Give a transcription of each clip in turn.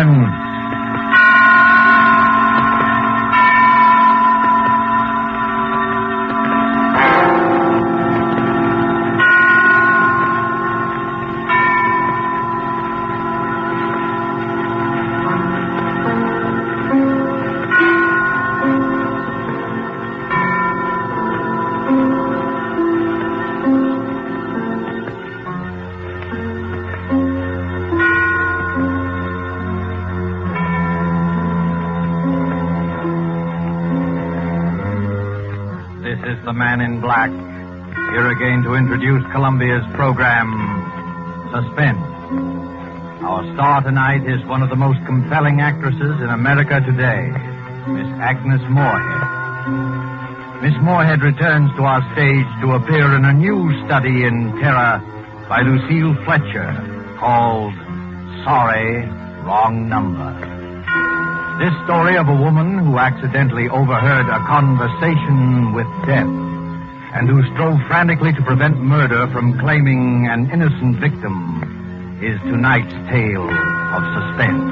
Suspense. The Man in Black, here again to introduce Columbia's program, Suspense. Our star tonight is one of the most compelling actresses in America today, Miss Agnes Moorehead. Miss Moorehead returns to our stage to appear in a new study in terror by Lucille Fletcher called Sorry, Wrong Number. This story of a woman who accidentally overheard a conversation with death and who strove frantically to prevent murder from claiming an innocent victim is tonight's tale of suspense.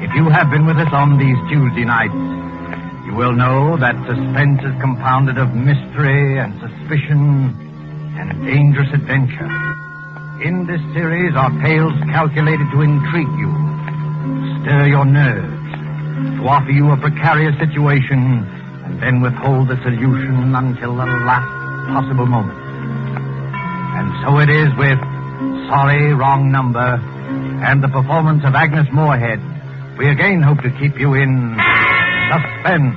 If you have been with us on these Tuesday nights, you will know that suspense is compounded of mystery and suspicion and dangerous adventure. In this series are tales calculated to intrigue you, stir your nerves, to offer you a precarious situation, and then withhold the solution until the last possible moment. And so it is with Sorry, Wrong Number and the performance of Agnes Moorehead. We again hope to keep you in suspense.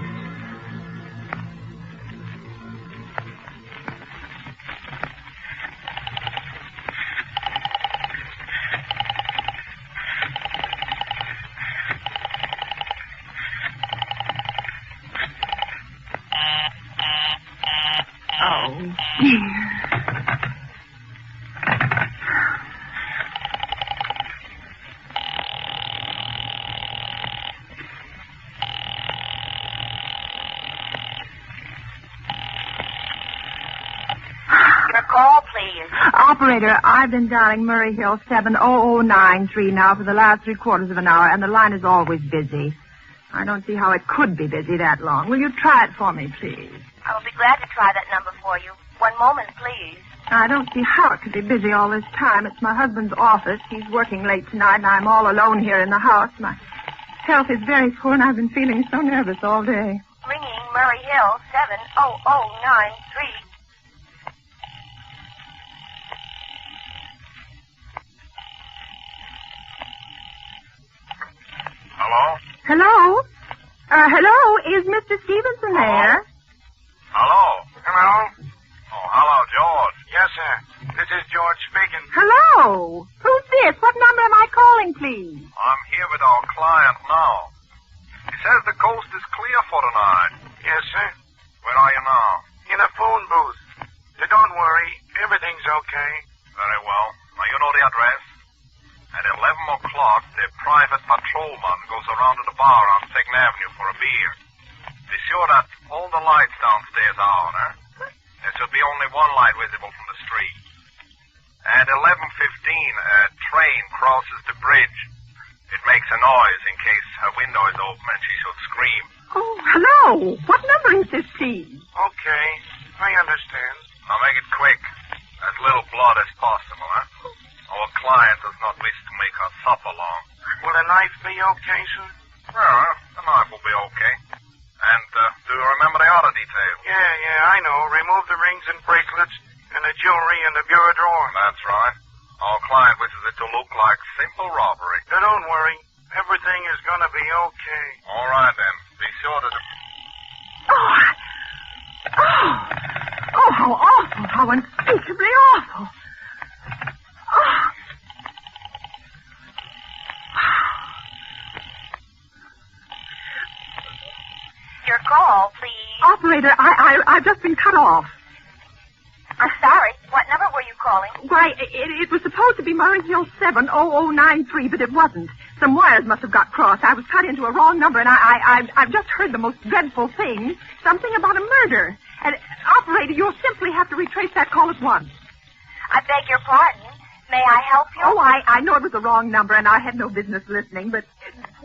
Operator, I've been dialing Murray Hill 70093 now for the last 3/4 of an hour, and the line is always busy. I don't see how it could be busy that long. Will you try it for me, please? I will be glad to try that number for you. One moment, please. I don't see how it could be busy all this time. It's my husband's office. He's working late tonight, and I'm all alone here in the house. My health is very poor, and I've been feeling so nervous all day. Ringing Murray Hill 70093. Hello? Hello? Hello? Is Mr. Stevenson there? Hello? Hello? Oh, hello, George. Yes, sir. This is George speaking. Hello? Who's this? What number am I calling, please? I'm here with our client now. He says the coast is clear for tonight. Yes, sir. Where are you now? In a phone booth. Don't worry. Everything's okay. Very well. Now, you know the address? At 11 o'clock, the private patrolman goes around to the bar on 2nd Avenue for a beer. Be sure that all the lights downstairs are on, eh? There should be only one light visible from the street. At 11:15, a train crosses the bridge. It makes a noise in case her window is open and she should scream. Oh, hello. What number is this, please? Okay, I understand. Now make it quick. As little blood as possible, eh? Our client does not wish to make her suffer long. Will a knife be okay, sir? Well, the knife will be okay. And do you remember the other details? Yeah, I know. Remove the rings and bracelets and the jewelry in the bureau drawer. That's right. Our client wishes it to look like simple robbery. Don't worry. Everything is going to be okay. All right, then. Be sure to... Oh, how awful. How unspeakably awful. Oh. Your call, please. Operator, I've just been cut off. I'm sorry. What number were you calling? Why, it was supposed to be Murray Hill 70093, but it wasn't. Some wires must have got crossed. I was cut into a wrong number, and I've just heard the most dreadful thing. Something about a murder. And, operator, you'll simply have to retrace that call at once. I beg your pardon. May I help you? Oh, I know it was the wrong number, and I had no business listening, but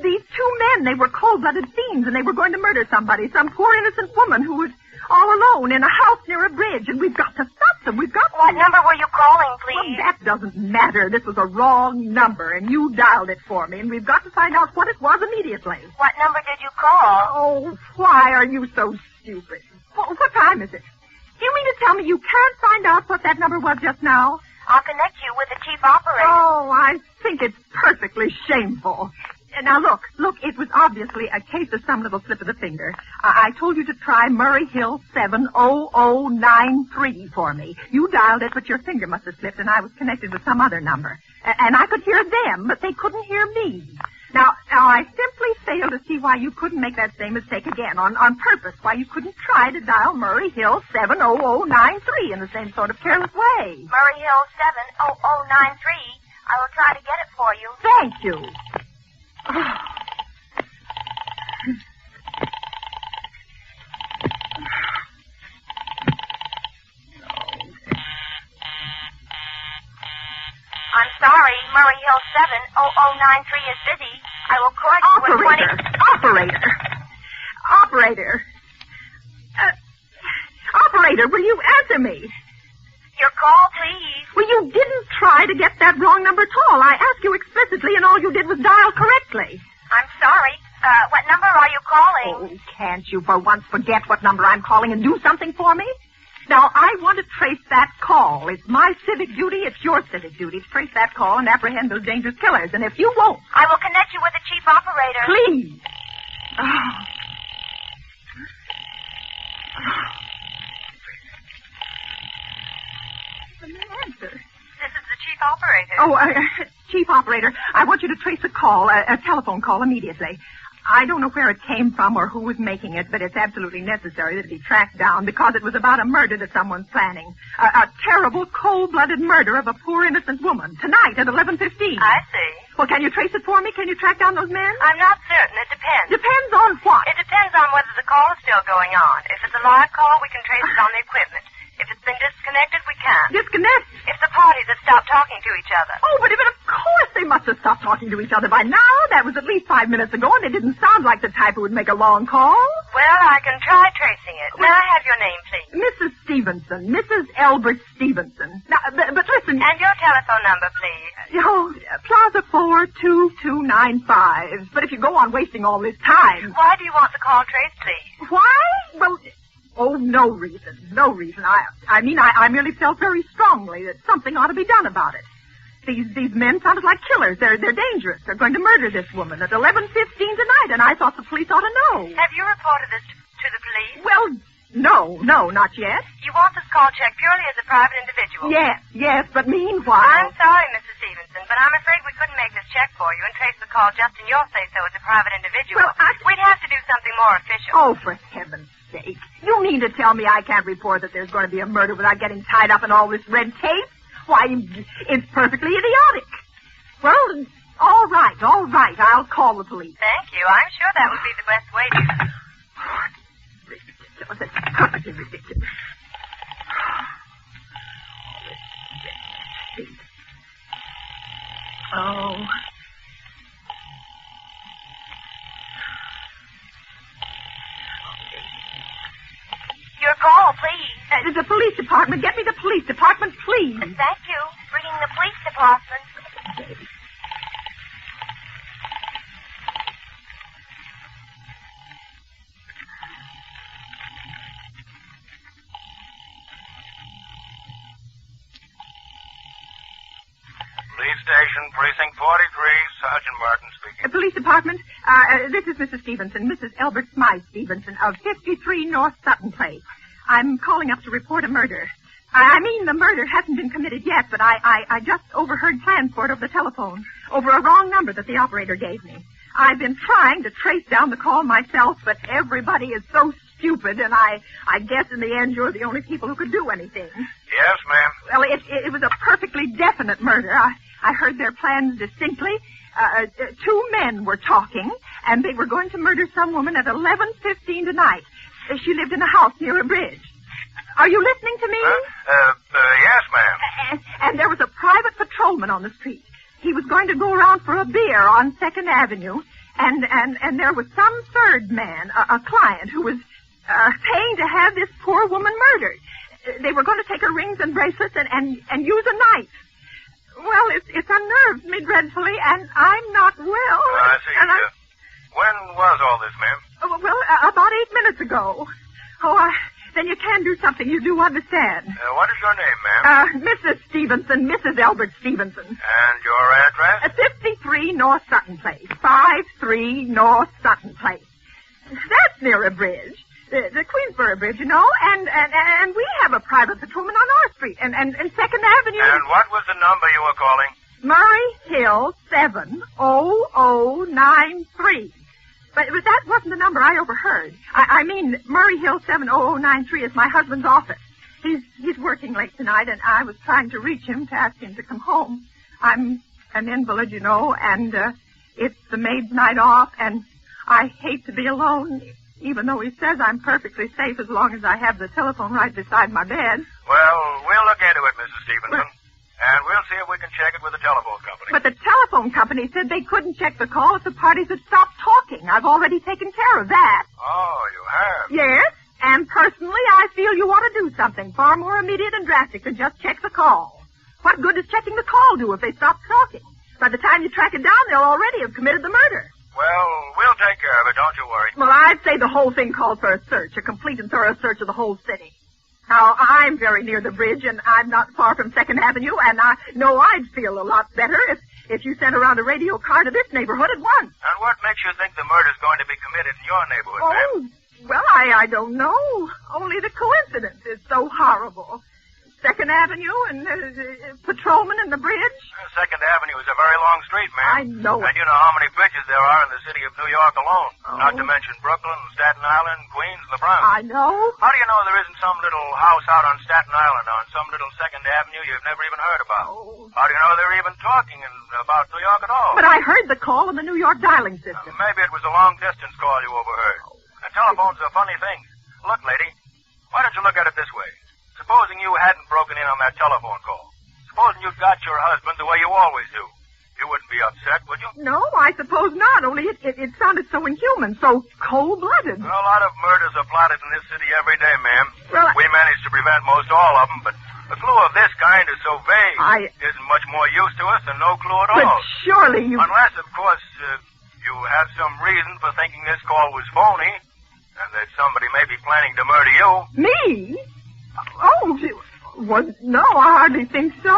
these two men, they were cold-blooded fiends, and they were going to murder somebody, some poor innocent woman who was all alone in a house near a bridge, and we've got to stop them. We've got to... What number were you calling, please? Well, that doesn't matter. This was a wrong number, and you dialed it for me, and we've got to find out what it was immediately. What number did you call? Oh, why are you so stupid? What time is it? Do you mean to tell me you can't find out what that number was just now? I'll connect you with the chief operator. Oh, I think it's perfectly shameful. Now, look, it was obviously a case of some little slip of the finger. I told you to try Murray Hill 70093 for me. You dialed it, but your finger must have slipped, and I was connected with some other number. And I could hear them, but they couldn't hear me. Now, I simply fail to see why you couldn't make that same mistake again, on purpose, why you couldn't try to dial Murray Hill 70093 in the same sort of careless way. Murray Hill 70093. I will try to get it for you. Thank you. I'm sorry, Murray Hill 70093 is busy. I will correct you with 20... Operator. Operator, will you answer me? Your call, please. Well, you didn't try to get that wrong number at all. I asked you explicitly, and all you did was dial correctly. I'm sorry. What number are you calling? Oh, can't you for once forget what number I'm calling and do something for me? Now, I want to trace that call. It's my civic duty. It's your civic duty to trace that call and apprehend those dangerous killers. And if you won't... I will connect you with the chief operator. Please. Oh. Answer. This is the chief operator. Oh, chief operator, I want you to trace a call, a telephone call immediately. I don't know where it came from or who was making it, but it's absolutely necessary that it be tracked down because it was about a murder that someone's planning. A terrible, cold-blooded murder of a poor innocent woman tonight at 11:15. I see. Well, can you trace it for me? Can you track down those men? I'm not certain. It depends. Depends on what? It depends on whether the call is still going on. If it's a live call, we can trace it on the equipment. If it's been disconnected, we can't. Disconnect? If the parties have stopped talking to each other. Oh, but of course they must have stopped talking to each other by now. That was at least 5 minutes ago, and they didn't sound like the type who would make a long call. Well, I can try tracing it. May I have your name, please? Mrs. Stevenson. Mrs. Albert Stevenson. Now, but listen... And your telephone number, please? Oh, Plaza 42295. But if you go on wasting all this time... Why do you want the call traced, please? Why? Well... Oh, no reason. No reason. I mean, I merely felt very strongly that something ought to be done about it. These men sounded like killers. They're dangerous. They're going to murder this woman at 11:15 tonight, and I thought the police ought to know. Have you reported this to the police? Well, no, not yet. You want this call checked purely as a private individual? Yes, but meanwhile... I'm sorry, Mrs. Stevenson, but I'm afraid we couldn't make this check for you and trace the call just in your say-so as a private individual. Well, we'd have to do something more official. Oh, for heaven's sake. You mean to tell me I can't report that there's going to be a murder without getting tied up in all this red tape? Why, it's perfectly idiotic. Well, all right. I'll call the police. Thank you. I'm sure that would be the best way to... Ridiculous. It's perfectly ridiculous. Oh. Your call, please. The police department. Get me the police department, please. Thank you. Bringing the police department. Police station, precinct 43, Sergeant Martin speaking. Police department. This is Mrs. Stevenson, Mrs. Albert Smythe Stevenson of 53 North Sutton Place. I'm calling up to report a murder. I mean, the murder hasn't been committed yet, but I just overheard plans for it over the telephone, over a wrong number that the operator gave me. I've been trying to trace down the call myself, but everybody is so stupid, and I guess in the end you're the only people who could do anything. Yes, ma'am. Well, it was a perfectly definite murder. I heard their plans distinctly. Two men were talking, and they were going to murder some woman at 11:15 tonight. She lived in a house near a bridge. Are you listening to me? Yes, ma'am. And there was a private patrol patrolman on the street. He was going to go around for a beer on 2nd Avenue, and there was some third man, a client, who was paying to have this poor woman murdered. They were going to take her rings and bracelets and use a knife. Well, it's unnerved me dreadfully, and I'm not well. I see. When was all this, ma'am? Well, about 8 minutes ago. Oh, then you can do something. You do understand. What is your name, ma'am? Mrs. Stevenson, Mrs. Albert Stevenson. And your address? 53 North Sutton Place. 53 North Sutton Place. That's near a bridge. The Queensboro Bridge, you know, and we have a private patrolman on our street, and 2nd Avenue... And what was the number you were calling? Murray Hill 70093. But that wasn't the number I overheard. I mean, Murray Hill 70093 is my husband's office. He's working late tonight, and I was trying to reach him to ask him to come home. I'm an invalid, you know, and it's the maid's night off, and I hate to be alone, even though he says I'm perfectly safe as long as I have the telephone right beside my bed. Well, we'll look into it, Mrs. Stevenson. And we'll see if we can check it with the telephone company. But the telephone company said they couldn't check the call if the parties had stopped talking. I've already taken care of that. Oh, you have? Yes, and personally, I feel you ought to do something far more immediate and drastic than just check the call. What good does checking the call do if they stop talking? By the time you track it down, they'll already have committed the murder. Well, we'll take care of it, don't you worry. Well, I'd say the whole thing calls for a search, a complete and thorough search of the whole city. Now, I'm very near the bridge, and I'm not far from 2nd Avenue, and I know I'd feel a lot better if you sent around a radio car to this neighborhood at once. And what makes you think the murder's going to be committed in your neighborhood, ma'am? Well, I don't know. Only the coincidence is so horrible. 2nd Avenue and patrolman and the bridge. 2nd Avenue is a very long street, ma'am. I know it. And you know how many bridges there are in the city of New York alone. Oh. Not to mention Brooklyn, Staten Island, Queens, and the Bronx. I know. How do you know there isn't some little house out on Staten Island on some little 2nd Avenue you've never even heard about? Oh. How do you know they're even talking about New York at all? But I heard the call on the New York dialing system. Maybe it was a long-distance call you overheard. The telephone's a funny thing. Look, lady, why don't you look at it this way? Supposing you hadn't broken in on that telephone call. Supposing you'd got your husband the way you always do. You wouldn't be upset, would you? No, I suppose not, only it sounded so inhuman, so cold-blooded. Well, a lot of murders are plotted in this city every day, ma'am. Well, we manage to prevent most all of them, but a clue of this kind is so vague. Isn't much more use to us than no clue at all. But surely you... Unless, of course, you have some reason for thinking this call was phony, and that somebody may be planning to murder you. Me? Oh, well, no, I hardly think so.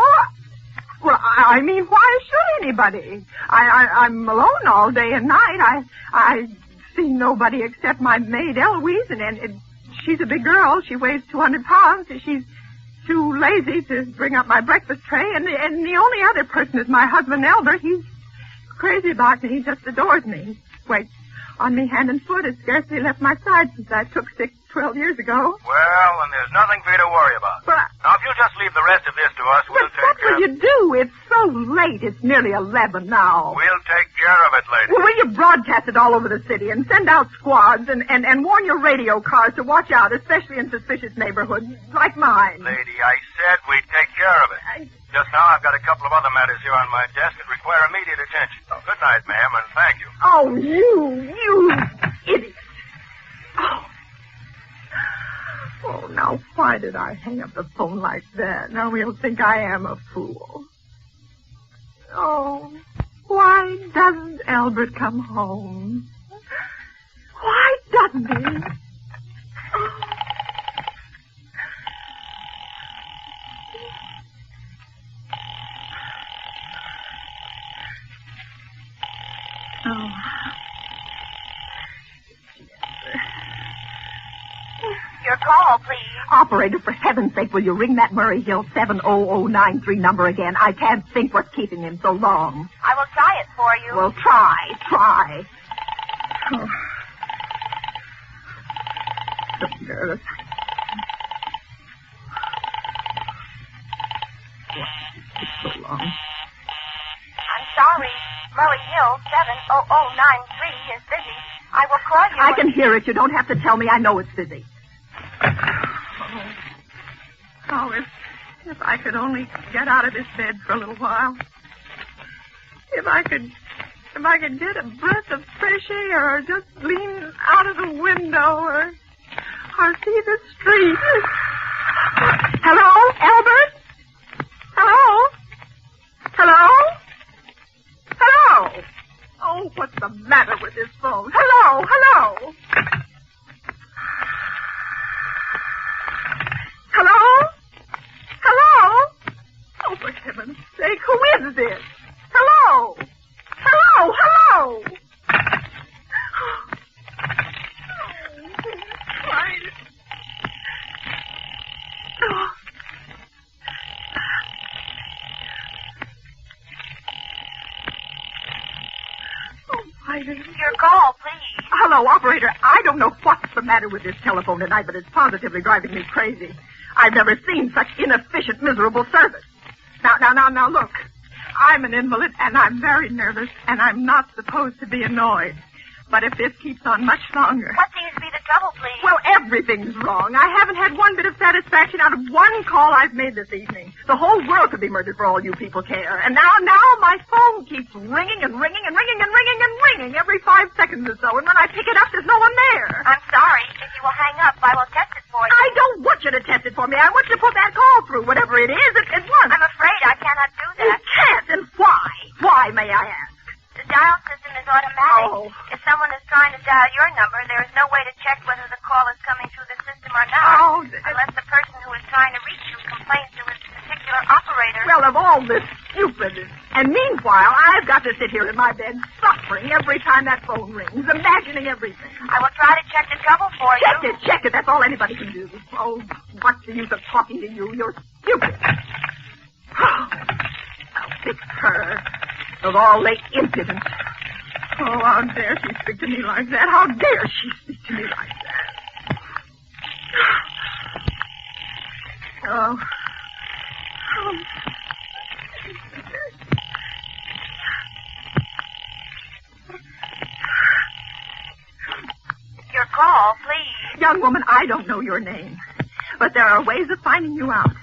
Well, I mean, why should anybody? I'm alone all day and night. I see nobody except my maid, Eloise, and she's a big girl. She weighs 200 pounds. She's too lazy to bring up my breakfast tray, and the only other person is my husband, Albert. He's crazy about me. He just adores me. He waits on me hand and foot. Has scarcely left my side since I took sick 12 years ago. Well, then there's nothing for you to worry about. But now, if you'll just leave the rest of this to us, we'll take care of it. What will you do? It's so late. It's nearly 11 now. We'll take care of it, lady. Well, will you broadcast it all over the city and send out squads and warn your radio cars to watch out, especially in suspicious neighborhoods like mine? Lady, I said we'd take care of it. Just now, I've got a couple of other matters here on my desk that require immediate attention. Good night, ma'am, and thank you. Oh, you idiot. Oh, now, why did I hang up the phone like that? Now he'll think I am a fool. Oh, why doesn't Albert come home? Why doesn't he? Oh. Your call, please. Operator, for heaven's sake, will you ring that Murray Hill 70093 number again? I can't think what's keeping him so long. I will try it for you. Well, try. Oh. So nervous. It's so long. I'm sorry. Murray Hill 70093 is busy. I will call you. I can hear it. You don't have to tell me. I know it's busy. Oh, If I could only get out of this bed for a little while. If I could get a breath of fresh air, or just lean out of the window, or see the street. Hello, Albert? Hello? Hello? Hello? Oh, what's the matter with this phone? Hello, hello. Hello? Hello? Oh, for heaven's sake, who is this? Hello? Hello, hello. Your call, please. Hello, operator. I don't know what's the matter with this telephone tonight, but it's positively driving me crazy. I've never seen such inefficient, miserable service. Now, look. I'm an invalid, and I'm very nervous, and I'm not supposed to be annoyed. But if this keeps on much longer... What seems to be the trouble, please? Well, everything's wrong. I haven't had one bit of satisfaction out of one call I've made this evening. The whole world could be murdered for all you people care. And now my phone keeps ringing and ringing and ringing and ringing and ringing every 5 seconds or so. And when I pick it up, there's no one there. I'm sorry. If you will hang up, I will test it for you. I don't want you to test it for me. I want you to put that call through, whatever it is, at once. I'm afraid I cannot do that. You can't, and why? Why, may I ask? The dial system is automatic. Oh. If someone is trying to dial your number, there is no way to check whether the call is coming through the system or not. Oh, unless the person who is trying to reach you complains to his particular operator. Well, of all this stupidness. And meanwhile, I've got to sit here in my bed suffering every time that phone rings, imagining everything. I will try to check the trouble for you. Check it. That's all anybody can do. Oh, what's the use of talking to you? You're stupid. I'll fix her. Of all late impudence. Oh, how dare she speak to me like that? How dare she speak to me like that? Oh. Your call, please. Young woman, I don't know your name. But there are ways of finding you out.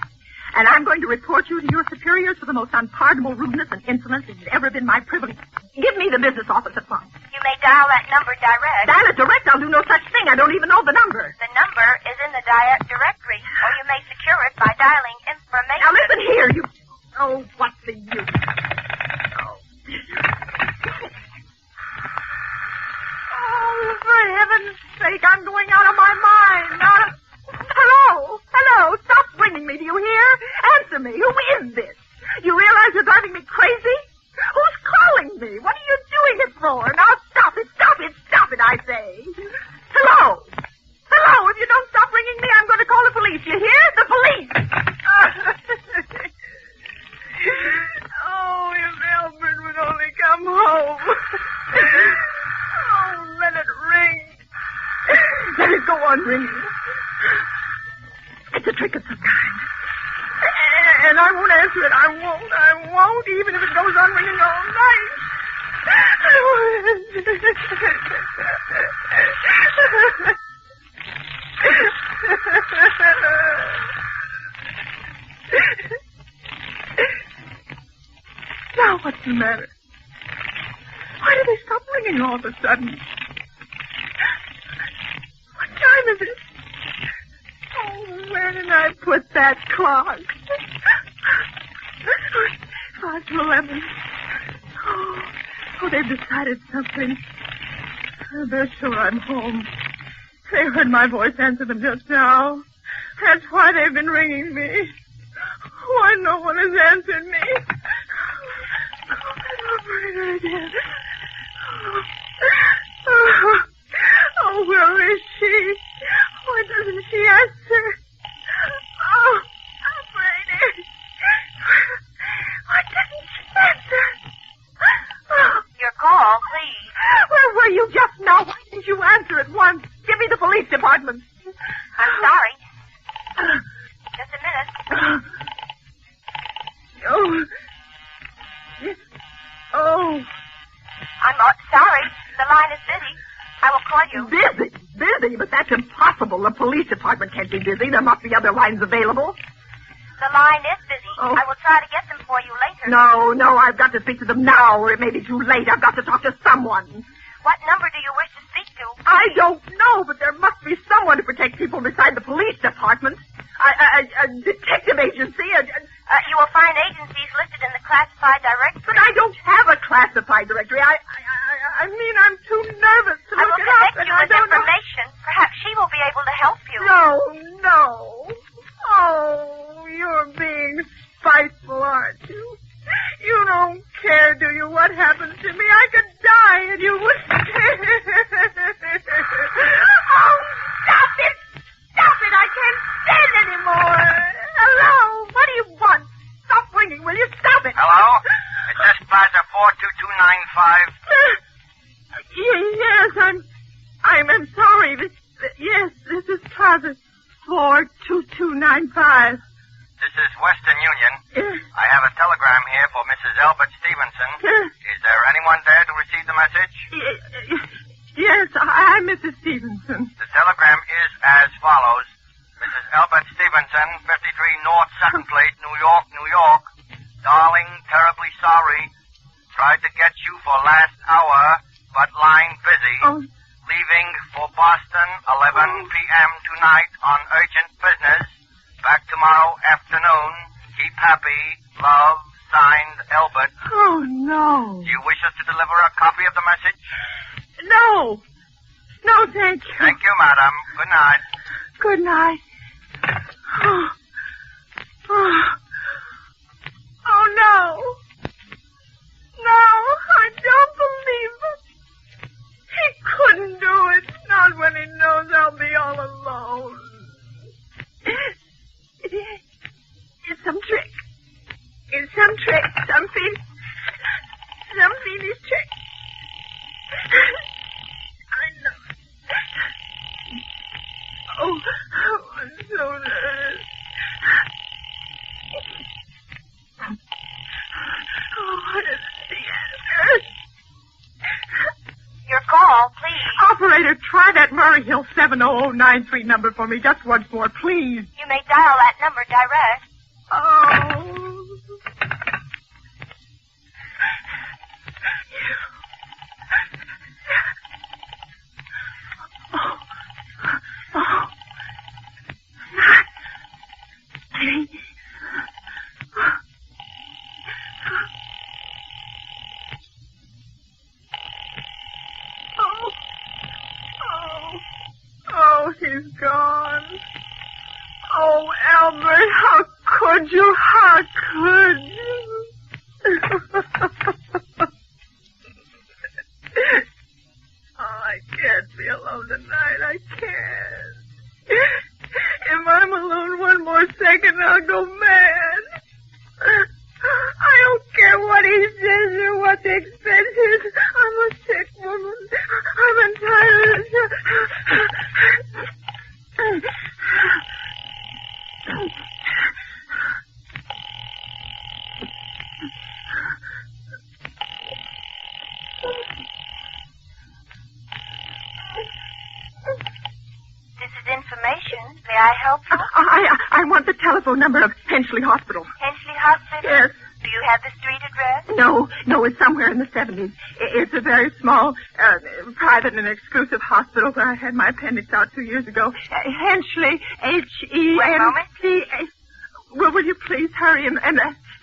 And I'm going to report you to your superiors for the most unpardonable rudeness and insolence that has ever been my privilege. Give me the business office at once. You may dial that number direct. Dial it direct? I'll do no such thing. I don't even know the number. The number is in the directory, or you may secure it by dialing information. Now listen here, you... Oh, what's the use? Oh, for heaven's sake, I'm going out of my mind. Hello, stop ringing me, do you hear? Answer me, who is this? You realize you're driving me crazy? Who's calling me? What are you doing it for? Now stop it, I say. Hello, if you don't stop ringing me, I'm going to call the police, you hear? The police! Oh, if Alfred would only come home. Oh, let it ring. Let it go on ringing. It's a trick of some kind. And I won't answer it. I won't, even if it goes on ringing all night. Now what's the matter? Why did they stop ringing all of a sudden? What time is it? Oh, where did I put that clock? 5 to 11. Oh, they've decided something. They're sure I'm home. They heard my voice answer them just now. That's why they've been ringing me. Why no one has answered me. Operator again. Oh, where is she? Why doesn't she answer? Oh, operator. Why doesn't she answer? Oh. Your call, please. Where were you just now? Why didn't you answer at once? Give me the police department. I'm sorry. Just a minute. Oh. I'm sorry. The line is busy. I will call you. Busy? But that's impossible. The police department can't be busy. There must be other lines available. The line is busy. Oh. I will try to get them for you later. No, I've got to speak to them now, or it may be too late. I've got to talk to someone. What number do you wish to speak to? I don't know, but there must be someone to protect people beside the police department. A detective agency. You will find agencies listed in the classified directory. But I don't have a classified directory. I mean, I'm too nervous to I look will it up. connect you with information. Perhaps she will be able to help you. No. Oh, you're being spiteful, aren't you? You don't care, do you, what happens to me? I could die and you wouldn't care. Oh, stop it! Stop it! I can't stand anymore. Hello? What do you want? Stop ringing, will you? Stop it. Hello? Is this Plaza 42295? Yes, I'm sorry. This is Plaza 42295. This is Western Union. I have a telegram here for Mrs. Albert Stevenson. Is there anyone there to receive the message? Yes, I'm Mrs. Stevenson. The telegram is as follows. Mrs. Albert Stevenson, 53 North Sutton Place, New York, New York. Darling, terribly sorry. Tried to get you for last hour, but line busy. Oh. Leaving for Boston, 11 p.m. tonight on urgent business. Back tomorrow afternoon. Keep happy. Love, signed, Albert. Oh, no. Do you wish us to deliver a copy of the message? No. No, thank you. Thank you, madam. Good night. Good night. Oh, no. No, I don't believe it. He couldn't do it. Not when he knows I'll be all alone. It's some trick. It's some trick. Some fiendish trick. I know. Oh, I'm so nervous. Oh, what is the answer? Your call, please. Operator, try that Murray Hill 70093 number for me just once more, please. You may dial that number direct. Oh. Oh, he's gone. Oh, Albert, how could you? How could you? Oh, I can't be alone tonight. I can't. If I'm alone one more second, I'll go mad. I don't care what he says or what the expense is. I'm a sick woman. I'm entitled. This is information. May I help you? I want the telephone number of Henchley Hospital. Henchley Hospital? Yes. Do you have the street address? No, it's somewhere in the 70s. It's a very small, private and exclusive hospital where I had my appendix out 2 years ago. Henchley, H-E-N-C... One moment. Will you please hurry and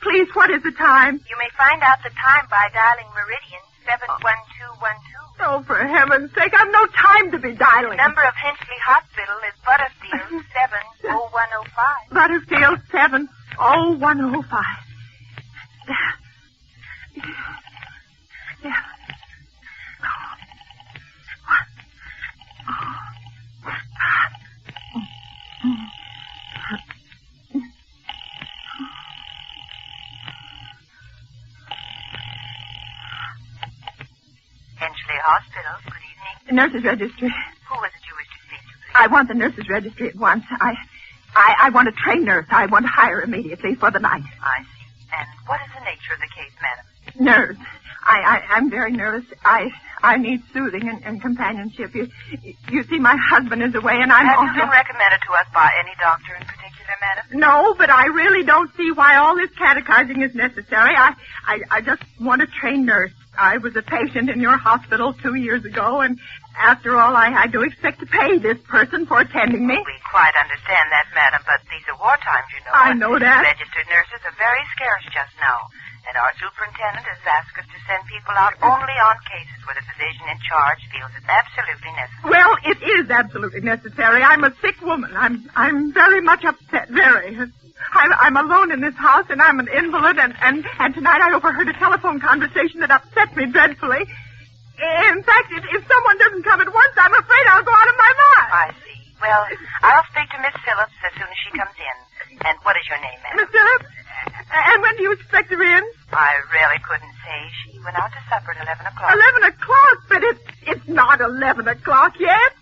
please, what is the time? You may find out the time by dialing Meridian 71212. Oh, for heaven's sake, I've no time to be dialing. The number of Henchley Hospital is Butterfield 70105. Butterfield 70105. Yeah. Henchley Hospital, good evening. Nurse's registry. Who was it you wished to speak to, please? I want the nurse's registry at once. I want a trained nurse. I want to hire immediately for the night. I see. And what is the nature of the case, madam? Nerves. I'm very nervous. I need soothing and companionship. You see, my husband is away, and I'm Have also... you been recommended to us by any doctor in particular? particular, madam? No, but I really don't see why all this catechizing is necessary. I just want a trained nurse. I was a patient in your hospital 2 years ago, and after all, I do expect to pay this person for attending me. We quite understand that, madam, but these are war times, you know. I know that. Registered nurses are very scarce just now, and our superintendent has asked us to send people out only on cases where the physician in charge feels it's absolutely necessary. Well, it is absolutely necessary. I'm a sick woman. I'm very much upset, very. I'm alone in this house, and I'm an invalid, and tonight I overheard a telephone conversation that upset me dreadfully. In fact, if someone doesn't come at once, I'm afraid I'll go out of my mind. I see. Well, I'll speak to Miss Phillips as soon as she comes in. And what is your name, ma'am? Miss Phillips? And when do you expect her in? I really couldn't say. She went out to supper at 11 o'clock. 11 o'clock? But it's not 11 o'clock yet.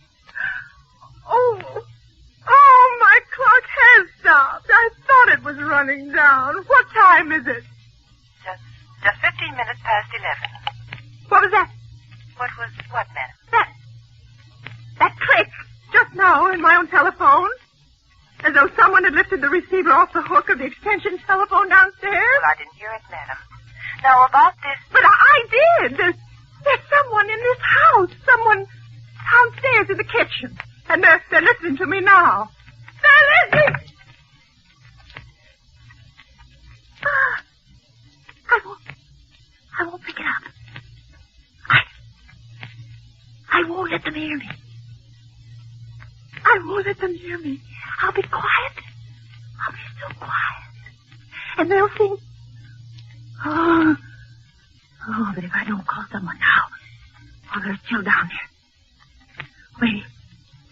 Oh, my clock has stopped. I thought it was running down. What time is it? Just 15 minutes past 11. What was that? What, madam? That click just now in my own telephone. As though someone had lifted the receiver off the hook of the extension telephone downstairs. Well, I didn't hear it, madam. Now, about this... But I did. There's someone in this house. Someone downstairs in the kitchen. And they're listening to me now. They're listening! I won't pick it up. I won't let them hear me. I won't let them hear me. I'll be quiet. I'll be so quiet. And they'll think, oh, but if I don't call someone now, they're still down there. Wait,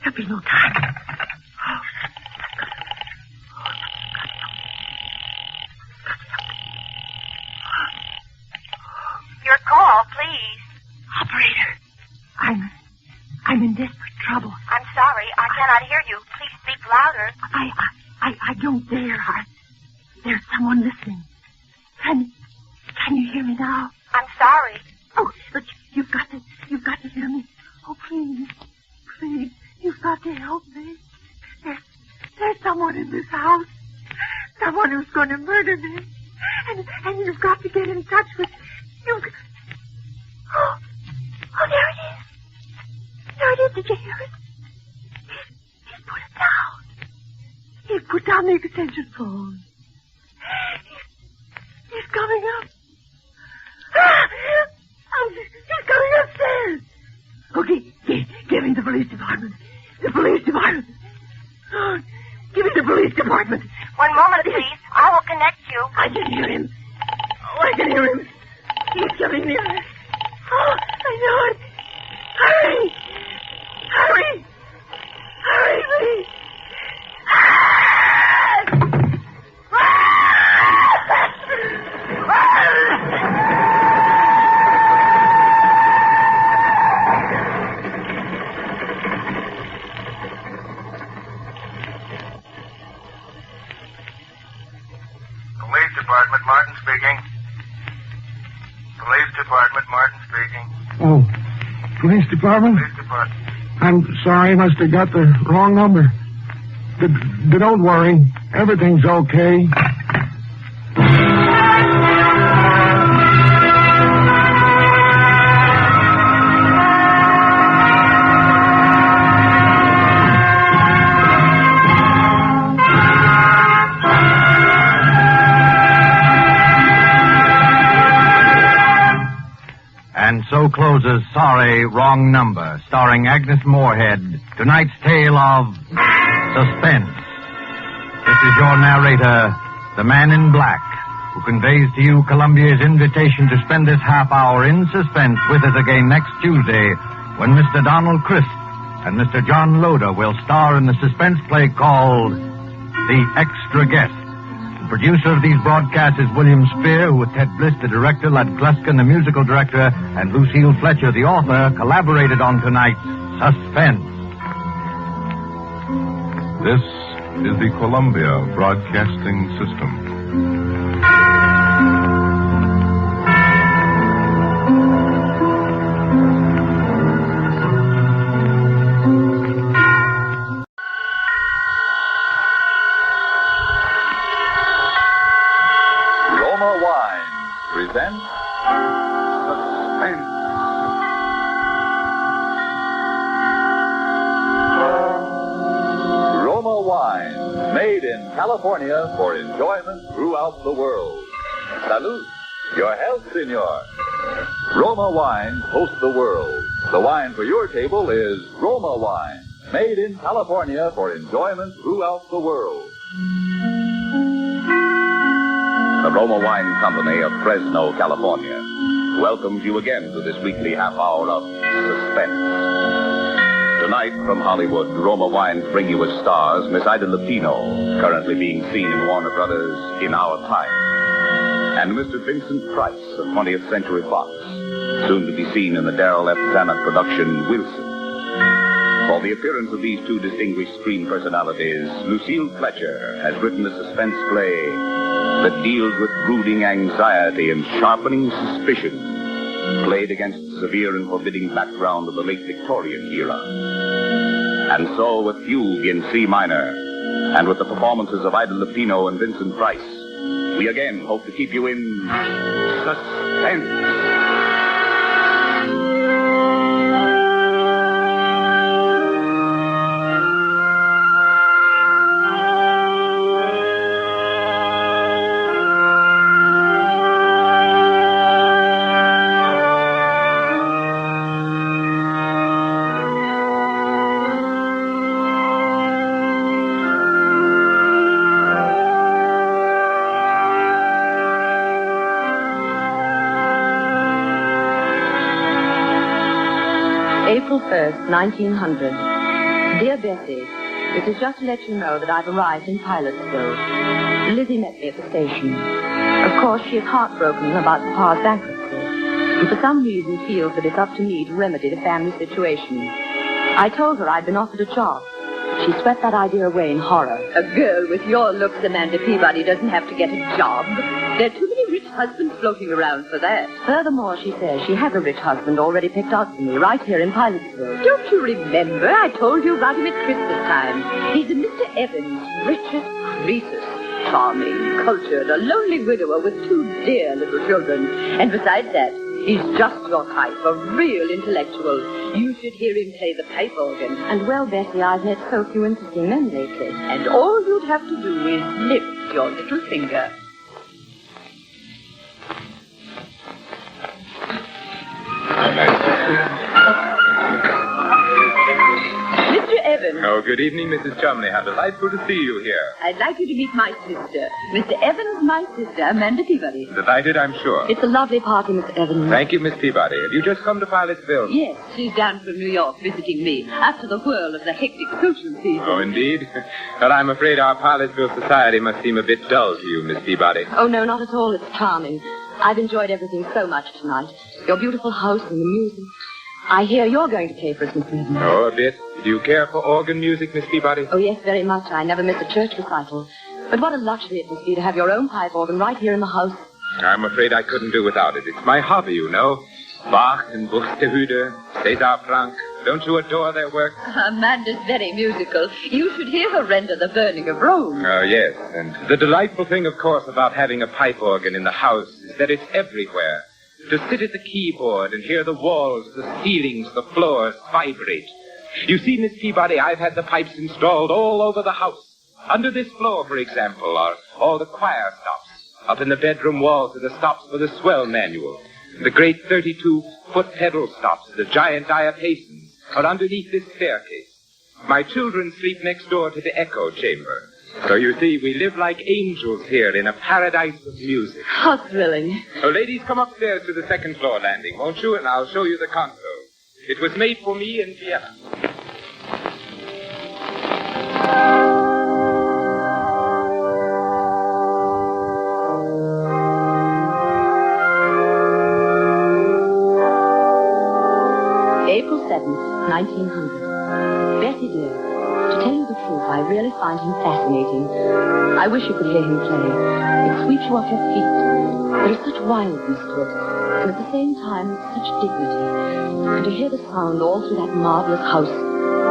there'll be no time. Your call, please. Operator, I'm in desperate trouble. I'm sorry, I cannot hear you. Please speak louder. I don't dare. There's someone listening. Can you hear me now? I'm sorry. Oh, but you've got to hear me. Oh, please, you've got to help me. There's someone in this house. Someone who's going to murder me. And you've got to get in touch with... Oh, there it is. There it is. Did you hear it? He's put it down. He's put down the extension phone. He's coming up. He's coming upstairs. Okay, give me the police department. The police department. Oh, give me the police department. One moment, please. I will connect you. I can hear him. Oh, I can hear him. He's coming nearer. Oh, I know it. Hurry! Hurry! Hurry, please! Police Department, Martin speaking. Police Department, Martin speaking. Oh, police department? Police Department. I'm sorry, must have got the wrong number. Don't worry, everything's okay. And so closes Sorry, Wrong Number, starring Agnes Moorehead, tonight's tale of Suspense. This is your narrator, the Man in Black, who conveys to you Columbia's invitation to spend this half hour in suspense with us again next Tuesday, when Mr. Donald Crisp and Mr. John Loder will star in the suspense play called The Extra Guest. The producer of these broadcasts is William Spear, who with Ted Bliss, the director, Lud Gluskin, the musical director, and Lucille Fletcher, the author, collaborated on tonight's Suspense. This is the Columbia Broadcasting System. presents Suspense. Roma wine, made in California for enjoyment throughout the world. Salute. Your health, senor. Roma wine hosts the world. The wine for your table is Roma wine, made in California for enjoyment throughout the world. The Roma Wine Company of Fresno, California, welcomes you again to this weekly half hour of Suspense. Tonight, from Hollywood, Roma Wines bring you as stars Miss Ida Lupino, currently being seen in Warner Brothers' In Our Time, and Mr. Vincent Price of 20th Century Fox, soon to be seen in the Darrell F. Zanuck production, Wilson. For the appearance of these two distinguished screen personalities, Lucille Fletcher has written a suspense play that deals with brooding anxiety and sharpening suspicion, played against the severe and forbidding background of the late Victorian era. And so, with Fugue in C minor, and with the performances of Ida Lupino and Vincent Price, we again hope to keep you in suspense. April 1st, 1900. Dear Bessie, it is just to let you know that I've arrived in Pilotsville. Lizzie met me at the station. Of course, she is heartbroken about Papa's bankruptcy, and for some reason feels that it's up to me to remedy the family situation. I told her I'd been offered a job. She swept that idea away in horror. A girl with your looks, Amanda Peabody, doesn't have to get a job. There are too many rich husbands floating around for that. Furthermore, she says she has a rich husband already picked out for me right here in Pilotsville. Don't you remember? I told you about him at Christmas time. He's a Mr. Evans, rich as Croesus. Charming, cultured, a lonely widower with two dear little children. And besides that, he's just your type, a real intellectual. You should hear him play the pipe organ. And well, Bessie, I've met so few interesting men lately. And all you'd have to do is lift your little finger. Mr. Evans. Oh, good evening, Mrs. Chumley. How delightful to see you here. I'd like you to meet my sister. Mr. Evans, my sister, Amanda Peabody. Delighted, I'm sure. It's a lovely party, Mr. Evans. Thank you, Miss Peabody. Have you just come to Pilotsville? Yes, she's down from New York visiting me after the whirl of the hectic social season. Oh, indeed? Well, I'm afraid our Pilotsville society must seem a bit dull to you, Miss Peabody. Oh, no, not at all. It's charming. I've enjoyed everything so much tonight. Your beautiful house and the music. I hear you're going to play for us, Mr. Evans. Oh, a bit. Do you care for organ music, Miss Peabody? Oh, yes, very much. I never miss a church recital. But what a luxury it must be to have your own pipe organ right here in the house. I'm afraid I couldn't do without it. It's my hobby, you know. Bach and Buxtehude, César Franck. Don't you adore their work? Amanda's very musical. You should hear her render The Burning of Rome. Oh, yes. And the delightful thing, of course, about having a pipe organ in the house is that it's everywhere. To sit at the keyboard and hear the walls, the ceilings, the floors vibrate. You see, Miss Peabody, I've had the pipes installed all over the house. Under this floor, for example, are all the choir stops. Up in the bedroom walls are the stops for the swell manual. The great 32-foot pedal stops, the giant diapasons, are underneath this staircase. My children sleep next door to the echo chamber. So you see, we live like angels here in a paradise of music. How thrilling. So ladies, come upstairs to the second floor landing, won't you? And I'll show you the console. It was made for me in Vienna. April 7th, 1900. Bessie, dear, to tell you the truth, I really find him fascinating. I wish you could hear him play. It sweeps you off your feet. There is such wildness to it, and at the same time, such dignity. And to hear the sound all through that marvelous house,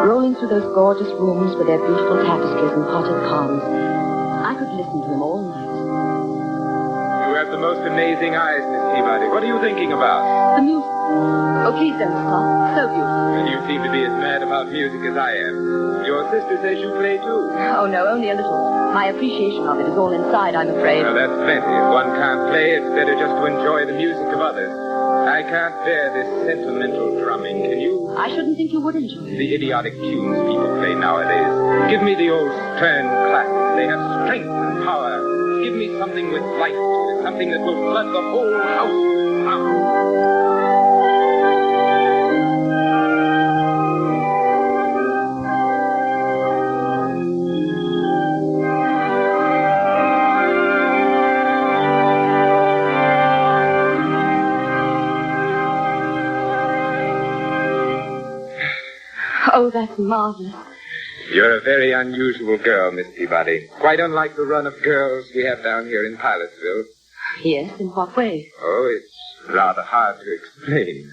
rolling through those gorgeous rooms with their beautiful tapestries and potted palms. I could listen to him all night. You have the most amazing eyes, Miss Peabody. What are you thinking about? The music. Oh, please don't stop. So beautiful. And you seem to be as mad about music as I am. Your sister says you play too. Oh, no, only a little. My appreciation of it is all inside, I'm afraid. Well, that's plenty. If one can't play, it's better just to enjoy the music of others. I can't bear this sentimental drumming, can you? I shouldn't think you would enjoy it. The idiotic tunes people play nowadays. Give me the old stern classics. They have strength and power. Give me something with life to it, something that will flood the whole house with sound. Oh, that's marvelous. You're a very unusual girl, Miss Peabody. Quite unlike the run of girls we have down here in Pilotsville. Yes, in what way? Oh, it's rather hard to explain.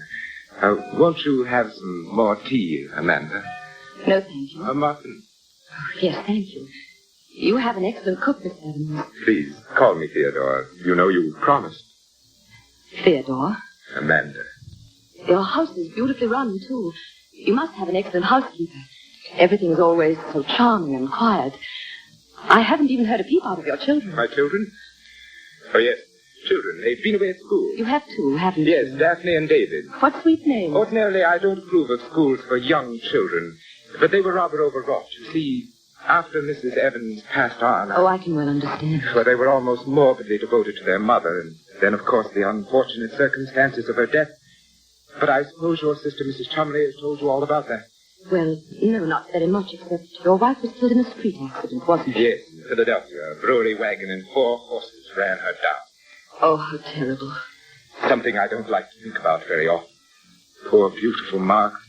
Won't you have some more tea, Amanda? No, thank you. A muffin? Oh, yes, thank you. You have an excellent cook, Miss Evans. Please, call me Theodore. You know you promised. Theodore? Amanda. Your house is beautifully run, too. You must have an excellent housekeeper. Everything is always so charming and quiet. I haven't even heard a peep out of your children. My children? Oh, yes, children. They've been away at school. You have two, haven't you? Yes, Daphne and David. What sweet names. Ordinarily, I don't approve of schools for young children, but they were rather overwrought. You see, after Mrs. Evans passed on... Oh, I can well understand. Well, they were almost morbidly devoted to their mother, and then, of course, the unfortunate circumstances of her death. But I suppose your sister, Mrs. Chumley, has told you all about that. Well, no, not very much, except your wife was killed in a street accident, wasn't she? Yes, in Philadelphia. A brewery wagon and 4 horses ran her down. Oh, how terrible. Something I don't like to think about very often. Poor, beautiful Margaret.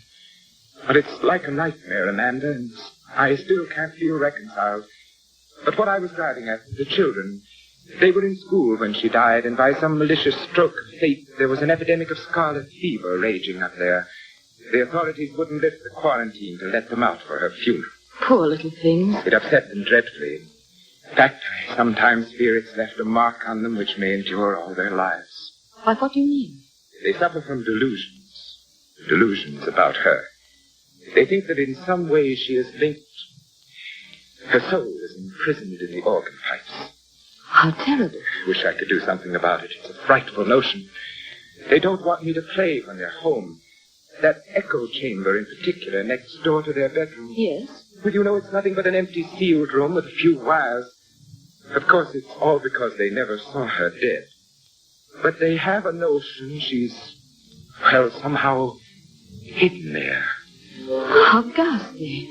But it's like a nightmare, Amanda, and I still can't feel reconciled. But what I was driving at, the children, they were in school when she died, and by some malicious stroke of fate, there was an epidemic of scarlet fever raging up there. The authorities wouldn't lift the quarantine to let them out for her funeral. Poor little things. It upset them dreadfully. In fact, I sometimes fear it's left a mark on them which may endure all their lives. Why, what do you mean? They suffer from delusions. Delusions about her. They think that in some way she is linked. Her soul is imprisoned in the organ pipes. How terrible. I wish I could do something about it. It's a frightful notion. They don't want me to play when they're home. That echo chamber in particular, next door to their bedroom. Yes? Well, you know, it's nothing but an empty sealed room with a few wires. Of course, it's all because they never saw her dead. But they have a notion she's, well, somehow hidden there. How ghastly.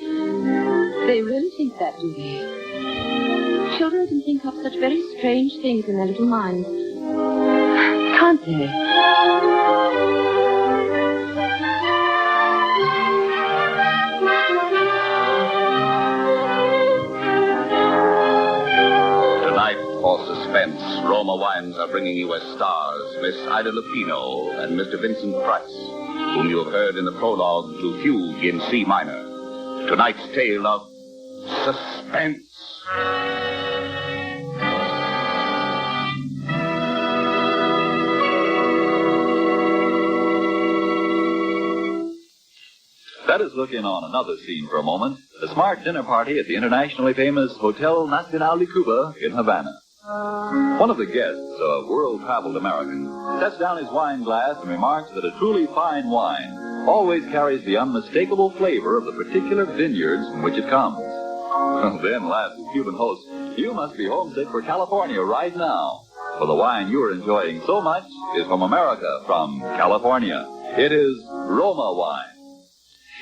They really think that, do they? Children can think up such very strange things in their little minds. Can't they? For Suspense, Roma Wines are bringing you as stars Miss Ida Lupino and Mr. Vincent Price, whom you have heard in the prologue to Fugue in C minor. Tonight's tale of Suspense. Let us look in on another scene for a moment. A smart dinner party at the internationally famous Hotel Nacional de Cuba in Havana. One of the guests, a world-traveled American, sets down his wine glass and remarks that a truly fine wine always carries the unmistakable flavor of the particular vineyards from which it comes. Then laughs his Cuban host, you must be homesick for California right now, for the wine you are enjoying so much is from America, from California. It is Roma wine.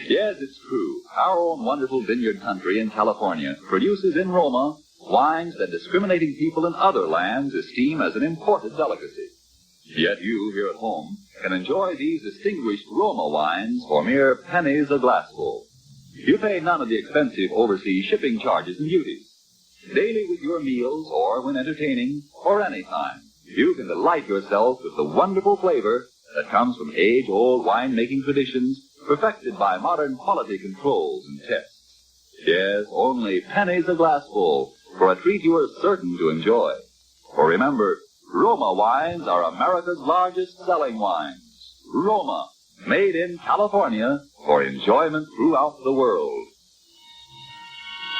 Yes, it's true. Our own wonderful vineyard country in California produces in Roma wines that discriminating people in other lands esteem as an imported delicacy. Yet you, here at home, can enjoy these distinguished Roma wines for mere pennies a glassful. You pay none of the expensive overseas shipping charges and duties. Daily with your meals, or when entertaining, or any time, you can delight yourself with the wonderful flavor that comes from age-old wine-making traditions perfected by modern quality controls and tests. Yes, only pennies a glassful for a treat you are certain to enjoy. For remember, Roma wines are America's largest selling wines. Roma, made in California for enjoyment throughout the world.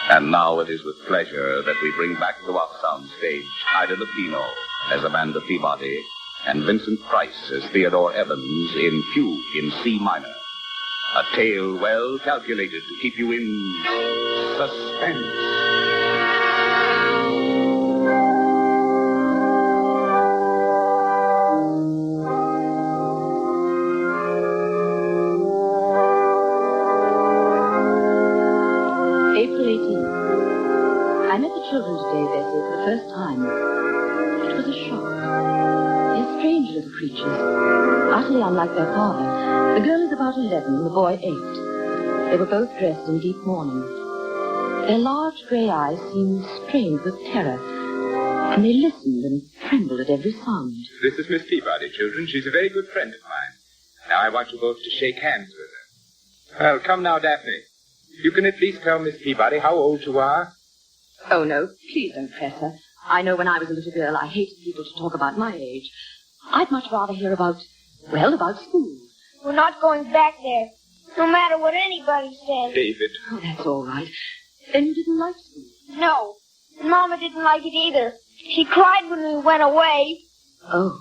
And now it is with pleasure that we bring back to our soundstage Ida Lupino as Amanda Peabody and Vincent Price as Theodore Evans in Fugue in C minor. A tale well calculated to keep you in suspense. April 18th. I met the children today, Bessie, for the first time. It was a shock. They're strange little creatures, utterly unlike their father. The girl is about 11 and the boy 8. They were both dressed in deep mourning. Their large grey eyes seemed strained with terror, and they listened and trembled at every sound. This is Miss Peabody, children. She's a very good friend of mine. Now I want you both to shake hands with her. Well, come now, Daphne. You can at least tell Miss Peabody how old you are. Oh, no, please don't press her. I know when I was a little girl, I hated people to talk about my age. I'd much rather hear about school. We're not going back there, no matter what anybody says. David. Oh, that's all right. Then you didn't like school? No, and Mama didn't like it either. She cried when we went away. Oh,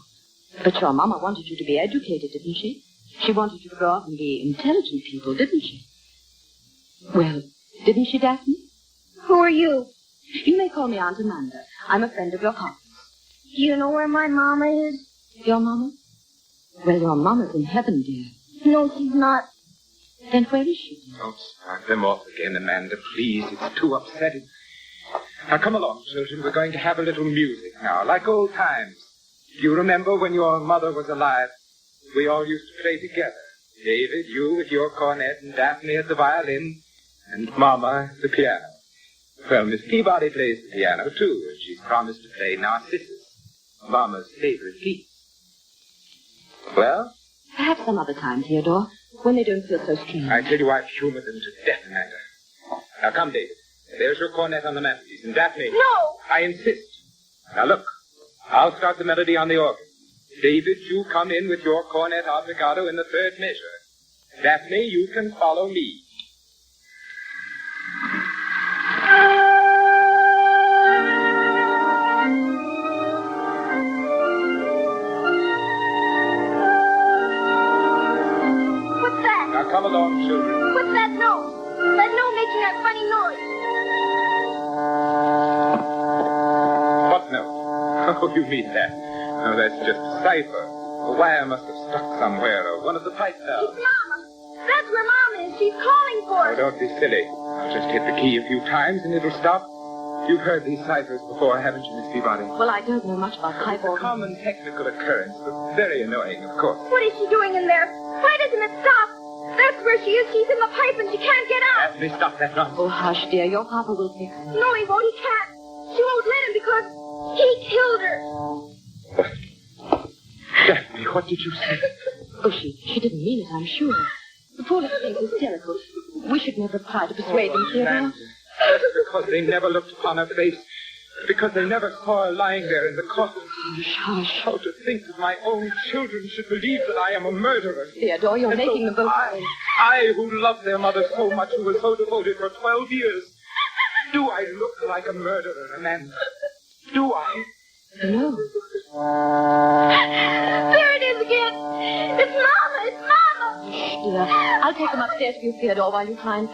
but your Mama wanted you to be educated, didn't she? She wanted you to grow up and be intelligent people, didn't she? Well, didn't she, Daphne? Who are you? You may call me Aunt Amanda. I'm a friend of your Papa's. Do you know where my Mama is? Your Mama? Well, your Mama's in heaven, dear. No, she's not. Then where is she? Don't start them off again, Amanda, please. It's too upsetting. Now, come along, children. We're going to have a little music now, like old times. Do you remember when your mother was alive? We all used to play together. David, you with your cornet, and Daphne at the violin, and Mama at the piano. Well, Miss Peabody plays the piano, too, and she's promised to play Narcissus, Mama's favorite piece. Well? Perhaps some other time, Theodore, when they don't feel so strange. I tell you, I've humored them to death, Amanda. Now, come, David. There's your cornet on the mantelpiece, and Daphne... No! I insist. Now, look. I'll start the melody on the organ. David, you come in with your cornet obligato in the third measure. Daphne, you can follow me. What's that? Now, come along, children. What's that note? That note making that funny noise. What note? Oh, you mean that. No, that's just a cipher. The wire must have stuck somewhere, or one of the pipe valves. It's Mama. That's where Mama is. She's calling for Oh, us. don't be silly. I'll just hit the key a few times and it'll stop. You've heard these ciphers before, haven't you, Miss Peabody? Well, I don't know much about pipe It's a organ. common technical occurrence, but very annoying, of course. What is she doing in there? Why doesn't it stop? That's where she is. She's in the pipe and she can't get out. Daphne, stop that nonsense. Oh, hush, dear. Your Papa will fix it. No, he won't. He can't. She won't let him because he killed her. What? Daphne, what did you say? Oh, she didn't mean it, I'm sure. The poor little thing's hysterical. We should never try to persuade them, Theodore. Amanda, that's because they never looked upon her face. Because they never saw her lying there in the coffin. Hush. How to think that my own children should believe that I am a murderer. Theodore, you're making them both I, I, who loved their mother so much, who was so devoted for 12 years. Do I look like a murderer, Amanda? Do I? No. There it is again. It's Mama. It's Mama. Shh, dear. I'll take them upstairs for you, Theodore, while you try and...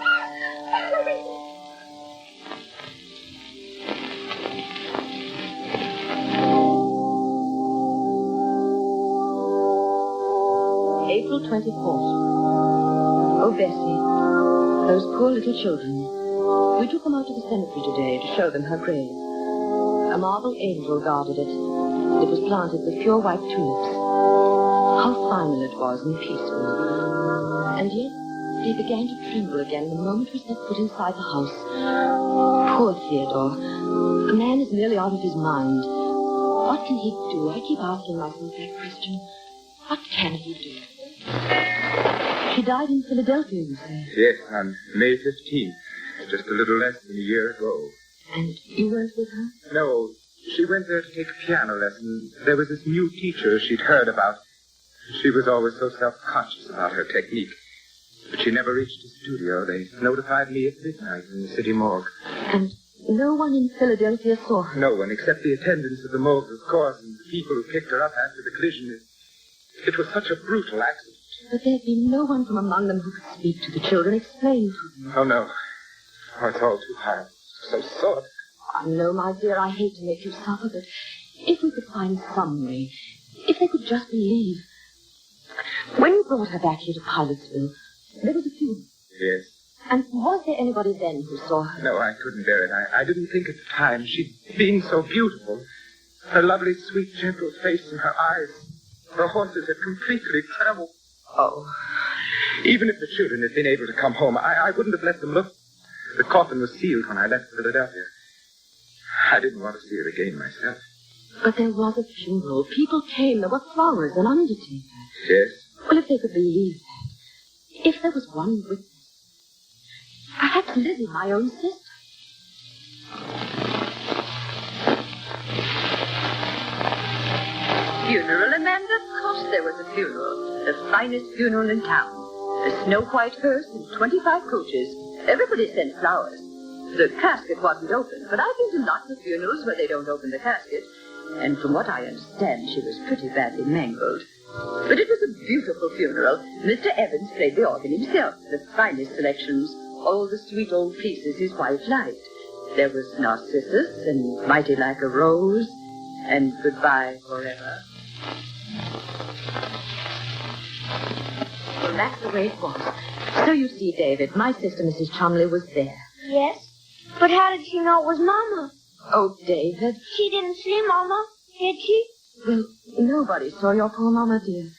April 24th. Oh, Bessie, those poor little children. We took them out to the cemetery today to show them her grave. A marble angel guarded it. It was planted with pure white tulips. How final it was and peaceful. And yet, they began to tremble again the moment we set foot inside the house. Poor Theodore. The man is nearly out of his mind. What can he do? I keep asking myself that question. What can he do? She died in Philadelphia, you say? Yes, on May 15th. Just a little less than a year ago. And you weren't with her? No, She went there to take a piano lesson. There was this new teacher she'd heard about. She was always so self-conscious about her technique. But she never reached the studio. They notified me at midnight in the city morgue. And no one in Philadelphia saw her? No one, except the attendants of the morgue, of course, and the people who picked her up after the collision. It was such a brutal accident. But there'd be no one from among them who could speak to the children, explain to them. Oh, no. Oh, it's all too hard. So sore. I know, my dear, I hate to make you suffer, but if we could find some way, if they could just believe. When you brought her back here to Pilotsville, there was a funeral. Yes. And was there anybody then who saw her? No, I couldn't bear it. I didn't think at the time. She'd been so beautiful. Her lovely, sweet, gentle face and her eyes. Her horses had completely travelled. Oh. Even if the children had been able to come home, I wouldn't have let them look. The coffin was sealed when I left Philadelphia. I didn't want to see her again myself. But there was a funeral. People came. There were flowers, an undertaker. Yes. Well, if they could believe that. If there was one witness. Perhaps Lizzie, my own sister. Funeral, Amanda? Of course there was a funeral. The finest funeral in town. A snow-white hearse and 25 coaches. Everybody sent flowers. The casket wasn't open, but I've been to lots of funerals where they don't open the casket. And from what I understand, she was pretty badly mangled. But it was a beautiful funeral. Mr. Evans played the organ himself. The finest selections. All the sweet old pieces his wife liked. There was Narcissus and Mighty Like a Rose and Goodbye Forever. Well, that's the way it was. So you see, David, my sister, Mrs. Chumley, was there. Yes? But how did she know it was Mama? Oh, David. She didn't see Mama, did she? Well, nobody saw your poor Mama, dear.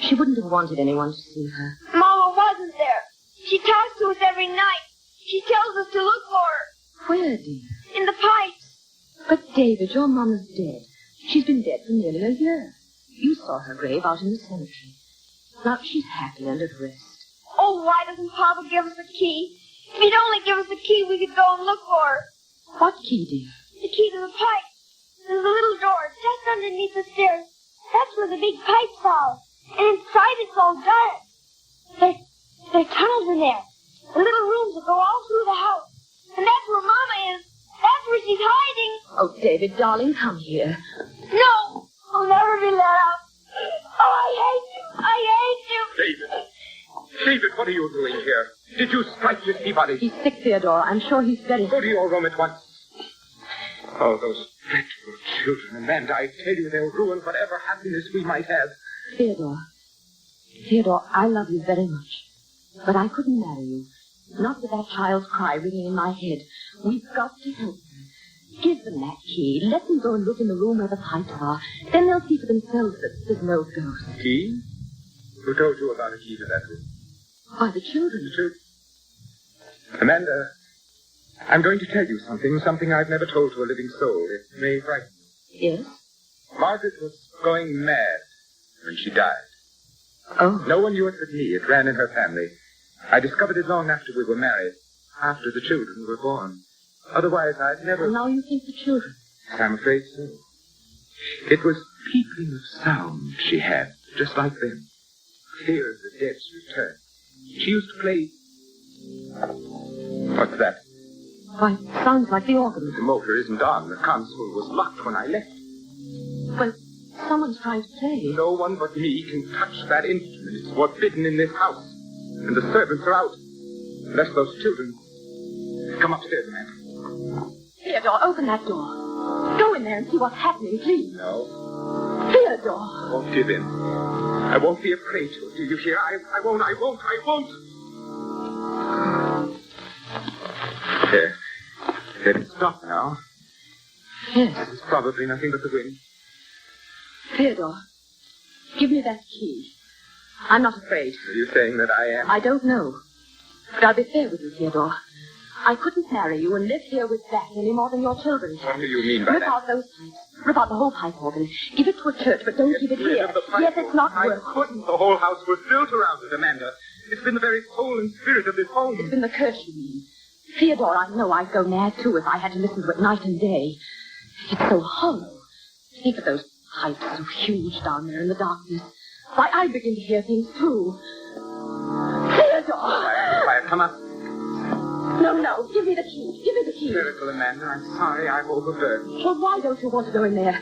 She wouldn't have wanted anyone to see her. Mama wasn't there. She talks to us every night. She tells us to look for her. Where, dear? In the pipes. But, David, your Mama's dead. She's been dead for nearly a year. You saw her grave out in the cemetery. Now, she's happy and at rest. Oh, why doesn't Papa give us a key? If he'd only give us a key, we could go and look for her. What key, dear? The key to the pipe. There's a little door just underneath the stairs. That's where the big pipes are. And inside it's all dark. There are tunnels in there. The little rooms that go all through the house. And that's where Mama is. That's where she's hiding. Oh, David, darling, come here. No, I'll never be let out. Oh, I hate you. I hate you. David, what are you doing here? Did you strike Miss Peabody? He's sick, Theodore. I'm sure he's very... Go to your room at once. Oh, those dreadful children, Amanda. I tell you, they'll ruin whatever happiness we might have. Theodore, I love you very much. But I couldn't marry you. Not with that child's cry ringing in my head. We've got to help them. Give them that key. Let them go and look in the room where the pipes are. Then they'll see for themselves that there's no ghost. Key? Who told you about a key to that room? Why, the children. The children? Amanda, I'm going to tell you something I've never told to a living soul. It may frighten you. Yes? Margaret was going mad when she died. Oh. No one knew it but me. It ran in her family. I discovered it long after we were married, after the children were born. Otherwise, I'd never... And now you think the children? I'm afraid so. It was peeping of sound she had, just like them. Fear of the dead's return. She used to play... What's that? Why, it sounds like the organ. The motor isn't on. The console was locked when I left. Well, someone's trying to play. No one but me can touch that instrument. It's forbidden in this house. And the servants are out. Unless those children... Come upstairs, man. Theodore, open that door. Go in there and see what's happening, please. No. Theodore. I won't give in. I won't be a prey to it. Do you hear? I won't. There. It's stopped now. Yes. It's probably nothing but the wind. Theodore, give me that key. I'm not afraid. Are you saying that I am? I don't know. But I'll be fair with you, Theodore. I couldn't marry you and live here with that any more than your children can. What do you mean by Rip that? out those pipes. Rip out the whole pipe organ. Give it to a church, but don't give it here. Yes, it's not worth it. I couldn't. The whole house was built around it, Amanda. It's been the very soul and spirit of this home. It's been the curse, you mean. Theodore, I know I'd go mad, too, if I had to listen to it night and day. It's so hollow. Think of those pipes so huge down there in the darkness. Why, I begin to hear things, too. Theodore! Quiet, come up. No. Give me the key. Give me the key. Miracle, Amanda. I'm sorry I've overburdened. Well, why don't you want to go in there?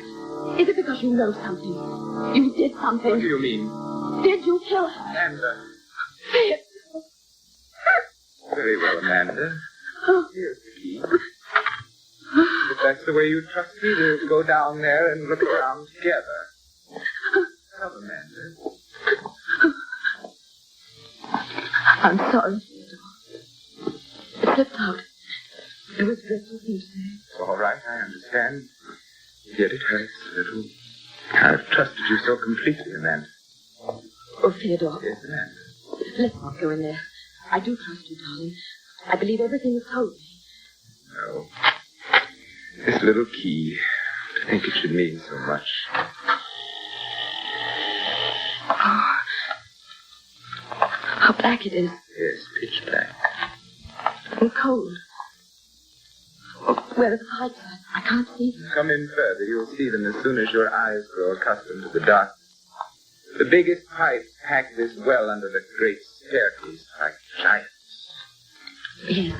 Is it because you know something? You did something. What do you mean? Did you kill her? Amanda. Theodore. Very well, Amanda. Here's the key. If that's the way you trust me, we'll go down there and look around together. Come, Amanda. I'm sorry, Theodore. It slipped out. It was dreadful thing to say. It's all right, I understand. Yet it hurts a little. I've trusted you so completely, Amanda. Oh, Theodore. Yes, Amanda. Let's not go in there. I do trust you, darling. I believe everything you told me. No. This little key, to think it should mean so much. Oh. How black it is. Yes, pitch black. And cold. Oh, where are the pipes? I can't see them. Come in further. You'll see them as soon as your eyes grow accustomed to the darkness. The biggest pipes pack this well under the great staircase like giants. Yes,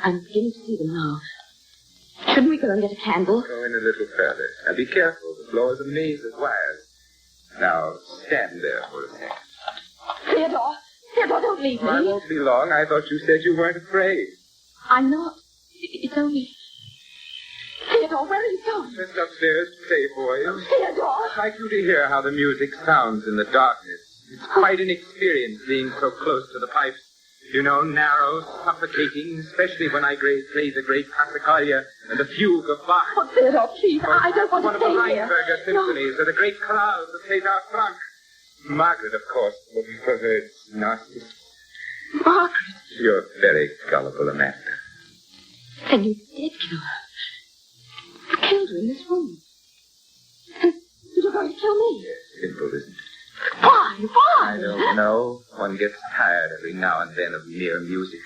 I'm beginning to see them now. Shouldn't we go and get a candle? Go in a little further. Now be careful. The floor is a maze of wires. Now stand there for a second. Theodore, don't leave me. I won't be long. I thought you said you weren't afraid. I'm not. It's only... Theodore, where are you going? Just upstairs to say for you. Theodore! I'd like you to hear how the music sounds in the darkness. It's quite an experience being so close to the pipes. You know, narrow, suffocating, especially when I play the great Passacaglia and the fugue of Bach. Oh, Theodore, please, I don't want to stay here. One of the Rheinberger symphonies or the great chorales of César Franck. Margaret, of course, for her Narcissus. Margaret? You're very gullible, Amanda. Then you did kill her. You killed her in this room. And you're going to kill me? Yes, simple, isn't it? Why? I don't know. One gets tired every now and then of mere music.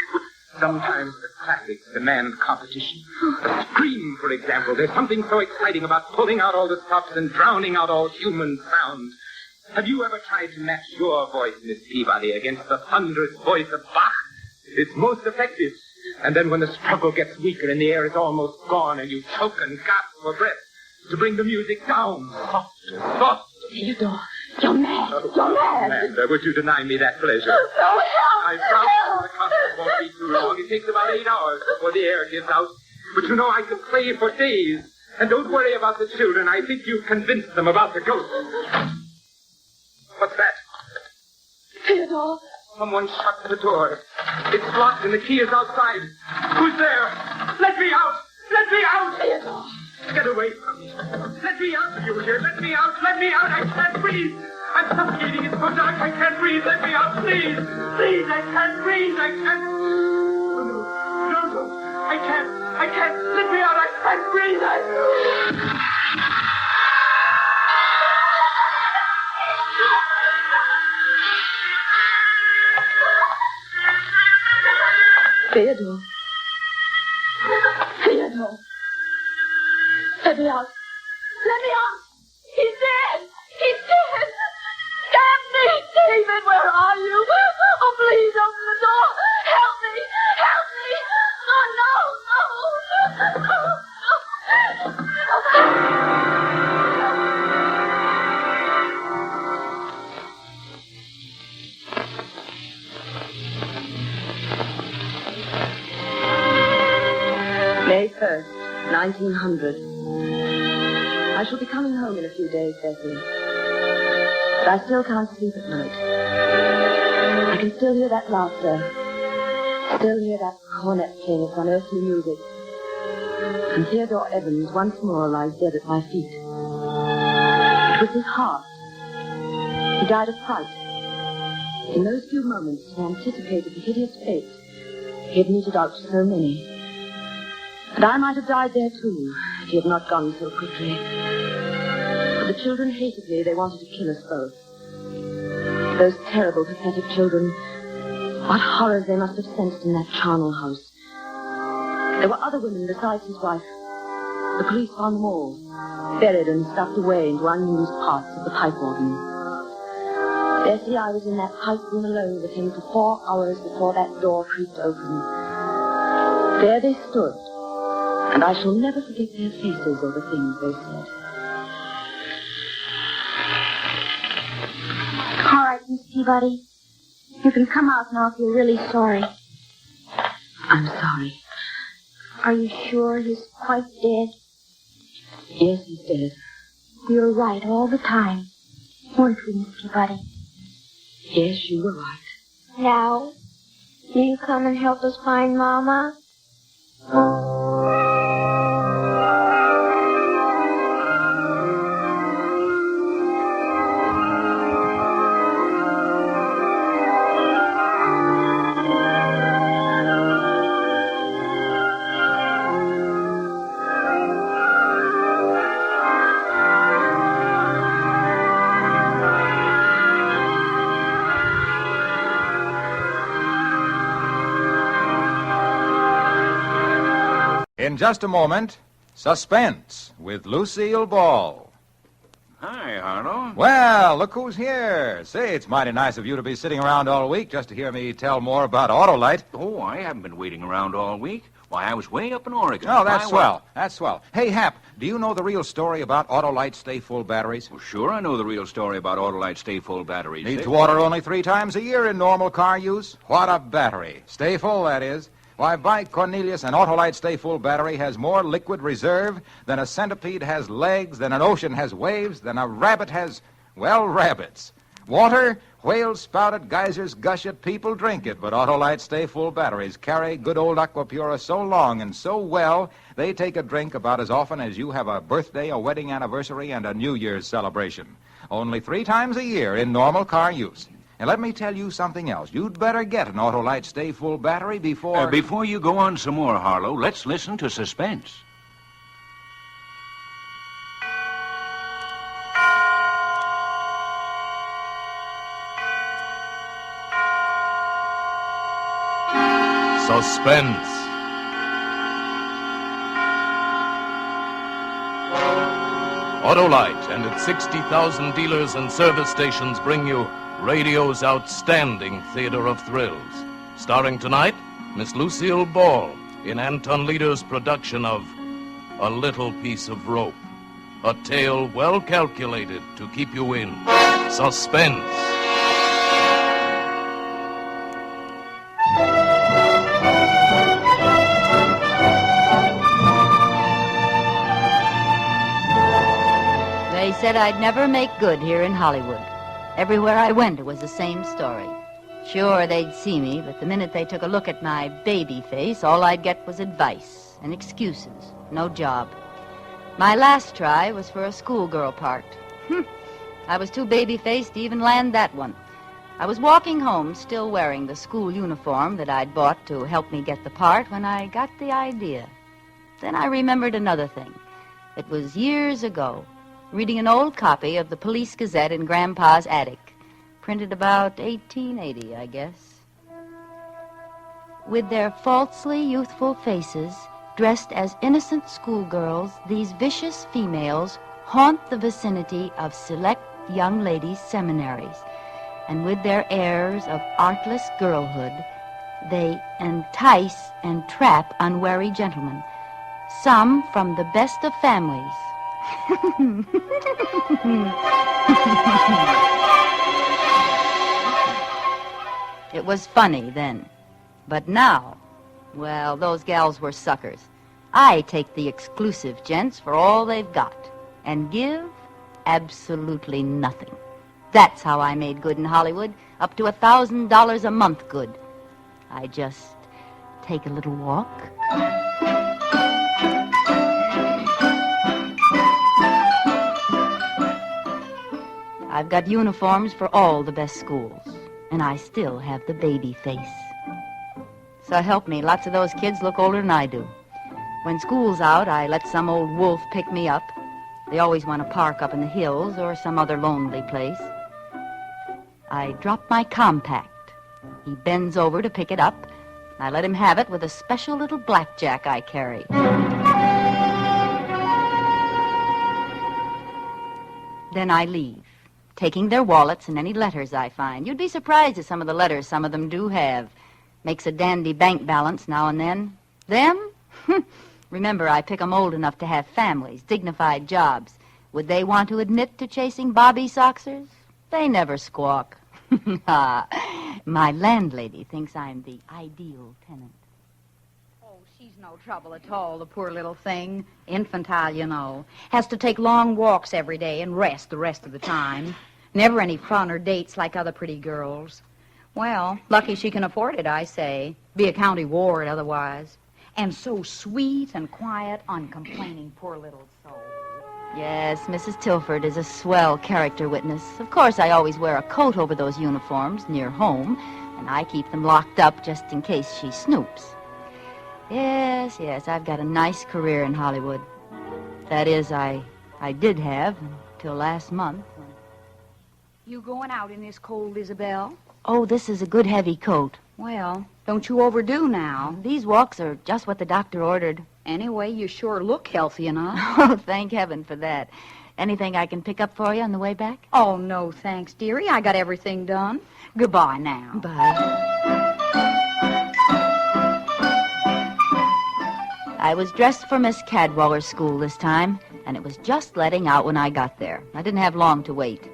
Sometimes the classics demand competition. A scream, for example. There's something so exciting about pulling out all the stops and drowning out all human sound. Have you ever tried to match your voice, Miss Peabody, against the thunderous voice of Bach? It's most effective. And then when the struggle gets weaker and the air is almost gone and you choke and gasp for breath, to bring the music down, softer, softer. Theodore, you're mad. You're mad. Amanda, would you deny me that pleasure? No, help. I promise the concert won't be too long. It takes about 8 hours before the air gives out. But you know, I can play for days. And don't worry about the children. I think you've convinced them about the ghost. What's that? Theodore. Someone shut the door. It's locked and the key is outside. Who's there? Let me out! Let me out! Theodore. Get away from me. Let me out, you hear? Let me out! Let me out! I can't breathe! I'm suffocating. It's so dark. I can't breathe. Let me out, please! Please, I can't breathe. I can't... No. I can't. Let me out. I can't breathe. Theodore. Let me out. He's dead. Damn me. David, where are you? Oh, please open the door. Help me. Oh, no. May 1st, 1900. I shall be coming home in a few days, Bessie. But I still can't sleep at night. I can still hear that laughter. Still hear that cornet playing its unearthly music. And Theodore Evans once more lies dead at my feet. It was his heart. He died of fright. In those few moments, he anticipated the hideous fate he had meted out to so many. And I might have died there, too, if he had not gone so quickly. But the children hated me. They wanted to kill us both. Those terrible, pathetic children. What horrors they must have sensed in that charnel house. There were other women besides his wife. The police found them all, buried and stuffed away into unused parts of the pipe organ. Bessie, I was in that pipe room alone with him for 4 hours before that door creaked open. There they stood, and I shall never forget their faces or the things they said. All right, Miss Peabody. You can come out now if you're really sorry. I'm sorry. Are you sure he's quite dead? Yes, he's dead. We were right all the time, weren't we, Miss Peabody? Yes, you were right. Now, will you come and help us find Mama? In just a moment, Suspense with Lucille Ball. Hi, Harlow. Well, look who's here. Say, it's mighty nice of you to be sitting around all week just to hear me tell more about Autolite. Oh, I haven't been waiting around all week. Why, I was way up in Oregon. Oh, that's swell. That's swell. Hey, Hap, do you know the real story about Autolite Stay-Full batteries? Well, sure, I know the real story about Autolite Stay-Full batteries. Needs water only 3 times a year in normal car use. What a battery. Stay full, that is. Why, by Cornelius, an Autolite Stay-Full battery has more liquid reserve than a centipede has legs, than an ocean has waves, than a rabbit has, well, rabbits. Water, whales spout it, geysers gush it, people drink it, but Autolite Stay-Full batteries carry good old Aquapura so long and so well, they take a drink about as often as you have a birthday, a wedding anniversary, and a New Year's celebration. Only 3 times a year in normal car use. And let me tell you something else. You'd better get an Autolite Stay-Full battery before... Before you go on some more, Harlow, let's listen to Suspense. Suspense. Autolite and its 60,000 dealers and service stations bring you radio's outstanding theater of thrills. Starring tonight, Miss Lucille Ball in Anton Leader's production of A Little Piece of Rope. A tale well calculated to keep you in suspense. They said I'd never make good here in Hollywood. Everywhere I went, it was the same story. Sure, they'd see me, but the minute they took a look at my baby face, all I'd get was advice and excuses. No job. My last try was for a schoolgirl part. I was too baby-faced to even land that one. I was walking home, still wearing the school uniform that I'd bought to help me get the part, when I got the idea. Then I remembered another thing. It was years ago, reading an old copy of the Police Gazette in Grandpa's attic. Printed about 1880, I guess. With their falsely youthful faces, dressed as innocent schoolgirls, these vicious females haunt the vicinity of select young ladies' seminaries. And with their airs of artless girlhood, they entice and trap unwary gentlemen, some from the best of families. It was funny then. But now, well, those gals were suckers. I take the exclusive gents for all they've got and give absolutely nothing. That's how I made good in Hollywood, up to $1,000 a month good. I just take a little walk. I've got uniforms for all the best schools, and I still have the baby face. So help me, lots of those kids look older than I do. When school's out, I let some old wolf pick me up. They always want to park up in the hills or some other lonely place. I drop my compact. He bends over to pick it up. I let him have it with a special little blackjack I carry. Then I leave, taking their wallets and any letters I find. You'd be surprised at some of the letters some of them do have. Makes a dandy bank balance now and then. Them? Remember, I pick 'em old enough to have families, dignified jobs. Would they want to admit to chasing Bobby Soxers? They never squawk. My landlady thinks I'm the ideal tenant. Oh, she's no trouble at all, the poor little thing. Infantile, you know. Has to take long walks every day and rest the rest of the time. Never any fun or dates like other pretty girls. Well, lucky she can afford it, I say. Be a county ward otherwise. And so sweet and quiet, uncomplaining, poor little soul. Yes, Mrs. Tilford is a swell character witness. Of course, I always wear a coat over those uniforms near home, and I keep them locked up just in case she snoops. Yes, I've got a nice career in Hollywood. That is, I did have until last month. You going out in this cold, Isabel? Oh, this is a good heavy coat. Well, don't you overdo now. These walks are just what the doctor ordered. Anyway, you sure look healthy enough. Oh, thank heaven for that. Anything I can pick up for you on the way back? Oh, no, thanks, dearie. I got everything done. Goodbye now. Bye. I was dressed for Miss Cadwaller's school this time, and it was just letting out when I got there. I didn't have long to wait.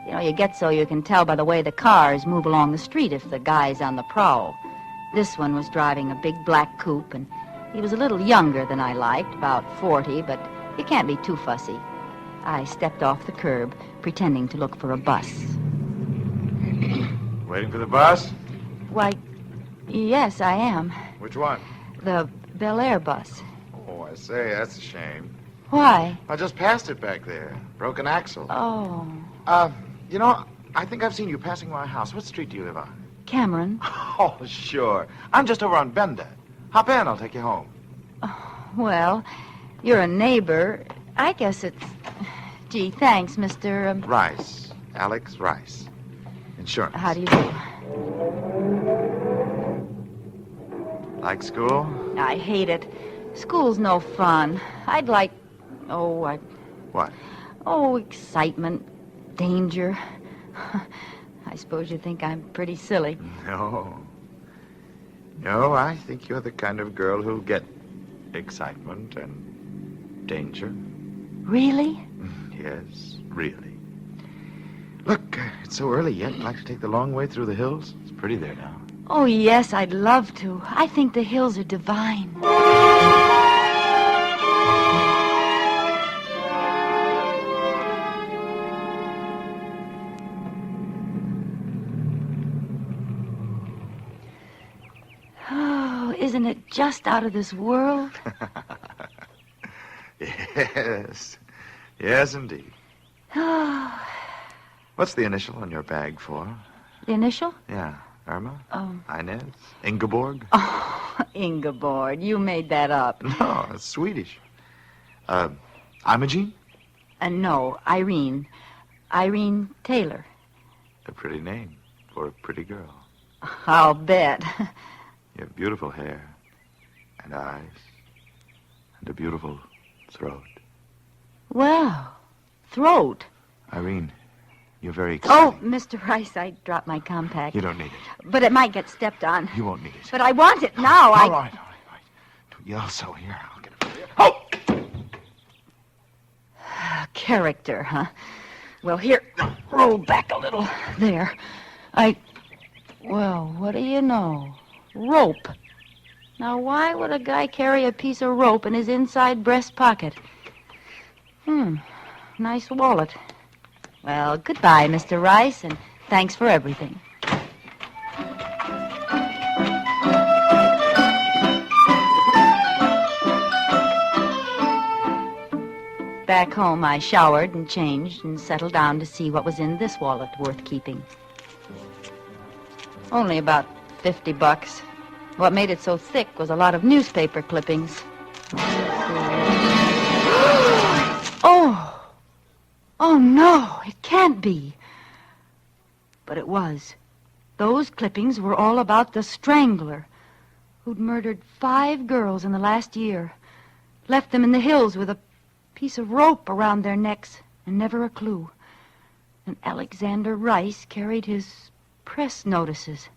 You know, you get so you can tell by the way the cars move along the street if the guy's on the prowl. This one was driving a big black coupe, and he was a little younger than I liked, about 40, but you can't be too fussy. I stepped off the curb, pretending to look for a bus. Waiting for the bus? Why, yes, I am. Which one? The Bel Air bus. Oh, I say, that's a shame. Why? I just passed it back there. Broken axle. Oh. You know, I think I've seen you passing my house. What street do you live on? Cameron. Oh, sure. I'm just over on Benda. Hop in, I'll take you home. Well, you're a neighbor. I guess it's... Gee, thanks, Mr. Rice. Alex Rice. Insurance. How do you do? Like school? I hate it. School's no fun. I'd like... What? Oh, excitement. Danger. I suppose you think I'm pretty silly. No. No, I think you're the kind of girl who'll get excitement and danger. Really? Yes, really. Look, it's so early yet. I'd like to take the long way through the hills. It's pretty there now. Oh, yes, I'd love to. I think the hills are divine. Isn't it just out of this world? Yes. Yes, indeed. What's the initial on your bag for? The initial? Yeah. Irma? Oh. Inez? Ingeborg? Oh, Ingeborg. You made that up. No, it's Swedish. Imogene? No, Irene. Irene Taylor. A pretty name for a pretty girl. I'll bet. You have beautiful hair and eyes and a beautiful throat. Well, throat. Irene, you're very exciting. Oh, Mr. Rice, I dropped my compact. You don't need it. But it might get stepped on. You won't need it. But I want it now. All right. Don't yell so here. I'll get it for you. Oh! Character, huh? Well, here, roll back a little. There. Well, what do you know? Rope. Now, why would a guy carry a piece of rope in his inside breast pocket? Nice wallet. Well, goodbye, Mr. Rice, and thanks for everything. Back home, I showered and changed and settled down to see what was in this wallet worth keeping. Only about $50. What made it so thick was a lot of newspaper clippings. Oh, no, it can't be. But it was. Those clippings were all about the strangler who'd murdered 5 girls in the last year, left them in the hills with a piece of rope around their necks and never a clue. And Alexander Rice carried his press notices.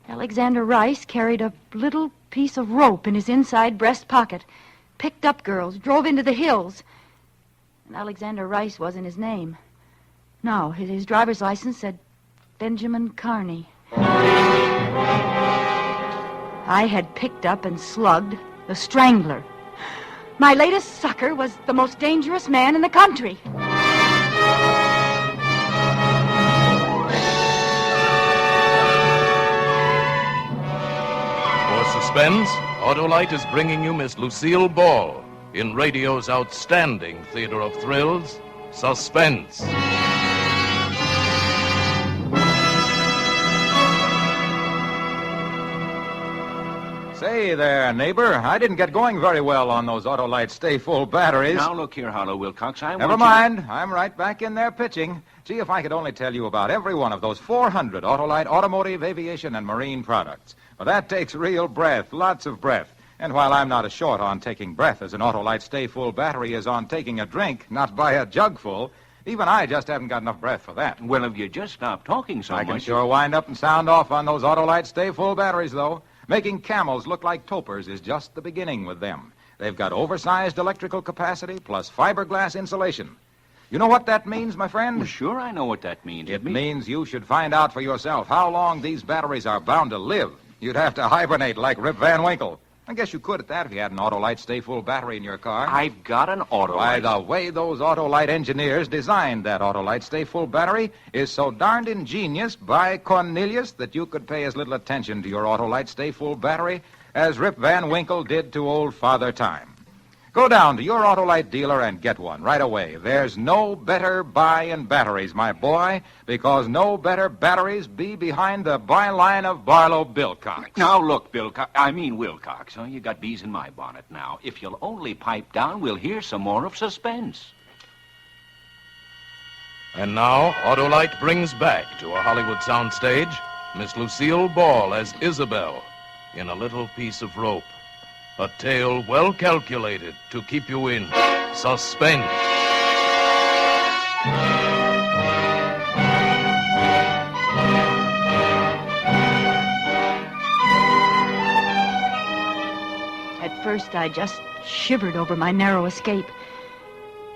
Alexander Rice carried a little piece of rope in his inside breast pocket, picked up girls, drove into the hills. And Alexander Rice wasn't his name. No, his driver's license said Benjamin Carney. I had picked up and slugged the Strangler. My latest sucker was the most dangerous man in the country. For Suspense, Autolite is bringing you Miss Lucille Ball in radio's outstanding theater of thrills, Suspense. Say there, neighbor. I didn't get going very well on those Autolite stay-full batteries. Now, look here, Harlow Wilcox. Never mind. I'm right back in there pitching. Gee, if I could only tell you about every one of those 400 Autolite automotive, aviation, and marine products. Well, that takes real breath, lots of breath. And while I'm not as short on taking breath as an Autolite stay-full battery is on taking a drink, not by a jugful, even I just haven't got enough breath for that. Well, if you just stop talking so much... I can sure wind up and sound off on those Autolite stay-full batteries, though. Making camels look like topers is just the beginning with them. They've got oversized electrical capacity plus fiberglass insulation. You know what that means, my friend? Well, sure, I know what that means. It means you should find out for yourself how long these batteries are bound to live. You'd have to hibernate like Rip Van Winkle. I guess you could at that if you had an Autolite stay-full battery in your car. I've got an Autolite. Why, the way those Autolite engineers designed that Autolite stay-full battery is so darned ingenious by Cornelius that you could pay as little attention to your Autolite stay-full battery as Rip Van Winkle did to old Father Time. Go down to your Autolite dealer and get one right away. There's no better buy in batteries, my boy, because no better batteries be behind the byline of Barlow Bilcox. Now, look, Wilcox. You got bees in my bonnet now. If you'll only pipe down, we'll hear some more of Suspense. And now, Autolite brings back to a Hollywood soundstage Miss Lucille Ball as Isabel in A Little Piece of Rope. A tale well calculated to keep you in suspense. At first, I just shivered over my narrow escape.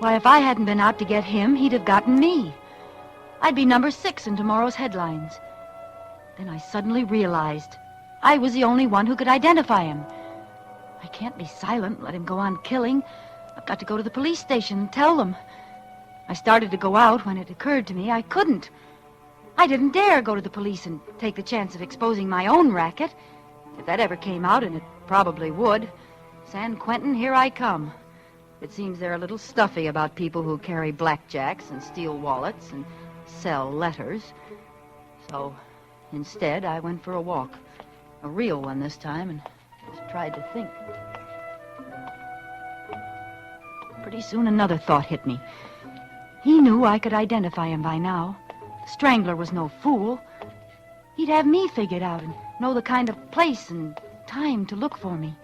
Why, if I hadn't been out to get him, he'd have gotten me. I'd be number 6 in tomorrow's headlines. Then I suddenly realized I was the only one who could identify him. I can't be silent and let him go on killing. I've got to go to the police station and tell them. I started to go out when it occurred to me I couldn't. I didn't dare go to the police and take the chance of exposing my own racket. If that ever came out, and it probably would, San Quentin, here I come. It seems they're a little stuffy about people who carry blackjacks and steal wallets and sell letters. So, instead, I went for a walk. A real one this time, and just tried to think. Pretty soon another thought hit me. He knew I could identify him by now. The Strangler was no fool. He'd have me figured out and know the kind of place and time to look for me.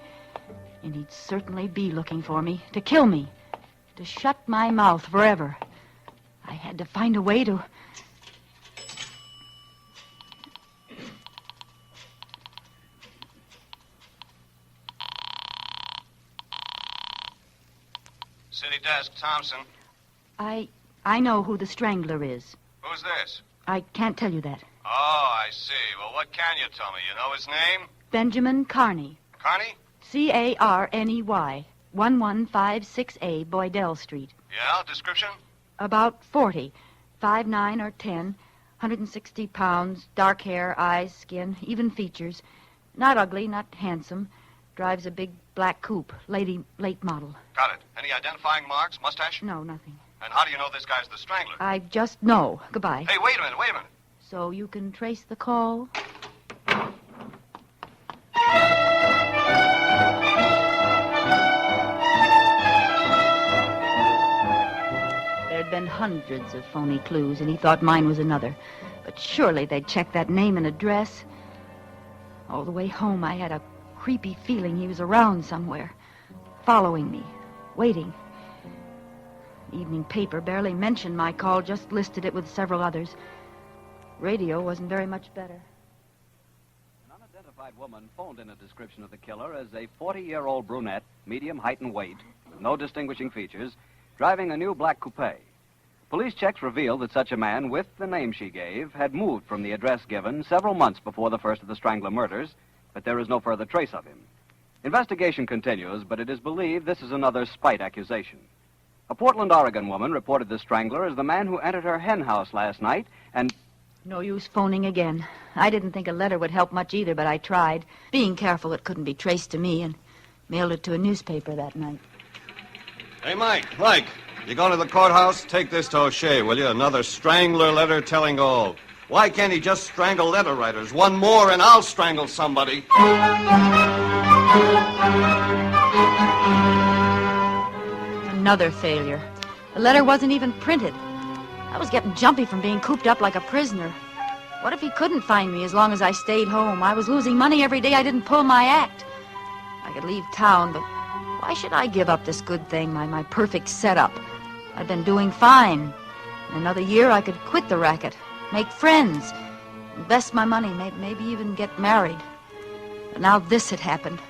And he'd certainly be looking for me, to kill me, to shut my mouth forever. I had to find a way to... City desk, Thompson. I know who the Strangler is. Who's this? I can't tell you that. Oh, I see. Well, what can you tell me? You know his name? Benjamin Carney. Carney? C-A-R-N-E-Y, 1156A, Boydell Street. Yeah, description? About 40, 5'9" or 10, 160 pounds, dark hair, eyes, skin, even features. Not ugly, not handsome. Drives a big black coupe, late model. Got it. Any identifying marks? Mustache? No, nothing. And how do you know this guy's the Strangler? I just know. Goodbye. Hey, wait a minute. So you can trace the call? There'd been hundreds of phony clues, and he thought mine was another. But surely they'd check that name and address. All the way home, I had a creepy feeling he was around somewhere, following me, waiting. Evening paper barely mentioned my call, just listed it with several others. Radio wasn't very much better. An unidentified woman phoned in a description of the killer as a 40-year-old brunette, medium height and weight, with no distinguishing features, driving a new black coupe. Police checks revealed that such a man, with the name she gave, had moved from the address given several months before the first of the Strangler murders, but there is no further trace of him. Investigation continues, but it is believed this is another spite accusation. A Portland, Oregon woman reported the Strangler as the man who entered her hen house last night and... No use phoning again. I didn't think a letter would help much either, but I tried. Being careful it couldn't be traced to me, and mailed it to a newspaper that night. Hey, Mike, you going to the courthouse? Take this to O'Shea, will you? Another Strangler letter telling all. Why can't he just strangle letter writers? One more and I'll strangle somebody. Another failure. The letter wasn't even printed. I was getting jumpy from being cooped up like a prisoner. What if he couldn't find me as long as I stayed home? I was losing money every day I didn't pull my act. I could leave town, but why should I give up this good thing, my perfect setup? I've been doing fine. In another year, I could quit the racket, make friends, invest my money, maybe even get married. But now this had happened.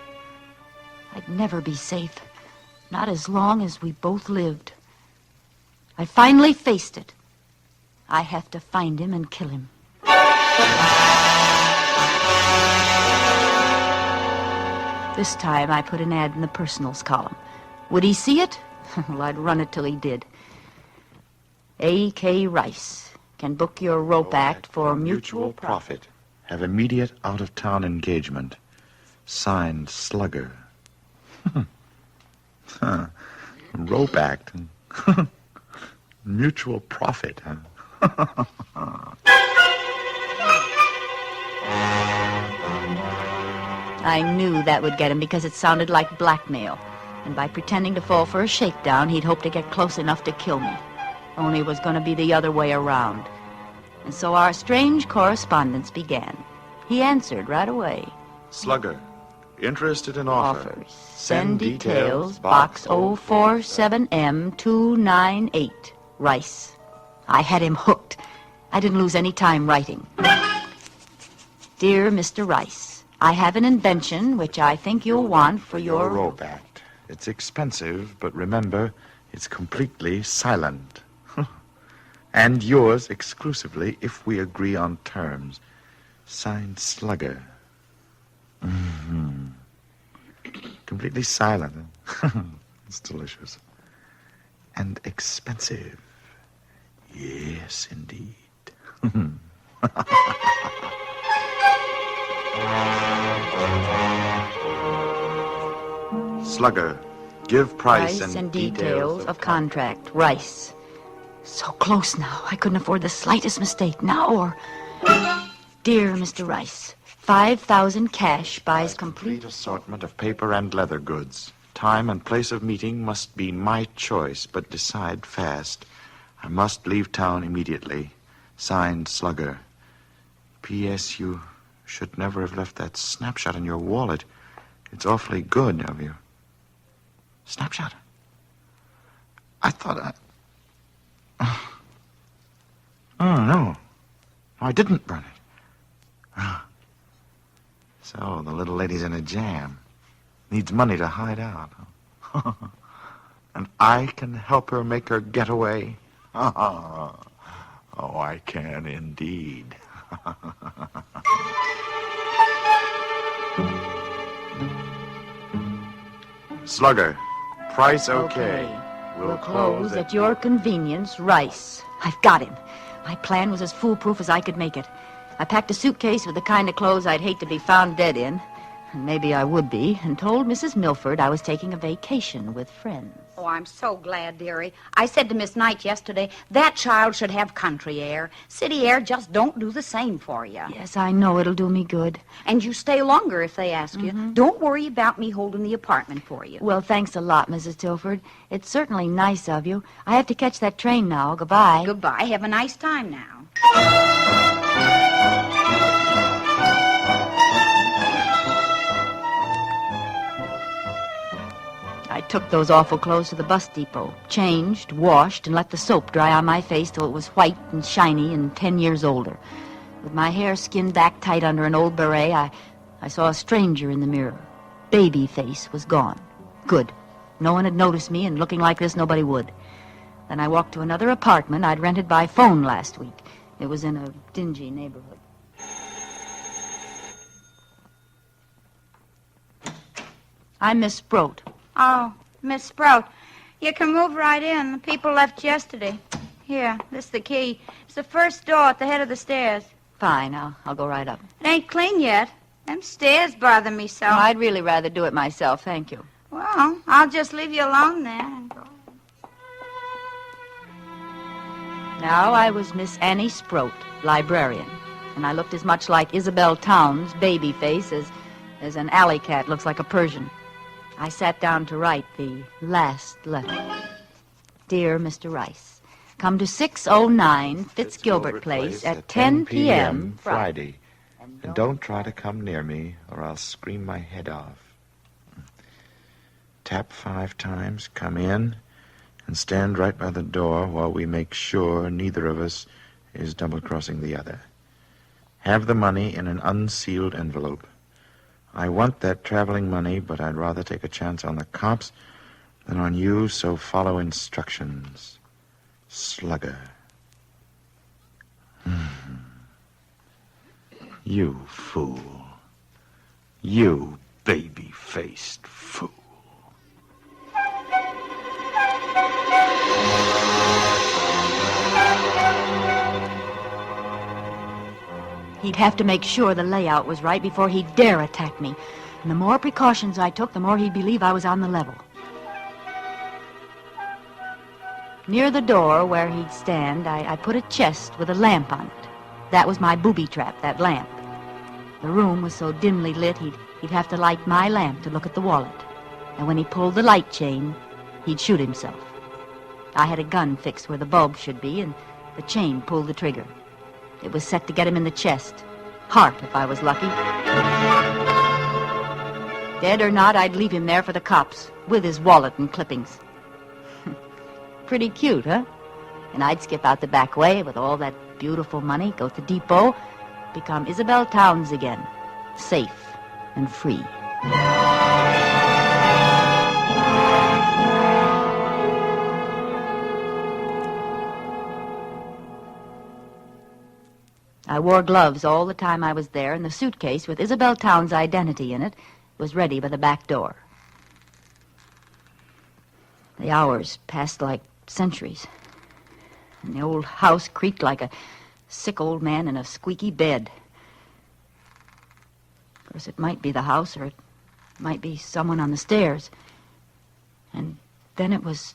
I'd never be safe, not as long as we both lived. I finally faced it. I have to find him and kill him. This time I put an ad in the personals column. Would he see it? Well, I'd run it till he did. A.K. Rice can book your rope act for mutual profit. Have immediate out-of-town engagement. Signed, Slugger. Rope act. Mutual profit, huh? I knew that would get him because it sounded like blackmail. And by pretending to fall for a shakedown, he'd hope to get close enough to kill me. Only it was going to be the other way around. And so our strange correspondence began. He answered right away. Slugger, interested in offers. Send details, Box 047M 298, Rice. I had him hooked. I didn't lose any time writing. Dear Mr. Rice, I have an invention which I think you'll want for your rope act. It's expensive, but remember, it's completely silent. And yours exclusively if we agree on terms. Signed, Slugger. Mm-hmm. Completely silent. It's delicious. And expensive. Yes, indeed. Slugger, give price and details of contract. Rice. So close now. I couldn't afford the slightest mistake now or... Dear Mr. Rice, 5,000 cash buys complete assortment of paper and leather goods. Time and place of meeting must be my choice, but decide fast. I must leave town immediately. Signed, Slugger. P.S. You should never have left that snapshot in your wallet. It's awfully good of you. Snapshot? I thought Oh, no. I didn't burn it. So, the little lady's in a jam. Needs money to hide out. And I can help her make her getaway. Oh, I can indeed. Slugger, price okay. We'll close at your convenience, Rice. I've got him. My plan was as foolproof as I could make it. I packed a suitcase with the kind of clothes I'd hate to be found dead in, and maybe I would be, and told Mrs. Milford I was taking a vacation with friends. Oh, I'm so glad, dearie. I said to Miss Knight yesterday, that child should have country air. City air just don't do the same for you. Yes, I know it'll do me good. And you stay longer if they ask you. Don't worry about me holding the apartment for you. Well, thanks a lot, Mrs. Tilford. It's certainly nice of you. I have to catch that train now. Goodbye. Goodbye. Have a nice time now. I took those awful clothes to the bus depot, changed, washed, and let the soap dry on my face till it was white and shiny and 10 years older. With my hair skinned back tight under an old beret, I saw a stranger in the mirror. Baby face was gone. Good. No one had noticed me, and looking like this, nobody would. Then I walked to another apartment I'd rented by phone last week. It was in a dingy neighborhood. I'm Miss Sproat. Oh, Miss Sprout, you can move right in. The people left yesterday. Here, this is the key. It's the first door at the head of the stairs. Fine, I'll go right up. It ain't clean yet. Them stairs bother me so. No, I'd really rather do it myself, thank you. Well, I'll just leave you alone then. Now I was Miss Annie Sproat, librarian, and I looked as much like Isabel Towns' baby face as an alley cat looks like a Persian. I sat down to write the last letter. Dear Mr. Rice, come to 609 Fitzgilbert Place at 10 p.m. Friday. And don't try to come near me, or I'll scream my head off. Tap 5 times, come in, and stand right by the door while we make sure neither of us is double-crossing the other. Have the money in an unsealed envelope. I want that traveling money, but I'd rather take a chance on the cops than on you, so follow instructions. Slugger. You fool. You baby-faced fool. He'd have to make sure the layout was right before he'd dare attack me. And the more precautions I took, the more he'd believe I was on the level. Near the door where he'd stand, I put a chest with a lamp on it. That was my booby trap, that lamp. The room was so dimly lit, he'd have to light my lamp to look at the wallet. And when he pulled the light chain, he'd shoot himself. I had a gun fixed where the bulb should be, and the chain pulled the trigger. It was set to get him in the chest. Heart, if I was lucky. Dead or not, I'd leave him there for the cops, with his wallet and clippings. Pretty cute, huh? And I'd skip out the back way with all that beautiful money, go to depot, become Isabel Towns again, safe and free. I wore gloves all the time I was there, and the suitcase with Isabel Towns' identity in it was ready by the back door. The hours passed like centuries, and the old house creaked like a sick old man in a squeaky bed. Of course, it might be the house, or it might be someone on the stairs. And then it was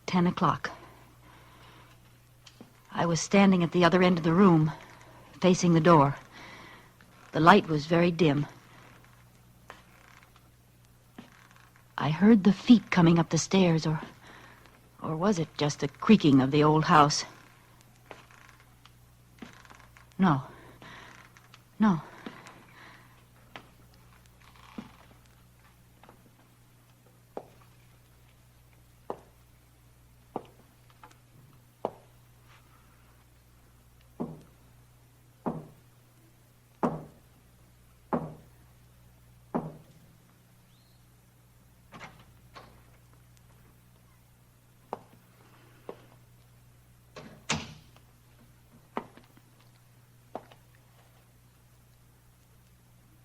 10 o'clock. I was standing at the other end of the room, facing the door. The light was very dim. I heard the feet coming up the stairs, or was it just the creaking of the old house? No.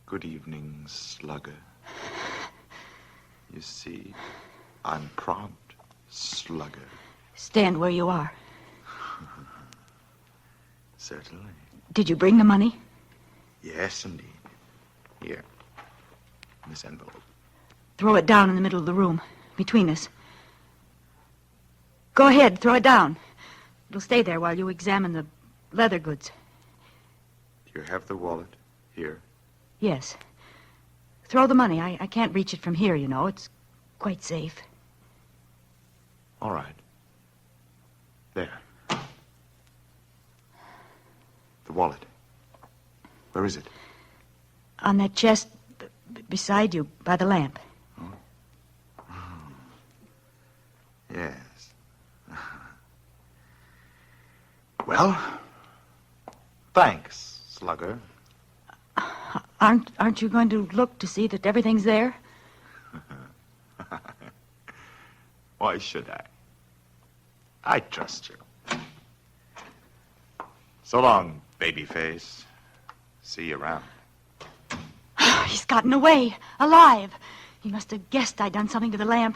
Good evening, Slugger. You see, I'm prompt, Slugger. Stand where you are. Certainly. Did you bring the money? Yes, indeed. Here, this envelope. Throw it down in the middle of the room, between us. Go ahead, throw it down. It'll stay there while you examine the leather goods. Do you have the wallet here? Yes. Throw the money. I can't reach it from here, you know. It's quite safe. All right. There. The wallet. Where is it? On that chest beside you, by the lamp. Well, thanks, Slugger. Aren't you going to look to see that everything's there? Why should I? I trust you. So long, babyface. See you around. He's gotten away, alive. He must have guessed I'd done something to the lamp.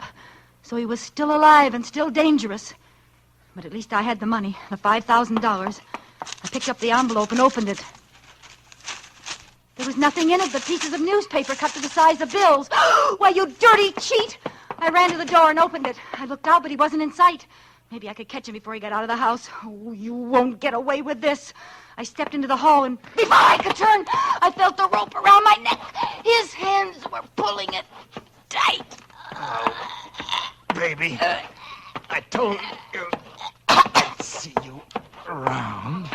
So he was still alive and still dangerous. But at least I had the money, the $5,000. I picked up the envelope and opened it. There was nothing in it but pieces of newspaper cut to the size of bills. Why, you dirty cheat! I ran to the door and opened it. I looked out, but he wasn't in sight. Maybe I could catch him before he got out of the house. Oh, you won't get away with this. I stepped into the hall, and before I could turn, I felt the rope around my neck. His hands were pulling it tight. Oh, baby. I told you I'd see you around.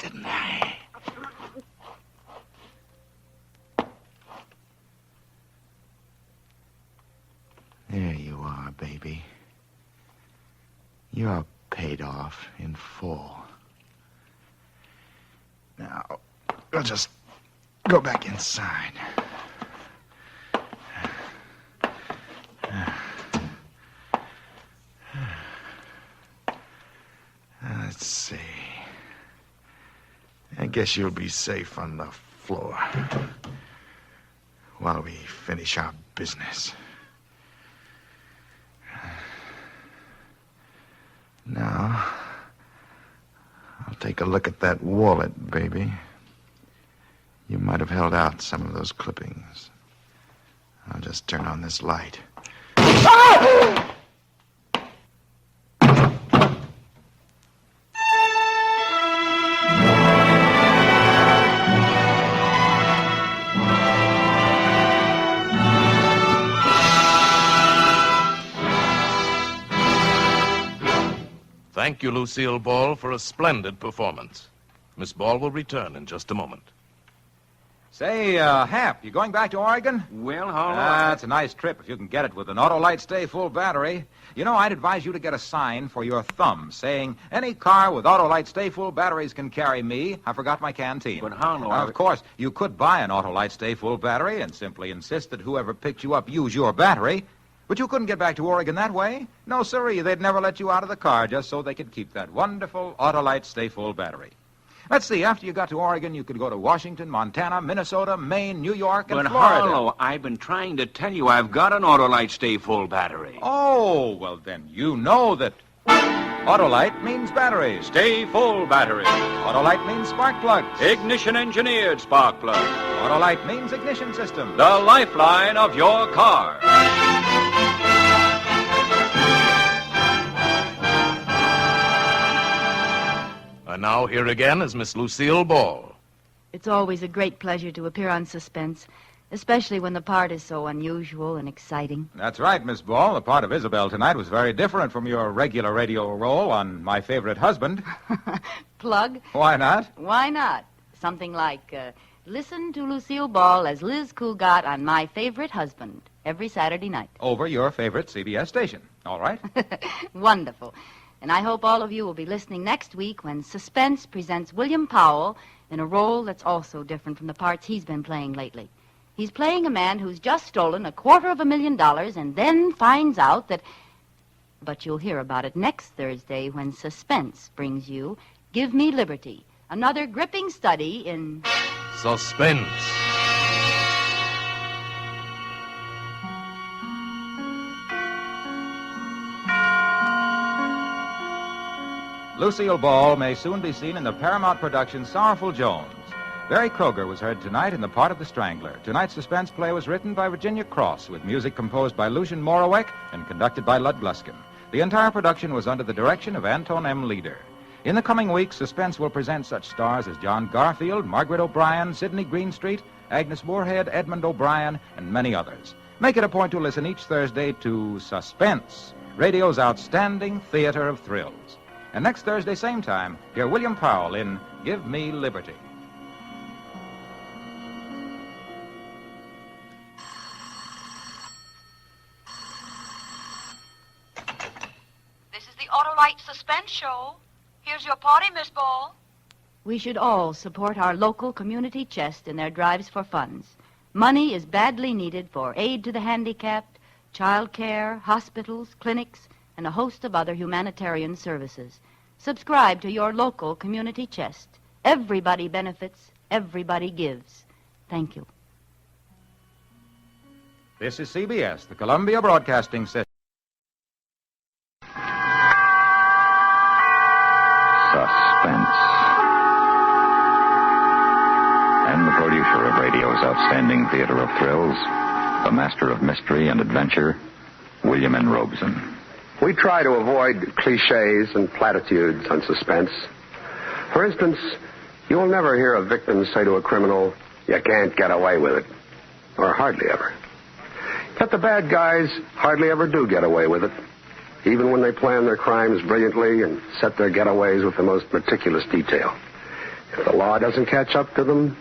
Didn't I? There you are, baby. You're paid off in full. Now, we'll just go back inside. Let's see. I guess you'll be safe on the floor while we finish our business. Now, I'll take a look at that wallet, baby. You might have held out some of those clippings. I'll just turn on this light. Ah! Thank you, Lucille Ball, for a splendid performance. Miss Ball will return in just a moment. Say, Hap, you going back to Oregon? Well, how long? It's a nice trip if you can get it with an Autolite Stay Full battery. You know, I'd advise you to get a sign for your thumb saying, any car with Autolite Stay Full batteries can carry me. I forgot my canteen. But how long? Of course, you could buy an Autolite Stay Full battery and simply insist that whoever picked you up use your battery. But you couldn't get back to Oregon that way. No, sirree, they'd never let you out of the car just so they could keep that wonderful Autolite Stay Full battery. Let's see, after you got to Oregon, you could go to Washington, Montana, Minnesota, Maine, New York, and But Florida. Harlow, I've been trying to tell you I've got an Autolite Stay Full battery. Oh, well, then you know that Autolite means batteries. Stay Full battery. Autolite means spark plugs. Ignition engineered spark plug. Autolite means ignition system. The lifeline of your car. And now here again is Miss Lucille Ball. It's always a great pleasure to appear on Suspense, especially when the part is so unusual and exciting. That's right, Miss Ball. The part of Isabel tonight was very different from your regular radio role on My Favorite Husband. Plug? Why not? Why not? Something like, listen to Lucille Ball as Liz Cougat on My Favorite Husband every Saturday night. Over your favorite CBS station. All right? Wonderful. And I hope all of you will be listening next week when Suspense presents William Powell in a role that's also different from the parts he's been playing lately. He's playing a man who's just stolen $250,000 and then finds out that... But you'll hear about it next Thursday when Suspense brings you Give Me Liberty, another gripping study in... Suspense. Lucille Ball may soon be seen in the Paramount production Sorrowful Jones. Barry Kroger was heard tonight in the part of the Strangler. Tonight's suspense play was written by Virginia Cross, with music composed by Lucian Moraweck and conducted by Lud Gluskin. The entire production was under the direction of Anton M. Leader. In the coming weeks, Suspense will present such stars as John Garfield, Margaret O'Brien, Sidney Greenstreet, Agnes Moorehead, Edmund O'Brien, and many others. Make it a point to listen each Thursday to Suspense, radio's outstanding theater of thrills. And next Thursday, same time, hear William Powell in Give Me Liberty. This is the Autolite Suspense Show. Here Here's your party, Miss Ball. We should all support our local community chest in their drives for funds. Money is badly needed for aid to the handicapped, child care, hospitals, clinics, and a host of other humanitarian services. Subscribe to your local community chest. Everybody benefits, everybody gives. Thank you. This is CBS, the Columbia Broadcasting System. Suspense. And the producer of radio's outstanding theater of thrills, the master of mystery and adventure, William N. Robeson. We try to avoid cliches and platitudes on Suspense. For instance, you will never hear a victim say to a criminal, "You can't get away with it," or hardly ever. Yet the bad guys hardly ever do get away with it, even when they plan their crimes brilliantly and set their getaways with the most meticulous detail. If the law doesn't catch up to them,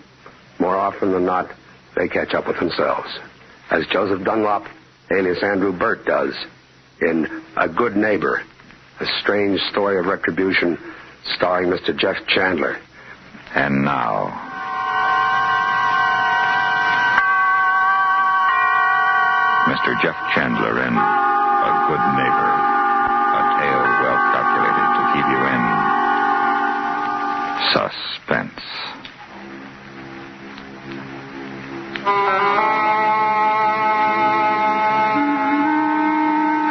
more often than not, they catch up with themselves, as Joseph Dunlop, alias Andrew Burt, does in A Good Neighbor, a strange story of retribution starring Mr. Jeff Chandler. And now, Mr. Jeff Chandler in A Good Neighbor, a tale well calculated to keep you in suspense.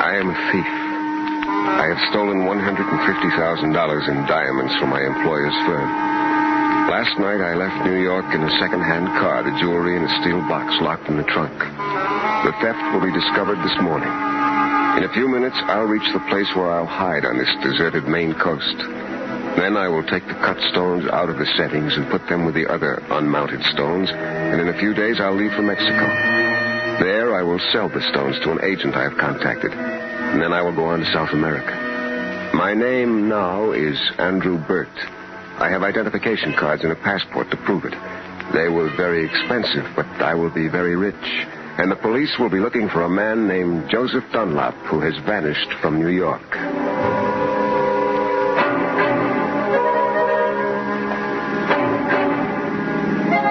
I am a thief. I have stolen $150,000 in diamonds from my employer's firm. Last night I left New York in a second-hand car, the jewelry in a steel box locked in the trunk. The theft will be discovered this morning. In a few minutes, I'll reach the place where I'll hide on this deserted Maine coast. Then I will take the cut stones out of the settings and put them with the other unmounted stones, and in a few days I'll leave for Mexico. There I will sell the stones to an agent I have contacted, and then I will go on to South America. My name now is Andrew Burt. I have identification cards and a passport to prove it. They were very expensive, but I will be very rich. And the police will be looking for a man named Joseph Dunlop, who has vanished from New York.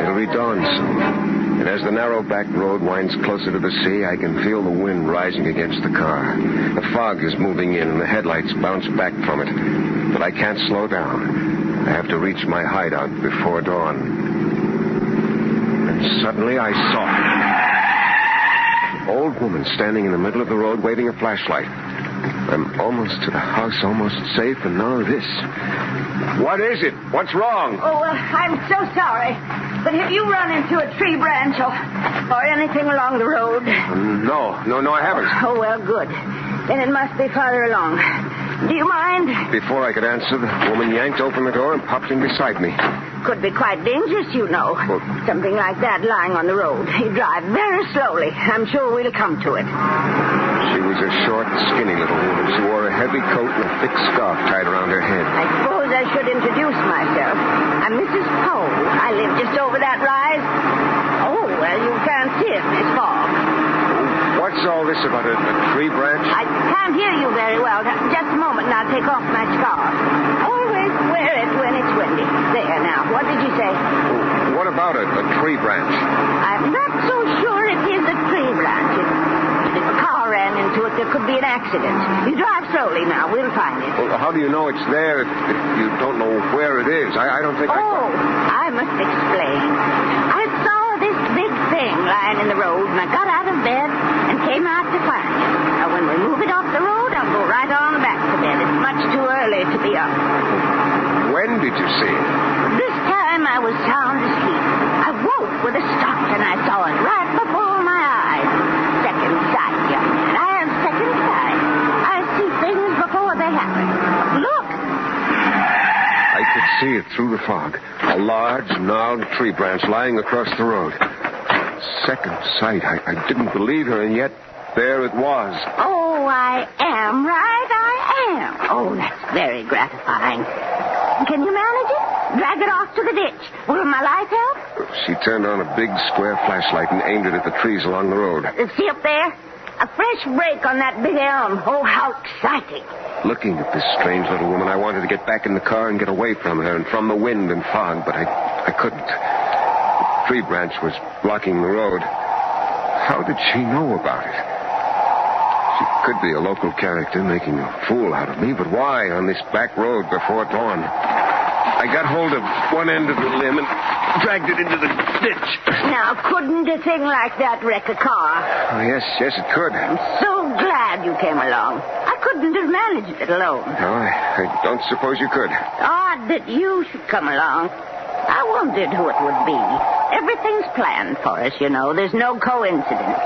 It'll be dawn soon. And as the narrow back road winds closer to the sea, I can feel the wind rising against the car. The fog is moving in, and the headlights bounce back from it. But I can't slow down. I have to reach my hideout before dawn. And suddenly I saw her. Old woman standing in the middle of the road waving a flashlight. I'm almost to the house, almost safe, and now this. What is it? What's wrong? Oh, I'm so sorry. But have you run into a tree branch or anything along the road? No, I haven't. Oh, well, good. Then it must be farther along. Do you mind? Before I could answer, the woman yanked open the door and popped in beside me. Could be quite dangerous, you know. Well, something like that lying on the road. You drive very slowly. I'm sure we'll come to it. She was a short, skinny little woman. She wore a heavy coat and a thick scarf tied around her head. I suppose I should introduce myself. I'm Mrs. Poe. I live just over that rise. Oh, well, you can't see it, Miss Fogg. What's all this about a tree branch? I can't hear you very well. Just a moment and I'll take off my scarf. Always wear it when it's windy. There, now. What did you say? What about a tree branch? I'm not so sure it is a tree branch. If a car ran into it, there could be an accident. You drive slowly now. We'll find it. Well, how do you know it's there if you don't know where it is? I don't think I must explain. I saw this big thing lying in the road, and I got out of bed and came out to find it. Now, when we move it off the road, I'll go right on back to bed. It's much too early to be up. When did you see it? This time I was sound asleep. I woke with a start, and I saw it right before my eyes. Second sight, young man. I have second sight. I see things before they happen. Look! I could see it through the fog. A large, gnarled tree branch lying across the road. Second sight. I didn't believe her, and yet there it was. Oh, I am right. I am. Oh, that's very gratifying. Can you manage it? Drag it off to the ditch. Will my light help? She turned on a big square flashlight and aimed it at the trees along the road. See up there? A fresh break on that big elm. Oh, how exciting. Looking at this strange little woman, I wanted to get back in the car and get away from her and from the wind and fog, but I couldn't. The tree branch was blocking the road. How did she know about it? She could be a local character making a fool out of me, but why on this back road before dawn? I got hold of one end of the limb and dragged it into the ditch. Now, couldn't a thing like that wreck a car? Oh, yes, it could. I'm so glad you came along. I couldn't have managed it alone. No, I don't suppose you could. Odd that you should come along. I wondered who it would be. Everything's planned for us, you know. There's no coincidence.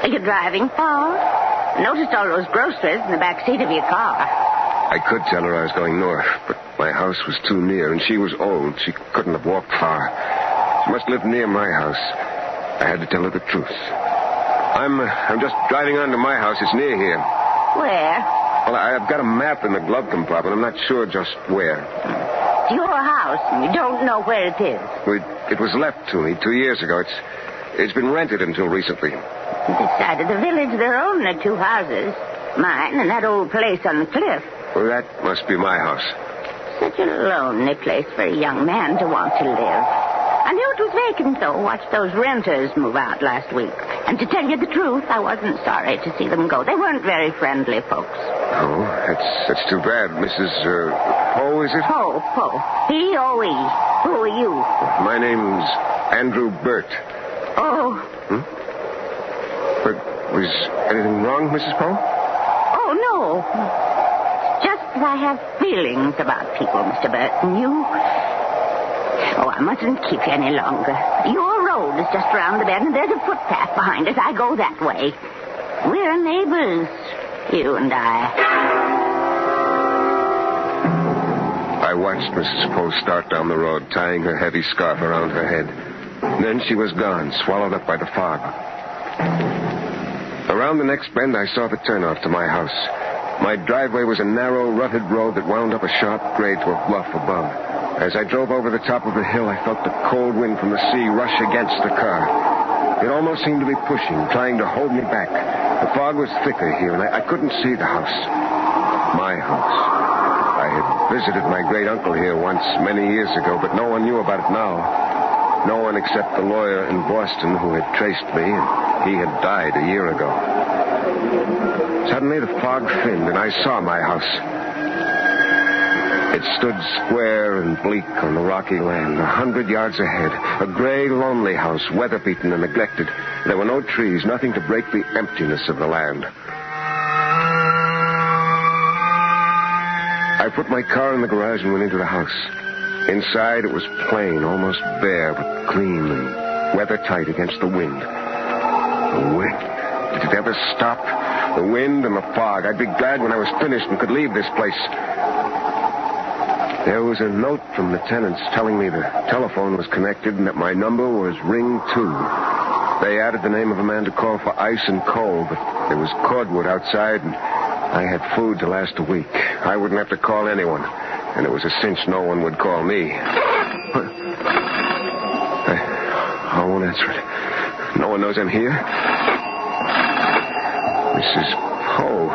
Are you driving far? I noticed all those groceries in the back seat of your car. I could tell her I was going north, but my house was too near, and she was old. She couldn't have walked far. She must live near my house. I had to tell her the truth. I'm just driving on to my house. It's near here. Where? Well, I've got a map in the glove compartment. I'm not sure just where. It's your house, and you don't know where it is. It was left to me 2 years ago. It's been rented until recently. This side of the village, there are only 2 houses. Mine and that old place on the cliff. Well, that must be my house. Such a lonely place for a young man to want to live. I knew it was vacant, though. Watched those renters move out last week. And to tell you the truth, I wasn't sorry to see them go. They weren't very friendly folks. Oh, that's too bad. Mrs. Poe, is it? Poe. P-O-E. Who are you? My name's Andrew Burt. Oh. But was anything wrong, Mrs. Poe? Oh, no. Just that I have feelings about people, Mr. Burt. And you... Oh, I mustn't keep you any longer. Your road is just around the bend, and there's a footpath behind us. I go that way. We're neighbors, you and I. I watched Mrs. Poe start down the road, tying her heavy scarf around her head. And then she was gone, swallowed up by the fog. Around the next bend, I saw the turnoff to my house. My driveway was a narrow, rutted road that wound up a sharp grade to a bluff above. As I drove over the top of the hill, I felt the cold wind from the sea rush against the car. It almost seemed to be pushing, trying to hold me back. The fog was thicker here, and I couldn't see the house. My house. I had visited my great-uncle here once, many years ago, but no one knew about it now. No one except the lawyer in Boston who had traced me, and he had died a year ago. Suddenly, the fog thinned, and I saw my house. It stood square and bleak on the rocky land, 100 yards ahead. A gray, lonely house, weather-beaten and neglected. There were no trees, nothing to break the emptiness of the land. I put my car in the garage and went into the house. Inside, it was plain, almost bare, but clean and weather-tight against the wind. The wind? Did it ever stop? The wind and the fog. I'd be glad when I was finished and could leave this place. There was a note from the tenants telling me the telephone was connected and that my number was ring 2. They added the name of a man to call for ice and coal, but there was cordwood outside, and I had food to last a week. I wouldn't have to call anyone, and it was a cinch no one would call me. I won't answer it. No one knows I'm here. Mrs. Poe.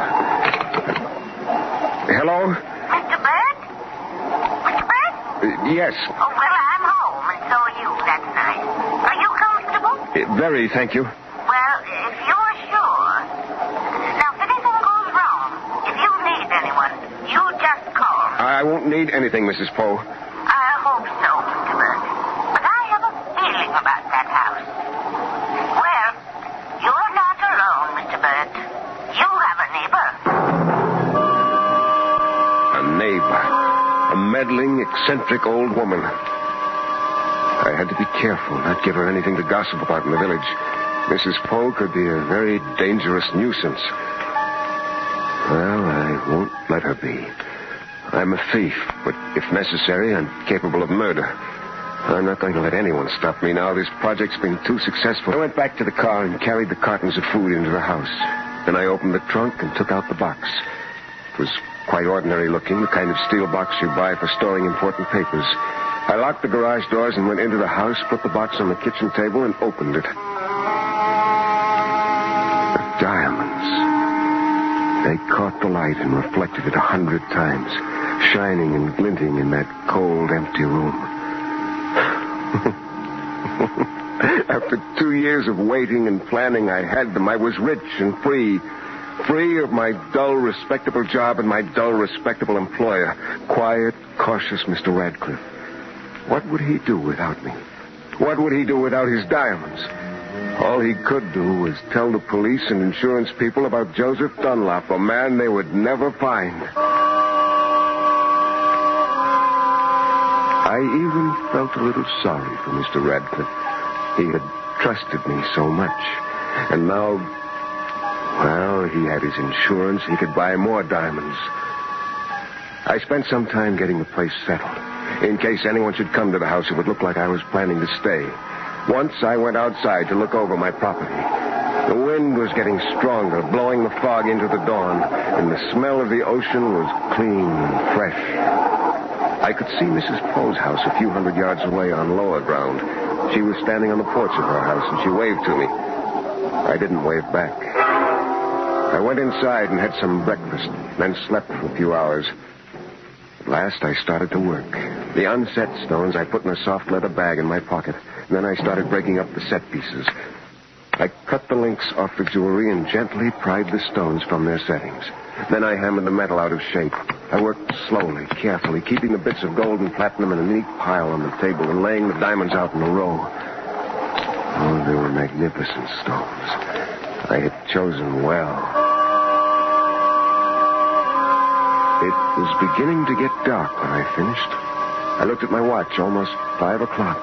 Hello? Mr. Burt? Mr. Burt? Yes. Oh, well, I'm home, and so are you. That's nice. Are you comfortable? Very, thank you. Well, if you're sure. Now, if anything goes wrong, if you need anyone, you just call. I won't need anything, Mrs. Poe. I hope so, Mr. Burt. But I have a feeling about that house. Well, you're not alone, Mr. Burt. You have a neighbor. A neighbor. A meddling, eccentric old woman. I had to be careful, not give her anything to gossip about in the village. Mrs. Poe could be a very dangerous nuisance. Well, I won't let her be. I'm a thief, but if necessary, I'm capable of murder. I'm not going to let anyone stop me now. This project's been too successful. I went back to the car and carried the cartons of food into the house. Then I opened the trunk and took out the box. It was quite ordinary looking, the kind of steel box you buy for storing important papers. I locked the garage doors and went into the house, put the box on the kitchen table, and opened it. Diamonds. They caught the light and reflected it 100 times, shining and glinting in that cold, empty room. After 2 years of waiting and planning, I had them. I was rich and free. Free of my dull, respectable job and my dull, respectable employer. Quiet, cautious Mr. Radcliffe. What would he do without me? What would he do without his diamonds? All he could do was tell the police and insurance people about Joseph Dunlop, a man they would never find. I even felt a little sorry for Mr. Radcliffe. He had trusted me so much. And now, well, he had his insurance. He could buy more diamonds. I spent some time getting the place settled. In case anyone should come to the house, it would look like I was planning to stay. Once I went outside to look over my property. The wind was getting stronger, blowing the fog into the dawn, and the smell of the ocean was clean and fresh. I could see Mrs. Poe's house a few hundred yards away on lower ground. She was standing on the porch of her house, and she waved to me. I didn't wave back. I went inside and had some breakfast, then slept for a few hours. At last, I started to work. The unset stones I put in a soft leather bag in my pocket. Then I started breaking up the set pieces. I cut the links off the jewelry and gently pried the stones from their settings. Then I hammered the metal out of shape. I worked slowly, carefully, keeping the bits of gold and platinum in a neat pile on the table and laying the diamonds out in a row. Oh, they were magnificent stones. I had chosen well. It was beginning to get dark when I finished. I looked at my watch, almost 5 o'clock.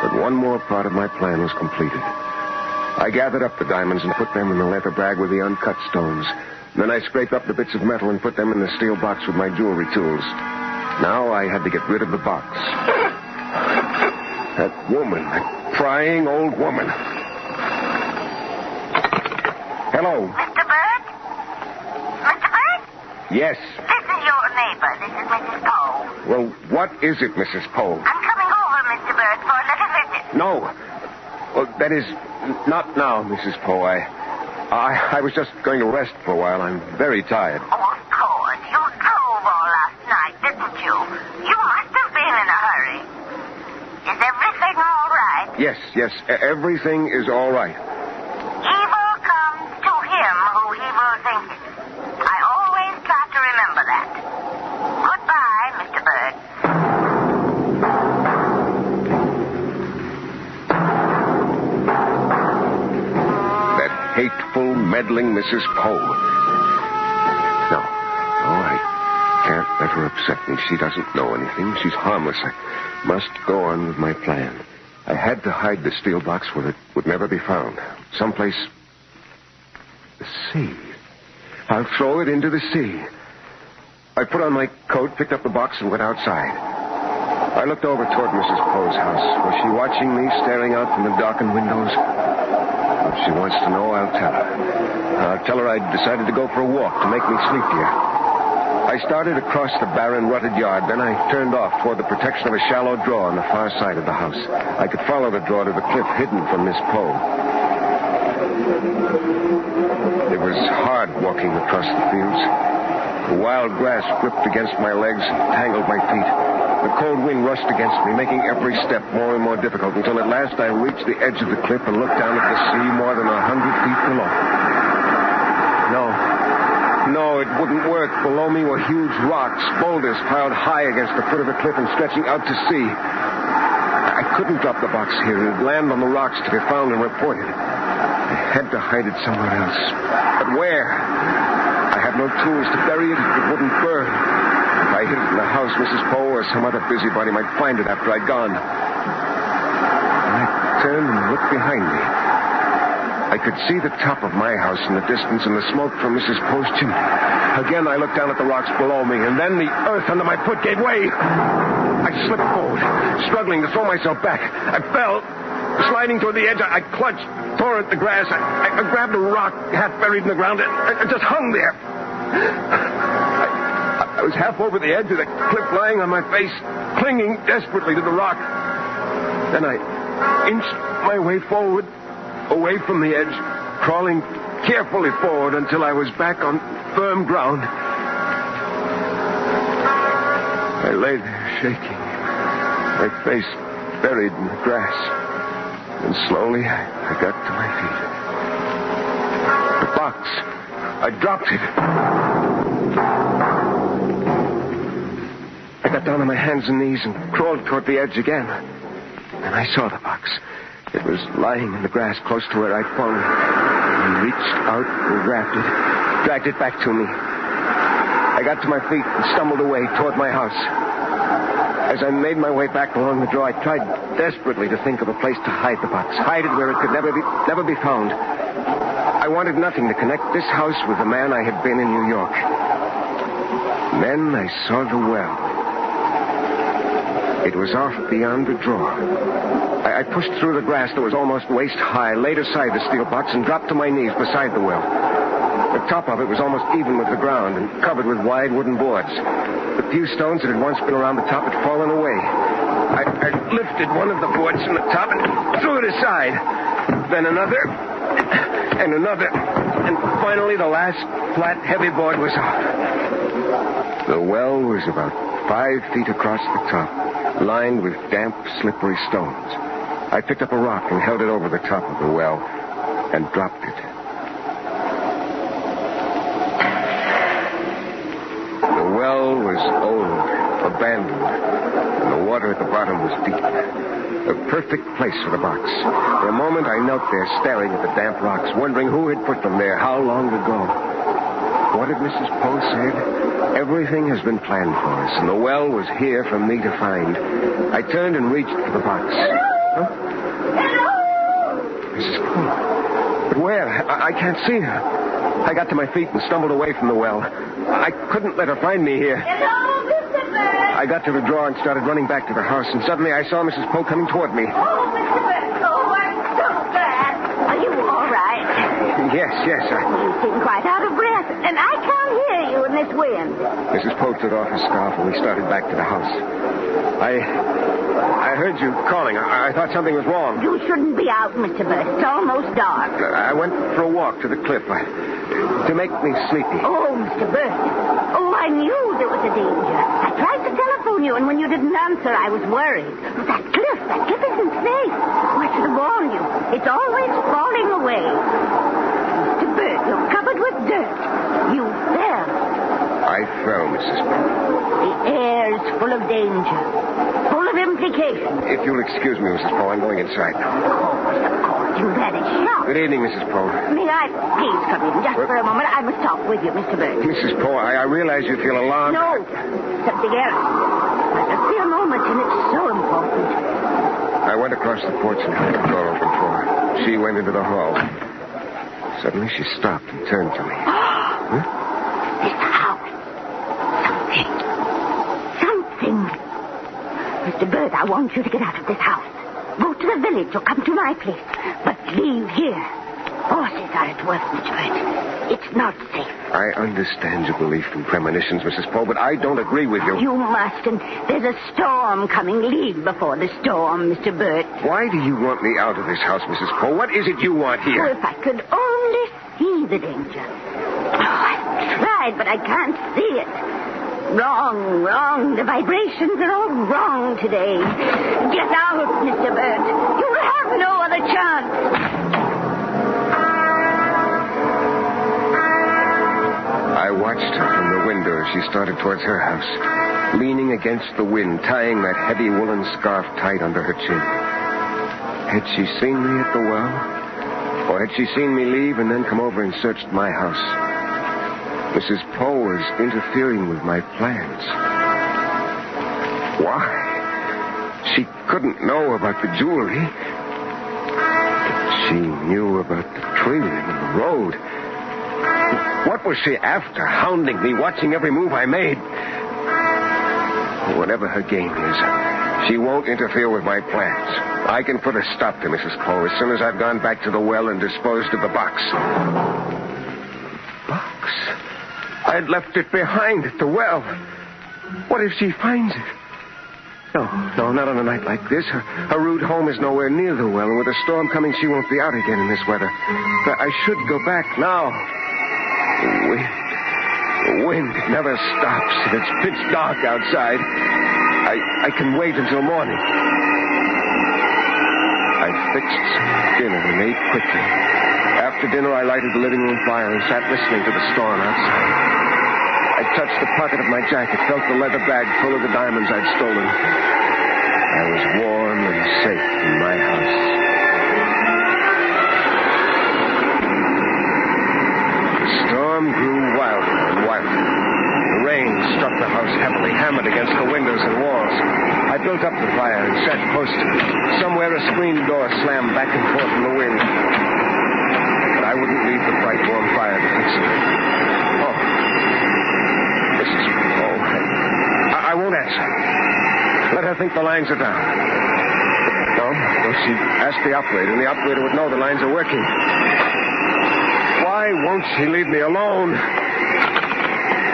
But one more part of my plan was completed. I gathered up the diamonds and put them in the leather bag with the uncut stones. Then I scraped up the bits of metal and put them in the steel box with my jewelry tools. Now I had to get rid of the box. That woman, that prying old woman. Hello. Mr. Bird? Mr. Bird? Yes. This is your neighbor. This is Mrs. Poe. Well, what is it, Mrs. Poe? I'm coming over, Mr. Bird, for a little visit. No. Well, that is, not now, Mrs. Poe. I was just going to rest for a while. I'm very tired. Oh, of course. You drove all last night, didn't you? You must have been in a hurry. Is everything all right? Yes, everything is all right. Evil comes to him who evil thinketh. I always try to remember that. Goodbye, Mr. Bird. Hateful, meddling Mrs. Poe. No, I can't let her upset me. She doesn't know anything. She's harmless. I must go on with my plan. I had to hide the steel box where it would never be found. Someplace... the sea. I'll throw it into the sea. I put on my coat, picked up the box, and went outside. I looked over toward Mrs. Poe's house. Was she watching me, staring out from the darkened windows? If she wants to know, I'll tell her. I'll tell her I decided to go for a walk to make me sleepier. I started across the barren, rutted yard. Then I turned off toward the protection of a shallow draw on the far side of the house. I could follow the draw to the cliff hidden from Miss Poe. It was hard walking across the fields. The wild grass whipped against my legs and tangled my feet. The cold wind rushed against me, making every step more and more difficult, until at last I reached the edge of the cliff and looked down at the sea more than 100 feet below. No, it wouldn't work. Below me were huge rocks, boulders piled high against the foot of the cliff and stretching out to sea. I couldn't drop the box here. It would land on the rocks to be found and reported. I had to hide it somewhere else. But where? I had no tools to bury it. It wouldn't burn. If I hid it in the house, Mrs. Poe or some other busybody might find it after I'd gone. I turned and looked behind me. I could see the top of my house in the distance and the smoke from Mrs. Poe's chimney. Again, I looked down at the rocks below me, and then the earth under my foot gave way. I slipped forward, struggling to throw myself back. I fell. Sliding toward the edge, I clutched, tore at the grass. I grabbed a rock half buried in the ground. I just hung there. I was half over the edge of the cliff, lying on my face, clinging desperately to the rock. Then I inched my way forward, away from the edge, crawling carefully forward until I was back on firm ground. I lay there shaking, my face buried in the grass. And slowly I got to my feet. The box. I dropped it. I got down on my hands and knees and crawled toward the edge again. And I saw the box. It was lying in the grass close to where I'd fallen. I reached out and grabbed it, dragged it back to me. I got to my feet and stumbled away toward my house. As I made my way back along the draw, I tried desperately to think of a place to hide the box. Hide it where it could never be found. I wanted nothing to connect this house with the man I had been in New York. And then I saw the well. It was off beyond the draw. I pushed through the grass that was almost waist high, laid aside the steel box, and dropped to my knees beside the well. The top of it was almost even with the ground and covered with wide wooden boards. The few stones that had once been around the top had fallen away. I lifted one of the boards from the top and threw it aside. Then another, and another, and finally the last flat, heavy board was off. The well was about 5 feet across the top, lined with damp, slippery stones. I picked up a rock and held it over the top of the well and dropped it. The well was old, abandoned, and the water at the bottom was deep. The perfect place for the box. For a moment, I knelt there staring at the damp rocks, wondering who had put them there, how long ago. What had Mrs. Poe said? Everything has been planned for us, and the well was here for me to find. I turned and reached for the box. Huh? Mrs. Poe. But where? I can't see her. I got to my feet and stumbled away from the well. I couldn't let her find me here. Hello, Mr. Bird. I got to the drawer and started running back to the house, and suddenly I saw Mrs. Poe coming toward me. Oh, Mr. Bird. Oh, I'm so glad. Are you all right? Yes. You seem quite out of breath, and I can't hear you in this wind. Mrs. Poe took off her scarf, and we started back to the house. I heard you calling. I thought something was wrong. You shouldn't be out, Mr. Bird. It's almost dark. I went for a walk to the cliff to make me sleepy. Oh, Mr. Bird. Oh, I knew there was a danger. I tried to telephone you, and when you didn't answer, I was worried. That cliff isn't safe. Oh, I should have warned you. It's always falling away. Mr. Bird, you're covered with dirt. You fell. I fell, Mrs. Poe. The air's full of danger. Full of implications. If you'll excuse me, Mrs. Poe, I'm going inside now. Of course. You had a shock. Good evening, Mrs. Poe. May I please come in just for a moment? I must talk with you, Mr. Bird. Mrs. Poe, I realize you feel alarmed. No, something else. Just for a moment, and it's so important. I went across the porch and held the door open for her. She went into the hall. Suddenly, she stopped and turned to me. Huh? This house. Something. Mr. Bird, I want you to get out of this house. Go to the village or come to my place. But leave here. Horses are at work, Mr. Bird. It's not safe. I understand your belief in premonitions, Mrs. Poe, but I don't agree with you. You mustn't. There's a storm coming. Leave before the storm, Mr. Bird. Why do you want me out of this house, Mrs. Poe? What is it you want here? Oh, if I could only see the danger. Oh, I've tried, but I can't see it. Wrong. The vibrations are all wrong today. Get out, Mr. Bird. You have no other chance. I watched her from the window as she started towards her house, leaning against the wind, tying that heavy woolen scarf tight under her chin. Had she seen me at the well? Or had she seen me leave and then come over and searched my house? Mrs. Poe was interfering with my plans. Why? She couldn't know about the jewelry. But she knew about the tree and the road. What was she after? Hounding me, watching every move I made. Whatever her game is, she won't interfere with my plans. I can put a stop to Mrs. Poe as soon as I've gone back to the well and disposed of the box. Box? I'd left it behind at the well. What if she finds it? No. No, not on a night like this. Her rude home is nowhere near the well, and with a storm coming, she won't be out again in this weather. But I should go back now. The wind, it never stops, and it's pitch dark outside. I can wait until morning. I fixed some dinner and ate quickly. After dinner, I lighted the living room fire and sat listening to the storm outside. I touched the pocket of my jacket, felt the leather bag full of the diamonds I'd stolen. I was warm and safe in my house. The storm grew wilder and wilder. The rain struck the house heavily, hammered against the windows and walls. I built up the fire and sat close to it. Somewhere a screen door slammed back and forth in the wind. But I wouldn't leave the bright, warm fire to fix it. Oh. Mrs. Oh, I won't answer. Let her think the lines are down. No, she'd ask the operator, and the operator would know the lines are working. Why won't she leave me alone?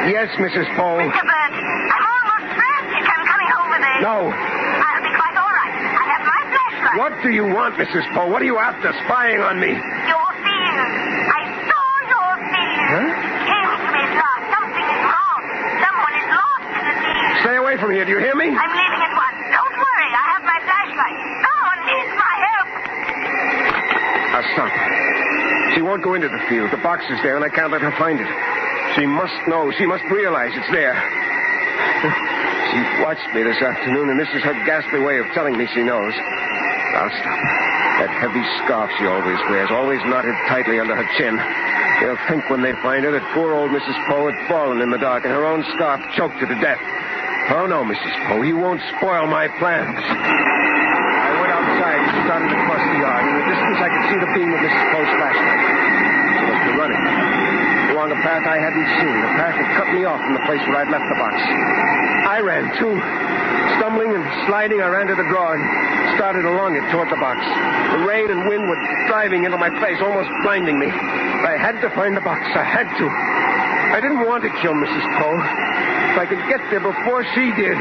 Yes, Mrs. Poe. Mr. Burt, I'm almost frantic. I'm coming over there. No. I'll be quite all right. I have my flashlight. What do you want, Mrs. Poe? What are you after, spying on me? Your field. I saw your field. Huh? Came to me, sir. Something is wrong. Someone is lost in the field. Stay away from here. Do you hear me? I'm leaving at once. Don't worry. I have my flashlight. Someone needs my help. Now, stop. She won't go into the field. The box is there, and I can't let her find it. She must know. She must realize it's there. She watched me this afternoon, and this is her ghastly way of telling me she knows. I'll stop. That heavy scarf she always wears, always knotted tightly under her chin. They'll think when they find her that poor old Mrs. Poe had fallen in the dark and her own scarf choked her to death. Oh, no, Mrs. Poe, you won't spoil my plans. I went outside and started across the yard. In the distance, I could see the beam of Mrs. Poe's flashlight. She must be running along a path I hadn't seen, a path that cut me off from the place where I'd left the box. I ran, too. Stumbling and sliding, I ran to the drawer and started along it toward the box. The rain and wind were driving into my face, almost blinding me. But I had to find the box. I had to. I didn't want to kill Mrs. Poe. If I could get there before she did.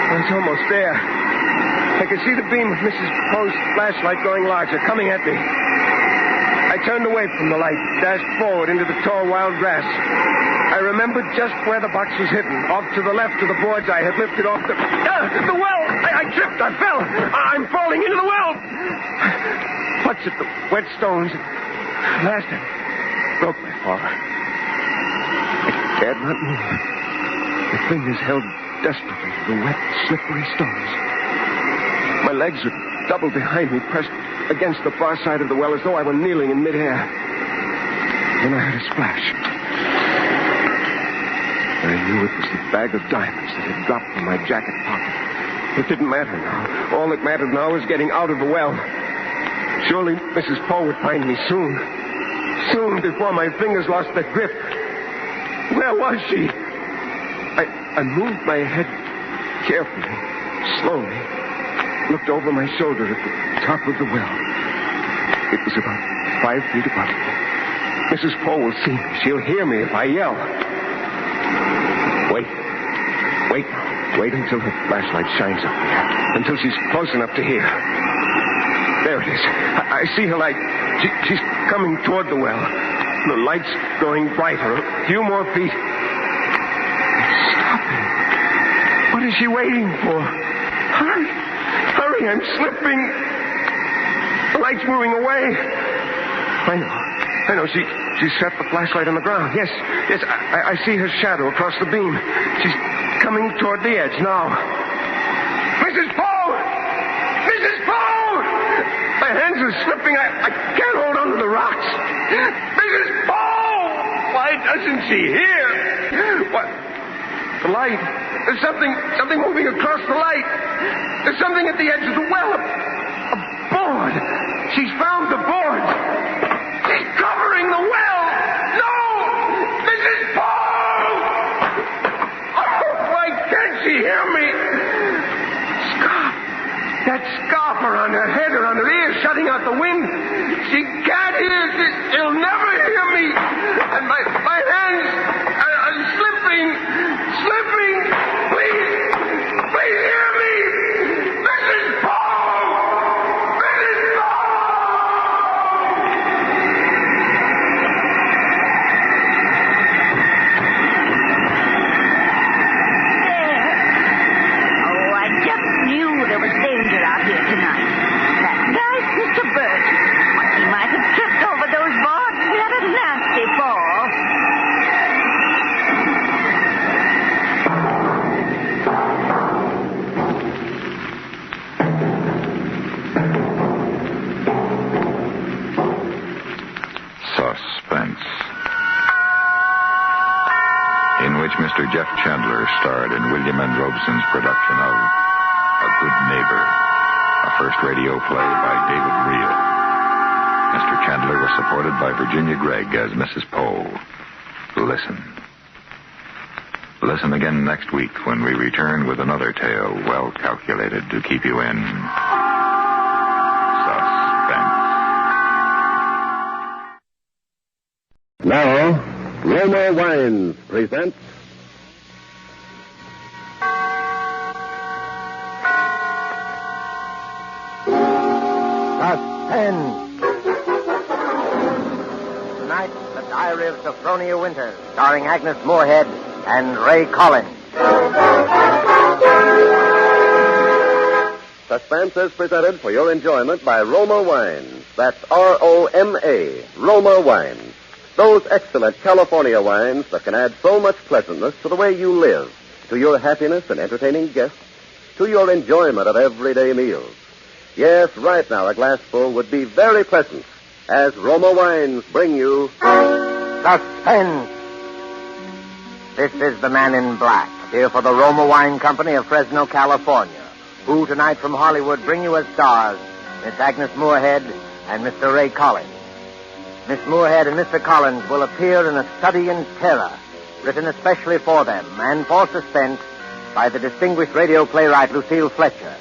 I was almost there. I could see the beam of Mrs. Poe's flashlight growing larger, coming at me. I turned away from the light, dashed forward into the tall wild grass. I remembered just where the box was hidden, off to the left of the boards I had lifted off the well. I tripped. I fell. I'm falling into the well. Clutched at the wet stones. At last, I broke my fall. I dared not move. My fingers held desperately to the wet, slippery stones. My legs were doubled behind me, pressed against the far side of the well as though I were kneeling in midair. Then I heard a splash. I knew it was the bag of diamonds that had dropped from my jacket pocket. It didn't matter now. All that mattered now was getting out of the well. Surely Mrs. Poe would find me soon. Soon, before my fingers lost their grip. Where was she? I moved my head carefully, slowly. Looked over my shoulder at the top of the well. It was about 5 feet above me. Mrs. Poe will see me. She'll hear me if I yell. Wait until her flashlight shines up there. Until she's close enough to hear. There it is. I see her light. She's coming toward the well. The light's growing brighter. A few more feet. It's stopping. What is she waiting for? Hurry, I'm slipping. The light's moving away. I know. She set the flashlight on the ground. Yes, I see her shadow across the beam. She's coming toward the edge now. Mrs. Poe! Mrs. Poe! My hands are slipping. I can't hold on to the rocks. Mrs. Poe! Why doesn't she hear? What? The light. There's something moving across the light. There's something at the edge of the well. A board. She's found the board. She's covering the well. No! Mrs. Poe! Oh, why can't she hear me? Scarf. That scarf around her head, around her ears, shutting out the wind. She can't hear. She'll never hear me. And my hands are slipping. Please Robeson's production of A Good Neighbor, a first radio play by David Reel. Mr. Chandler was supported by Virginia Gregg as Mrs. Poe. Listen. Listen again next week when we return with another tale well calculated to keep you in suspense. Now, Roma Wines presents Suspense. Tonight, The Diary of Sophronia Winters, starring Agnes Moorehead and Ray Collins. Suspense is presented for your enjoyment by Roma Wines. That's R-O-M-A, Roma Wines. Those excellent California wines that can add so much pleasantness to the way you live, to your happiness in entertaining guests, to your enjoyment of everyday meals. Yes, right now a glassful would be very pleasant as Roma Wines bring you Suspense. This is the Man in Black, here for the Roma Wine Company of Fresno, California, who tonight from Hollywood bring you as stars Miss Agnes Moorehead and Mr. Ray Collins. Miss Moorehead and Mr. Collins will appear in A Study in Terror, written especially for them and for Suspense by the distinguished radio playwright Lucille Fletcher.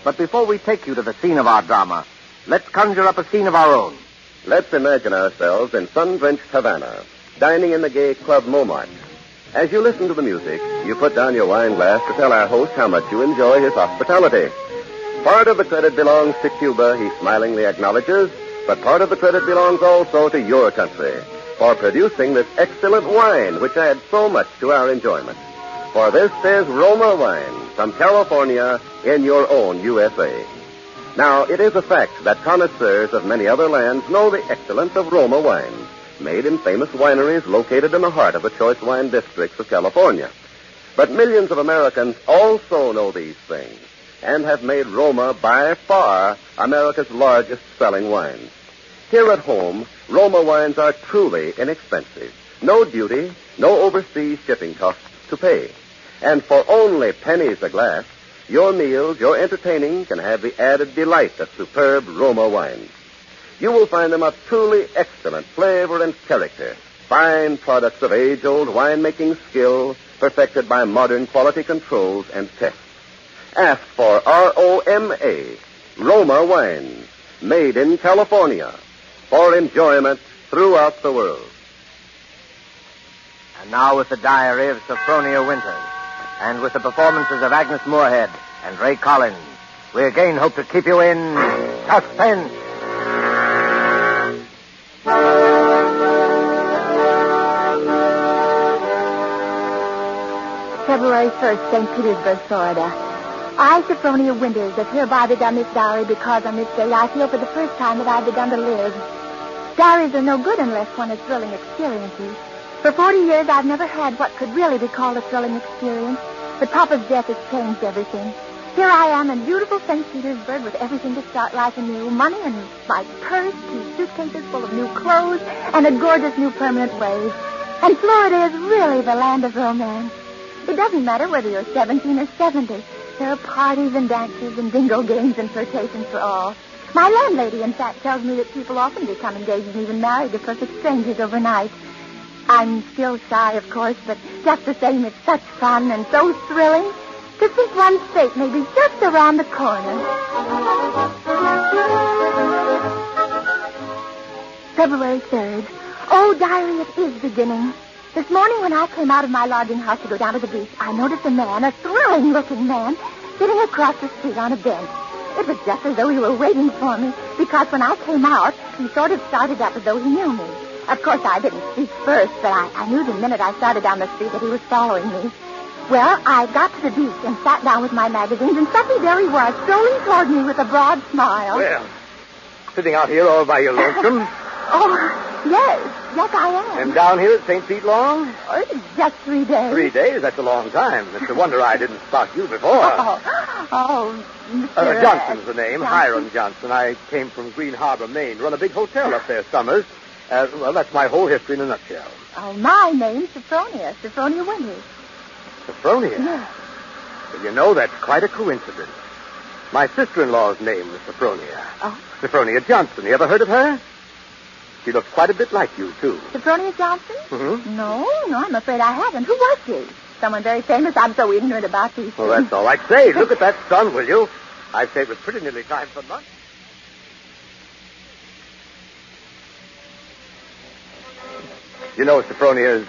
But before we take you to the scene of our drama, let's conjure up a scene of our own. Let's imagine ourselves in sun-drenched Havana, dining in the gay Club Montmartre. As you listen to the music, you put down your wine glass to tell our host how much you enjoy his hospitality. Part of the credit belongs to Cuba, he smilingly acknowledges, but part of the credit belongs also to your country for producing this excellent wine, which adds so much to our enjoyment. For this is Roma Wine from California in your own USA. Now, it is a fact that connoisseurs of many other lands know the excellence of Roma wines, made in famous wineries located in the heart of the choice wine districts of California. But millions of Americans also know these things and have made Roma by far America's largest selling wines. Here at home, Roma wines are truly inexpensive. No duty, no overseas shipping costs to pay. And for only pennies a glass, your meals, your entertaining can have the added delight of superb Roma wines. You will find them of truly excellent flavor and character, fine products of age-old winemaking skill perfected by modern quality controls and tests. Ask for R-O-M-A, Roma Wines, made in California, for enjoyment throughout the world. And now with the Diary of Sophronia Winters, and with the performances of Agnes Moorehead and Ray Collins, we again hope to keep you in suspense. February 1st, St. Petersburg, Florida. I, Sophronia Winters, have hereby begun this diary because on this day I feel for the first time that I've begun to live. Diaries are no good unless one has thrilling experiences. For 40 years, I've never had what could really be called a thrilling experience, but Papa's death has changed everything. Here I am in beautiful St. Petersburg with everything to start life anew, money in my purse, 2 suitcases full of new clothes, and a gorgeous new permanent wave. And Florida is really the land of romance. It doesn't matter whether you're 17 or 70. There are parties and dances and bingo games and flirtations for all. My landlady, in fact, tells me that people often become engaged and even married to perfect strangers overnight. I'm still shy, of course, but just the same, it's such fun and so thrilling to think one's fate may be just around the corner. February 3rd. Oh, diary, it is beginning. This morning when I came out of my lodging house to go down to the beach, I noticed a man, a thrilling-looking man, sitting across the street on a bench. It was just as though he were waiting for me, because when I came out, he sort of started up as though he knew me. Of course, I didn't speak first, but I knew the minute I started down the street that he was following me. Well, I got to the beach and sat down with my magazines, and suddenly there he was, strolling toward me with a broad smile. Well, sitting out here all by your lonesome? Oh, yes, I am. And down here at St. Pete long? Oh, it's just 3 days. 3 days? That's a long time. It's a wonder I didn't spot you before. Mr. Johnson's the name, Johnson. Hiram Johnson. I came from Green Harbor, Maine. Run a big hotel up there summers. Well, that's my whole history in a nutshell. Oh, my name's Sophronia Winters. Sophronia? Yes. You know, that's quite a coincidence. My sister-in-law's name was Sophronia. Oh? Sophronia Johnson. You ever heard of her? She looks quite a bit like you, too. Sophronia Johnson? Mm-hmm. No, I'm afraid I haven't. Who was she? Someone very famous? I'm so ignorant about these Well, things. that's all right. Say, look at that sun, will you? I'd say it was pretty nearly time for lunch. You know, Sophronia, is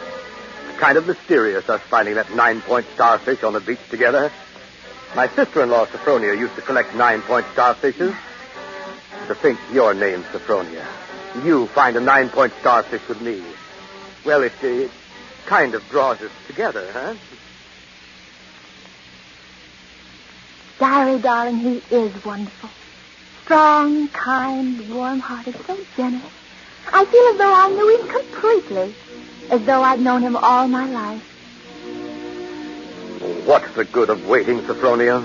kind of mysterious, us finding that 9-point starfish on the beach together. My sister-in-law, Sophronia, used to collect 9-point starfishes. To think your name's Sophronia. You find a 9-point starfish with me. Well, it kind of draws us together, huh? Diary, darling, he is wonderful. Strong, kind, warm-hearted, so generous. I feel as though I knew him completely, as though I'd known him all my life. What's the good of waiting, Sophronia?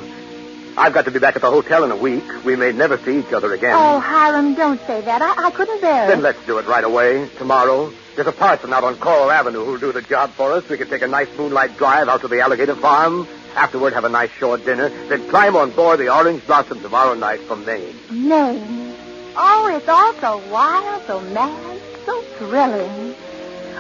I've got to be back at the hotel in a week. We may never see each other again. Oh, Hiram, don't say that. I couldn't bear it. Then let's do it right away, tomorrow. There's a parson out on Coral Avenue who'll do the job for us. We can take a nice moonlight drive out to the alligator farm. Afterward, have a nice shore dinner. Then climb on board the Orange Blossom tomorrow night from Maine. Maine. Oh, it's all so wild, so mad, so thrilling.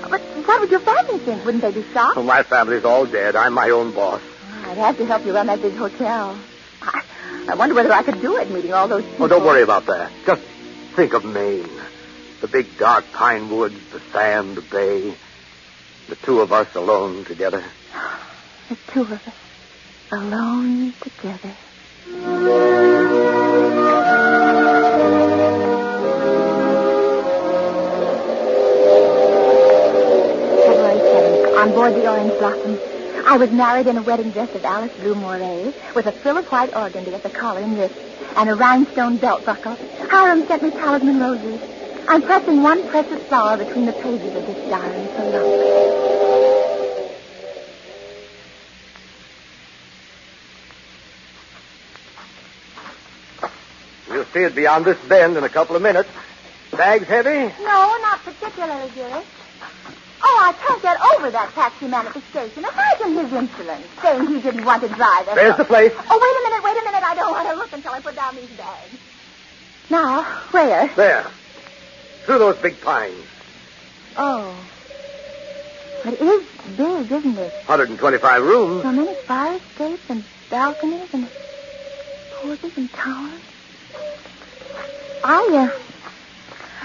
But what would your family think? Wouldn't they be shocked? Well, my family's all dead. I'm my own boss. I'd have to help you run that big hotel. I wonder whether I could do it, meeting all those people. Oh, don't worry about that. Just think of Maine. The big dark pine woods, the sand, the bay. The two of us alone together. The two of us alone together. February 7th, on board the Orange Blossom. I was married in a wedding dress of Alice Blue Moray, with a frill of white organdy at the collar and wrist, and a rhinestone belt buckle. Hiram sent me talisman roses. I'm pressing one precious flower between the pages of this diary for love. We'll see it beyond this bend in a couple of minutes. Bags heavy? No, not particularly, dearest. Oh, I can't get over that taxi man at the station. Imagine his insolence, saying he didn't want to drive. There's the place. Oh, wait a minute. I don't want to look until I put down these bags. Now, where? There. Through those big pines. Oh. It is big, isn't it? 125 rooms. So many fire escapes and balconies and porches and towers.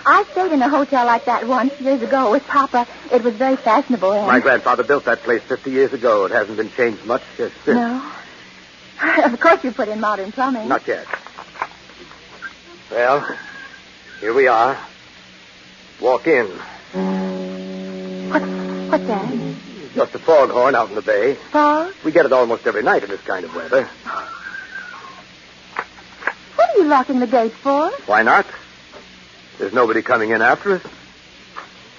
I stayed in a hotel like that once, years ago, with Papa. It was very fashionable. And... My grandfather built that place 50 years ago. It hasn't been changed much since. No. Of course you put in modern plumbing. Not yet. Well, here we are. Walk in. What's that? Just a foghorn out in the bay. Fog? We get it almost every night in this kind of weather. What are you locking the gate for? Why not? There's nobody coming in after us.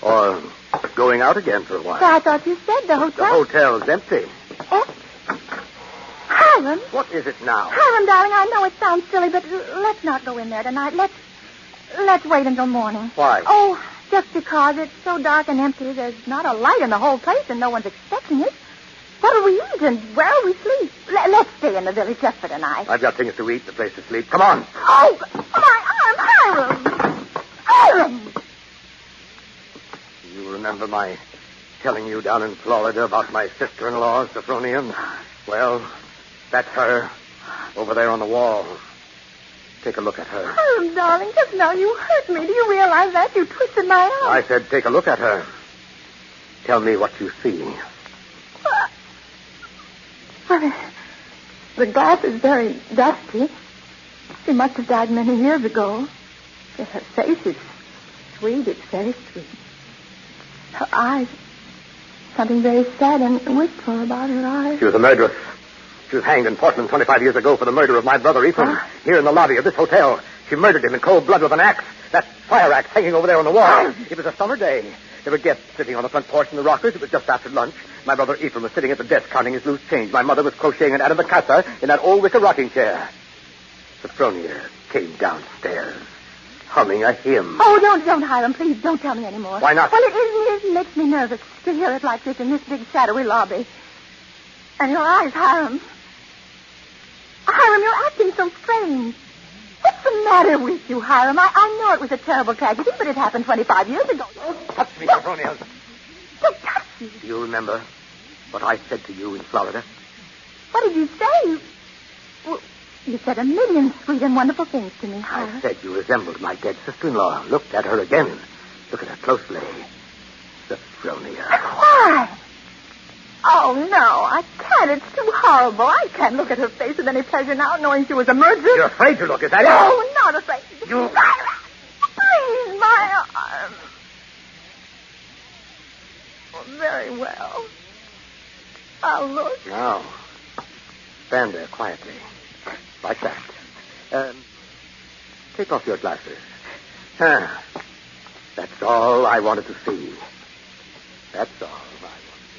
Or going out again for a while. Well, I thought you said the hotel... The hotel's empty. Hiram? What is it now? Hiram, darling, I know it sounds silly, but let's not go in there tonight. Let's wait until morning. Why? Oh, just because it's so dark and empty. There's not a light in the whole place, and no one's expecting it. What will we eat, and where will we sleep? Let's stay in the village just for tonight. I've got things to eat, the place to sleep. Come on. Oh, my arm, Hiram! Hiram! You remember my telling you down in Florida about my sister-in-law, Sophronia? Well, that's her, over there on the wall. Take a look at her. Hiram, darling, just now you hurt me. Do you realize that? You twisted my arm. I said take a look at her. Tell me what you see. Well, the glass is very dusty. She must have died many years ago. But her face is sweet. It's very sweet. Her eyes, something very sad and wistful about her eyes. She was a murderess. She was hanged in Portland 25 years ago for the murder of my brother Ephraim. Here in the lobby of this hotel. She murdered him in cold blood with an axe. That fire axe hanging over there on the wall. It was a summer day. There were guests sitting on the front porch in the rockers. It was just after lunch. My brother Ephraim was sitting at the desk counting his loose change. My mother was crocheting an antimacassar in that old wicker rocking chair. Sophronia came downstairs, humming a hymn. Oh, don't, Hiram. Please, don't tell me anymore. Why not? Well, it makes me nervous to hear it like this in this big shadowy lobby. And your eyes, Hiram. matter with you, Hiram? I know it was a terrible tragedy, but it happened 25 years ago. Don't touch me, Sophronia. Don't touch me. Do you remember what I said to you in Florida? What did you say? Well, you said a million sweet and wonderful things to me, Hiram. I said you resembled my dead sister-in-law. Looked at her again. Look at her closely. Sophronia. Why? Oh, no, I can't. It's too horrible. I can't look at her face with any pleasure now, knowing she was a murderess. You're afraid to look, is that it? No, not afraid. You... Please, my arm. Oh, very well. I'll look. Now, stand there quietly. Like that. Take off your glasses. That's all I wanted to see. That's all I wanted to see.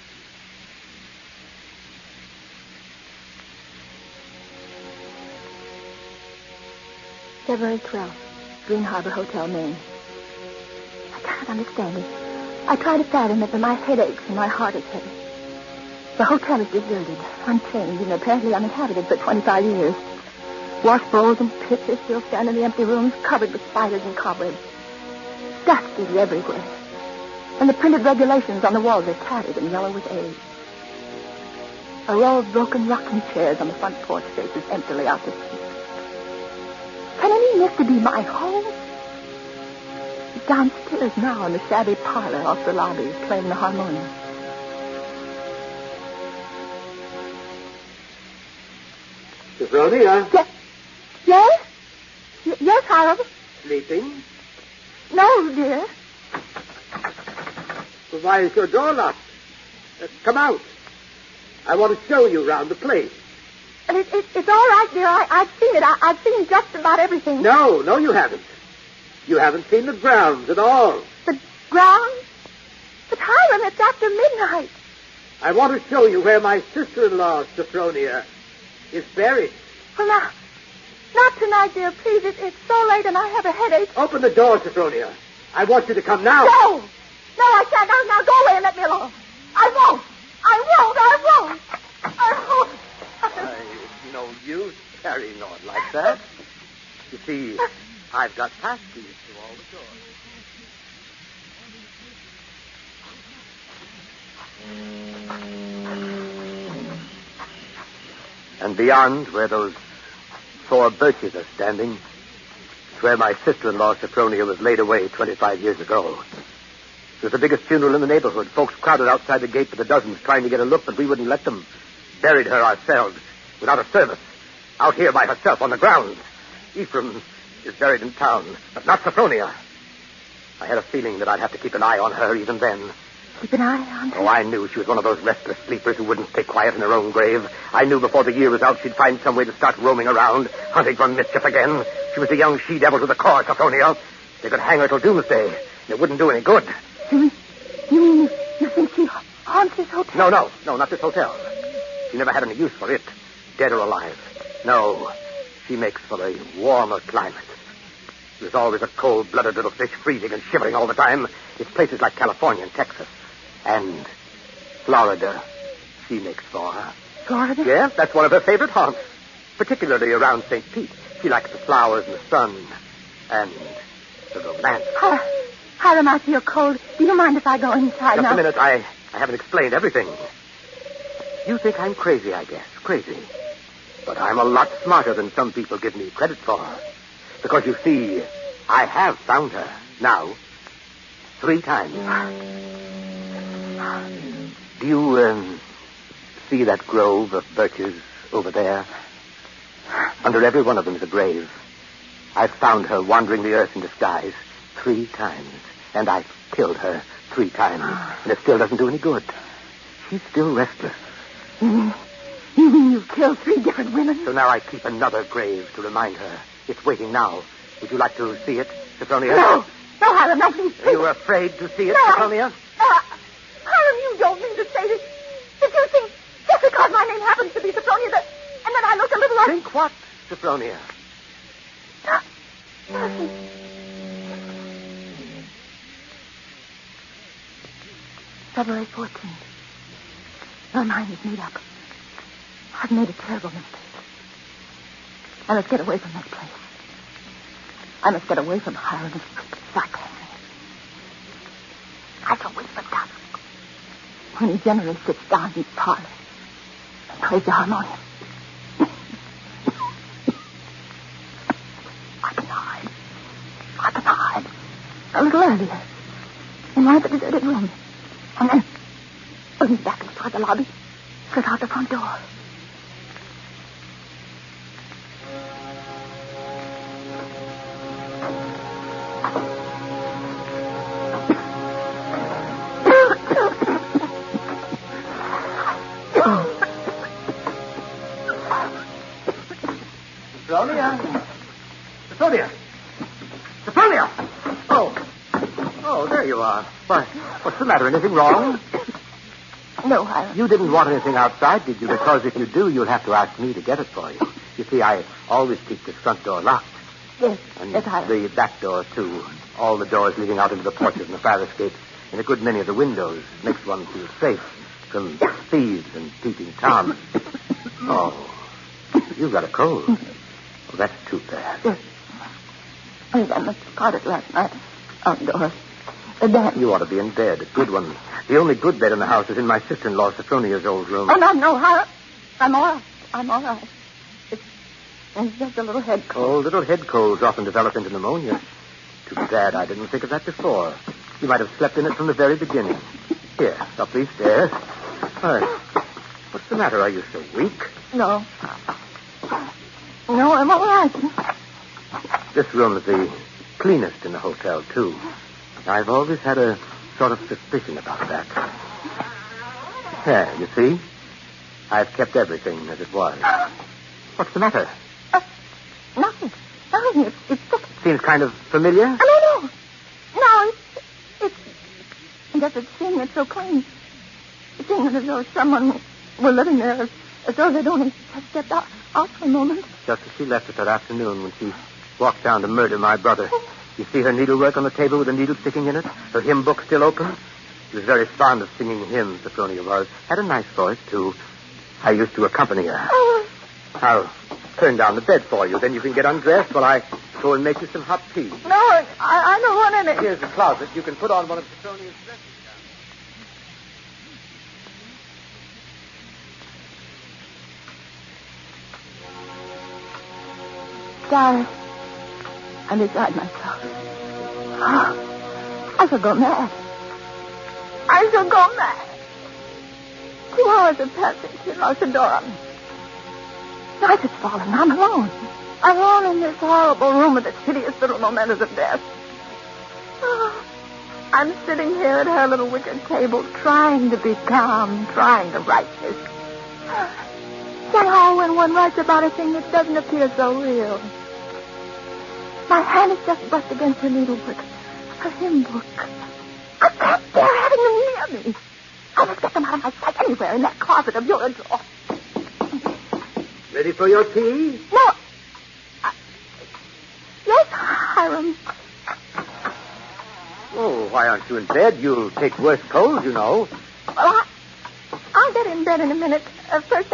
February 12th, Green Harbor Hotel, Maine. I cannot understand it. I try to fathom it, but my head aches and my heart is heavy. The hotel is deserted, unchanged, and apparently uninhabited for 25 years. Wash bowls and pitchers still stand in the empty rooms, covered with spiders and cobwebs. Dust is everywhere. And the printed regulations on the walls are tattered and yellow with age. A row of broken rocking chairs on the front porch faces emptily out to sea. Can any nest be my home? Downstairs now in the shabby parlor off the lobby, playing the harmonium. Sophronia? Yes? Yes, Harold? Sleeping? No, dear. Well, why is your door locked? Come out. I want to show you around the place. It's all right, dear. I've seen it. I've seen just about everything. No, you haven't. You haven't seen the grounds at all. The grounds? But, Hiram, it's after midnight. I want to show you where my sister-in-law, Sophronia, is buried. Well, now, not tonight, dear. Please, it's so late and I have a headache. Open the door, Sophronia. I want you to come now. No, I can't. Now go away and let me alone. I won't. It's no use carrying on like that. You see, I've got passkeys to all the doors. And beyond, where those 4 birches are standing, is where my sister-in-law, Sophronia, was laid away 25 years ago. It was the biggest funeral in the neighborhood. Folks crowded outside the gate with the dozens trying to get a look, but we wouldn't let them. Buried her ourselves, without a service, out here by herself on the ground. Ephraim is buried in town, but not Sophronia. I had a feeling that I'd have to keep an eye on her even then. Keep an eye on her? Oh, I knew she was one of those restless sleepers who wouldn't stay quiet in her own grave. I knew before the year was out she'd find some way to start roaming around, hunting for mischief again. She was a young she-devil to the core, Sophronia. They could hang her till doomsday, and it wouldn't do any good. You mean you think she haunts this hotel? No, not this hotel. She never had any use for it, dead or alive. No, she makes for a warmer climate. There's always a cold-blooded little fish freezing and shivering all the time. It's places like California and Texas. And Florida, she makes for her. Florida? Yeah, that's one of her favorite haunts, particularly around St. Pete. She likes the flowers and the sun and the romance. Hiram, I feel cold. Do you mind if I go inside now? Just a minute. I haven't explained everything. You think I'm crazy, I guess. Crazy. But I'm a lot smarter than some people give me credit for. Because, you see, I have found her. Now. 3 times. Do you, see that grove of birches over there? Under every one of them is a grave. I've found her wandering the earth in disguise 3 times. And I've killed her 3 times. And it still doesn't do any good. She's still restless. You mean you've killed 3 different women? So now I keep another grave to remind her. It's waiting now. Would you like to see it, Sophronia? No, Hiram, no, please. Are you afraid to see it, Sophronia? Hiram, you don't mean to say that you think just because my name happens to be Sophronia and that I look a little like... Think what, Sophronia? February 14th. Your mind is made up. I've made a terrible mistake. Now let's get away from this place. I must get away from Hiram as quick as I can. I shall wait for dusk, when he generally sits down in his parlor and plays the harmonium. I can hide a little earlier in one of the deserted rooms, and then when he's back toward the lobby, slip out the front door. Sophronia! Oh, there you are. Why, what's the matter? Anything wrong? No, Hiram. You didn't want anything outside, did you? Because if you do, you'll have to ask me to get it for you. You see, I always keep the front door locked. Yes, And yes, Hiram. the back door, too. All the doors leading out into the porches and the fire escapes, and a good many of the windows. Makes one feel safe from thieves and peeping Toms. Oh, you've got a cold. Oh, that's too bad. Yes. I must have caught it last night outdoors. The bed. You ought to be in bed, a good one. The only good bed in the house is in my sister-in-law Sophronia's old room. Oh, no, Hiram. I'm all right. It's just a little head cold. Oh, little head colds often develop into pneumonia. Too bad I didn't think of that before. You might have slept in it from the very beginning. Here, up these stairs. All right. What's the matter? Are you so weak? No, I'm all right. This room is the cleanest in the hotel, too. I've always had a sort of suspicion about that. There, you see? I've kept everything as it was. What's the matter? Nothing. It's just... Seems kind of familiar? No, it's just it's seeing it so clean. It's seeing it as though someone were living there, as though they'd only just stepped out for a moment. Just as she left us that afternoon when she walked down to murder my brother. You see her needlework on the table with a needle sticking in it? Her hymn book still open? She was very fond of singing hymns, Sophronia was. Had a nice voice, too. I used to accompany her. I'll turn down the bed for you. Then you can get undressed while I go and make you some hot tea. No, I don't want any. Here's the closet. You can put on one of Sophronia's dresses. Sorry. I'm beside myself. I shall go mad. 2 hours have passed since she locked the door on me. Night has fallen. I'm alone. Alone in this horrible room with its hideous little mementos of death. I'm sitting here at her little wicker table, trying to be calm, trying to write this. Somehow, when one writes about a thing, it doesn't appear so real. My hand is just brushed against her needlework, her hymn book. I can't bear having them near me. I must get them out of my sight anywhere in that closet of your drawer. Ready for your tea? No. Yes, Hiram. Oh, why aren't you in bed? You'll take worse colds, you know. Well, I'll get in bed in a minute. First,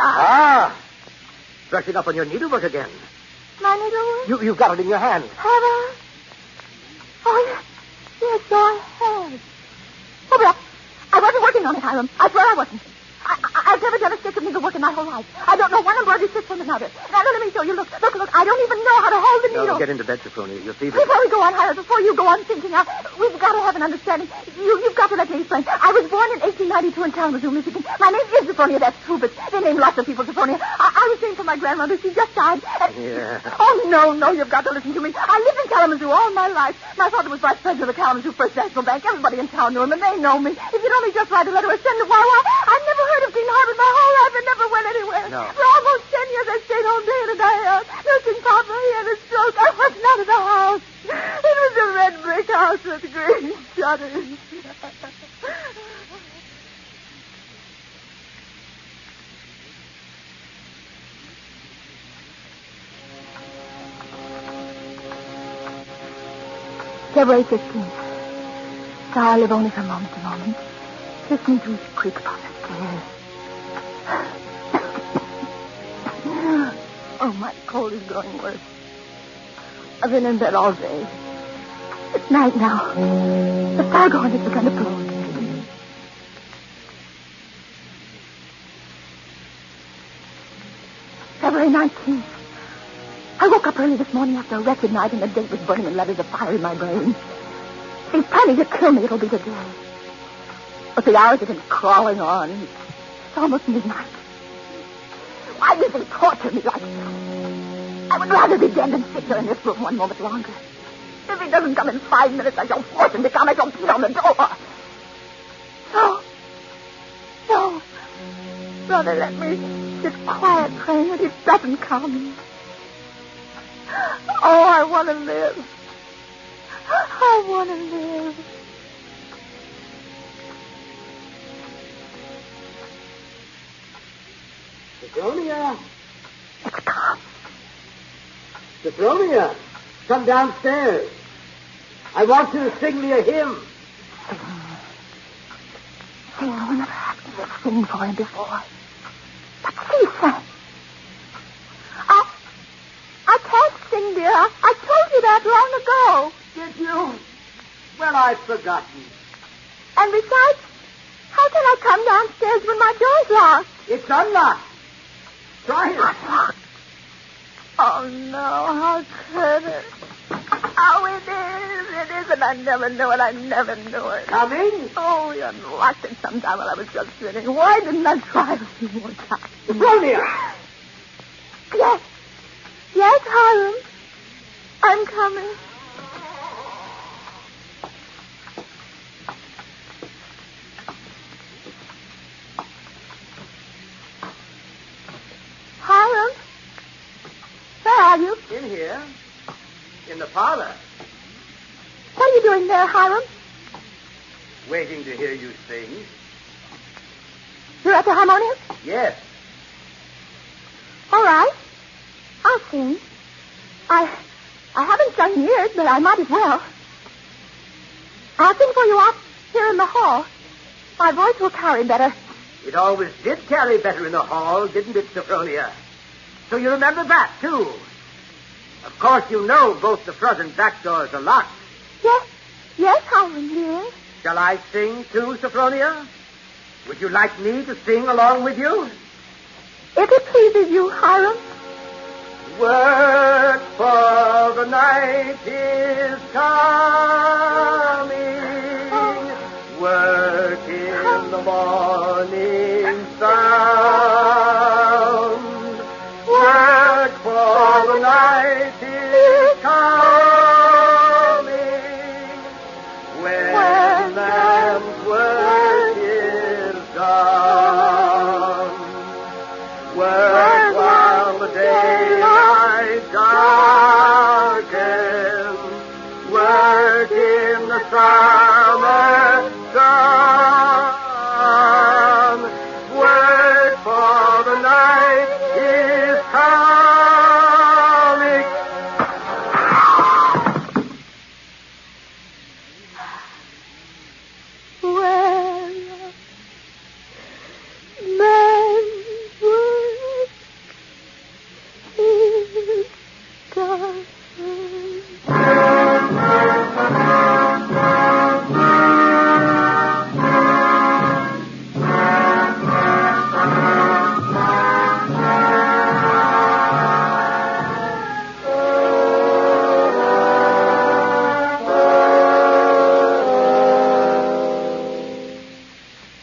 Brushing up on your needlework again. My needlework? You've got it in your hand. Have I? Oh, yes, so I have. Oh, but I wasn't working on it, Hiram. I swear I wasn't. I've never done a stitch of needlework in my whole life. I don't know one embroidery stitch from another. Now, let me show you. Look. I don't even know how to hold the needle. No, get into bed, Sophronia. You'll see that... Before we go on, Hiram, before you go on thinking, we've got to have an understanding. You've got to let me explain. I was born in 1892 in Kalamazoo, Michigan. My name is Sophronia, that's true, but they name lots of people Sophronia. I was named for my grandmother. She just died. Yeah. Oh, no, you've got to listen to me. I lived in Kalamazoo all my life. My father was vice president of the Kalamazoo First National Bank. Everybody in town knew him, and they know me. If you'd only just write a letter or send it, why, I've never heard of King Harvard my whole life and never went anywhere. No. For almost 10 years, I stayed home day in and day out, nursing Papa. He had a stroke. I wasn't out of the house. It was a red brick house with green shutters. February 15th. So I live only from moment to moment, listening to his creak upon the stairs. Oh, my cold is growing worse. I've been in bed all day. It's night now. The foghorn has begun to blow. February 19th. I woke up early this morning after a wretched night, and the date was burning in letters of fire in my brain. He's planning to kill me. It'll be today. But the hours have been crawling on. It's almost midnight. Why does he torture me like this? I would rather be dead than sit here in this room one moment longer. If he doesn't come in 5 minutes, I shall force him to come. I shall beat on the door. No. Brother, let me sit quiet praying that he doesn't come. Oh, I want to live. I want to live. Sophronia. It's come. Sophronia, come downstairs. I want you to sing me a hymn. Sing. I never asked you to sing for him before. But she sang. I can't sing, dear. I told you that long ago. Did you? Well, I've forgotten. And besides, how can I come downstairs when my door's locked? It's unlocked. Try it. Unlocked. Oh, no. How could it? Oh, it is, and I never knew it. I never knew it. Coming? Oh, you unlocked it sometime while I was just sitting. Why didn't I try it a few more times? Sophronia! Yes, Hiram. I'm coming. Hiram? Where are you? In here. In the parlor. What are you doing there, Hiram? Waiting to hear you sing. You're at the harmonium? Yes. All right. I'll sing. I haven't sung years, but I might as well. I'll sing for you out here in the hall. My voice will carry better. It always did carry better in the hall, didn't it, Sophronia? So you remember that, too. Of course, you know both the front and back doors are locked. Yes, Hiram, dear. Shall I sing, too, Sophronia? Would you like me to sing along with you? If it pleases you, Hiram. Work for the night is coming. Work in the morning sun. Work for the night is coming. When man's work is done. Work while the daylight darkens. Work in the summer sun. Work for the night is coming. Well, man's work is done.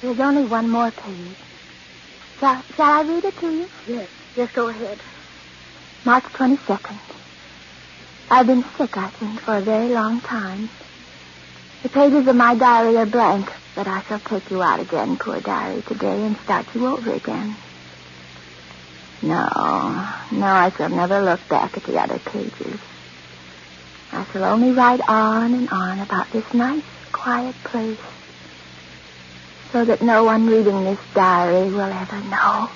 There's only one more page. Shall I read it to you? Yes, go ahead. March 22nd. I've been sick, I think, for a very long time. The pages of my diary are blank, but I shall take you out again, poor diary, today and start you over again. No, I shall never look back at the other pages. I shall only write on and on about this nice, quiet place, so that no one reading this diary will ever know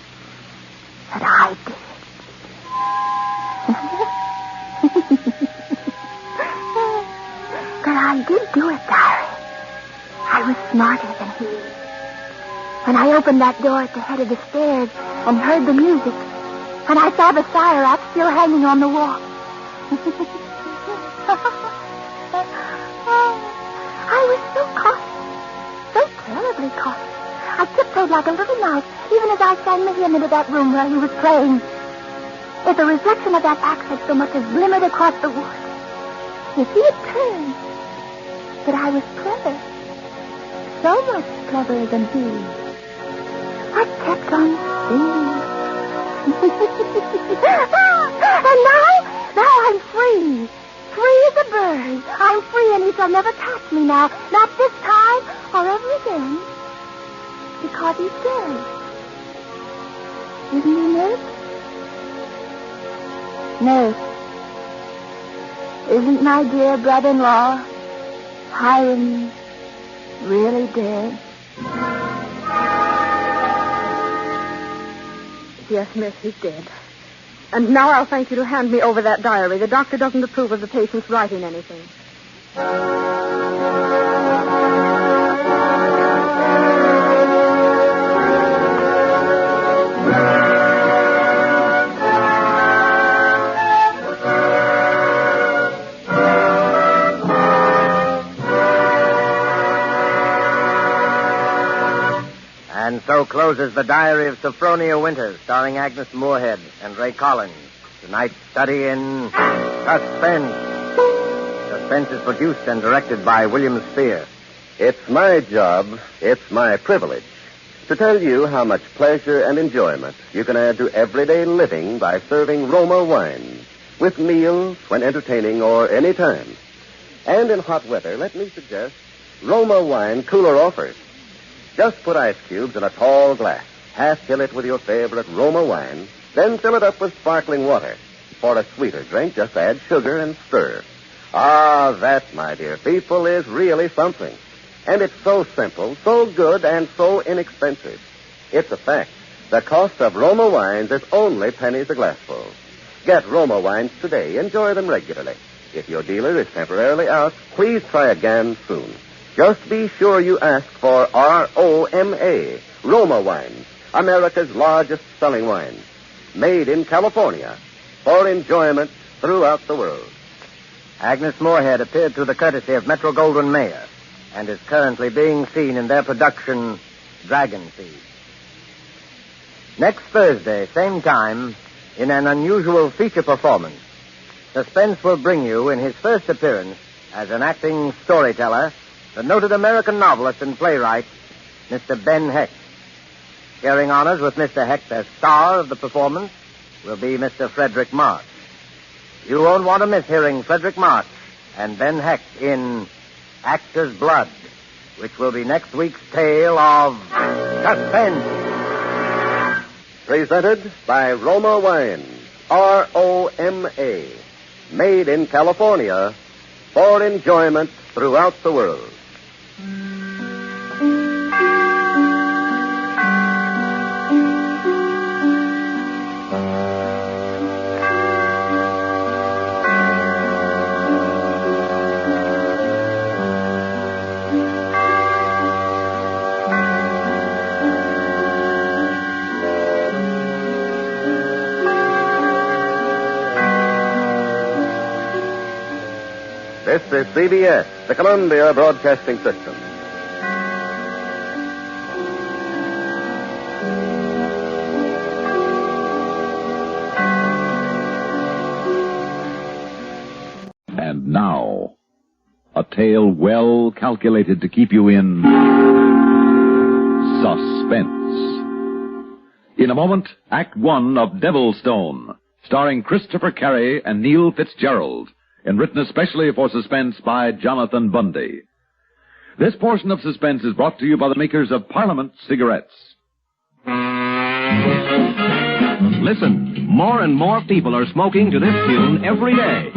that I did. But I did do it, diary. I was smarter than he. When I opened that door at the head of the stairs and heard the music, and I saw the fire axe still hanging on the wall. I was so caught. So terribly caught. I tiptoed like a little mouse, even as I sang with him into that room where he was playing. If the reflection of that axe had so much as glimmered across the wood, if he had turned, but I was clever, so much cleverer than he, I kept on singing. And now I'm free. Free as a bird. I'm free and he shall never catch me now. Not this time or ever again. Because he's dead. Isn't he, Nurse? Nurse. Isn't my dear brother-in-law, Hiram, really dead? Yes, miss, he's dead. And now I'll thank you to hand me over that diary. The doctor doesn't approve of the patient's writing anything. And so closes The Diary of Sophronia Winters, starring Agnes Moorehead and Ray Collins. Tonight's study in Suspense. Suspense is produced and directed by William Spear. It's my job, it's my privilege, to tell you how much pleasure and enjoyment you can add to everyday living by serving Roma wines, with meals, when entertaining, or any time. And in hot weather, let me suggest Roma wine cooler offers. Just put ice cubes in a tall glass, half fill it with your favorite Roma wine, then fill it up with sparkling water. For a sweeter drink, just add sugar and stir. Ah, that, my dear people, is really something. And it's so simple, so good, and so inexpensive. It's a fact. The cost of Roma wines is only pennies a glassful. Get Roma wines today. Enjoy them regularly. If your dealer is temporarily out, please try again soon. Just be sure you ask for R-O-M-A, Roma wines, America's largest selling wine. Made in California for enjoyment throughout the world. Agnes Moorehead appeared through the courtesy of Metro-Goldwyn-Mayer and is currently being seen in their production, Dragon Seed. Next Thursday, same time, in an unusual feature performance, Suspense will bring you, in his first appearance as an acting storyteller, the noted American novelist and playwright, Mr. Ben Hecht. Sharing honors with Mr. Hecht as star of the performance will be Mr. Frederick March. You won't want to miss hearing Frederick March and Ben Hecht in Actor's Blood, which will be next week's tale of Suspense. Presented by Roma Wines, R-O-M-A. Made in California for enjoyment throughout the world. This is CBS, the Columbia Broadcasting System. And now, a tale well calculated to keep you in suspense. In a moment, Act One of Devil's Stone, starring Christopher Carey and Neil Fitzgerald, and written especially for Suspense by Jonathan Bundy. This portion of Suspense is brought to you by the makers of Parliament cigarettes. Listen, more and more people are smoking to this tune every day.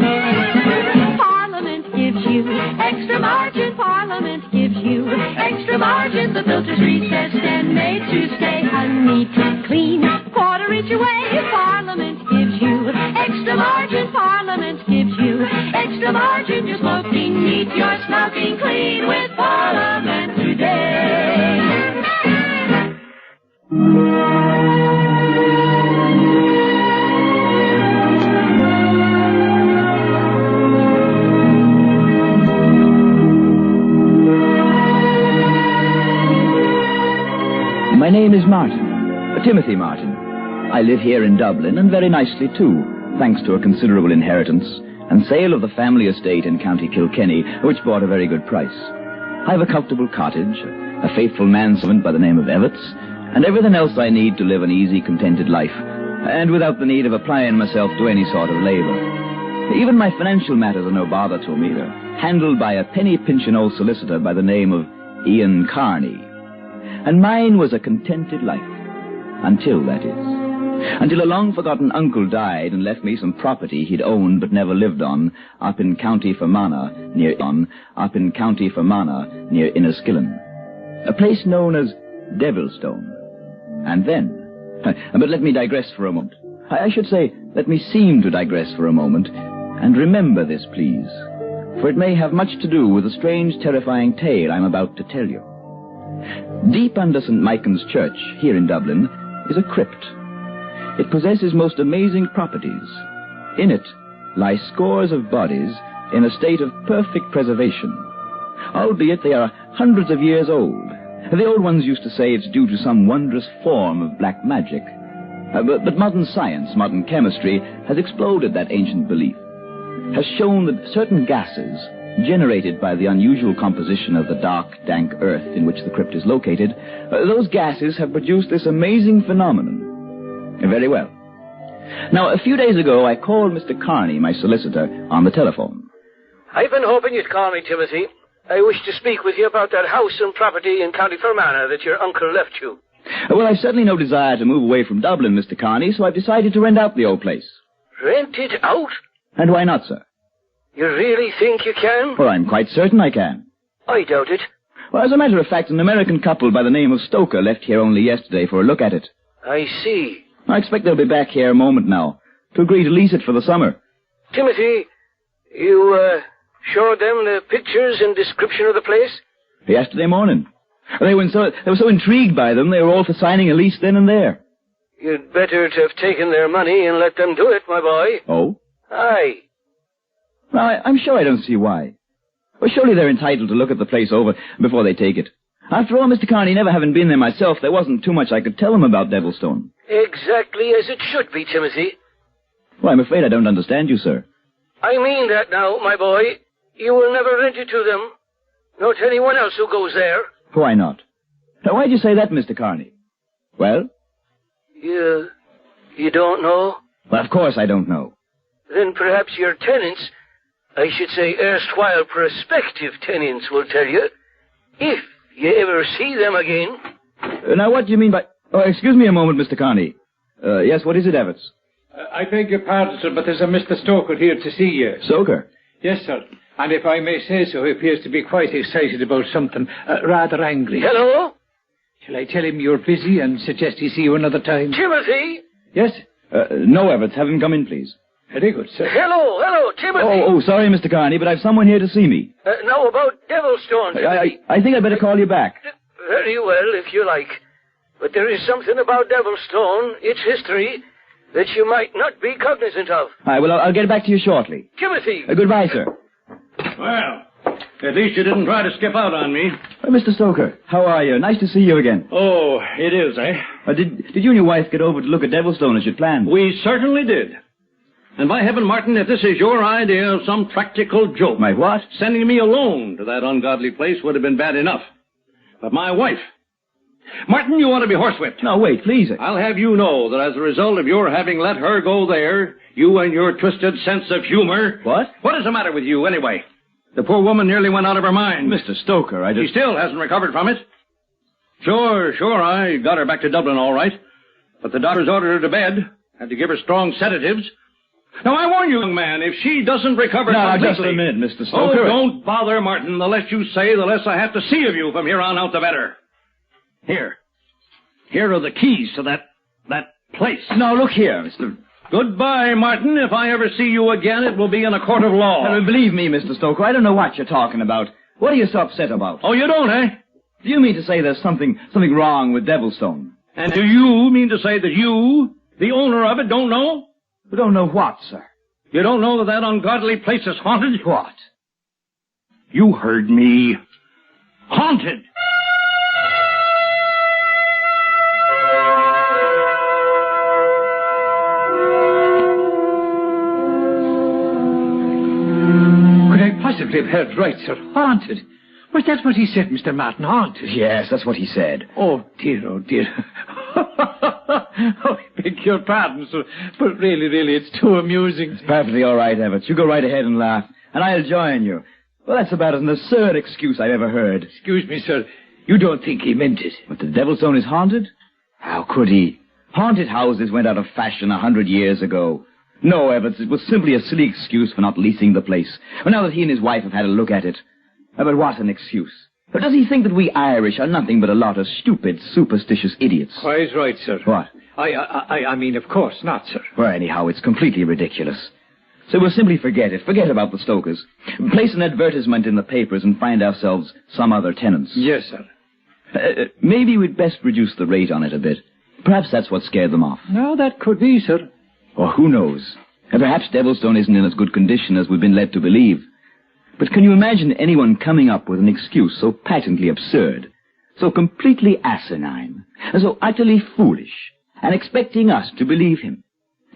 Parliament gives you extra margin. Parliament gives you extra margin. The filter's recessed and made to stay neat, clean, quarter inch away. Parliament gives you extra margin. Parliament gives you extra margin. You're smoking neat, you're smoking clean with Parliament today. Martin. Timothy Martin. I live here in Dublin, and very nicely, too, thanks to a considerable inheritance and sale of the family estate in County Kilkenny, which bought a very good price. I have a comfortable cottage, a faithful manservant by the name of Evetts, and everything else I need to live an easy, contented life, and without the need of applying myself to any sort of labor. Even my financial matters are no bother to me. They're handled by a penny-pinching old solicitor by the name of Ian Carney. And mine was a contented life. Until, that is. Until a long-forgotten uncle died and left me some property he'd owned but never lived on up in County Fermanagh, near Inniskillen. A place known as Devilstone. And then... But let me digress for a moment. I should say, let me seem to digress for a moment. And remember this, please. For it may have much to do with the strange, terrifying tale I'm about to tell you. Deep under St. Michael's Church, here in Dublin, is a crypt. It possesses most amazing properties. In it lie scores of bodies in a state of perfect preservation, albeit they are hundreds of years old. The old ones used to say it's due to some wondrous form of black magic. But modern science, modern chemistry, has exploded that ancient belief, has shown that certain gases generated by the unusual composition of the dark, dank earth in which the crypt is located, those gases have produced this amazing phenomenon. Very well. Now, a few days ago, I called Mr. Carney, my solicitor, on the telephone. I've been hoping you'd call me, Timothy. I wish to speak with you about that house and property in County Fermanagh that your uncle left you. Well, I've certainly no desire to move away from Dublin, Mr. Carney, so I've decided to rent out the old place. Rent it out? And why not, sir? You really think you can? Well, I'm quite certain I can. I doubt it. Well, as a matter of fact, an American couple by the name of Stoker left here only yesterday for a look at it. I see. I expect they'll be back here a moment now to agree to lease it for the summer. Timothy, you, showed them the pictures and description of the place? Yesterday morning. They were so intrigued by them, they were all for signing a lease then and there. You'd better to have taken their money and let them do it, my boy. Oh? Aye. Well, I'm sure I don't see why. Well, surely they're entitled to look at the place over before they take it. After all, Mr. Carney, never having been there myself, there wasn't too much I could tell them about Devilstone. Exactly as it should be, Timothy. Well, I'm afraid I don't understand you, sir. I mean that now, my boy. You will never rent it to them, nor to anyone else who goes there. Why not? Now, why'd you say that, Mr. Carney? Well? You don't know? Well, of course I don't know. Then perhaps your tenants, I should say erstwhile prospective tenants, will tell you, if you ever see them again. Now, what do you mean by... Oh, excuse me a moment, Mr. Carney. Yes, what is it, Evetts? I beg your pardon, sir, but there's a Mr. Stoker here to see you. Stoker? Yes, sir. And if I may say so, he appears to be quite excited about something, rather angry. Hello? Shall I tell him you're busy and suggest he see you another time? Timothy? Yes? No, Evetts. Have him come in, please. Very good, sir. Hello, Timothy. Oh, sorry, Mr. Carney, but I've someone here to see me. Now about Devilstone, Timothy. I think I'd better call you back. Very well, if you like. But there is something about Devilstone, its history, that you might not be cognizant of. All right, well, I'll get back to you shortly. Timothy! Goodbye, sir. Well, at least you didn't try to skip out on me. Mr. Stoker, how are you? Nice to see you again. Oh, it is, eh? Did you and your wife get over to look at Devilstone as you'd planned? We certainly did. And by heaven, Martin, if this is your idea of some practical joke... My what? Sending me alone to that ungodly place would have been bad enough. But my wife... Martin, you ought to be horsewhipped. No, wait, please. I'll have you know that as a result of your having let her go there, you and your twisted sense of humor... What? What is the matter with you, anyway? The poor woman nearly went out of her mind. Mr. Stoker, She still hasn't recovered from it. Sure, I got her back to Dublin all right. But the doctors ordered her to bed. Had to give her strong sedatives. Now, I warn you, young man, if she doesn't recover completely... Now, just a minute, Mr. Stoker. Oh, don't bother, Martin. The less you say, the less I have to see of you from here on out, the better. Here are the keys to that place. Now, look here, Mr... Goodbye, Martin. If I ever see you again, it will be in a court of law. Believe me, Mr. Stoker, I don't know what you're talking about. What are you so upset about? Oh, you don't, eh? Do you mean to say there's something wrong with Devilstone? And do you mean to say that you, the owner of it, don't know? You don't know what, sir? You don't know that ungodly place is haunted? What? You heard me. Haunted! possibly have heard right, sir. Haunted. Was that what he said, Mr. Martin? Haunted? Yes, that's what he said. Oh, dear, oh, dear. Oh, I beg your pardon, sir. But really, it's too amusing. It's perfectly all right, Everts. You go right ahead and laugh, and I'll join you. Well, that's about an absurd excuse I've ever heard. Excuse me, sir. You don't think he meant it? But the Devilstone is haunted? How could he? Haunted houses went out of fashion 100 years ago. No, Everts, it was simply a silly excuse for not leasing the place. Well, now that he and his wife have had a look at it. But what an excuse. But does he think that we Irish are nothing but a lot of stupid, superstitious idiots? Quite right, sir. What? I mean, of course not, sir. Well, anyhow, it's completely ridiculous. So we'll simply forget it. Forget about the Stokers. Place an advertisement in the papers and find ourselves some other tenants. Yes, sir. Maybe we'd best reduce the rate on it a bit. Perhaps that's what scared them off. No, that could be, sir. Or who knows? Perhaps Devilstone isn't in as good condition as we've been led to believe. But can you imagine anyone coming up with an excuse so patently absurd, so completely asinine, and so utterly foolish, and expecting us to believe him,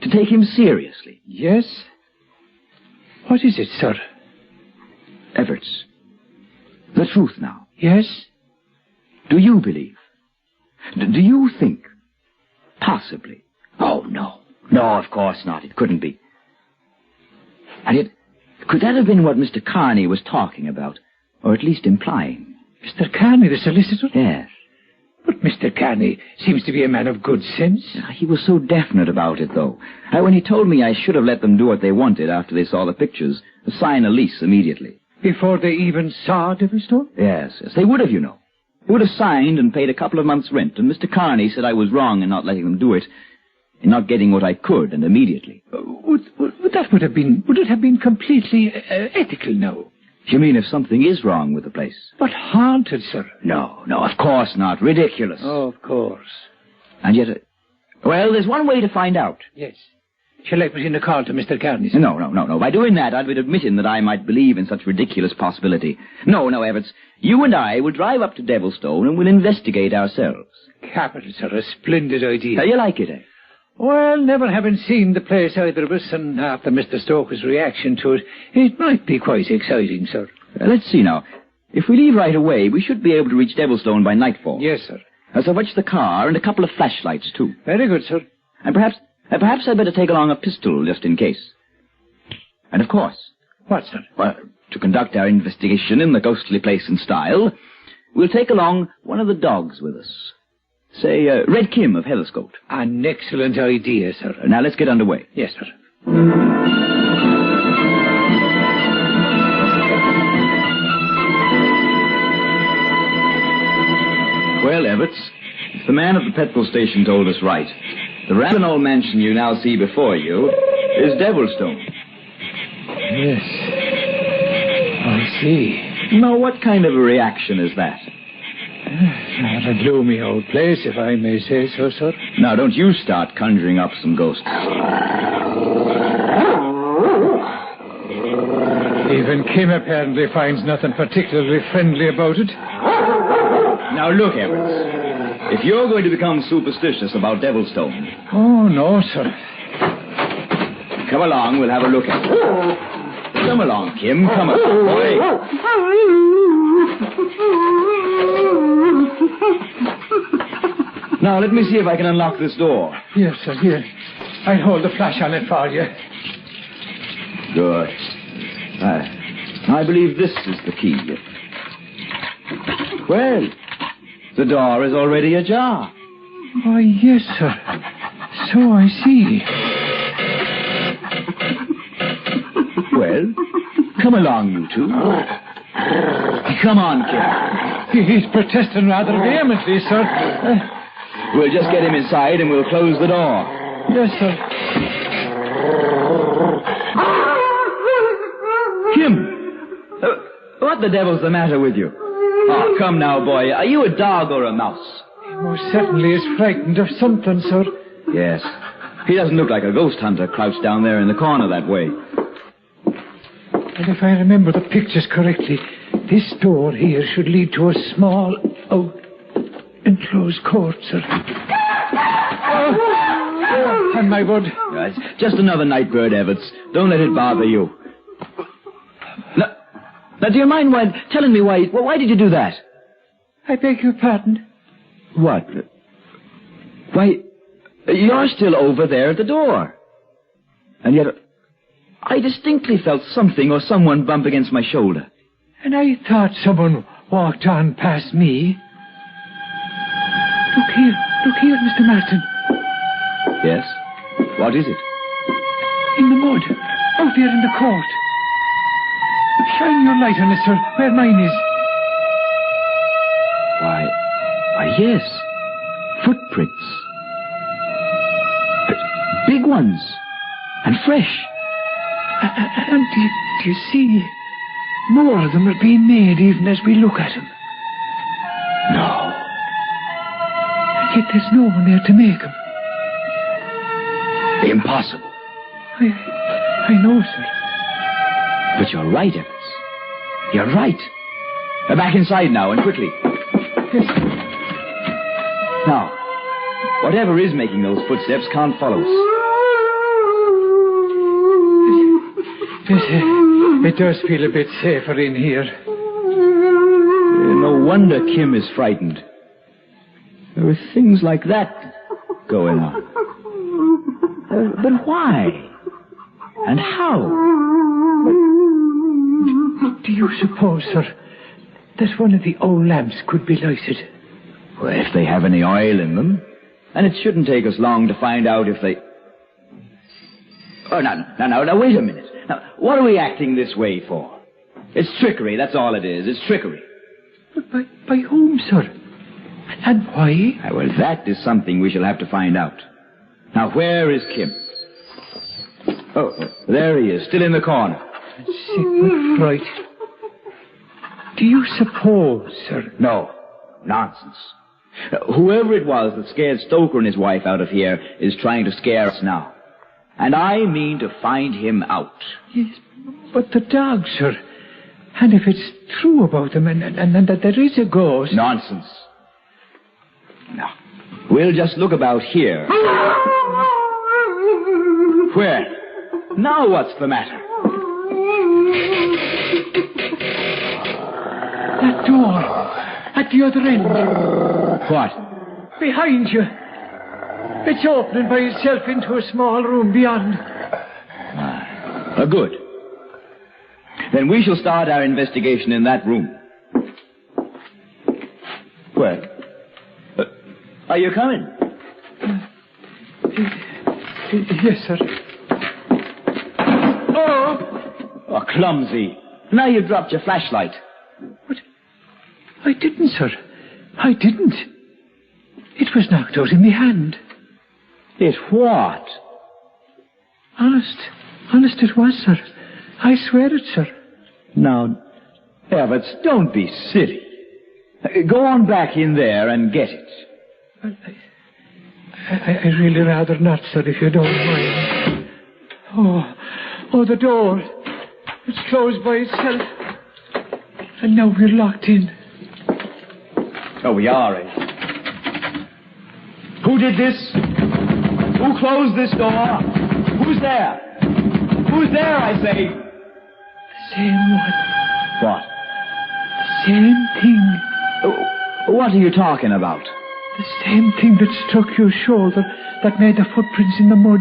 to take him seriously? Yes? What is it, sir? Everts, the truth now. Yes? Do you believe? Do you think? Possibly. Oh, no. No, of course not. It couldn't be. And yet, could that have been what Mr. Carney was talking about? Or at least implying? Mr. Carney, the solicitor? Yes. But Mr. Carney seems to be a man of good sense. He was so definite about it, though. When he told me I should have let them do what they wanted after they saw the pictures, sign a lease immediately. Before they even saw Devilstone? Yes, they would have, you know. They would have signed and paid a couple of months' rent, and Mr. Carney said I was wrong in not letting them do it, in not getting what I could, and immediately. Would it have been completely ethical now? You mean if something is wrong with the place? But haunted, sir. No, of course not. Ridiculous. Oh, of course. And yet, well, there's one way to find out. Yes. Shall I put in a call to Mr. Carney? No. By doing that, I'd be admitting that I might believe in such ridiculous possibility. No, Everts. You and I will drive up to Devilstone and we'll investigate ourselves. Capital, sir. A splendid idea. You like it, eh? Well, never having seen the place either of us, and after Mr. Stoker's reaction to it, it might be quite exciting, sir. Let's see now. If we leave right away, we should be able to reach Devilstone by nightfall. Yes, sir. So fetch the car and a couple of flashlights, too. Very good, sir. And perhaps I'd better take along a pistol, just in case. And of course... What, sir? Well, to conduct our investigation in the ghostly place in style, we'll take along one of the dogs with us. Say, Red Kim of Heatherscote. An excellent idea, sir. Now, let's get underway. Yes, sir. Well, Everts, if the man at the petrol station told us right, the rambling old mansion you now see before you is Devilstone. Yes. I see. Now, what kind of a reaction is that? Not a gloomy old place, if I may say so, sir. Now, don't you start conjuring up some ghosts. Even Kim apparently finds nothing particularly friendly about it. Now, look, Everts. If you're going to become superstitious about Devilstone... Oh, no, sir. Come along, we'll have a look at it. Come along, Kim. Come along, boy. Now, let me see if I can unlock this door. Yes, sir, here. I'll hold the flash on it for you. Good. I believe this is the key. Well, the door is already ajar. Why, yes, sir. So I see. Well, come along, you two. Come on, Kim. He's protesting rather vehemently, sir. We'll just get him inside and we'll close the door. Yes, sir. Kim! What the devil's the matter with you? Oh, come now, boy. Are you a dog or a mouse? He most certainly is frightened of something, sir. Yes. He doesn't look like a ghost hunter crouched down there in the corner that way. And if I remember the pictures correctly, this door here should lead to a small, enclosed court, sir. Oh, and my word. It's just another night bird, Everts. Don't let it bother you. Now, do you mind telling me why did you do that? I beg your pardon. What? Why, you're still over there at the door. And yet, I distinctly felt something or someone bump against my shoulder. And I thought someone walked on past me. Look here, Mr. Martin. Yes? What is it? In the mud, out there in the court. Shine your light on it, sir, where mine is. Why, yes. Footprints. Big ones. And fresh. And do you see? More of them are being made even as we look at them. No. And yet there's no one there to make them. Impossible. I know, sir. But you're right, Evans. You're right. Back inside now, and quickly. Yes. Now, whatever is making those footsteps can't follow us. It does feel a bit safer in here. No wonder Kim is frightened. There are things like that going on. But why? And how? Do you suppose, sir, that one of the old lamps could be lighted? Well, if they have any oil in them. And it shouldn't take us long to find out if they... Oh, now, wait a minute. Now, what are we acting this way for? It's trickery, that's all it is. It's trickery. But by whom, sir? And why? Well, that is something we shall have to find out. Now, where is Kim? Oh, there he is, still in the corner. Sick with fright. Do you suppose, sir? No, nonsense. Whoever it was that scared Stoker and his wife out of here is trying to scare us now. And I mean to find him out. Yes, but the dog, sir. And if it's true about them and that there is a ghost... Nonsense. No. We'll just look about here. Where? Now what's the matter? That door. At the other end. What? Behind you. It's opening by itself into a small room beyond. Good. Then we shall start our investigation in that room. Well, are you coming? Yes, sir. Oh, clumsy. Now you've dropped your flashlight. What? I didn't, sir. I didn't. It was knocked out in my hand. It what? Honest it was, sir. I swear it, sir. Now, Evans, don't be silly. Go on back in there and get it. I really rather not, sir, if you don't mind. Oh, the door. It's closed by itself. And now we're locked in. Oh, we are, eh? Who did this? Who closed this door? Who's there? Who's there, I say? The same one. What? The same thing. What are you talking about? The same thing that struck your shoulder, that made the footprints in the mud,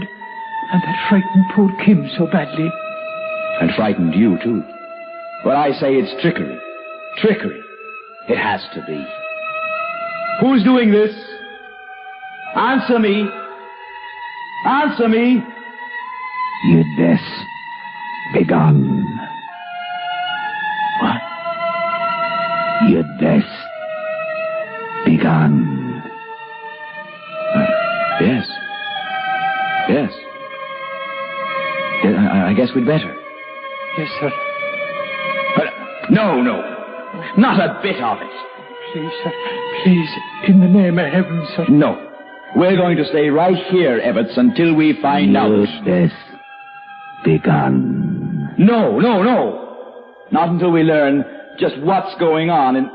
and that frightened poor Kim so badly. And frightened you, too. Well, I say it's trickery. Trickery. It has to be. Who's doing this? Answer me. Answer me. You'd best be gone. What? You'd best be gone. Yes. Yes. I guess we'd better. Yes, sir. No. Not a bit of it. Please, sir. Please, in the name of heaven, sir. No. We're going to stay right here, Evetts, until we find out. You'd best be gone. No. Not until we learn just what's going on and...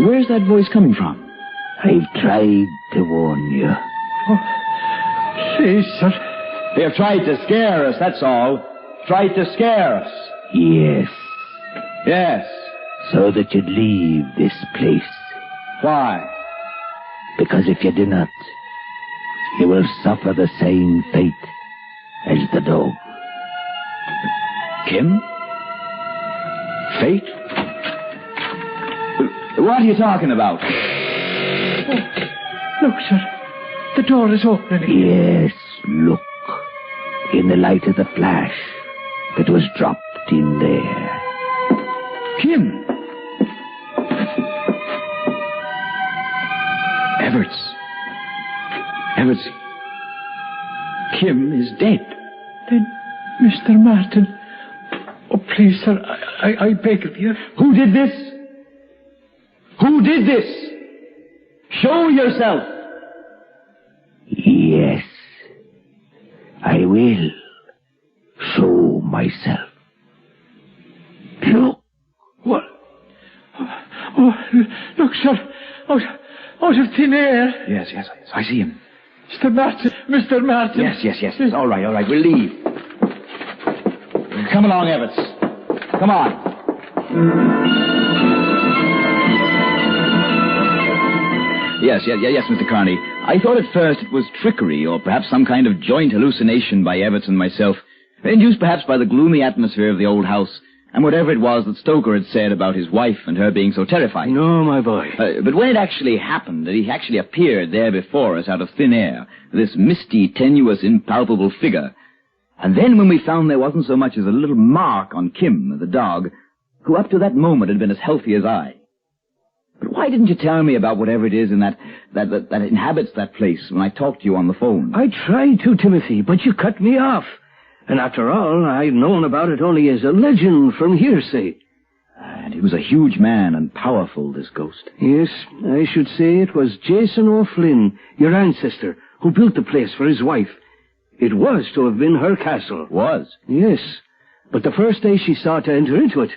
Where's that voice coming from? I've tried to warn you. Oh, please, sir. They have tried to scare us, that's all. Tried to scare us. Yes. Yes. So that you'd leave this place. Why? Because if you do not, you will suffer the same fate as the dog. Kim? Fate? What are you talking about? Oh, look, sir. The door is opening. Yes, look. In the light of the flash that was dropped in there. Kim! Everts. Kim is dead. Then, Mr. Martin... Oh, please, sir, I beg of you. Who did this? Who did this? Show yourself. Yes. I will show myself. Look. What? Oh, look, sir. Out of thin air. Yes. I see him. Mr. Martin. Yes. All right. We'll leave. Come along, Everts. Come on. Yes, Mr. Carney. I thought at first it was trickery, or perhaps some kind of joint hallucination by Everts and myself, induced perhaps by the gloomy atmosphere of the old house, and whatever it was that Stoker had said about his wife and her being so terrified. No, my boy. But when it actually happened, that he actually appeared there before us out of thin air, this misty, tenuous, impalpable figure, and then when we found there wasn't so much as a little mark on Kim, the dog, who up to that moment had been as healthy as I. But why didn't you tell me about whatever it is in that inhabits that place when I talked to you on the phone? I tried to, Timothy, but you cut me off. And after all, I'd known about it only as a legend from hearsay. And he was a huge man and powerful, this ghost. Yes, I should say it was Jason O'Flynn, your ancestor, who built the place for his wife. It was to have been her castle. Was? Yes. But the first day she sought to enter into it,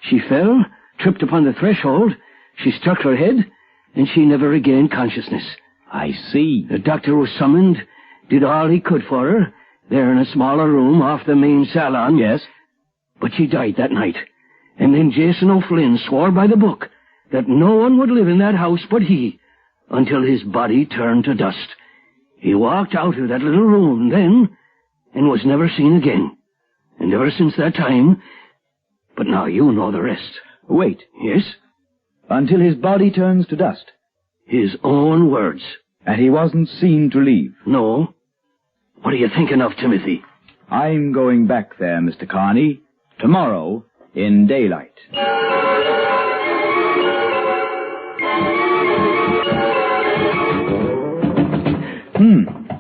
she fell, tripped upon the threshold, she struck her head, and she never regained consciousness. I see. The doctor was summoned, did all he could for her, there in a smaller room off the main salon. Yes. But she died that night. And then Jason O'Flynn swore by the book that no one would live in that house but he, until his body turned to dust. He walked out of that little room then, and was never seen again. And ever since that time... But now you know the rest. Wait. Yes? Until his body turns to dust. His own words. And he wasn't seen to leave. No. What are you thinking of, Timothy? I'm going back there, Mr. Carney, tomorrow in daylight.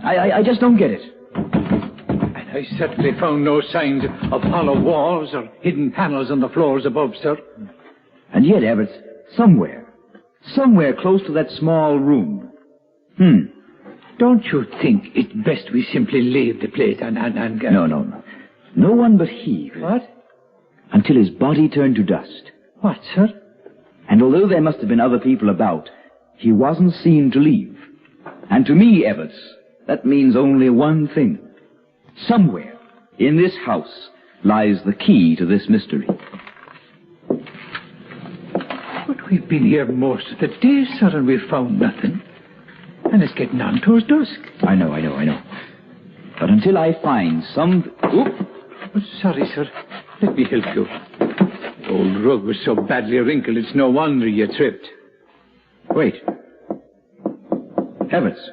I just don't get it. And I certainly found no signs of hollow walls or hidden panels on the floors above, sir. And yet, Everett, somewhere close to that small room. Don't you think it best we simply leave the place and No. No one but he. What? Until his body turned to dust. What, sir? And although there must have been other people about, he wasn't seen to leave. And to me, Everett, that means only one thing. Somewhere in this house lies the key to this mystery. But we've been here most of the day, sir, and we've found nothing. And it's getting on towards dusk. I know. But until I find some... Oh, sorry, sir. Let me help you. The old rug was so badly wrinkled, it's no wonder you tripped. Wait. Heavens.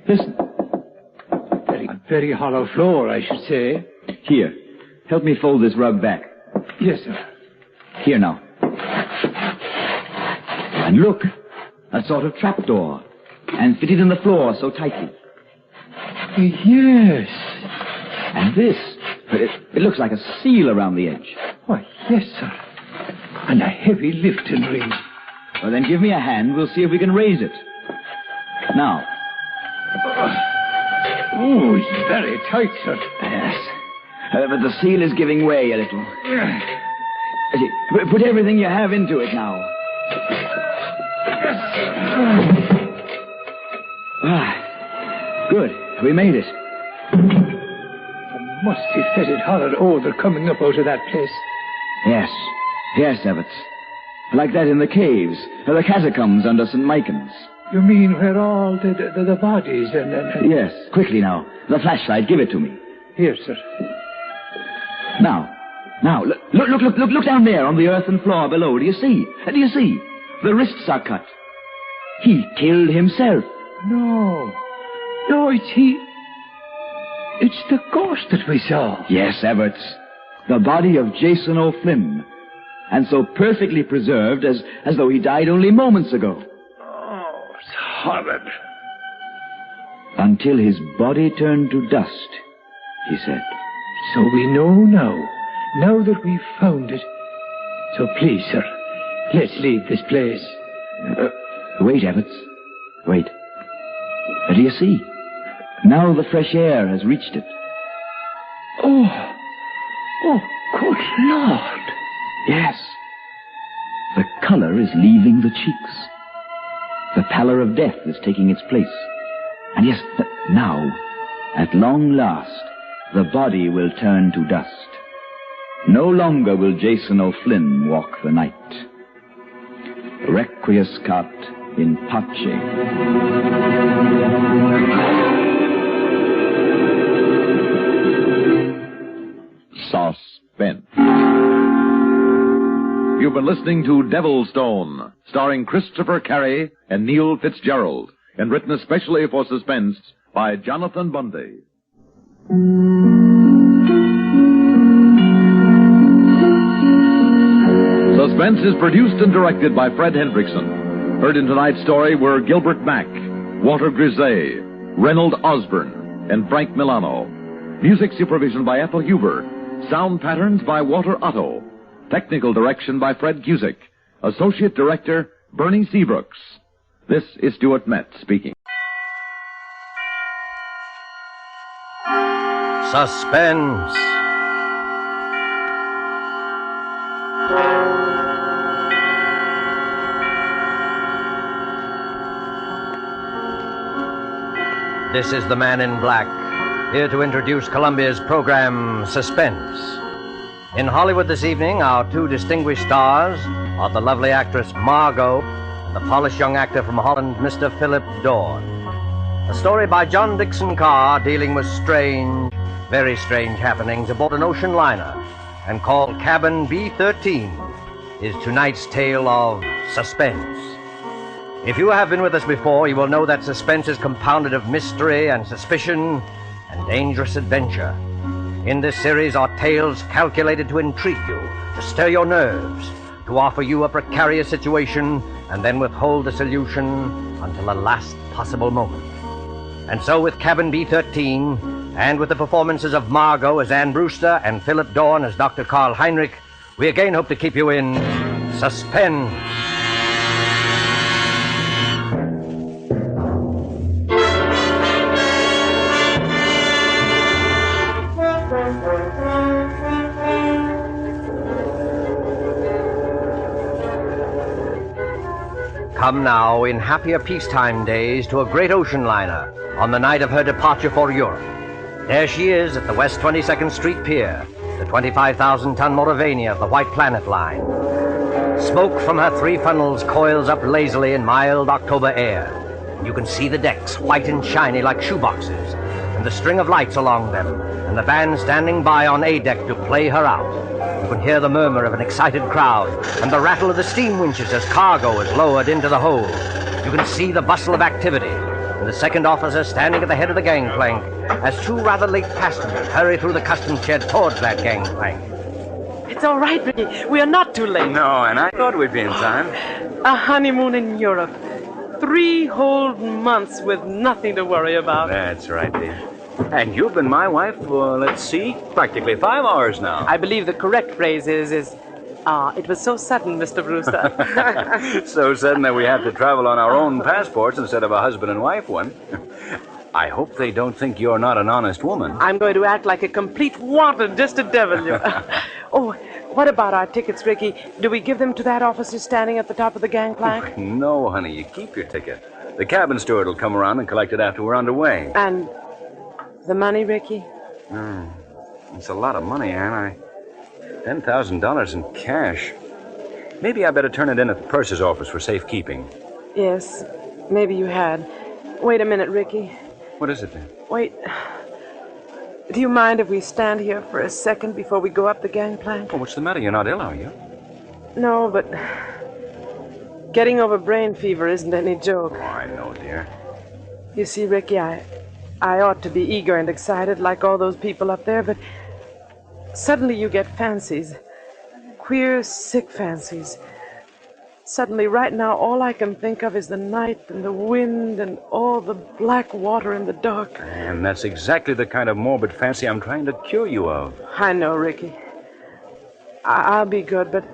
Listen. A very hollow floor, I should say. Here. Help me fold this rug back. Yes, sir. Here now. And look. A sort of trapdoor. And fitted in the floor so tightly. Yes. And this. It looks like a seal around the edge. Why, yes, sir. And a heavy lifting ring. Well, then give me a hand. We'll see if we can raise it. Now. Oh, it's very tight, sir. Yes. But the seal is giving way a little. Put everything you have into it now. Good. We made it. The must be fetid horrid odor coming up out of that place. Yes. Yes, Ebbets. Like that in the caves, or the catacombs under St. Michael's. You mean where all the bodies and... Yes. Quickly now. The flashlight, give it to me. Here, sir. Now, look down there on the earthen floor below. Do you see? Do you see? The wrists are cut. He killed himself. No, it's he. It's the ghost that we saw. Yes, Ebbets. The body of Jason O'Flynn. And so perfectly preserved as though he died only moments ago. Oh, it's horrid. Until his body turned to dust, he said. So we know now that we've found it. So please, sir, let's leave this place. Wait, Ebbets. Wait. Do you see? Now the fresh air has reached it. Oh, good Lord. Yes. The color is leaving the cheeks. The pallor of death is taking its place. And yes, now, at long last, the body will turn to dust. No longer will Jason O'Flynn walk the night. Requiescat in pace. Suspense. You've been listening to Devilstone, starring Christopher Carey and Neil Fitzgerald, and written especially for Suspense by Jonathan Bundy. Suspense is produced and directed by Fred Hendrickson. Heard in tonight's story were Gilbert Mack, Walter Grisey, Reynold Osborne, and Frank Milano. Music supervision by Ethel Huber. Sound patterns by Walter Otto. Technical direction by Fred Cusick. Associate Director, Bernie Seabrooks. This is Stuart Metz speaking. Suspense. This is the Man in Black, here to introduce Columbia's program, Suspense. In Hollywood this evening, our two distinguished stars are the lovely actress Margot and the polished young actor from Holland, Mr. Philip Dorn. A story by John Dixon Carr dealing with strange, very strange happenings aboard an ocean liner and called Cabin B-13 is tonight's tale of suspense. If you have been with us before, you will know that suspense is compounded of mystery and suspicion and dangerous adventure. In this series are tales calculated to intrigue you, to stir your nerves, to offer you a precarious situation, and then withhold the solution until the last possible moment. And so with Cabin B-13, and with the performances of Margot as Anne Brewster and Philip Dorn as Dr. Karl Heinrich, we again hope to keep you in suspense. Come now, in happier peacetime days, to a great ocean liner on the night of her departure for Europe. There she is at the West 22nd Street Pier, the 25,000-ton Mauravania of the White Planet Line. Smoke from her three funnels coils up lazily in mild October air. You can see the decks, white and shiny like shoeboxes, and the string of lights along them, and the band standing by on A deck to play her out. You can hear the murmur of an excited crowd and the rattle of the steam winches as cargo is lowered into the hold. You can see the bustle of activity and the second officer standing at the head of the gangplank as two rather late passengers hurry through the customs shed towards that gangplank. It's all right, Ricky. We are not too late. No, and I thought we'd be in time. A honeymoon in Europe. 3 whole months with nothing to worry about. That's right, dear. And you've been my wife for, let's see, practically 5 hours now. I believe the correct phrase is, it was so sudden, Mr. Brewster. So sudden that we have to travel on our own passports instead of a husband and wife one. I hope they don't think you're not an honest woman. I'm going to act like a complete wanton just to devil you. Oh, what about our tickets, Ricky? Do we give them to that officer standing at the top of the gangplank? No, honey, you keep your ticket. The cabin steward will come around and collect it after we're underway. And the money, Ricky? It's a lot of money, Anne. $10,000 in cash. Maybe I better turn it in at the purser's office for safekeeping. Yes, maybe you had. Wait a minute, Ricky. What is it, then? Wait. Do you mind if we stand here for a second before we go up the gangplank? Oh, what's the matter? You're not ill, are you? No, but getting over brain fever isn't any joke. Oh, I know, dear. You see, Ricky, I ought to be eager and excited like all those people up there, but suddenly you get fancies. Queer, sick fancies. Suddenly, right now, all I can think of is the night and the wind and all the black water in the dark. And that's exactly the kind of morbid fancy I'm trying to cure you of. I know, Ricky. I'll be good, but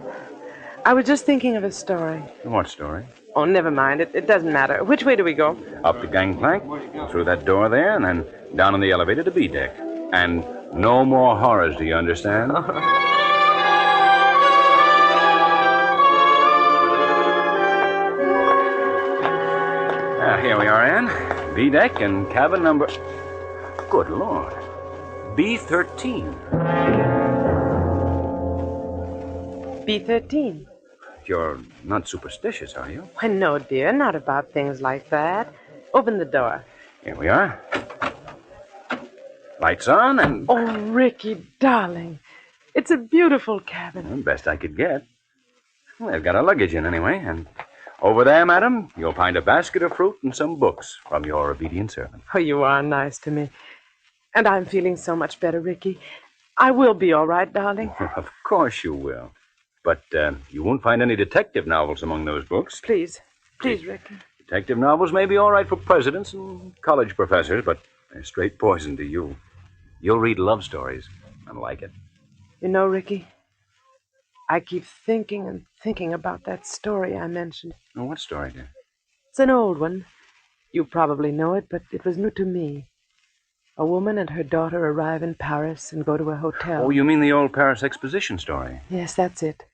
I was just thinking of a story. What story? Oh, never mind. It doesn't matter. Which way do we go? Up the gangplank, through that door there, and then down on the elevator to B deck. And no more horrors, do you understand? Here we are, Anne. B deck and cabin number... Good Lord. B13. B13. You're not superstitious, are you? Why, no, dear. Not about things like that. Open the door. Here we are. Lights on and... Oh, Ricky, darling. It's a beautiful cabin. Well, best I could get. Well, they've got our luggage in anyway, and... Over there, madam, you'll find a basket of fruit and some books from your obedient servant. Oh, you are nice to me. And I'm feeling so much better, Ricky. I will be all right, darling. Of course you will. But you won't find any detective novels among those books. Please, Ricky. Detective novels may be all right for presidents and college professors, but they're straight poison to you. You'll read love stories and like it. You know, Ricky, I keep thinking and thinking about that story I mentioned. Oh, what story, dear? It's an old one. You probably know it, but it was new to me. A woman and her daughter arrive in Paris and go to a hotel. Oh, you mean the old Paris Exposition story? Yes, that's it.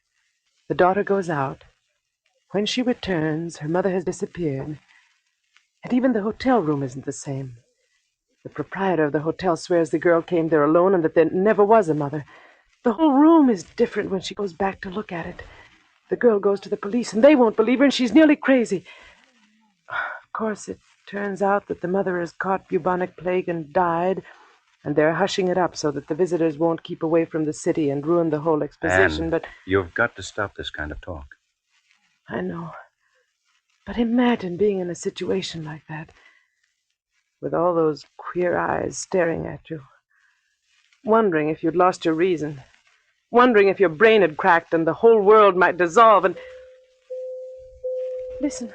The daughter goes out. When she returns, her mother has disappeared. And even the hotel room isn't the same. The proprietor of the hotel swears the girl came there alone and that there never was a mother. The whole room is different when she goes back to look at it. The girl goes to the police, and they won't believe her, and she's nearly crazy. Of course, it turns out that the mother has caught bubonic plague and died, and they're hushing it up so that the visitors won't keep away from the city and ruin the whole exposition, Anne, but... You've got to stop this kind of talk. I know. But imagine being in a situation like that, with all those queer eyes staring at you, wondering if you'd lost your reason, wondering if your brain had cracked and the whole world might dissolve and... Listen.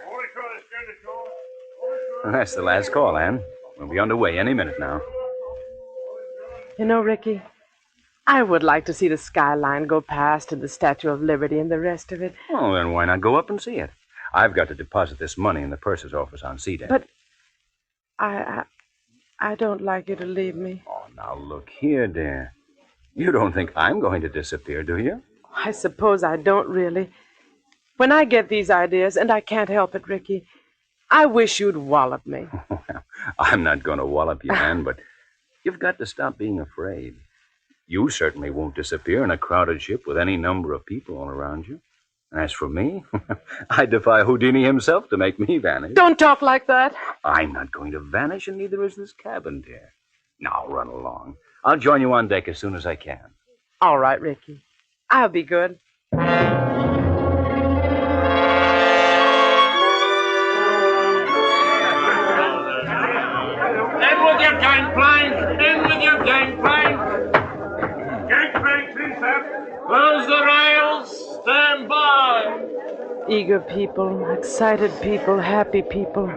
That's the last call, Anne. We'll be underway any minute now. You know, Ricky, I would like to see the skyline go past and the Statue of Liberty and the rest of it. Oh, then why not go up and see it? I've got to deposit this money in the purser's office on C deck. But I don't like you to leave me. Oh, now look here, dear. You don't think I'm going to disappear, do you? I suppose I don't really. When I get these ideas, and I can't help it, Ricky, I wish you'd wallop me. Well, I'm not going to wallop you, Anne, but you've got to stop being afraid. You certainly won't disappear in a crowded ship with any number of people all around you. As for me, I defy Houdini himself to make me vanish. Don't talk like that. I'm not going to vanish, and neither is this cabin, dear. Now, run along. I'll join you on deck as soon as I can. All right, Ricky. I'll be good. In with your gangplank! In with your gangplank! Gangplank, please, sir. Close the rails. Stand by. Eager people, excited people, happy people,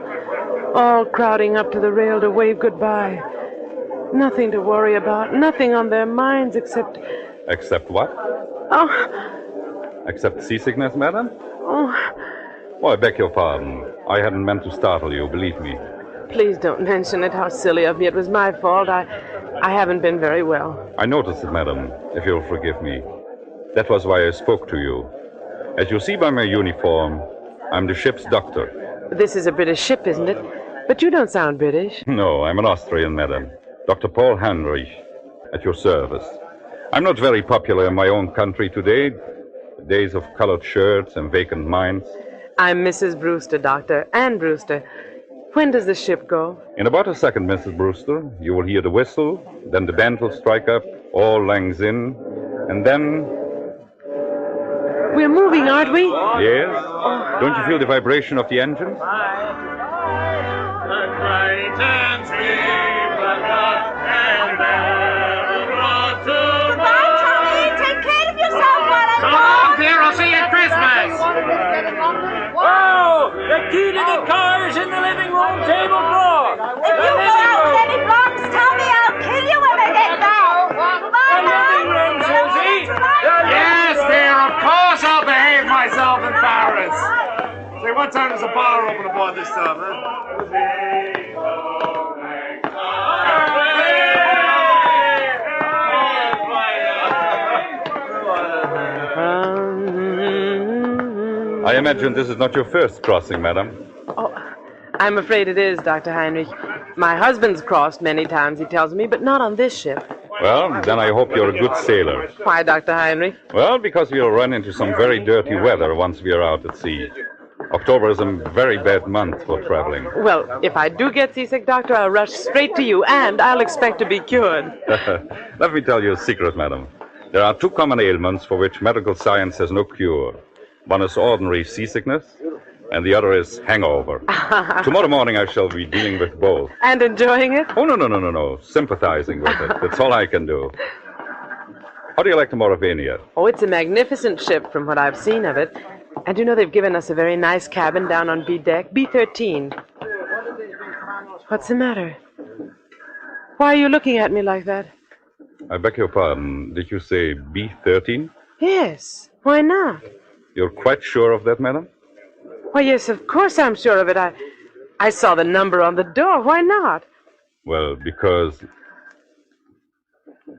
all crowding up to the rail to wave goodbye. Nothing to worry about, nothing on their minds except... Except what? Oh. Except seasickness, madam? Oh. Oh, I beg your pardon. I hadn't meant to startle you, believe me. Please don't mention it. How silly of me. It was my fault. I haven't been very well. I noticed it, madam, if you'll forgive me. That was why I spoke to you. As you see by my uniform, I'm the ship's doctor. This is a British ship, isn't it? But you don't sound British. No, I'm an Austrian, madam. Dr. Paul Heinrich. At your service. I'm not very popular in my own country today. The days of colored shirts and vacant minds. I'm Mrs. Brewster, Doctor, Ann Brewster. When does the ship go? In about a second, Mrs. Brewster, you will hear the whistle, then the band will strike up, all langs in, and then... We're moving, aren't we? Yes? Don't you feel the vibration of the engines? Goodbye, Tommy. Take care of yourself while I'm Come, dear, I'll see you at Christmas. Whoa! The key to the car is in the living room table drawer. If you go out with any blondes, Tommy, I'll kill you when I get back. Goodbye, Mom. Susie. Yes, dear, of course I'll behave myself in Paris. Say, what time does the bar open aboard this time, huh? I imagine this is not your first crossing, madam. Oh, I'm afraid it is, Dr. Heinrich. My husband's crossed many times, he tells me, but not on this ship. Well, then I hope you're a good sailor. Why, Dr. Heinrich? Well, because we'll run into some very dirty weather once we are out at sea. October is a very bad month for traveling. Well, if I do get seasick, Doctor, I'll rush straight to you, and I'll expect to be cured. Let me tell you a secret, madam. There are two common ailments for which medical science has no cure. One is ordinary seasickness, and the other is hangover. Tomorrow morning I shall be dealing with both. And enjoying it? Oh, no. Sympathizing with it. That's all I can do. How do you like the Mauravania? Oh, it's a magnificent ship from what I've seen of it. And you know they've given us a very nice cabin down on B deck, B13. What's the matter? Why are you looking at me like that? I beg your pardon. Did you say B13? Yes. Why not? You're quite sure of that, madam? Why, yes, of course I'm sure of it. I saw the number on the door. Why not? Well, because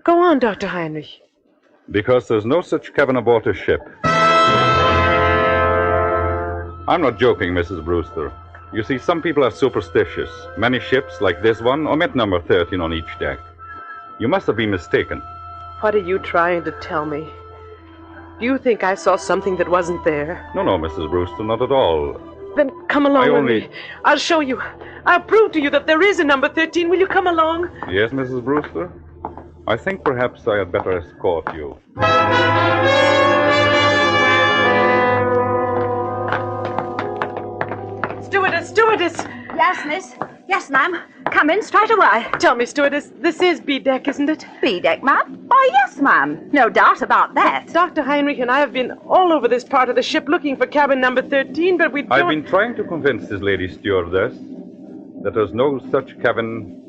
Go on, Dr. Heinrich. there's no such cabin aboard a ship. I'm not joking, Mrs. Brewster. You see, some people are superstitious. Many ships, like this one, omit number 13 on each deck. You must have been mistaken. What are you trying to tell me? Do you think I saw something that wasn't there? No, Mrs. Brewster, not at all. Then come along with me. I'll show you. I'll prove to you that there is a number 13. Will you come along? Yes, Mrs. Brewster? I think perhaps I had better escort you. Stewardess! Yes, miss. Yes, ma'am. Come in straight away. Tell me, stewardess, this is B deck, isn't it? B deck, ma'am? Oh, yes, ma'am. No doubt about that. Dr. Heinrich and I have been all over this part of the ship looking for cabin number 13, but we don't... I've been trying to convince this lady stewardess that there's no such cabin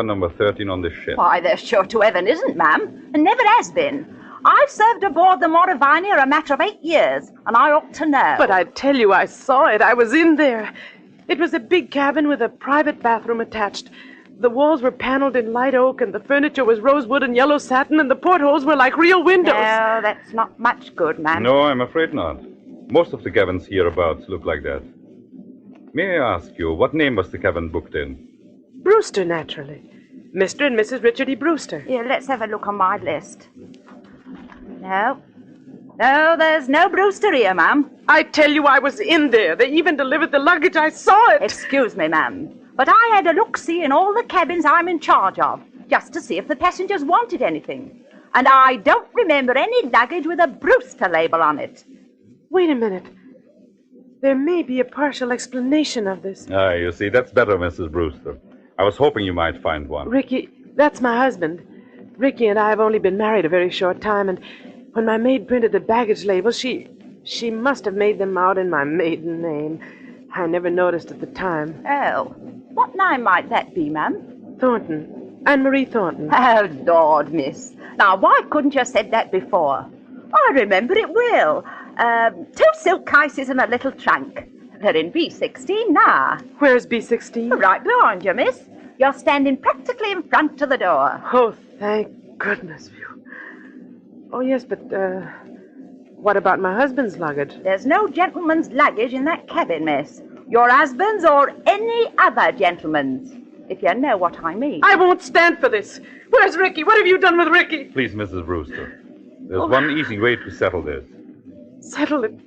number 13 on this ship. Why, there sure to heaven isn't, ma'am. And never has been. I've served aboard the Mauravania a matter of 8 years, and I ought to know. But I tell you, I saw it. I was in there. It was a big cabin with a private bathroom attached. The walls were paneled in light oak, and the furniture was rosewood and yellow satin, and the portholes were like real windows. No, that's not much good, ma'am. No, I'm afraid not. Most of the cabins hereabouts look like that. May I ask you, what name was the cabin booked in? Brewster, naturally. Mr. and Mrs. Richard E. Brewster. Here, let's have a look on my list. No, there's no Brewster here, ma'am. I tell you, I was in there. They even delivered the luggage. I saw it. Excuse me, ma'am, but I had a look-see in all the cabins I'm in charge of, just to see if the passengers wanted anything. And I don't remember any luggage with a Brewster label on it. Wait a minute. There may be a partial explanation of this. You see, that's better, Mrs. Brewster. I was hoping you might find one. Ricky, that's my husband. Ricky and I have only been married a very short time, and when my maid printed the baggage labels, she must have made them out in my maiden name. I never noticed at the time. Oh, what name might that be, ma'am? Thornton. Anne-Marie Thornton. Oh, Lord, miss. Now, why couldn't you have said that before? I remember it well. 2 silk cases and a little trunk. They're in B16 now. Where's B16? Right behind you, miss. You're standing practically in front of the door. Oh, thank goodness. Oh, yes, but, what about my husband's luggage? There's no gentleman's luggage in that cabin, miss. Your husband's or any other gentleman's. if you know what I mean. I won't stand for this. Where's Ricky? What have you done with Ricky? Please, Mrs. Brewster. There's one easy way to settle this. Settle it.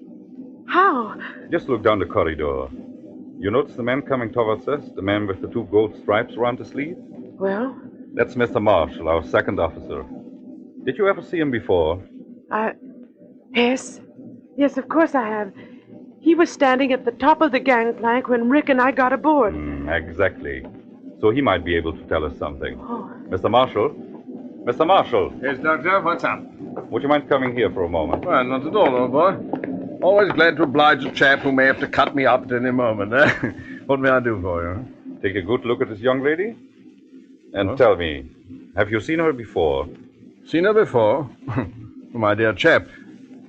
How? Just look down the corridor. You notice the man coming towards us? The man with the 2 gold stripes around his sleeve? Well? That's Mr. Marshall, our second officer. Did you ever see him before? Yes. Yes, of course I have. He was standing at the top of the gangplank when Rick and I got aboard. Exactly. So he might be able to tell us something. Oh. Mr. Marshall? Mr. Marshall? Yes, Doctor, what's up? Would you mind coming here for a moment? Well, not at all, old boy. Always glad to oblige a chap who may have to cut me up at any moment. What may I do for you? Take a good look at this young lady. And tell me, have you seen her before? Seen her before? My dear chap,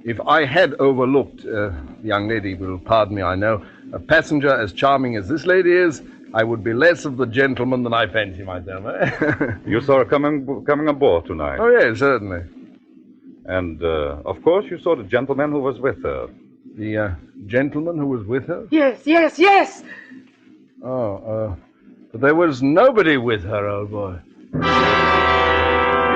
if I had overlooked, the young lady will pardon me, I know, a passenger as charming as this lady is, I would be less of the gentleman than I fancy myself. You saw her coming aboard tonight? Oh, yes, certainly. And, of course, you saw the gentleman who was with her. The gentleman who was with her? Yes, yes, yes! But there was nobody with her, old boy.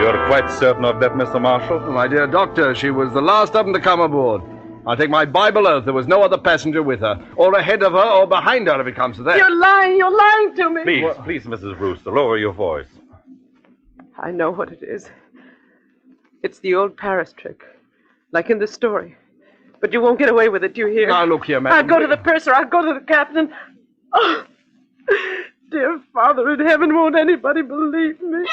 You're quite certain of that, Mr. Marshall? My dear doctor, she was the last of them to come aboard. I'll take my Bible oath there was no other passenger with her, or ahead of her, or behind her if it comes to that. You're lying to me. Please, Mrs. Brewster, lower your voice. I know what it is. It's the old Paris trick, like in the story. But you won't get away with it, do you hear? Now, look here, madam. I'll go to the purser, I'll go to the captain. Oh, dear Father in heaven, won't anybody believe me?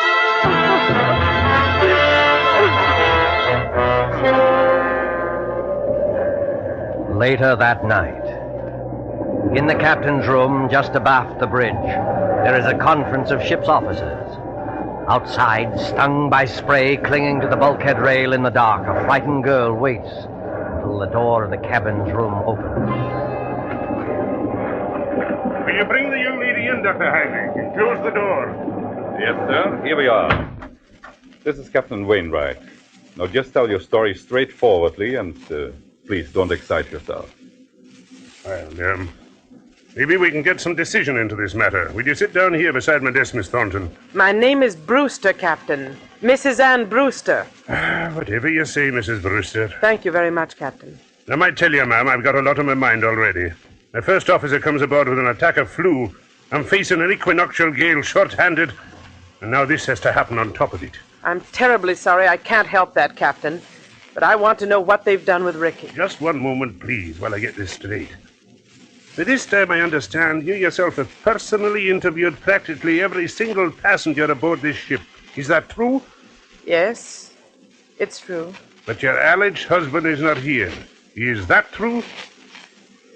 Later that night, in the captain's room just abaft the bridge, there is a conference of ship's officers. Outside, stung by spray clinging to the bulkhead rail in the dark, a frightened girl waits until the door of the cabin's room opens. Will you bring the young lady in, Dr. Heinrich, and close the door? Yes, sir. Here we are. This is Captain Wainwright. Now, just tell your story straightforwardly, and please don't excite yourself. Well, maybe we can get some decision into this matter. Will you sit down here beside my desk, Miss Thornton? My name is Brewster, Captain. Mrs. Ann Brewster. Whatever you say, Mrs. Brewster. Thank you very much, Captain. I might tell you, ma'am, I've got a lot on my mind already. My first officer comes aboard with an attack of flu. I'm facing an equinoctial gale short-handed, and now this has to happen on top of it. I'm terribly sorry I can't help that, Captain. But I want to know what they've done with Ricky. Just one moment, please, while I get this straight. By this time, I understand you yourself have personally interviewed practically every single passenger aboard this ship. Is that true? Yes, it's true. But your alleged husband is not here. Is that true?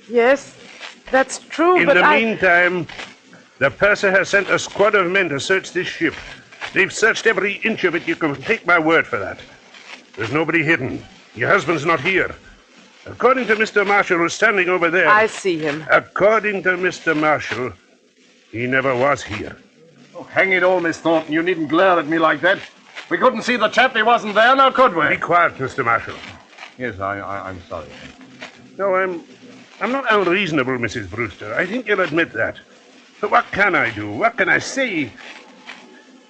Yes, that's true, In the meantime, the purser has sent a squad of men to search this ship. They've searched every inch of it. You can take my word for that. There's nobody hidden. Your husband's not here. According to Mr. Marshall, who's standing over there... I see him. According to Mr. Marshall, he never was here. Oh, hang it all, Miss Thornton. You needn't glare at me like that. We couldn't see the chap. He wasn't there, now could we? Be quiet, Mr. Marshall. Yes, I'm sorry. No, I'm not unreasonable, Mrs. Brewster. I think you'll admit that. But what can I do? What can I say?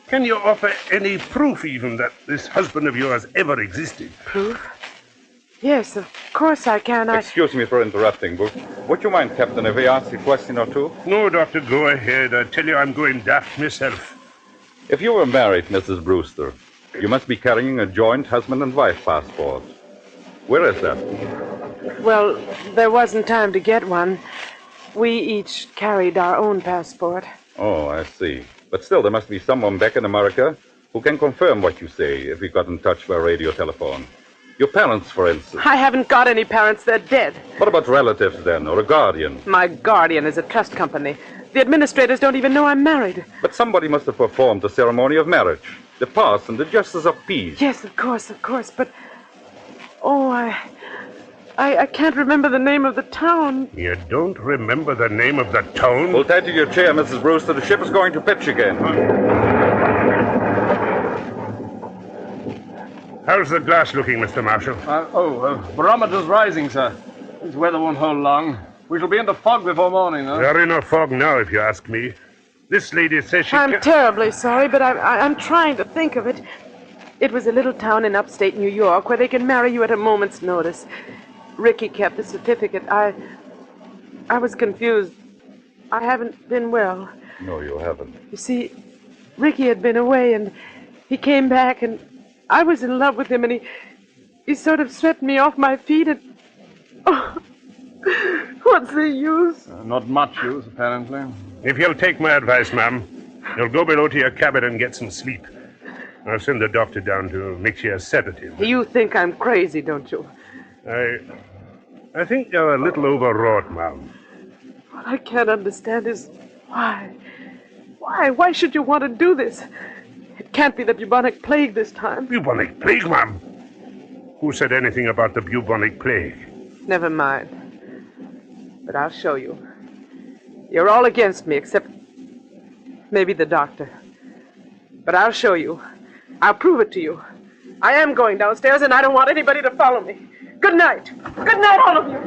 Can you offer any proof, even, that this husband of yours ever existed? Proof? Yes, of course I can. Excuse me for interrupting, but would you mind, Captain, if I ask a question or two? No, Doctor, go ahead. I tell you, I'm going daft myself. If you were married, Mrs. Brewster, you must be carrying a joint husband and wife passport. Where is that? Well, there wasn't time to get one. We each carried our own passport. Oh, I see. But still, there must be someone back in America who can confirm what you say if we got in touch by radio telephone. Your parents, for instance. I haven't got any parents. They're dead. What about relatives, then, or a guardian? My guardian is a trust company. The administrators don't even know I'm married. But somebody must have performed the ceremony of marriage. The parson, the justice of peace. Yes, of course. But... Oh, I can't remember the name of the town. You don't remember the name of the town? Hold tight to your chair, Mrs. Brewster. The ship is going to pitch again. How's the glass looking, Mr. Marshall? Barometer's rising, sir. This weather won't hold long. We shall be into fog before morning, though. We're in a fog now, if you ask me. This lady says she... I'm terribly sorry, but I'm trying to think of it. It was a little town in upstate New York where they can marry you at a moment's notice. Ricky kept the certificate. I was confused. I haven't been well. No, you haven't. You see, Ricky had been away, and he came back, and I was in love with him, and he sort of swept me off my feet, and... Oh, what's the use? Not much use, apparently. If you'll take my advice, ma'am, you'll go below to your cabin and get some sleep. I'll send the doctor down to mix you a sedative. You think I'm crazy, don't you? I think you're a little overwrought, ma'am. What I can't understand is why. Why should you want to do this? It can't be the bubonic plague this time. Bubonic plague, ma'am? Who said anything about the bubonic plague? Never mind. But I'll show you. You're all against me, except maybe the doctor. But I'll show you. I'll prove it to you. I am going downstairs, and I don't want anybody to follow me. Good night. Good night, all of you.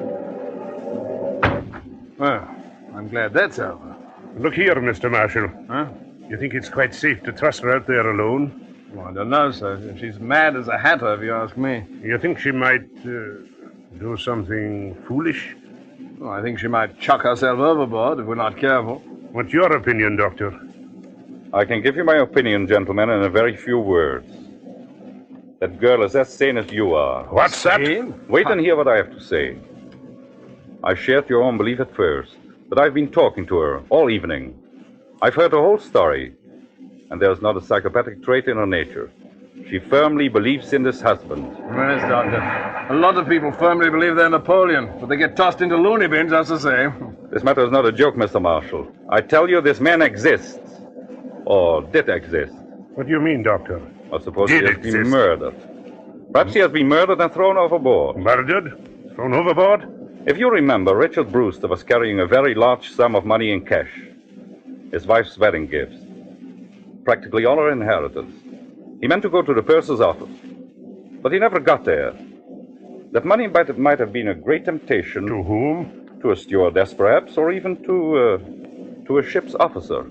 Well, I'm glad that's over. Look here, Mr. Marshall. Huh? You think it's quite safe to trust her out there alone? Well, I don't know, sir. She's mad as a hatter, if you ask me. You think she might do something foolish? Well, I think she might chuck herself overboard if we're not careful. What's your opinion, Doctor? I can give you my opinion, gentlemen, in a very few words. That girl is as sane as you are. What's that? Wait and hear what I have to say. I shared your own belief at first, but I've been talking to her all evening. I've heard her whole story, and there's not a psychopathic trait in her nature. She firmly believes in this husband. Yes, Doctor. A lot of people firmly believe they're Napoleon, but they get tossed into loony bins, that's the same. This matter is not a joke, Mr. Marshall. I tell you, this man exists. Or did exist. What do you mean, Doctor? I suppose he has been murdered. Perhaps he has been murdered and thrown overboard. Murdered? Thrown overboard? If you remember, Richard Brewster was carrying a very large sum of money in cash. His wife's wedding gifts. Practically all her inheritance. He meant to go to the purser's office. But he never got there. That money might have been a great temptation. To whom? To a stewardess, perhaps, or even to a ship's officer.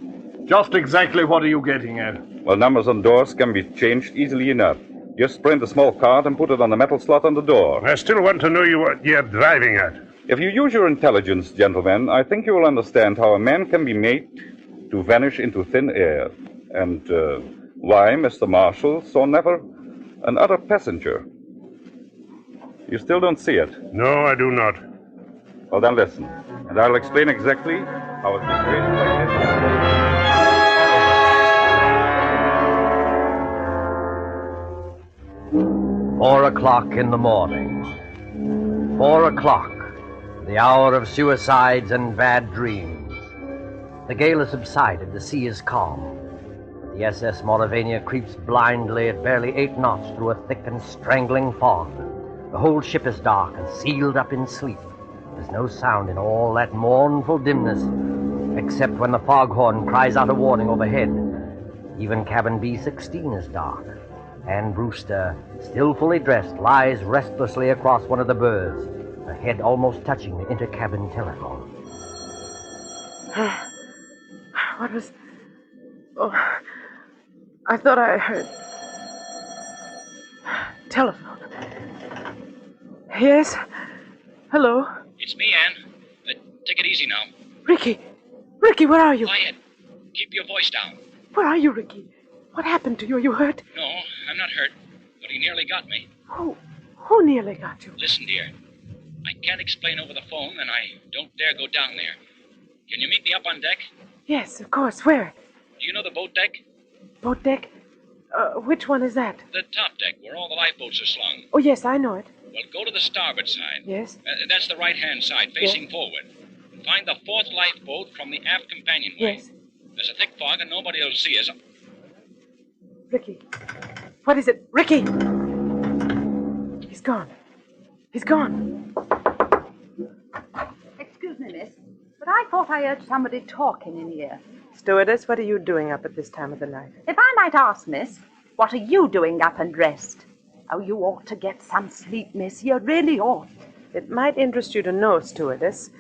Just exactly what are you getting at? Well, numbers on doors can be changed easily enough. Just print a small card and put it on the metal slot on the door. I still want to know what you're driving at. If you use your intelligence, gentlemen, I think you will understand how a man can be made to vanish into thin air. And why Mr. Marshall saw never another passenger. You still don't see it? No, I do not. Well, then listen, and I'll explain exactly how a situation like this... 4 o'clock in the morning. 4 o'clock, the hour of suicides and bad dreams. The gale has subsided, the sea is calm. The SS Mauravania creeps blindly at barely 8 knots through a thick and strangling fog. The whole ship is dark and sealed up in sleep. There's no sound in all that mournful dimness, except when the foghorn cries out a warning overhead. Even cabin B-16 is dark. Anne Brewster, still fully dressed, lies restlessly across one of the berths, her head almost touching the intercabin telephone. What was... Oh, I thought I heard... Telephone. Yes? Hello? It's me, Anne. Take it easy now. Ricky! Ricky, where are you? Quiet. Keep your voice down. Where are you, Ricky? What happened to you? Are you hurt? No, I'm not hurt, but he nearly got me. Who nearly got you? Listen, dear. I can't explain over the phone, and I don't dare go down there. Can you meet me up on deck? Yes, of course. Where? Do you know the boat deck? Boat deck? Which one is that? The top deck, where all the lifeboats are slung. Oh, yes, I know it. Well, go to the starboard side. Yes? That's the right-hand side, facing forward. Find the 4th lifeboat from the aft companionway. Yes. There's a thick fog, and nobody will see us. Ricky. What is it? Ricky! He's gone. He's gone. Excuse me, miss, but I thought I heard somebody talking in here. Stewardess, what are you doing up at this time of the night? If I might ask, miss, what are you doing up and dressed? Oh, you ought to get some sleep, miss. You really ought. It might interest you to know, stewardess,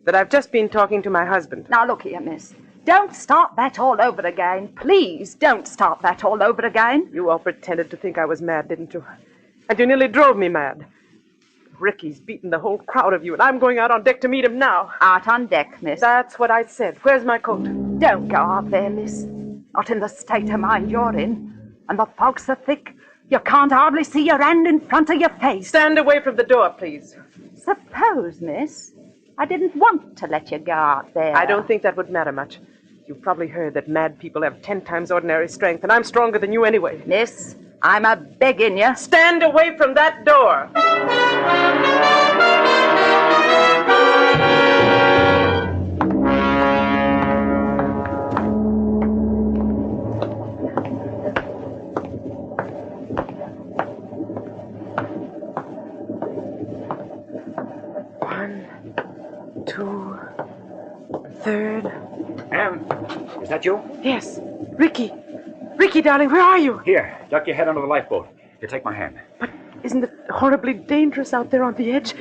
that I've just been talking to my husband. Now, look here, miss. Don't start that all over again. Please don't start that all over again. You all pretended to think I was mad, didn't you? And you nearly drove me mad. Ricky's beaten the whole crowd of you, and I'm going out on deck to meet him now. Out on deck, miss. That's what I said. Where's my coat? Don't go out there, miss. Not in the state of mind you're in. And the fog's so thick, you can't hardly see your hand in front of your face. Stand away from the door, please. Suppose, miss, I didn't want to let you go out there. I don't think that would matter much. You've probably heard that mad people have 10 times ordinary strength, and I'm stronger than you anyway. Miss, I'm a begging you. Stand away from that door. 1, 2, 3rd. Anne, is that you? Yes. Ricky. Ricky, darling, where are you? Here, duck your head under the lifeboat. Here, take my hand. But isn't it horribly dangerous out there on the edge?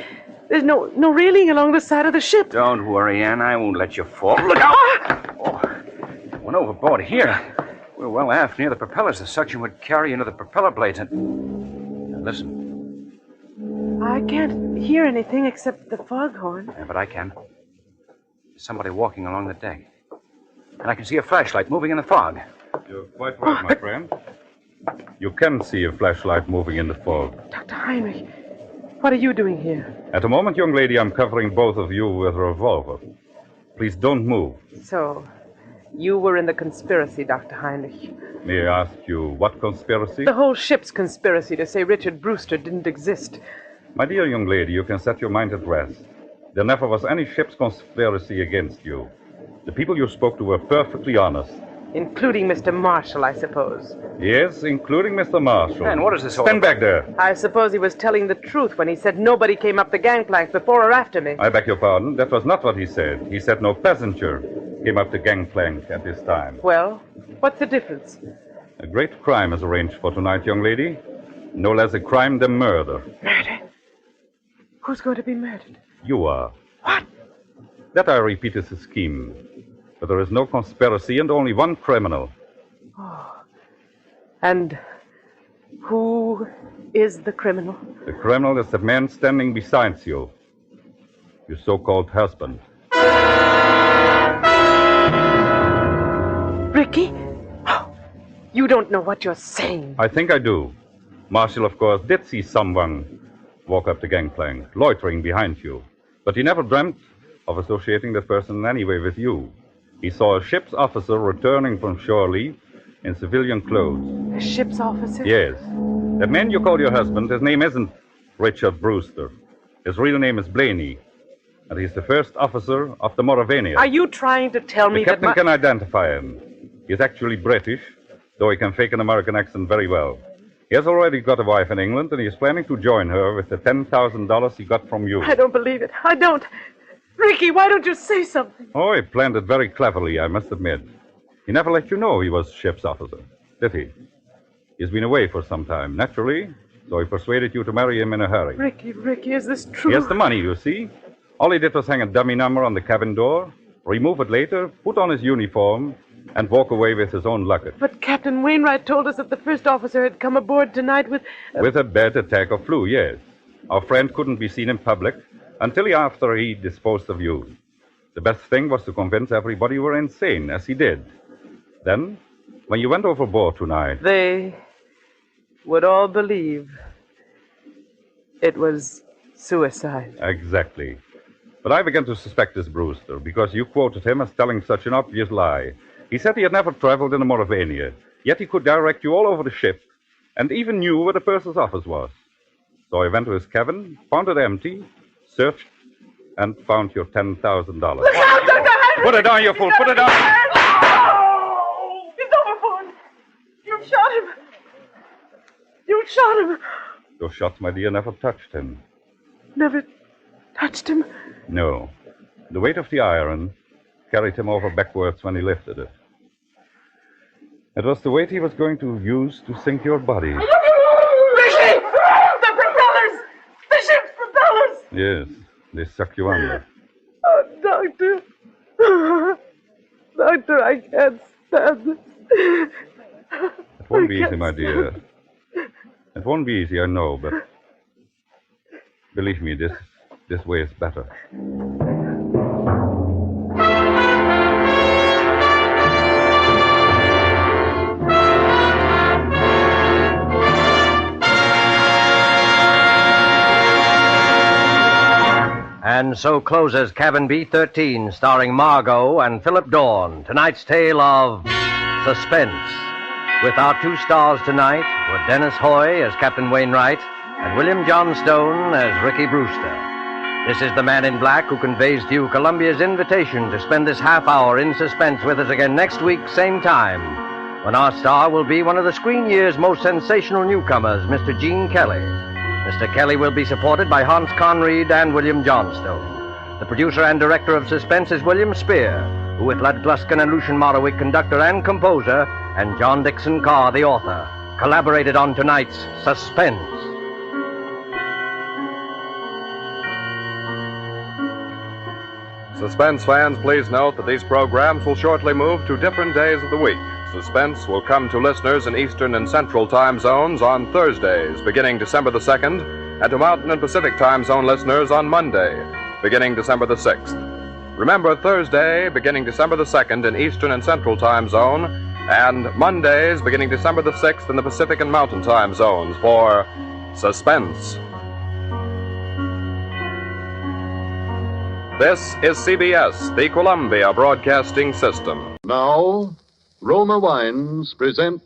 There's no railing along the side of the ship. Don't worry, Anne. I won't let you fall. Look out! Oh, went overboard here. We're well aft near the propellers. The suction would carry into the propeller blades and... Now, listen. I can't hear anything except the foghorn. Yeah, but I can. There's somebody walking along the deck. And I can see a flashlight moving in the fog. You're quite right, my friend. You can see a flashlight moving in the fog. Dr. Heinrich, what are you doing here? At the moment, young lady, I'm covering both of you with a revolver. Please don't move. So, you were in the conspiracy, Dr. Heinrich. May I ask you what conspiracy? The whole ship's conspiracy to say Richard Brewster didn't exist. My dear young lady, you can set your mind at rest. There never was any ship's conspiracy against you. The people you spoke to were perfectly honest. Including Mr. Marshall, I suppose. Yes, including Mr. Marshall. And what is this all Stand about? back there. I suppose he was telling the truth when he said nobody came up the gangplank before or after me. I beg your pardon. That was not what he said. He said no passenger came up the gangplank at this time. Well, what's the difference? A great crime is arranged for tonight, young lady. No less a crime than murder. Murder? Who's going to be murdered? You are. What? That, I repeat, is a scheme. But there is no conspiracy and only one criminal. Oh. And who is the criminal? The criminal is the man standing beside you. Your so-called husband. Ricky? Oh, you don't know what you're saying. I think I do. Marshall, of course, did see someone walk up the gangplank, loitering behind you. But he never dreamt of associating that person in any way with you. He saw a ship's officer returning from shore leave in civilian clothes. A ship's officer? Yes. That man you call your husband, his name isn't Richard Brewster. His real name is Blaney. And he's the first officer of the Mauravania. Are you trying to tell me the captain that can identify him. He's actually British, though he can fake an American accent very well. He has already got a wife in England, and he's planning to join her with the $10,000 he got from you. I don't believe it. I don't. Ricky, why don't you say something? Oh, he planned it very cleverly, I must admit. He never let you know he was ship's officer, did he? He's been away for some time, naturally, so he persuaded you to marry him in a hurry. Ricky, is this true? He has the money, you see. All he did was hang a dummy number on the cabin door, remove it later, put on his uniform, and walk away with his own luggage. But Captain Wainwright told us that the first officer had come aboard tonight with... With a bad attack of flu, yes. Our friend couldn't be seen in public until after he disposed of you. The best thing was to convince everybody you were insane, as he did. Then, when you went overboard tonight... They would all believe it was suicide. Exactly. But I began to suspect this Brewster, because you quoted him as telling such an obvious lie. He said he had never traveled in the Mauravania, yet he could direct you all over the ship, and even knew where the purser's office was. So I went to his cabin, found it empty, searched, and found your $10,000. Look out, Dr. Heinrich! Put it down, you fool! Put it down! Oh! He's overboard! You shot him! You shot him! Those shots, my dear, never touched him. Never touched him? No. The weight of the iron carried him over backwards when he lifted it. It was the weight he was going to use to sink your body. Ricky! The propellers! The ship's propellers! Yes, they suck you under. Oh, Doctor. Doctor, I can't stand it. It won't be easy, my dear. It won't be easy, I know, but believe me, this way is better. And so closes Cabin B-13, starring Margot and Philip Dorn. Tonight's tale of Suspense. With our two stars tonight were Dennis Hoy as Captain Wainwright and William Johnstone as Ricky Brewster. This is the Man in Black who conveys to you Columbia's invitation to spend this half hour in suspense with us again next week, same time, when our star will be one of the screen year's most sensational newcomers, Mr. Gene Kelly. Mr. Kelly will be supported by Hans Conried and William Johnstone. The producer and director of Suspense is William Spear, who with Lud Gluskin and Lucian Morawick, conductor and composer, and John Dixon Carr, the author, collaborated on tonight's Suspense. Suspense fans, please note that these programs will shortly move to different days of the week. Suspense will come to listeners in Eastern and Central time zones on Thursdays, beginning December the 2nd, and to Mountain and Pacific time zone listeners on Monday, beginning December the 6th. Remember, Thursday, beginning December the 2nd in Eastern and Central time zone, and Mondays, beginning December the 6th in the Pacific and Mountain time zones for Suspense. This is CBS, the Columbia Broadcasting System. Now, Roma Wines present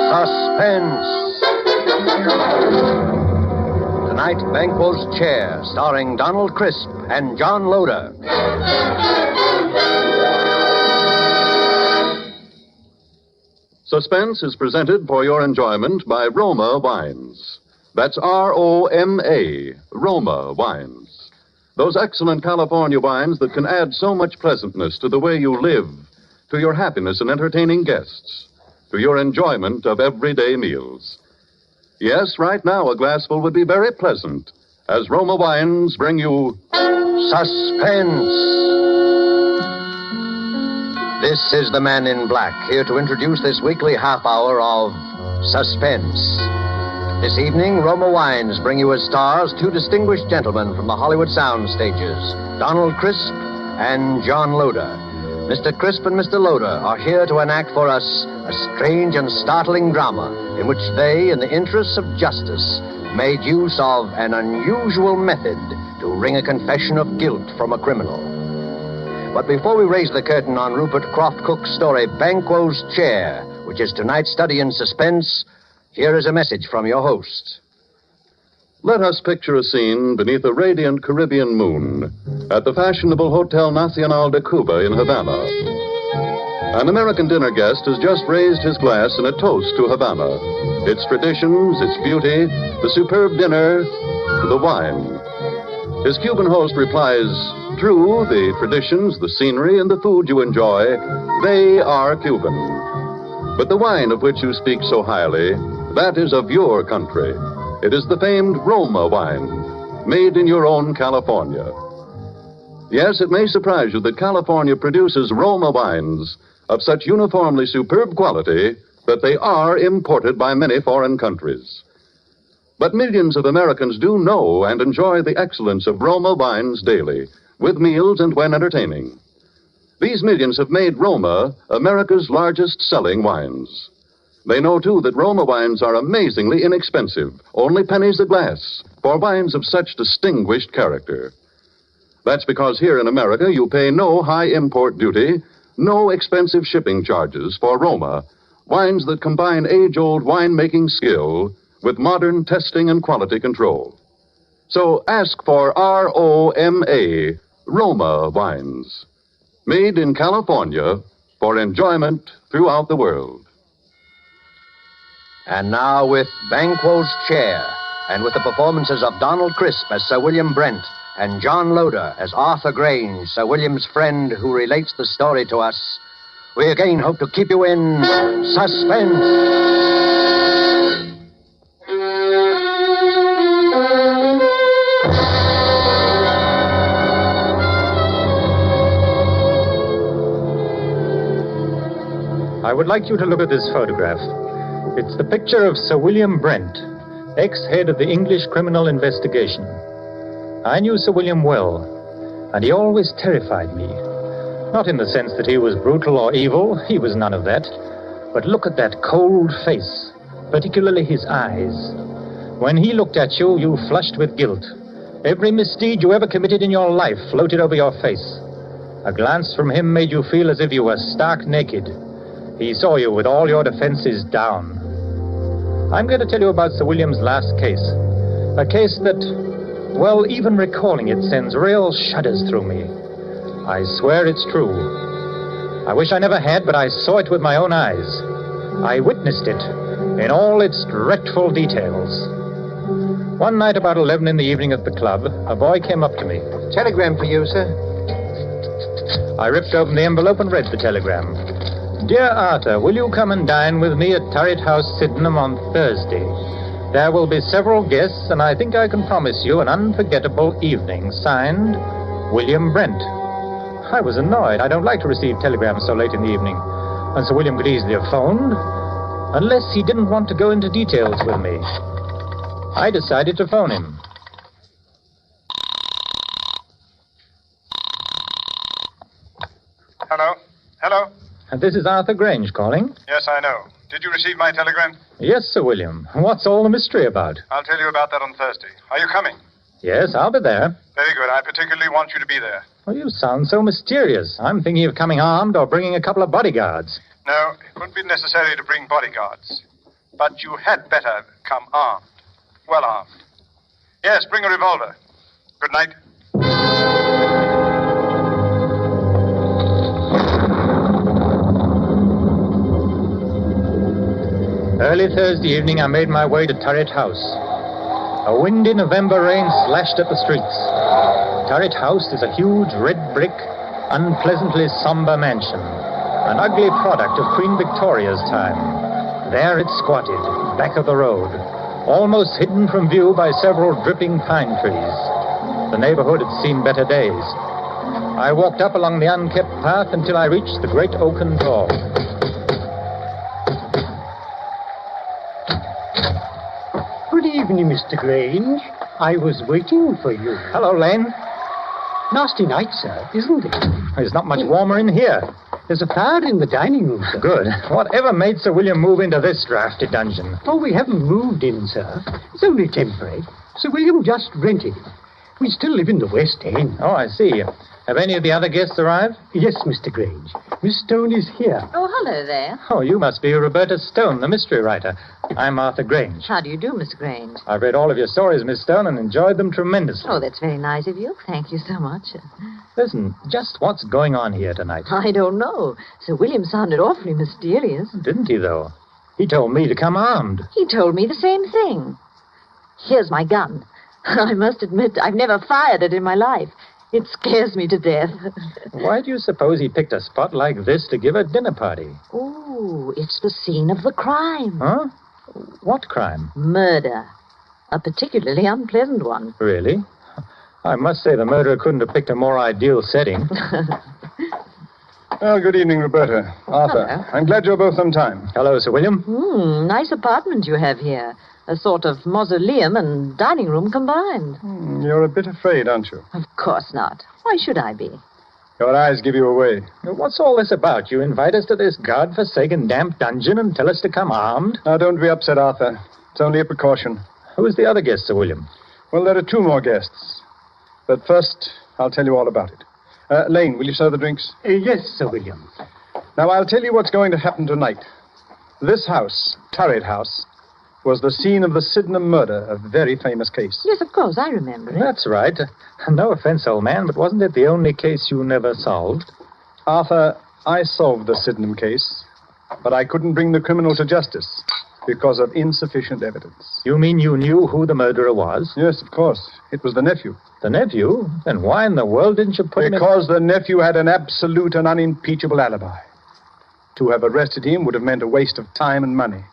Suspense. Tonight, Banquo's Chair, starring Donald Crisp and John Loder. Suspense is presented for your enjoyment by Roma Wines. That's R-O-M-A, Roma Wines. Those excellent California wines that can add so much pleasantness to the way you live, to your happiness in entertaining guests, to your enjoyment of everyday meals. Yes, right now a glassful would be very pleasant, as Roma Wines bring you Suspense. This is the Man in Black, here to introduce this weekly half hour of Suspense. This evening, Roma Wines bring you as stars two distinguished gentlemen from the Hollywood sound stages, Donald Crisp and John Loder. Mr. Crisp and Mr. Loder are here to enact for us a strange and startling drama in which they, in the interests of justice, made use of an unusual method to wring a confession of guilt from a criminal. But before we raise the curtain on Rupert Croft Cook's story, Banquo's Chair, which is tonight's study in suspense, here is a message from your host. Let us picture a scene beneath a radiant Caribbean moon at the fashionable Hotel Nacional de Cuba in Havana. An American dinner guest has just raised his glass in a toast to Havana, its traditions, its beauty, the superb dinner, the wine. His Cuban host replies, true, the traditions, the scenery, and the food you enjoy, they are Cuban. But the wine of which you speak so highly, that is of your country. It is the famed Roma wine, made in your own California. Yes, it may surprise you that California produces Roma wines of such uniformly superb quality that they are imported by many foreign countries. But millions of Americans do know and enjoy the excellence of Roma wines daily, with meals and when entertaining. These millions have made Roma America's largest selling wines. They know, too, that Roma wines are amazingly inexpensive, only pennies a glass, for wines of such distinguished character. That's because here in America you pay no high import duty, no expensive shipping charges for Roma, wines that combine age-old winemaking skill with modern testing and quality control. So ask for R-O-M-A, Roma wines, made in California for enjoyment throughout the world. And now with Banquo's Chair, and with the performances of Donald Crisp as Sir William Brent, and John Loder as Arthur Grange, Sir William's friend who relates the story to us, we again hope to keep you in suspense. I would like you to look at this photograph. It's the picture of Sir William Brent, ex-head of the English Criminal Investigation. I knew Sir William well, and he always terrified me. Not in the sense that he was brutal or evil, he was none of that. But look at that cold face, particularly his eyes. When he looked at you, you flushed with guilt. Every misdeed you ever committed in your life floated over your face. A glance from him made you feel as if you were stark naked. He saw you with all your defenses down. I'm going to tell you about Sir William's last case. A case that, well, even recalling it sends real shudders through me. I swear it's true. I wish I never had, but I saw it with my own eyes. I witnessed it in all its dreadful details. One night about 11 in the evening at the club, a boy came up to me. Telegram for you, sir. I ripped open the envelope and read the telegram. Dear Arthur, will you come and dine with me at Turret House, Sydenham on Thursday? There will be several guests, and I think I can promise you an unforgettable evening. Signed, William Brent. I was annoyed. I don't like to receive telegrams so late in the evening. And Sir William could easily have phoned, unless he didn't want to go into details with me. I decided to phone him. Hello? Hello? And this is Arthur Grange calling. Yes, I know. Did you receive my telegram? Yes, Sir William. What's all the mystery about? I'll tell you about that on Thursday. Are you coming? Yes, I'll be there. Very good. I particularly want you to be there. Oh, you sound so mysterious. I'm thinking of coming armed or bringing a couple of bodyguards. No, it wouldn't be necessary to bring bodyguards. But you had better come armed. Well armed. Yes, bring a revolver. Good night. Early Thursday evening, I made my way to Turret House. A windy November rain slashed at the streets. Turret House is a huge red brick, unpleasantly somber mansion, an ugly product of Queen Victoria's time. There it squatted, back of the road, almost hidden from view by several dripping pine trees. The neighborhood had seen better days. I walked up along the unkept path until I reached the great oaken door. Good evening, Mr. Grange. I was waiting for you. Hello, Lane. Nasty night, sir, isn't it? It's not much warmer in here. There's a fire in the dining room, sir. Good. Whatever made Sir William move into this drafty dungeon? Oh, we haven't moved in, sir. It's only temporary. Sir William just rented it. We still live in the West End. Oh, I see. Have any of the other guests arrived? Yes, Mr. Grange. Miss Stone is here. Oh, hello there. Oh, you must be Roberta Stone, the mystery writer. I'm Arthur Grange. How do you do, Miss Grange? I've read all of your stories, Miss Stone, and enjoyed them tremendously. Oh, that's very nice of you. Thank you so much. Listen, just what's going on here tonight? I don't know. Sir William sounded awfully mysterious. Didn't he, though? He told me to come armed. He told me the same thing. Here's my gun. I must admit, I've never fired it in my life. It scares me to death. Why do you suppose he picked a spot like this to give a dinner party? Oh, it's the scene of the crime. Huh? What crime? Murder. A particularly unpleasant one. Really? I must say the murderer couldn't have picked a more ideal setting. Well, good evening, Roberta. Arthur. Hello. I'm glad you're both on time. Hello, Sir William. Nice apartment you have here. A sort of mausoleum and dining room combined. You're a bit afraid, aren't you? Of course not. Why should I be? Your eyes give you away. What's all this about? You invite us to this God-forsaken damp dungeon and tell us to come armed? Now, don't be upset, Arthur. It's only a precaution. Who's the other guest, Sir William? Well, there are two more guests. But first, I'll tell you all about it. Lane, will you serve the drinks? Yes, Sir William. Now, I'll tell you what's going to happen tonight. This house, Turret House, was the scene of the Sydenham murder, a very famous case. Yes, of course, I remember it. That's right. No offense, old man, but wasn't it the only case you never solved? Arthur, I solved the Sydenham case, but I couldn't bring the criminal to justice because of insufficient evidence. You mean you knew who the murderer was? Yes, of course. It was the nephew. The nephew? Then why in the world didn't you put him in... Because the nephew had an absolute and unimpeachable alibi. To have arrested him would have meant a waste of time and money.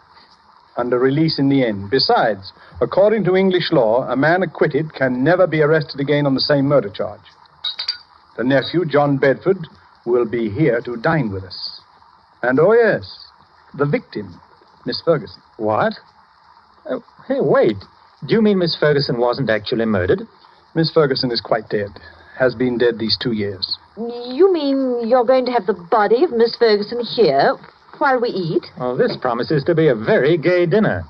And a release in the end. Besides, according to English law, a man acquitted can never be arrested again on the same murder charge. The nephew, John Bedford, will be here to dine with us. And oh yes, the victim, Miss Ferguson. What? Hey, wait. Do you mean Miss Ferguson wasn't actually murdered? Miss Ferguson is quite dead. Has been dead these 2 years. You mean you're going to have the body of Miss Ferguson here while we eat? Well, this promises to be a very gay dinner.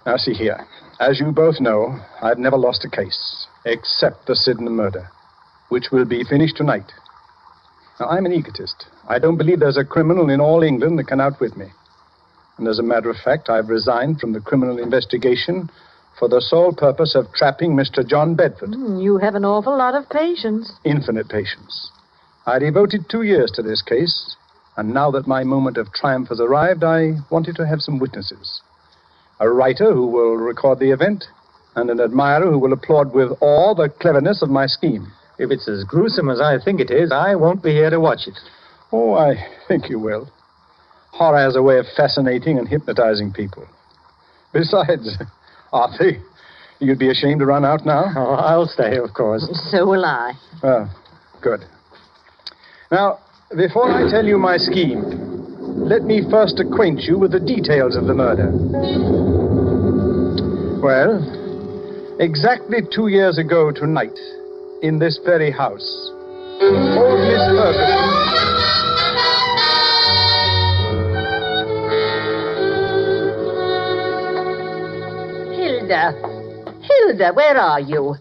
Now, see here. As you both know, I've never lost a case, except the Sydenham murder, which will be finished tonight. Now, I'm an egotist. I don't believe there's a criminal in all England that can outwit me. And as a matter of fact, I've resigned from the criminal investigation for the sole purpose of trapping Mr. John Bedford. You have an awful lot of patience. Infinite patience. I devoted 2 years to this case, and now that my moment of triumph has arrived, I wanted to have some witnesses. A writer who will record the event, and an admirer who will applaud with awe the cleverness of my scheme. If it's as gruesome as I think it is, I won't be here to watch it. Oh, I think you will. Horror has a way of fascinating and hypnotizing people. Besides, Arthur, you'd be ashamed to run out now? Oh, I'll stay, of course. So will I. Oh, good. Now, before I tell you my scheme, let me first acquaint you with the details of the murder. Well, exactly 2 years ago tonight, in this very house, old Miss Ferguson... Hilda, where are you?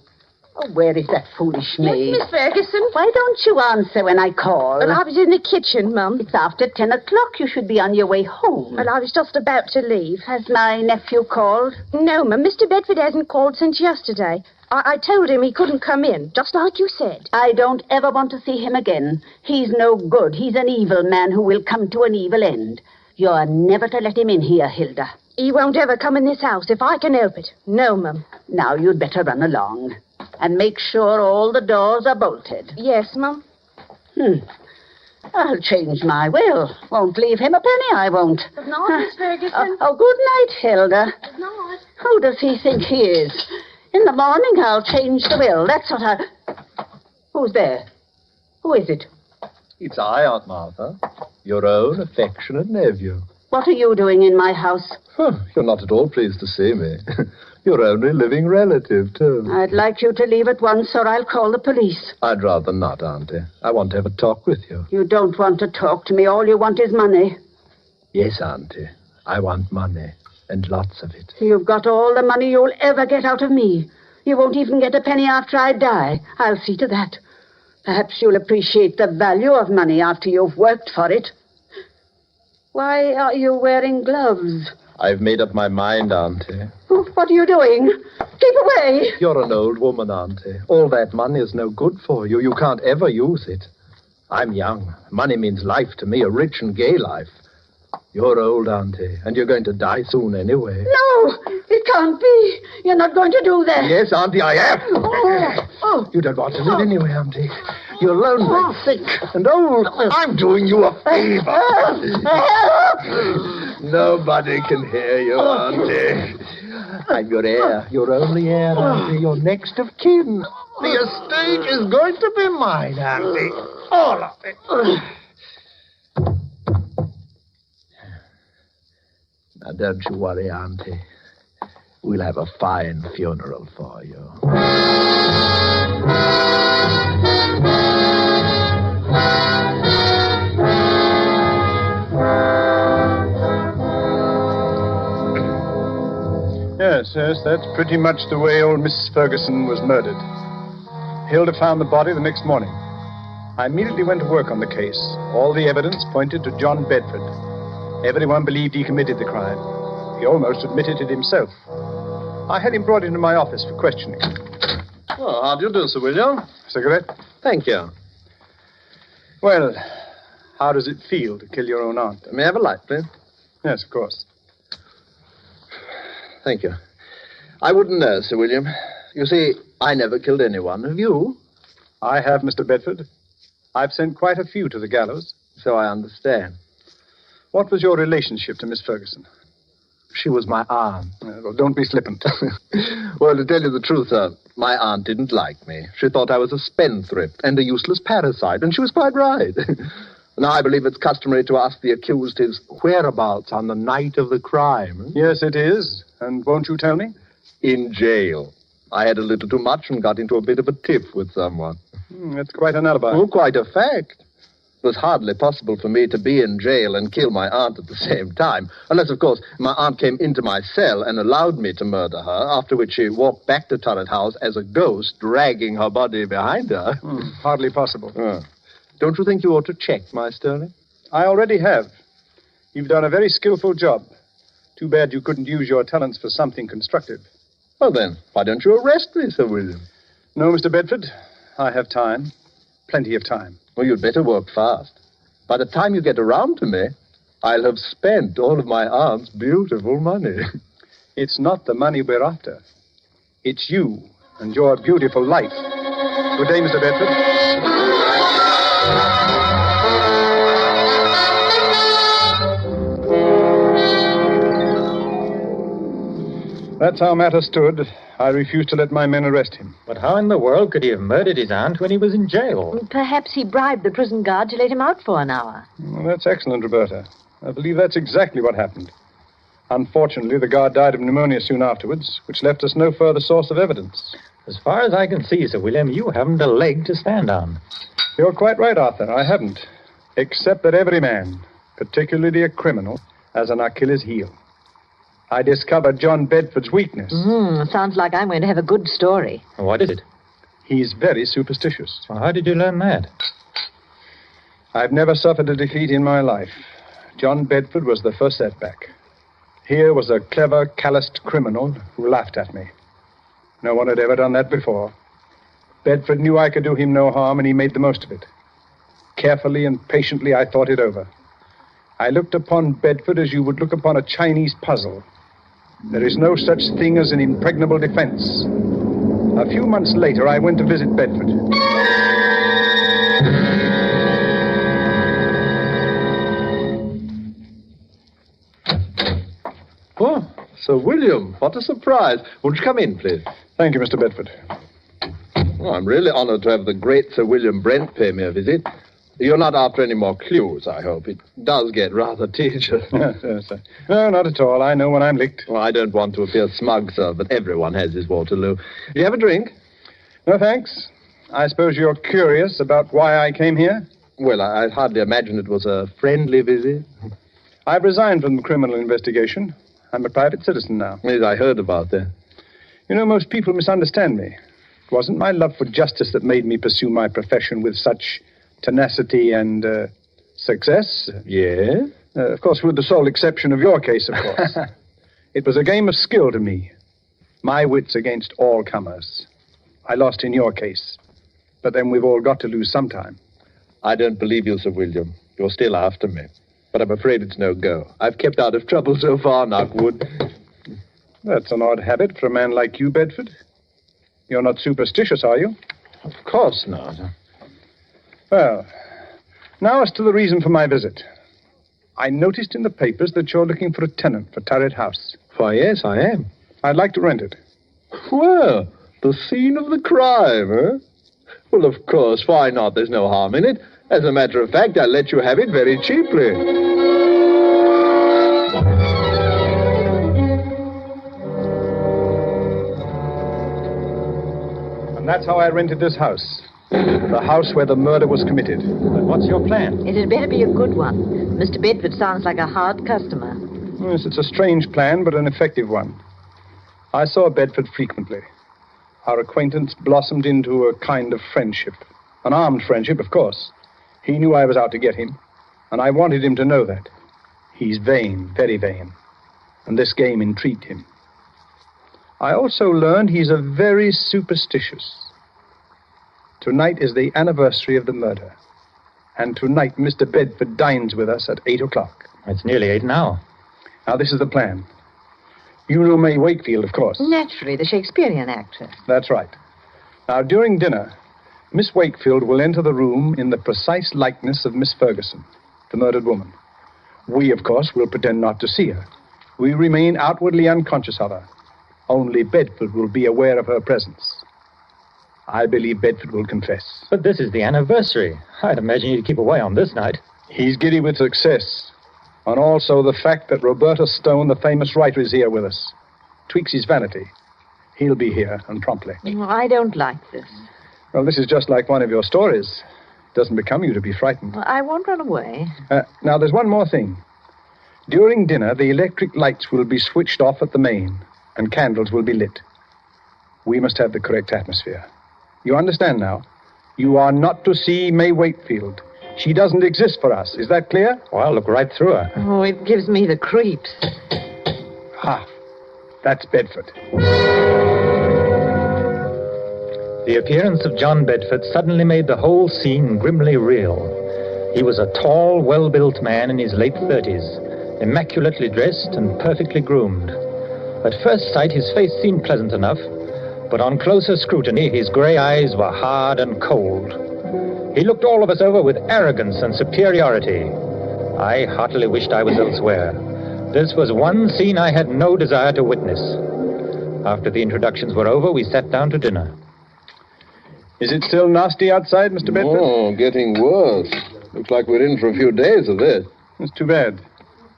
Oh, where is that foolish maid? Yes, Miss Ferguson. Why don't you answer when I call? Well, I was in the kitchen, Mum. It's after 10 o'clock. You should be on your way home. Well, I was just about to leave. Has my nephew called? No, Mum. Mr. Bedford hasn't called since yesterday. I told him he couldn't come in, just like you said. I don't ever want to see him again. He's no good. He's an evil man who will come to an evil end. You're never to let him in here, Hilda. He won't ever come in this house if I can help it. No, Mum. Now you'd better run along. And make sure all the doors are bolted. Yes, Mum. I'll change my will. Won't leave him a penny, I won't. Good night, Miss Ferguson. Oh, good night, Hilda. Good night. Who does he think he is? In the morning I'll change the will. That's what I... Who's there? Who is it? It's I, Aunt Martha. Your own affectionate nephew. What are you doing in my house? You're not at all pleased to see me. Your only living relative, too. I'd like you to leave at once or I'll call the police. I'd rather not, Auntie. I want to have a talk with you. You don't want to talk to me. All you want is money. Yes, Auntie. I want money. And lots of it. You've got all the money you'll ever get out of me. You won't even get a penny after I die. I'll see to that. Perhaps you'll appreciate the value of money after you've worked for it. Why are you wearing gloves? I've made up my mind, Auntie. What are you doing? Keep away. You're an old woman, Auntie. All that money is no good for you. You can't ever use it. I'm young. Money means life to me, a rich and gay life. You're old, Auntie, and you're going to die soon anyway. No, it can't be. You're not going to do that. Yes, Auntie, I am. Oh. You don't want to live anyway, Auntie. You're lonely, sick, and old. I'm doing you a favor. Nobody can hear you, Auntie. I'm your heir, your only heir, Auntie, your next of kin. The estate is going to be mine, Auntie. All of it. Now, don't you worry, Auntie. We'll have a fine funeral for you. Yes, that's pretty much the way old Mrs. Ferguson was murdered. Hilda found the body the next morning. I immediately went to work on the case. All the evidence pointed to John Bedford. Everyone believed he committed the crime. He almost admitted it himself. I had him brought into my office for questioning. Well, how do you do, Sir William? Cigarette? Thank you. Well, how does it feel to kill your own aunt? May I have a light, please? Yes, of course. Thank you. I wouldn't know, Sir William. You see, I never killed anyone. Have you? I have, Mr. Bedford. I've sent quite a few to the gallows. So I understand. What was your relationship to Miss Ferguson? She was my aunt. Well, don't be flippant. Well, to tell you the truth, sir, my aunt didn't like me. She thought I was a spendthrift and a useless parasite, and she was quite right. Now, I believe it's customary to ask the accused his whereabouts on the night of the crime. Yes, it is. And won't you tell me? In jail. I had a little too much and got into a bit of a tiff with someone. That's quite an alibi. Oh, quite a fact. It was hardly possible for me to be in jail and kill my aunt at the same time. Unless, of course, my aunt came into my cell and allowed me to murder her, after which she walked back to Turret House as a ghost, dragging her body behind her. Hardly possible. Don't you think you ought to check, my Sterling? I already have. You've done a very skillful job. Too bad you couldn't use your talents for something constructive. Well, then, why don't you arrest me, Sir William? No, Mr. Bedford. I have time. Plenty of time. Well, you'd better work fast. By the time you get around to me, I'll have spent all of my aunt's beautiful money. It's not the money we're after. It's you and your beautiful life. Good day, Mr. Bedford. That's how matters stood. I refused to let my men arrest him. But how in the world could he have murdered his aunt when he was in jail? Perhaps he bribed the prison guard to let him out for an hour. Well, that's excellent, Roberta. I believe that's exactly what happened. Unfortunately, the guard died of pneumonia soon afterwards, which left us no further source of evidence. As far as I can see, Sir William, you haven't a leg to stand on. You're quite right, Arthur. I haven't. Except that every man, particularly a criminal, has an Achilles heel. I discovered John Bedford's weakness. Sounds like I'm going to have a good story. What is it? He's very superstitious. Well, how did you learn that? I've never suffered a defeat in my life. John Bedford was the first setback. Here was a clever, calloused criminal who laughed at me. No one had ever done that before. Bedford knew I could do him no harm, and he made the most of it. Carefully and patiently, I thought it over. I looked upon Bedford as you would look upon a Chinese puzzle. There is no such thing as an impregnable defense. A few months later, I went to visit Bedford. Oh, Sir William, what a surprise. Won't you come in, please? Thank you, Mr. Bedford. Oh, I'm really honored to have the great Sir William Brent pay me a visit. You're not after any more clues, I hope. It does get rather tedious. Yes. No, not at all. I know when I'm licked. Well, I don't want to appear smug, sir, but everyone has his Waterloo. Do you have a drink? No, thanks. I suppose you're curious about why I came here? Well, I hardly imagine it was a friendly visit. I've resigned from the criminal investigation. I'm a private citizen now. Yes, I heard about that. You know, most people misunderstand me. It wasn't my love for justice that made me pursue my profession with such tenacity and success. Yes? Of course, with the sole exception of your case, of course. It was a game of skill to me. My wits against all comers. I lost in your case. But then we've all got to lose sometime. I don't believe you, Sir William. You're still after me. But I'm afraid it's no go. I've kept out of trouble so far, Knockwood. That's an odd habit for a man like you, Bedford. You're not superstitious, are you? Of course not. Well, now as to the reason for my visit. I noticed in the papers that you're looking for a tenant for Turret House. Why, yes, I am. I'd like to rent it. Well, the scene of the crime, eh? Well, of course, why not? There's no harm in it. As a matter of fact, I'll let you have it very cheaply. And that's how I rented this house. The house where the murder was committed. But what's your plan? It had better be a good one. Mr. Bedford sounds like a hard customer. Yes, it's a strange plan, but an effective one. I saw Bedford frequently. Our acquaintance blossomed into a kind of friendship. An armed friendship, of course. He knew I was out to get him, and I wanted him to know that. He's vain, very vain, and this game intrigued him. I also learned he's a very superstitious. Tonight is the anniversary of the murder, and tonight Mr. Bedford dines with us at 8 o'clock. It's nearly 8 now. Now, this is the plan. You know May Wakefield, of course. Naturally, the Shakespearean actress. That's right. Now, during dinner, Miss Wakefield will enter the room in the precise likeness of Miss Ferguson, the murdered woman. We, of course, will pretend not to see her. We remain outwardly unconscious of her. Only Bedford will be aware of her presence. I believe Bedford will confess. But this is the anniversary. I'd imagine he'd keep away on this night. He's giddy with success. And also the fact that Roberta Stone, the famous writer, is here with us. Tweaks his vanity. He'll be here, and promptly. I don't like this. Well, this is just like one of your stories. It doesn't become you to be frightened. Well, I won't run away. Now, there's one more thing. During dinner, the electric lights will be switched off at the main, and candles will be lit. We must have the correct atmosphere. You understand now? You are not to see May Wakefield. She doesn't exist for us. Is that clear? Well, I'll look right through her. Oh, it gives me the creeps. Ha! That's Bedford. The appearance of John Bedford suddenly made the whole scene grimly real. He was a tall, well-built man in his late 30s, immaculately dressed and perfectly groomed. At first sight, his face seemed pleasant enough, but on closer scrutiny, his gray eyes were hard and cold. He looked all of us over with arrogance and superiority. I heartily wished I was elsewhere. This was one scene I had no desire to witness. After the introductions were over, we sat down to dinner. Is it still nasty outside, Mr. Bedford? Oh, getting worse. Looks like we're in for a few days of this. It's too bad.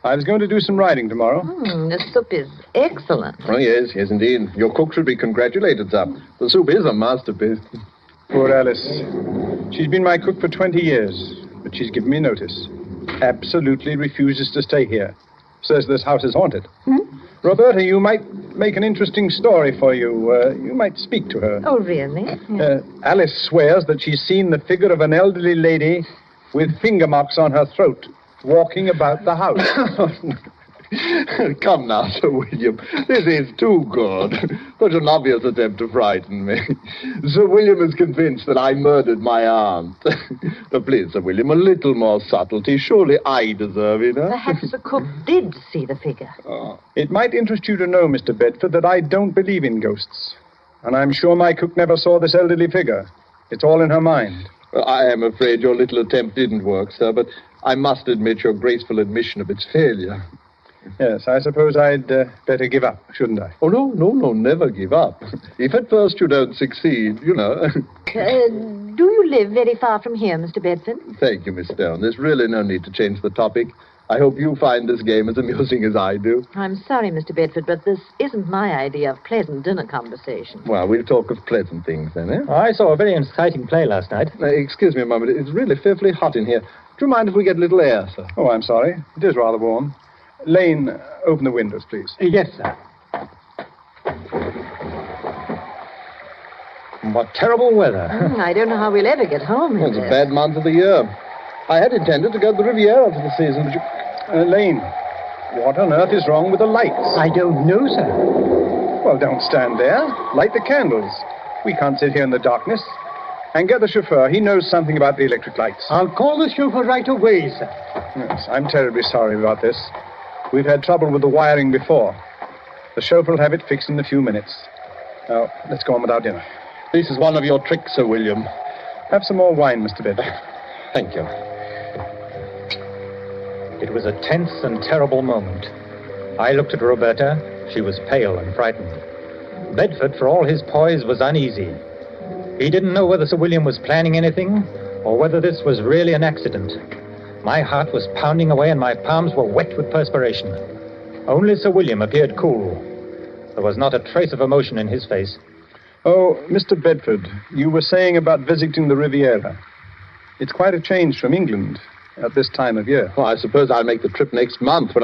I was going to do some riding tomorrow. The soup is excellent. Oh, yes, indeed. Your cook should be congratulated, sir. The soup is a masterpiece. Poor Alice. She's been my cook for 20 years, but she's given me notice. Absolutely refuses to stay here. Says this house is haunted. Roberta, you might make an interesting story for you. You might speak to her. Oh, really? Alice swears that she's seen the figure of an elderly lady with finger marks on her throat walking about the house. Come now, Sir William. This is too good. Such an obvious attempt to frighten me. Sir William is convinced that I murdered my aunt. Please, Sir William, a little more subtlety. Surely I deserve it, huh? Perhaps the cook did see the figure. It might interest you to know, Mr. Bedford, that I don't believe in ghosts. And I'm sure my cook never saw this elderly figure. It's all in her mind. Well, I am afraid your little attempt didn't work, sir, but I must admit your graceful admission of its failure. Yes, I suppose I'd better give up, shouldn't I? Oh, no, never give up. If at first you don't succeed, you know. Do you live very far from here, Mr. Bedford? Thank you, Miss Stone. There's really no need to change the topic. I hope you find this game as amusing as I do. I'm sorry, Mr. Bedford, but this isn't my idea of pleasant dinner conversation. Well, we'll talk of pleasant things then, eh? I saw a very exciting play last night. Excuse me a moment. It's really fearfully hot in here. Do you mind if we get a little air, sir? Oh, I'm sorry. It is rather warm. Lane, open the windows, please. Yes, sir. What terrible weather. I don't know how we'll ever get home. Well, it's a bad month of the year. I had intended to go to the Riviera for the season, but you... Lane, what on earth is wrong with the lights? I don't know, sir. Well, don't stand there. Light the candles. We can't sit here in the darkness. And get the chauffeur. He knows something about the electric lights. I'll call the chauffeur right away, sir. Yes, I'm terribly sorry about this. We've had trouble with the wiring before. The chauffeur will have it fixed in a few minutes. Now, let's go on with our dinner. This is one of your tricks, Sir William. Have some more wine, Mr. Bedford. Thank you. It was a tense and terrible moment. I looked at Roberta. She was pale and frightened. Bedford, for all his poise, was uneasy. He didn't know whether Sir William was planning anything or whether this was really an accident. My heart was pounding away and my palms were wet with perspiration. Only Sir William appeared cool. There was not a trace of emotion in his face. Oh, Mr. Bedford, you were saying about visiting the Riviera. It's quite a change from England at this time of year. Well, I suppose I'll make the trip next month, but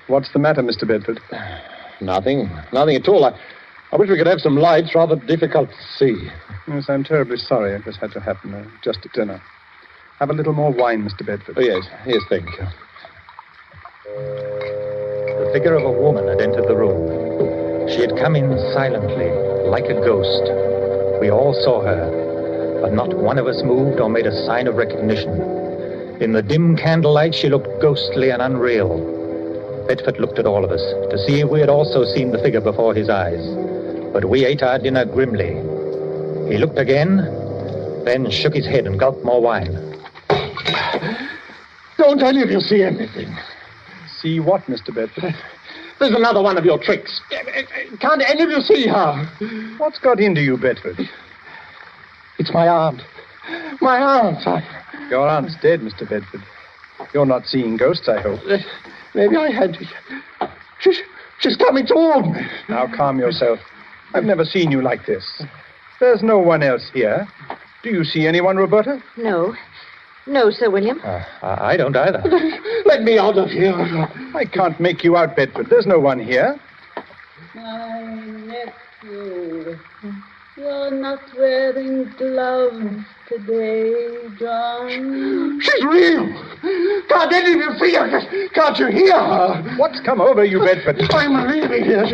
What's the matter, Mr. Bedford? Nothing at all. I wish we could have some lights. Rather difficult to see. Yes, I'm terribly sorry this had to happen just at dinner. Have a little more wine, Mr. Bedford. Oh, yes, thank you. The figure of a woman had entered the room. She had come in silently, like a ghost. We all saw her, but not one of us moved or made a sign of recognition. In the dim candlelight, she looked ghostly and unreal. Bedford looked at all of us to see if we had also seen the figure before his eyes. But we ate our dinner grimly. He looked again, then shook his head and gulped more wine. Don't any of you see anything? See what, Mr. Bedford? There's another one of your tricks. Can't any of you see her? What's got into you, Bedford? It's my aunt. My aunt. Your aunt's dead, Mr. Bedford. You're not seeing ghosts, I hope. Maybe I had to. She's coming toward me. Now, calm yourself. I've never seen you like this. There's no one else here. Do you see anyone, Roberta? No. No, Sir William. I don't either. Let me out of here. I can't make you out, Bedford. There's no one here. My nephew, you're not wearing gloves today, John. She's real. Can't any of you see her? Can't you hear her? What's come over you, Bedford? I'm leaving here.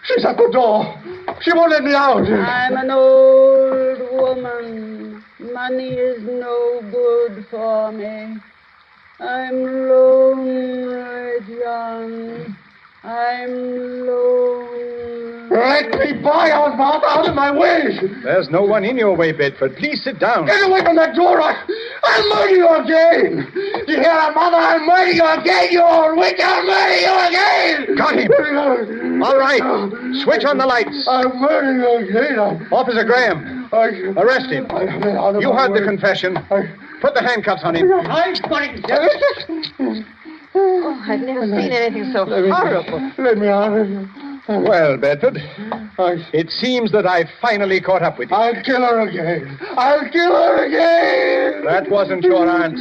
She's at the door. She won't let me out. I'm an old woman. Money is no good for me. I'm lonely, John. I'm lonely. Let me by, Osmond, out of my way. There's no one in your way, Bedford. Please sit down. Get away from that door. I'll murder you again. You hear that, Mother? I'll murder you again, you old witch. I'll murder you again. Got him. All right. Switch on the lights. I'll murder you again. Officer Graham. Arrest him. You heard the confession. Put the handcuffs on him. Oh, I've never seen anything so horrible. Let me out of here. Well, Bedford, it seems that I've finally caught up with you. I'll kill her again. I'll kill her again. That wasn't your aunt.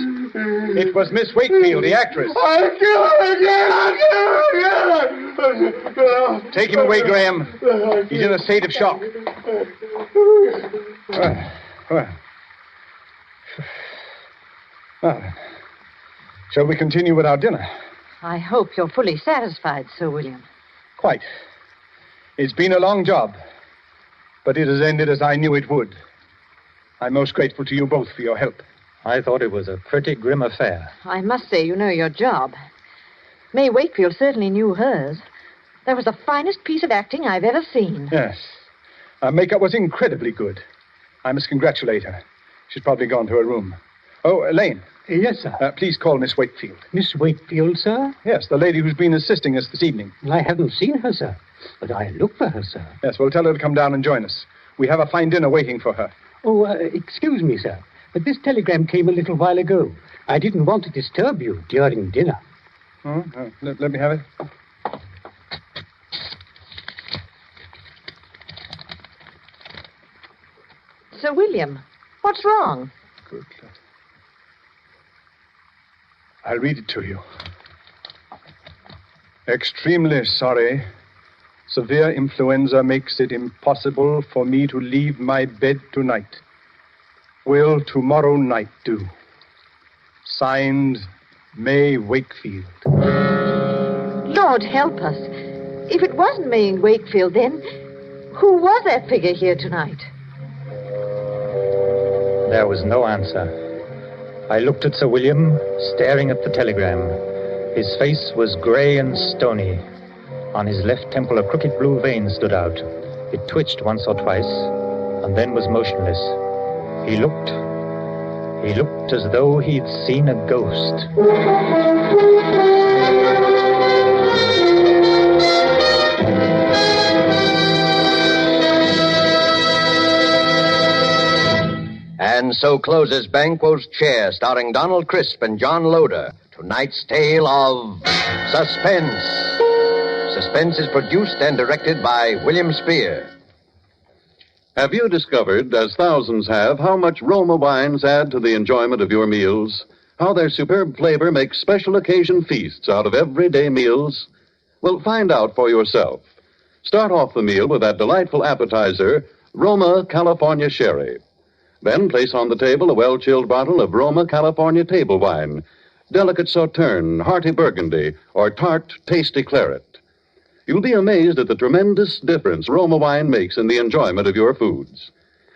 It was Miss Wakefield, the actress. I'll kill her again. I'll kill her again. Take him away, Graham. He's in a state of shock. Well, shall we continue with our dinner? I hope you're fully satisfied, Sir William. Quite. It's been a long job, but it has ended as I knew it would. I'm most grateful to you both for your help. I thought it was a pretty grim affair. I must say you know your job. May Wakefield certainly knew hers. That was the finest piece of acting I've ever seen. Yes. Her makeup was incredibly good. I must congratulate her. She's probably gone to her room. Oh, Elaine. Yes, sir. Please call Miss Wakefield. Miss Wakefield, sir? Yes, the lady who's been assisting us this evening. I haven't seen her, sir. But I look for her, sir. Yes, well, tell her to come down and join us. We have a fine dinner waiting for her. Oh, excuse me, sir. But this telegram came a little while ago. I didn't want to disturb you during dinner. Let me have it. Sir William, what's wrong? Good. I'll read it to you. Extremely sorry. Severe influenza makes it impossible for me to leave my bed tonight. Will tomorrow night do? Signed, May Wakefield. Lord help us. If it wasn't May Wakefield, then who was that figure here tonight? There was no answer. I looked at Sir William, staring at the telegram. His face was grey and stony. On his left temple, a crooked blue vein stood out. It twitched once or twice, and then was motionless. He looked as though he'd seen a ghost. And so closes Banquo's Chair, starring Donald Crisp and John Loder. Tonight's tale of Suspense. Suspense is produced and directed by William Spear. Have you discovered, as thousands have, how much Roma wines add to the enjoyment of your meals? How their superb flavor makes special occasion feasts out of everyday meals? Well, find out for yourself. Start off the meal with that delightful appetizer, Roma California Sherry. Then place on the table a well-chilled bottle of Roma California table wine, delicate Sauterne, hearty Burgundy, or tart, tasty claret. You'll be amazed at the tremendous difference Roma wine makes in the enjoyment of your foods.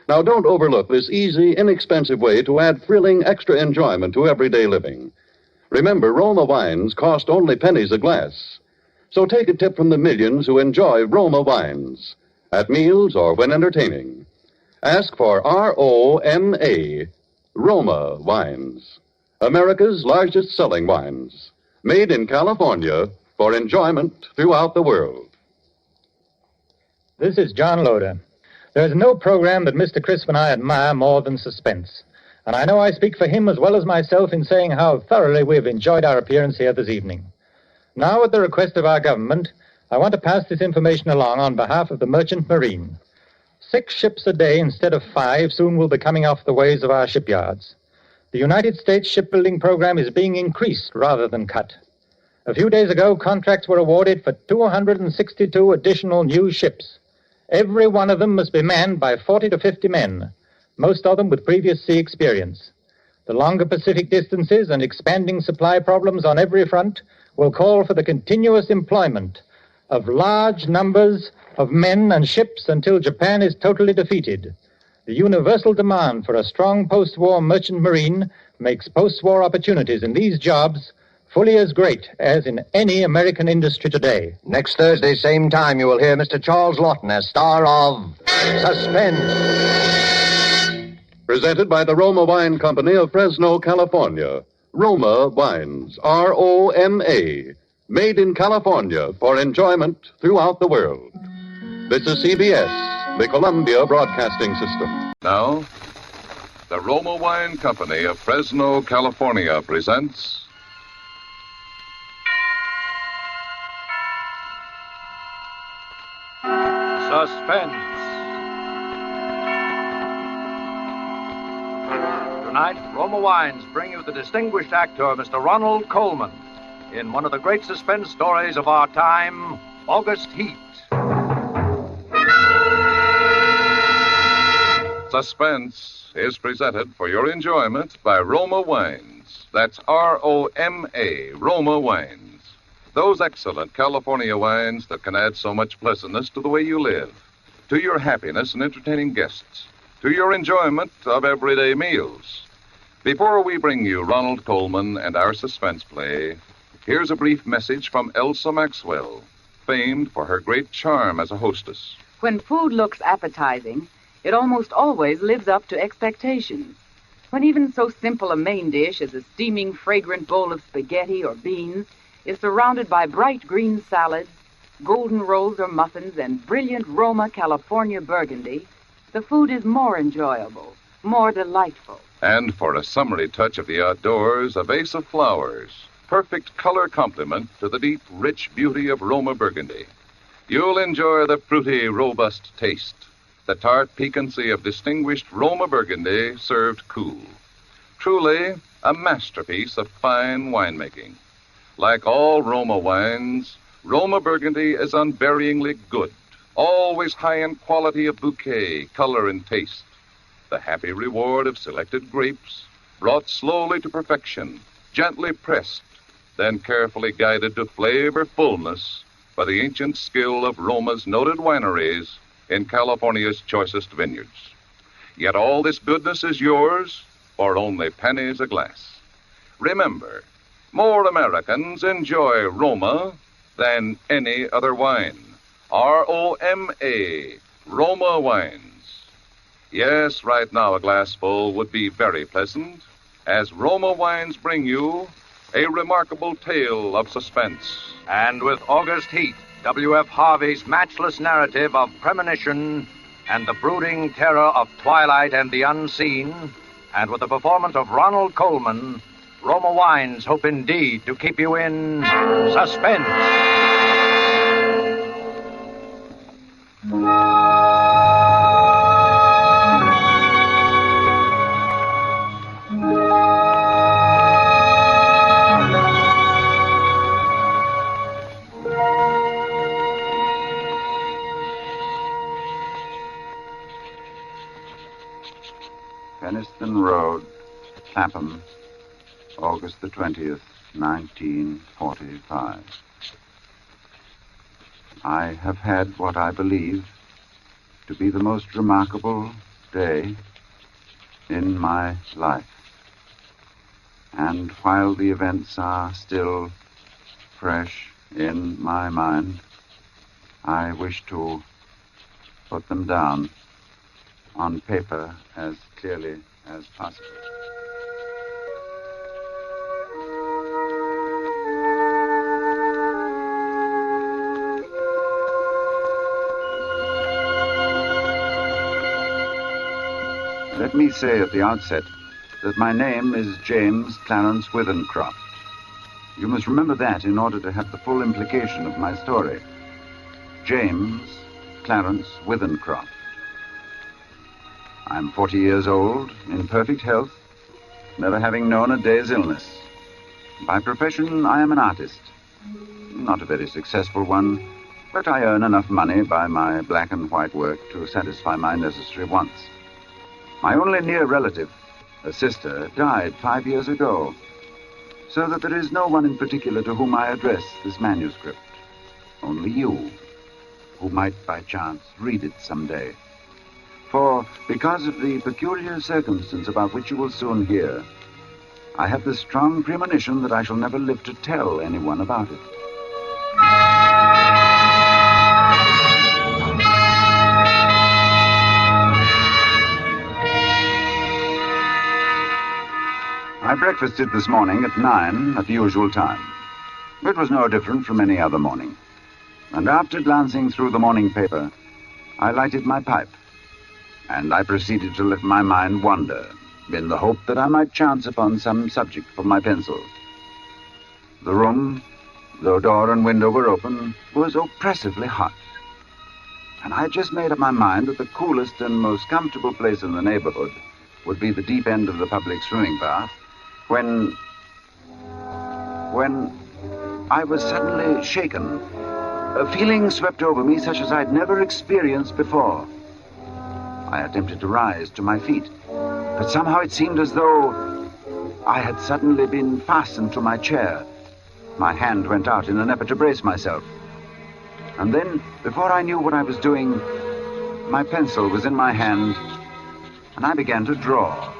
Now, don't overlook this easy, inexpensive way to add thrilling extra enjoyment to everyday living. Remember, Roma wines cost only pennies a glass. So take a tip from the millions who enjoy Roma wines, at meals or when entertaining. Ask for R-O-M-A, Roma wines, America's largest selling wines. Made in California for enjoyment throughout the world. This is John Loder. There's no program that Mr. Crisp and I admire more than Suspense. And I know I speak for him as well as myself in saying how thoroughly we've enjoyed our appearance here this evening. Now, at the request of our government, I want to pass this information along on behalf of the Merchant Marine. 6 ships a day instead of 5 soon will be coming off the ways of our shipyards. The United States shipbuilding program is being increased rather than cut. A few days ago, contracts were awarded for 262 additional new ships. Every one of them must be manned by 40 to 50 men, most of them with previous sea experience. The longer Pacific distances and expanding supply problems on every front will call for the continuous employment of large numbers of men and ships until Japan is totally defeated. The universal demand for a strong post-war merchant marine makes post-war opportunities in these jobs fully as great as in any American industry today. Next Thursday, same time, you will hear Mr. Charles Lawton as star of Suspense. Presented by the Roma Wine Company of Fresno, California. Roma Wines, R-O-M-A. Made in California for enjoyment throughout the world. This is CBS, the Columbia Broadcasting System. Now, the Roma Wine Company of Fresno, California presents Suspense. Tonight, Roma Wines bring you the distinguished actor, Mr. Ronald Colman, in one of the great suspense stories of our time, August Heat. Suspense is presented for your enjoyment by Roma Wines. That's R-O-M-A, Roma Wines. Those excellent California wines that can add so much pleasantness to the way you live, to your happiness in entertaining guests, to your enjoyment of everyday meals. Before we bring you Ronald Colman and our suspense play, here's a brief message from Elsa Maxwell, famed for her great charm as a hostess. When food looks appetizing, it almost always lives up to expectations. When even so simple a main dish as a steaming, fragrant bowl of spaghetti or beans is surrounded by bright green salads, golden rolls or muffins, and brilliant Roma California burgundy, the food is more enjoyable, more delightful. And for a summery touch of the outdoors, a vase of flowers, perfect color complement to the deep, rich beauty of Roma burgundy. You'll enjoy the fruity, robust taste, the tart piquancy of distinguished Roma burgundy served cool. Truly, a masterpiece of fine winemaking. Like all Roma wines, Roma burgundy is unvaryingly good, always high in quality of bouquet, color, and taste. The happy reward of selected grapes, brought slowly to perfection, gently pressed, then carefully guided to flavor fullness by the ancient skill of Roma's noted wineries in California's choicest vineyards. Yet all this goodness is yours for only pennies a glass. Remember, more Americans enjoy Roma than any other wine. R-O-M-A, Roma Wines. Yes, right now a glassful would be very pleasant, as Roma Wines bring you a remarkable tale of suspense. And with August Heat, W.F. Harvey's matchless narrative of premonition and the brooding terror of twilight and the unseen, and with the performance of Ronald Colman, Roma Wines hope indeed to keep you in suspense. Penniston Road, Clapham, August the 20th, 1945. I have had what I believe to be the most remarkable day in my life. And while the events are still fresh in my mind, I wish to put them down on paper as clearly as possible. Let me say at the outset that my name is James Clarence Withencroft. You must remember that in order to have the full implication of my story. James Clarence Withencroft. I'm 40 years old, in perfect health, never having known a day's illness. By profession, I am an artist. Not a very successful one, but I earn enough money by my black and white work to satisfy my necessary wants. My only near relative, a sister, died 5 years ago, so that there is no one in particular to whom I address this manuscript. Only you, who might by chance read it someday. For, because of the peculiar circumstance about which you will soon hear, I have the strong premonition that I shall never live to tell anyone about it. I breakfasted this morning at 9 at the usual time. It was no different from any other morning. And after glancing through the morning paper, I lighted my pipe, and I proceeded to let my mind wander, in the hope that I might chance upon some subject for my pencil. The room, though door and window were open, was oppressively hot. And I had just made up my mind that the coolest and most comfortable place in the neighborhood would be the deep end of the public swimming bath, when I was suddenly shaken. A feeling swept over me such as I'd never experienced before. I attempted to rise to my feet, but somehow it seemed as though I had suddenly been fastened to my chair. My hand went out in an effort to brace myself. And then, before I knew what I was doing, my pencil was in my hand, and I began to draw.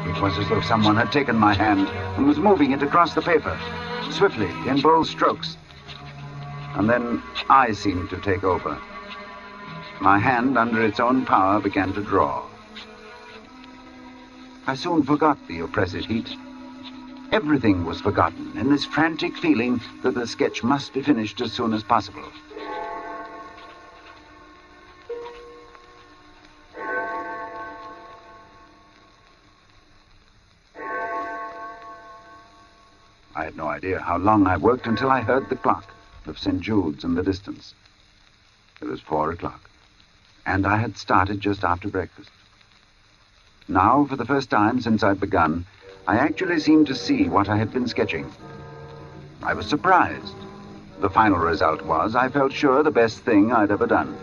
It was as though someone had taken my hand and was moving it across the paper, swiftly, in bold strokes. And then I seemed to take over. My hand, under its own power, began to draw. I soon forgot the oppressive heat. Everything was forgotten in this frantic feeling that the sketch must be finished as soon as possible. I had no idea how long I worked until I heard the clock of St. Jude's in the distance. It was 4 o'clock, and I had started just after breakfast. Now, for the first time since I'd begun, I actually seemed to see what I had been sketching. I was surprised. The final result was, I felt sure, the best thing I'd ever done.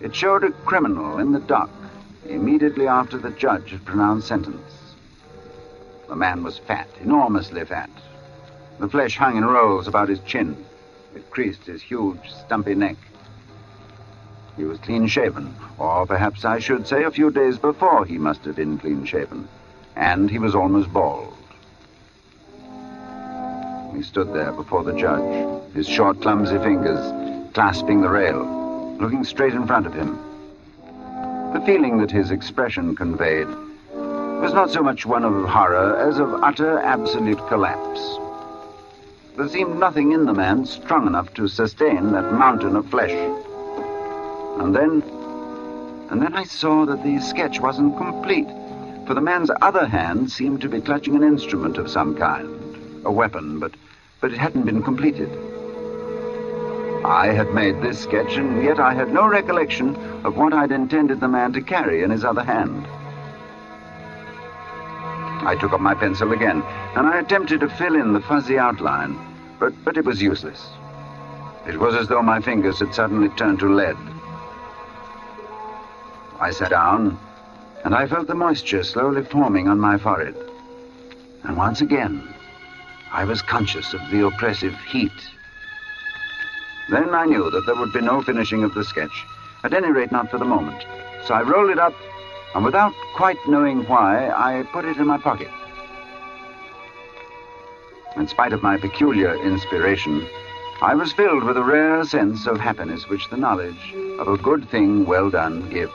It showed a criminal in the dock immediately after the judge had pronounced sentence. The man was fat, enormously fat. The flesh hung in rolls about his chin. It creased his huge, stumpy neck. He was clean-shaven, or perhaps I should say a few days before he must have been clean-shaven. And he was almost bald. He stood there before the judge, his short, clumsy fingers clasping the rail, looking straight in front of him. The feeling that his expression conveyed was not so much one of horror as of utter, absolute collapse. There seemed nothing in the man strong enough to sustain that mountain of flesh. And then I saw that the sketch wasn't complete, for the man's other hand seemed to be clutching an instrument of some kind, a weapon, but it hadn't been completed. I had made this sketch, and yet I had no recollection of what I'd intended the man to carry in his other hand. I took up my pencil again, and I attempted to fill in the fuzzy outline, but it was useless. It was as though my fingers had suddenly turned to lead. I sat down, and I felt the moisture slowly forming on my forehead. And once again, I was conscious of the oppressive heat. Then I knew that there would be no finishing of the sketch, at any rate not for the moment. So I rolled it up, and without quite knowing why, I put it in my pocket. In spite of my peculiar inspiration, I was filled with a rare sense of happiness which the knowledge of a good thing well done gives.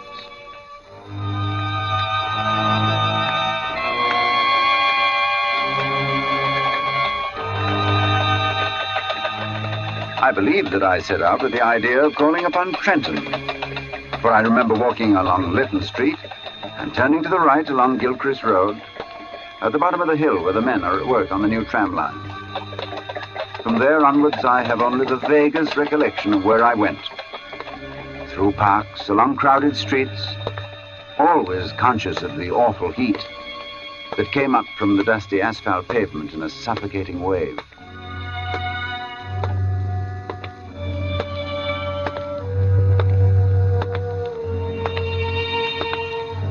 I believe that I set out with the idea of calling upon Trenton. for I remember walking along Lytton Street and turning to the right along Gilchrist Road, at the bottom of the hill where the men are at work on the new tram line. From there onwards, I have only the vaguest recollection of where I went. Through parks, along crowded streets, always conscious of the awful heat that came up from the dusty asphalt pavement in a suffocating wave.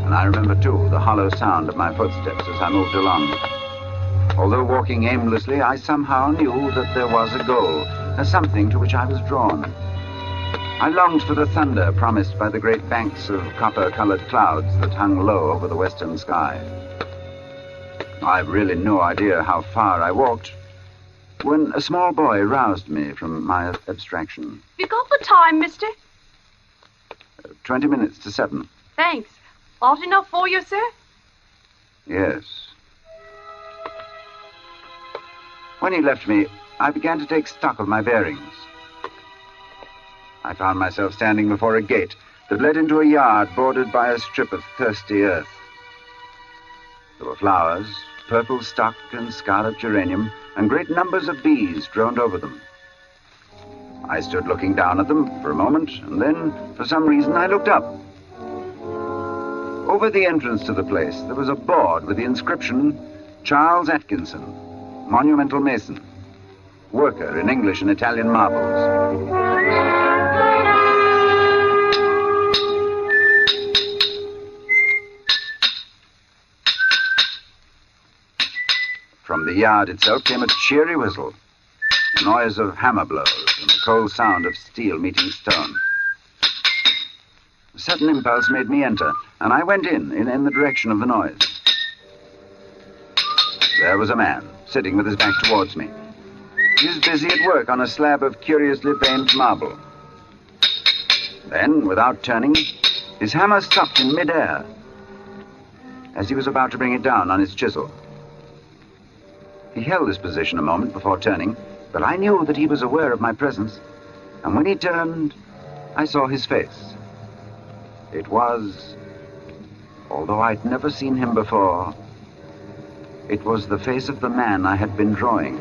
And I remember, too, the hollow sound of my footsteps as I moved along. Although walking aimlessly, I somehow knew that there was a goal, a something to which I was drawn. I longed for the thunder promised by the great banks of copper-colored clouds that hung low over the western sky. I've really no idea how far I walked when a small boy roused me from my abstraction. You got the time, mister? 20 minutes to 7. Thanks. Hot enough for you, sir? Yes. When he left me, I began to take stock of my bearings. I found myself standing before a gate that led into a yard bordered by a strip of thirsty earth. There were flowers, purple stock and scarlet geranium, and great numbers of bees droned over them. I stood looking down at them for a moment, and then, for some reason, I looked up. Over the entrance to the place, there was a board with the inscription, Charles Atkinson, Monumental Mason, worker in English and Italian marbles. From the yard itself came a cheery whistle, the noise of hammer blows, and the cold sound of steel meeting stone. A sudden impulse made me enter, and I went in the direction of the noise. There was a man, sitting with his back towards me. He was busy at work on a slab of curiously veined marble. Then, without turning, his hammer stopped in midair, as he was about to bring it down on his chisel. He held this position a moment before turning, but I knew that he was aware of my presence, and when he turned, I saw his face. It was, although I'd never seen him before, it was the face of the man I had been drawing.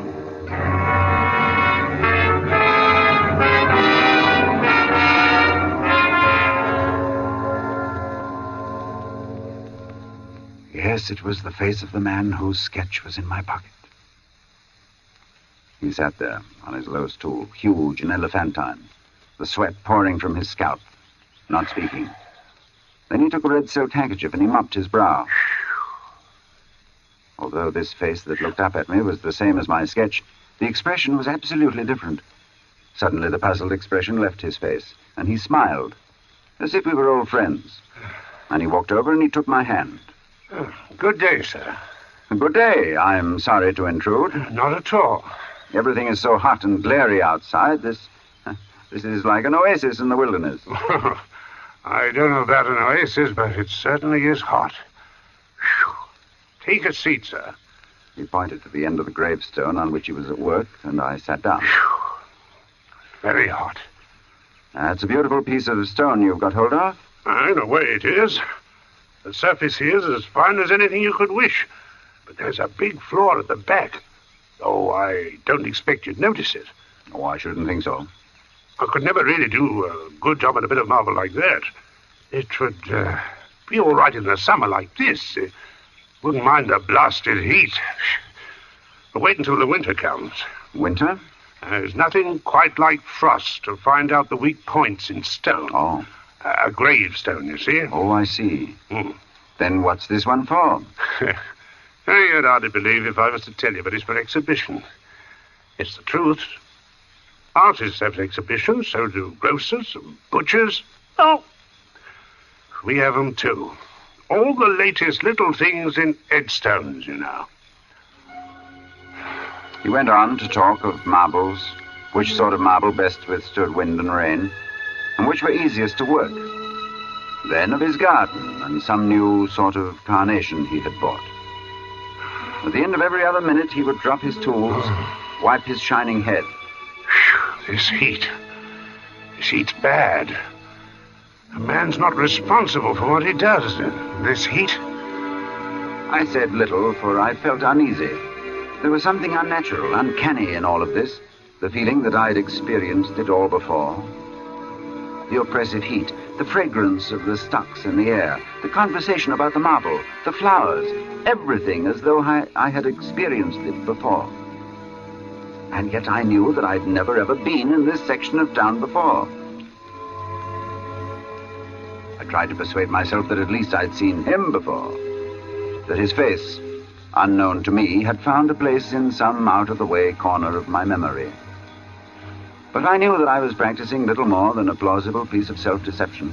Yes, it was the face of the man whose sketch was in my pocket. He sat there on his low stool, huge and elephantine, the sweat pouring from his scalp, not speaking. Then he took a red silk handkerchief and he mopped his brow. Although this face that looked up at me was the same as my sketch, the expression was absolutely different. Suddenly the puzzled expression left his face, and he smiled, as if we were old friends. And he walked over and he took my hand. Good day, sir. Good day. I'm sorry to intrude. Not at all. Everything is so hot and glary outside. This is like an oasis in the wilderness. I don't know about an oasis, but it certainly is hot. Whew. Take a seat, sir. He pointed to the end of the gravestone on which he was at work, and I sat down. Very hot. That's a beautiful piece of stone you've got hold of. In a way it is. The surface here is as fine as anything you could wish. But there's a big flaw at the back. Oh, I don't expect you'd notice it. Oh, I shouldn't think so. I could never really do a good job on a bit of marble like that. It would be all right in the summer like this. Wouldn't mind the blasted heat. But wait until the winter comes. Winter? There's nothing quite like frost to find out the weak points in stone. Oh. A gravestone, you see. Oh, I see. Then what's this one for? You'd hardly believe if I was to tell you, but it's for exhibition. It's the truth. Artists have exhibitions, so do grocers and butchers. Oh, we have them too. All the latest little things in headstones, you know. He went on to talk of marbles, which sort of marble best withstood wind and rain, and which were easiest to work. Then of his garden and some new sort of carnation he had bought. At the end of every other minute, he would drop his tools, wipe his shining head. This heat's bad. A man's not responsible for what he does in this heat. I said little, for I felt uneasy. There was something unnatural, uncanny in all of this. The feeling that I'd experienced it all before. The oppressive heat, the fragrance of the stocks in the air, the conversation about the marble, the flowers, everything as though I had experienced it before. And yet I knew that I'd never ever been in this section of town before. I tried to persuade myself that at least I'd seen him before. That his face, unknown to me, had found a place in some out-of-the-way corner of my memory. But I knew that I was practicing little more than a plausible piece of self-deception.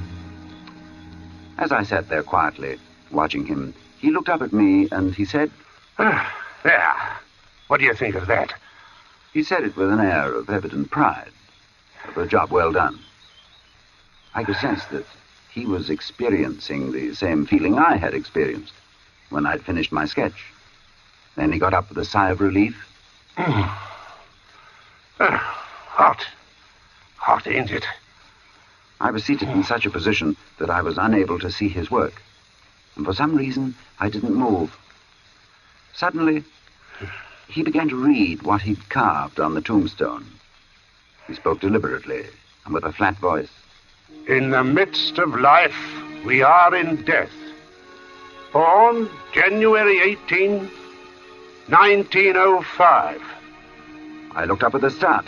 As I sat there quietly, watching him, he looked up at me and he said, There. What do you think of that? He said it with an air of evident pride, of a job well done. I could sense that he was experiencing the same feeling I had experienced when I'd finished my sketch. Then he got up with a sigh of relief. Hot. Hot, ain't it? I was seated in such a position that I was unable to see his work. And for some reason, I didn't move. Suddenly, he began to read what he'd carved on the tombstone. He spoke deliberately and with a flat voice. In the midst of life, we are in death. Born January 18, 1905. I looked up with a start.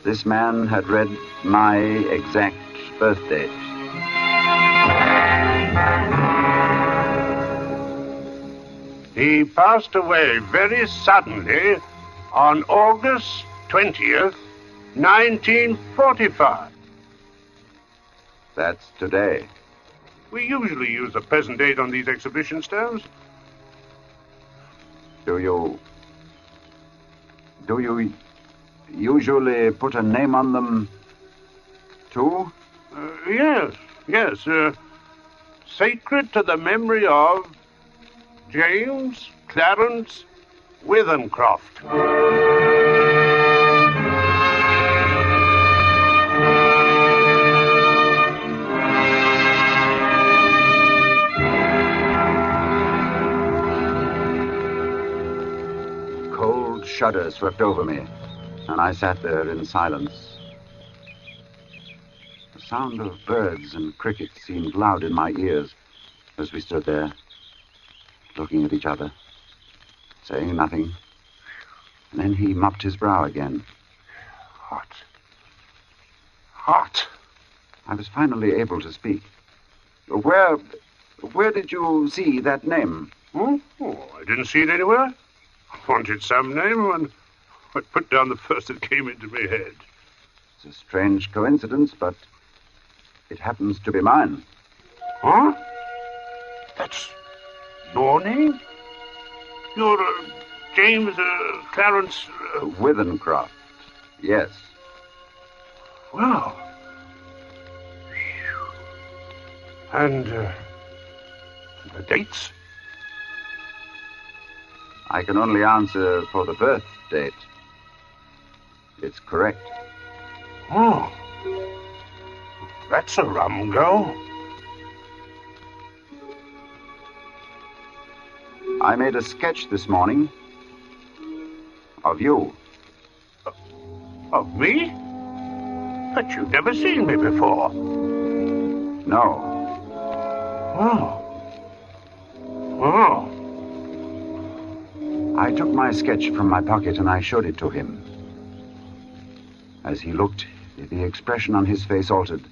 This man had read my exact birth date. He passed away very suddenly on August 20th, 1945. That's today. We usually use the present date on these exhibition stones. Do you usually put a name on them, too? Yes. Sacred to the memory of James Clarence Withencroft. Cold shudder swept over me, and I sat there in silence. The sound of birds and crickets seemed loud in my ears as we stood there, looking at each other, saying nothing. And then he mopped his brow again. Hot. I was finally able to speak. Where did you see that name? Oh, I didn't see it anywhere. I wanted some name, and I put down the first that came into my head. It's a strange coincidence, but it happens to be mine. Huh? That's your name? You're James Clarence... Withencroft, yes. Wow. And the dates? I can only answer for the birth date. It's correct. Oh. That's a rum go. I made a sketch this morning of you. Of me? But you've never seen me before. No. Oh. I took my sketch from my pocket and I showed it to him. As he looked, the expression on his face altered,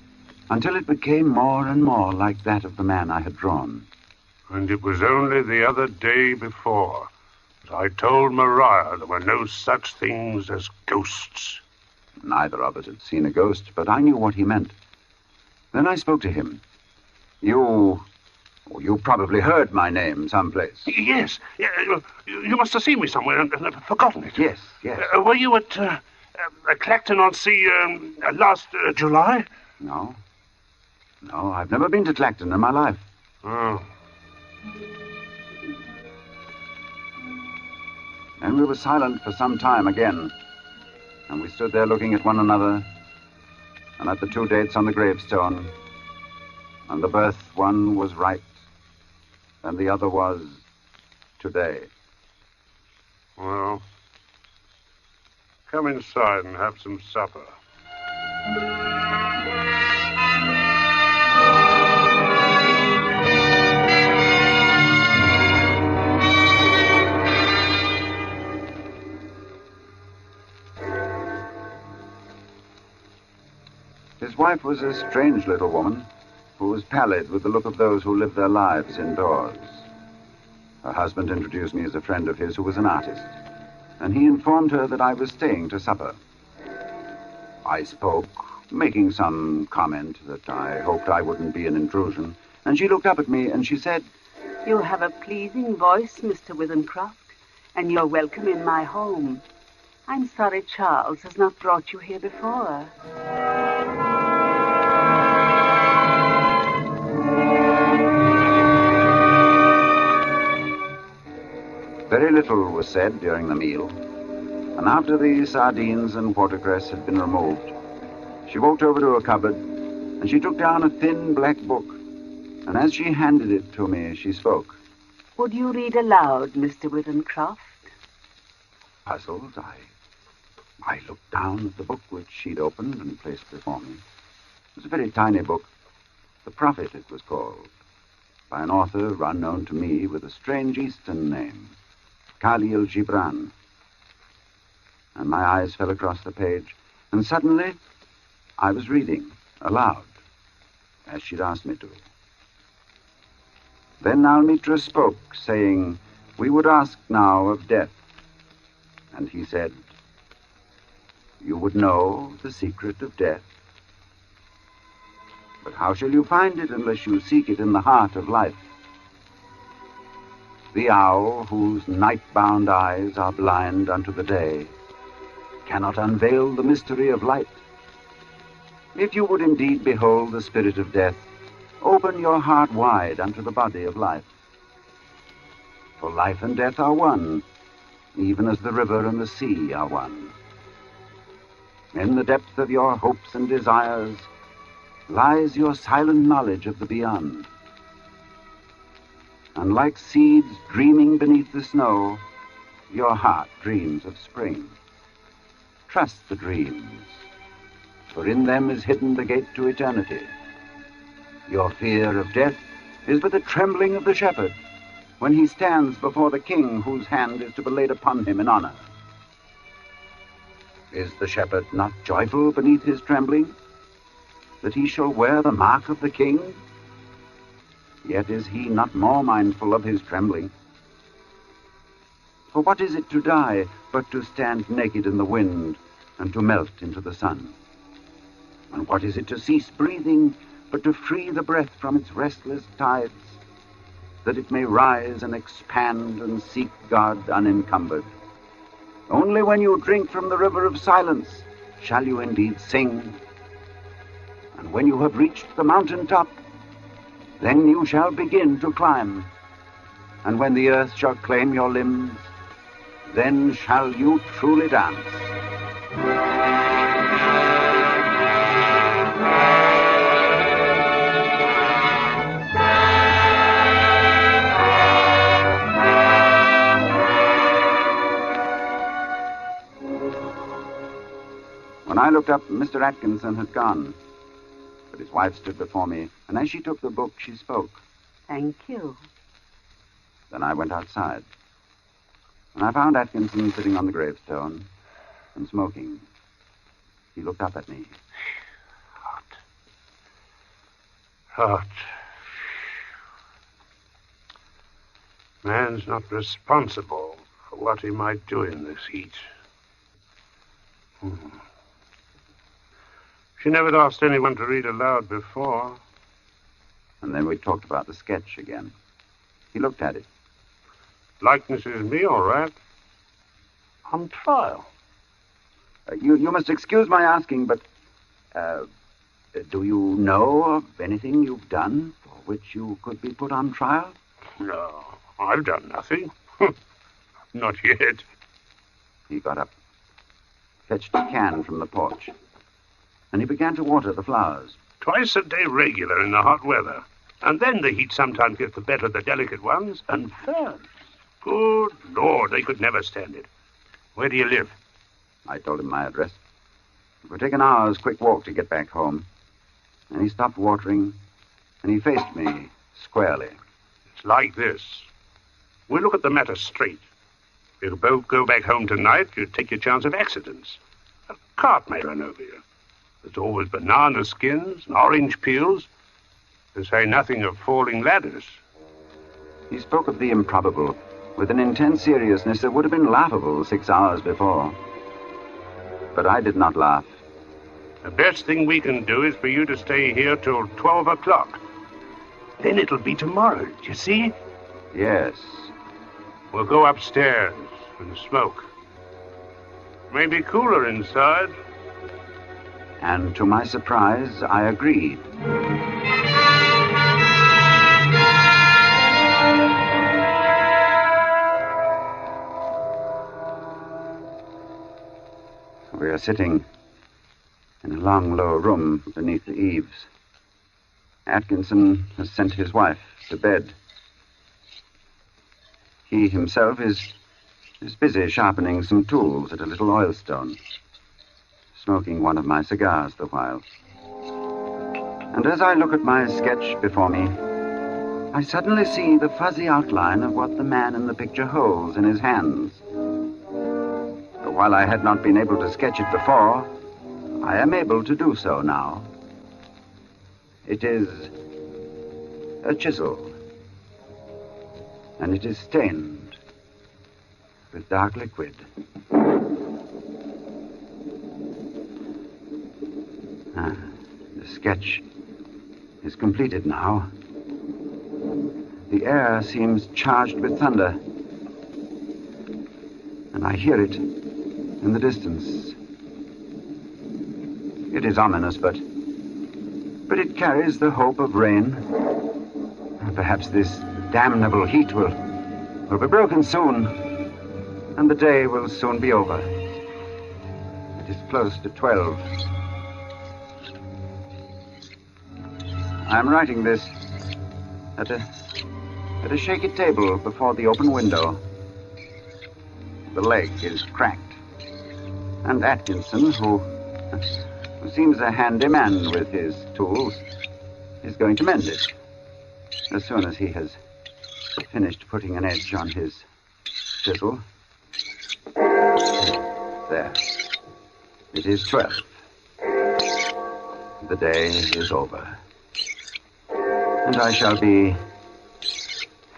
until it became more and more like that of the man I had drawn. And it was only the other day before that I told Maria there were no such things as ghosts. Neither of us had seen a ghost, but I knew what he meant. Then I spoke to him. You probably heard my name someplace. Yes. You must have seen me somewhere and forgotten it. Yes. Were you at Clacton-on-Sea last July? No, I've never been to Clacton in my life. Oh. And we were silent for some time again. And we stood there looking at one another and at the two dates on the gravestone And the birth one was right, and the other was today. Well, come inside and have some supper. His wife was a strange little woman who was pallid with the look of those who live their lives indoors. Her husband introduced me as a friend of his who was an artist, and he informed her that I was staying to supper. I spoke, making some comment that I hoped I wouldn't be an intrusion, and she looked up at me and she said, "You have a pleasing voice, Mr. Withencroft, and you're welcome in my home. I'm sorry Charles has not brought you here before." Very little was said during the meal, and after the sardines and watercress had been removed, she walked over to a cupboard and she took down a thin black book, and as she handed it to me, she spoke. Would you read aloud, Mr. Withencroft? Puzzled, I looked down at the book which she'd opened and placed before me. It was a very tiny book. The Prophet, it was called, by an author unknown to me with a strange Eastern name, Khalil Gibran. And my eyes fell across the page, and suddenly I was reading aloud, as she'd asked me to. Then Almitra spoke, saying, we would ask now of death. And he said, you would know the secret of death. But how shall you find it unless you seek it in the heart of life? The owl, whose night-bound eyes are blind unto the day, cannot unveil the mystery of light. If you would indeed behold the spirit of death, open your heart wide unto the body of life. For life and death are one, even as the river and the sea are one. In the depth of your hopes and desires lies your silent knowledge of the beyond. And like seeds dreaming beneath the snow, your heart dreams of spring. Trust the dreams, for in them is hidden the gate to eternity. Your fear of death is but the trembling of the shepherd when he stands before the king whose hand is to be laid upon him in honor. Is the shepherd not joyful beneath his trembling, that he shall wear the mark of the king? Yet is he not more mindful of his trembling. For what is it to die but to stand naked in the wind and to melt into the sun? And what is it to cease breathing but to free the breath from its restless tides, that it may rise and expand and seek God unencumbered? Only when you drink from the river of silence shall you indeed sing. And when you have reached the mountain top, then you shall begin to climb. And when the earth shall claim your limbs, then shall you truly dance. When I looked up, Mr. Atkinson had gone. But his wife stood before me, and as she took the book, she spoke. Thank you. Then I went outside, and I found Atkinson sitting on the gravestone and smoking. He looked up at me. Hot. Man's not responsible for what he might do in this heat. She never asked anyone to read aloud before. And then we talked about the sketch again. He looked at it. Likeness is me, all right. On trial. You must excuse my asking, but do you know of anything you've done for which you could be put on trial? No, I've done nothing. Not yet. He got up, fetched a can from the porch, and he began to water the flowers. Twice a day regular in the hot weather. And then the heat sometimes gets the better of the delicate ones, and fans. Good Lord, they could never stand it. Where do you live? I told him my address. It would take an hour's quick walk to get back home. And he stopped watering, and he faced me squarely. It's like this. We'll look at the matter straight. If you'll both go back home tonight, you take your chance of accidents. A cart may run over you. There's always banana skins and orange peels, to say nothing of falling ladders. He spoke of the improbable with an intense seriousness that would have been laughable 6 hours before. But I did not laugh. The best thing we can do is for you to stay here till 12 o'clock. Then it'll be tomorrow, do you see? Yes. We'll go upstairs and smoke. Maybe cooler inside. And to my surprise, I agreed. We are sitting in a long, low room beneath the eaves. Atkinson has sent his wife to bed. He himself is busy sharpening some tools at a little oilstone, smoking one of my cigars the while. And as I look at my sketch before me, I suddenly see the fuzzy outline of what the man in the picture holds in his hands. But while I had not been able to sketch it before, I am able to do so now. It is a chisel, and it is stained with dark liquid. The sketch is completed now. The air seems charged with thunder, and I hear it in the distance. It is ominous, but it carries the hope of rain. Perhaps this damnable heat will be broken soon, and the day will soon be over. It is close to 12. I am writing this at a shaky table before the open window. The leg is cracked, and Atkinson, who seems a handy man with his tools, is going to mend it as soon as he has finished putting an edge on his chisel. There. It is 12. The day is over, and I shall be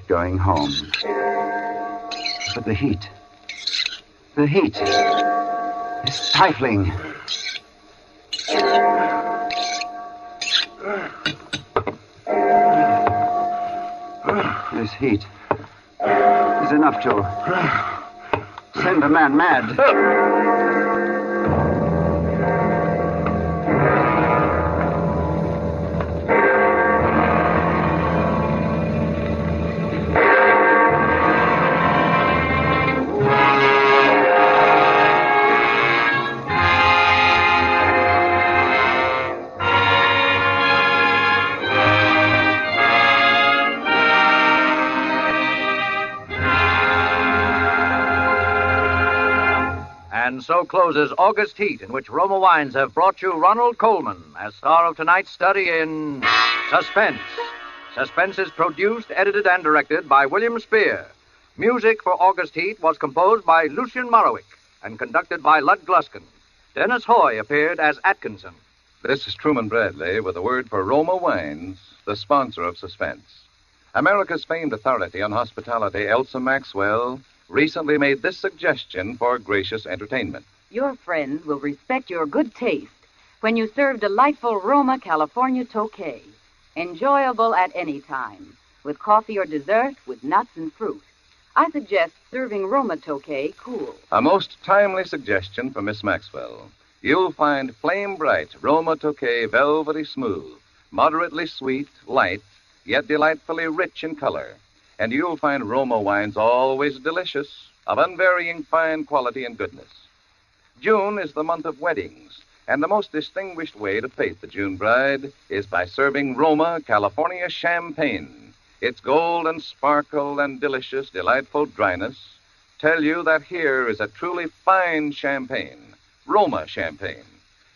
going home. But the heat is stifling. This heat is enough to send a man mad. And so closes August Heat, in which Roma Wines have brought you Ronald Colman as star of tonight's study in Suspense. Suspense is produced, edited, and directed by William Spear. Music for August Heat was composed by Lucien Morawick and conducted by Lud Gluskin. Dennis Hoy appeared as Atkinson. This is Truman Bradley with a word for Roma Wines, the sponsor of Suspense. America's famed authority on hospitality, Elsa Maxwell, recently made this suggestion for gracious entertainment. Your friends will respect your good taste when you serve delightful Roma California Tokay, enjoyable at any time, with coffee or dessert with nuts and fruit. I suggest serving Roma Tokay cool. A most timely suggestion for Miss Maxwell. You'll find flame bright Roma Tokay velvety smooth, moderately sweet, light, yet delightfully rich in color. And you'll find Roma wines always delicious, of unvarying fine quality and goodness. June is the month of weddings, And the most distinguished way to paint the June bride is by serving Roma, California champagne. Its gold and sparkle and delicious, delightful dryness tell you that here is a truly fine champagne, Roma champagne.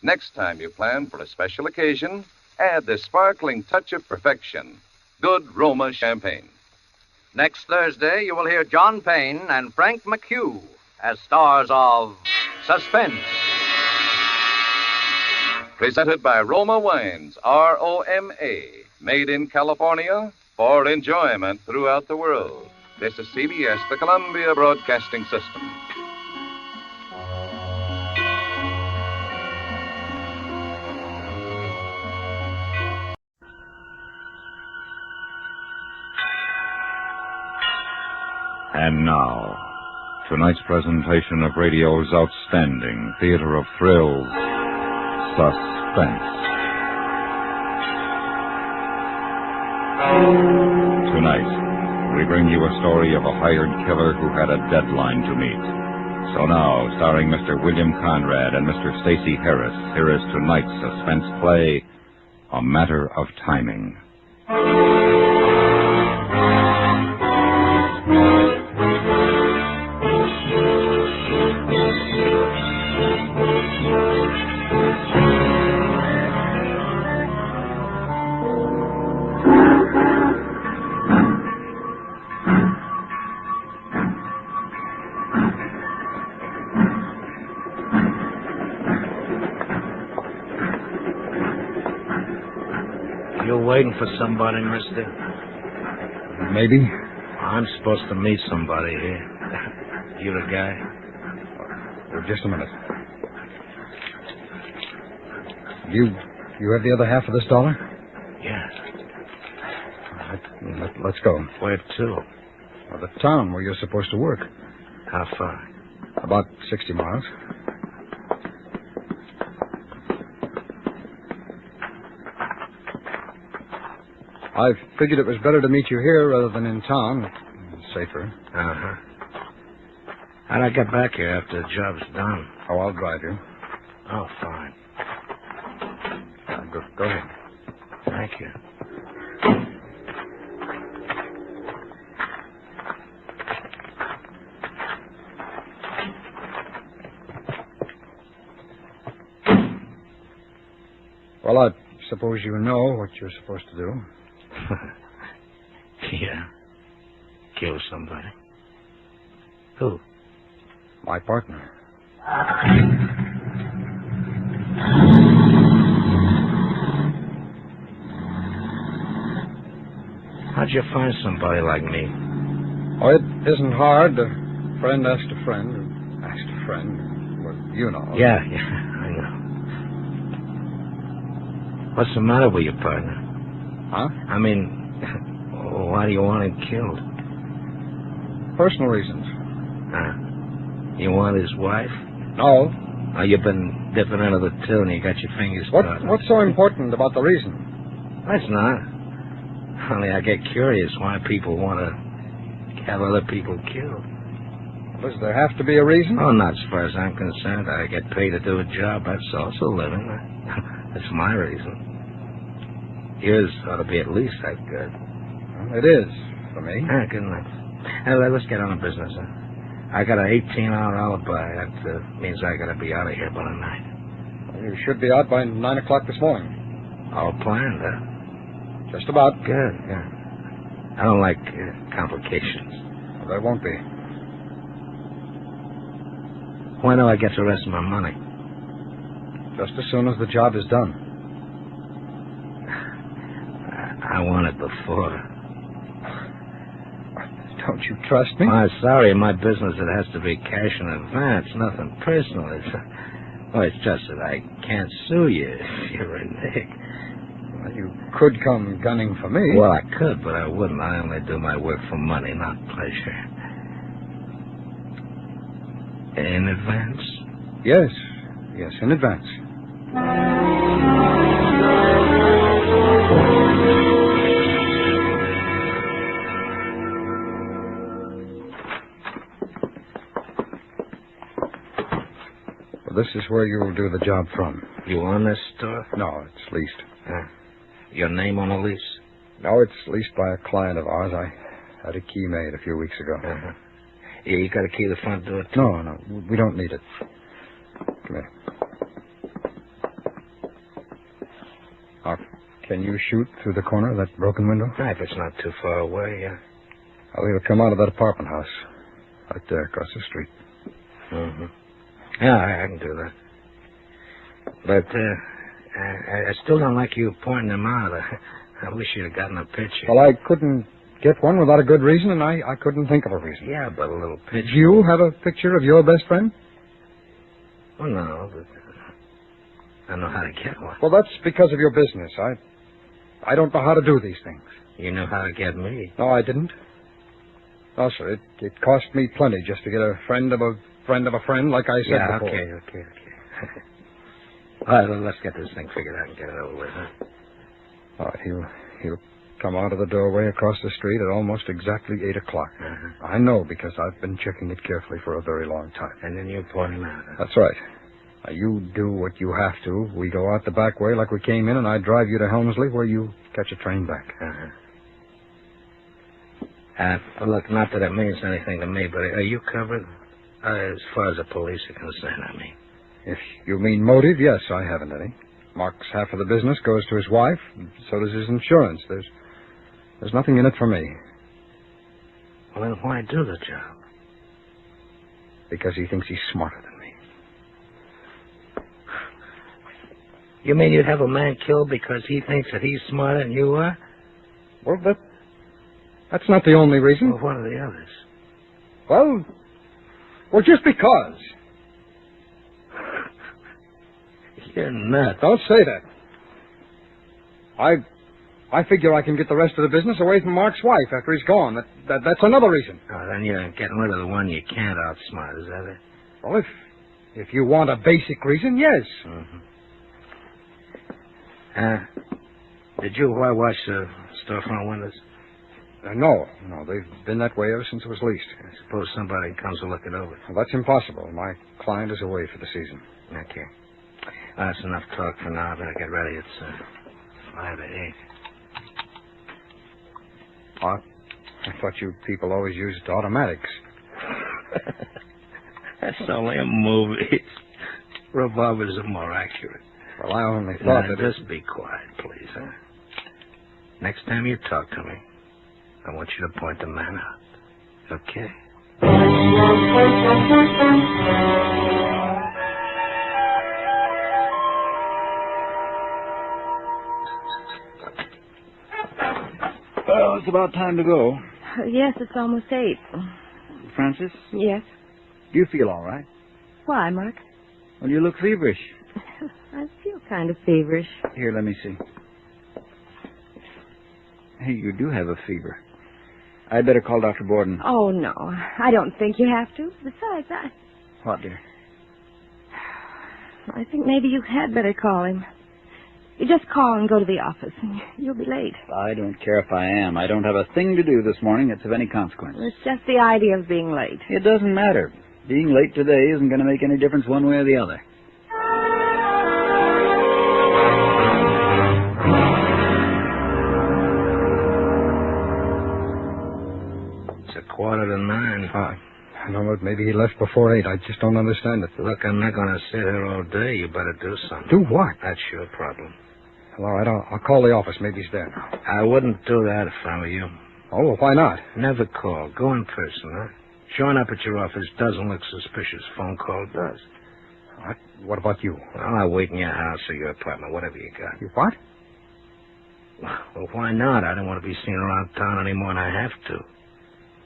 Next time you plan for a special occasion, add this sparkling touch of perfection, good Roma champagne. Next Thursday, you will hear John Payne and Frank McHugh as stars of Suspense. Presented by Roma Wines, R-O-M-A, made in California for enjoyment throughout the world. This is CBS, the Columbia Broadcasting System. And now, tonight's presentation of radio's outstanding theater of thrills, Suspense. Tonight, we bring you a story of a hired killer who had a deadline to meet. So now, starring Mr. William Conrad and Mr. Stacey Harris, here is tonight's suspense play, A Matter of Timing. You waiting for somebody, mister? Maybe. I'm supposed to meet somebody here. You the guy? Just a minute. You have the other half of this dollar? Yeah. Let's go. Where to? Well, the town where you're supposed to work. How far? About 60 miles. I figured it was better to meet you here rather than in town. It's safer. Uh-huh. How'd I get back here after the job's done? Oh, I'll drive you. Oh, fine. Go ahead. Thank you. Well, I suppose you know what you're supposed to do. Yeah. Kill somebody. Who? My partner. How'd you find somebody like me? Oh, it isn't hard. A friend asked a friend who asked a friend. Well, you know. Yeah, I know. What's the matter with your partner? Huh? I mean, why do you want him killed? Personal reasons. You want his wife? No. Oh, you've been dipping into the till and you got your fingers caught. What's so important about the reason? That's not. Only I get curious why people want to have other people killed. Does there have to be a reason? Oh, not as far as I'm concerned. I get paid to do a job. That's also living. That's my reason. Yours ought to be at least that good. Well, it is, for me. Good enough. Let's get on to business, huh? I got an 18-hour alibi. That means I got to be out of here by tonight. Well, you should be out by 9 o'clock this morning. All planned, huh? Just about. Good, yeah. I don't like complications. Well, there won't be. When do I get the rest of my money? Just as soon as the job is done. I want it before. Don't you trust me? I'm sorry. In my business, it has to be cash in advance. Nothing personal. It's just that I can't sue you if you're a Nick. Well, you could come gunning for me. Well, I could, but I wouldn't. I only do my work for money, not pleasure. In advance? Yes, in advance. Well, this is where you'll do the job from. You own this store? No, it's leased. Your name on a lease? No, it's leased by a client of ours. I had a key made a few weeks ago. Yeah, you got to key the front door, too? No, we don't need it. Come here. Can you shoot through the corner of that broken window? If it's not too far away, yeah. Oh, it'll come out of that apartment house. Right there, across the street. Yeah, I can do that. But, I still don't like you pointing them out. I wish you'd have gotten a picture. Well, I couldn't get one without a good reason, and I couldn't think of a reason. Yeah, but a little picture. Do you have a picture of your best friend? Well, no, but I know how to get one. Well, that's because of your business. I don't know how to do these things. You know how to get me. No, I didn't. No, sir, it cost me plenty just to get a friend of a friend of a friend, like I said before. Okay. All right, well, let's get this thing figured out and get it over with, huh? All right, he'll come out of the doorway across the street at almost exactly 8 o'clock. I know because I've been checking it carefully for a very long time. And then you point him out, huh? That's right. Now, you do what you have to. We go out the back way like we came in, and I drive you to Helmsley where you catch a train back. Well, look, not that it means anything to me, but are you covered? As far as the police are concerned, I mean. If you mean motive, yes, I haven't any. Mark's half of the business goes to his wife, and so does his insurance. There's nothing in it for me. Well, then why do the job? Because he thinks he's smarter than me. You mean you'd have a man killed because he thinks that he's smarter than you are? Well, that's not the only reason. Well, what are the others? Well, just because. You're nuts. Don't say that. I figure I can get the rest of the business away from Mark's wife after he's gone. That's another reason. Oh, then you're getting rid of the one you can't outsmart, is that it? Well, if you want a basic reason, yes. Did you whitewash the storefront windows? No, they've been that way ever since it was leased. I suppose somebody comes to look it over. Well, that's impossible. My client is away for the season. Okay. That's enough talk for now. I better get ready. It's 5 to 8. I thought you people always used automatics. That's only a movie. Revolvers are more accurate. Well, I only thought that... Just be quiet, please, huh? Next time you talk to me, I want you to point the man out. Okay? Well, it's about time to go. Yes, it's almost 8. Francis? Yes? Do you feel all right? Why, Mark? Well, you look feverish. I feel kind of feverish. Here, let me see. Hey, you do have a fever. I'd better call Dr. Borden. Oh, no. I don't think you have to. Besides, What, dear? I think maybe you had better call him. You just call and go to the office, and you'll be late. I don't care if I am. I don't have a thing to do this morning that's of any consequence. It's just the idea of being late. It doesn't matter. Being late today isn't going to make any difference one way or the other. It's 8:45. I don't know. Maybe he left before 8. I just don't understand it. Look, I'm not going to sit here all day. You better do something. Do what? That's your problem. Well, all right, I'll call the office. Maybe he's there. I wouldn't do that if I were you. Oh, well, why not? Never call. Go in person, huh? Showing up at your office doesn't look suspicious. Phone call does. What about you? Well, I'll wait in your house or your apartment, whatever you got. You what? Well, why not? I don't want to be seen around town any more than I have to.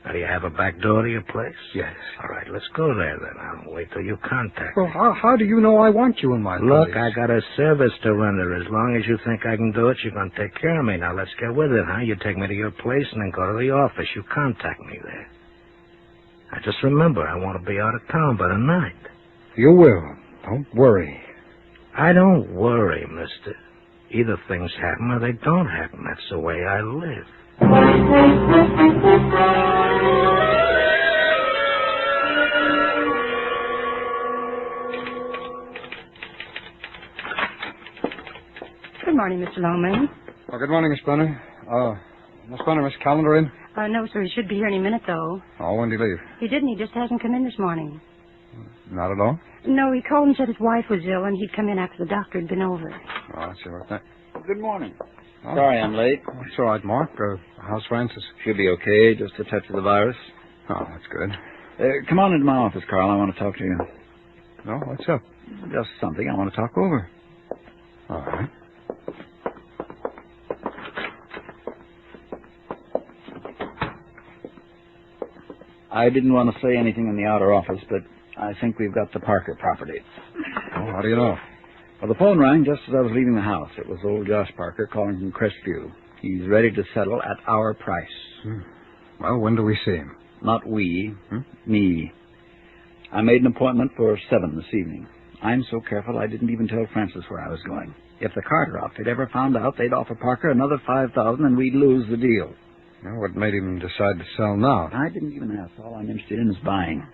Now, do you have a back door to your place? Yes. All right, let's go there then. I'll wait till you contact Well, me. how do you know I want you in my place? Look, I got a service to render. As long as you think I can do it, you're going to take care of me. Now, let's get with it, huh? You take me to your place and then go to the office. You contact me there. Now, just remember, I want to be out of town by the night. You will. Don't worry. I don't worry, mister. Either things happen or they don't happen. That's the way I live. Mr. Longman. Oh, good morning, Miss Bunner. Miss Bunner, Miss Callender in? No, sir. He should be here any minute, though. Oh, when did he leave? He didn't. He just hasn't come in this morning. Not at all? No, he called and said his wife was ill, and he'd come in after the doctor had been over. Oh, I'll see about that. Good morning. Oh. Sorry I'm late. It's all right, Mark. How's Francis? She'll be okay. Just a touch of the virus. Oh, that's good. Come on into my office, Carl. I want to talk to you. No, what's up? Just something I want to talk over. All right. I didn't want to say anything in the outer office, but I think we've got the Parker property. Oh, how do you know? Well, the phone rang just as I was leaving the house. It was old Josh Parker calling from Crestview. He's ready to settle at our price. Well, when do we see him? Not we, me. I made an appointment for 7 this evening. I'm so careful I didn't even tell Francis where I was going. If the Carter outfit ever found out, they'd offer Parker another $5,000 and we'd lose the deal. Well, what made him decide to sell now? I didn't even ask. All I'm interested in is buying.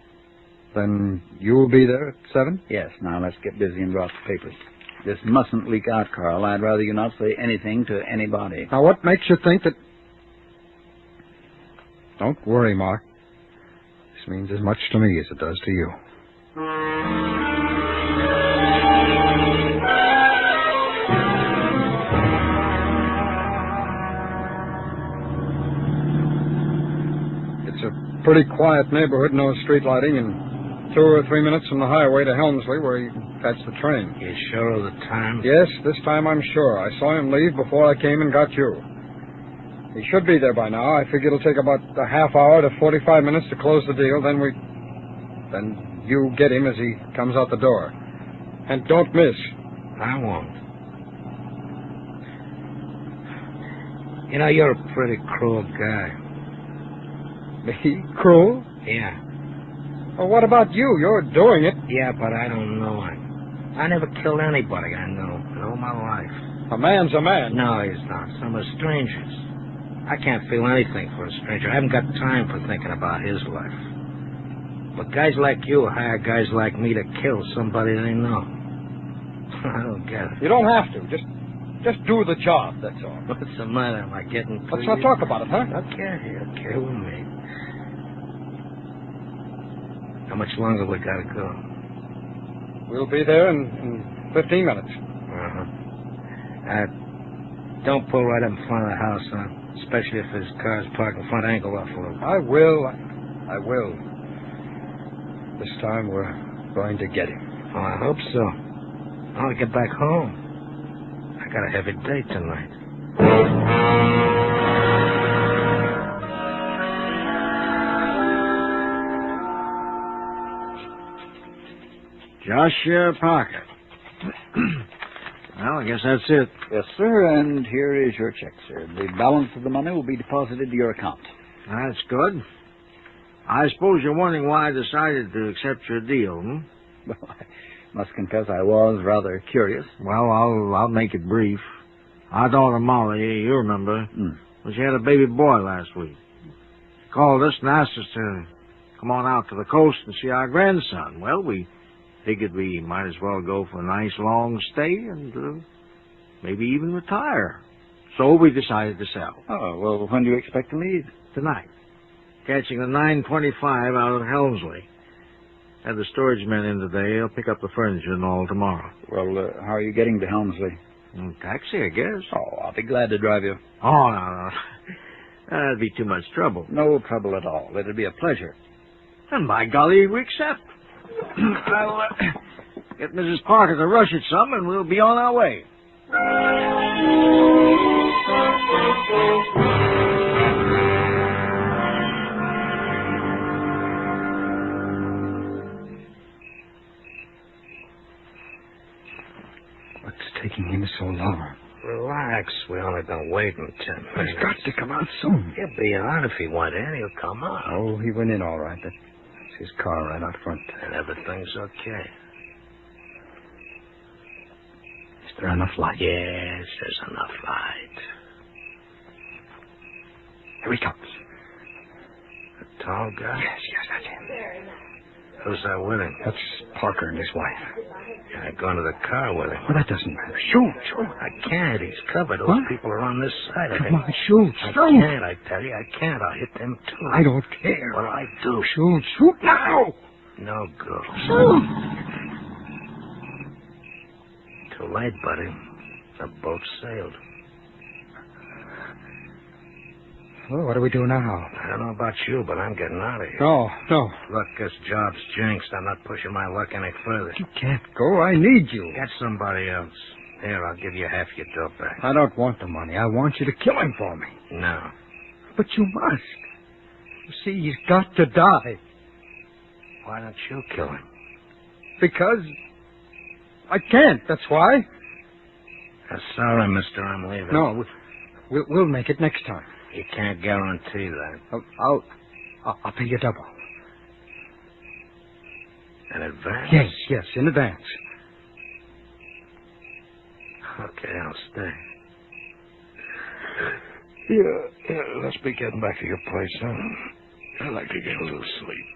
Then you'll be there at 7? Yes. Now let's get busy and draw up the papers. This mustn't leak out, Carl. I'd rather you not say anything to anybody. Now, what makes you think that... Don't worry, Mark. This means as much to me as it does to you. It's a pretty quiet neighborhood, no street lighting, and 2 or 3 minutes from the highway to Helmsley where you can catch the train. You sure of the time? Yes, this time I'm sure. I saw him leave before I came and got you. He should be there by now. I figure it'll take about a half hour to 45 minutes to close the deal. Then you get him as he comes out the door. And don't miss. I won't. You know, you're a pretty cruel guy. Me? Cruel? Yeah. Well, what about you? You're doing it. Yeah, but I don't know it. I never killed anybody I know in all my life. A man's a man. No, he's not. Some are strangers. I can't feel anything for a stranger. I haven't got time for thinking about his life. But guys like you hire guys like me to kill somebody they know. I don't get it. You don't have to. Just do the job, that's all. What's the matter? Am I getting... Let's not talk about it, huh? Okay with me. How much longer we gotta go? We'll be there in 15 minutes. Don't pull right up in front of the house, huh? Especially if his car's parked in front angle off a little. I will. This time we're going to get him. Oh, I hope so. I want to get back home. I got a heavy date tonight. Joshua Parker. Well, I guess that's it. Yes, sir, and here is your check, sir. The balance of the money will be deposited to your account. That's good. I suppose you're wondering why I decided to accept your deal, Well, I must confess I was rather curious. Well, I'll make it brief. Our daughter Molly, you remember, well, she had a baby boy last week. Called us and asked us to come on out to the coast and see our grandson. Well, we figured we might as well go for a nice long stay and maybe even retire. So we decided to sell. Oh, well, when do you expect to leave? Tonight. Catching the 9:25 out of Helmsley. Had the storage men in today. They'll pick up the furniture and all tomorrow. Well, how are you getting to Helmsley? Taxi, I guess. Oh, I'll be glad to drive you. Oh, no. That'd be too much trouble. No trouble at all. It'll be a pleasure. And by golly, we accept. I'll get Mrs. Parker to rush it some, and we'll be on our way. What's taking him so long? Relax. We only been waiting 10 minutes. He's got to come out soon. He'll be out if he went in. He'll come out. Oh, he went in all right. That's his car right out front. And everything's okay. Is there enough light? Yes, there's enough light. Here he comes. The tall guy? Yes, that's him. Who's that with him? That's Parker and his wife. I've gone to the car with him. Well, that doesn't matter. Shoot. I can't. He's covered. Those What? people are on this side of him. Come on, shoot. I can't, I tell you. I can't. I'll hit them, too. I don't care. Well, I do. Shoot now! No good. Shoot! Too late, buddy. The boat sailed. Well, what do we do now? I don't know about you, but I'm getting out of here. No. Look, this job's jinxed. I'm not pushing my luck any further. You can't go. I need you. Get somebody else. Here, I'll give you half your dough back. I don't want the money. I want you to kill him for me. No. But you must. You see, he's got to die. Why don't you kill him? Because I can't, that's why. Sorry, mister, I'm leaving. No, we'll make it next time. You can't guarantee that. I'll pay you double. In advance? Yes, in advance. Okay, I'll stay. Yeah, let's be getting back to your place, huh? I'd like to get a little sleep.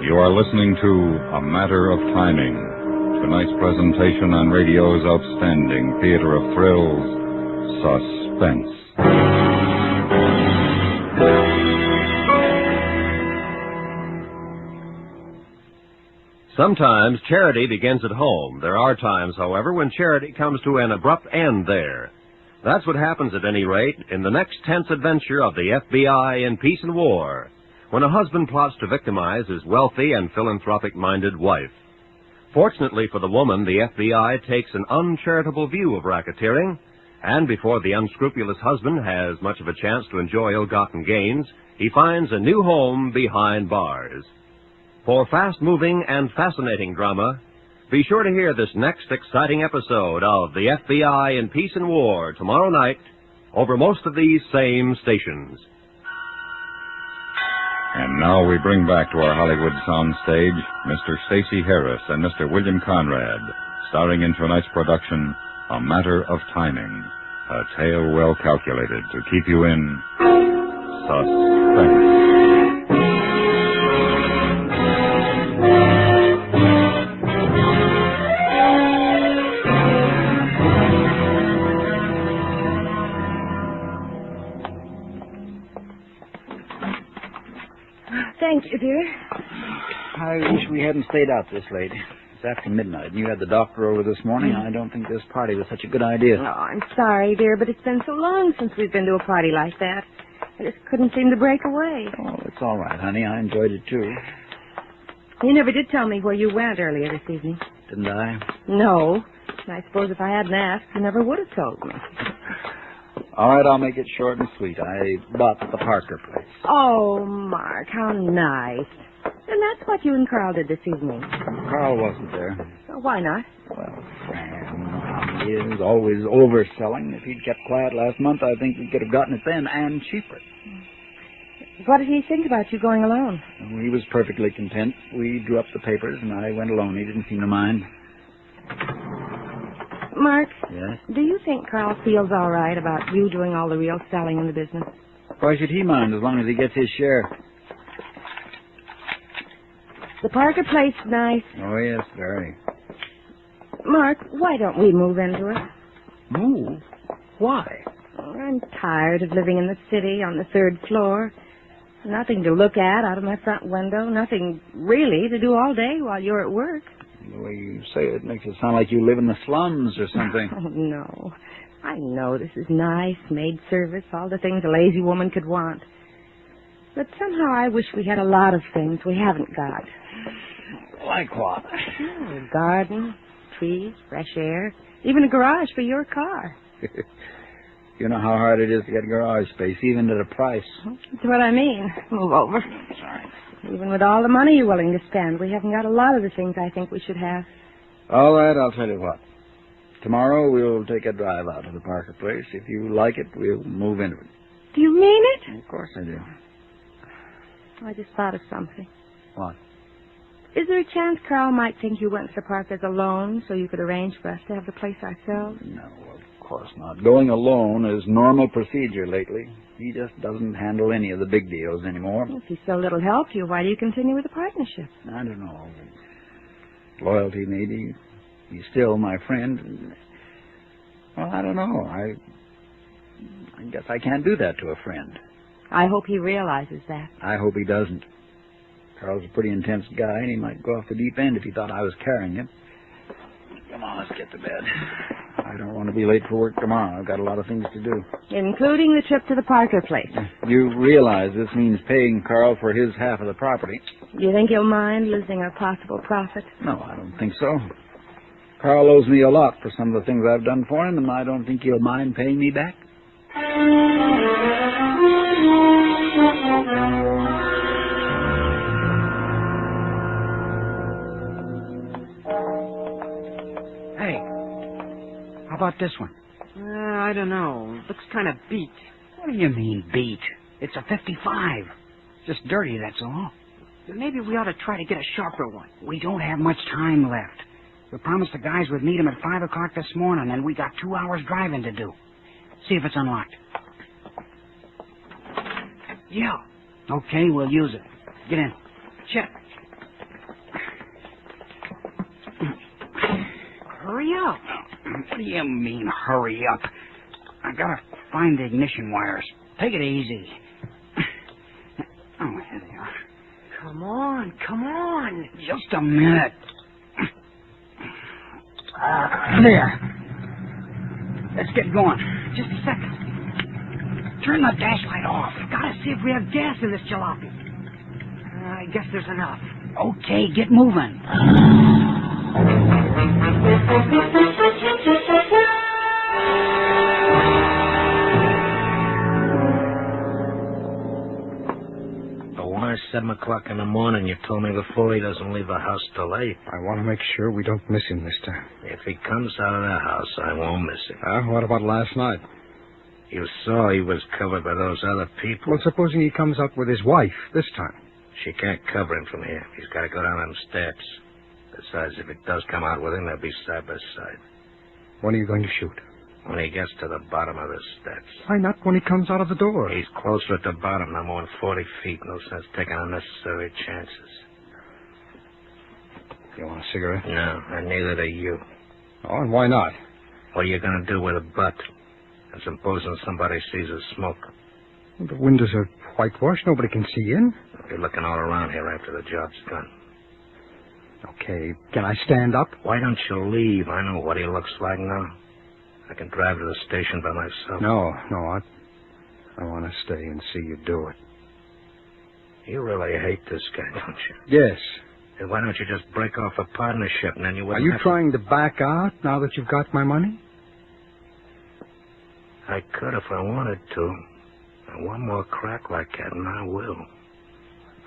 You are listening to A Matter of Timing, tonight's presentation on radio's outstanding theater of thrills, Suspense. Sometimes charity begins at home. There are times, however, when charity comes to an abrupt end there. That's what happens, at any rate, in the next tense adventure of the FBI in Peace and War, when a husband plots to victimize his wealthy and philanthropic-minded wife. Fortunately for the woman, the FBI takes an uncharitable view of racketeering, and before the unscrupulous husband has much of a chance to enjoy ill-gotten gains, he finds a new home behind bars. For fast-moving and fascinating drama, be sure to hear this next exciting episode of the FBI in Peace and War tomorrow night over most of these same stations. And now we bring back to our Hollywood soundstage Mr. Stacey Harris and Mr. William Conrad, starring in tonight's production, A Matter of Timing, a tale well calculated to keep you in suspense. Thank you, dear. I wish we hadn't stayed out this late. It's after midnight, and you had the doctor over this morning. I don't think this party was such a good idea. Oh, I'm sorry, dear, but it's been so long since we've been to a party like that. I just couldn't seem to break away. Oh, it's all right, honey. I enjoyed it, too. You never did tell me where you went earlier this evening. Didn't I? No. I suppose if I hadn't asked, you never would have told me. All right, I'll make it short and sweet. I bought the Parker place. Oh, Mark, how nice. And that's what you and Carl did this evening. Carl wasn't there. Why not? Well, Fran, you know how he is, always overselling. If he'd kept quiet last month, I think we could have gotten it then and cheaper. What did he think about you going alone? He was perfectly content. We drew up the papers, and I went alone. He didn't seem to mind. Mark? Yes? Do you think Carl feels all right about you doing all the real selling in the business? Why should he mind as long as he gets his share? The Parker place nice. Oh, yes, very. Mark, why don't we move into it? Move? Why? Oh, I'm tired of living in the city on the 3rd floor. Nothing to look at out of my front window. Nothing really to do all day while you're at work. The way you say it makes it sound like you live in the slums or something. Oh, no. I know this is nice, maid service, all the things a lazy woman could want. But somehow I wish we had a lot of things we haven't got. Like what? A garden, trees, fresh air, even a garage for your car. You know how hard it is to get garage space, even at a price. That's what I mean. Move over. Sorry. Even with all the money you're willing to spend, we haven't got a lot of the things I think we should have. All right, I'll tell you what. Tomorrow we'll take a drive out to the Parker place. If you like it, we'll move into it. Do you mean it? Of course I do. I just thought of something. What? Is there a chance Carl might think you went to the Parkers alone so you could arrange for us to have the place ourselves? No, of course not. Going alone is normal procedure lately. He just doesn't handle any of the big deals anymore. If he's so little help to you, why do you continue with the partnership? I don't know. Loyalty, maybe. He's still my friend. Well, I don't know. I guess I can't do that to a friend. I hope he realizes that. I hope he doesn't. Carl's a pretty intense guy, and he might go off the deep end if he thought I was carrying him. Come on, let's get to bed. I don't want to be late for work tomorrow. I've got a lot of things to do. Including the trip to the Parker place. You realize this means paying Carl for his half of the property. Do you think he'll mind losing a possible profit? No, I don't think so. Carl owes me a lot for some of the things I've done for him, and I don't think he'll mind paying me back. Hey, how about this one? I don't know. Looks kind of beat. What do you mean, beat? It's a 55. Just dirty, that's all. But maybe we ought to try to get a sharper one. We don't have much time left. We promised the guys we'd meet them at 5 o'clock this morning, and we got 2 hours driving to do. See if it's unlocked. Yeah. Okay, we'll use it. Get in. Check. Hurry up. What do you mean, hurry up? I gotta find the ignition wires. Take it easy. Oh, here they are. Come on, come on. Just a minute. There. Let's get going. Just a second. Turn the dash light off. Gotta see if we have gas in this jalopy. I guess there's enough. Okay, get moving. Why 7 o'clock in the morning? You told me before he doesn't leave the house till 8. I want to make sure we don't miss him this time. If he comes out of the house, I won't miss him. What about last night? You saw he was covered by those other people. Well, supposing he comes up with his wife this time. She can't cover him from here. He's got to go down them steps. Besides, if it does come out with him, they'll be side by side. When are you going to shoot? When he gets to the bottom of the steps. Why not when he comes out of the door? He's closer at the bottom, no more than 40 feet. No sense taking unnecessary chances. You want a cigarette? No, and neither do you. Oh, and why not? What are you going to do with a butt? And supposing somebody sees us smoke? Well, the windows are whitewashed. Nobody can see in. They'll be looking all around here after the job's done. Okay, can I stand up? Why don't you leave? I know what he looks like now. I can drive to the station by myself. No, I want to stay and see you do it. You really hate this guy, don't you? Yes. Then why don't you just break off a partnership and then you wouldn't Are you have trying to back out now that you've got my money? I could if I wanted to. And one more crack like that and I will.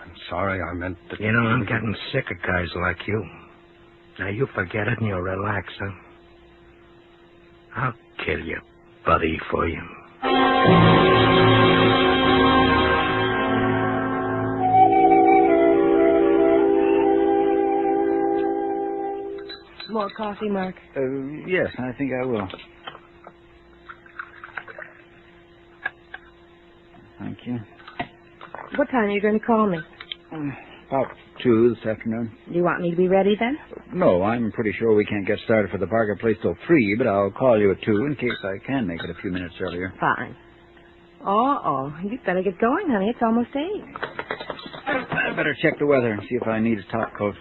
I'm sorry, I meant that... You know, I'm getting sick of guys like you. Now you forget it and you'll relax, huh? I'll kill you, buddy, for you. More coffee, Mark? Yes, I think I will. Thank you. What time are you going to call me? About 2 this afternoon. Do you want me to be ready then? No, I'm pretty sure we can't get started for the Parker place till 3, but I'll call you at 2 in case I can make it a few minutes earlier. Fine. Oh, you'd better get going, honey. It's almost 8. I better check the weather and see if I need a top coat.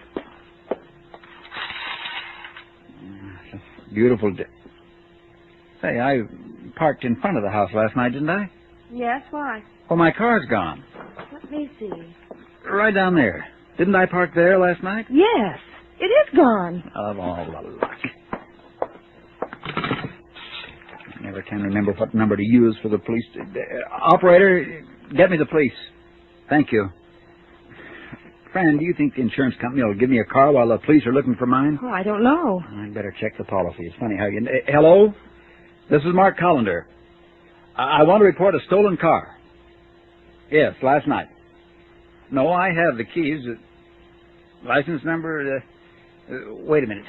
It's a beautiful day. Say, I parked in front of the house last night, didn't I? Yes, why? Well, my car's gone. Let me see. Right down there. Didn't I park there last night? Yes, it is gone. Of all the luck. I never can remember what number to use for the police. Operator, get me the police. Thank you. Friend, do you think the insurance company will give me a car while the police are looking for mine? Oh, I don't know. I'd better check the policy. It's funny how you... Hello? This is Mark Collender. I want to report a stolen car. Yes, last night. No, I have the keys. License number? Wait a minute.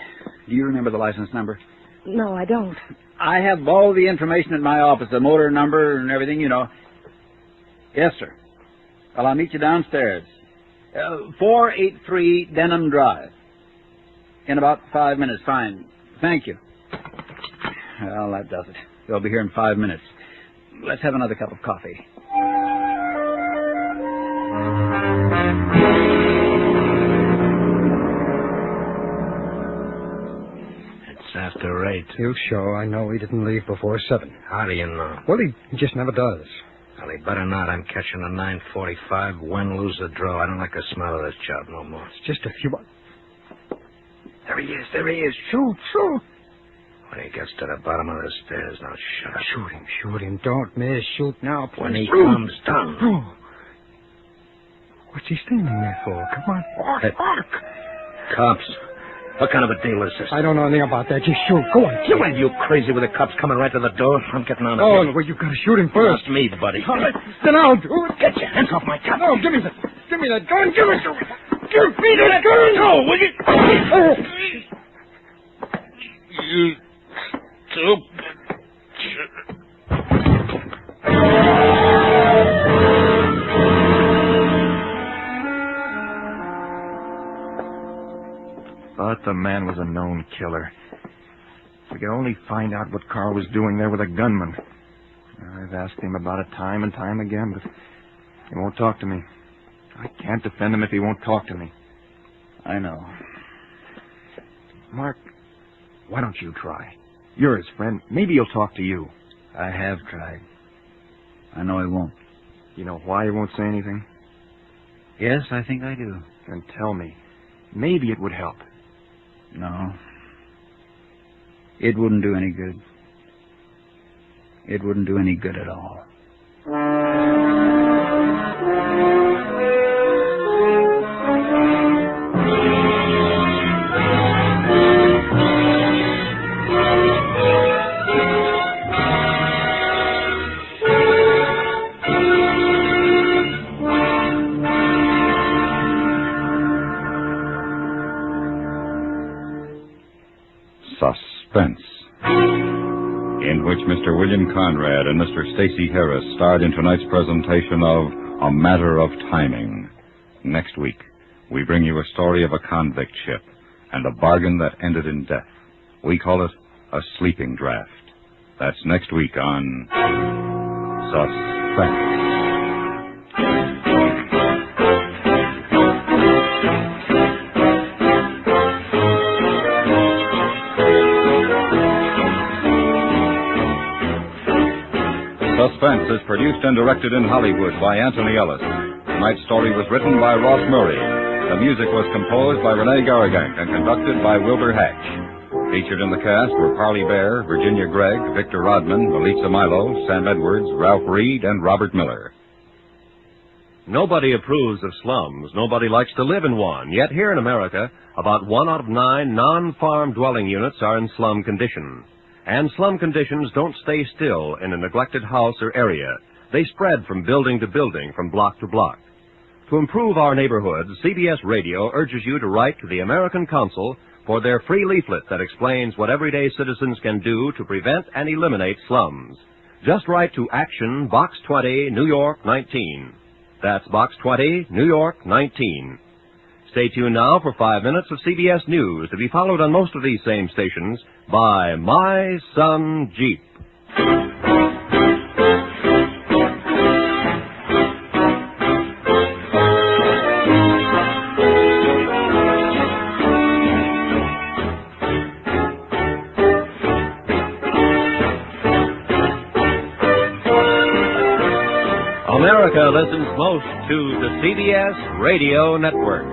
Do you remember the license number? No, I don't. I have all the information at my office, the motor number and everything, you know. Yes, sir. Well, I'll meet you downstairs. 483 Denham Drive. In about 5 minutes. Fine. Thank you. Well, that does it. They'll be here in 5 minutes. Let's have another cup of coffee. It's after 8. You sure? I know he didn't leave before 7. How do you know? Well, he just never does. Well, he better not. I'm catching a 9:45. Win, lose, or draw. I don't like the smell of this job no more. It's just a few... There he is. There he is. Shoot, shoot. When he gets to the bottom of the stairs, now shut up. Shoot him. Don't miss. Shoot now, please. When he comes down. Oh. What's he standing there for? Come on. Bark. Cops. What kind of a deal is this? I don't know anything about that. Just shoot. Go on. You ain't you crazy with the cops coming right to the door? I'm getting on it. Oh, well, you've got to shoot him first. Not me, buddy. All right, then I'll do it. Get your hands off my top. No, give me that gun. Give me that gun. No, will you? You stupid. But the man was a known killer. If we could only find out what Carl was doing there with a gunman. I've asked him about it time and time again, but he won't talk to me. I can't defend him if he won't talk to me. I know. Mark, why don't you try? You're his friend. Maybe he'll talk to you. I have tried. I know he won't. You know why he won't say anything? Yes, I think I do. Then tell me. Maybe it would help. No. It wouldn't do any good. It wouldn't do any good at all. Suspense, in which Mr. William Conrad and Mr. Stacy Harris starred in tonight's presentation of A Matter of Timing. Next week, we bring you a story of a convict ship and a bargain that ended in death. We call it A Sleeping Draft. That's next week on Suspense. Suspense is produced and directed in Hollywood by Anthony Ellis. Tonight's story was written by Ross Murray. The music was composed by Rene Garrigant and conducted by Wilbur Hatch. Featured in the cast were Parley Bear, Virginia Gregg, Victor Rodman, Elisa Milo, Sam Edwards, Ralph Reed, and Robert Miller. Nobody approves of slums. Nobody likes to live in one. Yet here in America, about 1 out of 9 non-farm dwelling units are in slum condition. And slum conditions don't stay still in a neglected house or area. They spread from building to building, from block to block. To improve our neighborhoods, CBS Radio urges you to write to the American Council for their free leaflet that explains what everyday citizens can do to prevent and eliminate slums. Just write to Action, Box 20, New York 19. That's Box 20, New York 19. Stay tuned now for 5 minutes of CBS News, to be followed on most of these same stations by My Son Jeep. America listens most to the CBS Radio Network.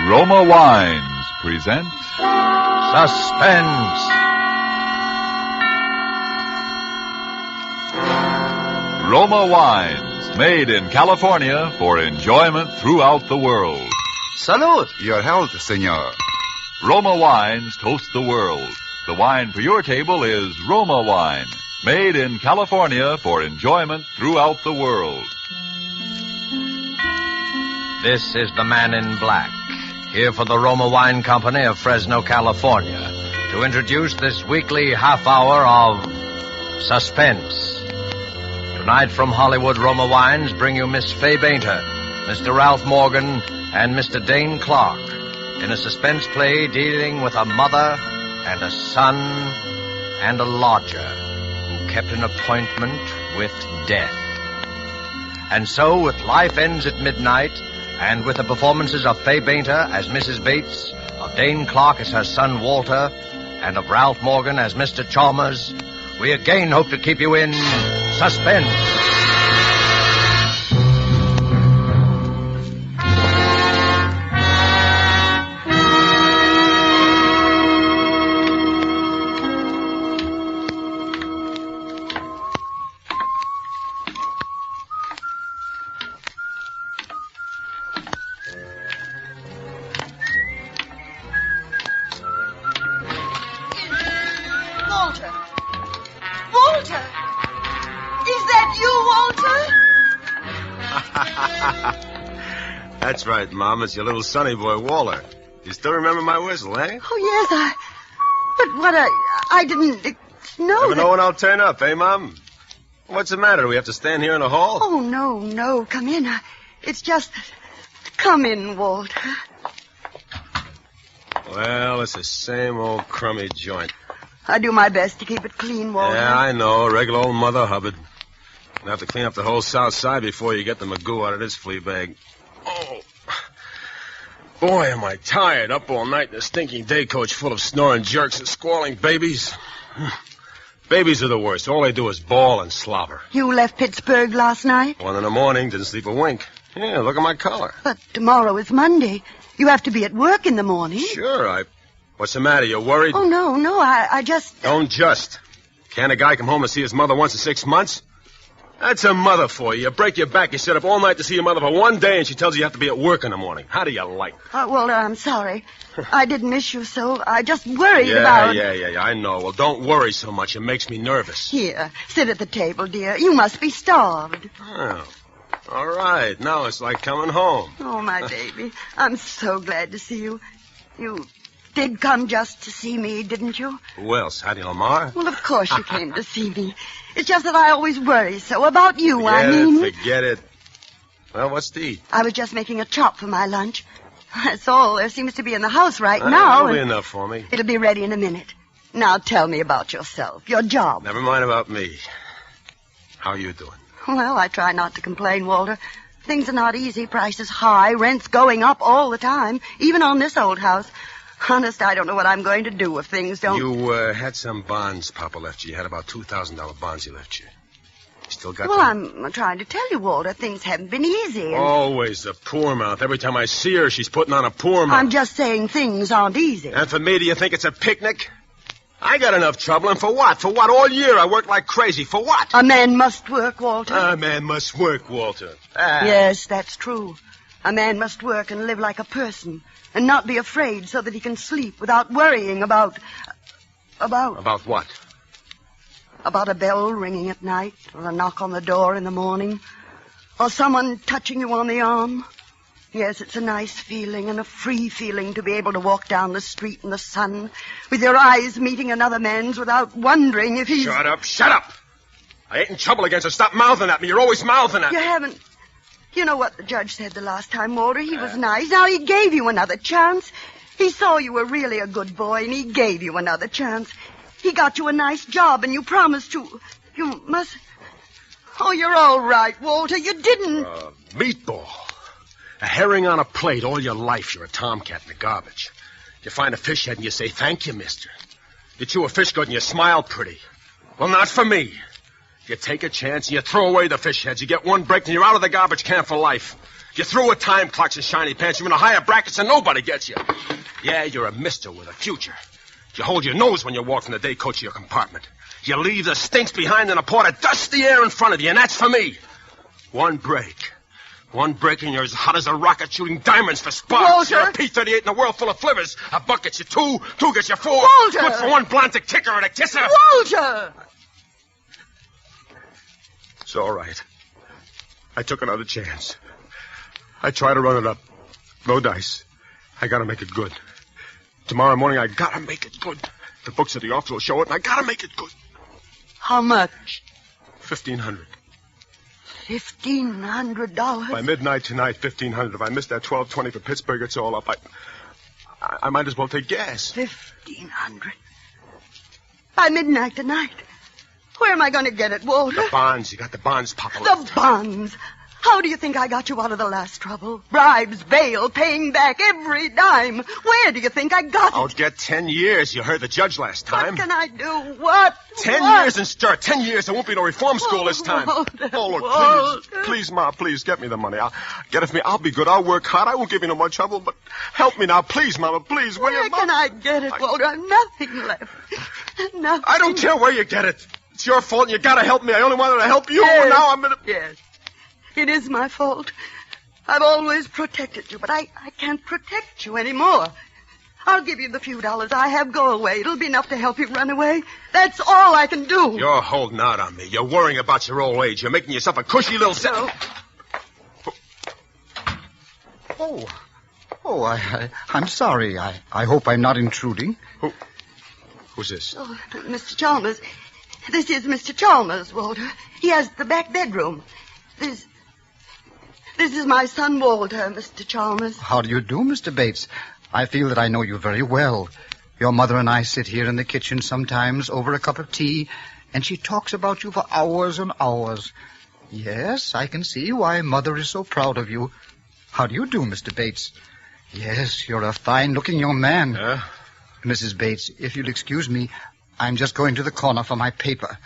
Roma Wines present Suspense. Roma Wines, made in California for enjoyment throughout the world. Salute. Your health, senor. Roma Wines toast the world. The wine for your table is Roma Wine, made in California for enjoyment throughout the world. This is the Man in Black, here for the Roma Wine Company of Fresno, California, to introduce this weekly half hour of Suspense. Tonight from Hollywood, Roma Wines bring you Miss Fay Bainter, Mr. Ralph Morgan, and Mr. Dane Clark in a suspense play dealing with a mother and a son and a lodger who kept an appointment with death. And so, with Life Ends at Midnight, and with the performances of Fay Bainter as Mrs. Bates, of Dane Clark as her son Walter, and of Ralph Morgan as Mr. Chalmers, we again hope to keep you in suspense. Walter! Walter! Is that you, Walter? That's right, Mom. It's your little sonny boy, Walter. You still remember my whistle, eh? Oh, yes, But what I didn't know Never that... know when I'll turn up, eh, Mom? What's the matter? Do we have to stand here in the hall? Oh, no. Come in. It's just that... Come in, Walter. Well, it's the same old crummy joint. I do my best to keep it clean, Walter. Yeah, I know. Regular old Mother Hubbard. You'll have to clean up the whole south side before you get the magoo out of this flea bag. Oh. Boy, am I tired. Up all night in a stinking day coach full of snoring jerks and squalling babies. Babies are the worst. All they do is bawl and slobber. You left Pittsburgh last night? 1 a.m, didn't sleep a wink. Yeah, look at my collar. But tomorrow is Monday. You have to be at work in the morning. Sure, What's the matter? You worried? Oh, no, I just... Don't just. Can't a guy come home and see his mother once in 6 months? That's a mother for you. You break your back, you sit up all night to see your mother for 1 day, and she tells you you have to be at work in the morning. How do you like? Walter, I'm sorry. I didn't miss you so. I just worried about... Yeah, I know. Well, don't worry so much. It makes me nervous. Here, sit at the table, dear. You must be starved. Oh. All right. Now it's like coming home. Oh, my baby. I'm so glad to see you. You did come just to see me, didn't you? Who else? Hattie Lamar? Well, of course you came to see me. It's just that I always worry so about you, Forget it. Well, what's to eat? I was just making a chop for my lunch. That's all there seems to be in the house right now. That'll be enough for me. It'll be ready in a minute. Now tell me about yourself, your job. Never mind about me. How are you doing? Well, I try not to complain, Walter. Things are not easy. Prices high. Rent's going up all the time, even on this old house. Honest, I don't know what I'm going to do if things don't... You had some bonds Papa left you. You had about $2,000 bonds he left you. You still got Well, them? I'm trying to tell you, Walter, things haven't been easy. And Always the poor mouth. Every time I see her, she's putting on a poor mouth. I'm just saying things aren't easy. And for me, do you think it's a picnic? I got enough trouble, and for what? For what? All year I worked like crazy. For what? A man must work, Walter. A man must work, Walter. Yes, that's true. A man must work and live like a person, and not be afraid so that he can sleep without worrying about... About what? About a bell ringing at night, or a knock on the door in the morning, or someone touching you on the arm. Yes, it's a nice feeling and a free feeling to be able to walk down the street in the sun with your eyes meeting another man's without wondering if he's... Shut up! I ain't in trouble against her. Stop mouthing at me. You're always mouthing at me. You haven't... You know what the judge said the last time, Walter? He was nice. Now, he gave you another chance. He saw you were really a good boy, and he gave you another chance. He got you a nice job, and you promised to... You must... Oh, you're all right, Walter. You didn't... Meatball. A herring on a plate all your life. You're a tomcat in the garbage. You find a fish head and you say, thank you, mister. You chew a fish good and you smile pretty. Well, not for me. You take a chance and you throw away the fish heads. You get one break and you're out of the garbage can for life. You're through with time clocks and shiny pants. You're in the higher brackets and nobody gets you. Yeah, you're a mister with a future. You hold your nose when you walk from the day coach to your compartment. You leave the stinks behind in a port of dusty air in front of you, and that's for me. One break. One break and you're as hot as a rocket shooting diamonds for sparks. Walter! You're a P-38 in a world full of flivvers. A buck gets you two gets you four. Walter! Good for one blonde to kick her and a kisser. Walter! It's all right. I took another chance. I tried to run it up. No dice. I gotta make it good. Tomorrow morning, I gotta make it good. The books at the office will show it, and I gotta make it good. How much? $1,500. $1,500? By midnight tonight, $1,500. If I miss that 12:20 for Pittsburgh, it's all up. I might as well take gas. $1,500? By midnight tonight? Where am I going to get it, Walter? The bonds. You got the bonds, Papa. The bonds? How do you think I got you out of the last trouble? Bribes, bail, paying back every dime. Where do you think I got it? I'll get 10 years. You heard the judge last time. What can I do? What? 10 years and start. 10 years. There won't be no reform school this time. Walter, Oh, look, Walter. please, Ma, please, get me the money. I'll get it for me. I'll be good. I'll work hard. I won't give you no more trouble, but help me now. Please, Mama, please, will you? Where can I get it, Walter? I've nothing left. Nothing. I don't care where you get it. It's your fault, and you gotta help me. I only wanted to help you, Yes. and now I'm gonna... Yes. It is my fault. I've always protected you, but I can't protect you anymore. I'll give you the few dollars I have. Go away. It'll be enough to help you run away. That's all I can do. You're holding out on me. You're worrying about your old age. You're making yourself a cushy little... I'm sorry. I hope I'm not intruding. Who's this? Oh, Mr. Chalmers. This is Mr. Chalmers, Walter. He has the back bedroom. This is my son, Walter, Mr. Chalmers. How do you do, Mr. Bates? I feel that I know you very well. Your mother and I sit here in the kitchen sometimes over a cup of tea, and she talks about you for hours and hours. Yes, I can see why Mother is so proud of you. How do you do, Mr. Bates? Yes, you're a fine-looking young man. Mrs. Bates, if you'll excuse me, I'm just going to the corner for my paper.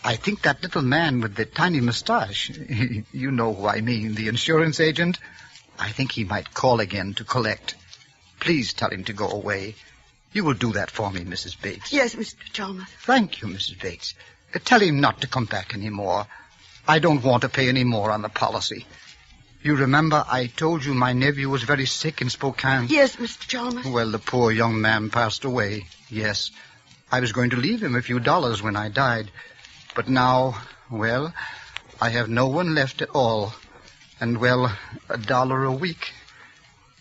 I think that little man with the tiny mustache, you know who I mean, the insurance agent, I think he might call again to collect. Please tell him to go away. You will do that for me, Mrs. Bates. Yes, Mr. Chalmers. Thank you, Mrs. Bates. Tell him not to come back any more. I don't want to pay any more on the policy. You remember I told you my nephew was very sick in Spokane? Yes, Mr. Chalmers. Well, the poor young man passed away, yes. I was going to leave him a few dollars when I died. But now, well, I have no one left at all. And, well, $1 a week.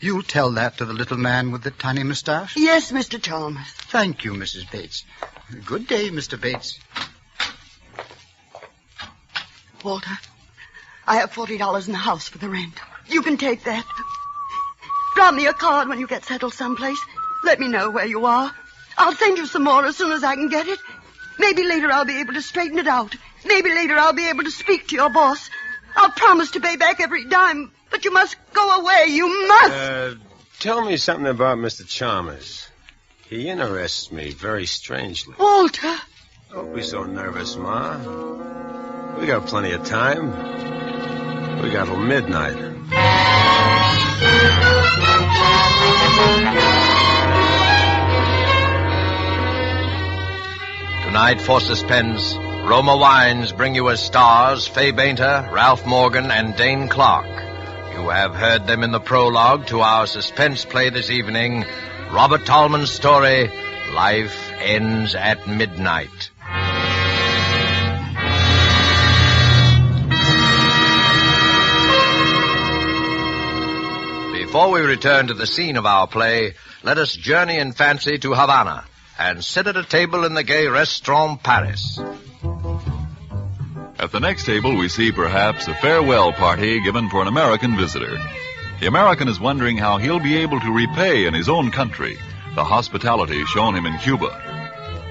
You'll tell that to the little man with the tiny mustache? Yes, Mr. Chalmers. Thank you, Mrs. Bates. Good day, Mr. Bates. Walter, I have $40 in the house for the rent. You can take that. Drop me a card when you get settled someplace. Let me know where you are. I'll send you some more as soon as I can get it. Maybe later I'll be able to straighten it out. Maybe later I'll be able to speak to your boss. I'll promise to pay back every dime, but you must go away. You must. Tell me something about Mr. Chalmers. He interests me very strangely. Walter. Don't be so nervous, Ma. We got plenty of time. We got till midnight. Tonight for Suspense, Roma Wines bring you as stars Fay Bainter, Ralph Morgan, and Dane Clark. You have heard them in the prologue to our suspense play this evening, Robert Tallman's story, Life Ends at Midnight. Before we return to the scene of our play, let us journey in fancy to Havana and sit at a table in the gay Restaurant Paris. At the next table, we see perhaps a farewell party given for an American visitor. The American is wondering how he'll be able to repay in his own country the hospitality shown him in Cuba.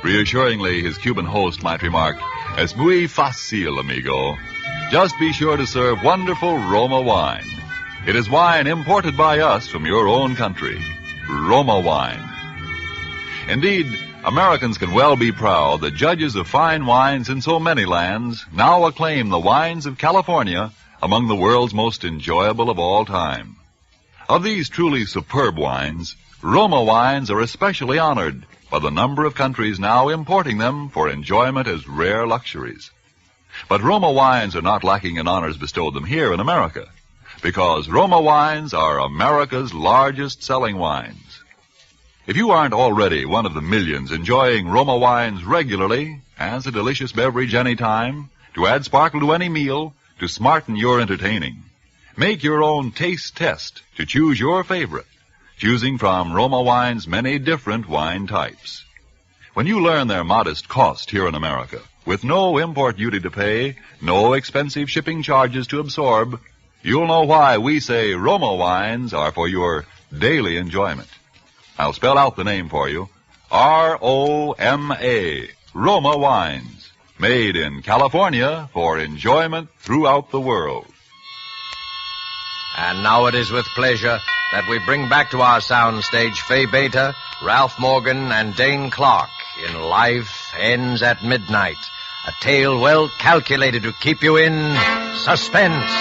Reassuringly, his Cuban host might remark, "Es muy fácil, amigo. Just be sure to serve wonderful Roma wine. It is wine imported by us from your own country. Roma wine." Indeed, Americans can well be proud that judges of fine wines in so many lands now acclaim the wines of California among the world's most enjoyable of all time. Of these truly superb wines, Roma wines are especially honored by the number of countries now importing them for enjoyment as rare luxuries. But Roma wines are not lacking in honors bestowed them here in America, because Roma wines are America's largest selling wines. If you aren't already one of the millions enjoying Roma wines regularly, as a delicious beverage any time, to add sparkle to any meal, to smarten your entertaining, make your own taste test to choose your favorite, choosing from Roma wine's many different wine types. When you learn their modest cost here in America, with no import duty to pay, no expensive shipping charges to absorb, you'll know why we say Roma wines are for your daily enjoyment. I'll spell out the name for you. R-O-M-A, Roma wines, made in California for enjoyment throughout the world. And now it is with pleasure that we bring back to our soundstage Fay Beta, Ralph Morgan, and Dane Clark in Life Ends at Midnight, a tale well calculated to keep you in suspense.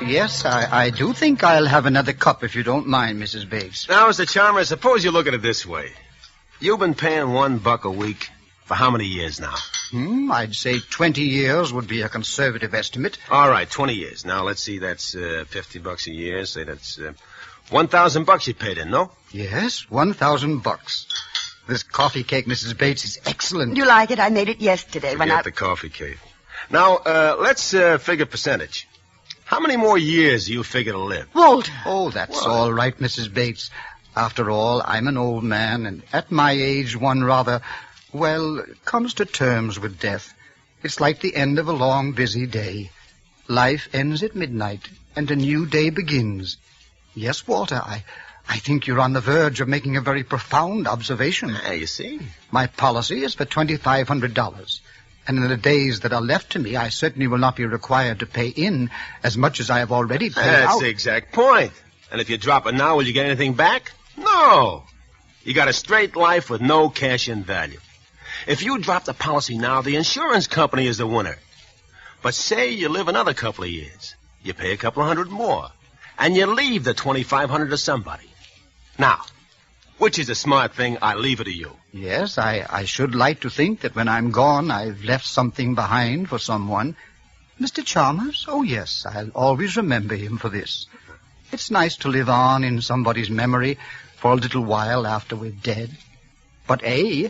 Yes, I do think I'll have another cup if you don't mind, Mrs. Bates. Now, Mr. Chalmers, suppose you look at it this way. You've been paying $1 a week for how many years now? I'd say 20 years would be a conservative estimate. All right, 20 years. Now, let's see, that's $50 a year. Say that's $1,000 you paid in, no? Yes, $1,000. This coffee cake, Mrs. Bates, is excellent. Do you like it? I made it yesterday when Forget the coffee cake. Now, let's figure percentage. How many more years do you figure to live? Walter. Oh, that's all right, Mrs. Bates. After all, I'm an old man, and at my age, one rather, comes to terms with death. It's like the end of a long, busy day. Life ends at midnight, and a new day begins. Yes, Walter, I think you're on the verge of making a very profound observation. Yeah, you see? My policy is for $2,500. And in the days that are left to me, I certainly will not be required to pay in as much as I have already paid out. That's the exact point. And if you drop it now, will you get anything back? No. You got a straight life with no cash-in value. If you drop the policy now, the insurance company is the winner. But say you live another couple of years. You pay a couple of hundred more. And you leave the $2,500 to somebody. Now, which is a smart thing? I leave it to you. Yes, I should like to think that when I'm gone, I've left something behind for someone. Mr. Chalmers? Oh, yes, I'll always remember him for this. It's nice to live on in somebody's memory for a little while after we're dead. But A,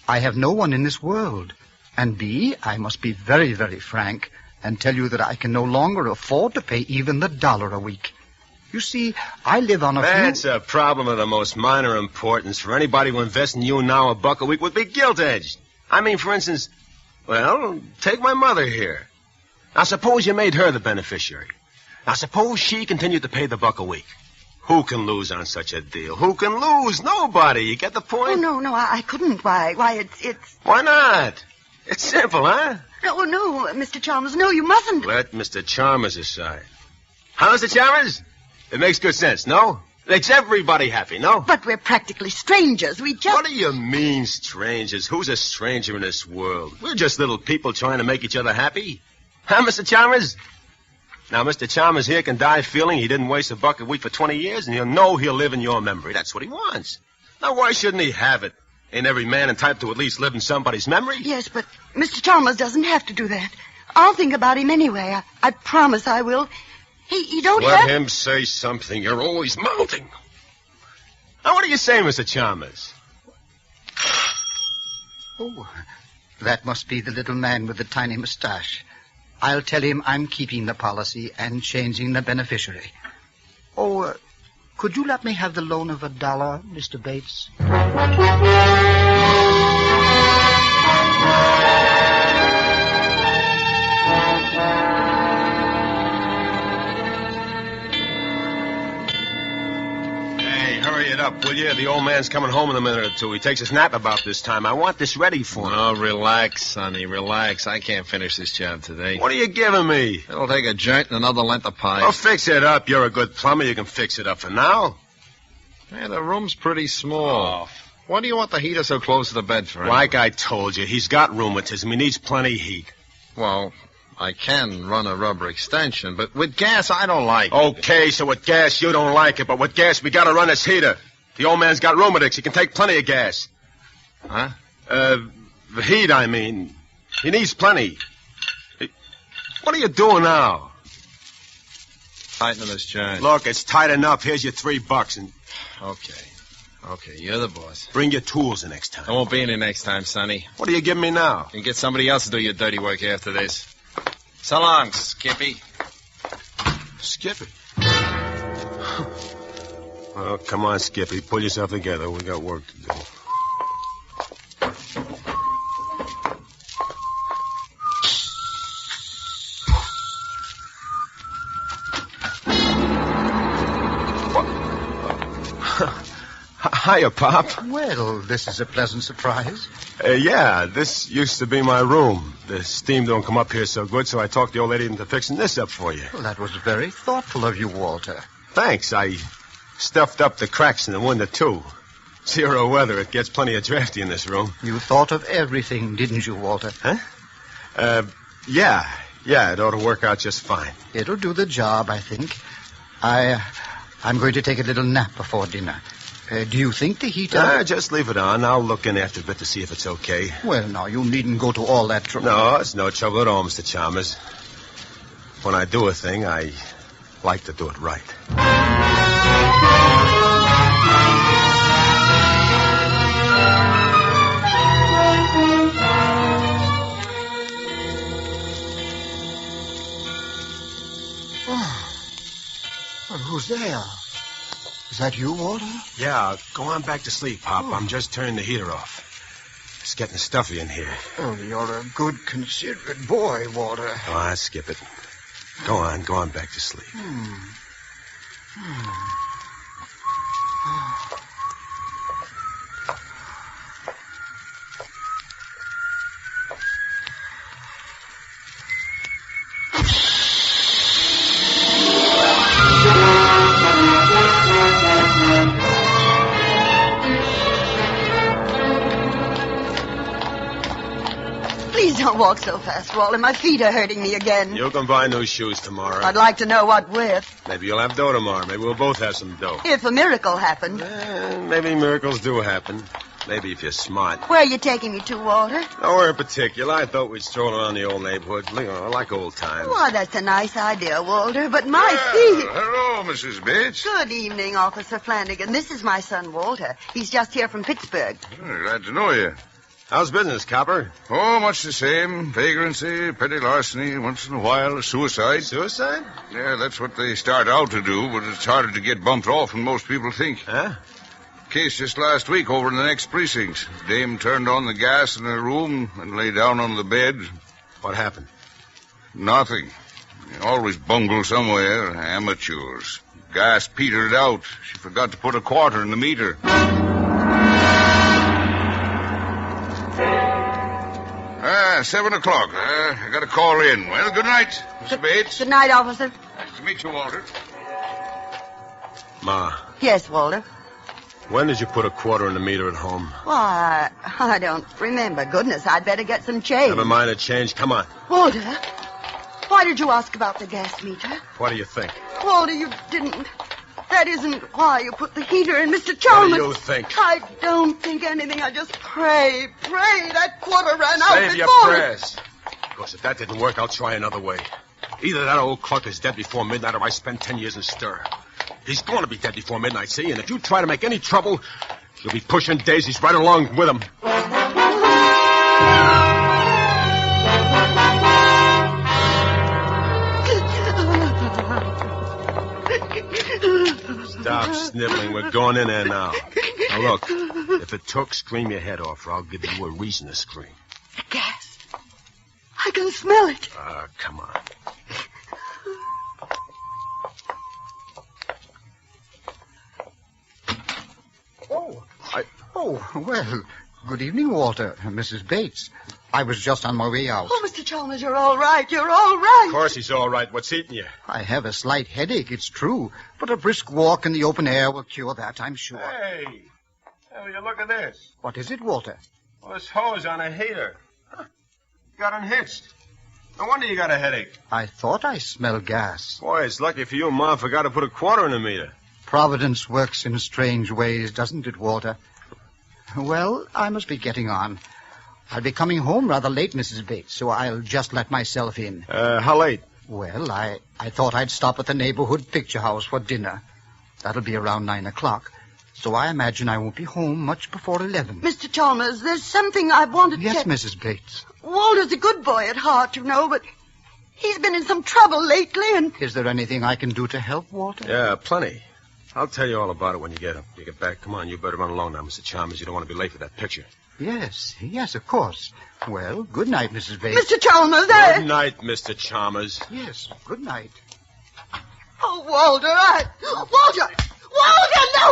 I have no one in this world. And B, I must be very, very frank and tell you that I can no longer afford to pay even the $1 a week. You see, I live on That's a problem of the most minor importance. For anybody who invests in you now, $1 a week would be gilt-edged. I mean, for instance, take my mother here. Now, suppose you made her the beneficiary. Now, suppose she continued to pay the $1 a week. Who can lose on such a deal? Who can lose? Nobody. You get the point? Oh, no, I couldn't. Why, it's... Why not? It's simple, huh? No, Mr. Chalmers, no, you mustn't. Let Mr. Chalmers aside. Huh, Mr. Chalmers? It makes good sense, no? It makes everybody happy, no? But we're practically strangers. We just... What do you mean, strangers? Who's a stranger in this world? We're just little people trying to make each other happy. Huh, Mr. Chalmers? Now, Mr. Chalmers here can die feeling he didn't waste $1 a week for 20 years, and he'll know he'll live in your memory. That's what he wants. Now, why shouldn't he have it? Ain't every man entitled to at least live in somebody's memory? Yes, but Mr. Chalmers doesn't have to do that. I'll think about him anyway. I promise I will. He don't have... Let him say something. You're always mounting. Now, what do you say, Mr. Chalmers? Oh, that must be the little man with the tiny mustache. I'll tell him I'm keeping the policy and changing the beneficiary. Oh, could you let me have the loan of $1, Mr. Bates? Hey, hurry it up. up, will you? The old man's coming home in a minute or two. He takes his nap about this time. I want this ready for him. Oh, relax, Sonny, relax. I can't finish this job today. What are you giving me? It'll take a joint and another length of pie. Oh, fix it up. You're a good plumber. You can fix it up for now. Hey, the room's pretty small. Oh. Why do you want the heater so close to the bed for? Like I told you, he's got rheumatism. He needs plenty of heat. Well, I can run a rubber extension, but with gas, I don't like it. Okay, so with gas, you don't like it, but with gas, we gotta run this heater. The old man's got rheumatics. He can take plenty of gas. Huh? The heat, I mean. He needs plenty. What are you doing now? Tightening this joint. Look, it's tight enough. Here's your $3 and... Okay, you're the boss. Bring your tools the next time. I won't be in here next time, Sonny. What are you giving me now? You can get somebody else to do your dirty work after this. So long, Skippy. Skippy? Well, come on, Skippy. Pull yourself together. We got work to do. Hiya, Pop. Well, this is a pleasant surprise. Yeah, this used to be my room. The steam don't come up here so good, so I talked the old lady into fixing this up for you. Well, that was very thoughtful of you, Walter. Thanks. I stuffed up the cracks in the window, too. 0 weather. It gets plenty of drafty in this room. You thought of everything, didn't you, Walter? Huh? Yeah, it ought to work out just fine. It'll do the job, I think. I'm going to take a little nap before dinner. Do you think the heater... just leave it on. I'll look in after a bit to see if it's okay. Well, now, you needn't go to all that trouble. No, it's no trouble at all, Mr. Chalmers. When I do a thing, I like to do it right. Well, who's there? Is that you, Walter? Yeah, go on back to sleep, Pop. I'm just turning the heater off. It's getting stuffy in here. Oh, you're a good, considerate boy, Walter. Oh, I'll skip it. Go on back to sleep. Don't walk so fast, Walter. My feet are hurting me again. You can buy new shoes tomorrow. I'd like to know what with. Maybe you'll have dough tomorrow. Maybe we'll both have some dough. If a miracle happened. Maybe miracles do happen. Maybe if you're smart. Where are you taking me to, Walter? Nowhere in particular. I thought we'd stroll around the old neighborhood, like old times. Why, that's a nice idea, Walter, but my feet... Hello, Mrs. Bates. Good evening, Officer Flanagan. This is my son, Walter. He's just here from Pittsburgh. Glad to know you. How's business, Copper? Oh, much the same. Vagrancy, petty larceny, once in a while a suicide. Suicide? Yeah, that's what they start out to do, but it's harder to get bumped off than most people think. Huh? Case just last week over in the next precinct. Dame turned on the gas in her room and lay down on the bed. What happened? Nothing. They always bungle somewhere. Amateurs. Gas petered out. She forgot to put a quarter in the meter. 7 o'clock. I got to call in. Well, good night, Mr. Bates. Good night, Officer. Nice to meet you, Walter. Ma, Yes, Walter. when did you put a quarter in the meter at home? Why, I don't remember. Goodness, I'd better get some change. Never mind the change. Come on. Walter, why did you ask about the gas meter? What do you think? Walter, you didn't... That isn't why you put the heater in, Mr. Chalmers. What do you think? I don't think anything. I just pray. That quarter ran out Save before... your prayers. Because if that didn't work, I'll try another way. Either that old Clark is dead before midnight or I spend 10 years in stir. He's going to be dead before midnight, see? And if you try to make any trouble, you'll be pushing daisies right along with him. Stop sniveling. We're going in there now. Now, look, if it took, scream your head off, or I'll give you a reason to scream. The gas. I can smell it. Come on. Well, good evening, Walter. Mrs. Bates. I was just on my way out. Oh, Mr. Chalmers, you're all right. You're all right. Of course he's all right. What's eating you? I have a slight headache, it's true, but a brisk walk in the open air will cure that, I'm sure. Hey, will you look at this? What is it, Walter? Well, this hose on a heater. Huh. Got unhitched. No wonder you got a headache. I thought I smelled gas. Boy, it's lucky for you Mom forgot to put a quarter in the meter. Providence works in strange ways, doesn't it, Walter? Well, I must be getting on. I'll be coming home rather late, Mrs. Bates, so I'll just let myself in. How late? Well, I thought I'd stop at the neighborhood picture house for dinner. That'll be around 9 o'clock. So I imagine I won't be home much before 11. Mr. Chalmers, there's something I wanted Yes, to... Mrs. Bates. Walter's a good boy at heart, you know, but he's been in some trouble lately, and... Is there anything I can do to help, Walter? Yeah, plenty. I'll tell you all about it when you get back. Come on, you better run along now, Mr. Chalmers. You don't want to be late for that picture. Yes, of course. Well, good night, Mrs. Bates. Mr. Chalmers, Good night, Mr. Chalmers. Yes, good night. Oh, Walter, Walter! Walter, no!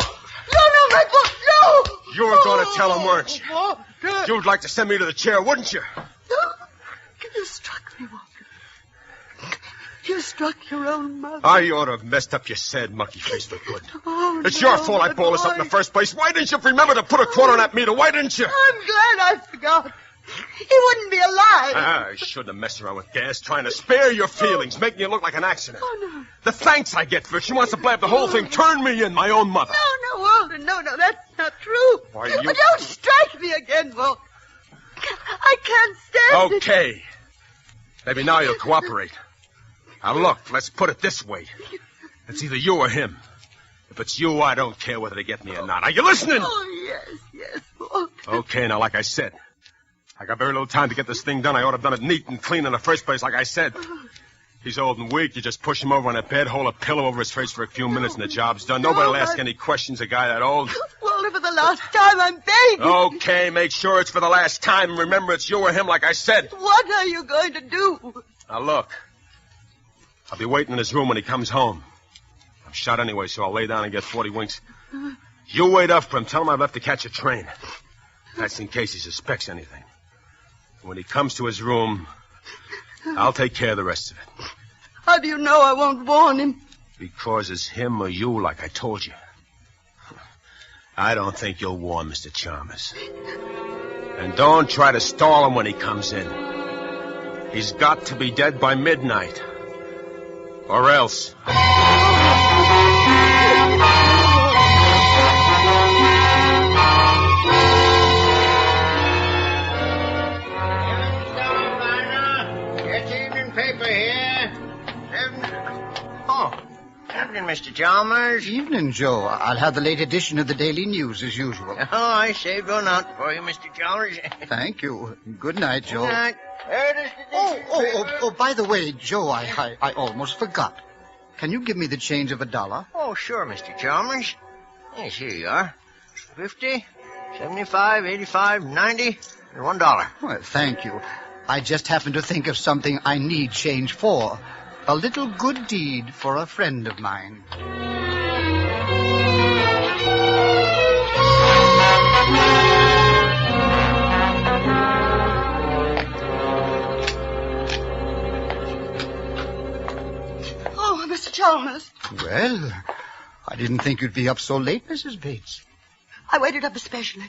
No, no! You were going to tell him, weren't you? Walter! You'd like to send me to the chair, wouldn't you? You struck me, Walter. You struck your own mother. I ought to have messed up your sad monkey face for good. Oh, It's no, your fault I balled us up in the first place. Why didn't you remember to put a quarter on that meter? Why didn't you? I'm glad I forgot. He wouldn't be alive. I shouldn't have messed around with gas, trying to spare your feelings, making you look like an accident. Oh, no. The thanks I get for it. She wants to blab the whole thing. Turn me in, my own mother. No, Walter, no, that's not true. Why, you... Don't strike me again, Walter. I can't stand it. Okay. Maybe now you'll cooperate. Now, look, let's put it this way. It's either you or him. If it's you, I don't care whether they get me or not. Are you listening? Oh, yes, Walter. Okay, now, like I said, I got very little time to get this thing done. I ought to have done it neat and clean in the first place, like I said. He's old and weak. You just push him over on a bed, hold a pillow over his face for a few minutes, and the job's done. Nobody will ask any questions, a guy that old. Walter, for the last time, I'm begging. Okay, make sure it's for the last time. And remember, it's you or him, like I said. What are you going to do? Now, look. I'll be waiting in his room when he comes home. I'm shot anyway, so I'll lay down and get 40 winks. You wait up for him. Tell him I've left to catch a train. That's in case he suspects anything. When he comes to his room, I'll take care of the rest of it. How do you know I won't warn him? Because it's him or you, like I told you. I don't think you'll warn Mr. Chalmers. And don't try to stall him when he comes in. He's got to be dead by midnight. Or else. It's evening paper here. Evening, Mr. Chalmers. Evening, Joe. I'll have the late edition of the Daily News as usual. Oh, I saved one out for you, Mr. Chalmers. Thank you. Good night, Joe. Good night. There it is, Oh, by the way, Joe, I almost forgot. Can you give me the change of $1? Oh, sure, Mr. Chalmers. Yes, here you are. 50, 75, 85, 90, and $1. Well, thank you. I just happened to think of something I need change for. A little good deed for a friend of mine. Oh, Mr. Chalmers. Well, I didn't think you'd be up so late, Mrs. Bates. I waited up especially.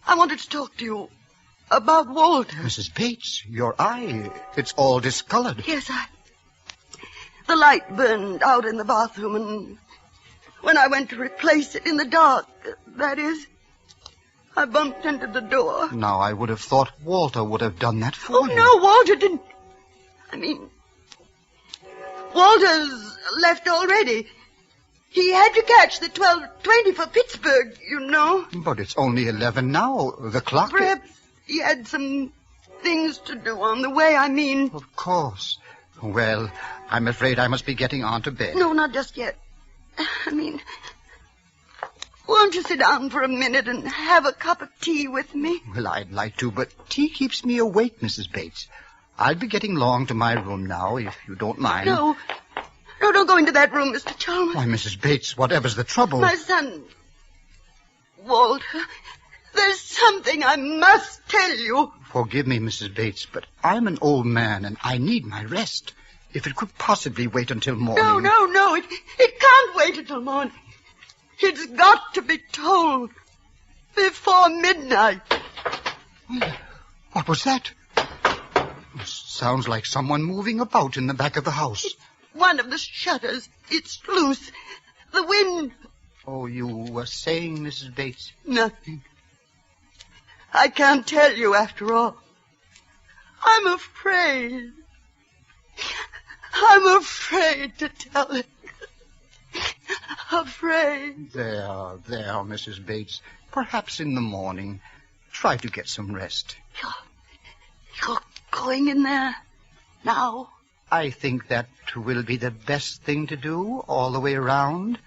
I wanted to talk to you about Walter. Mrs. Bates, your eye, it's all discolored. Yes, the light burned out in the bathroom, and when I went to replace it in the dark, that is, I bumped into the door. Now, I would have thought Walter would have done that for you. Oh, no, Walter didn't. I mean, Walter's left already. He had to catch the 12:20 for Pittsburgh, you know. But it's only 11 now. The clock... Perhaps he had some things to do on the way, I mean. Of course. Well, I'm afraid I must be getting on to bed. No, not just yet. I mean, won't you sit down for a minute and have a cup of tea with me? Well, I'd like to, but tea keeps me awake, Mrs. Bates. I'll be getting along to my room now, if you don't mind. No, don't go into that room, Mr. Chalmers. Why, Mrs. Bates, whatever's the trouble? My son Walter, there's something I must tell you. Forgive me, Mrs. Bates, but I'm an old man and I need my rest. If it could possibly wait until morning... No. It can't wait until morning. It's got to be told before midnight. What was that? Sounds like someone moving about in the back of the house. It's one of the shutters. It's loose. The wind... Oh, you were saying, Mrs. Bates? Nothing. I can't tell you after all. I'm afraid. I'm afraid to tell it. Afraid. There, Mrs. Bates. Perhaps in the morning. Try to get some rest. You're going in there now? I think that will be the best thing to do all the way around.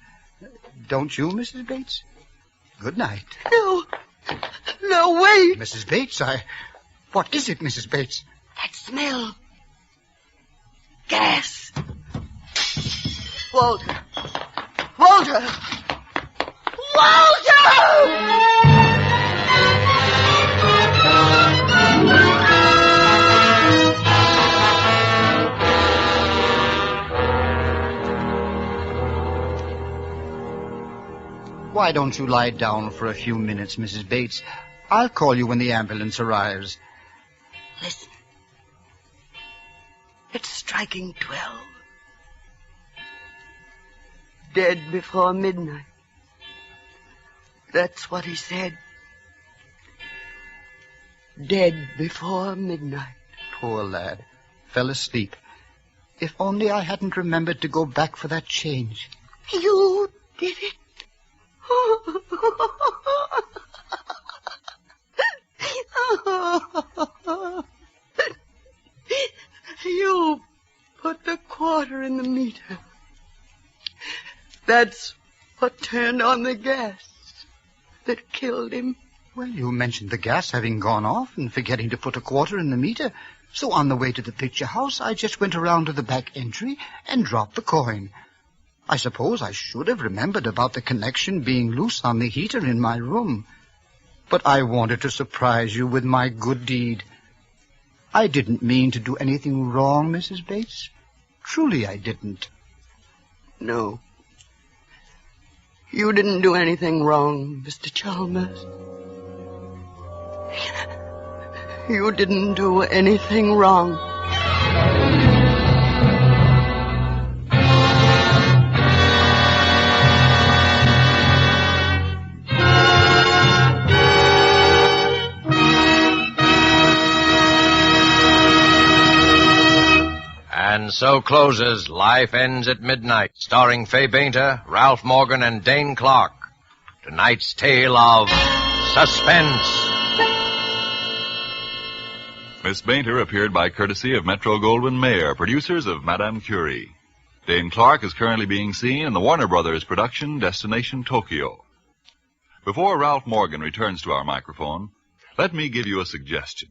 Don't you, Mrs. Bates? Good night. No, wait. Mrs. Bates, What is it, Mrs. Bates? That smell. Gas. Walter! Why don't you lie down for a few minutes, Mrs. Bates? I'll call you when the ambulance arrives. Listen. It's striking 12. Dead before midnight. That's what he said. Dead before midnight. Poor lad. Fell asleep. If only I hadn't remembered to go back for that change. You did it. You put the quarter in the meter. That's what turned on the gas that killed him. Well, you mentioned the gas having gone off and forgetting to put a quarter in the meter. So on the way to the picture house, I just went around to the back entry and dropped the coin. I suppose I should have remembered about the connection being loose on the heater in my room. But I wanted to surprise you with my good deed. I didn't mean to do anything wrong, Mrs. Bates. Truly I didn't. No. You didn't do anything wrong, Mr. Chalmers. You didn't do anything wrong. And so closes Life Ends at Midnight, starring Fay Bainter, Ralph Morgan, and Dane Clark. Tonight's tale of suspense. Miss Bainter appeared by courtesy of Metro-Goldwyn-Mayer, producers of Madame Curie. Dane Clark is currently being seen in the Warner Brothers production Destination Tokyo. Before Ralph Morgan returns to our microphone, let me give you a suggestion.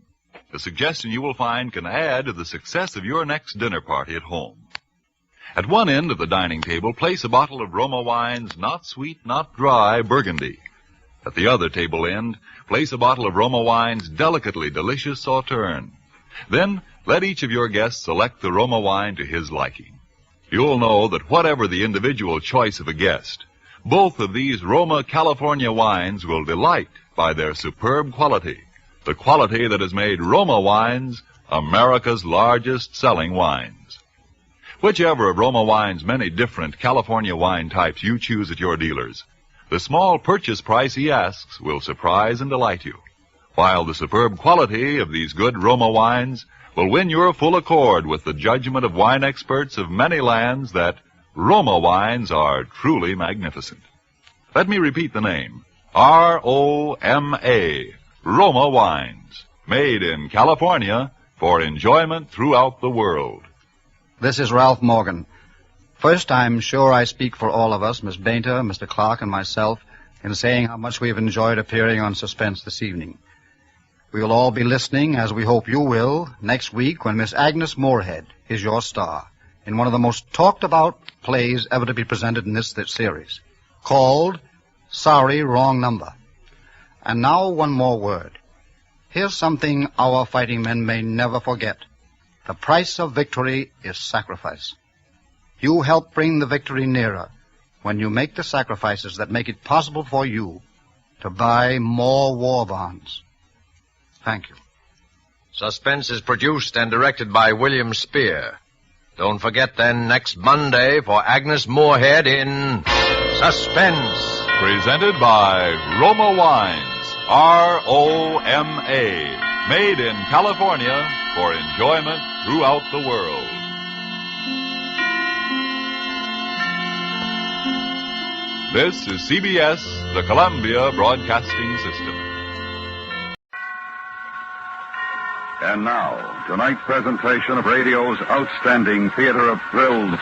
A suggestion you will find can add to the success of your next dinner party at home. At one end of the dining table, place a bottle of Roma wines, not sweet, not dry, Burgundy. At the other table end, place a bottle of Roma wines, delicately delicious Sauterne. Then, let each of your guests select the Roma wine to his liking. You'll know that whatever the individual choice of a guest, both of these Roma California wines will delight by their superb quality. The quality that has made Roma wines America's largest selling wines. Whichever of Roma wine's many different California wine types you choose at your dealers, the small purchase price he asks will surprise and delight you, while the superb quality of these good Roma wines will win your full accord with the judgment of wine experts of many lands that Roma wines are truly magnificent. Let me repeat the name, R-O-M-A. Roma wines, made in California for enjoyment throughout the world. This is Ralph Morgan. First, I'm sure I speak for all of us, Miss Bainter, Mr. Clark, and myself, in saying how much we have enjoyed appearing on Suspense this evening. We will all be listening, as we hope you will, next week when Miss Agnes Moorehead is your star in one of the most talked-about plays ever to be presented in this series, called Sorry, Wrong Number. And now one more word. Here's something our fighting men may never forget. The price of victory is sacrifice. You help bring the victory nearer when you make the sacrifices that make it possible for you to buy more war bonds. Thank you. Suspense is produced and directed by William Spear. Don't forget then next Monday for Agnes Moorehead in Suspense. Presented by Roma Wines, R-O-M-A. Made in California for enjoyment throughout the world. This is CBS, the Columbia Broadcasting System. And now, tonight's presentation of radio's outstanding theater of thrills,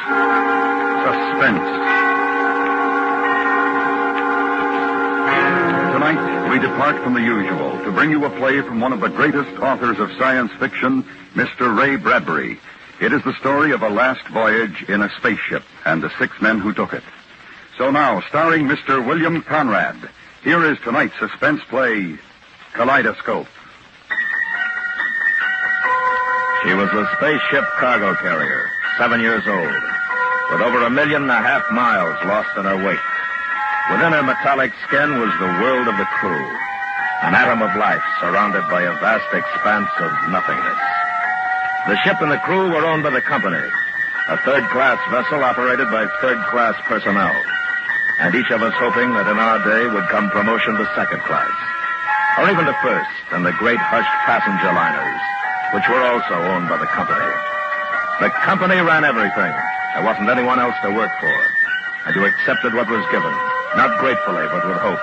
Suspense. Tonight, we depart from the usual to bring you a play from one of the greatest authors of science fiction, Mr. Ray Bradbury. It is the story of a last voyage in a spaceship and the 6 men who took it. So now, starring Mr. William Conrad, here is tonight's suspense play, Kaleidoscope. She was a spaceship cargo carrier, 7 years old, with over 1.5 million miles lost in her wake. Within her metallic skin was the world of the crew, an atom of life surrounded by a vast expanse of nothingness. The ship and the crew were owned by the company, a third-class vessel operated by third-class personnel, and each of us hoping that in our day would come promotion to second class, or even to first in the great hushed passenger liners, which were also owned by the company. The company ran everything. There wasn't anyone else to work for, and you accepted what was given, not gratefully, but with hope.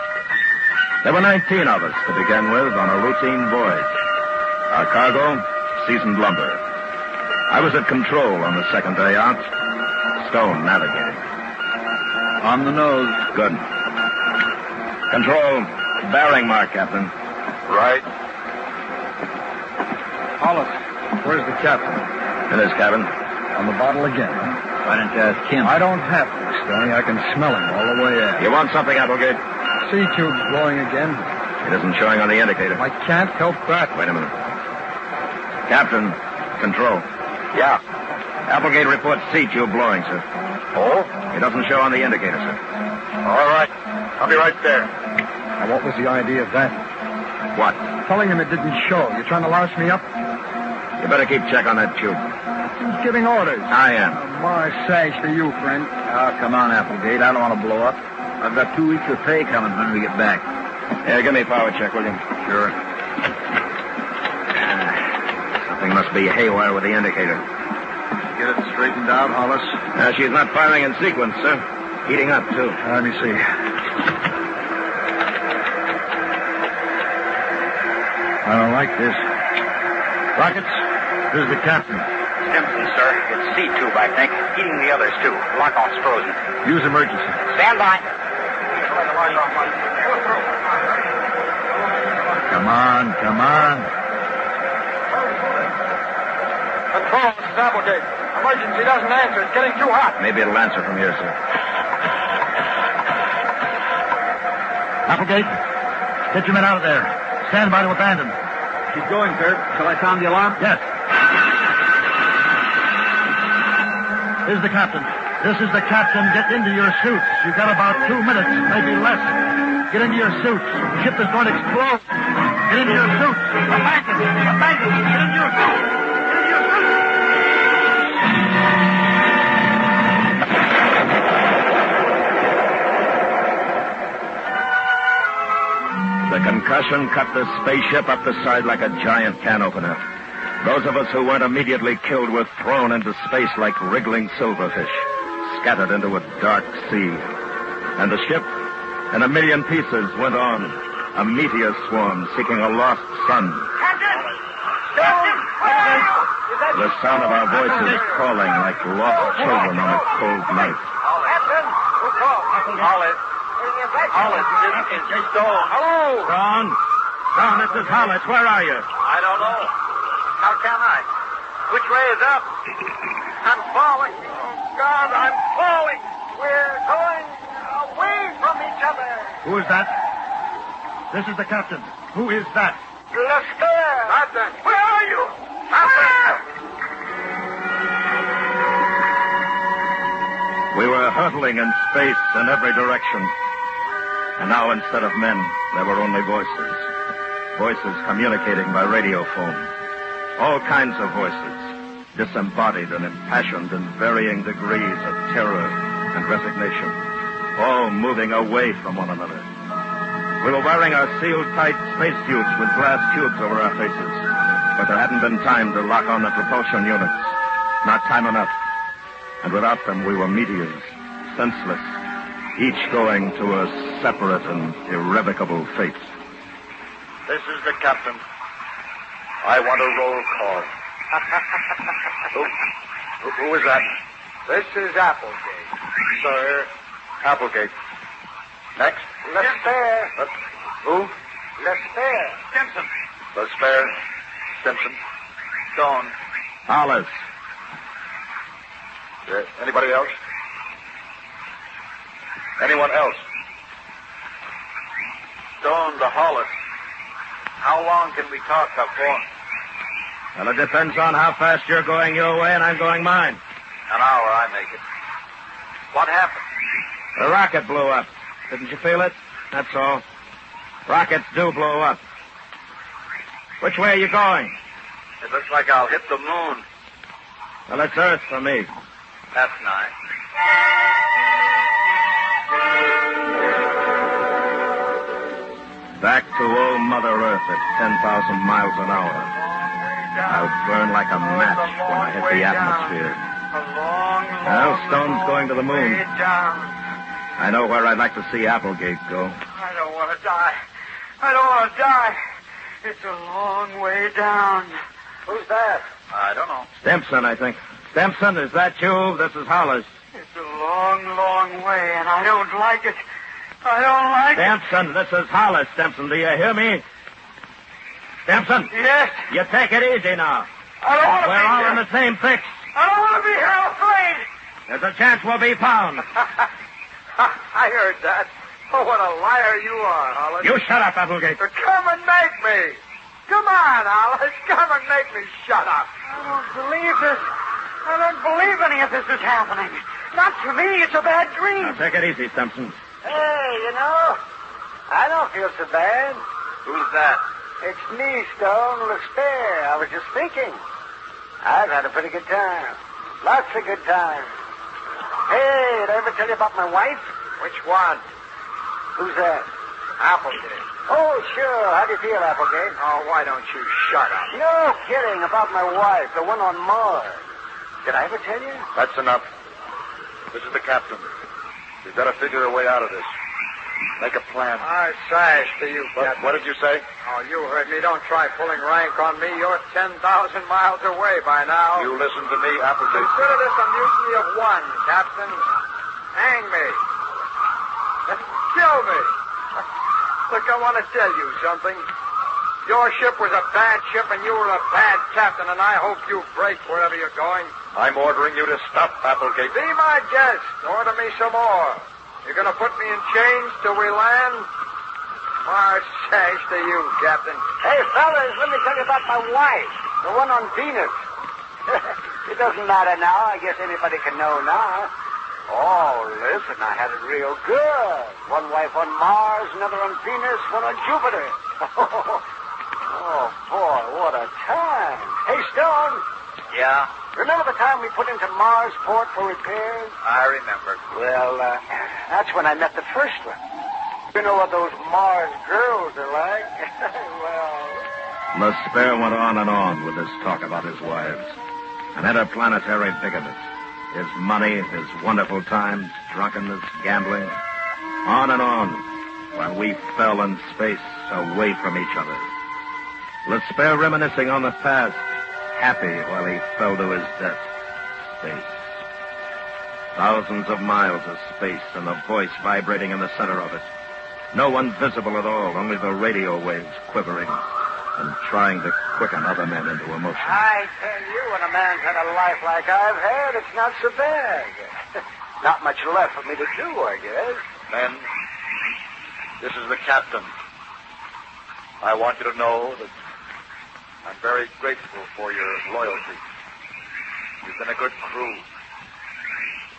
There were 19 of us to begin with on a routine voyage. Our cargo, seasoned lumber. I was at control on the second day out, Stone navigating. On the nose. Good. Control, bearing mark, Captain. Right. Hollis, where's the captain? In his cabin. On the bottle again. Why didn't you ask him? I don't have to, Stoney. I can smell him all the way out. You want something, Applegate? Sea tube's blowing again. It isn't showing on the indicator. I can't help that. Wait a minute. Captain, control. Yeah. Applegate reports sea tube blowing, sir. Oh? It doesn't show on the indicator, sir. All right. I'll be right there. Now, what was the idea of that? What? Telling him it didn't show. You trying to louse me up? You better keep check on that tube. Who's giving orders? I am. My sash for you, friend. Oh, come on, Applegate. I don't want to blow up. I've got 2 weeks of pay coming when we get back. Yeah, give me a power check, will you? Sure. Something must be haywire with the indicator. Get it straightened out, Hollis. She's not firing in sequence, sir. Heating up, too. Let me see. I don't like this. Rockets, this is the captain. Stimson, sir. It's C-tube, I think. Heating the others, too. Lock-off's frozen. Use emergency. Stand by. Come on, come on. Control, this is Applegate. Emergency doesn't answer. It's getting too hot. Maybe it'll answer from here, sir. Applegate, get your men out of there. Stand by to abandon. Keep going, sir. Shall I sound the alarm? Yes. Here's the captain. This is the captain. Get into your suits. You've got about 2 minutes, maybe less. Get into your suits. The ship is going to explode. Get into your suits. Abandon. Abandon. Get into your suits. Get into your suits. The concussion cut the spaceship up the side like a giant can opener. Those of us who weren't immediately killed were thrown into space like wriggling silverfish, scattered into a dark sea. And the ship, in 1 million pieces, went on, a meteor swarm seeking a lost sun. Captain! Captain! Where are you? The sound of our voices calling like lost children on a cold night. Captain! Who called? Hollis. Hollis, it's Stone. Hello! Stone? Stone, this is Hollis. Where are you? I don't know. How can I? Which way is up? I'm falling. Oh, God, I'm falling. We're going away from each other. Who is that? This is the captain. Who is that? Lester! Captain! Where are you? Captain! We were hurtling in space in every direction. And now, instead of men, there were only voices. Voices communicating by radio phone. All kinds of voices, disembodied and impassioned in varying degrees of terror and resignation, all moving away from one another. We were wearing our sealed-tight spacesuits with glass tubes over our faces, but there hadn't been time to lock on the propulsion units. Not time enough. And without them, we were meteors, senseless, each going to a separate and irrevocable fate. This is the captain. I want a roll call. Who is that? This is Applegate. Sir, Applegate. Next. Lester. Who? Lester. Simpson. Lester. Simpson. Stone. Hollis. Anybody else? Anyone else? Stone to Hollis. How long can we talk up for? Well, it depends on how fast you're going your way and I'm going mine. An hour, I make it. What happened? The rocket blew up. Didn't you feel it? That's all. Rockets do blow up. Which way are you going? It looks like I'll hit the moon. Well, it's Earth for me. That's nice. Back to old Mother Earth at 10,000 miles an hour. I would burn like a match when I hit the atmosphere. Well, Stone's going to the moon. I know where I'd like to see Applegate go. I don't want to die. I don't want to die. It's a long way down. Who's that? I don't know. Stimson, I think. Stimson, is that you? This is Hollis. It's a long, long way, and I don't like it. I don't like it. Stimson, this is Hollis, Stimson. Do you hear me? Stimson? Yes? You take it easy now. I don't want to be We're all here. in the same fix. I don't want to be here. I'm afraid. There's a chance we'll be found. I heard that. Oh, what a liar you are, Hollis. You shut up, Applegate. Come and make me. Come on, Hollis. Come and make me shut up. I don't believe this. I don't believe any of this is happening. Not to me. It's a bad dream. Now, take it easy, Stimson. Hey, you know, I don't feel so bad. Who's that? It's me, Stone Lester. I was just thinking. I've had a pretty good time. Lots of good times. Hey, did I ever tell you about my wife? Which one? Who's that? Applegate. Oh, sure. How do you feel, Applegate? Oh, why don't you shut up? No kidding. About my wife, the one on Mars. Did I ever tell you? That's enough. This is the captain. We've got to figure a way out of this. Make a plan. I sashed to you, Captain. What did you say? Oh, you heard me. Don't try pulling rank on me. You're 10,000 miles away by now. You listen to me, Applegate. Consider this a mutiny of one, Captain. Hang me. Kill me. Look, I want to tell you something. Your ship was a bad ship, and you were a bad captain, and I hope you break wherever you're going. I'm ordering you to stop, Applegate. Be my guest. Order me some more. You're going to put me in chains till we land? Mars sash to you, Captain. Hey, fellas, let me tell you about my wife, the one on Venus. It doesn't matter now. I guess anybody can know now. Oh, listen, I had it real good. One wife on Mars, another on Venus, one on Jupiter. Oh, boy, what a time. Hey, Stone. Yeah? Remember the time we put into Marsport for repairs? I remember. Well, that's when I met the first one. You know what those Mars girls are like? Well... Lester went on and on with his talk about his wives. An interplanetary bigamist. His money, his wonderful times, drunkenness, gambling. On and on, while we fell in space away from each other. Lester reminiscing on the past, happy while he fell to his death. Space. Thousands of miles of space and a voice vibrating in the center of it. No one visible at all, only the radio waves quivering and trying to quicken other men into emotion. I tell you, when a man's had a life like I've had, it's not so bad. Not much left for me to do, I guess. Men, this is the captain. I want you to know that I'm very grateful for your loyalty. You've been a good crew.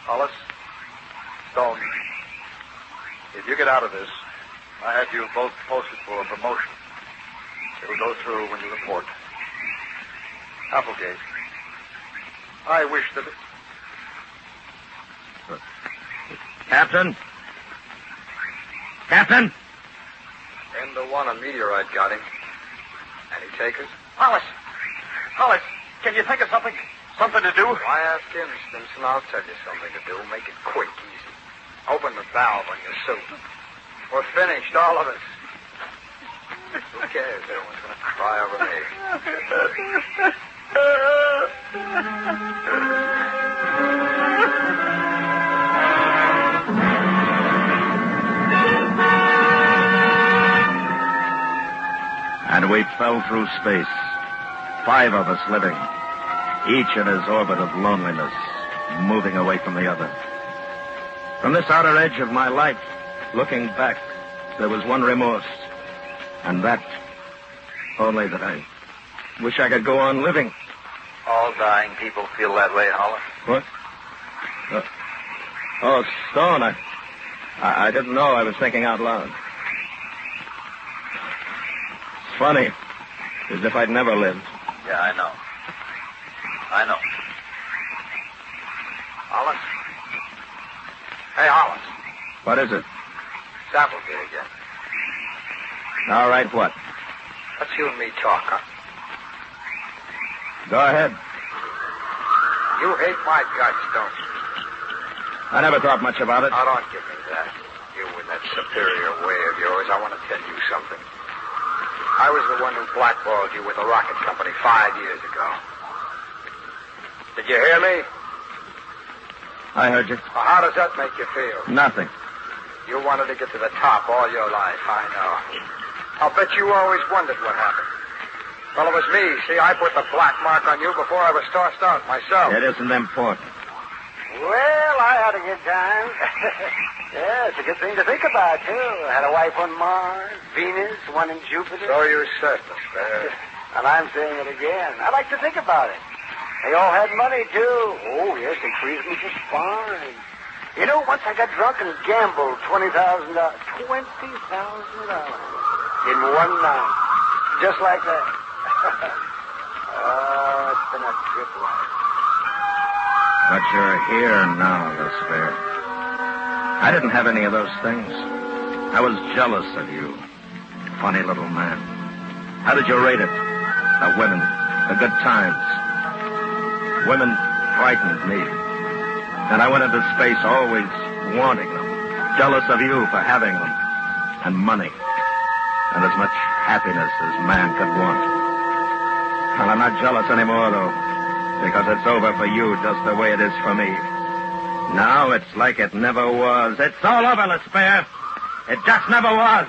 Hollis, Stone, if you get out of this, I have you both posted for a promotion. It'll go through when you report. Applegate, I wish that... Captain? Captain? End of one, a meteorite got him. Any takers? Hollis! Hollis, can you think of something to do? Why ask him, Stimson? I'll tell you something to do. Make it quick, easy. Open the valve on your suit. We're finished, all of us. Who cares? Everyone's going to cry over me. And we fell through space, 5 of us living, each in his orbit of loneliness, moving away from the other. From this outer edge of my life, looking back, there was one remorse, and that, only that I wish I could go on living. All dying people feel that way, Hollis. What? Oh, Stone, I didn't know I was thinking out loud. It's funny, as if I'd never lived. Yeah, I know. Hollis? Hey, Hollis. What is it? It's Applegate again. All right, what? Let's you and me talk, huh? Go ahead. You hate my guts, don't you? I never thought much about it. Now, don't give me that. You with that superior way of yours. I want to tell you something. I was the one who blackballed you with the rocket company 5 years ago. Did you hear me? I heard you. Well, how does that make you feel? Nothing. You wanted to get to the top all your life, I know. I'll bet you always wondered what happened. Well, it was me. See, I put the black mark on you before I was tossed out myself. It isn't important. Well, I had a good time. Yeah, it's a good thing to think about, too. I had a wife on Mars, Venus, one in Jupiter. So you said, Mister. And I'm saying it again. I like to think about it. They all had money, too. Oh, yes, they treated me just fine. You know, once I got drunk and gambled $20,000. $20,000 in one night. Just like that. Oh, it's been a good life. But you're here now, Despair. I didn't have any of those things. I was jealous of you. Funny little man. How did you rate it? The women, the good times. Women frightened me. And I went into space always wanting them. Jealous of you for having them. And money. And as much happiness as man could want. Well, I'm not jealous anymore, though. Because it's over for you just the way it is for me. Now it's like it never was. It's all over, Despair. It just never was.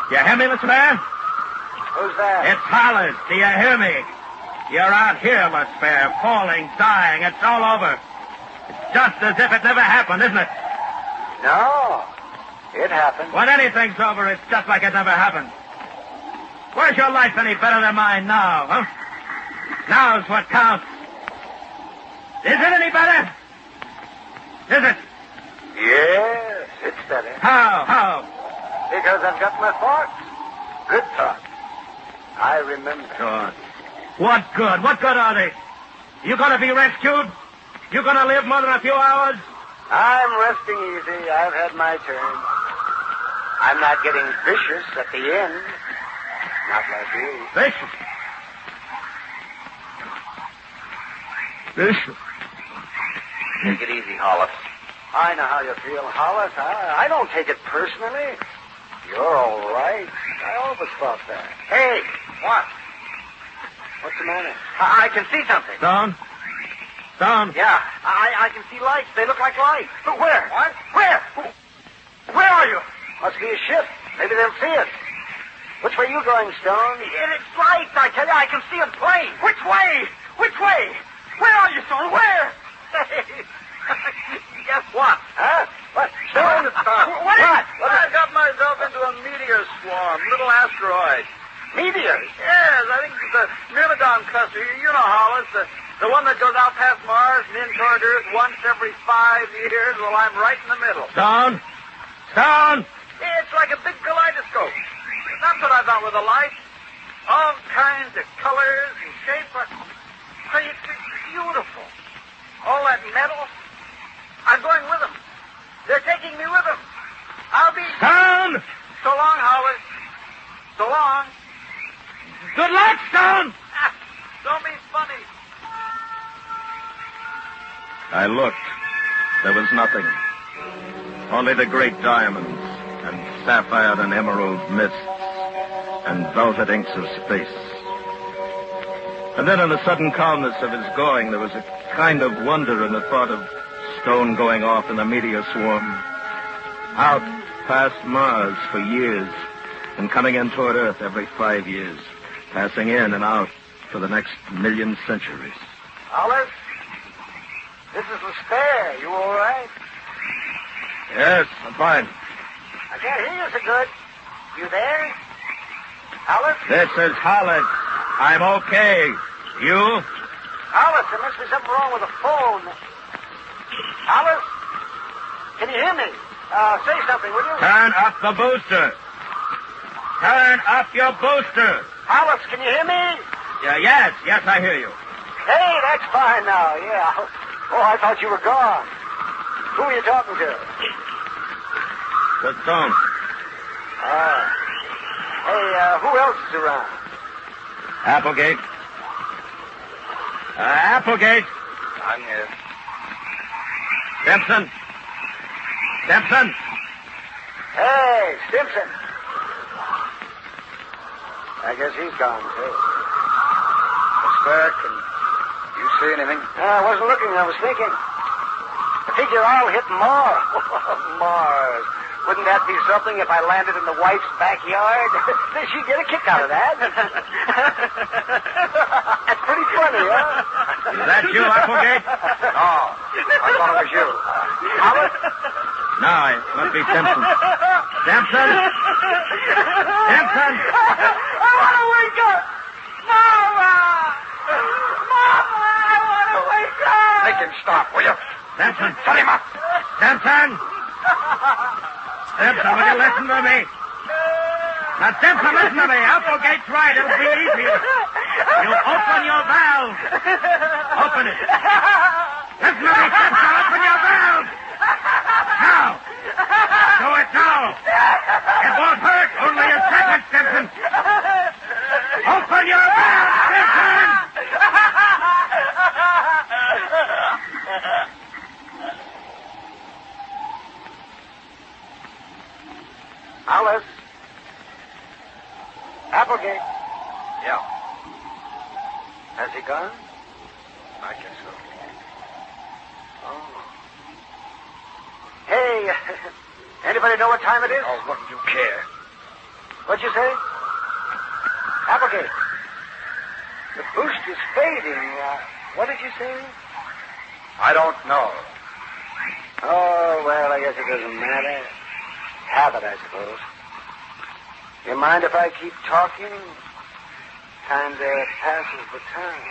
You hear me, Despair? Who's that? It's Hollis. Do you hear me? You're out here, Despair, falling, dying. It's all over. It's just as if it never happened, isn't it? No. It happened. When anything's over, it's just like it never happened. Where's your life any better than mine now, huh? Now's what counts. Is it any better? Is it? Yes, it's better. How? Because I've got my thoughts. Good thoughts. I remember. Good. What good? What good are they? You gonna be rescued? You gonna live more than a few hours? I'm resting easy. I've had my turn. I'm not getting vicious at the end. Not like you. Vicious? Vicious? Take it easy, Hollis. I know how you feel, Hollis. I don't take it personally. You're all right. I always thought that. Hey, what? What's the matter? I can see something. Stone? Yeah, I can see lights. They look like lights. But where? What? Where? Where are you? Must be a ship. Maybe they'll see us. Which way are you going, Stone? It's lights, I tell you. I can see them plain. Which way? Which way? Where are you, Stone? Where? Guess what? Huh? What? Stone? What? I got myself into a meeting meteor swarm, little asteroid. Meteors? Yes, I think it's the Myrmidon cluster. You know, Hollis, the one that goes out past Mars and in toward Earth once every 5 years. Well, I'm right in the middle. Stone! Stone! It's like a big kaleidoscope. That's what I thought with the light. All kinds of colors and shapes. It's beautiful. All that metal. I'm going with them. They're taking me with them. I'll be... Stone! So long, Howard. So long. Good luck, Stone! Don't be funny. I looked. There was nothing. Only the great diamonds and sapphire and emerald mists and velvet inks of space. And then in the sudden calmness of his going, there was a kind of wonder in the thought of Stone going off in a meteor swarm. Out past Mars for years and coming in toward Earth every 5 years. Passing in and out for the next 1,000,000 centuries. Alice? This is the spare. You all right? Yes, I'm fine. I can't hear you so good. You there? Alice? This is Hollis. I'm okay. You? Alice, there must be something wrong with the phone. Alice? Can you hear me? Say something, will you? Turn up the booster. Turn up your booster. Alice, can you hear me? Yes, I hear you. Hey, that's fine now, yeah. Oh, I thought you were gone. Who are you talking to? The Stone. Hey, who else is around? Applegate. Applegate. I'm here. Simpson. Simpson. Hey, Simpson. I guess he's gone, too. Spare, can you see anything? I wasn't looking, I was thinking. I figure I'll hit Mars. Mars. Wouldn't that be something if I landed in the wife's backyard? She'd get a kick out of that. That's pretty funny, huh? Is that you, Applegate? No, I thought it was you. Howard? No, it must be Simpson. Simpson? Simpson! I want to wake up! Mama! Mama, I want to wake up! Make him stop, will you? Simpson! Shut him up! Simpson! Simpson, will you listen to me? Now, Simpson, listen to me. Applegate's right. It'll be easier. You open your valve. Open it. Listen to me, Simpson. Open your valve. Now. Do it now. It won't hurt. Only a second, Simpson. Open your valve, Simpson. Alice? Applegate? Yeah, Has he gone? I guess so. Oh. Hey, anybody know what time it is? Oh, wouldn't you care? What'd you say? Applegate. The boost is fading. What did you say? I don't know. Oh, well, I guess it doesn't matter. Habit, I suppose. You mind if I keep talking? Kinda passes the time.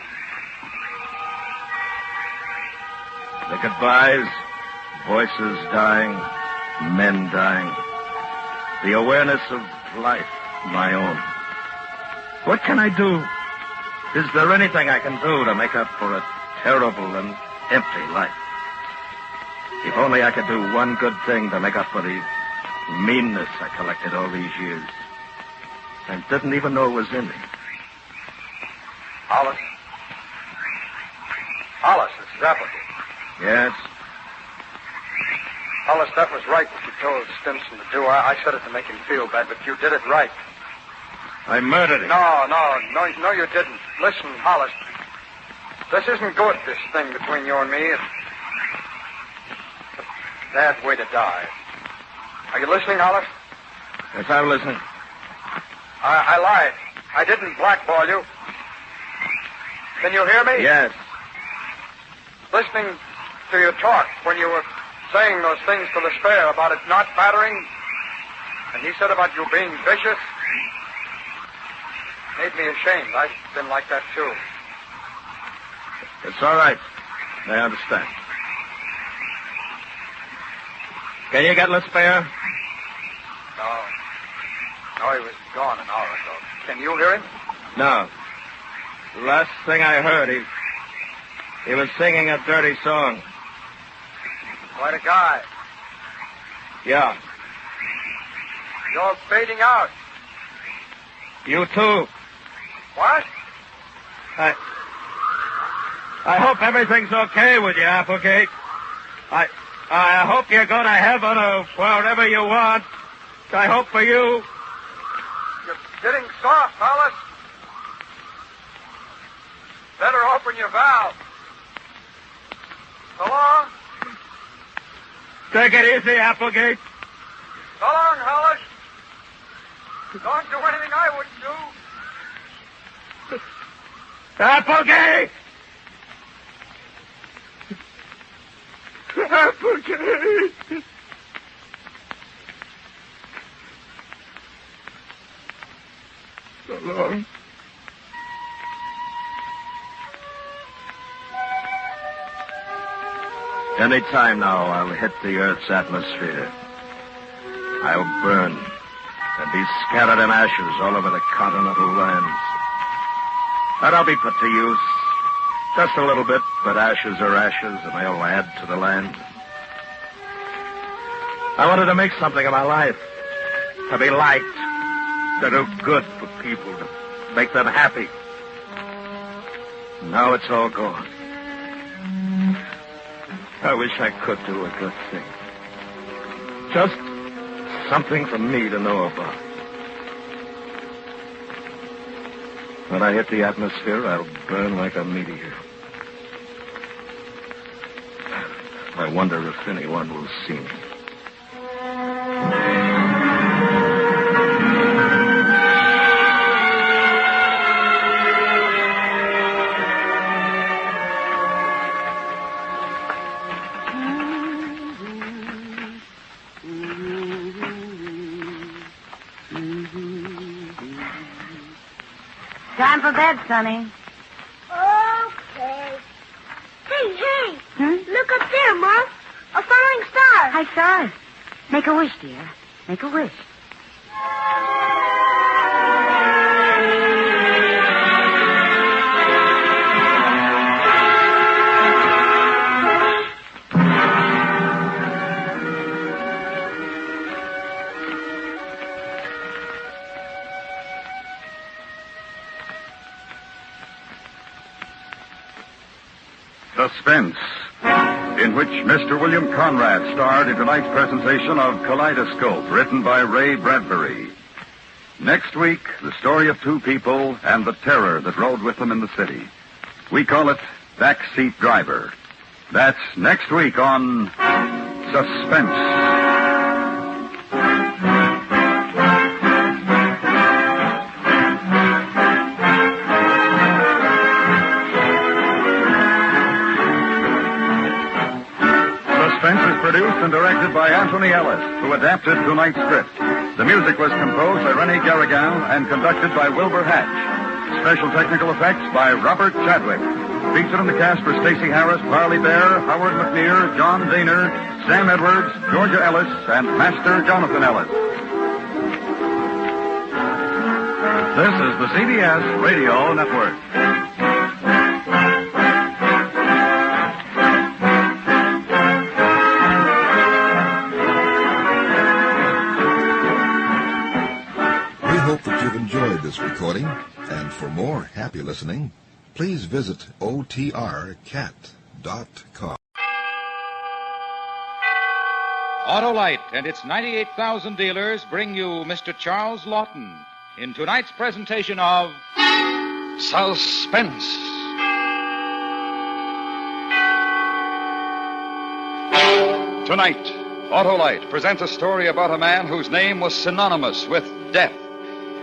The goodbyes, voices dying, men dying. The awareness of life, my own. What can I do? Is there anything I can do to make up for a terrible and empty life? If only I could do one good thing to make up for the meanness I collected all these years. And didn't even know it was in me. Hollis? Hollis, this is Applegate. Yes? Hollis, that was right what you told Stimson to do. I said it to make him feel bad, but you did it right. I murdered him. No, you didn't. Listen, Hollis. This isn't good, this thing between you and me. It's a bad way to die. Are you listening, Hollis? Yes, I'm listening. I lied. I didn't blackball you. Can you hear me? Yes. Listening to your talk when you were saying those things to the spare about it not mattering. And he said about you being vicious? Made me ashamed. I've been like that, too. It's all right. I understand. Can you get Spare? No. No, he was gone an hour ago. Can you hear him? No. Last thing I heard, he was singing a dirty song. Quite a guy. Yeah. You're fading out. You too. What? I hope everything's okay with you, Applegate. I hope you go to heaven or wherever you want. I hope for you. You're getting soft, Hollis. Better open your valve. So long. Take it easy, Applegate. So long, Hollis. Don't do anything I wouldn't do. Applegate! Applegate! So long. Any time now, I'll hit the Earth's atmosphere. I'll burn and be scattered in ashes all over the continental lands. And I'll be put to use. Just a little bit, but ashes are ashes, and they'll add to the land. I wanted to make something of my life. To be liked. To do good for people. To make them happy. Now it's all gone. I wish I could do a good thing. Just something for me to know about. When I hit the atmosphere, I'll burn like a meteor. I wonder if anyone will see me. Time for bed, Sonny. Okay. Hey. Look up there, Ma. A falling star. I saw it. Make a wish, dear. Make a wish. Suspense, in which Mr. William Conrad starred in tonight's presentation of Kaleidoscope, written by Ray Bradbury. Next week, the story of two people and the terror that rode with them in the city. We call it Backseat Driver. That's next week on Suspense. Produced and directed by Anthony Ellis, who adapted tonight's script. The music was composed by René Garrigan and conducted by Wilbur Hatch. Special technical effects by Robert Chadwick. Featured in the cast were Stacey Harris, Parley Bear, Howard McNear, John Daner, Sam Edwards, Georgia Ellis, and Master Jonathan Ellis. This is the CBS Radio Network. Hope that you've enjoyed this recording, and for more happy listening, please visit otrcat.com. Autolite and its 98,000 dealers bring you Mr. Charles Lawton in tonight's presentation of Suspense. Tonight, Autolite presents a story about a man whose name was synonymous with death.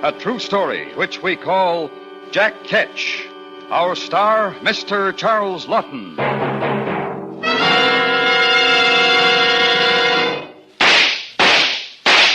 A true story, which we call Jack Ketch. Our star, Mr. Charles Lawton.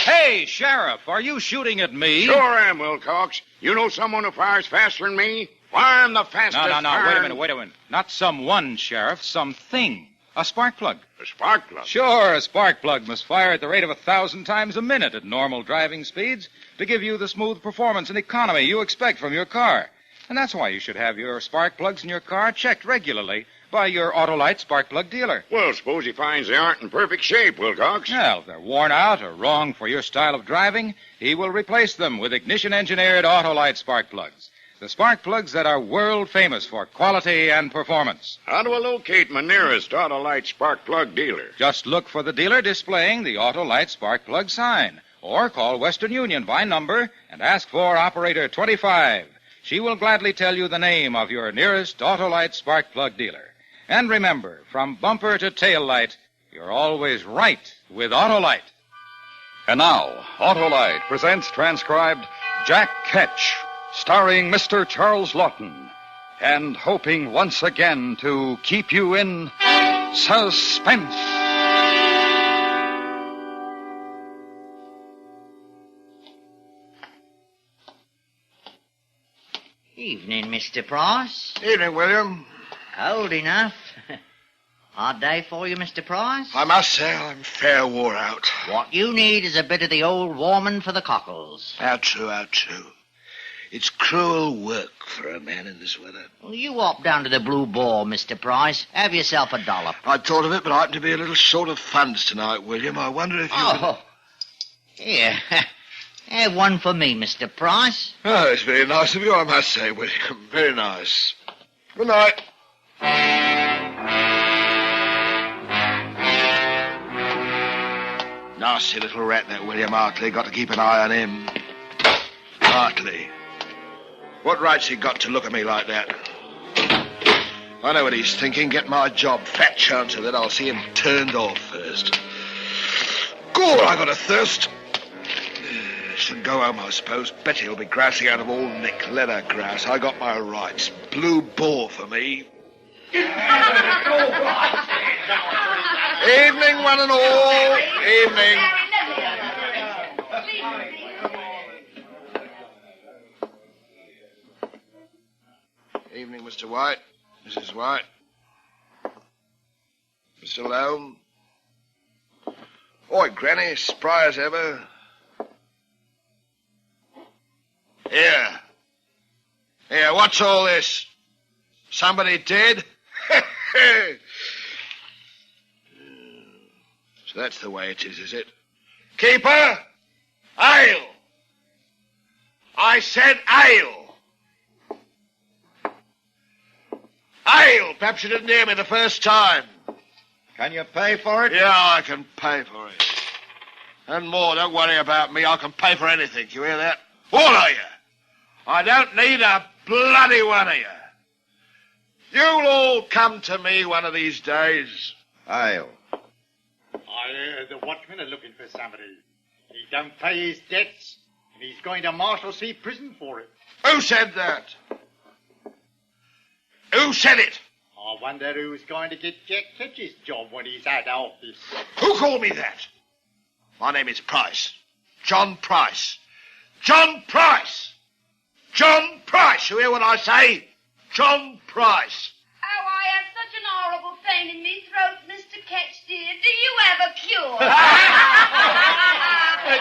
Hey, Sheriff! Sheriff, are you shooting at me? Sure am, Wilcox. You know someone who fires faster than me? Why, I'm the fastest. No. Wait a minute. Not someone, Sheriff. Something. A spark plug. A spark plug? Sure, a spark plug must fire at the rate of 1,000 times a minute at normal driving speeds to give you the smooth performance and economy you expect from your car. And that's why you should have your spark plugs in your car checked regularly by your Autolite spark plug dealer. Well, suppose he finds they aren't in perfect shape, Wilcox. Well, if they're worn out or wrong for your style of driving, he will replace them with ignition-engineered Autolite spark plugs. The spark plugs that are world famous for quality and performance. How do I locate my nearest Autolite spark plug dealer? Just look for the dealer displaying the Autolite spark plug sign. Or call Western Union by number and ask for Operator 25. She will gladly tell you the name of your nearest Autolite spark plug dealer. And remember, from bumper to tail light, you're always right with Autolite. And now, Autolite presents transcribed Jack Ketch, starring Mr. Charles Lawton, and hoping once again to keep you in suspense. Evening, Mr. Price. Evening, William. Cold enough. Hard day for you, Mr. Price? I must say I'm fair wore out. What you need is a bit of the old warming for the cockles. How true. It's cruel work for a man in this weather. Well, you hop down to the Blue Boar, Mr. Price. Have yourself a dollop. I'd thought of it, but I happen to be a little short of funds tonight, William. I wonder if you... Oh, here. Have one for me, Mr. Price. Oh, it's very nice of you, I must say, William. Very nice. Good night. Nasty little rat, that William Hartley. Got to keep an eye on him. Hartley. What right's he got to look at me like that? I know what he's thinking. Get my job. Fat chance of it. I'll see him turned off first. God, I got a thirst. Should go home, I suppose. Betty will be grousing out of all Nick. Let her grouse. I got my rights. Blue Boar for me. Evening, one and all. Evening. Evening, Mr. White. Mrs. White. Mr. Loam. Oi, Granny, spry as ever. Here, what's all this? Somebody dead? So that's the way it is it? Keeper! Ale! I said ale! Ale! Perhaps you didn't hear me the first time. Can you pay for it? Yeah, I can pay for it. And more, don't worry about me. I can pay for anything. You hear that? All of you. I don't need a bloody one of you. You'll all come to me one of these days. Ale. The watchman is looking for somebody. He don't pay his debts, and he's going to Marshalsea prison for it. Who said that? Who said it? I wonder who's going to get Jack Ketch's job when he's out of office. Who called me that? My name is Price. John Price. John Price! John Price! You hear what I say? John Price. Oh, I have such an horrible pain in me throat, Mr. Ketch, dear. Do you have a cure?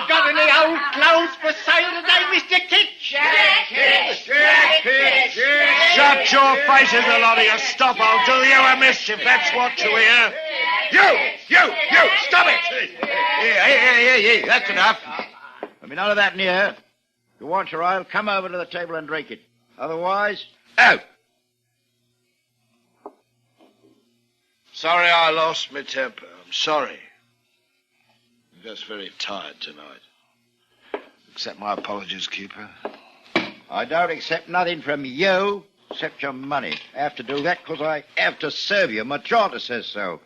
Got any old clothes for sale today, Mr. Ketch? Jack Ketch! Jack Ketch! Shut your faces, a lot of you. Stop, I'll do you a mischief. That's what you hear. You! Stop it! Here. That's enough. There'll be none of that in here. If you want your ale, come over to the table and drink it. Otherwise, out. Sorry I lost my temper. I'm sorry. I'm just very tired tonight. Accept my apologies, Keeper. I don't accept nothing from you except your money. I have to do that because I have to serve you. My charter says so.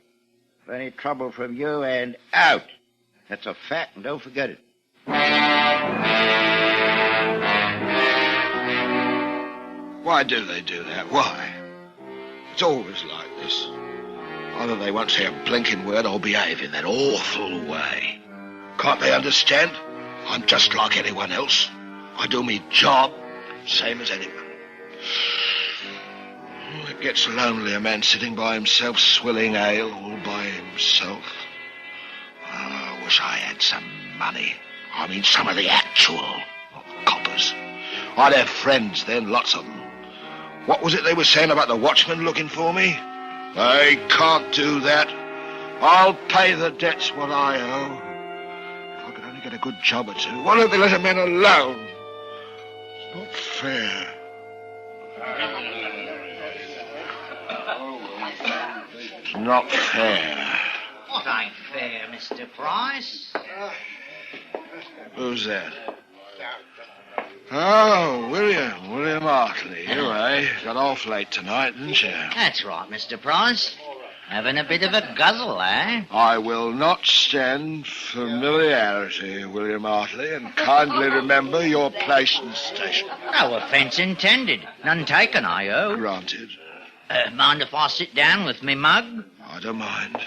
If any trouble from you, and out. That's a fact, and don't forget it. Why do they do that? Why? It's always like this. Either they won't say a blinking word or behave in that awful way. Can't they understand? I'm just like anyone else. I do me job, same as anyone. It gets lonely, a man sitting by himself, swilling ale all by himself. Oh, I wish I had some money. I mean, some of the actual coppers. I'd have friends then, lots of them. What was it they were saying about the watchman looking for me? They can't do that. I'll pay the debts what I owe. If I could only get a good job or two. Why don't they let a man alone? It's not fair. It's not fair. What ain't fair, Mr. Price? Who's that? Oh, William Hartley. You, eh? Got off late tonight, didn't you? That's right, Mr. Price. Having a bit of a guzzle, eh? I will not stand familiarity, William Hartley, and kindly remember your place and station. No offence intended. None taken, I owe. Granted. Mind if I sit down with me mug? I don't mind.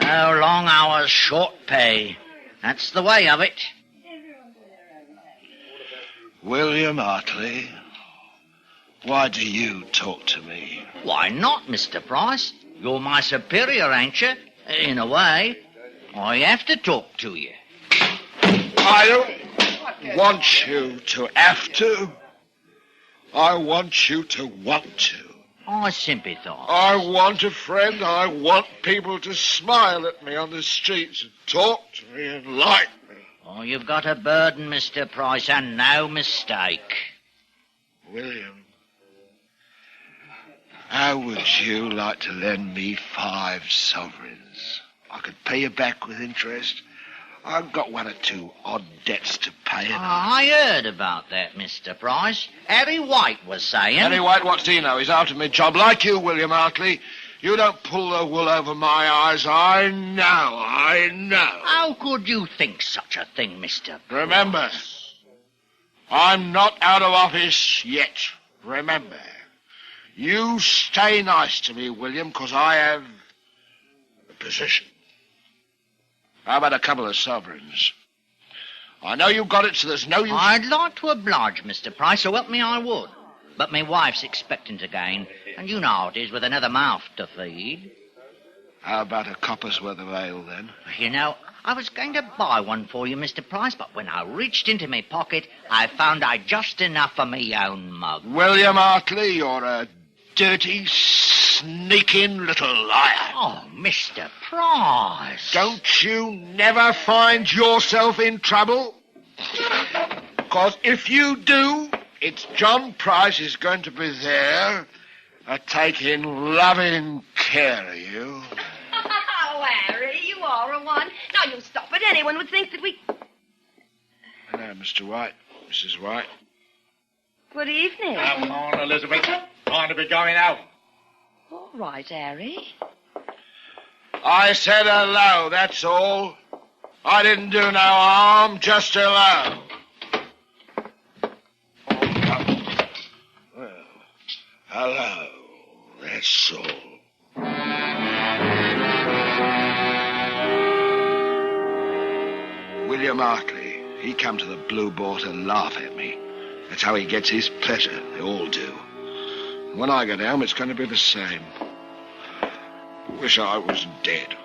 Oh, long hours, short pay. That's the way of it. William Hartley, why do you talk to me? Why not, Mr. Price? You're my superior, ain't you? In a way. I have to talk to you. I don't want you to have to. I want you to want to. I sympathise. I want a friend. I want people to smile at me on the streets and talk to me and like me. Oh, you've got a burden, Mr. Price, and no mistake. William, how would you like to lend me 5 sovereigns? I could pay you back with interest. I've got 1 or 2 odd debts to pay. I heard about that, Mr. Price. Harry White was saying... Harry White, what's he know? He's out of me job. Like you, William Hartley. You don't pull the wool over my eyes. I know. How could you think such a thing, Mr. Price? Remember, I'm not out of office yet. Remember. You stay nice to me, William, because I have a position. How about a couple of sovereigns? I know you got it, so there's no use... I'd like to oblige, Mr. Price, so help me I would. But my wife's expecting again, and you know how it is with another mouth to feed. How about a copper's worth of ale, then? You know, I was going to buy one for you, Mr. Price, but when I reached into my pocket, I found I'd just enough for me own mug. William Hartley, you're a dirty, sneaking little liar. Oh, Mr. Price. Don't you never find yourself in trouble? Because if you do, it's John Price is going to be there, taking loving care of you. Oh, Harry, you are a one. Now, you stop it. Anyone would think that we... Hello, Mr. White. Mrs. White. Good evening. Come on, Elizabeth. Time to be going out. All right, Harry. I said hello, that's all. I didn't do no harm, just hello. Well, hello, that's all. William Hartley, he come to the Blue Boar to laugh at me. That's how he gets his pleasure. They all do. And when I get home, it's going to be the same. Wish I was dead.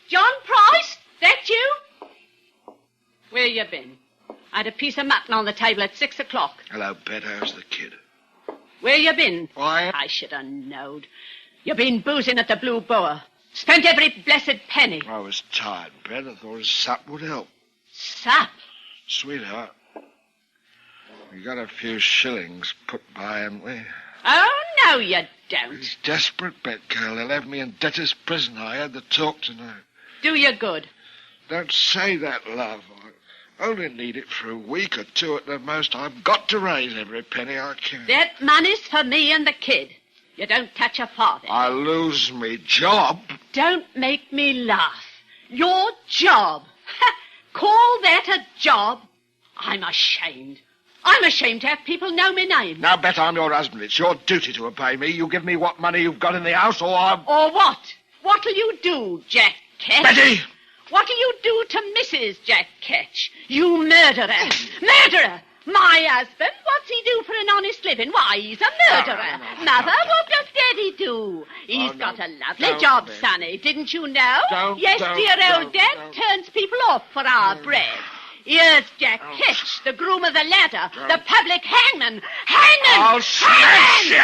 John Price? That you? Where you been? I had a piece of mutton on the table at 6 o'clock. Hello, Pet. How's the kid? Where you been? Why? I should have knowed. You been boozing at the Blue Boar. Spent every blessed penny. I was tired, Pet. I thought a sup would help. Sup? Sweetheart, we got a few shillings put by, haven't we? Oh, no, you don't. He's desperate, Bet girl. They'll have me in debtor's prison. I had the talk tonight. Do you good. Don't say that, love. I only need it for a week or 2 at the most. I've got to raise every penny I can. That money's for me and the kid. You don't touch a farthing. I lose me job. Don't make me laugh. Your job. Call that a job? I'm ashamed. I'm ashamed to have people know my name. Now, Bet, I'm your husband. It's your duty to obey me. You give me what money you've got in the house, or I'm... Or what? What'll you do, Jack Ketch? Betty! What'll you do to Mrs. Jack Ketch? You murderer! Murderer! My husband? What's he do for an honest living? Why, he's a murderer. Mother, what does Daddy do? He's got a lovely job, Sonny. Didn't you know? Yes, dear old Dad turns people off for our bread. Here's Jack Ketch, the groom of the ladder, the public hangman. Hangman! I'll smash you!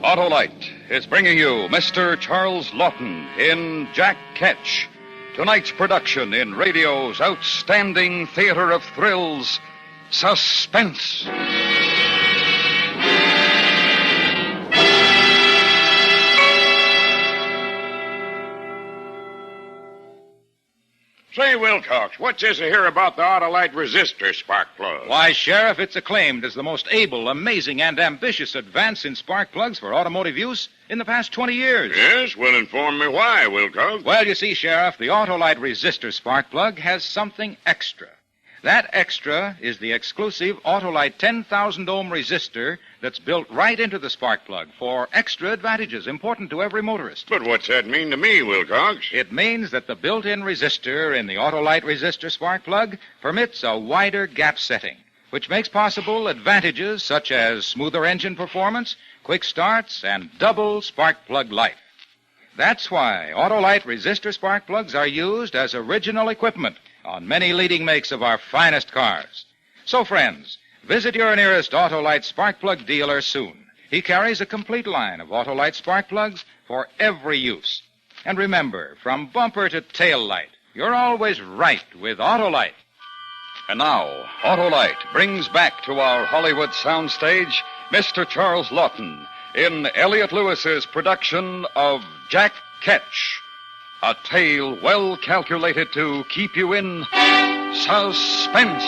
Autolite is bringing you Mr. Charles Lawton in Jack Ketch, tonight's production in radio's outstanding theater of thrills, Suspense. Say, Wilcox, what's this I hear about the Autolite resistor spark plug? Why, Sheriff, it's acclaimed as the most able, amazing, and ambitious advance in spark plugs for automotive use in the past 20 years. Yes? Well, inform me why, Wilcox. Well, you see, Sheriff, the Autolite resistor spark plug has something extra. That extra is the exclusive Autolite 10,000 ohm resistor that's built right into the spark plug for extra advantages important to every motorist. But what's that mean to me, Wilcox? It means that the built-in resistor in the Autolite resistor spark plug permits a wider gap setting, which makes possible advantages such as smoother engine performance, quick starts, and double spark plug life. That's why Autolite resistor spark plugs are used as original equipment on many leading makes of our finest cars. So, friends, visit your nearest Autolite spark plug dealer soon. He carries a complete line of Autolite spark plugs for every use. And remember, from bumper to tail light, you're always right with Autolite. And now, Autolite brings back to our Hollywood soundstage Mr. Charles Lawton in Elliot Lewis's production of Jack Ketch, a tale well calculated to keep you in suspense.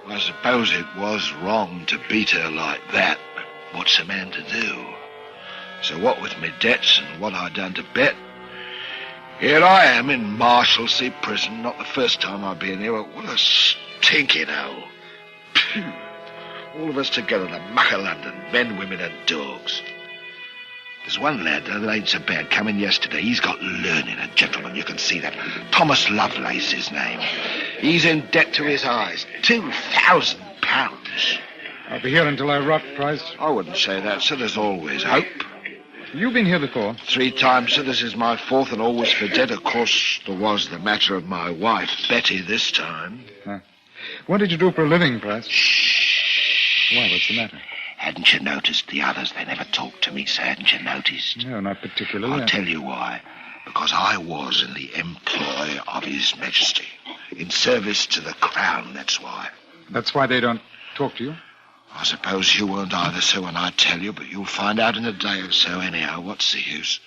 I suppose it was wrong to beat her like that, but what's a man to do? So what with my debts and what I done to Bet, here I am in Marshalsea prison. Not the first time I've been here, but what a stinking hole. Phew. All of us together, the muck of London, men, women, and dogs. There's one lad that ain't so bad coming yesterday. He's got learning, a gentleman, you can see that. Thomas Lovelace, his name. He's in debt to his eyes. £2,000. I'll be here until I rot, Price. I wouldn't say that, sir. There's always hope. You've been here before? 3 times, sir. This is my 4th, and always for debt. Of course, there was the matter of my wife, Betty, this time. What did you do for a living, Price? Shh. Why, what's the matter? Hadn't you noticed the others? They never talked to me, sir. Hadn't you noticed? No, not particularly. I'll tell you why. Because I was in the employ of His Majesty. In service to the Crown, that's why. That's why they don't talk to you? I suppose you weren't either, sir, when I tell you, but you'll find out in a day or so anyhow. What's the use?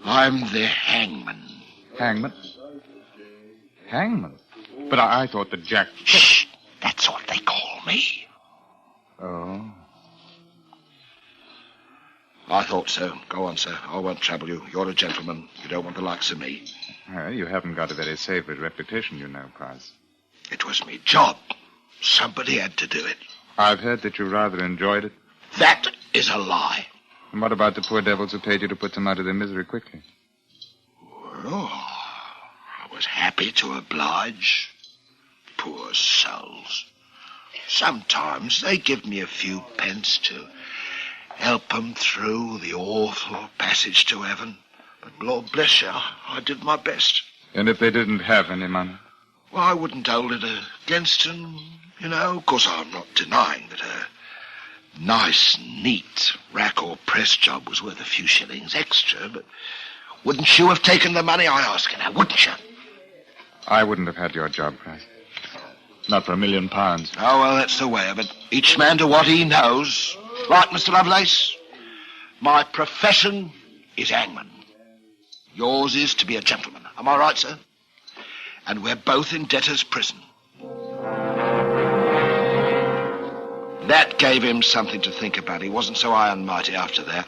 I'm the hangman. Hangman? Hangman? But I thought that Jack... Shh! That's what they call me. Oh. I thought so. Go on, sir. I won't trouble you. You're a gentleman. You don't want the likes of me. Well, you haven't got a very savory reputation, you know, Price. It was me job. Somebody had to do it. I've heard that you rather enjoyed it. That is a lie. And what about the poor devils who paid you to put them out of their misery quickly? Well, I was happy to oblige. Poor souls. Sometimes they give me a few pence to help them through the awful passage to heaven. But Lord bless you, I did my best. And if they didn't have any money? Well, I wouldn't hold it against them, you know. Of course, I'm not denying that a nice, neat rack or press job was worth a few shillings extra, but wouldn't you have taken the money, I ask you now, wouldn't you? I wouldn't have had your job, Price. Not for £1 million. Oh, well, that's the way of it. Each man to what he knows. Right, Mr. Lovelace. My profession is hangman. Yours is to be a gentleman. Am I right, sir? And we're both in debtor's prison. That gave him something to think about. He wasn't so high and mighty after that.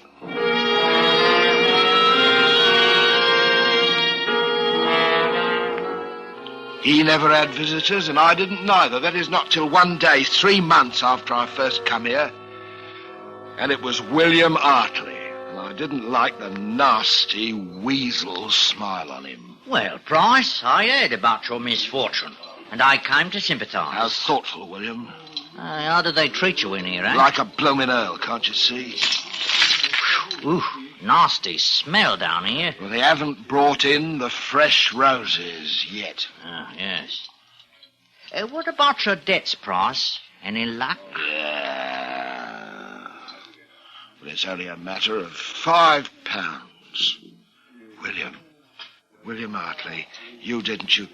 He never had visitors, and I didn't neither. That is, not till one day, 3 months after I first come here. And it was William Hartley. And I didn't like the nasty weasel smile on him. Well, Price, I heard about your misfortune, and I came to sympathise. How thoughtful, William. How do they treat you in here, eh? Like a bloomin' earl, can't you see? Ooh, nasty smell down here. Well, they haven't brought in the fresh roses yet. Ah, yes. What about your debts, Price? Any luck? Yeah. Well, it's only a matter of £5. William Hartley, you didn't you?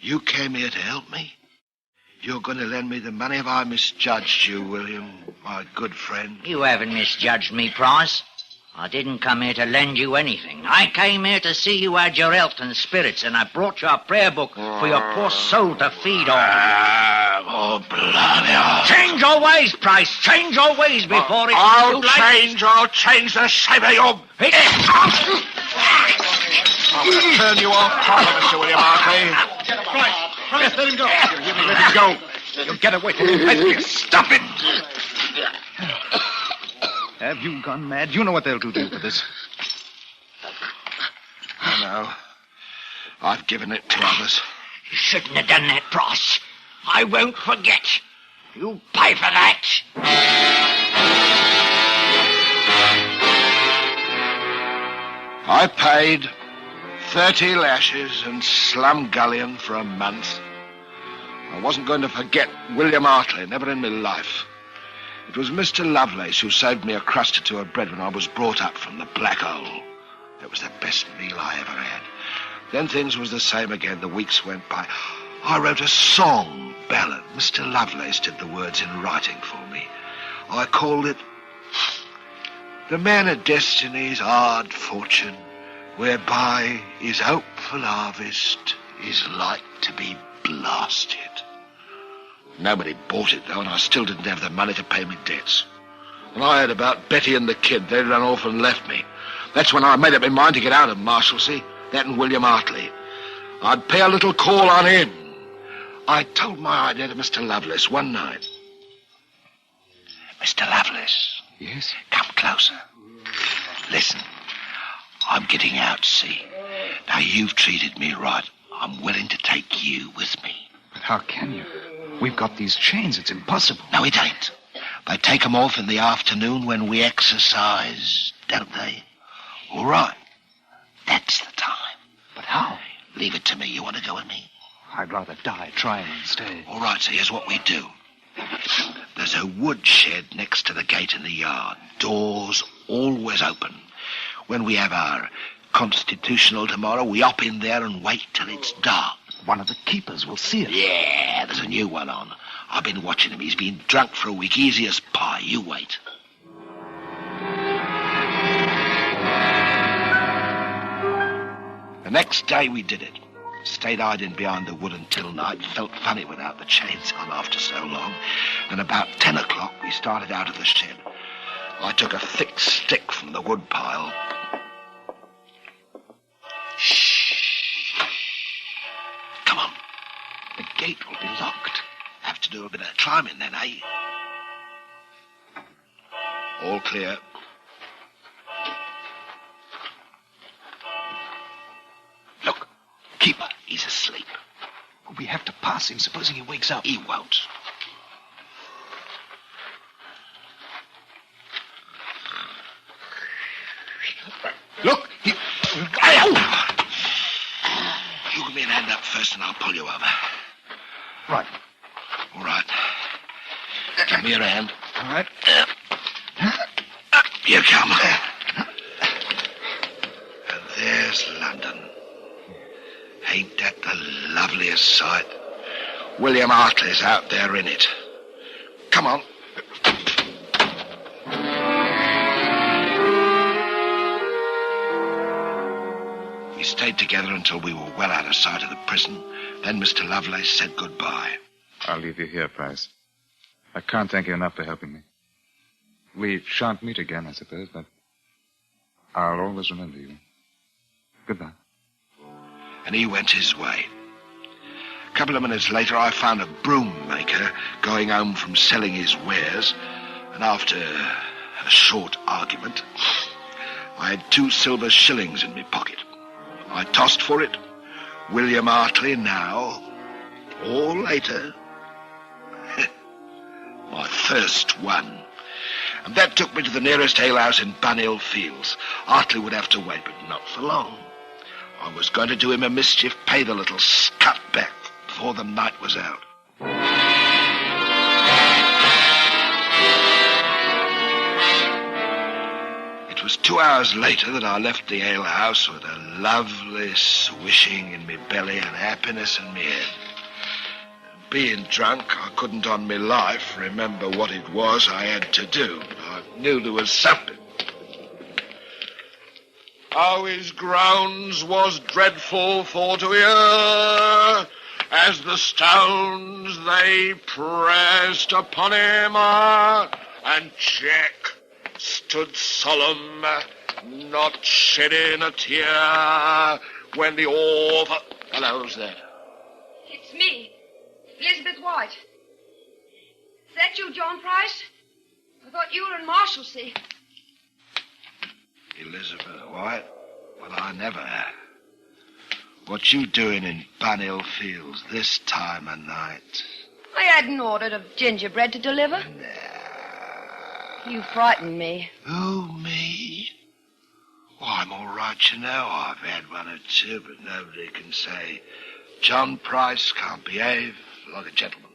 You came here to help me? You're going to lend me the money? Have I misjudged you, William, my good friend? You haven't misjudged me, Price. I didn't come here to lend you anything. I came here to see you had your health and spirits, and I brought you a prayer book for your poor soul to feed on. Oh, bloody hell. Change your ways, Price. Change your ways before it's too late. I'll change the shape of your... I'm going to turn you off proper, Mr. William Hartley. Price, let him go. Let him go. You'll get away from him. Let me stop it. Have you gone mad? You know what they'll do to you for this. I know. I've given it to others. You shouldn't have done that, Price. I won't forget. You'll pay for that. I paid 30 lashes and slumgullion for a month. I wasn't going to forget William Hartley, never in my life. It was Mr. Lovelace who saved me a crust or two of bread when I was brought up from the black hole. It was the best meal I ever had. Then things was the same again. The weeks went by. I wrote a song ballad. Mr. Lovelace did the words in writing for me. I called it The Man of Destiny's Hard Fortune, whereby his hopeful harvest is like to be blasted. Nobody bought it, though, and I still didn't have the money to pay me debts. And I heard about Betty and the kid. They'd run off and left me. That's when I made up my mind to get out of Marshalsea. That and William Hartley. I'd pay a little call on him. I told my idea to Mr. Lovelace one night. Mr. Lovelace. Yes? Come closer. Listen, I'm getting out, see? Now, you've treated me right. I'm willing to take you with me. But how can you? We've got these chains. It's impossible. No, it ain't. They take 'em off in the afternoon when we exercise, don't they? All right. That's the time. But how? Leave it to me. You want to go with me? I'd rather die trying and stay. All right, so here's what we do. There's a wood shed next to the gate in the yard. Doors always open. When we have our constitutional tomorrow, we hop in there and wait till it's dark. One of the keepers will see it. Yeah, there's a new one on. I've been watching him. He's been drunk for a week, easy as pie. You wait. The next day we did it. Stayed hiding behind the wood until night. Felt funny without the chains on after so long. And about 10 o'clock we started out of the shed. I took a thick stick from the wood pile. Shh. Come on. The gate will be locked. Have to do a bit of climbing then, eh? All clear. Look, keeper, he's asleep. We have to pass him, supposing he wakes up. He won't. Look, he... You give me an hand up first and I'll pull you over. Right. All right. Give me your hand. All right. Up you come. And there's London. Ain't that the loveliest sight? William Hartley's out there in it. Come on. stayed together until we were well out of sight of the prison. Then Mr. Lovelace said goodbye. I'll leave you here, Price. I can't thank you enough for helping me. We shan't meet again, I suppose, but I'll always remember you. Goodbye. And he went his way. A couple of minutes later, I found a broom maker going home from selling his wares, and after a short argument, I had 2 silver shillings in my pocket. I tossed for it. William Hartley now, or later. My first one. And that took me to the nearest alehouse in Bunhill Fields. Hartley would have to wait, but not for long. I was going to do him a mischief, pay the little scut back before the night was out. It was 2 hours later that I left the alehouse with a lovely swishing in me belly and happiness in me head. Being drunk, I couldn't on me life remember what it was I had to do. I knew there was something. How his groans was dreadful for to hear, as the stones they pressed upon him, and Jack stood solemn, not shedding a tear, when the awful... Hello, who's there? It's me, Elizabeth White. Is that you, John Price? I thought you were in Marshalsea. Elizabeth White? Well, I never have. What you doing in Bunhill Fields this time of night? I had an order of gingerbread to deliver. You frightened me. Who, me? Why, I'm all right, you know. I've had 1 or 2, but nobody can say John Price can't behave like a gentleman.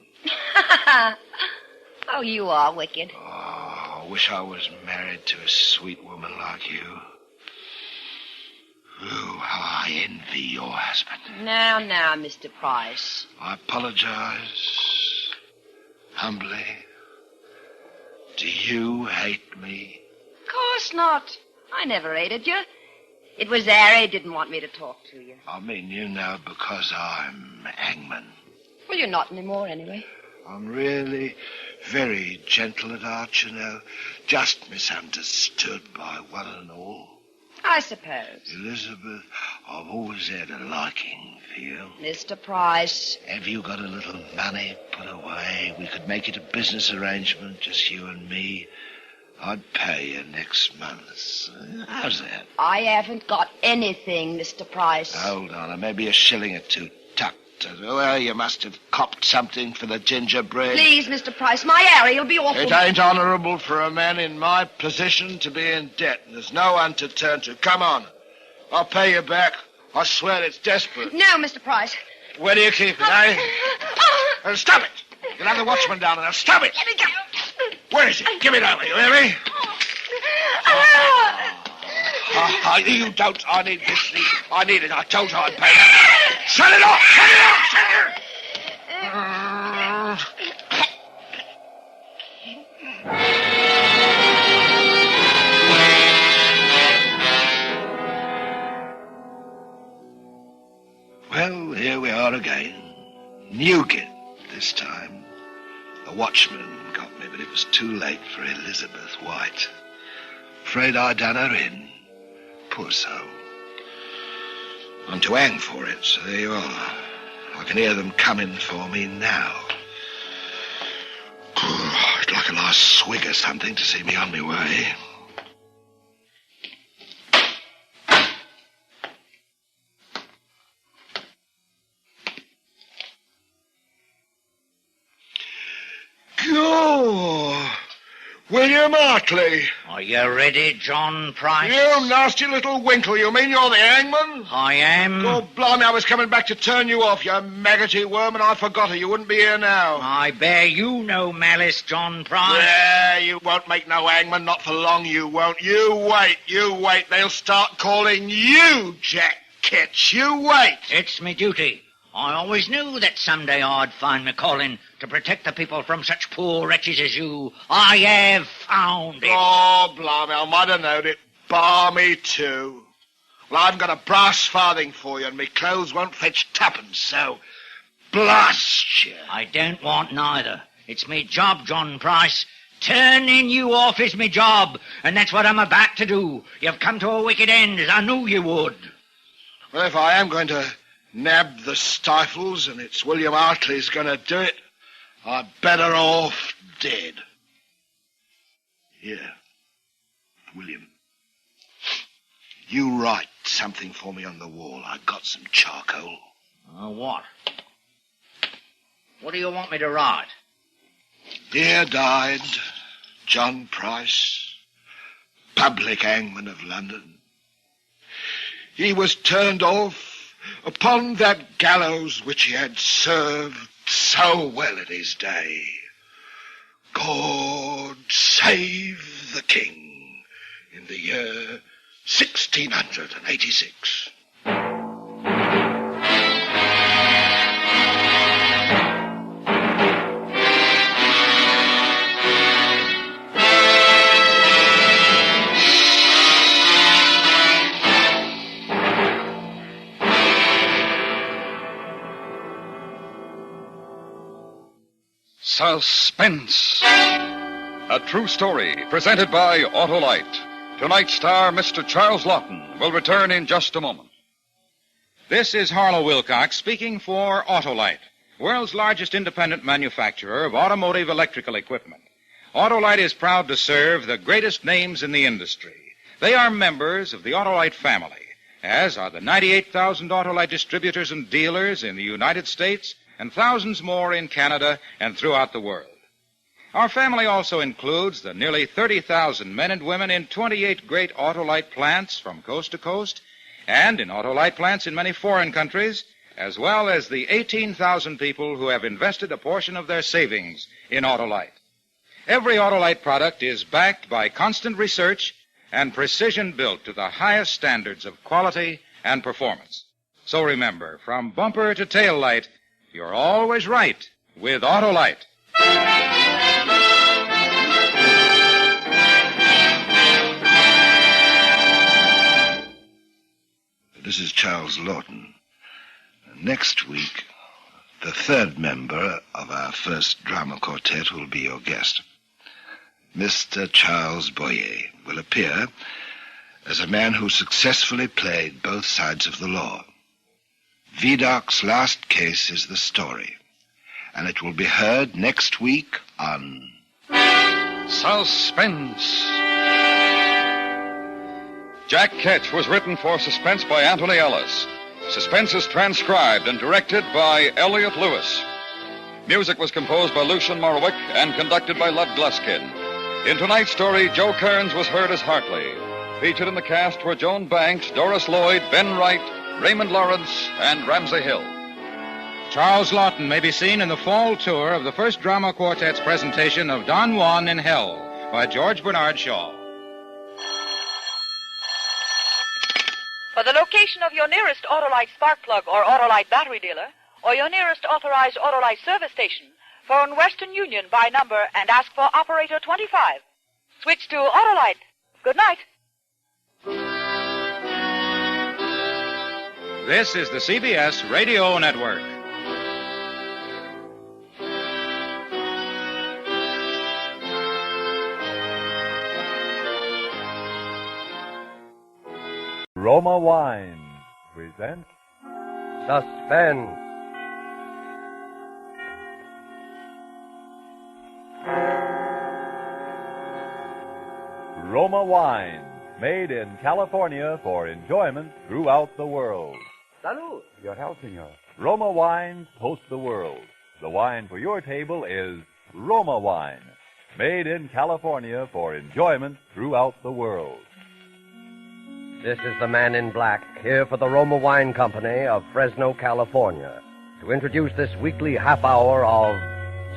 Oh, you are wicked. Oh, I wish I was married to a sweet woman like you. Oh, how I envy your husband. Now, Mr. Price. I apologize. Humbly. Do you hate me? Of course not. I never hated you. It was Harry didn't want me to talk to you. I mean, you know, because I'm hangman. Well, you're not anymore, anyway. I'm really very gentle at heart, you know. Just misunderstood by one and all. I suppose. Elizabeth, I've always had a liking for you. Mr. Price. Have you got a little money put away? We could make it a business arrangement, just you and me. I'd pay you next month. How's that? I haven't got anything, Mr. Price. Hold on, maybe a shilling or 2 tucked. Well, you must have copped something for the gingerbread. Please, Mr. Price, my Harry'll be awful. It ain't honourable for a man in my position to be in debt. There's no one to turn to. Come on. I'll pay you back. I swear it's desperate. No, Mr. Price. Where do you keep it, eh? Stop it! You'll have the watchman down there. Stop it! Let me go. Where is it? Give it over, you hear me? You don't. I need this. I need it. I told you I'd pay it. Shut it off! Shut it off! Shut it! Well, here we are again. Newgate this time. The watchman got me, but it was too late for Elizabeth White. Afraid I done her in. Poor soul. I'm to hang for it, so there you are. I can hear them coming for me now. I'd like a last swig or something to see me on my way. Go! William Hartley. Are you ready, John Price? You nasty little winkle. You mean you're the hangman? I am. Oh, blimey, I was coming back to turn you off, you maggoty worm, and I forgot her. You wouldn't be here now. I bear you no malice, John Price. Yeah, you won't make no hangman. Not for long, you won't. You wait. They'll start calling you Jack Ketch. You wait. It's me duty. I always knew that someday I'd find me calling to protect the people from such poor wretches as you. I have found it. Oh, blimey, I might have known it. Bar me too. Well, I haven't got a brass farthing for you, and my clothes won't fetch tuppence, so blast you. I don't want neither. It's me job, John Price. Turning you off is me job, and that's what I'm about to do. You've come to a wicked end, as I knew you would. Well, if I am going to nab the stifles, and it's William Hartley's going to do it, I'm better off dead. Here, William. You write something for me on the wall. I've got some charcoal. What? What do you want me to write? Here died John Price, public hangman of London. He was turned off upon that gallows which he had served so well in his day. God save the king in the year 1686. Suspense. A true story presented by Autolite. Tonight's star, Mr. Charles Lawton, will return in just a moment. This is Harlow Wilcox speaking for Autolite, world's largest independent manufacturer of automotive electrical equipment. Autolite is proud to serve the greatest names in the industry. They are members of the Autolite family, as are the 98,000 Autolite distributors and dealers in the United States and thousands more in Canada and throughout the world. Our family also includes the nearly 30,000 men and women in 28 great Autolite plants from coast to coast, and in Autolite plants in many foreign countries, as well as the 18,000 people who have invested a portion of their savings in Autolite. Every Autolite product is backed by constant research and precision built to the highest standards of quality and performance. So remember, from bumper to tail light, you're always right with Autolite. This is Charles Lawton. Next week, the third member of our first drama quartet will be your guest. Mr. Charles Boyer will appear as a man who successfully played both sides of the law. Vidocq's last case is the story, and it will be heard next week on Suspense. Jack Ketch was written for Suspense by Anthony Ellis. Suspense is transcribed and directed by Elliot Lewis. Music was composed by Lucian Morwick and conducted by Lud Gluskin. In tonight's story, Joe Kearns was heard as Hartley. Featured in the cast were Joan Banks, Doris Lloyd, Ben Wright, Raymond Lawrence, and Ramsey Hill. Charles Lawton may be seen in the fall tour of the first drama quartet's presentation of Don Juan in Hell by George Bernard Shaw. For the location of your nearest Autolite spark plug or Autolite battery dealer, or your nearest authorized Autolite service station, phone Western Union by number and ask for operator 25. Switch to Autolite. Good night. This is the CBS Radio Network. Roma Wine presents Suspense. Roma Wine, made in California for enjoyment throughout the world. Salud. Your health, senor. Roma Wines toast the world. The wine for your table is Roma Wine, made in California for enjoyment throughout the world. This is the man in black, here for the Roma Wine Company of Fresno, California, to introduce this weekly half hour of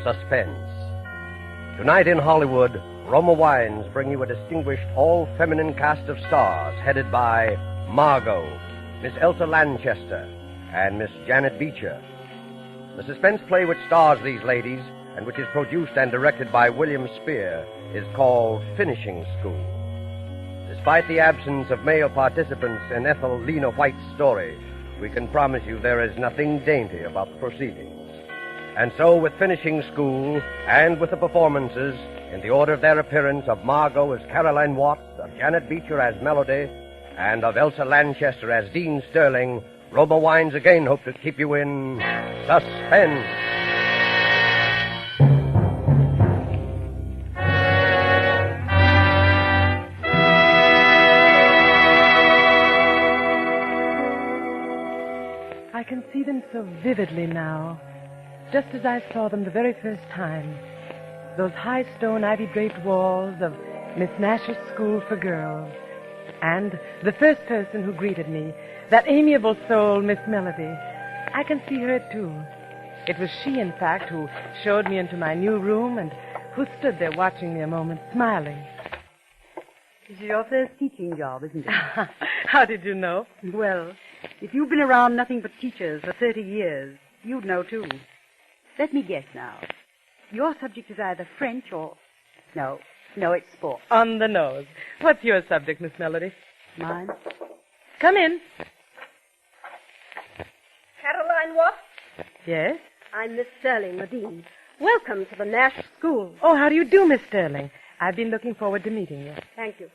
Suspense. Tonight in Hollywood, Roma Wines bring you a distinguished all-feminine cast of stars headed by Margot, Miss Elsa Lanchester, and Miss Janet Beecher. The suspense play which stars these ladies, and which is produced and directed by William Spear, is called Finishing School. This despite the absence of male participants in Ethel Lena White's story, we can promise you there is nothing dainty about the proceedings. And so, with finishing school, and with the performances, in the order of their appearance, of Margot as Caroline Watts, of Janet Beecher as Melody, and of Elsa Lanchester as Dean Sterling, Roma Wines again hope to keep you in suspense. I can see them so vividly now, just as I saw them the very first time. Those high stone ivy-draped walls of Miss Nash's School for Girls. And the first person who greeted me, that amiable soul, Miss Melody. I can see her, too. It was she, in fact, who showed me into my new room and who stood there watching me a moment, smiling. This is your first teaching job, isn't it? How did you know? Well, if you've been around nothing but teachers for 30 years, you'd know, too. Let me guess now. Your subject is either French or... No, it's sport. On the nose. What's your subject, Miss Melody? Mine? Come in. Caroline Watts? Yes? I'm Miss Sterling, the dean. Welcome to the Nash School. Oh, how do you do, Miss Sterling? I've been looking forward to meeting you. Thank you.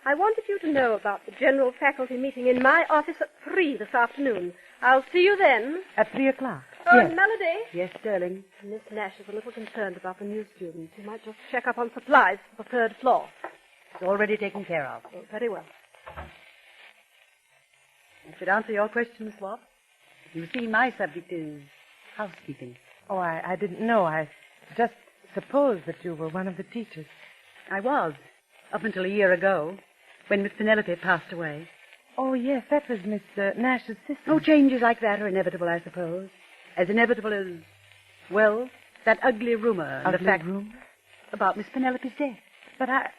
I wanted you to know about the general faculty meeting in my office at 3 this afternoon. I'll see you then. At 3 o'clock? Oh, Yes. Melody? Yes, Sterling. Miss Nash is a little concerned about the new students. You might just check up on supplies for the 3rd floor. It's already taken care of. Oh, very well. I should answer your question, Miss Watts. You see, my subject is housekeeping. Oh, I didn't know. I just supposed that you were one of the teachers. I was, up until a year ago, when Miss Penelope passed away. Oh, yes, that was Miss Nash's sister. Oh, changes like that are inevitable, I suppose. As inevitable as, well, that ugly rumor. And the fact rumor? About Miss Penelope's death. But I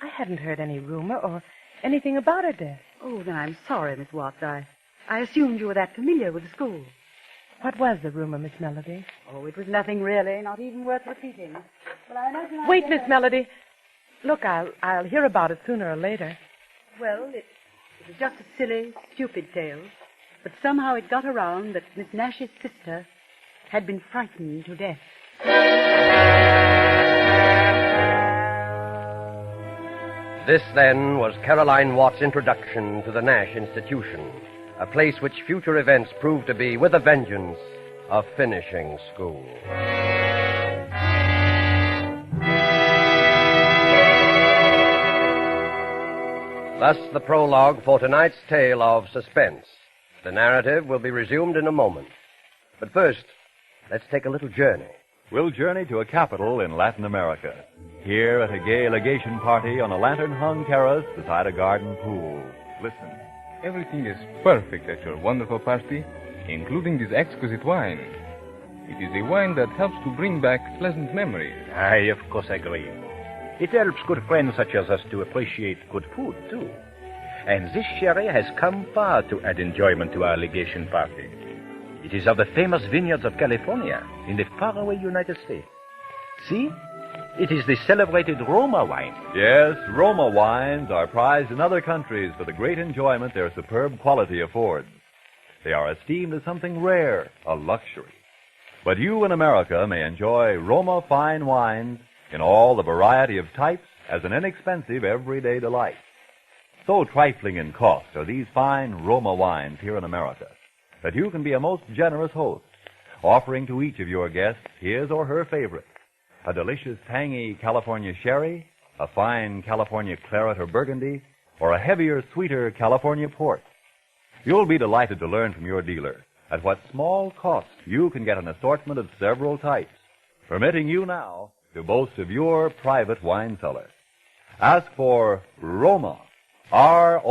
hadn't heard any rumor or anything about her death. Oh, then I'm sorry, Miss Watts. I assumed you were that familiar with the school. What was the rumor, Miss Melody? Oh, it was nothing really, not even worth repeating. Well, I imagine Wait, Miss Melody. Look, I'll hear about it sooner or later. Well, it was just a silly, stupid tale. But somehow it got around that Miss Nash's sister had been frightened to death. This, then, was Caroline Watts' introduction to the Nash Institution, a place which future events proved to be, with a vengeance, a finishing school. Thus, the prologue for tonight's tale of Suspense. The narrative will be resumed in a moment. But first, let's take a little journey. We'll journey to a capital in Latin America. Here at a gay legation party on a lantern-hung terrace beside a garden pool. Listen. Everything is perfect at your wonderful party, including this exquisite wine. It is a wine that helps to bring back pleasant memories. I, of course, agree. It helps good friends such as us to appreciate good food, too. And this sherry has come far to add enjoyment to our legation party. It is of the famous vineyards of California in the faraway United States. See? It is the celebrated Roma wine. Yes, Roma wines are prized in other countries for the great enjoyment their superb quality affords. They are esteemed as something rare, a luxury. But you in America may enjoy Roma fine wines in all the variety of types as an inexpensive everyday delight. So trifling in cost are these fine Roma wines here in America that you can be a most generous host, offering to each of your guests his or her favorite, a delicious tangy California sherry, a fine California claret or burgundy, or a heavier, sweeter California port. You'll be delighted to learn from your dealer at what small cost you can get an assortment of several types, permitting you now to boast of your private wine cellar. Ask for Roma, R-O-M-A,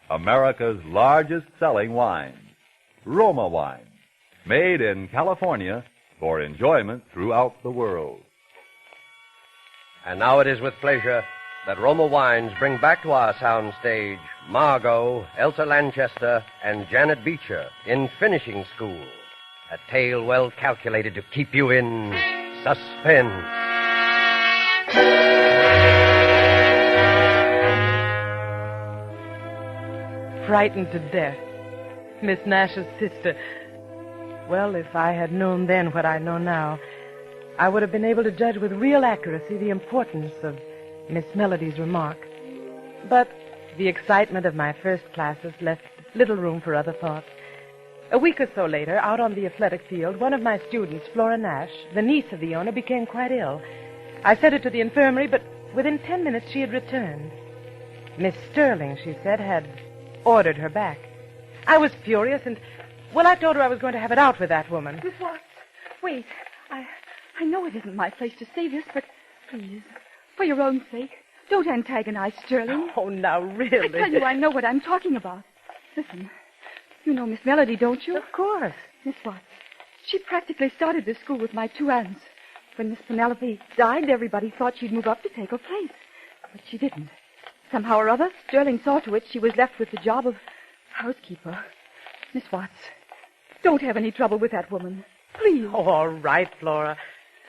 America's largest selling wine. Roma wine, made in California for enjoyment throughout the world. And now it is with pleasure that Roma Wines bring back to our sound stage Margot, Elsa Lanchester, and Janet Beecher in Finishing School, a tale well calculated to keep you in suspense. frightened to death. Miss Nash's sister. Well, if I had known then what I know now, I would have been able to judge with real accuracy the importance of Miss Melody's remark. But the excitement of my first classes left little room for other thoughts. A week or so later, out on the athletic field, one of my students, Flora Nash, the niece of the owner, became quite ill. I sent her to the infirmary, but within 10 minutes she had returned. Miss Sterling, she said, had ordered her back. I was furious, and, well, I told her I was going to have it out with that woman. Miss Watts, wait. I know it isn't my place to say this, but please, for your own sake, don't antagonize Sterling. Oh, now, really? I tell you, I know what I'm talking about. Listen, you know Miss Melody, don't you? Of course. Miss Watts, she practically started this school with my two aunts. When Miss Penelope died, everybody thought she'd move up to take her place. But she didn't. Somehow or other, Sterling saw to it she was left with the job of housekeeper. Miss Watts, don't have any trouble with that woman. Please. Oh, all right, Flora.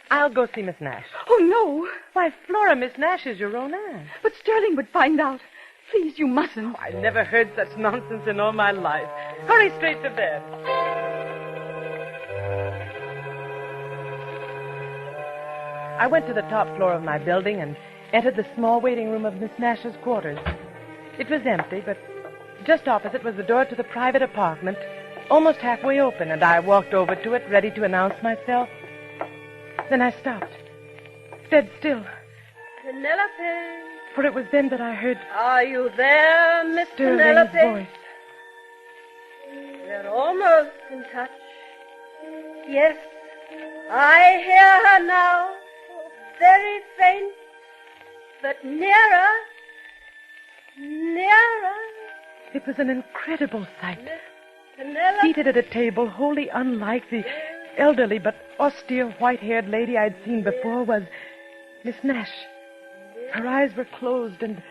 I'll go see Miss Nash. Oh, no. Why, Flora, Miss Nash is your own aunt. But Sterling would find out. Please, you mustn't. Oh, I never heard such nonsense in all my life. Hurry straight to bed. I went to the top floor of my building and entered the small waiting room of Miss Nash's quarters. It was empty, but just opposite was the door to the private apartment, almost halfway open, and I walked over to it, ready to announce myself. Then I stopped, dead still, Penelope. for it was then that I heard Are you there, Miss Sterling's Penelope? voice. We're almost in touch. Yes, I hear her now. Very faint, but nearer. Nearer. It was an incredible sight. Miss Penelope. Seated at a table wholly unlike the elderly but austere white-haired lady I'd seen before was Miss Nash. Her eyes were closed, and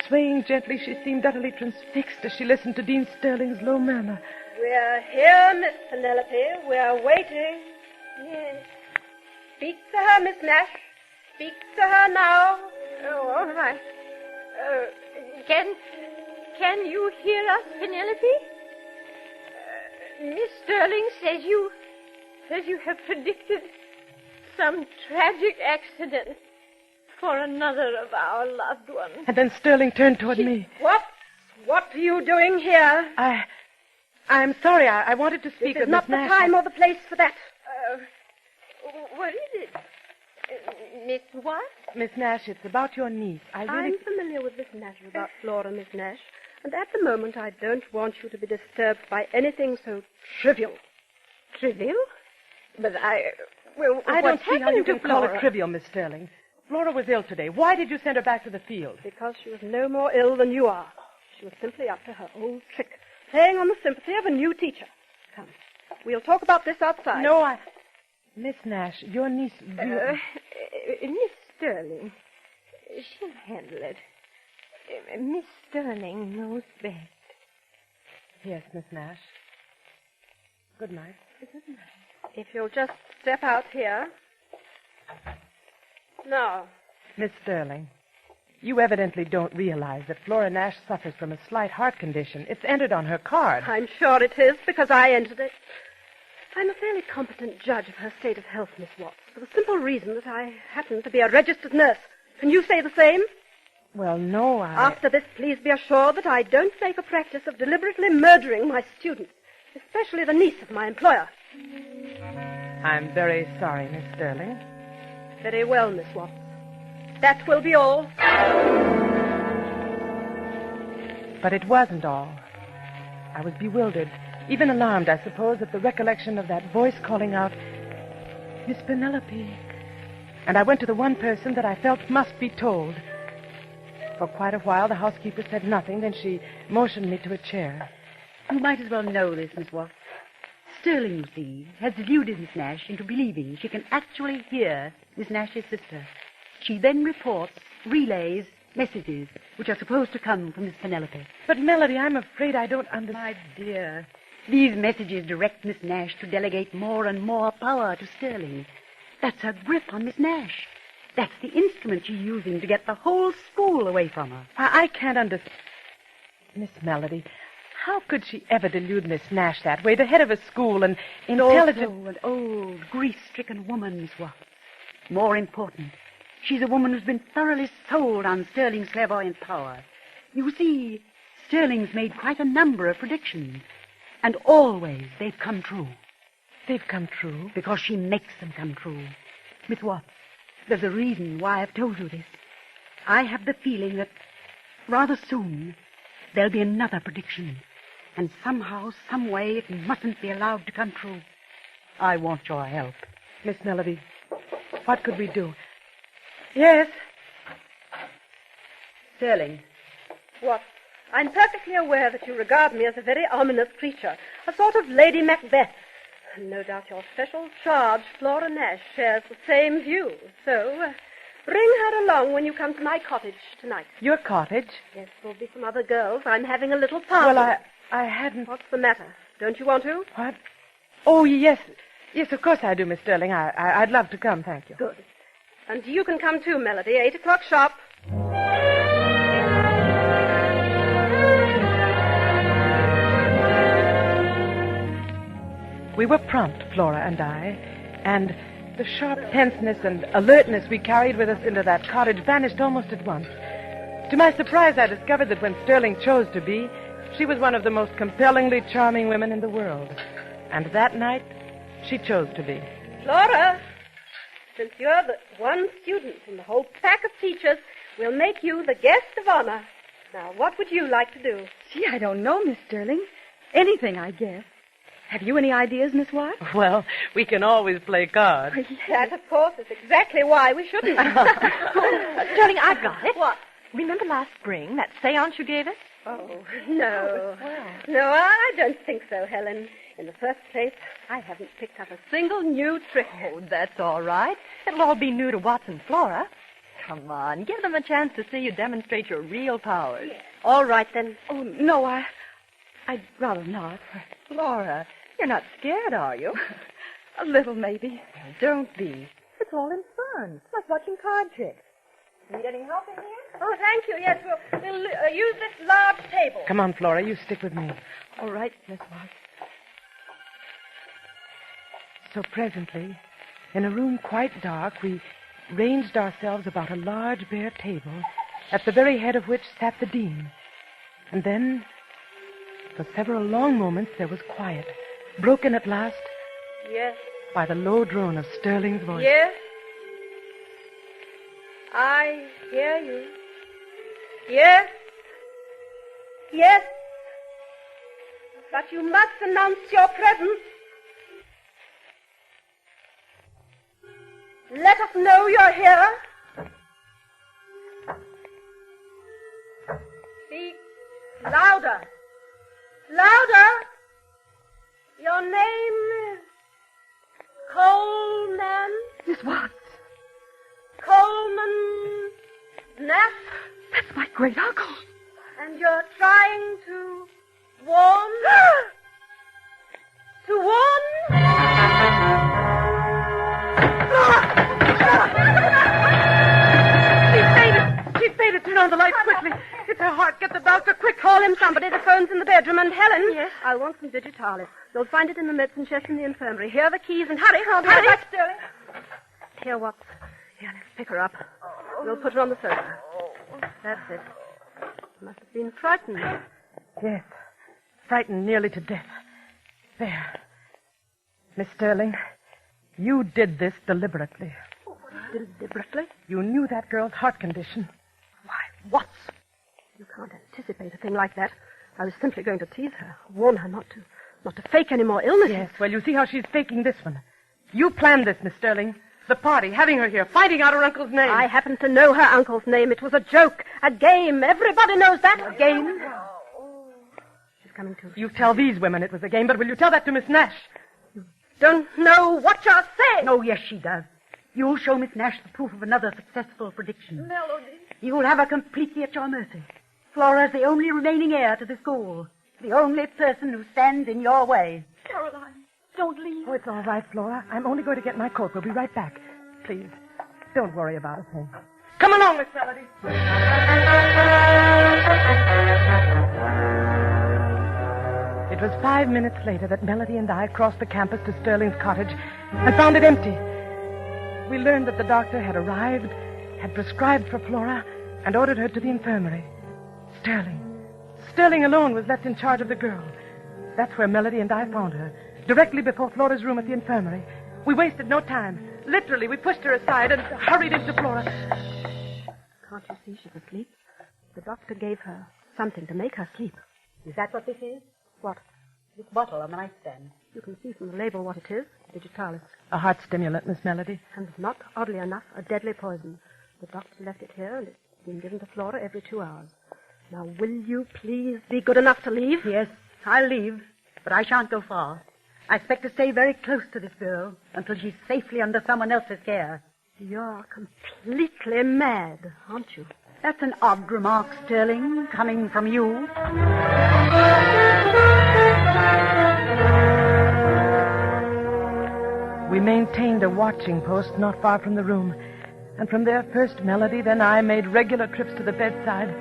swaying gently, she seemed utterly transfixed as she listened to Dean Sterling's low murmur. We're here, Miss Penelope. We're waiting. Yes. Speak to her, Miss Nash. Speak to her now. Oh, all right. Can you hear us, Penelope? Miss Sterling says you have predicted some tragic accident for another of our loved ones. And then Sterling turned toward me. What are you doing here? I'm sorry. I wanted to speak This with is not Miss the Nash. time or the place for that. What is it? Miss what? Miss Nash, it's about your niece. I'm familiar with this matter about Flora, Miss Nash. And at the moment, I don't want you to be disturbed by anything so trivial. Trivial? But I what's don't see how you happened to can call Flora? it trivial, Miss Sterling. Flora was ill today. Why did you send her back to the field? Because she was no more ill than you are. She was simply up to her old trick, playing on the sympathy of a new teacher. Come, we'll talk about this outside. No, Miss Nash, your niece... Miss Sterling, she'll handle it. Miss Sterling knows best. Yes, Miss Nash. Good night. Good night. If you'll just step out here. Now. Miss Sterling, you evidently don't realize that Flora Nash suffers from a slight heart condition. It's entered on her card. I'm sure it is, because I entered it. I'm a fairly competent judge of her state of health, Miss Watts, for the simple reason that I happen to be a registered nurse. Can you say the same? Well, no, After this, please be assured that I don't make a practice of deliberately murdering my students, especially the niece of my employer. I'm very sorry, Miss Sterling. Very well, Miss Watts. That will be all. But it wasn't all. I was bewildered, even alarmed, I suppose, at the recollection of that voice calling out, Miss Penelope. And I went to the one person that I felt must be told. For quite a while, the housekeeper said nothing. Then she motioned me to a chair. You might as well know this, Miss Watts. Sterling, you see, has deluded Miss Nash into believing she can actually hear Miss Nash's sister. She then reports, relays, messages which are supposed to come from Miss Penelope. But, Melody, I'm afraid I don't understand. My dear, these messages direct Miss Nash to delegate more and more power to Sterling. That's her grip on Miss Nash. That's the instrument she's using to get the whole school away from her. I can't understand. Miss Melody, How could she ever delude Miss Nash that way? The head of a school and intelligent... Also an old, grief-stricken woman, Miss Watts. More important, she's a woman who's been thoroughly sold on Sterling's clairvoyant power. You see, Sterling's made quite a number of predictions, and always they've come true. They've come true? Because she makes them come true. Miss Watts, there's a reason why I've told you this. I have the feeling that rather soon there'll be another prediction, and somehow, some way, it mustn't be allowed to come true. I want your help. Miss Melody, what could we do? Yes? Sterling. What? I'm perfectly aware that you regard me as a very ominous creature, a sort of Lady Macbeth. And no doubt your special charge, Flora Nash, shares the same view. So, bring her along when you come to my cottage tonight. Your cottage? Yes, there'll be some other girls. I'm having a little party. Well, I hadn't... What's the matter? Don't you want to? What? Oh, yes. Yes, of course I do, Miss Sterling. I'd love to come, thank you. Good. And you can come too, Melody. 8 o'clock sharp. We were prompt, Flora and I, and the sharp tenseness and alertness we carried with us into that cottage vanished almost at once. To my surprise, I discovered that when Sterling chose to be, she was one of the most compellingly charming women in the world. And that night, she chose to be. Flora, since you're the one student in the whole pack of teachers, we'll make you the guest of honor. Now, what would you like to do? Gee, I don't know, Miss Sterling. Anything, I guess. Have you any ideas, Miss Watts? Well, we can always play cards. That, of course, is exactly why we shouldn't. Sterling, I've got it. What? Remember last spring, that seance you gave us? Oh, no. No, I don't think so, Helen. In the first place, I haven't picked up a single new trick. Oh, that's all right. It'll all be new to Watts and Flora. Come on, give them a chance to see you demonstrate your real powers. Yes. All right, then. Oh, no, I'd rather not. Flora, you're not scared, are you? A little, maybe. Don't be. It's all in fun. It's like watching card tricks. Need any help in here? Oh, thank you. Yes, we'll use this large table. Come on, Flora, you stick with me. All right, Miss Watts. So presently, in a room quite dark, we ranged ourselves about a large bare table, at the very head of which sat the dean. And then, for several long moments, there was quiet, broken at last Yes. by the low drone of Sterling's voice. Yes. I hear you. Yes. Yes. But you must announce your presence. Let us know you're here. Speak louder. Louder. Your name is Coleman. Miss Watts. Coleman Nash. That's my great uncle. And you're trying to warn? To warn? She's faded. Turn on the lights quickly. It's her heart. Get the doctor quick. Call him somebody. The phone's in the bedroom. And Helen. Yes? I'll want some digitalis. You'll find it in the medicine chest in the infirmary. Here are the keys and hurry. Hurry. Back, Sterling. Here, Watts. Here, let's pick her up. We'll put her on the sofa. That's it. Must have been frightened. Yes. Frightened nearly to death. There. Miss Sterling, you did this deliberately. Deliberately? You knew that girl's heart condition. Why, Watts? You can't anticipate a thing like that. I was simply going to tease her, warn her not to fake any more illnesses. Yes, well, you see how she's faking this one. You planned this, Miss Sterling. The party, having her here, finding out her uncle's name. I happen to know her uncle's name. It was a joke, a game. Everybody knows that. A game. She's coming to. You tell these women it was a game, but will you tell that to Miss Nash? You don't know what you're saying. Oh, yes, she does. You'll show Miss Nash the proof of another successful prediction. Melody. You'll have her completely at your mercy. Flora's the only remaining heir to the school. The only person who stands in your way. Caroline, don't leave. Oh, it's all right, Flora. I'm only going to get my coat. We'll be right back. Please, don't worry about a thing. Come along, Miss Melody. It was 5 minutes later that Melody and I crossed the campus to Sterling's cottage and found it empty. We learned that the doctor had arrived, had prescribed for Flora, and ordered her to the infirmary. Sterling alone was left in charge of the girl. That's where Melody and I found her, directly before Flora's room at the infirmary. We wasted no time. Literally, we pushed her aside and hurried into Flora. Can't you see she's asleep? The doctor gave her something to make her sleep. Is that what this is? What? This bottle on the nightstand. You can see from the label what it is. Digitalis. A heart stimulant, Miss Melody. And not, oddly enough, a deadly poison. The doctor left it here, and it's been given to Flora every 2 hours. Now, will you please be good enough to leave? Yes, I'll leave, but I shan't go far. I expect to stay very close to this girl until she's safely under someone else's care. You're completely mad, aren't you? That's an odd remark, Sterling, coming from you. We maintained a watching post not far from the room. And from there, first Melody, then I made regular trips to the bedside.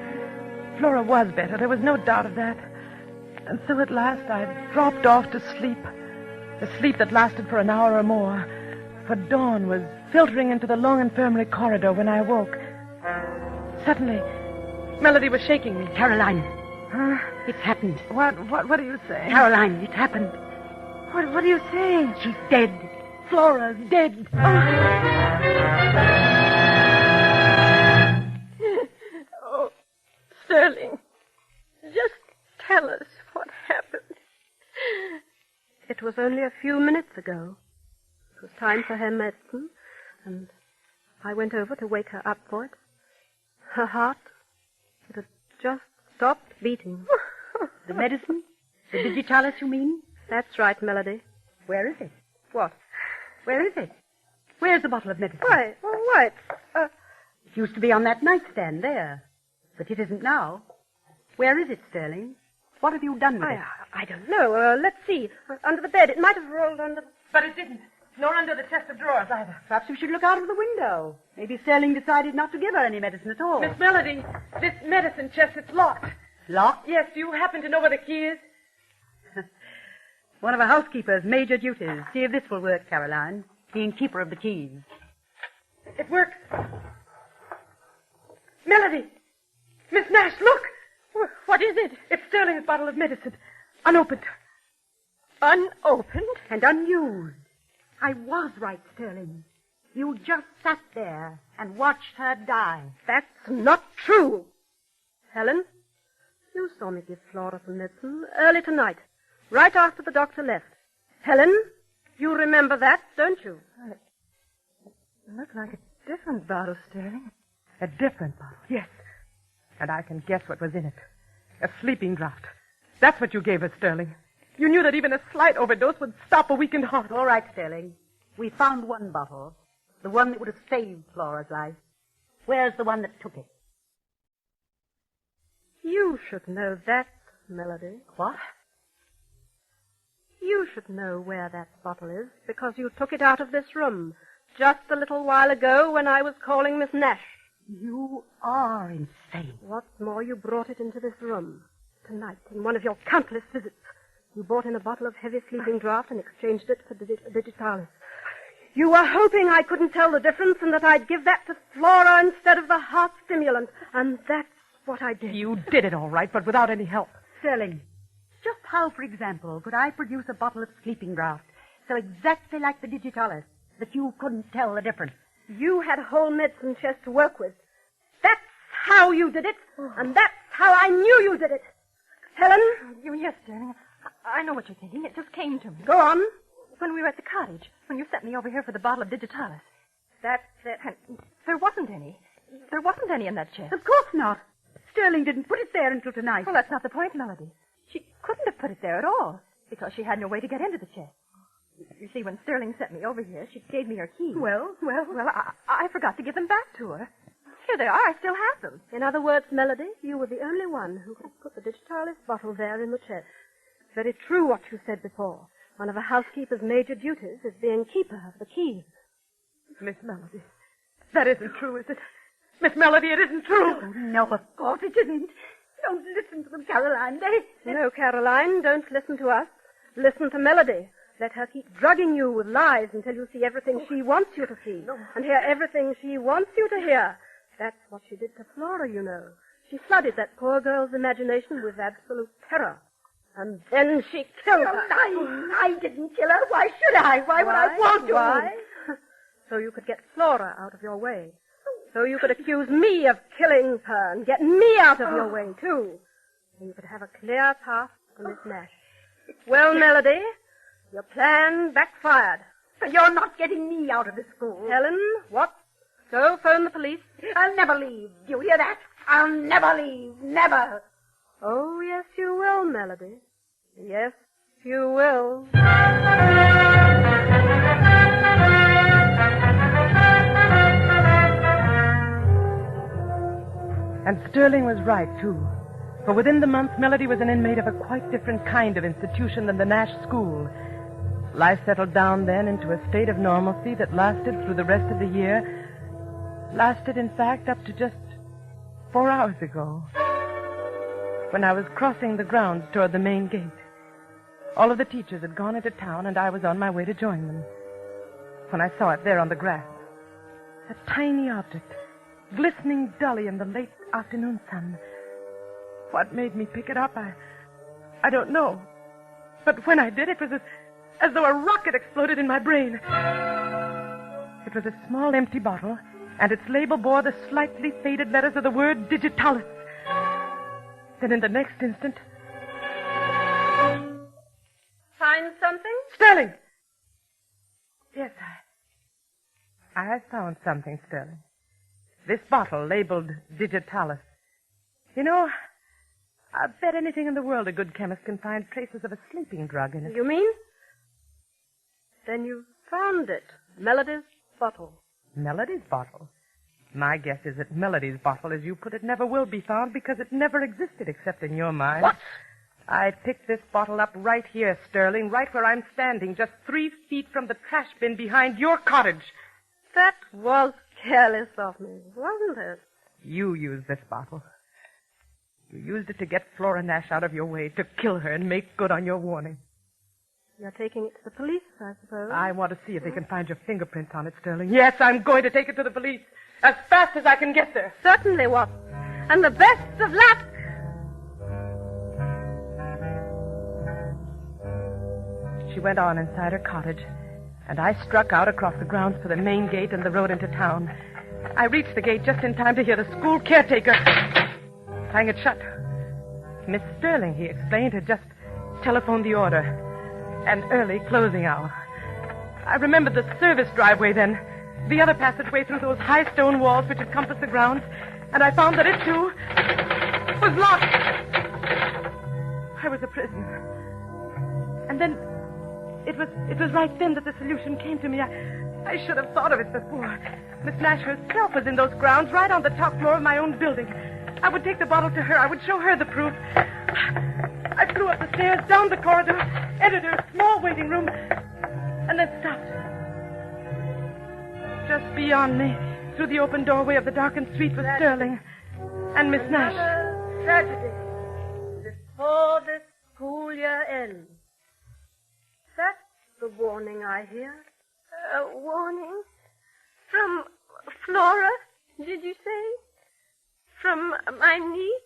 Flora was better, there was no doubt of that. And so at last I dropped off to sleep. A sleep that lasted for an hour or more. For dawn was filtering into the long infirmary corridor when I awoke. Suddenly, Melody was shaking me. Caroline. Huh? It's happened. What are you saying? Caroline, it's happened. What are you saying? She's dead. Flora's dead. Oh, Sterling, just tell us what happened. It was only a few minutes ago. It was time for her medicine, and I went over to wake her up for it. Her heart, it had just stopped beating. The medicine? The digitalis, you mean? That's right, Melody. Where is it? What? Where is it? Where's the bottle of medicine? Why? It used to be on that nightstand there, but it isn't now. Where is it, Sterling? What have you done with it? I don't know. Let's see. Under the bed. It might have rolled under... But it didn't. Nor under the chest of drawers either. Perhaps we should look out of the window. Maybe Sterling decided not to give her any medicine at all. Miss Melody, this medicine chest, it's locked. Locked? Yes, do you happen to know where the key is? One of a housekeeper's major duties. See if this will work, Caroline. Being keeper of the keys. It works. Melody! Miss Nash, look! What is it? It's Sterling's bottle of medicine. Unopened. Unopened? And unused. I was right, Sterling. You just sat there and watched her die. That's not true. Helen, you saw me give Flora some medicine early tonight, right after the doctor left. Helen, you remember that, don't you? It looked like a different bottle, Sterling. A different bottle, yes. And I can guess what was in it. A sleeping draught. That's what you gave us, Sterling. You knew that even a slight overdose would stop a weakened heart. All right, Sterling. We found one bottle. The one that would have saved Flora's life. Where's the one that took it? You should know that, Melody. What? You should know where that bottle is, because you took it out of this room just a little while ago when I was calling Miss Nash. You are insane. What's more, you brought it into this room tonight in one of your countless visits. You brought in a bottle of heavy sleeping draught and exchanged it for digitalis. You were hoping I couldn't tell the difference and that I'd give that to Flora instead of the heart stimulant. And that's what I did. You did it all right, but without any help. Sterling, just how, for example, could I produce a bottle of sleeping draught so exactly like the digitalis that you couldn't tell the difference? You had a whole medicine chest to work with. That's how you did it, and that's how I knew you did it. Helen? Yes, Sterling. I know what you're thinking. It just came to me. Go on. When we were at the cottage, when you sent me over here for the bottle of digitalis. That's it. There wasn't any. There wasn't any in that chest. Of course not. Sterling didn't put it there until tonight. Well, that's not the point, Melody. She couldn't have put it there at all, because she had no way to get into the chest. You see, when Sterling sent me over here, she gave me her keys. Well, I forgot to give them back to her. Here they are. I still have them. In other words, Melody, you were the only one who could put the digitalis bottle there in the chest. Very true what you said before. One of a housekeeper's major duties is being keeper of the keys. Miss Melody, that isn't true, is it? Miss Melody, it isn't true. Oh, no, of course it isn't. Don't listen to them, Caroline. No, Caroline, don't listen to us. Listen to Melody. Let her keep drugging you with lies until you see everything she wants you to see. And hear everything she wants you to hear. That's what she did to Flora, you know. She flooded that poor girl's imagination with absolute terror. And then she killed her. I didn't kill her. Why should I? Why would I want to? Why? So you could get Flora out of your way. So you could accuse me of killing her and get me out of your way, too. And you could have a clear path to Miss Nash. Well, Melody, your plan backfired. You're not getting me out of the school. Helen, what? Go phone the police. I'll never leave. Do you hear that? I'll never leave. Never. Oh, yes, you will, Melody. Yes, you will. And Sterling was right, too. For within the month, Melody was an inmate of a quite different kind of institution than the Nash School. Life settled down then into a state of normalcy that lasted through the rest of the year. Lasted, in fact, up to just 4 hours ago, when I was crossing the grounds toward the main gate. All of the teachers had gone into town, and I was on my way to join them. When I saw it there on the grass, a tiny object, glistening dully in the late afternoon sun. What made me pick it up, I don't know. But when I did, it was as though a rocket exploded in my brain. It was a small empty bottle, and its label bore the slightly faded letters of the word digitalis. Then in the next instant... Find something? Sterling! Yes, I have found something, Sterling. This bottle labeled digitalis. You know, I'll bet anything in the world a good chemist can find traces of a sleeping drug in it. You mean? Then you found it. Melody's bottle. Melody's bottle? My guess is that Melody's bottle, as you put it, never will be found because it never existed except in your mind. What? I picked this bottle up right here, Sterling, right where I'm standing, just 3 feet from the trash bin behind your cottage. That was careless of me, wasn't it? You used this bottle. You used it to get Flora Nash out of your way, to kill her and make good on your warning. You're taking it to the police, I suppose. I want to see if they can find your fingerprints on it, Sterling. Yes, I'm going to take it to the police as fast as I can get there. Certainly, Watson. And the best of luck. She went on inside her cottage, and I struck out across the grounds for the main gate and the road into town. I reached the gate just in time to hear the school caretaker bang it shut. Miss Sterling, he explained, had just telephoned the order. An early closing hour. I remembered the service driveway then, the other passageway through those high stone walls which had compassed the grounds, and I found that it, too, was locked. I was a prisoner. And then it was right then that the solution came to me. I should have thought of it before. Miss Nash herself was in those grounds, right on the top floor of my own building. I would take the bottle to her. I would show her the proof. I flew up the stairs, down the corridor, entered her small waiting room, and then stopped. Just beyond me, through the open doorway of the darkened street, was Sterling and Miss Nash. Another tragedy before the school year ends. That's the warning I hear. A warning? From Flora, did you say? From my niece?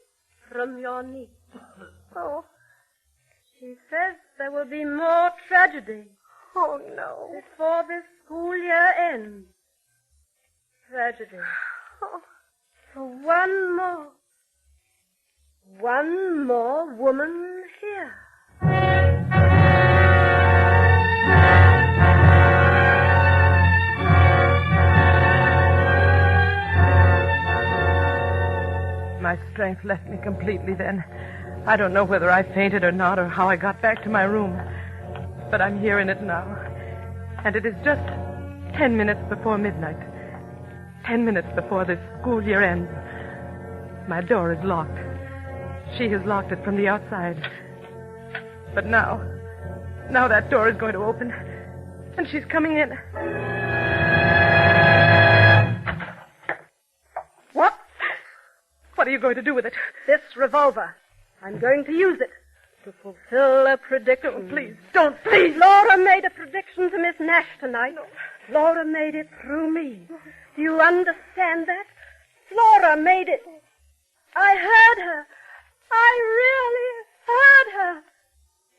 From your niece. Oh. She says there will be more tragedy. Oh, no. Before this school year ends. Tragedy. Oh. For one more woman here. My strength left me completely then. I don't know whether I fainted or not or how I got back to my room. But I'm here in it now. And it is just 10 minutes before midnight. 10 minutes before this school year ends. My door is locked. She has locked it from the outside. But now that door is going to open. And she's coming in. What are you going to do with it? This revolver. I'm going to use it to fulfill a prediction. Oh, please, don't, please. Laura made a prediction to Miss Nash tonight. No. Laura made it through me. Do you understand that? Laura made it. I heard her. I really heard her.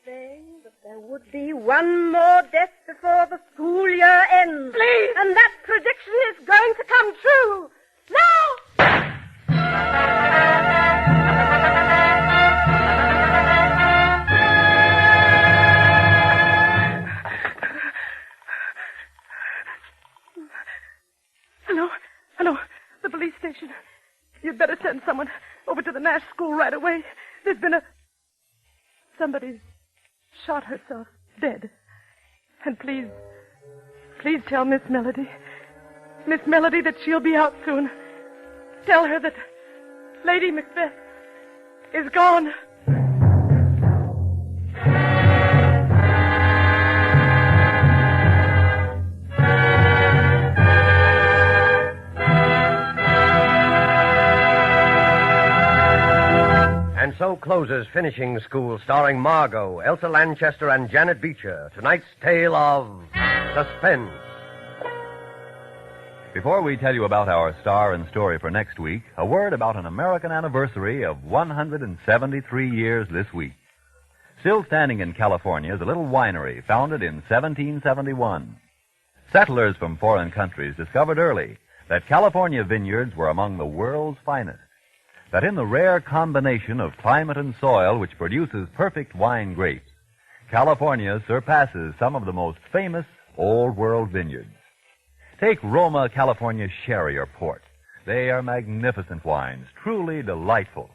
Saying that there would be one more death before the school year ends. Please! And that prediction is going to come true. Now! Hello. The police station. You'd better send someone over to the Nash school right away. There's been somebody's shot herself dead. And please tell Miss Melody that she'll be out soon. Tell her that Lady Macbeth is gone. And so closes Finishing School, starring Margot, Elsa Lanchester, and Janet Beecher. Tonight's tale of Suspense. Before we tell you about our star and story for next week, a word about an American anniversary of 173 years this week. Still standing in California is a little winery founded in 1771. Settlers from foreign countries discovered early that California vineyards were among the world's finest. That in the rare combination of climate and soil which produces perfect wine grapes, California surpasses some of the most famous Old World vineyards. Take Roma California sherry or port. They are magnificent wines, truly delightful.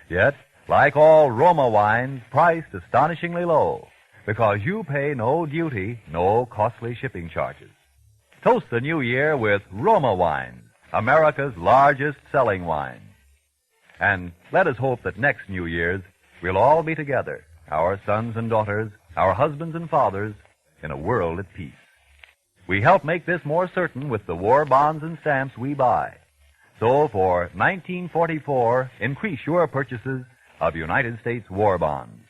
Yet, like all Roma wines, priced astonishingly low, because you pay no duty, no costly shipping charges. Toast the new year with Roma wines, America's largest selling wine. And let us hope that next New Year's we'll all be together, our sons and daughters, our husbands and fathers, in a world at peace. We help make this more certain with the war bonds and stamps we buy. So for 1944, increase your purchases of United States war bonds.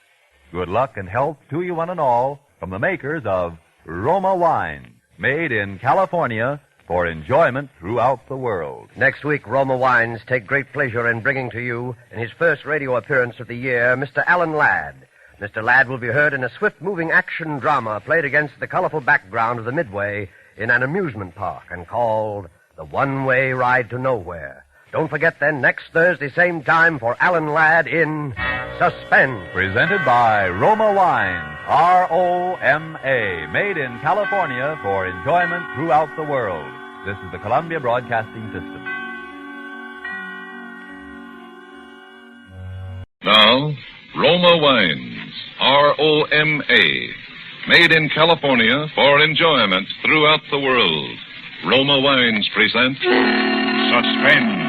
Good luck and health to you one and all from the makers of Roma wines, made in California for enjoyment throughout the world. Next week, Roma Wines take great pleasure in bringing to you, in his first radio appearance of the year, Mr. Alan Ladd. Mr. Ladd will be heard in a swift-moving action drama played against the colorful background of the Midway in an amusement park and called The One-Way Ride to Nowhere. Don't forget then, next Thursday, same time, for Alan Ladd in Suspense. Presented by Roma Wines, R-O-M-A, made in California for enjoyment throughout the world. This is the Columbia Broadcasting System. Now, Roma Wines, R-O-M-A, made in California for enjoyment throughout the world. Roma Wines present Suspense.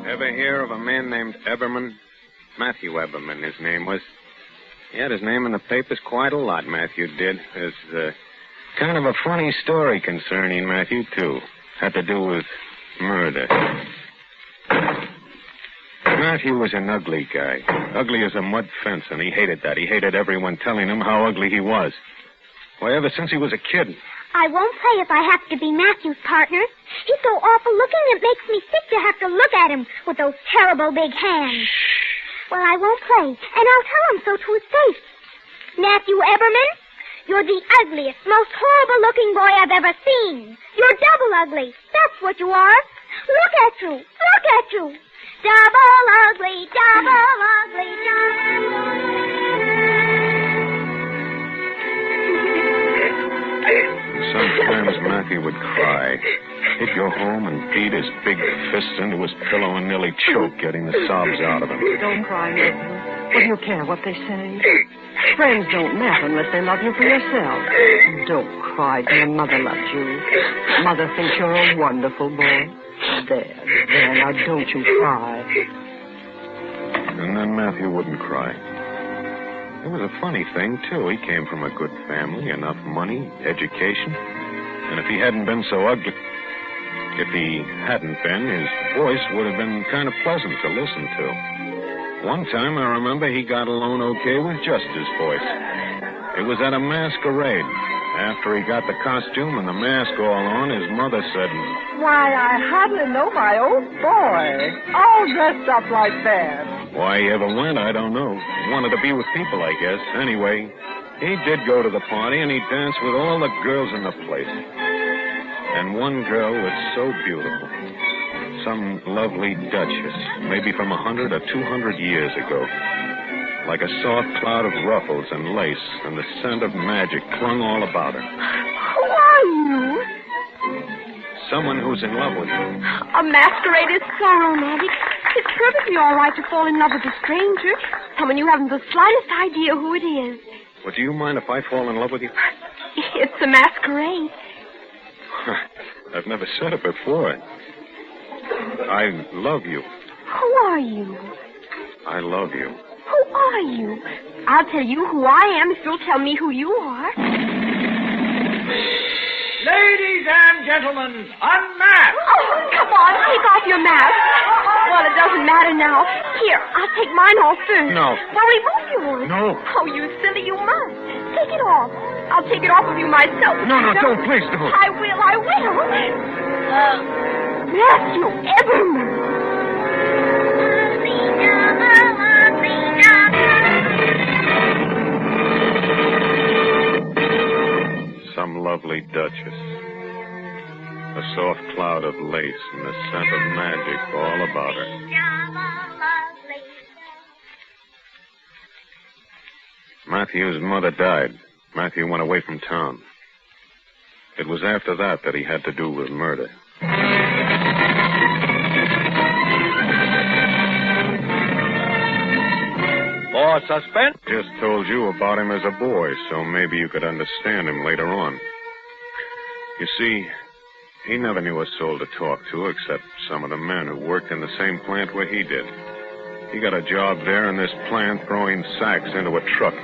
Ever hear of a man named Eberman? Matthew Eberman, his name was. He had his name in the papers quite a lot, Matthew did. There's kind of a funny story concerning Matthew, too. Had to do with murder. Matthew was an ugly guy. Ugly as a mud fence, and he hated that. He hated everyone telling him how ugly he was. Why, ever since he was a kid. I won't play if I have to be Matthew's partner. He's so awful looking it makes me sick to have to look at him with those terrible big hands. Well, I won't play, and I'll tell him so to his face. Matthew Eberman, you're the ugliest, most horrible-looking boy I've ever seen. You're double ugly. That's what you are. Look at you. Look at you. Double ugly, double ugly, double ugly. Sometimes Matthew would cry. He'd go home and beat his big fist into his pillow and nearly choke, getting the sobs out of him. Don't cry, Matthew. What do you care what they say? Friends don't matter unless they love you for yourself. Don't cry, dear. Mother loves you. Mother thinks you're a wonderful boy. There, now don't you cry. And then Matthew wouldn't cry. It was a funny thing, too. He came from a good family, enough money, education. And if he hadn't been so ugly... If he hadn't been, his voice would have been kind of pleasant to listen to. One time, I remember, he got along okay with just his voice. It was at a masquerade. After he got the costume and the mask all on, his mother said, Why, I hardly know my own boy. All dressed up like that. why he ever went, I don't know. Wanted to be with people, I guess. Anyway, he did go to the party, and he danced with all the girls in the place. And one girl was so beautiful. Some lovely duchess, maybe from 100 or 200 years ago. Like a soft cloud of ruffles and lace, and the scent of magic clung all about her. Who are you? Someone who's in love with you. A masquerade is so romantic. It's perfectly all right to fall in love with a stranger. Someone you haven't the slightest idea who it is. Well, do you mind if I fall in love with you? It's a masquerade. I've never said it before. I love you. Who are you? I love you. Who are you? I'll tell you who I am if you'll tell me who you are. Ladies and gentlemen, unmasked! Oh, come on, take off your mask. Well, it doesn't matter now. Here, I'll take mine off first. No. Well, remove yours. No. Oh, you silly, you must. Take it off. I'll take it off of you myself. No, don't, please don't. I will. Matthew Everman. Some lovely duchess. A soft cloud of lace and the scent of magic all about her. Matthew's mother died. Matthew went away from town. It was after that he had to do with murder. For Suspense. Just told you about him as a boy, so maybe you could understand him later on. You see, he never knew a soul to talk to except some of the men who worked in the same plant where he did. He got a job there in this plant throwing sacks into a truck.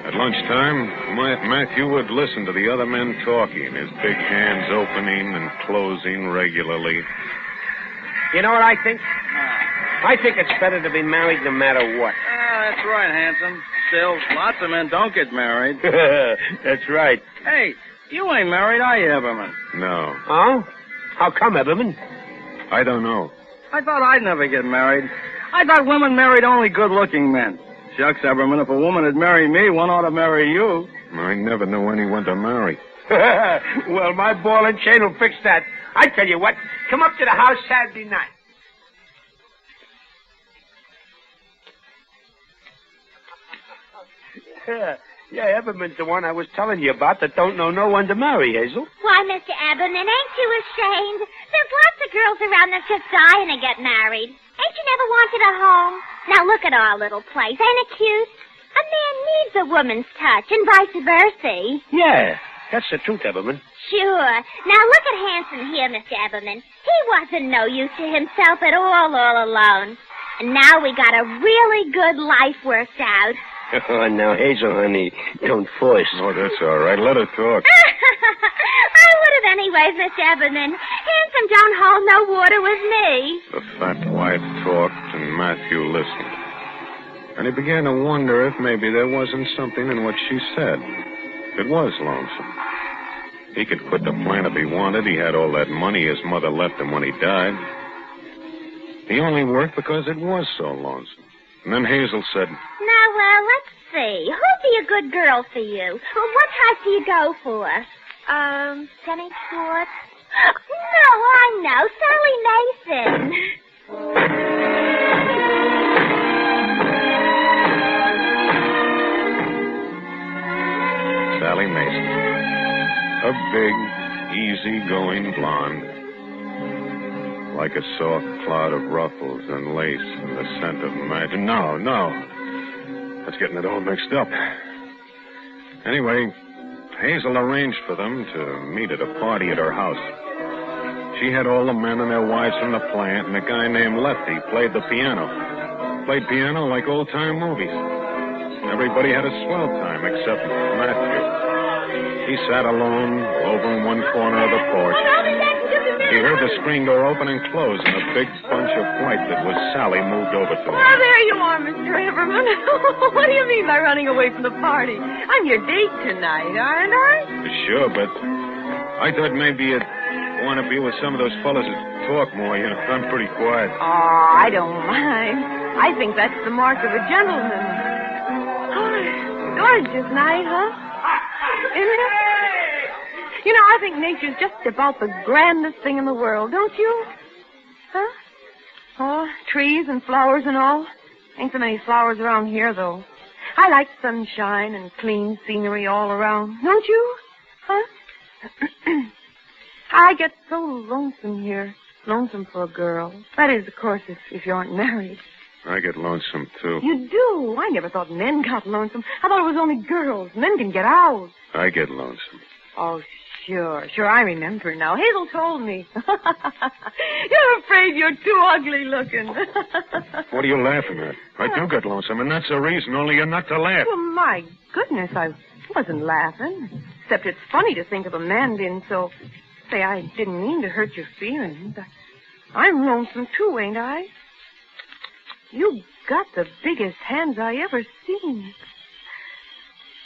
At lunchtime, Matthew would listen to the other men talking, his big hands opening and closing regularly. You know what I think? I think it's better to be married no matter what. That's right, handsome. Still, lots of men don't get married. That's right. Hey, you ain't married, are you, Everman? No. Oh? How come, Everman? I don't know. I thought I'd never get married. I thought women married only good-looking men. Shucks, Everman, if a woman had married me, one ought to marry you. I never knew anyone to marry. Well, my ball and chain will fix that. I tell you what, come up to the house Saturday night. Yeah, Everman's the one I was telling you about that don't know no one to marry, Hazel. Why, Mr. Everman, ain't you ashamed? There's lots of girls around that's just dying to get married. Ain't you never wanted a home? Now look at our little place. Ain't it cute? A man needs a woman's touch and vice versa. Yeah, that's the truth, Everman. Sure. Now look at Hanson here, Mr. Everman. He wasn't no use to himself at all alone. And now we got a really good life worked out. Oh, now, Hazel, honey, don't force. Oh, that's all right. Let her talk. I would have anyways, Mr. Everman. Hanson don't hold no water with me. The fat wife talked, and Matthew listened. And he began to wonder if maybe there wasn't something in what she said. It was lonesome. He could quit the plant if he wanted. He had all that money his mother left him when he died. He only worked because it was so lonesome. And then Hazel said, Now, let's see. Who'd be a good girl for you? What type do you go for? Tennis court? No, I know. Sally Mason. Sally Mason. A big, easy-going blonde. Like a soft cloud of ruffles and lace and the scent of magic. No. That's getting it all mixed up. Anyway, Hazel arranged for them to meet at a party at her house. She had all the men and their wives from the plant, and a guy named Lefty played the piano. Played piano like old-time movies. Everybody had a swell time except Matthew. He sat alone over in one corner of the porch. He heard the screen door open and close, and a big bunch of white that was Sally moved over to him. Oh, there you are, Mr. Everman. What do you mean by running away from the party? I'm your date tonight, aren't I? Sure, but I thought maybe you'd want to be with some of those fellas that talk more. You know, I'm pretty quiet. Oh, I don't mind. I think that's the mark of a gentleman. Oh, gorgeous night, huh? Isn't it? You know, I think nature's just about the grandest thing in the world, don't you? Huh? Oh, trees and flowers and all. Ain't so many flowers around here, though. I like sunshine and clean scenery all around. Don't you? Huh? I get so lonesome here. Lonesome for a girl. That is, of course, if you aren't married. I get lonesome, too. You do? I never thought men got lonesome. I thought it was only girls. Men can get out. I get lonesome. Oh, sure, I remember now. Hazel told me. You're afraid you're too ugly looking. What are you laughing at? I do get lonesome, and that's the reason, only you're not to laugh. Well, my goodness, I wasn't laughing. Except it's funny to think of a man being so... Say, I didn't mean to hurt your feelings. I'm lonesome, too, ain't I? You got the biggest hands I ever seen.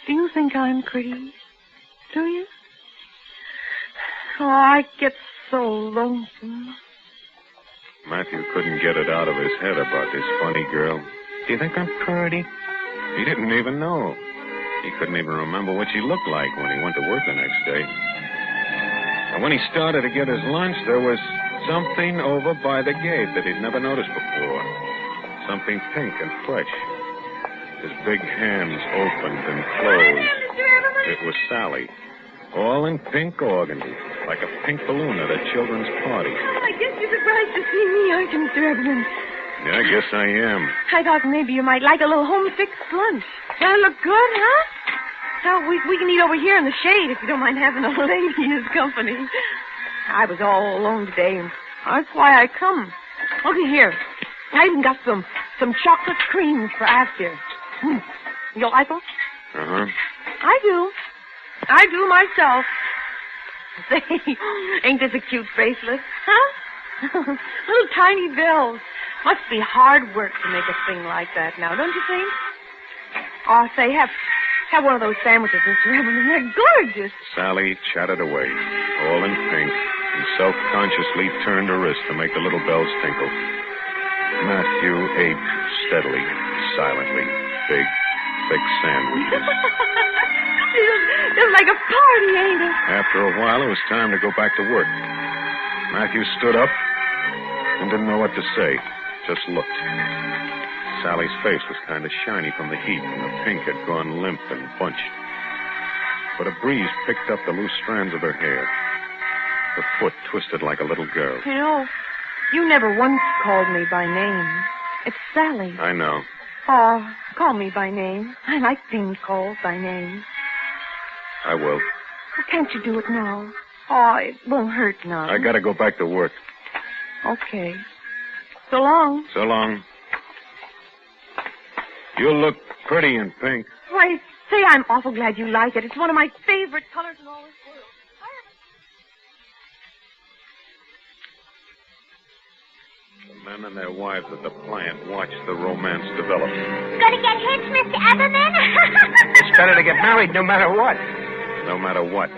Do you think I'm pretty? Do you? Oh, I get so lonesome. Matthew couldn't get it out of his head about this funny girl. Do you think I'm pretty? He didn't even know. He couldn't even remember what she looked like when he went to work the next day. And when he started to get his lunch, there was something over by the gate that he'd never noticed before. Something pink and fresh. His big hands opened and closed. It was Sally. All in pink organdy, like a pink balloon at a children's party. Well, I guess you're surprised to see me, aren't you, Mr. Everman? Yeah, I guess I am. I thought maybe you might like a little home-fixed lunch. Does it look good, huh? Well, we can eat over here in the shade if you don't mind having a lady as company. I was all alone today, and that's why I come. Looky here. I even got some chocolate creams for after. You like them? Uh-huh. I do myself. Say, ain't this a cute bracelet? Huh? Little tiny bells. Must be hard work to make a thing like that now, don't you think? Oh, say, have one of those sandwiches, Mr. Everman. They're gorgeous. Sally chatted away, all in pink, and self-consciously turned her wrist to make the little bells tinkle. Matthew ate steadily, silently, big, thick sandwiches. It's like a party, ain't it? After a while, it was time to go back to work. Matthew stood up and didn't know what to say, just looked. Sally's face was kind of shiny from the heat, and the pink had gone limp and bunched. But a breeze picked up the loose strands of her hair. Her foot twisted like a little girl. You know, you never once called me by name. It's Sally. I know. Oh, call me by name. I like being called by name. I will. Well, can't you do it now? Oh, it won't hurt none. I gotta go back to work. Okay. So long. So long. You look pretty in pink. Why, say I'm awful glad you like it. It's one of my favorite colors in all this world. The men and their wives at the plant watched the romance develop. Gonna get hitched, Mr. Everman? It's better to get married no matter what. No matter what.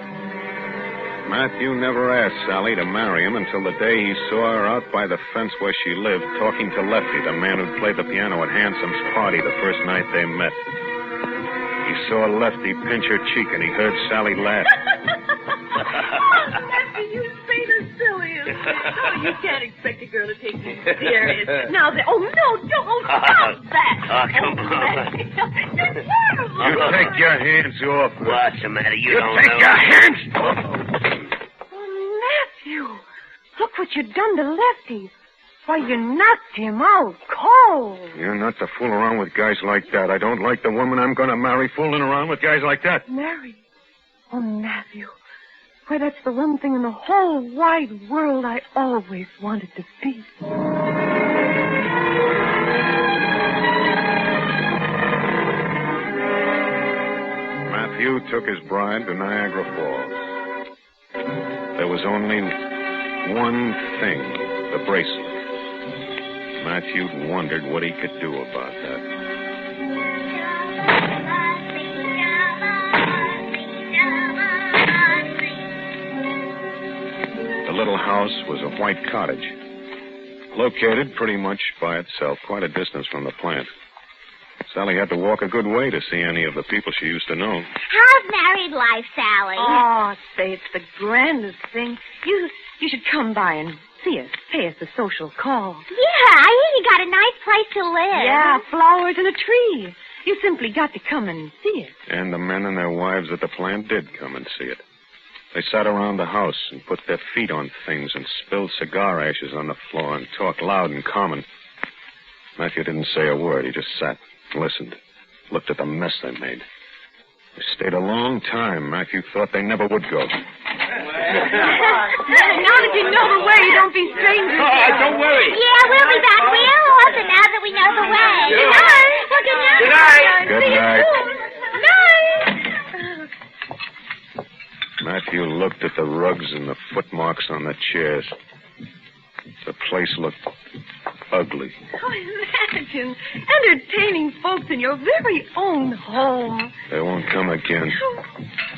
Matthew never asked Sally to marry him until the day he saw her out by the fence where she lived, talking to Lefty, the man who played the piano at Handsome's party the first night they met. He saw Lefty pinch her cheek, and he heard Sally laugh. Lefty, you say the silliest. Oh, you can't expect a girl to take you serious. Now, oh, no, don't. Stop that. Oh, come on. You're terrible. You take your hands off. What's the matter? You don't take know. your hands off. Oh, Matthew, look what you've done to Lefty. Why, you knocked him out cold. You're not to fool around with guys like that. I don't like the woman I'm going to marry fooling around with guys like that. Mary. Oh, Matthew. Why, that's the one thing in the whole wide world I always wanted to be. Matthew took his bride to Niagara Falls. There was only one thing, the bracelet. Matthew wondered what he could do about that. The little house was a white cottage, located pretty much by itself, quite a distance from the plant. Sally had to walk a good way to see any of the people she used to know. How's married life, Sally? Oh, say, it's the grandest thing. You should come by and see us, pay us a social call. Yeah, I hear you got a nice place to live. Yeah, flowers and a tree. You simply got to come and see it. And the men and their wives at the plant did come and see it. They sat around the house and put their feet on things and spilled cigar ashes on the floor and talked loud and common. Matthew didn't say a word. He just sat, listened, looked at the mess they made. They stayed a long time. Matthew thought they never would go. Now that you know the way, don't be strangers. Oh, don't worry. Yeah, we'll be back real often now that we know the way. Good night. Well, good night. Good night. Good night. Night. Matthew looked at the rugs and the footmarks on the chairs. The place looked ugly. Oh, imagine entertaining folks in your very own home. They won't come again.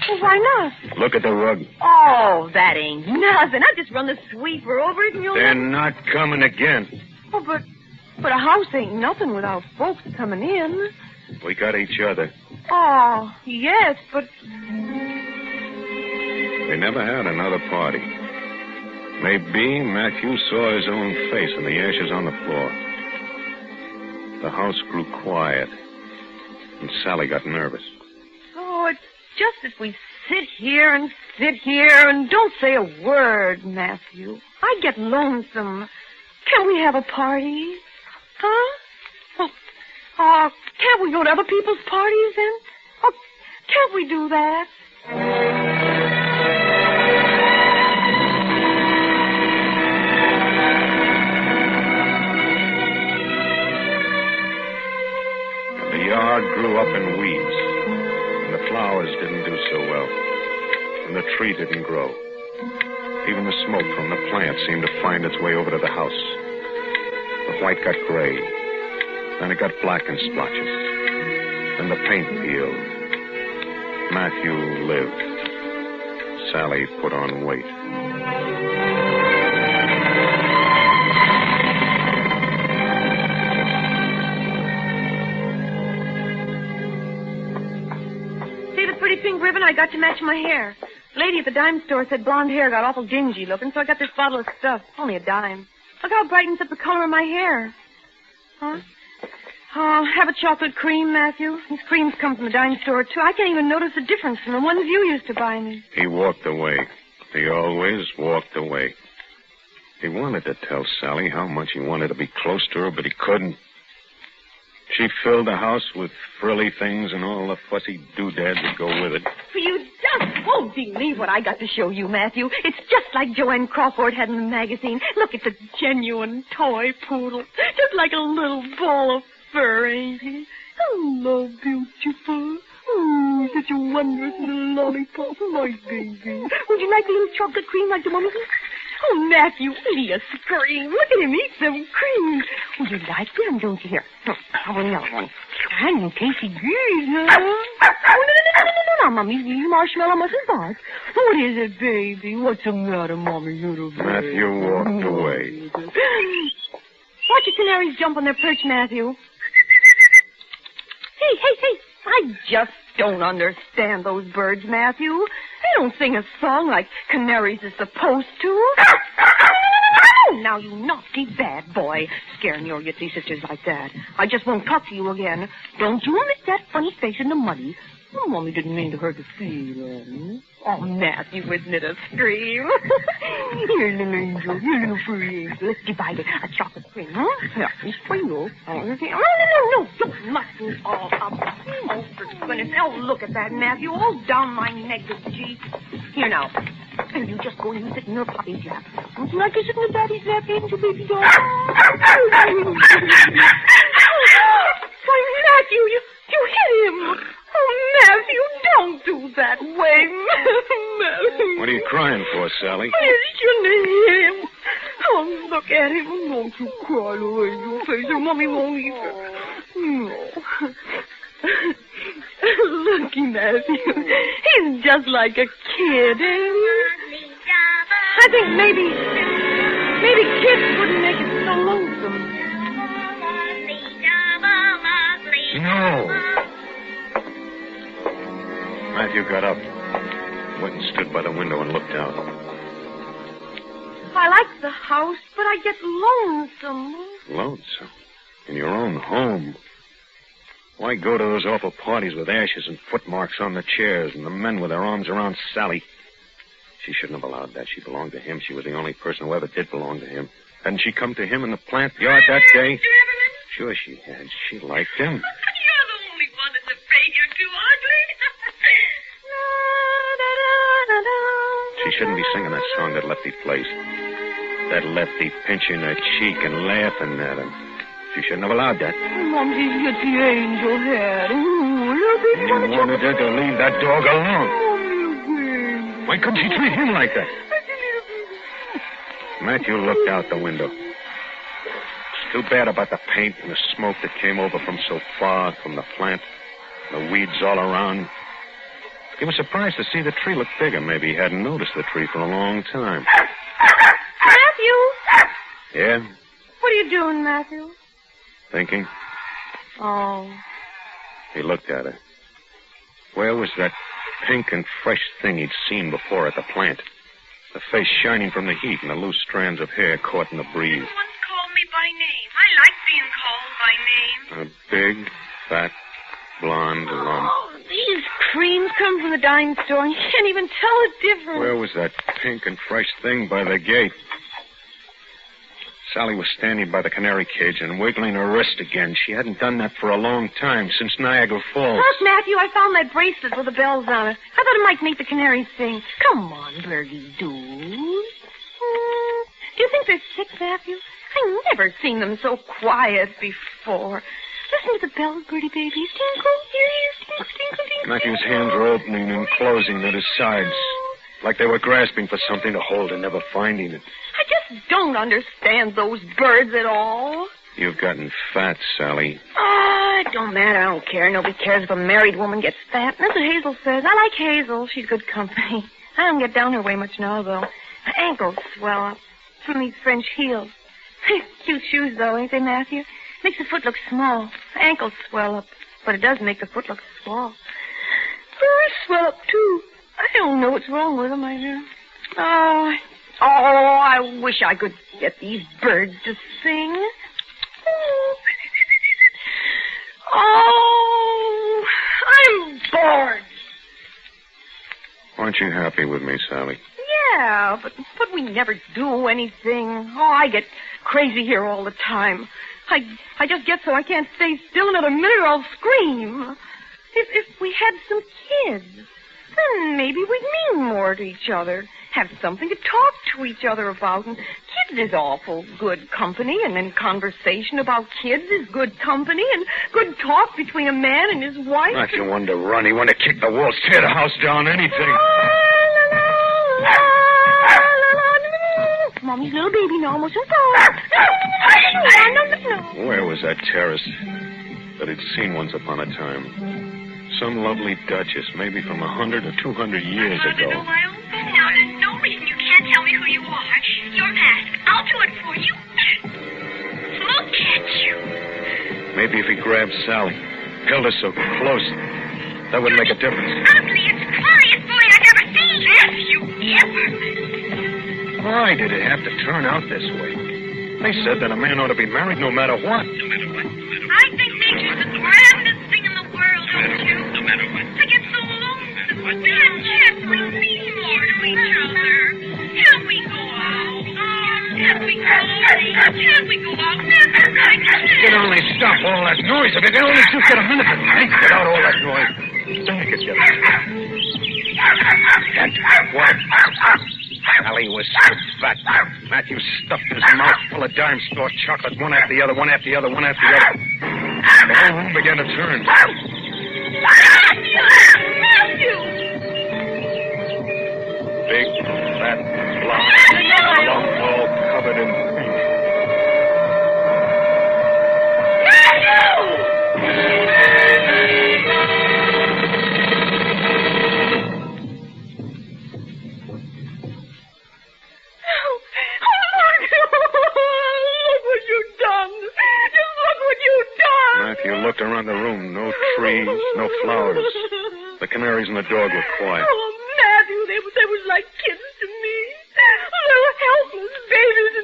Well, why not? Look at the rug. Oh, that ain't nothing. I just run the sweeper over it and you'll... They're not coming again. Oh, but a house ain't nothing without folks coming in. We got each other. Oh, yes, but... They never had another party. Maybe Matthew saw his own face in the ashes on the floor. The house grew quiet, and Sally got nervous. Oh, it's just that we sit here and don't say a word, Matthew. I get lonesome. Can't we have a party? Huh? Oh, can't we go to other people's parties then? Oh, can't we do that? The yard grew up in weeds, and the flowers didn't do so well, and the tree didn't grow. Even the smoke from the plant seemed to find its way over to the house. The white got gray, then it got black in splotches, and the paint peeled. Matthew lived. Sally put on weight. Pretty pink ribbon I got to match my hair. Lady at the dime store said blonde hair got awful dingy looking, so I got this bottle of stuff. Only a dime. Look how it brightens up the color of my hair. Huh? Oh, have a chocolate cream, Matthew. These creams come from the dime store, too. I can't even notice the difference from the ones you used to buy me. He walked away. He always walked away. He wanted to tell Sally how much he wanted to be close to her, but he couldn't. She filled the house with frilly things and all the fussy doodads that go with it. You just won't believe what I got to show you, Matthew. It's just like Joanne Crawford had in the magazine. Look, it's a genuine toy poodle. Just like a little ball of fur, ain't he? Hello, beautiful. Oh, such a wondrous little lollipop, my baby. Would you like a little chocolate cream like the one with me? Oh, Matthew, eat a scream. Look at him eat some cream. Would you like them, don't you? Here, have another one. And in case he gives, huh? Oh, no, Mommy. These marshmallow mustn't bark. What is it, baby? What's the matter, Mommy, little baby? Matthew walked away. Watch your canaries jump on their perch, Matthew. Hey. I just don't understand those birds, Matthew. They don't sing a song like canaries are supposed to. Now, you naughty bad boy, scaring your yitsy sisters like that. I just won't talk to you again. Don't you make that funny face in the muddy. Oh, Mommy didn't mean to hurt the feelings. Oh, Matthew, isn't it a scream? Here, little angel. Here, little furry angel. Let's divide it. A chocolate cream, huh? Yeah, it's for you. Oh, no. You mustn't all up. Oh, for goodness. Oh, look at that, Matthew. All down my neck, gee. Here now. Here, you just go and you sit in your puppy's lap. Don't you like to sit in your daddy's lap, angel baby doll? Why, Matthew, you hit him. Oh, Matthew, don't do that way, Matthew. What are you crying for, Sally? You shouldn't have hit him. Oh, look at him. Don't you cry away your face, or Mommy won't either. No. Looky, Matthew. He's just like a kid, ain't he? I think maybe kids wouldn't make it so lonesome. No. Matthew got up, went and stood by the window and looked out. I like the house, but I get lonesome. Lonesome? In your own home? Why go to those awful parties with ashes and footmarks on the chairs and the men with their arms around Sally? She shouldn't have allowed that. She belonged to him. She was the only person who ever did belong to him. Hadn't she come to him in the plant yard that day? Sure she had. She liked him. You're the only one that's afraid you're too ugly. She shouldn't be singing that song that Lefty plays. That Lefty pinching her cheek and laughing at him. She shouldn't have allowed that. Mom's hit the angel head. You wanted her to leave that dog alone. Why couldn't she treat him like that? Matthew looked out the window. It's too bad about the paint and the smoke that came over from so far from the plant. The weeds all around. He was surprised to see the tree look bigger. Maybe he hadn't noticed the tree for a long time. Matthew! Yeah? What are you doing, Matthew? Thinking? Oh. He looked at her. Where was that pink and fresh thing he'd seen before at the plant? The face shining from the heat and the loose strands of hair caught in the breeze. Once called me by name. I like being called by name. A big, fat, blonde lump. Oh, these creams come from the dime store, and you can't even tell the difference. Where was that pink and fresh thing by the gate? Sally was standing by the canary cage and wiggling her wrist again. She hadn't done that for a long time, since Niagara Falls. Look, Matthew, I found that bracelet with the bells on it. I thought it might make the canaries sing. Come on, birdie doos. Do you think they're sick, Matthew? I've never seen them so quiet before. Listen to the bells, birdie babies. Tinkle, tinkle, tinkle, tinkle. Matthew's hands were opening and closing at his sides, like they were grasping for something to hold and never finding it. I just don't understand those birds at all. You've gotten fat, Sally. Oh, it don't matter. I don't care. Nobody cares if a married woman gets fat. That's what Hazel says. I like Hazel. She's good company. I don't get down her way much now, though. Her ankles swell up from these French heels. Cute shoes, though, ain't they, Matthew? Makes the foot look small. The ankles swell up, but it does make the foot look small. Furs swell up, too. I don't know what's wrong with them, I do. Oh, I wish I could get these birds to sing. Oh, I'm bored. Aren't you happy with me, Sally? Yeah, but we never do anything. Oh, I get crazy here all the time. I just get so I can't stay still another minute or I'll scream. If we had some kids, then maybe we'd mean more to each other. Have something to talk to each other about. And kids is awful good company, and then conversation about kids is good company, and good talk between a man and his wife. Not you want to run. He want to kick the walls, tear the house down, anything. Mommy's little baby now, almost in fall. Where was that terrace that he'd seen once upon a time? Some lovely duchess, maybe from 100 or 200 years ago. Now, there's no reason you can't tell me who you are. You're asked. I'll do it for you. Look at you. Maybe if he grabbed Sally, held her so close, that would make a difference. Ugliest, funniest boy I've ever seen. Have you ever? Why did it have to turn out this way? They said that a man ought to be married no matter what. No matter what? I think nature's the grandest thing in the world, don't you? No matter what? I get so lonesome. We can't we mean more to each other. Can we go on? Daddy, can't we go out? You can only stop all that noise if you can only just get a minute to think without all that noise. Think it, you. Can't. What? Allie was so fat. Matthew stuffed his mouth full of dime store chocolate, one after the other, one after the other, one after the other. The whole room began to turn. Matthew! Big, fat, blonde, lump all covered in pink. Matthew looked around the room. No trees, no flowers. The canaries and the dog were quiet. Oh, Matthew, they was like kids to me. Little helpless babies.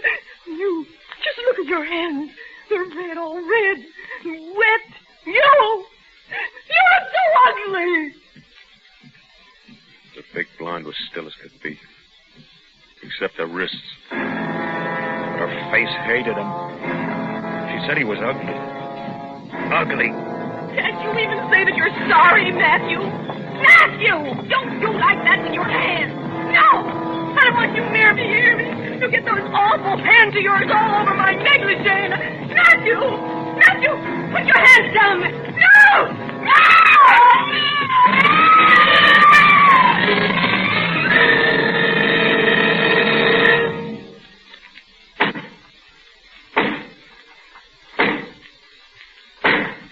And you, just look at your hands. They're red, all red, wet, yellow. You look so ugly. The big blonde was still as could be, except her wrists. But her face hated him. She said he was ugly. Ugly. Can't you even say that you're sorry, Matthew? Matthew! Don't do like that with your hands. No! I don't want you near me, hear me? You'll get those awful hands of yours all over my negligee. Matthew! Matthew! Put your hands down! No!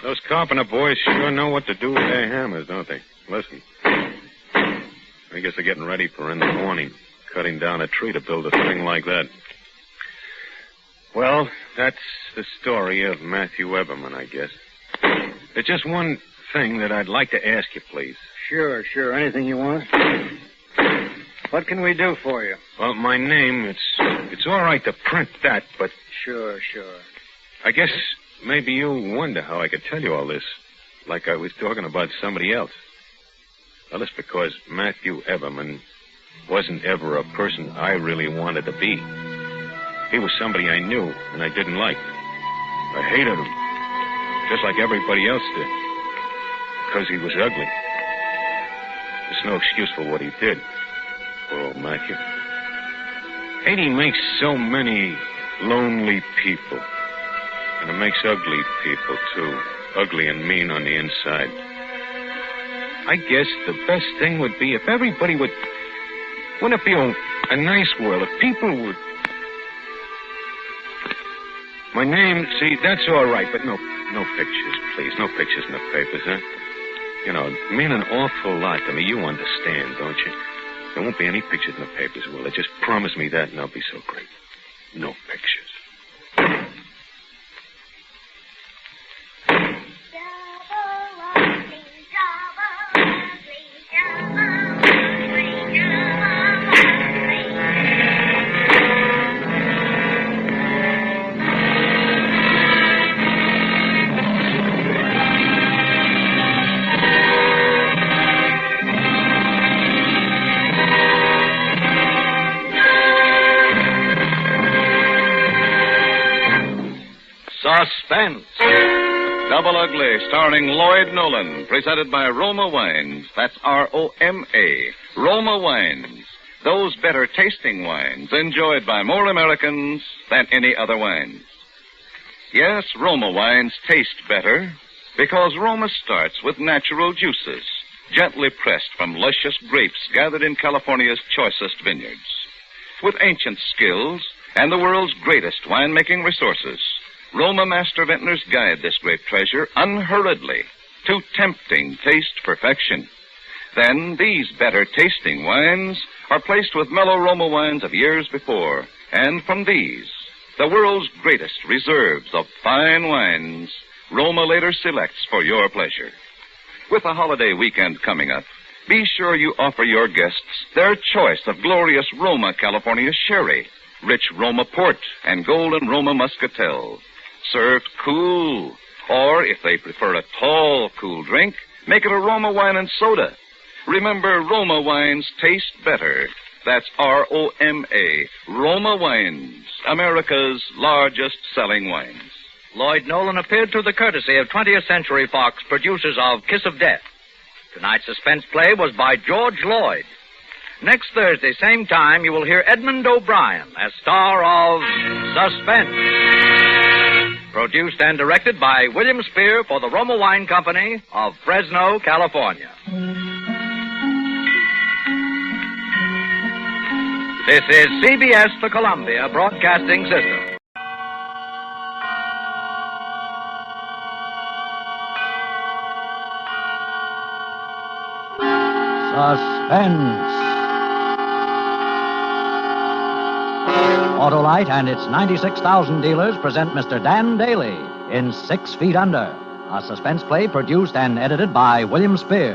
Those carpenter boys sure know what to do with their hammers, don't they? Listen. I guess they're getting ready for in the morning, cutting down a tree to build a thing like that. Well, that's the story of Matthew Eberman, I guess. There's just one thing that I'd like to ask you, please. Sure. Anything you want. What can we do for you? Well, my name, it's all right to print that, but... Sure. I guess maybe you'll wonder how I could tell you all this, like I was talking about somebody else. Well, it's because Matthew Eberman wasn't ever a person I really wanted to be. He was somebody I knew and I didn't like. I hated him, just like everybody else did, because he was ugly. There's no excuse for what he did, poor old Matthew. Hate he makes so many lonely people. And it makes ugly people, too. Ugly and mean on the inside. I guess the best thing would be if everybody would... Wouldn't it be a nice world if people would... My name, see, that's all right, but no pictures, please. No pictures in the papers, huh? You know, mean an awful lot to me. You understand, don't you? There won't be any pictures in the papers, will there? Just promise me that and I'll be so great. No pictures. Suspense. Double Ugly, starring Lloyd Nolan, presented by Roma Wines. That's R-O-M-A. Roma Wines. Those better tasting wines enjoyed by more Americans than any other wines. Yes, Roma wines taste better because Roma starts with natural juices, gently pressed from luscious grapes gathered in California's choicest vineyards. With ancient skills and the world's greatest winemaking resources, Roma master vintners guide this grape treasure unhurriedly to tempting taste perfection. Then these better tasting wines are placed with mellow Roma wines of years before, and from these, the world's greatest reserves of fine wines, Roma later selects for your pleasure. With the holiday weekend coming up, be sure you offer your guests their choice of glorious Roma California sherry, rich Roma port, and golden Roma muscatel. Served cool. Or, if they prefer a tall, cool drink, make it a Roma wine and soda. Remember, Roma wines taste better That's R-O-M-A. Roma Wines, America's largest selling wines. Lloyd Nolan appeared through the courtesy of 20th Century Fox, producers of Kiss of Death. Tonight's suspense play was by George Lloyd. Next Thursday, same time, you will hear Edmund O'Brien as star of Suspense. Produced and directed by William Spear for the Roma Wine Company of Fresno, California. This is CBS, the Columbia Broadcasting System. Suspense. Autolite and its 96,000 dealers present Mr. Dan Daly in 6 Feet Under, a suspense play produced and edited by William Spear.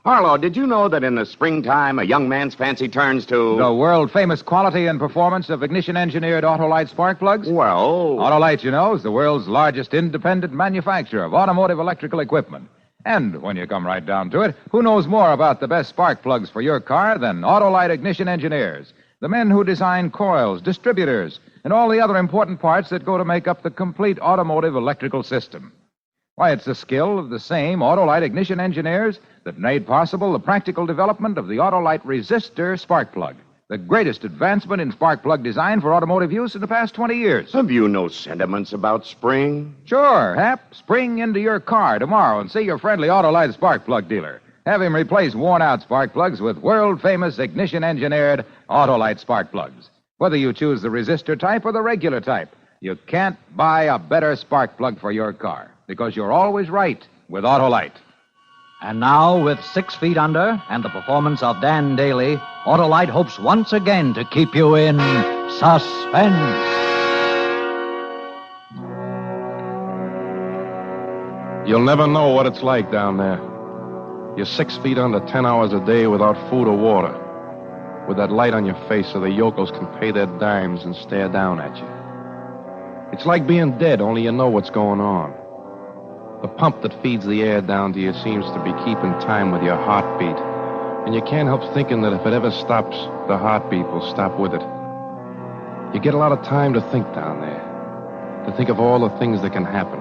Harlow, did you know that in the springtime a young man's fancy turns to... The world-famous quality and performance of ignition-engineered Autolite spark plugs? Well... Autolite, you know, is the world's largest independent manufacturer of automotive electrical equipment. And when you come right down to it, who knows more about the best spark plugs for your car than Autolite ignition engineers? The men who design coils, distributors, and all the other important parts that go to make up the complete automotive electrical system. Why, it's the skill of the same Autolite ignition engineers that made possible the practical development of the Autolite resistor spark plug, the greatest advancement in spark plug design for automotive use in the past 20 years. Have you no sentiments about spring? Sure, Hap. Spring into your car tomorrow and see your friendly Autolite spark plug dealer. Have him replace worn-out spark plugs with world-famous ignition-engineered Autolite spark plugs. Whether you choose the resistor type or the regular type, you can't buy a better spark plug for your car, because you're always right with Autolite. And now, with 6 Feet Under and the performance of Dan Daly, Autolite hopes once again to keep you in suspense. You'll never know what it's like down there. You're 6 feet under 10 hours a day without food or water, with that light on your face so the yokels can pay their dimes and stare down at you. It's like being dead, only you know what's going on. The pump that feeds the air down to you seems to be keeping time with your heartbeat. And you can't help thinking that if it ever stops, the heartbeat will stop with it. You get a lot of time to think down there, to think of all the things that can happen.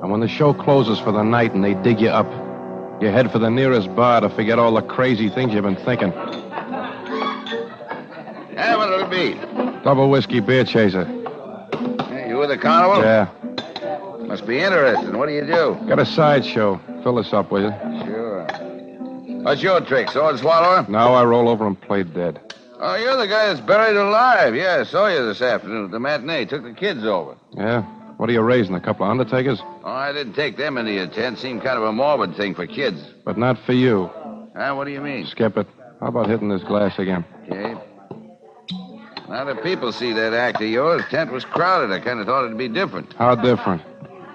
And when the show closes for the night and they dig you up, you head for the nearest bar to forget all the crazy things you've been thinking. Yeah, what'll it be? Double whiskey beer chaser. Hey, you with the carnival? Yeah. Must be interesting. What do you do? Got a sideshow. Fill us up, will you? Sure. What's your trick, sword swallower? Now I roll over and play dead. Oh, you're the guy that's buried alive. Yeah, I saw you this afternoon at the matinee. Took the kids over. Yeah? What are you raising, a couple of undertakers? Oh, I didn't take them into your tent. Seemed kind of a morbid thing for kids. But not for you. What do you mean? Skip it. How about hitting this glass again? Okay. Now that people see that act of yours, tent was crowded. I kind of thought it'd be different. How different?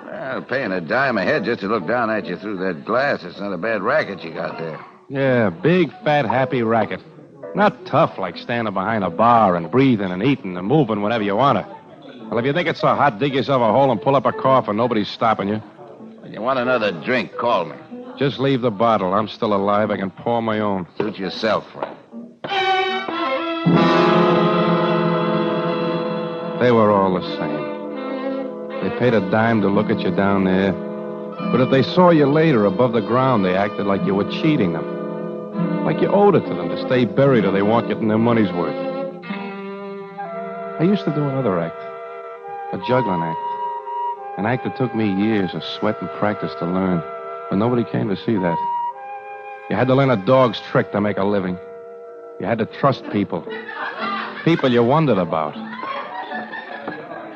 Well, paying a dime a head just to look down at you through that glass, it's not a bad racket you got there. Yeah, big, fat, happy racket. Not tough like standing behind a bar and breathing and eating and moving whenever you want to. Well, if you think it's so hot, dig yourself a hole and pull up a coffin. Nobody's stopping you. If you want another drink, call me. Just leave the bottle. I'm still alive. I can pour my own. Suit yourself, friend. They were all the same. They paid a dime to look at you down there. But if they saw you later above the ground, they acted like you were cheating them. Like you owed it to them to stay buried or they weren't getting their money's worth. I used to do another act. A juggling act. An act that took me years of sweat and practice to learn. But nobody came to see that. You had to learn a dog's trick to make a living. You had to trust people. People you wondered about.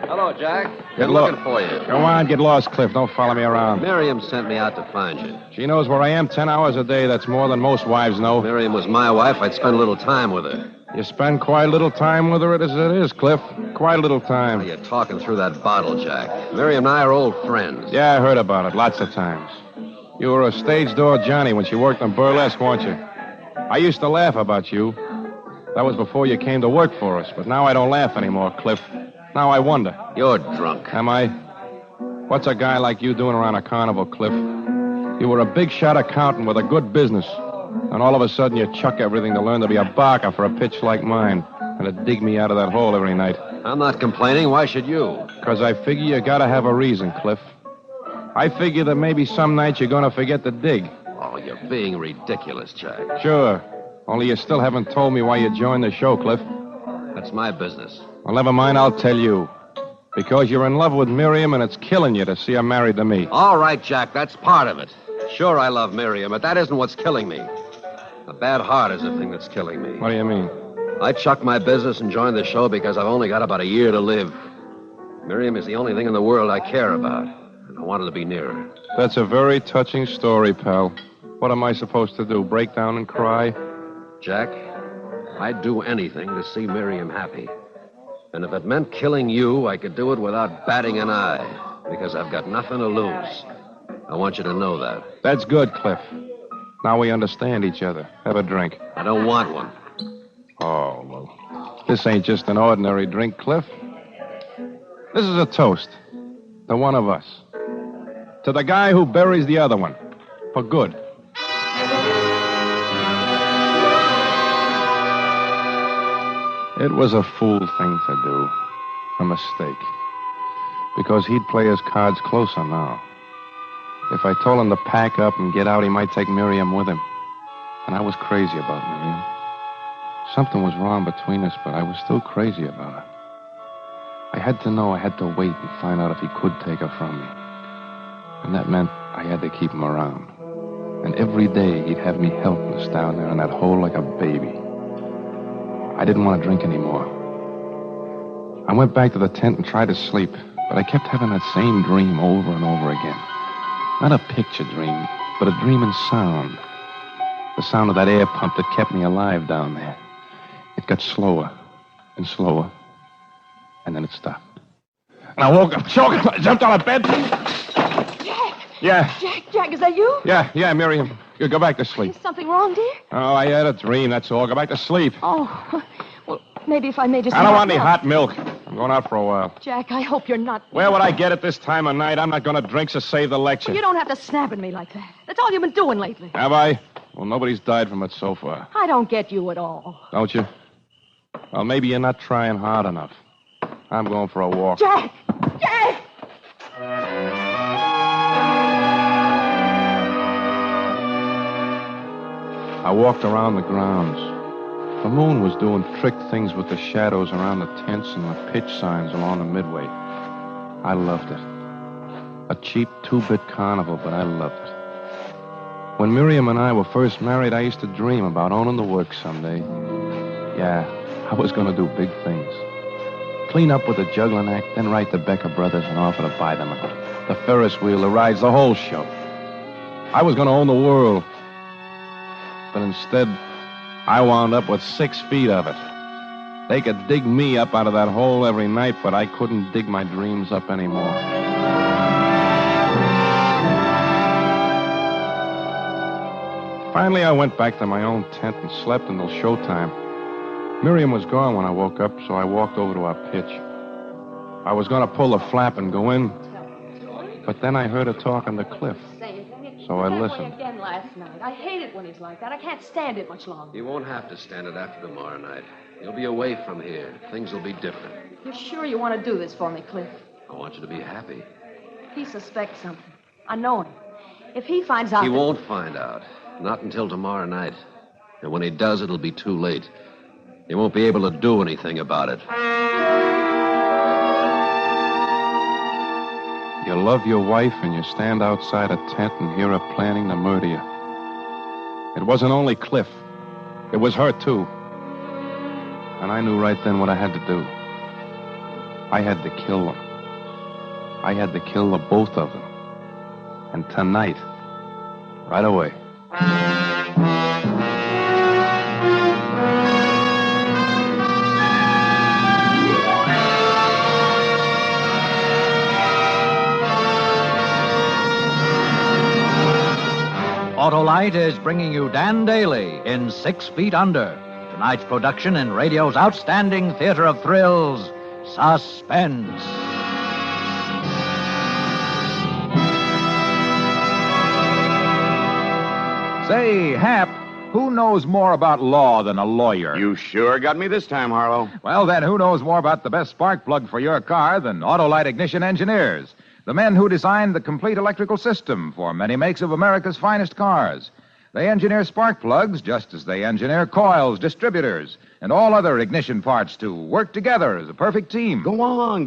Hello, Jack. Get looking for you. Go on, get lost, Cliff. Don't follow me around. Miriam sent me out to find you. She knows where I am 10 hours a day. That's more than most wives know. Miriam was my wife. I'd spend a little time with her. You spend quite a little time with her as it is, Cliff. Quite a little time. You're talking through that bottle, Jack. Miriam and I are old friends. Yeah, I heard about it lots of times. You were a stage door Johnny when she worked on burlesque, weren't you? I used to laugh about you. That was before you came to work for us. But now I don't laugh anymore, Cliff. Now I wonder. You're drunk. Am I? What's a guy like you doing around a carnival, Cliff? You were a big shot accountant with a good business. And all of a sudden you chuck everything to learn to be a barker for a pitch like mine and to dig me out of that hole every night. I'm not complaining. Why should you? Because I figure you gotta have a reason, Cliff. I figure that maybe some night you're gonna forget to dig. Oh, you're being ridiculous, Jack. Sure. Only you still haven't told me why you joined the show, Cliff. That's my business. Well, never mind, I'll tell you. Because you're in love with Miriam and it's killing you to see her married to me. All right, Jack, that's part of it. Sure, I love Miriam, but that isn't what's killing me. A bad heart is the thing that's killing me. What do you mean? I chucked my business and joined the show because I've only got about a year to live. Miriam is the only thing in the world I care about, and I wanted to be near her. That's a very touching story, pal. What am I supposed to do, break down and cry? Jack, I'd do anything to see Miriam happy. And if it meant killing you, I could do it without batting an eye, because I've got nothing to lose. I want you to know that. That's good, Cliff. Now we understand each other. Have a drink. I don't want one. Oh, well, this ain't just an ordinary drink, Cliff. This is a toast to one of us. To the guy who buries the other one. For good. It was a fool thing to do. A mistake. Because he'd play his cards closer now. If I told him to pack up and get out, he might take Miriam with him. And I was crazy about Miriam. Something was wrong between us, but I was still crazy about her. I had to know I had to wait and find out if he could take her from me. And that meant I had to keep him around. And every day he'd have me helpless down there in that hole like a baby. I didn't want to drink anymore. I went back to the tent and tried to sleep, but I kept having that same dream over and over again. Not a picture dream, but a dream in sound. The sound of that air pump that kept me alive down there. It got slower and slower, and then it stopped. And I woke up choking. I jumped out of bed. Jack! Yeah. Jack, is that you? Yeah, Miriam. You go back to sleep. Is something wrong, dear? Oh, I had a dream, that's all. Go back to sleep. Oh, well, maybe if I may just... I don't want any hot milk. I'm going out for a while. Jack, I hope you're not... Where would I get it this time of night? I'm not going to drink, so save the lecture. Well, you don't have to snap at me like that. That's all you've been doing lately. Have I? Well, nobody's died from it so far. I don't get you at all. Don't you? Well, maybe you're not trying hard enough. I'm going for a walk. Jack! Jack! I walked around the grounds. The moon was doing trick things with the shadows around the tents and the pitch signs along the midway. I loved it. A cheap two-bit carnival, but I loved it. When Miriam and I were first married, I used to dream about owning the works someday. Yeah, I was going to do big things. Clean up with the juggling act, then write the Becker brothers and offer to buy them out. The Ferris wheel, the rides, the whole show. I was going to own the world. But instead, I wound up with 6 feet of it. They could dig me up out of that hole every night, but I couldn't dig my dreams up anymore. Finally, I went back to my own tent and slept until showtime. Miriam was gone when I woke up, so I walked over to our pitch. I was going to pull the flap and go in, but then I heard her talking to Cliff. So I listened. Again last night. I hate it when he's like that. I can't stand it much longer. You won't have to stand it after tomorrow night. You'll be away from here. Things will be different. You're sure you want to do this for me, Cliff? I want you to be happy. He suspects something. I know him. If he finds out... He won't find out. Not until tomorrow night. And when he does, it'll be too late. He won't be able to do anything about it. You love your wife and you stand outside a tent and hear her planning to murder you. It wasn't only Cliff. It was her, too. And I knew right then what I had to do. I had to kill them. I had to kill the both of them. And tonight, right away. Autolite is bringing you Dan Daly in 6 Feet Under. Tonight's production in radio's outstanding theater of thrills, Suspense. Say, Hap, who knows more about law than a lawyer? You sure got me this time, Harlow. Well, then, who knows more about the best spark plug for your car than Autolite Ignition Engineers? The men who designed the complete electrical system for many makes of America's finest cars. They engineer spark plugs just as they engineer coils, distributors, and all other ignition parts to work together as a perfect team. Go on,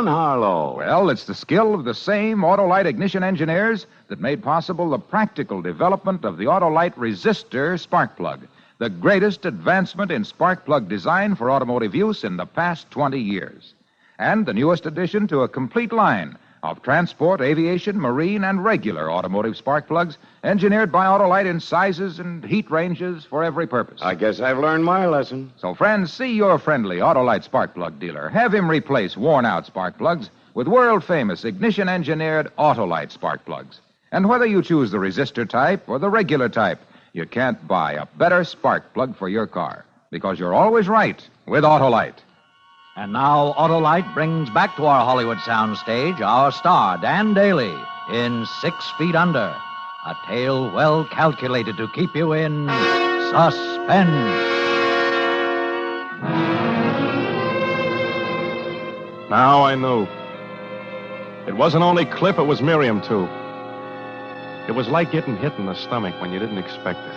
Harlow. Well, it's the skill of the same Autolite Ignition Engineers that made possible the practical development of the Autolite Resistor spark plug, the greatest advancement in spark plug design for automotive use in the past 20 years. And the newest addition to a complete line of transport, aviation, marine, and regular automotive spark plugs engineered by Autolite in sizes and heat ranges for every purpose. I guess I've learned my lesson. So, friends, see your friendly Autolite spark plug dealer. Have him replace worn-out spark plugs with world-famous ignition-engineered Autolite spark plugs. And whether you choose the resistor type or the regular type, you can't buy a better spark plug for your car, because you're always right with Autolite. And now Autolite brings back to our Hollywood soundstage our star, Dan Daly, in 6 Feet Under, a tale well calculated to keep you in suspense. Now I knew. It wasn't only Cliff, it was Miriam, too. It was like getting hit in the stomach when you didn't expect it.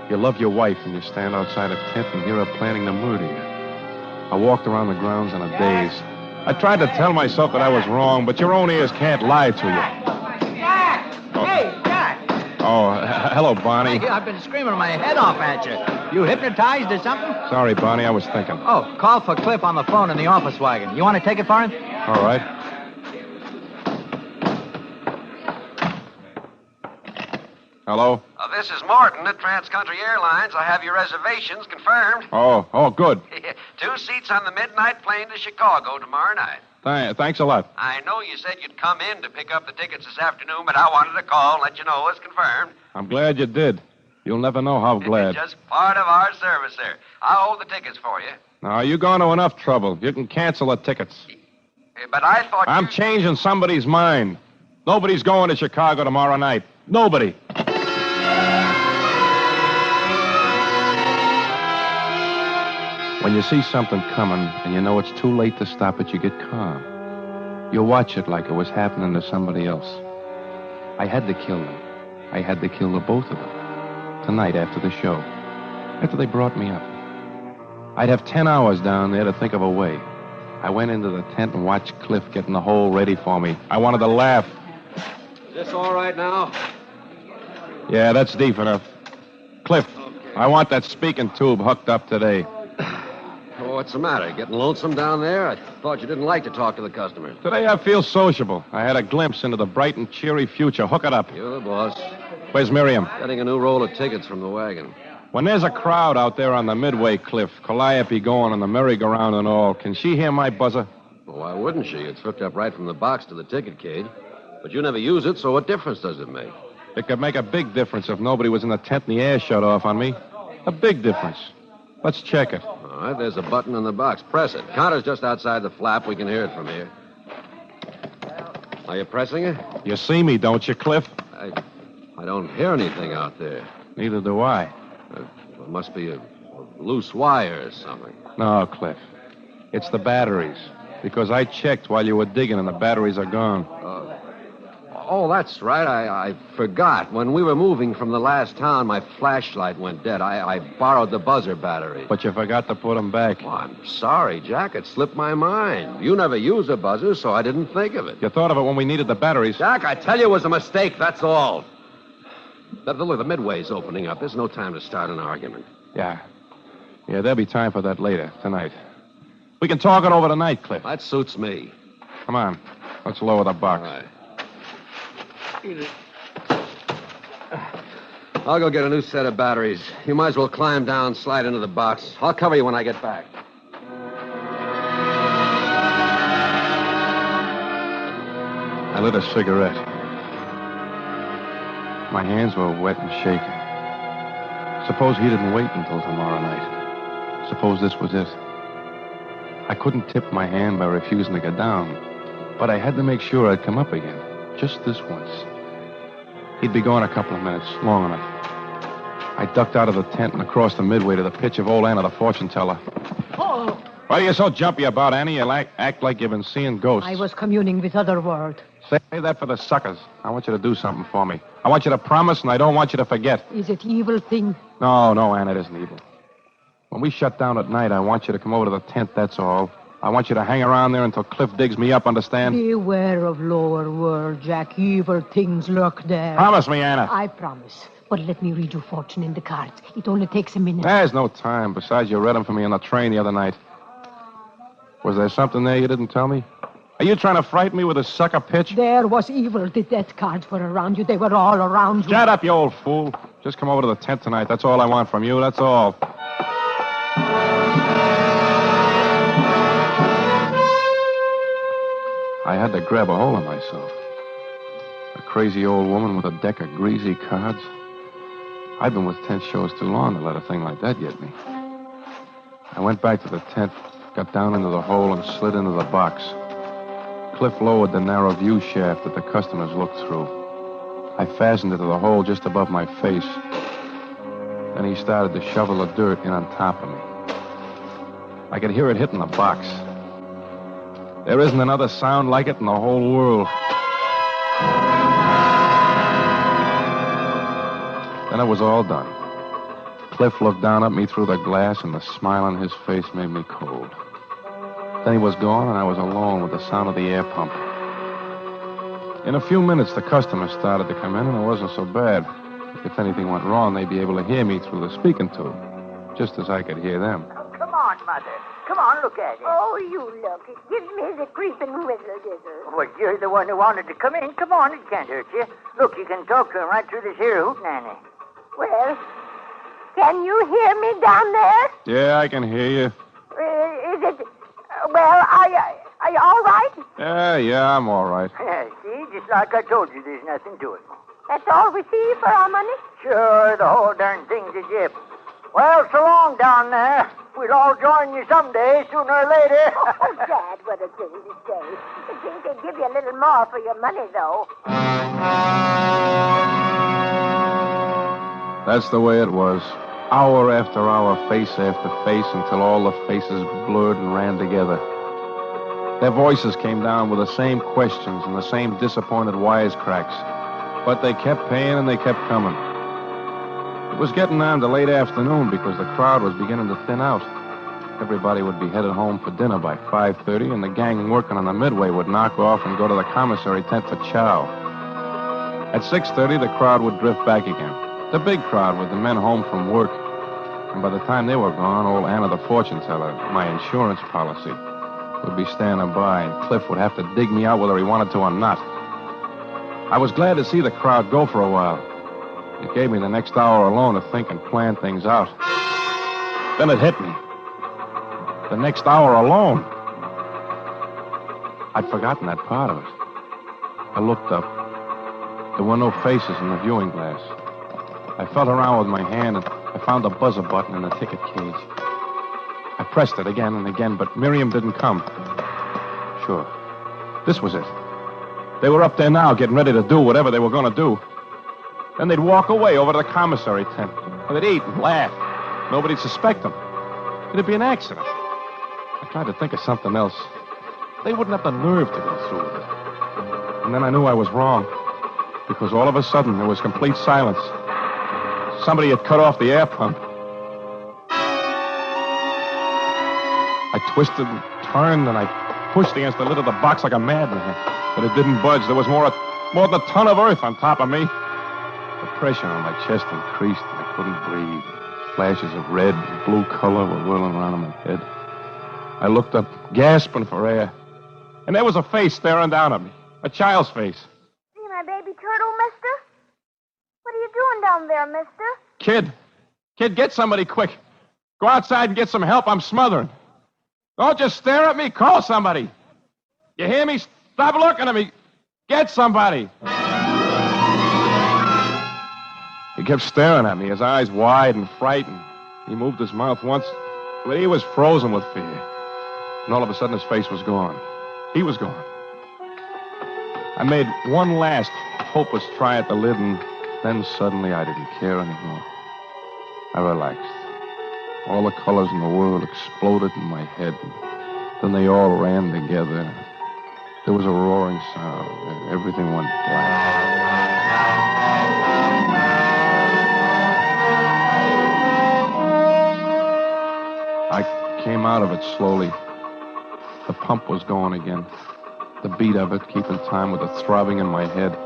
You love your wife and you stand outside a tent and hear her planning to murder you. I walked around the grounds in a daze. I tried to tell myself that I was wrong, but your own ears can't lie to you. Jack! Oh. Hey, Jack! Oh, hello, Bonnie. Hey, I've been screaming my head off at you. You hypnotized or something? Sorry, Bonnie, I was thinking. Oh, call for Cliff on the phone in the office wagon. You want to take it for him? All right. Hello? This is Morton at Trans-Country Airlines. I have your reservations confirmed. Oh, good. 2 seats on the midnight plane to Chicago tomorrow night. Thanks a lot. I know you said you'd come in to pick up the tickets this afternoon, but I wanted to call and let you know it's confirmed. I'm glad you did. You'll never know how glad. Just part of our service there. I'll hold the tickets for you. Now, you're going to enough trouble. You can cancel the tickets. But I thought I'm changing somebody's mind. Nobody's going to Chicago tomorrow night. Nobody. When you see something coming and you know it's too late to stop it, you get calm. You watch it like it was happening to somebody else. I had to kill them. I had to kill the both of them. Tonight after the show. After they brought me up. I'd have 10 hours down there to think of a way. I went into the tent and watched Cliff getting the hole ready for me. I wanted to laugh. Is this all right now? Yeah, that's deep enough. Cliff, I want that speaking tube hooked up today. Oh, what's the matter? Getting lonesome down there? I thought you didn't like to talk to the customers. Today I feel sociable. I had a glimpse into the bright and cheery future. Hook it up. You're the boss. Where's Miriam? Getting a new roll of tickets from the wagon. When there's a crowd out there on the Midway Cliff, Calliope going on the merry-go-round and all, can she hear my buzzer? Well, why wouldn't she? It's hooked up right from the box to the ticket cage. But you never use it, so what difference does it make? It could make a big difference if nobody was in the tent and the air shut off on me. A big difference. Let's check it. All right, there's a button in the box. Press it. Counter's just outside the flap. We can hear it from here. Are you pressing it? You see me, don't you, Cliff? I don't hear anything out there. Neither do I. It must be a loose wire or something. No, Cliff. It's the batteries. Because I checked while you were digging and the batteries are gone. Oh, that's right. I forgot. When we were moving from the last town, my flashlight went dead. I borrowed the buzzer battery. But you forgot to put them back. Oh, I'm sorry, Jack. It slipped my mind. You never use a buzzer, so I didn't think of it. You thought of it when we needed the batteries. Jack, I tell you it was a mistake, that's all. Look, the Midway's opening up. There's no time to start an argument. Yeah, there'll be time for that later, tonight. We can talk it over tonight, Cliff. That suits me. Come on. Let's lower the box. All right. I'll go get a new set of batteries. You might as well climb down, slide into the box. I'll cover you when I get back. I lit a cigarette. My hands were wet and shaking. Suppose he didn't wait until tomorrow night. Suppose this was it. I couldn't tip my hand by refusing to go down, but I had to make sure I'd come up again. Just this once. He'd be gone a couple of minutes, long enough. I ducked out of the tent and across the midway to the pitch of old Anna, the fortune teller. Oh, Why are you so jumpy about, Annie? You act like you've been seeing ghosts. I was communing with other world. Say that for the suckers. I want you to do something for me. I want you to promise, and I don't want you to forget. Is it evil thing? No, Anna, it isn't evil. When we shut down at night, I want you to come over to the tent, that's all. I want you to hang around there until Cliff digs me up, understand? Beware of lower world, Jack. Evil things lurk there. Promise me, Anna. I promise. But let me read you fortune in the cards. It only takes a minute. There's no time. Besides, you read them for me on the train the other night. Was there something there you didn't tell me? Are you trying to frighten me with a sucker pitch? There was evil. The death cards were around you. They were all around you. Shut up, you old fool. Just come over to the tent tonight. That's all I want from you. That's all. I had to grab a hold of myself. A crazy old woman with a deck of greasy cards. I've been with tent shows too long to let a thing like that get me. I went back to the tent, got down into the hole, and slid into the box. Cliff lowered the narrow view shaft that the customers looked through. I fastened it to the hole just above my face. Then he started to shovel the dirt in on top of me. I could hear it hitting the box. There isn't another sound like it in the whole world. Then it was all done. Cliff looked down at me through the glass, and the smile on his face made me cold. Then he was gone, and I was alone with the sound of the air pump. In a few minutes, the customers started to come in, and it wasn't so bad. If anything went wrong, they'd be able to hear me through the speaking tube, just as I could hear them. Come on, Mother. Come on, look at it. Oh, you look. It gives me the creeping whizzle-dizzle. Well, you're the one who wanted to come in. Come on, it can't hurt you. Look, you can talk to him right through this here hootenanny. Well, can you hear me down there? Yeah, I can hear you. Is it... well, are you all right? Yeah, I'm all right. See, just like I told you, there's nothing to it. That's all we see for our money? Sure, the whole darn thing's a jip. Well, so long down there. We'll all join you someday, sooner or later. Oh, Dad, what a thing to say. I think they'd give you a little more for your money, though. That's the way it was. Hour after hour, face after face, until all the faces blurred and ran together. Their voices came down with the same questions and the same disappointed wisecracks. But they kept paying and they kept coming. It was getting on to late afternoon because the crowd was beginning to thin out. Everybody would be headed home for dinner by 5:30, and the gang working on the midway would knock off and go to the commissary tent for chow. At 6:30, the crowd would drift back again. The big crowd with the men home from work. And by the time they were gone, old Anna, the fortune teller, my insurance policy, would be standing by, and Cliff would have to dig me out whether he wanted to or not. I was glad to see the crowd go for a while. It gave me the next hour alone to think and plan things out. Then it hit me. The next hour alone. I'd forgotten that part of it. I looked up. There were no faces in the viewing glass. I felt around with my hand, and I found the buzzer button in the ticket cage. I pressed it again and again, but Miriam didn't come. Sure. This was it. They were up there now, getting ready to do whatever they were going to do. Then they'd walk away over to the commissary tent. And they'd eat and laugh. Nobody'd suspect them. It'd be an accident. I tried to think of something else. They wouldn't have the nerve to go through with it. And then I knew I was wrong. Because all of a sudden, there was complete silence. Somebody had cut off the air pump. I twisted and turned, and I pushed against the lid of the box like a madman. But it didn't budge. There was more than a ton of earth on top of me. The pressure on my chest increased, and I couldn't breathe. Flashes of red and blue color were whirling around in my head. I looked up, gasping for air. And there was a face staring down at me. A child's face. See my baby turtle, mister? What are you doing down there, mister? Kid, get somebody quick. Go outside and get some help. I'm smothering. Don't just stare at me. Call somebody. You hear me? Stop looking at me. Get somebody. He kept staring at me, his eyes wide and frightened. He moved his mouth once, but he was frozen with fear. And all of a sudden, his face was gone. He was gone. I made one last hopeless try at the lid, and then suddenly I didn't care anymore. I relaxed. All the colors in the world exploded in my head. Then they all ran together. There was a roaring sound. Everything went black. I came out of it slowly. The pump was going again. The beat of it keeping time with the throbbing in my head.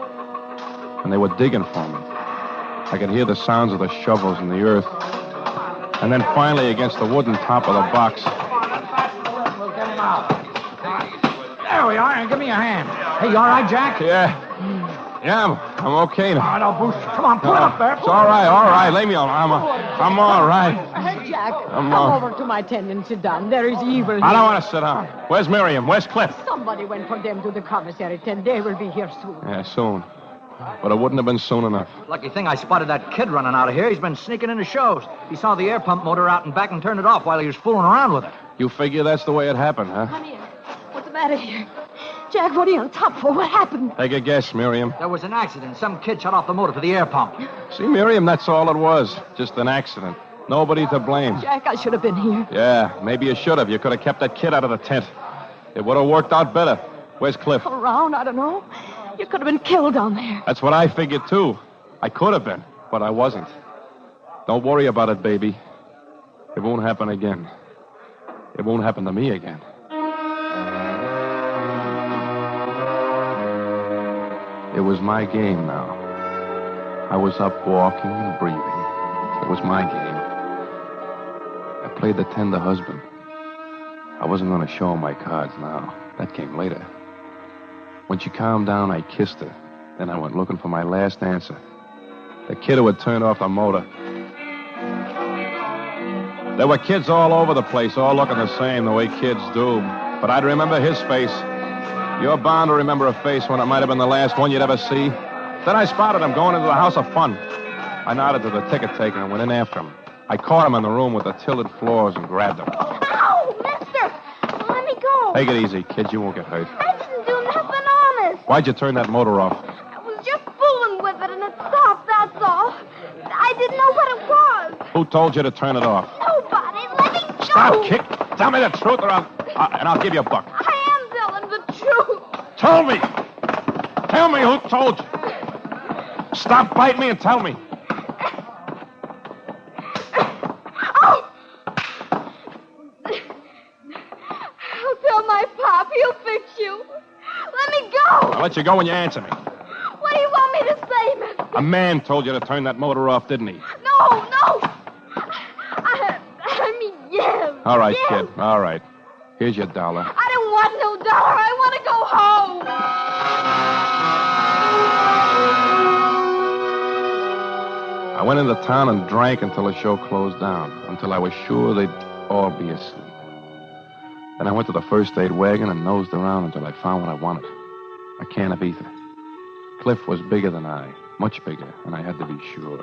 And they were digging for me. I could hear the sounds of the shovels in the earth. And then finally against the wooden top of the box. We'll get him out. There we are, and give me a hand. Hey, you all right, Jack? Yeah. Yeah, I'm okay now. Oh, no, Bruce. Come on, pull it up there. It's all right. Leave me alone. I'm all right. Hey, Jack, I'm come over to my tent and sit down. There is evil here. I don't want to sit down. Where's Miriam? Where's Cliff? Somebody went for them to the commissary tent. They will be here soon. Yeah, soon. But it wouldn't have been soon enough. Lucky thing I spotted that kid running out of here. He's been sneaking into shows. He saw the air pump motor out and back and turned it off while he was fooling around with it. You figure that's the way it happened, huh? Come here. What's the matter here? Jack, what are you on top for? What happened? Take a guess, Miriam. There was an accident. Some kid shut off the motor for the air pump. See, Miriam, that's all it was. Just an accident. Nobody to blame. Jack, I should have been here. Yeah, maybe you should have. You could have kept that kid out of the tent. It would have worked out better. Where's Cliff? Around, I don't know. You could have been killed down there. That's what I figured, too. I could have been, but I wasn't. Don't worry about it, baby. It won't happen again. It won't happen to me again. It was my game now. I was up walking and breathing. It was my game. I played the tender husband. I wasn't going to show her my cards now. That came later. When she calmed down, I kissed her. Then I went looking for my last answer. The kid who had turned off the motor. There were kids all over the place, all looking the same, the way kids do. But I'd remember his face. You're bound to remember a face when it might have been the last one you'd ever see. Then I spotted him going into the House of Fun. I nodded to the ticket taker and went in after him. I caught him in the room with the tilted floors and grabbed him. Ow, mister! Let me go. Take it easy, kid. You won't get hurt. I didn't do nothing honest. Why'd you turn that motor off? I was just fooling with it and it stopped, that's all. I didn't know what it was. Who told you to turn it off? Nobody. Let me go. Stop, kid. Tell me the truth or I'll give you a buck. I am telling the truth. Tell me. Tell me who told you. Stop biting me and tell me. Oh! I'll tell my pop. He'll fix you. Let me go. I'll let you go when you answer me. What do you want me to say, mister? A man told you to turn that motor off, didn't he? No. I mean, yes. All right, yes. kid. All right. Here's your dollar. I don't want no dollar. I want to go home. I went into town and drank until the show closed down, until I was sure they'd all be asleep. Then I went to the first aid wagon and nosed around until I found what I wanted. A can of ether. Cliff was bigger than I, much bigger, and I had to be sure.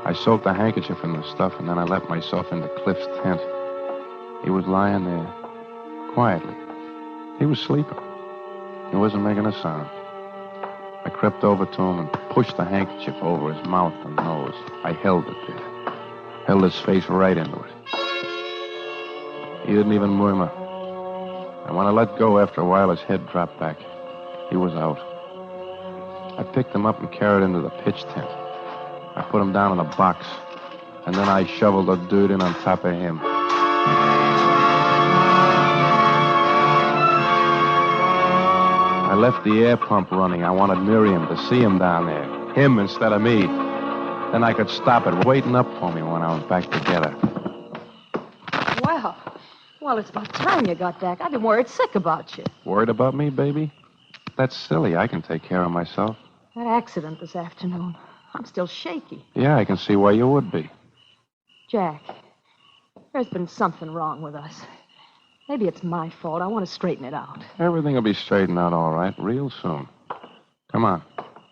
I soaked a handkerchief in the stuff, and then I let myself into Cliff's tent. He was lying there, quietly. He was sleeping. He wasn't making a sound. I crept over to him and pushed the handkerchief over his mouth and nose. I held it there. Held his face right into it. He didn't even murmur. And when I let go after a while, his head dropped back. He was out. I picked him up and carried him to the pitch tent. I put him down in a box, and then I shoveled the dirt in on top of him. I left the air pump running. I wanted Miriam to see him down there. Him instead of me. Then I could stop it waiting up for me when I was back together. Well, it's about time you got back. I've been worried sick about you. Worried about me, baby? That's silly. I can take care of myself. That accident this afternoon. I'm still shaky. Yeah, I can see why you would be. Jack, there's been something wrong with us. Maybe it's my fault. I want to straighten it out. Everything will be straightened out all right real soon. Come on.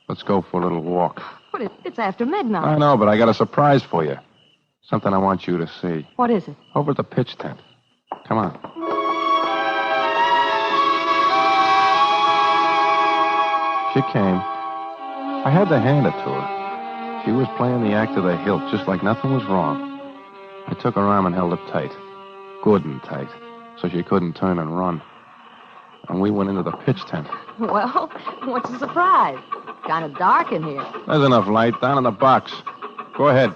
Let's go for a little walk. But it's after midnight. I know, but I got a surprise for you. Something I want you to see. What is it? Over at the pitch tent. Come on. She came. I had to hand it to her. She was playing the act to the hilt, just like nothing was wrong. I took her arm and held it tight. Good and tight, so she couldn't turn and run. And we went into the pitch tent. Well, what's the surprise? Kind of dark in here. There's enough light down in the box. Go ahead.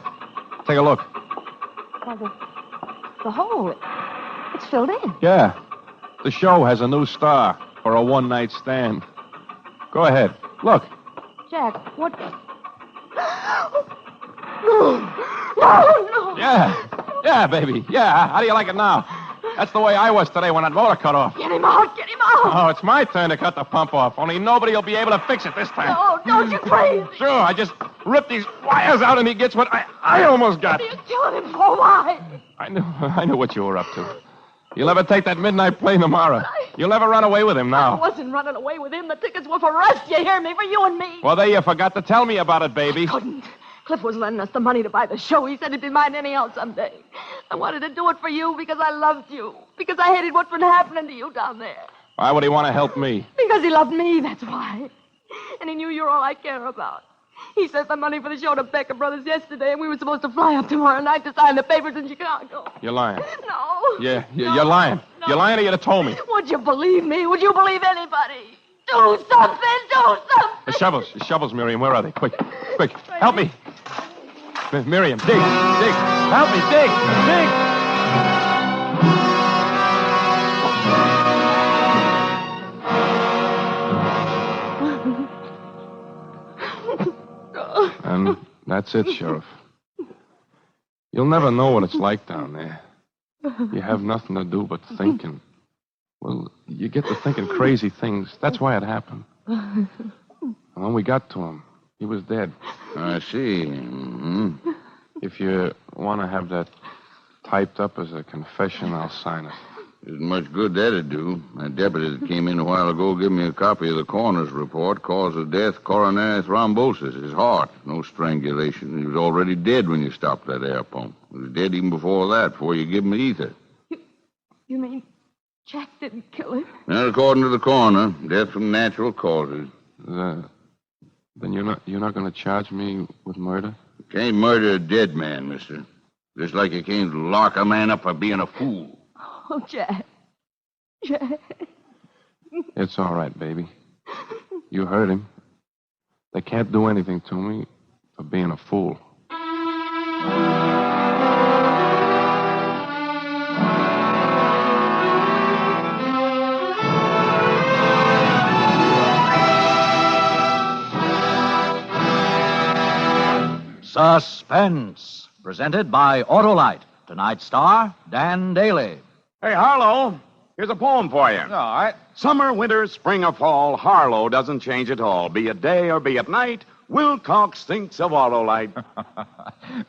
Take a look. Well, the hole, it's filled in. Yeah. The show has a new star for a one-night stand. Go ahead. Look. Jack, what? No. Yeah, baby. Yeah. How do you like it now? That's the way I was today when that motor cut off. Get him out. Oh, it's my turn to cut the pump off. Only nobody will be able to fix it this time. No, don't you crazy. Sure, I just ripped these wires out and he gets what I almost got. What are you killing him for? Why? I knew what you were up to. You'll never take that midnight plane tomorrow. You'll never run away with him I now. wasn't running away with him. The tickets were for us. You hear me? For you and me. Well, there you forgot to tell me about it, baby. Couldn't. Cliff was lending us the money to buy the show. He said he'd be mine anyhow someday. I wanted to do it for you because I loved you. Because I hated what's been happening to you down there. Why would he want to help me? Because he loved me, that's why. And he knew you're all I care about. He sent the money for the show to Becker Brothers yesterday, and we were supposed to fly up tomorrow night to sign the papers in Chicago. You're lying. No. Yeah, you're lying. No. You're lying or you'd have told me. Would you believe me? Would you believe anybody? Do something! The shovels, Miriam. Where are they? Quick. Help me. Miriam, dig. Help me, dig. And that's it, Sheriff. You'll never know what it's like down there. You have nothing to do but thinking. Well, you get to thinking crazy things. That's why it happened. And when we got to him, he was dead. I see. Mm-hmm. If you want to have that typed up as a confession, I'll sign it. Isn't much good that'd do. That deputy that came in a while ago gave me a copy of the coroner's report. Cause of death, coronary thrombosis. His heart. No strangulation. He was already dead when you stopped that air pump. He was dead even before that, before you give him the ether. You mean Jack didn't kill him? Not according to the coroner. Death from natural causes. Then you're not going to charge me with murder? You can't murder a dead man, mister. Just like you can't lock a man up for being a fool. Oh, Jack. It's all right, baby. You heard him. They can't do anything to me for being a fool. Suspense, presented by Autolite. Tonight's star, Dan Daly. Hey, Harlow, here's a poem for you. All right. Summer, winter, spring, or fall, Harlow doesn't change at all. Be it day or be it night, Wilcox thinks of Autolite.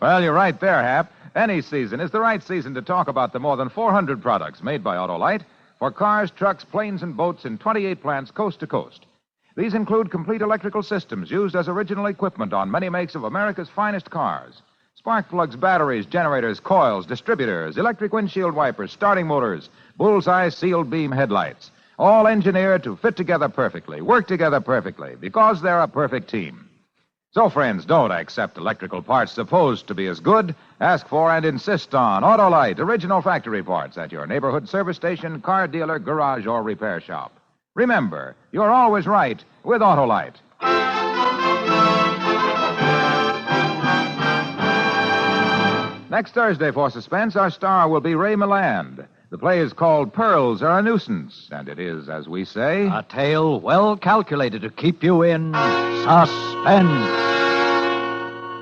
Well, you're right there, Hap. Any season is the right season to talk about the more than 400 products made by Autolite for cars, trucks, planes, and boats in 28 plants coast to coast. These include complete electrical systems used as original equipment on many makes of America's finest cars. Spark plugs, batteries, generators, coils, distributors, electric windshield wipers, starting motors, bullseye sealed beam headlights. All engineered to fit together perfectly, work together perfectly, because they're a perfect team. So, friends, don't accept electrical parts supposed to be as good. Ask for and insist on Autolite original factory parts at your neighborhood service station, car dealer, garage, or repair shop. Remember, you're always right with Autolite. Next Thursday for Suspense, our star will be Ray Milland. The play is called Pearls Are a Nuisance, and it is, as we say, a tale well calculated to keep you in suspense.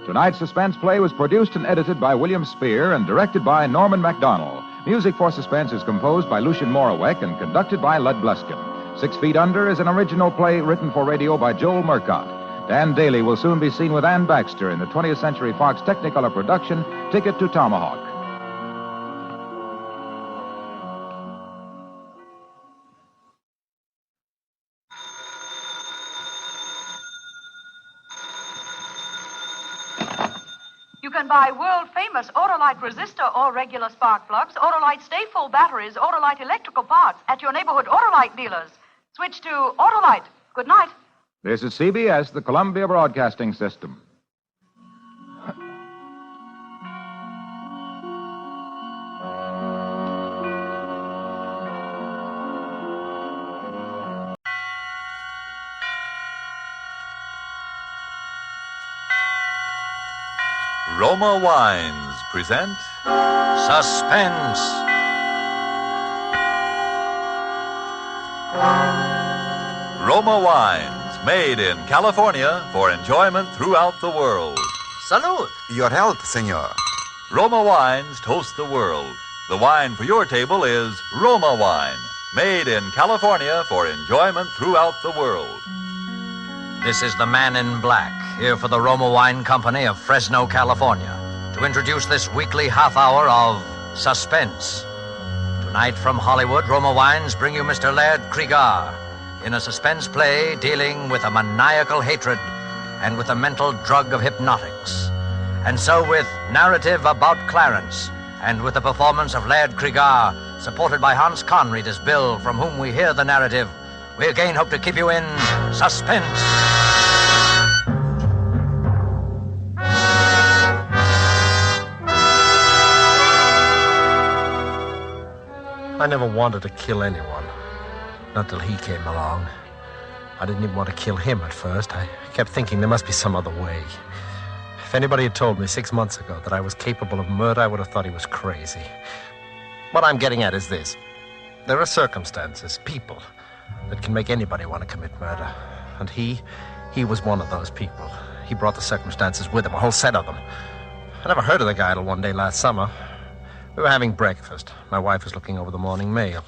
Tonight's Suspense play was produced and edited by William Spear and directed by Norman MacDonald. Music for Suspense is composed by Lucien Morawek and conducted by Lud Bluskin. 6 Feet Under is an original play written for radio by Joel Murcott. Dan Daly will soon be seen with Ann Baxter in the 20th Century Fox Technicolor production, Ticket to Tomahawk. You can buy world-famous Autolite resistor or regular spark plugs, Autolite stay-full batteries, Autolite electrical parts at your neighborhood Autolite dealers. Switch to Autolite. Good night. This is CBS, the Columbia Broadcasting System. Roma Wines present Suspense. Roma Wines, made in California for enjoyment throughout the world. Salud. Your health, senor. Roma Wines toast the world. The wine for your table is Roma Wine, made in California for enjoyment throughout the world. This is the Man in Black, here for the Roma Wine Company of Fresno, California, to introduce this weekly half hour of Suspense. Tonight from Hollywood, Roma Wines bring you Mr. Laird Krieger in a suspense play dealing with a maniacal hatred and with the mental drug of hypnotics. And so with narrative about Clarence, and with the performance of Laird Krieger, supported by Hans Conried as Bill, from whom we hear the narrative, we again hope to keep you in suspense. I never wanted to kill anyone. Not till he came along. I didn't even want to kill him at first. I kept thinking there must be some other way. If anybody had told me 6 months ago that I was capable of murder, I would have thought he was crazy. What I'm getting at is this. There are circumstances, people, that can make anybody want to commit murder. And he was one of those people. He brought the circumstances with him, a whole set of them. I never heard of the guy till one day last summer. We were having breakfast. My wife was looking over the morning mail.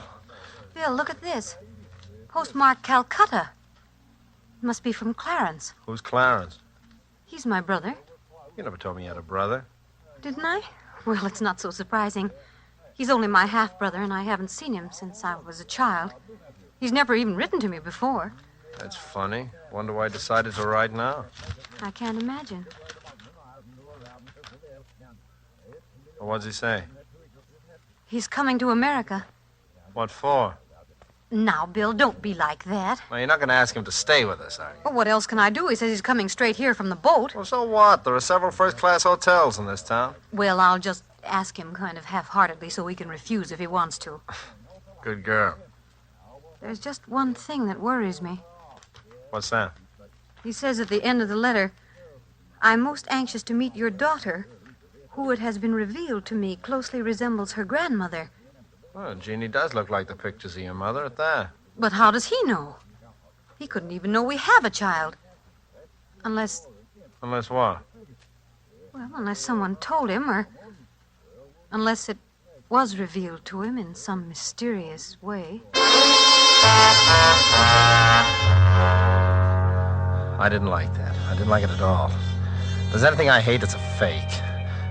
Bill, look at this. Postmarked Calcutta. It must be from Clarence. Who's Clarence? He's my brother. You never told me you had a brother. Didn't I? Well, it's not so surprising. He's only my half-brother, and I haven't seen him since I was a child. He's never even written to me before. That's funny. Wonder why I decided to write now. I can't imagine. Well, what's he say? He's coming to America. What for? Now, Bill, don't be like that. Well, you're not going to ask him to stay with us, are you? Well, what else can I do? He says he's coming straight here from the boat. Well, so what? There are several first-class hotels in this town. Well, I'll just ask him kind of half-heartedly so he can refuse if he wants to. Good girl. There's just one thing that worries me. What's that? He says at the end of the letter, I'm most anxious to meet your daughter, who it has been revealed to me closely resembles her grandmother. Well, Jeannie does look like the pictures of your mother at that. But how does he know? He couldn't even know we have a child. Unless... Unless what? Well, unless someone told him, or... unless it was revealed to him in some mysterious way. I didn't like that. I didn't like it at all. If there's anything I hate, it's a fake.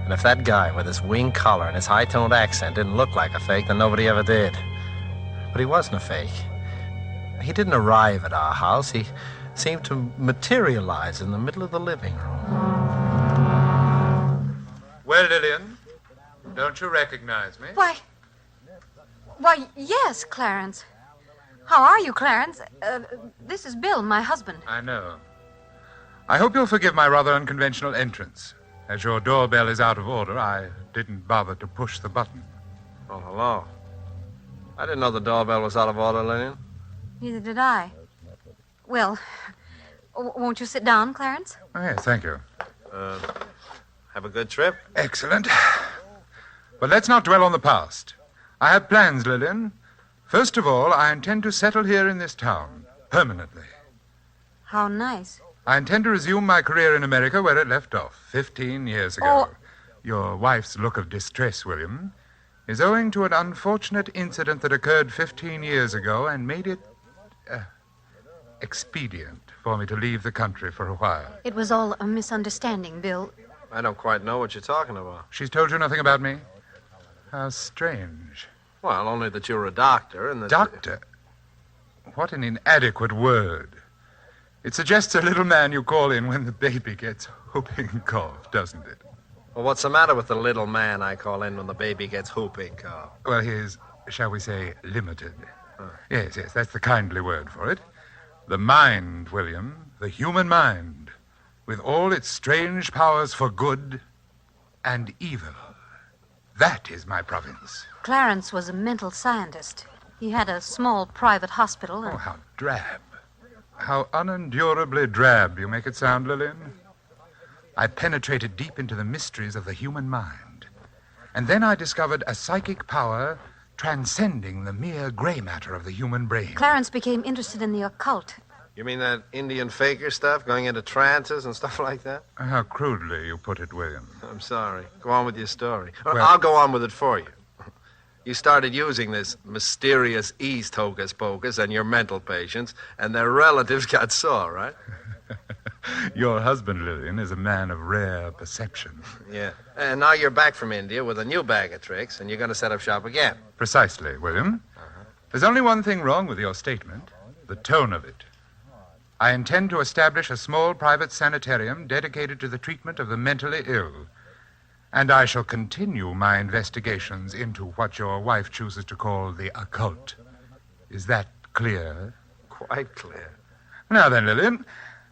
And if that guy with his wing collar and his high-toned accent didn't look like a fake, then nobody ever did. But he wasn't a fake. He didn't arrive at our house. He seemed to materialize in the middle of the living room. Well, Lillian, don't you recognize me? Why, yes, Clarence. How are you, Clarence? This is Bill, my husband. I know. I hope you'll forgive my rather unconventional entrance. As your doorbell is out of order, I didn't bother to push the button. Oh, hello. I didn't know the doorbell was out of order, Lillian. Neither did I. Well, won't you sit down, Clarence? Oh, yes, thank you. Have a good trip? Excellent. But let's not dwell on the past. I have plans, Lillian. First of all, I intend to settle here in this town, permanently. How nice. I intend to resume my career in America where it left off 15 years ago. Oh. Your wife's look of distress, William, is owing to an unfortunate incident that occurred 15 years ago and made it expedient for me to leave the country for a while. It was all a misunderstanding, Bill. I don't quite know what you're talking about. She's told you nothing about me? How strange. Well, only that you're a doctor and that... Doctor? What an inadequate word. It suggests a little man you call in when the baby gets whooping cough, doesn't it? Well, what's the matter with the little man I call in when the baby gets whooping cough? Well, he is, shall we say, limited. Yes, that's the kindly word for it. The mind, William, the human mind, with all its strange powers for good and evil. That is my province. Clarence was a mental scientist. He had a small private hospital. Oh, how drab. How unendurably drab you make it sound, Lillian. I penetrated deep into the mysteries of the human mind. And then I discovered a psychic power transcending the mere gray matter of the human brain. Clarence became interested in the occult. You mean that Indian faker stuff, going into trances and stuff like that? How crudely you put it, William. I'm sorry. Go on with your story. Or Well- I'll go on with it for you. You started using this mysterious East hocus-pocus on your mental patients, and their relatives got sore, right? Your husband, Lillian, is a man of rare perception. Yeah. And now you're back from India with a new bag of tricks, and you're going to set up shop again. Precisely, William. There's only one thing wrong with your statement, the tone of it. I intend to establish a small private sanitarium dedicated to the treatment of the mentally ill. And I shall continue my investigations into what your wife chooses to call the occult. Is that clear? Quite clear. Now then, Lillian,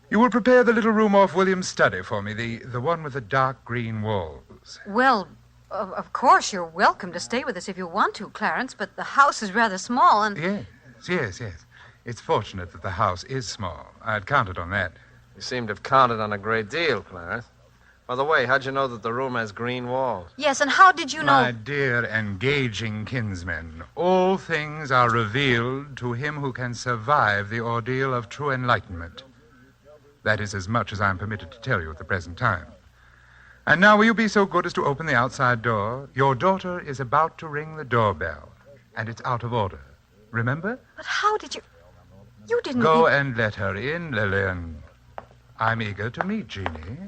you will prepare the little room off William's study for me, the one with the dark green walls. Well, of course, you're welcome to stay with us if you want to, Clarence, but the house is rather small and... Yes. It's fortunate that the house is small. I'd counted on that. You seem to have counted on a great deal, Clarence. By the way, how'd you know that the room has green walls? Yes, and how did you know... My dear engaging kinsmen, all things are revealed to him who can survive the ordeal of true enlightenment. That is as much as I'm permitted to tell you at the present time. And now will you be so good as to open the outside door? Your daughter is about to ring the doorbell, and it's out of order. Remember? But how did you... You didn't... Go and let her in, Lillian. I'm eager to meet Jeannie.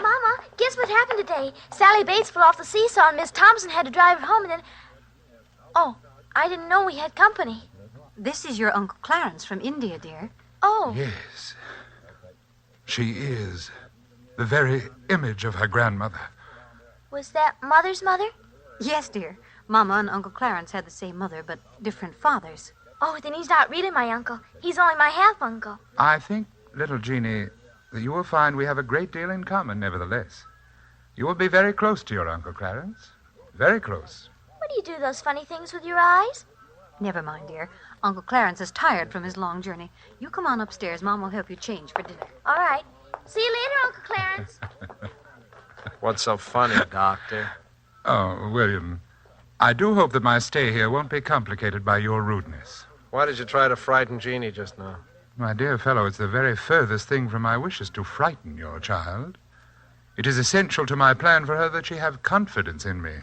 Mama, guess what happened today? Sally Bates fell off the seesaw and Miss Thompson had to drive her home and then... Oh, I didn't know we had company. This is your Uncle Clarence from India, dear. Oh. Yes. She is the very image of her grandmother. Was that Mother's mother? Yes, dear. Mama and Uncle Clarence had the same mother, but different fathers. Oh, then he's not really my uncle. He's only my half-uncle. I think, little Jeannie, that you will find we have a great deal in common, nevertheless. You will be very close to your Uncle Clarence. Very close. What do you do those funny things with your eyes? Never mind, dear. Uncle Clarence is tired from his long journey. You come on upstairs. Mom will help you change for dinner. All right. See you later, Uncle Clarence. What's so funny, Doctor? Oh, William, I do hope that my stay here won't be complicated by your rudeness. Why did you try to frighten Jeannie just now? My dear fellow, it's the very furthest thing from my wishes to frighten your child. It is essential to my plan for her that she have confidence in me.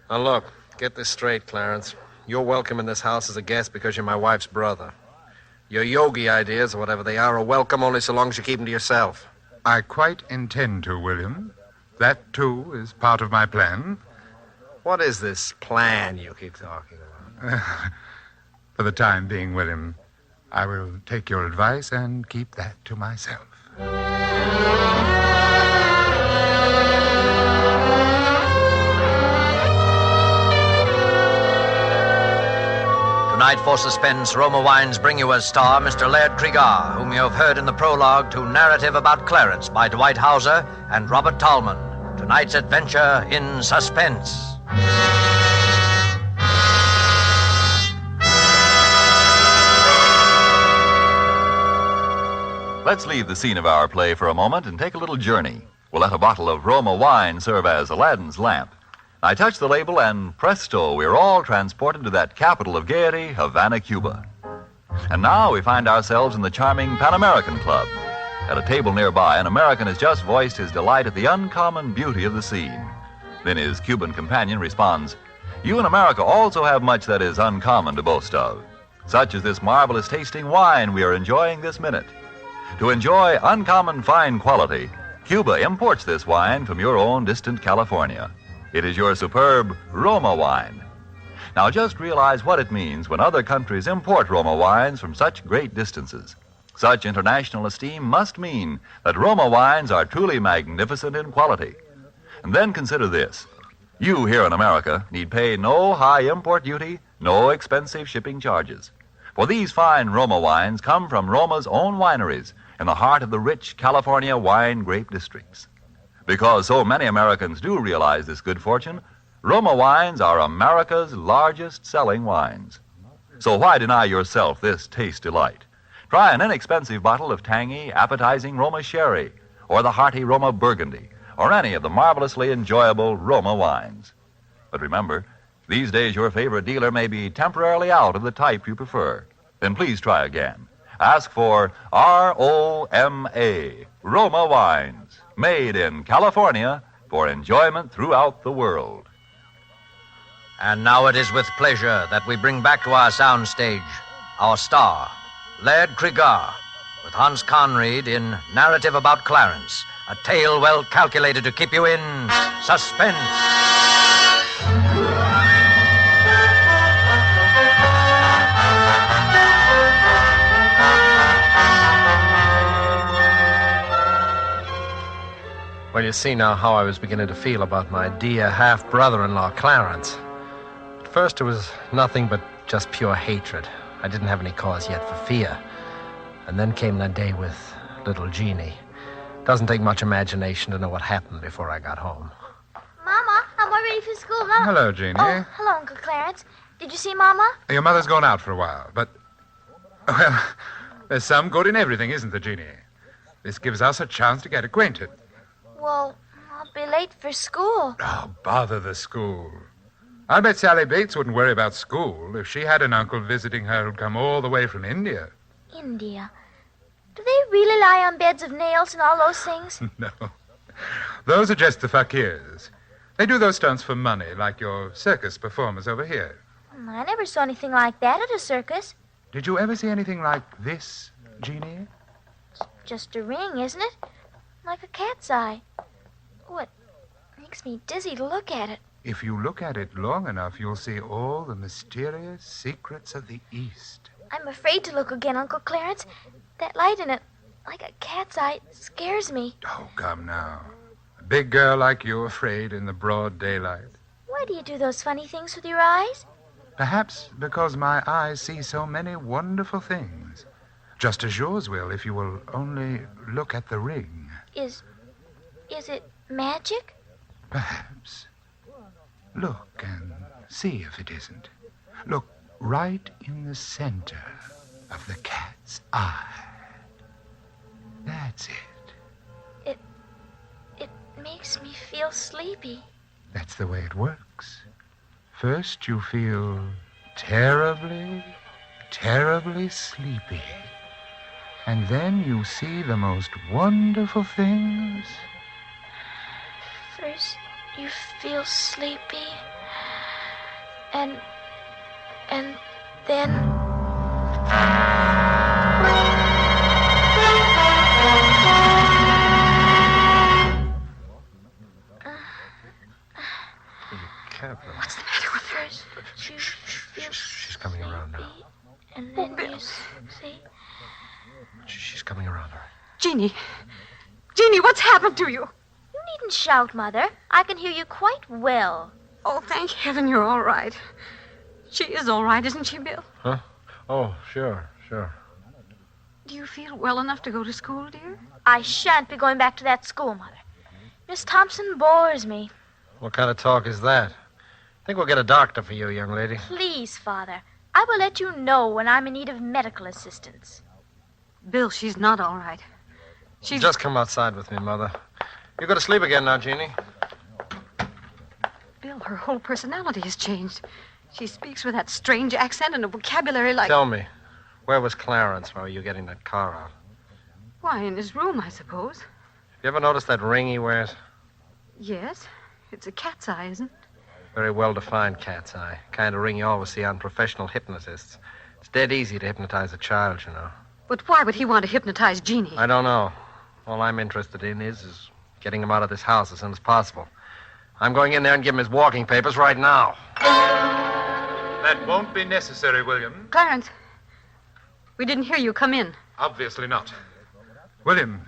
Now, look, get this straight, Clarence. You're welcome in this house as a guest because you're my wife's brother. Your yogi ideas, or whatever they are welcome only so long as you keep them to yourself. I quite intend to, William. That, too, is part of my plan. What is this plan you keep talking about? For the time being, William, I will take your advice and keep that to myself. Tonight for Suspense, Roma Wines bring you as star Mr. Laird Cregar, whom you have heard in the prologue to Narrative About Clarence by Dwight Hauser and Robert Tallman. Tonight's adventure in Suspense. Let's leave the scene of our play for a moment and take a little journey. We'll let a bottle of Roma wine serve as Aladdin's lamp. I touch the label and presto, we're all transported to that capital of gaiety, Havana, Cuba. And now we find ourselves in the charming Pan American Club. At a table nearby, an American has just voiced his delight at the uncommon beauty of the scene. Then his Cuban companion responds, "You in America also have much that is uncommon to boast of, such as this marvelous tasting wine we are enjoying this minute. To enjoy uncommon fine quality, Cuba imports this wine from your own distant California. It is your superb Roma wine. Now just realize what it means when other countries import Roma wines from such great distances. Such international esteem must mean that Roma wines are truly magnificent in quality. And then consider this. You here in America need pay no high import duty, no expensive shipping charges. For these fine Roma wines come from Roma's own wineries in the heart of the rich California wine grape districts. Because so many Americans do realize this good fortune, Roma wines are America's largest selling wines. So why deny yourself this taste delight? Try an inexpensive bottle of tangy, appetizing Roma sherry, or the hearty Roma Burgundy, or any of the marvelously enjoyable Roma wines. But remember, these days your favorite dealer may be temporarily out of the type you prefer. Then please try again. Ask for R-O-M-A, Roma Wines, made in California for enjoyment throughout the world. And now it is with pleasure that we bring back to our soundstage our star, Laird Cregar, with Hans Conried in Narrative About Clarence, a tale well calculated to keep you in suspense. Well, you see now how I was beginning to feel about my dear half-brother-in-law, Clarence. At first, it was nothing but just pure hatred. I didn't have any cause yet for fear. And then came that day with little Jeannie. Doesn't take much imagination to know what happened before I got home. Mama, I'm all ready for school now. Hello, Jeannie. Oh, hello, Uncle Clarence. Did you see Mama? Your mother's gone out for a while, but... Well, there's some good in everything, isn't there, Jeannie? This gives us a chance to get acquainted. Well, I'll be late for school. Oh, bother the school. I bet Sally Bates wouldn't worry about school if she had an uncle visiting her who'd come all the way from India. India? Do they really lie on beds of nails and all those things? No. Those are just the fakirs. They do those stunts for money, like your circus performers over here. I never saw anything like that at a circus. Did you ever see anything like this, Jeannie? Just a ring, isn't it? Like a cat's eye. Oh, it makes me dizzy to look at it. If you look at it long enough, you'll see all the mysterious secrets of the East. I'm afraid to look again, Uncle Clarence. That light in it, like a cat's eye, scares me. Oh, come now. A big girl like you afraid in the broad daylight. Why do you do those funny things with your eyes? Perhaps because my eyes see so many wonderful things. Just as yours will if you will only look at the ring. Is it magic? Perhaps. Look and see if it isn't. Look right in the center of the cat's eye. That's it. It makes me feel sleepy. That's the way it works. First you feel terribly, terribly sleepy. And then you see the most wonderful things. First, you feel sleepy. And then... What's the matter with her? She's coming around now. And then you see... She's coming around her. Jeannie, what's happened to you? You needn't shout, Mother. I can hear you quite well. Oh, thank heaven you're all right. She is all right, isn't she, Bill? Huh? Oh, sure. Do you feel well enough to go to school, dear? I shan't be going back to that school, Mother. Miss Thompson bores me. What kind of talk is that? I think we'll get a doctor for you, young lady. Please, Father. I will let you know when I'm in need of medical assistance. Bill, she's not all right. She's... Just come outside with me, Mother. You go to sleep again now, Jeannie. Bill, her whole personality has changed. She speaks with that strange accent and a vocabulary like... Tell me, where was Clarence while you were getting that car out? Why, in his room, I suppose. You ever notice that ring he wears? Yes. It's a cat's eye, isn't it? Very well-defined cat's eye. Kind of ring you always see on professional hypnotists. It's dead easy to hypnotize a child, you know. But why would he want to hypnotize Jeannie? I don't know. All I'm interested in is getting him out of this house as soon as possible. I'm going in there and give him his walking papers right now. That won't be necessary, William. Clarence, we didn't hear you come in. Obviously not. William,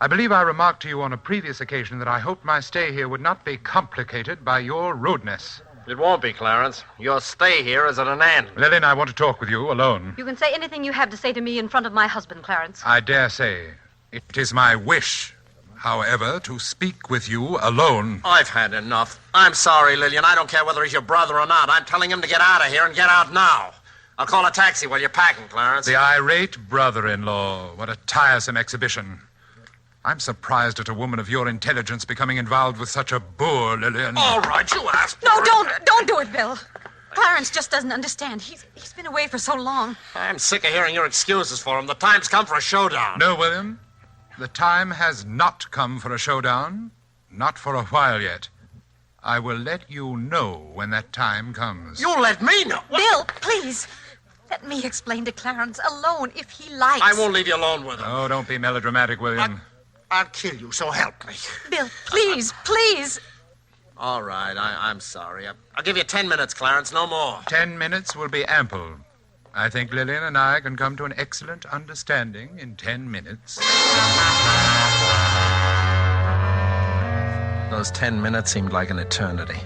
I believe I remarked to you on a previous occasion that I hoped my stay here would not be complicated by your rudeness. It won't be, Clarence. Your stay here is at an end. Lillian, I want to talk with you alone. You can say anything you have to say to me in front of my husband, Clarence. I dare say. It is my wish, however, to speak with you alone. I've had enough. I'm sorry, Lillian. I don't care whether he's your brother or not. I'm telling him to get out of here and get out now. I'll call a taxi while you're packing, Clarence. The irate brother-in-law. What a tiresome exhibition. I'm surprised at a woman of your intelligence becoming involved with such a boor, Lillian. All right, you asked. No, don't do it, Bill. Clarence just doesn't understand. He's been away for so long. I'm sick of hearing your excuses for him. The time's come for a showdown. No, William. The time has not come for a showdown. Not for a while yet. I will let you know when that time comes. You'll let me know? Bill, please. Let me explain to Clarence alone if he likes. I won't leave you alone with him. Oh, don't be melodramatic, William. I'll kill you, so help me. Bill, please, please. All right, I'm sorry. I'll give you 10 minutes, Clarence, no more. 10 minutes will be ample. I think Lillian and I can come to an excellent understanding in 10 minutes. Those 10 minutes seemed like an eternity.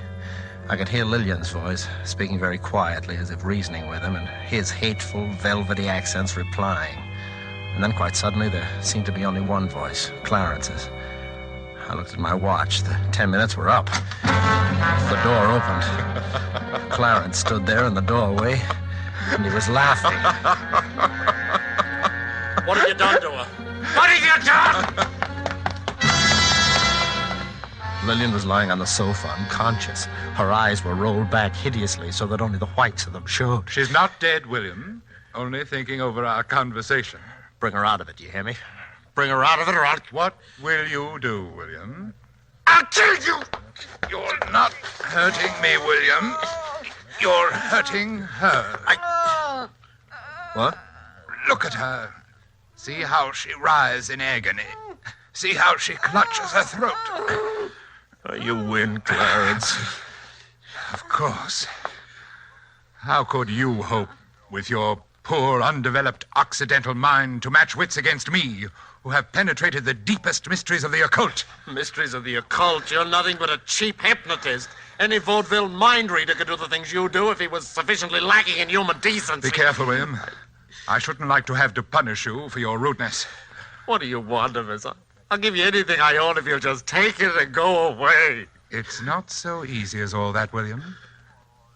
I could hear Lillian's voice, speaking very quietly as if reasoning with him, and his hateful, velvety accents replying. And then quite suddenly there seemed to be only one voice, Clarence's. I looked at my watch. The 10 minutes were up. The door opened. Clarence stood there in the doorway, and he was laughing. What have you done to her? What have you done? Lillian was lying on the sofa, unconscious. Her eyes were rolled back hideously so that only the whites of them showed. She's not dead, William. Only thinking over our conversation. Bring her out of it, you hear me? Bring her out of it, or I'll... What will you do, William? I'll kill you! You're not hurting me, William. You're hurting her. What? Look at her. See how she writhes in agony. See how she clutches her throat. You win, Clarence. Of course. How could you hope, with your poor, undeveloped Occidental mind, to match wits against me, who have penetrated the deepest mysteries of the occult? Mysteries of the occult? You're nothing but a cheap hypnotist. Any vaudeville mind reader could do the things you do if he was sufficiently lacking in human decency. Be careful, William. I shouldn't like to have to punish you for your rudeness. What do you want of us? I'll give you anything I own if you'll just take it and go away. It's not so easy as all that, William.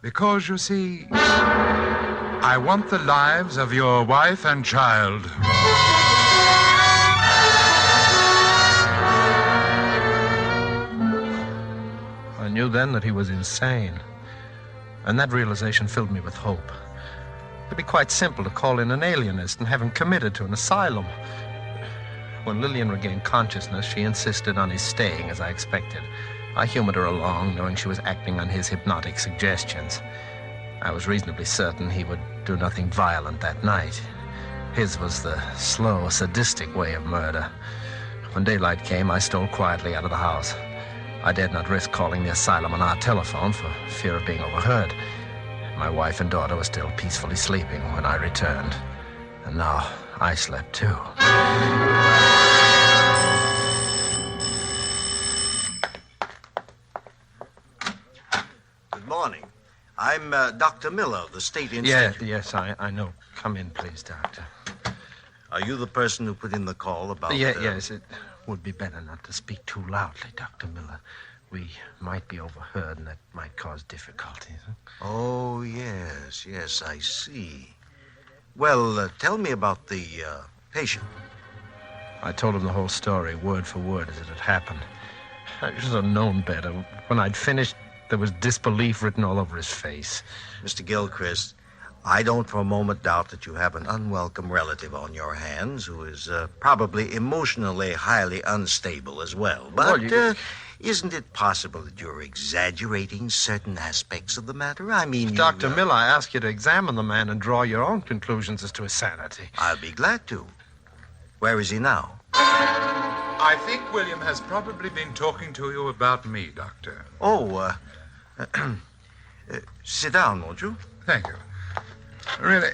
Because, you see, I want the lives of your wife and child. I knew then that he was insane. And that realization filled me with hope. It'd be quite simple to call in an alienist and have him committed to an asylum. When Lillian regained consciousness, she insisted on his staying, as I expected. I humored her along, knowing she was acting on his hypnotic suggestions. I was reasonably certain he would do nothing violent that night. His was the slow, sadistic way of murder. When daylight came, I stole quietly out of the house. I dared not risk calling the asylum on our telephone for fear of being overheard. My wife and daughter were still peacefully sleeping when I returned. And now I slept too. Good morning. I'm Dr. Miller of the State Institute. Yes, I know. Come in, please, Doctor. Are you the person who put in the call about... Yes, it would be better not to speak too loudly, Dr. Miller. We might be overheard, and that might cause difficulties. Oh, yes, I see. Well, tell me about the patient. I told him the whole story, word for word, as it had happened. I should have known better. When I'd finished, there was disbelief written all over his face. Mr. Gilchrist, I don't for a moment doubt that you have an unwelcome relative on your hands who is probably emotionally highly unstable as well. But isn't it possible that you're exaggerating certain aspects of the matter? I mean, Dr. Miller, I ask you to examine the man and draw your own conclusions as to his sanity. I'll be glad to. Where is he now? I think William has probably been talking to you about me, Doctor. Oh, sit down, won't you? Thank you. Really,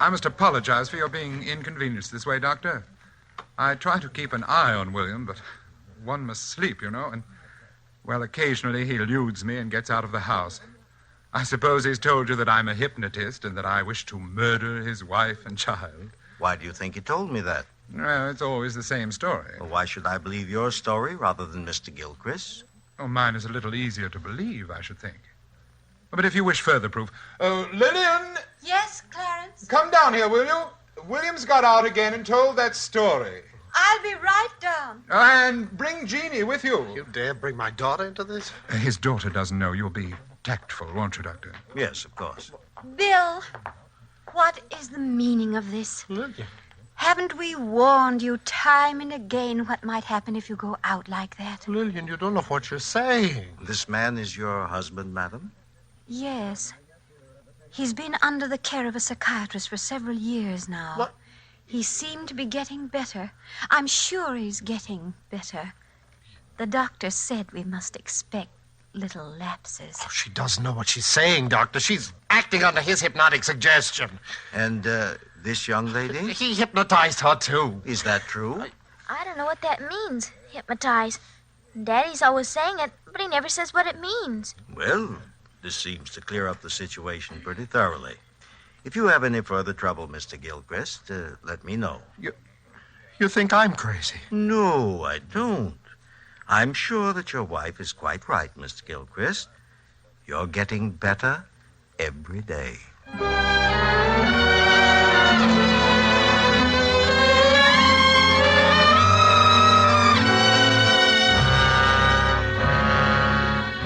I must apologize for your being inconvenienced this way, Doctor. I try to keep an eye on William, but one must sleep, you know, and, well, occasionally he eludes me and gets out of the house. I suppose he's told you that I'm a hypnotist and that I wish to murder his wife and child. Why do you think he told me that? Well, it's always the same story. Well, why should I believe your story rather than Mr. Gilchrist's? Oh, mine is a little easier to believe, I should think. But if you wish further proof... Oh, Lillian! Yes, Clarence? Come down here, will you? William's got out again and told that story. I'll be right down. And bring Jeannie with you. You dare bring my daughter into this? His daughter doesn't know. You'll be tactful, won't you, Doctor? Yes, of course. Bill, what is the meaning of this? Haven't we warned you time and again what might happen if you go out like that? Lillian, you don't know what you're saying. This man is your husband, madam? Yes. He's been under the care of a psychiatrist for several years now. What? He seemed to be getting better. I'm sure he's getting better. The doctor said we must expect little lapses. Oh, she doesn't know what she's saying, Doctor. She's acting under his hypnotic suggestion. And, this young lady? He hypnotized her, too. Is that true? I don't know what that means, hypnotize. Daddy's always saying it, but he never says what it means. Well, this seems to clear up the situation pretty thoroughly. If you have any further trouble, Mr. Gilchrist, let me know. You think I'm crazy? No, I don't. I'm sure that your wife is quite right, Mr. Gilchrist. You're getting better every day.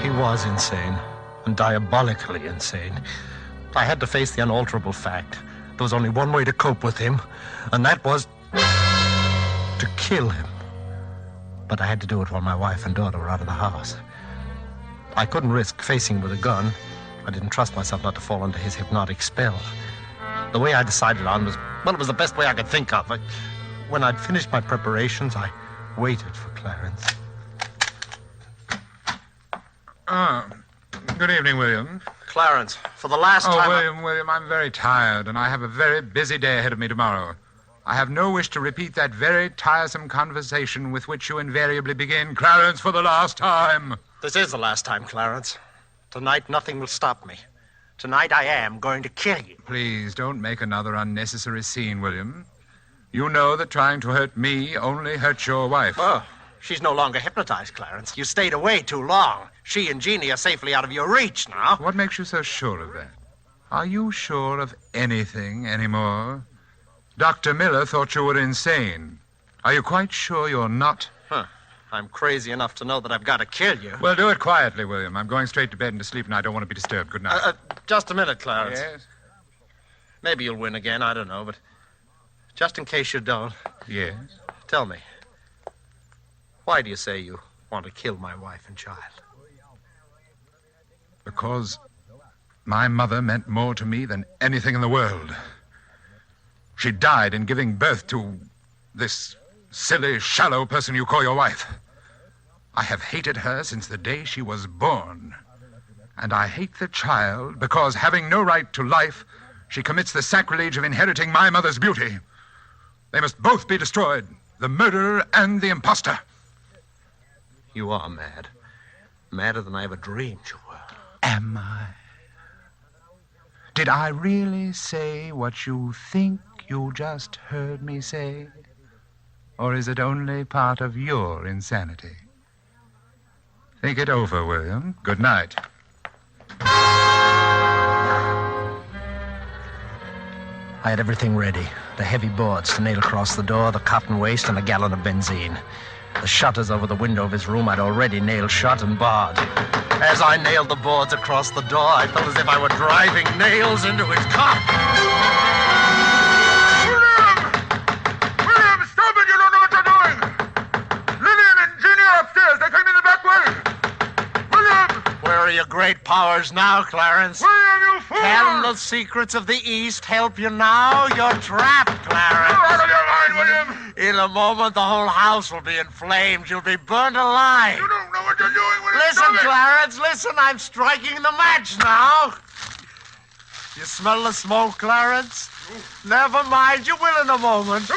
He was insane, and diabolically insane. I had to face the unalterable fact. There was only one way to cope with him, and that was to kill him. But I had to do it while my wife and daughter were out of the house. I couldn't risk facing him with a gun. I didn't trust myself not to fall under his hypnotic spell. The way I decided on was, well, it was the best way I could think of. When I'd finished my preparations, I waited for Clarence. Good evening, William. Clarence, for the last time... William, I'm very tired, and I have a very busy day ahead of me tomorrow. I have no wish to repeat that very tiresome conversation with which you invariably begin, Clarence, for the last time. This is the last time, Clarence. Tonight, nothing will stop me. Tonight, I am going to kill you. Please, don't make another unnecessary scene, William. You know that trying to hurt me only hurts your wife. Oh, she's no longer hypnotized, Clarence. You stayed away too long. She and Jeannie are safely out of your reach now. What makes you so sure of that? Are you sure of anything anymore? Dr. Miller thought you were insane. Are you quite sure you're not? I'm crazy enough to know that I've got to kill you. Well, do it quietly, William. I'm going straight to bed and to sleep, and I don't want to be disturbed. Good night. Just a minute, Clarence. Yes? Maybe you'll win again, I don't know, but just in case you don't... Yes? Tell me, why do you say you want to kill my wife and child? Because my mother meant more to me than anything in the world. She died in giving birth to this silly, shallow person you call your wife. I have hated her since the day she was born. And I hate the child because, having no right to life, she commits the sacrilege of inheriting my mother's beauty. They must both be destroyed, the murderer and the imposter. You are mad. Madder than I ever dreamed you were. Am I? Did I really say what you think you just heard me say? Or is it only part of your insanity? Think it over, William. Good night. I had everything ready. The heavy boards to nail across the door, the cotton waste, and a gallon of benzine. The shutters over the window of his room I'd already nailed shut and barred. As I nailed the boards across the door, I felt as if I were driving nails into his cock. William, stop it! You don't know what you're doing! Lillian and Jeannie are upstairs. They came in the back way. William! Where are your great powers now, Clarence? William, you fool! Can the secrets of the East help you now? You're trapped, Clarence. You're out of your mind, William! In a moment, the whole house will be in flames. You'll be burned alive. You don't know what you're doing, William! Listen, Clarence, listen. I'm striking the match now. You smell the smoke, Clarence? Never mind. You will in a moment.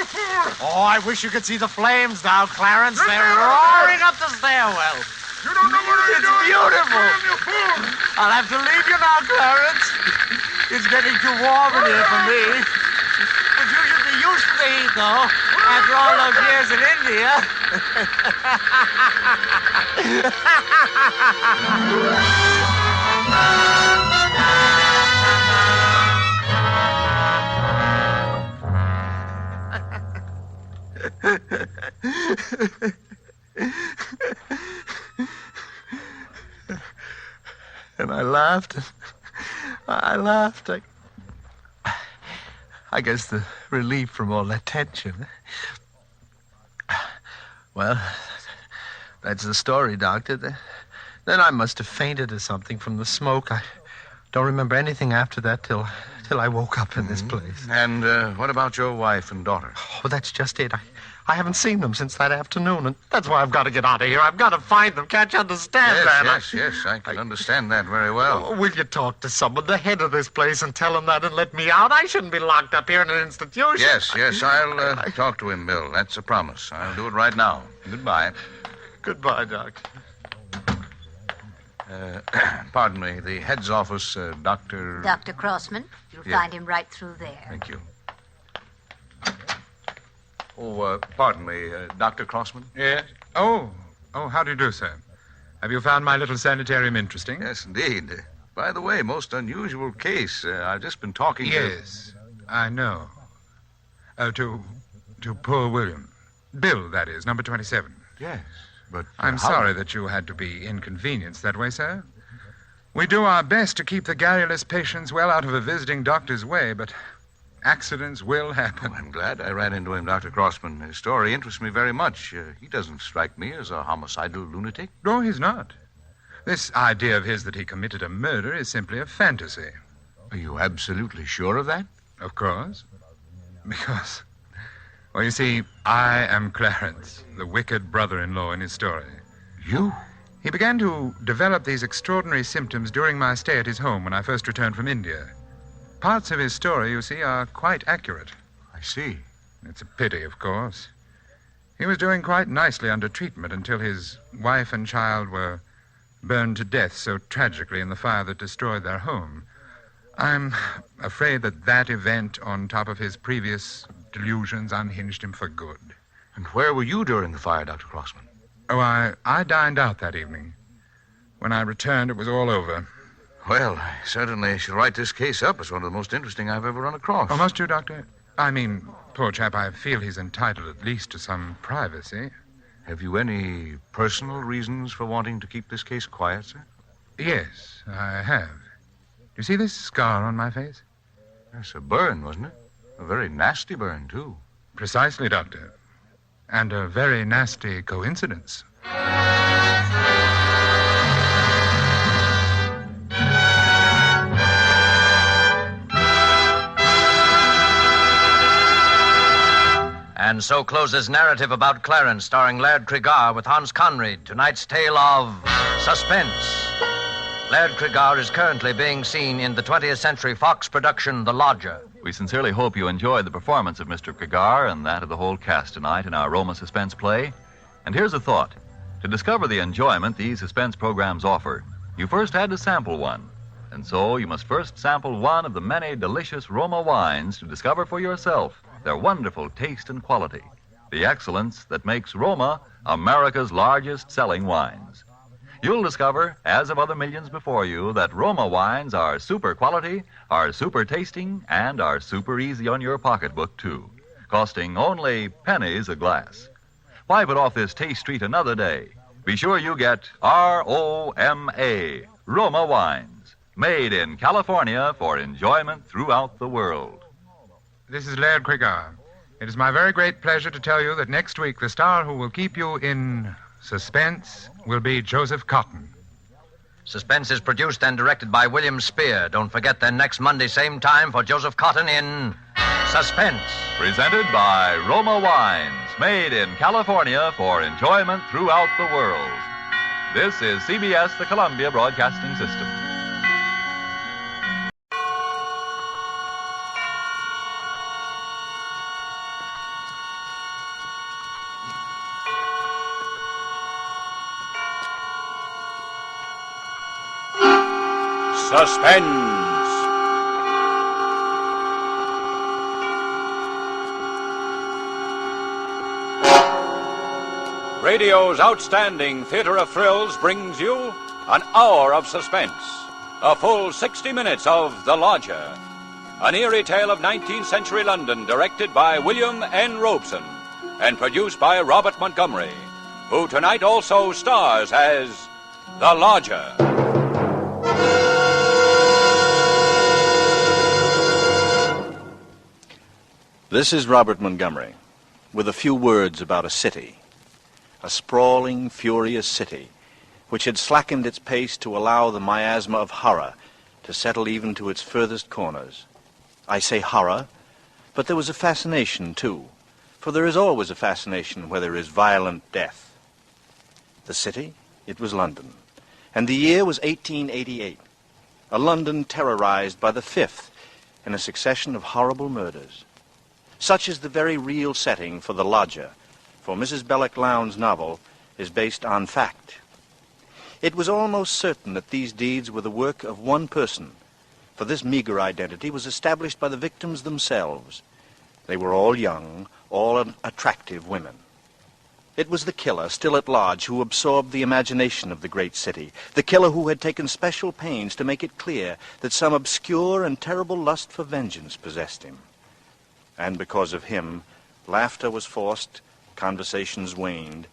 Oh, I wish you could see the flames now, Clarence. They're roaring up the stairwell. You don't know what you're doing! It's beautiful. William, you fool! I'll have to leave you now, Clarence. It's getting too warm in here for me. But you should be used to the heat, though, after all those years in India. And I laughed. I laughed. I guess the relief from all that tension. Well, that's the story, Doctor. Then I must have fainted or something from the smoke. I don't remember anything after that till I woke up in this place. And what about your wife and daughter? Oh, that's just it. I haven't seen them since that afternoon, and that's why I've got to get out of here. I've got to find them. Can't you understand that? Yes, I can understand that very well. Oh, will you talk to someone, the head of this place, and tell him that and let me out? I shouldn't be locked up here in an institution. Yes, I'll talk to him, Bill. That's a promise. I'll do it right now. Goodbye. Goodbye, Doctor. Pardon me, the head's office, Dr. Dr. Crossman. You'll find him right through there. Thank you. Oh, pardon me, Dr. Crossman? Yes? Oh, how do you do, sir? Have you found my little sanitarium interesting? Yes, indeed. By the way, most unusual case. I've just been talking Yes, I know. To poor William. Bill, that is, number 27. Yes, but... I'm how? sorry that you had to be inconvenienced that way, sir. We do our best to keep the garrulous patients well out of a visiting doctor's way, but accidents will happen. I'm glad I ran into him, Dr. Crossman. His story interests me very much. He doesn't strike me as a homicidal lunatic. No, he's not. This idea of his that he committed a murder is simply a fantasy. Are you absolutely sure of that? Of course. Because, well, you see, I am Clarence, the wicked brother-in-law in his story. You? He began to develop these extraordinary symptoms during my stay at his home when I first returned from India. Parts of his story, you see, are quite accurate. I see. It's a pity, of course. He was doing quite nicely under treatment until his wife and child were burned to death so tragically in the fire that destroyed their home. I'm afraid that event, on top of his previous delusions, unhinged him for good. And where were you during the fire, Dr. Crossman? Oh, I dined out that evening. When I returned, it was all over. Well, I certainly shall write this case up as one of the most interesting I've ever run across. Oh, must you, Doctor? I mean, poor chap, I feel he's entitled at least to some privacy. Have you any personal reasons for wanting to keep this case quiet, sir? Yes, I have. Do you see this scar on my face? Yes, a burn, wasn't it? A very nasty burn, too. Precisely, Doctor. And a very nasty coincidence. And so closes narrative about Clarence, starring Laird Cregar with Hans Conried, tonight's tale of Suspense. Laird Cregar is currently being seen in the 20th Century Fox production, The Lodger. We sincerely hope you enjoyed the performance of Mr. Cregar and that of the whole cast tonight in our Roma suspense play. And here's a thought. To discover the enjoyment these suspense programs offer, you first had to sample one. And so you must first sample one of the many delicious Roma wines to discover for yourself their wonderful taste and quality, the excellence that makes Roma America's largest selling wines. You'll discover, as of other millions before you, that Roma wines are super quality, are super tasting, and are super easy on your pocketbook, too, costing only pennies a glass. Why put off this taste treat another day? Be sure you get R-O-M-A, Roma wines, made in California for enjoyment throughout the world. This is Laird Cregar. It is my very great pleasure to tell you that next week the star who will keep you in suspense will be Joseph Cotton. Suspense is produced and directed by William Spear. Don't forget then next Monday, same time, for Joseph Cotton in Suspense. Presented by Roma Wines, made in California for enjoyment throughout the world. This is CBS, the Columbia Broadcasting System. Suspense. Radio's outstanding theater of thrills brings you an hour of suspense. A full 60 minutes of The Lodger. An eerie tale of 19th century London directed by William N. Robeson. and produced by Robert Montgomery, who tonight also stars as the Lodger. This is Robert Montgomery, with a few words about a city. A sprawling, furious city, which had slackened its pace to allow the miasma of horror to settle even to its furthest corners. I say horror, but there was a fascination, too, for there is always a fascination where there is violent death. The city? It was London, and the year was 1888, a London terrorized by the fifth in a succession of horrible murders. Such is the very real setting for The Lodger, for Mrs. Belloc Lowndes' novel is based on fact. It was almost certain that these deeds were the work of one person, for this meager identity was established by the victims themselves. They were all young, all attractive women. It was the killer, still at large, who absorbed the imagination of the great city, the killer who had taken special pains to make it clear that some obscure and terrible lust for vengeance possessed him. And because of him, laughter was forced, conversations waned,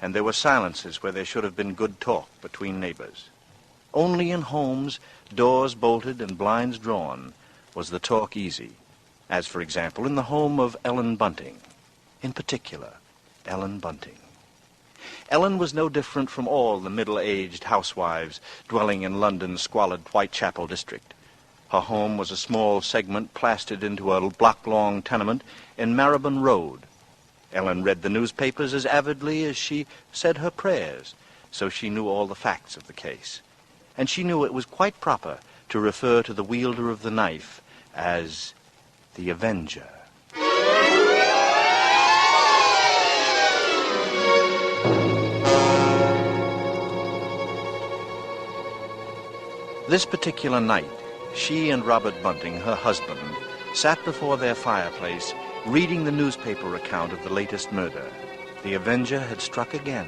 and there were silences where there should have been good talk between neighbors. Only in homes, doors bolted and blinds drawn, was the talk easy, as, for example, in the home of Ellen Bunting. In particular, Ellen Bunting. Ellen was no different from all the middle-aged housewives dwelling in London's squalid Whitechapel district. Her home was a small segment plastered into a block-long tenement in Marylebone Road. Ellen read the newspapers as avidly as she said her prayers, so she knew all the facts of the case. And she knew it was quite proper to refer to the wielder of the knife as the Avenger. This particular night, she and Robert Bunting, her husband, sat before their fireplace reading the newspaper account of the latest murder. The Avenger had struck again.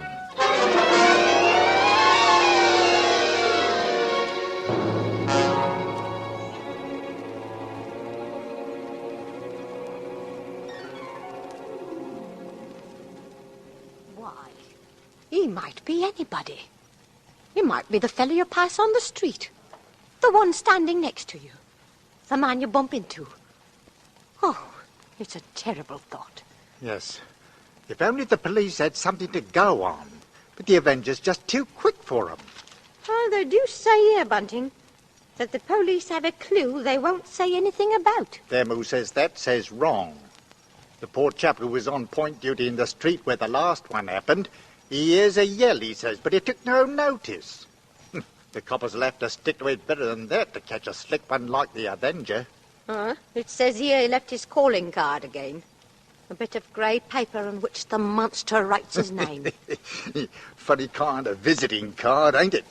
Why, he might be anybody. He might be the fellow you pass on the street. The one standing next to you. The man you bump into. Oh, it's a terrible thought. Yes. If only the police had something to go on. But the Avenger's just too quick for them. Oh, they do say here, Bunting, that the police have a clue they won't say anything about. Them who says that says wrong. The poor chap who was on point duty in the street where the last one happened, he hears a yell, he says, but he took no notice. The coppers will have to stick to it better than that to catch a slick one like the Avenger. It says here he left his calling card again. A bit of grey paper on which the monster writes his name. Funny kind of visiting card, ain't it?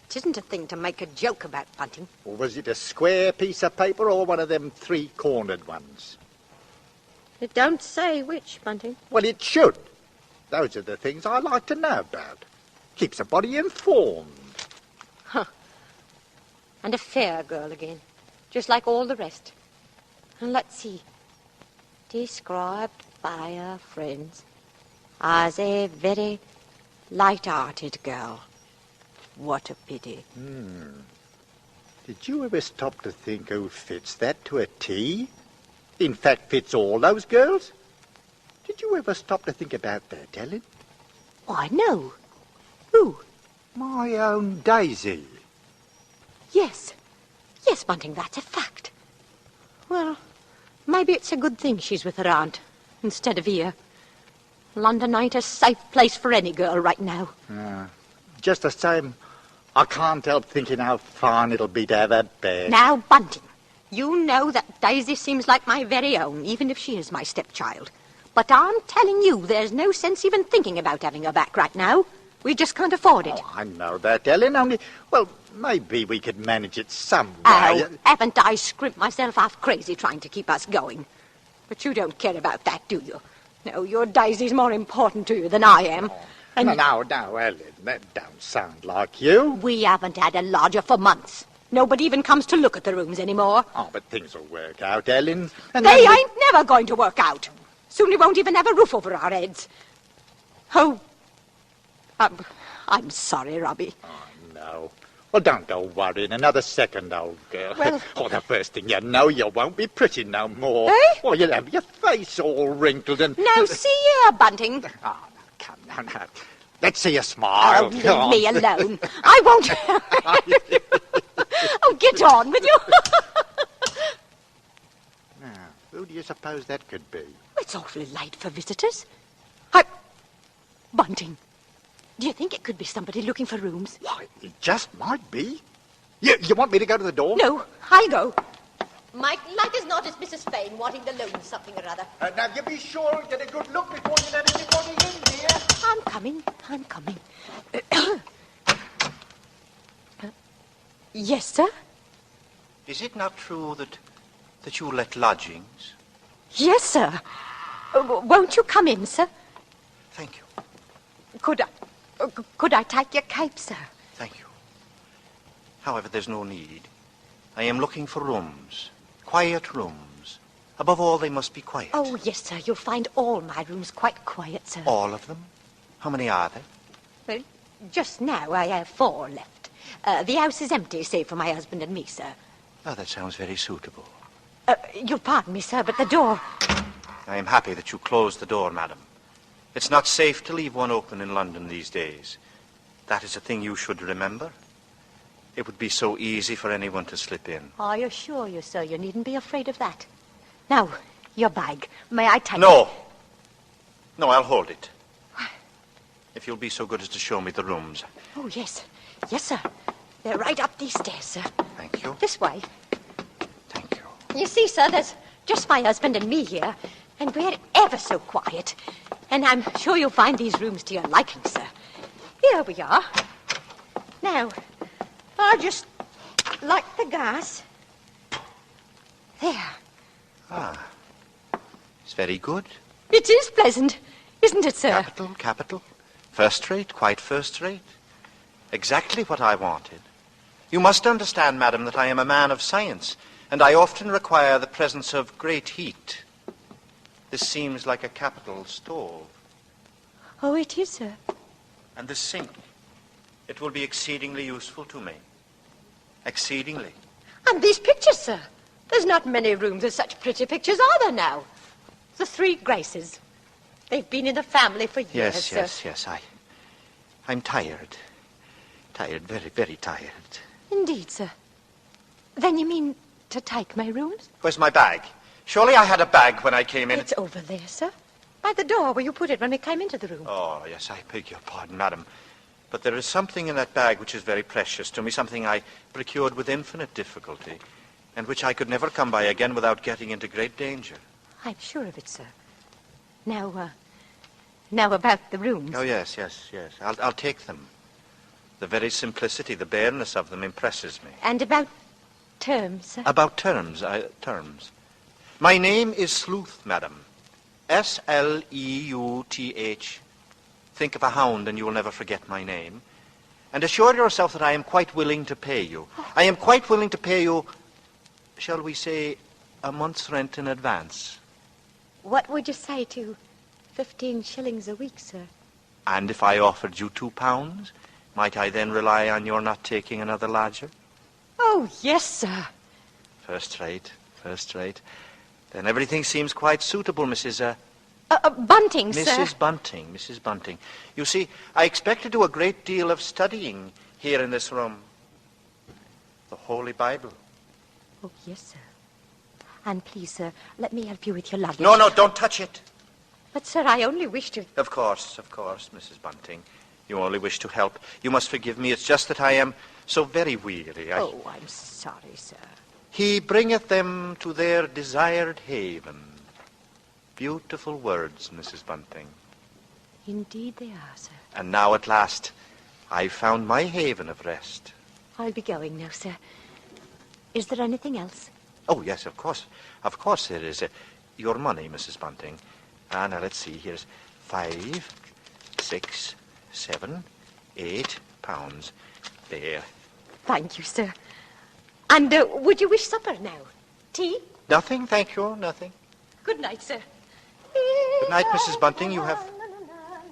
It isn't a thing to make a joke about, Bunting. Or was it a square piece of paper or one of them three-cornered ones? It don't say which, Bunting. Well, it should. Those are the things I like to know about. Keeps a body informed. Huh. And a fair girl again, just like all the rest. And let's see. Described by her friends as a very light-hearted girl. What a pity. Did you ever stop to think who fits that to a T? In fact, fits all those girls? Did you ever stop to think about that, Ellen? Why, no. Who? My own Daisy. Yes. Yes, Bunting, that's a fact. Well, maybe it's a good thing she's with her aunt instead of here. London ain't a safe place for any girl right now. Just the same, I can't help thinking how fine it'll be to have her back. Now, Bunting, you know that Daisy seems like my very own, even if she is my stepchild. But I'm telling you, there's no sense even thinking about having her back right now. We just can't afford it. I know that, Ellen, only, well, maybe we could manage it some way. Oh, haven't I scrimped myself half crazy trying to keep us going? But you don't care about that, do you? No, your Daisy's more important to you than I am. And No, Ellen, that don't sound like you. We haven't had a lodger for months. Nobody even comes to look at the rooms anymore. Oh, but things will work out, Ellen. And They ain't never going to work out. Soon we won't even have a roof over our heads. Oh, I'm sorry, Robbie. No. Well, don't go worrying another second, old girl. Well- the first thing you know, you won't be pretty no more. Eh? Well, you'll have your face all wrinkled and... Now, see here, Bunting. Oh, come now. Let's see you smile. Oh, leave me alone. I won't. Oh, get on with you. Now, who do you suppose that could be? It's awfully late for visitors. Bunting, do you think it could be somebody looking for rooms? Why, it just might be. You want me to go to the door? No, I'll go. Mike, like as not, it's Mrs. Fane wanting to loan something or other. Now, you be sure and get a good look before you let anybody in, dear. I'm coming. Yes, sir? Is it not true that you let lodgings? Yes, sir. Won't you come in, sir? Thank you. Could I take your cape, sir? Thank you. However, there's no need. I am looking for rooms. Quiet rooms. Above all, they must be quiet. Oh, yes, sir. You'll find all my rooms quite quiet, sir. All of them? How many are there? Well, just now I have 4 left. The house is empty, save for my husband and me, sir. Oh, that sounds very suitable. You'll pardon me, sir, but the door... I am happy that you closed the door, madam. It's not safe to leave one open in London these days. That is a thing you should remember. It would be so easy for anyone to slip in. I assure you, sir, you needn't be afraid of that. Now, your bag. May I take No. No, I'll hold it. If you'll be so good as to show me the rooms. Oh, yes. Yes, sir. They're right up these stairs, sir. Thank you. This way. Thank you. You see, sir, there's just my husband and me here, and we're ever so quiet. And I'm sure you'll find these rooms to your liking, sir. Here we are. Now, I'll just light the gas. There. Ah. It's very good. It is pleasant, isn't it, sir? Capital. First rate, quite first rate. Exactly what I wanted. You must understand, madam, that I am a man of science, and I often require the presence of great heat. This seems like a capital stove. Oh, it is, sir. And the sink. It will be exceedingly useful to me. Exceedingly. And these pictures, sir. There's not many rooms with such pretty pictures, are there now? The 3 Graces. They've been in the family for years, sir. Yes. I'm tired. Tired, very, very tired. Indeed, sir. Then you mean to take my rooms? Where's my bag? Surely I had a bag when I came in. It's over there, sir. By the door where you put it when we came into the room. Oh, yes, I beg your pardon, madam. But there is something in that bag which is very precious to me, something I procured with infinite difficulty, and which I could never come by again without getting into great danger. I'm sure of it, sir. Now about the rooms. Oh, yes. I'll take them. The very simplicity, the bareness of them impresses me. And about terms, sir? About terms. My name is Sleuth, madam. Sleuth. Think of a hound and you will never forget my name. And assure yourself that I am quite willing to pay you. I am quite willing to pay you, shall we say, a month's rent in advance. What would you say to 15 shillings a week, sir? And if I offered you £2, might I then rely on your not taking another lodger? Oh, yes, sir. First rate. Then everything seems quite suitable, Mrs. Bunting, sir. Mrs. Bunting. You see, I expect to do a great deal of studying here in this room. The Holy Bible. Oh, yes, sir. And please, sir, let me help you with your luggage. No, don't touch it. But, sir, I only wish to... Of course, Mrs. Bunting. You only wish to help. You must forgive me. It's just that I am so very weary. Oh, I'm sorry, sir. He bringeth them to their desired haven. Beautiful words, Mrs. Bunting. Indeed they are, sir. And now at last, I've found my haven of rest. I'll be going now, sir. Is there anything else? Oh, yes, of course. Of course there is. Your money, Mrs. Bunting. Now, let's see. Here's 5, 6, 7, 8 pounds. There. Thank you, sir. And would you wish supper now? Tea? Nothing, thank you, nothing. Good night, sir. Good night, Mrs. Bunting. You have...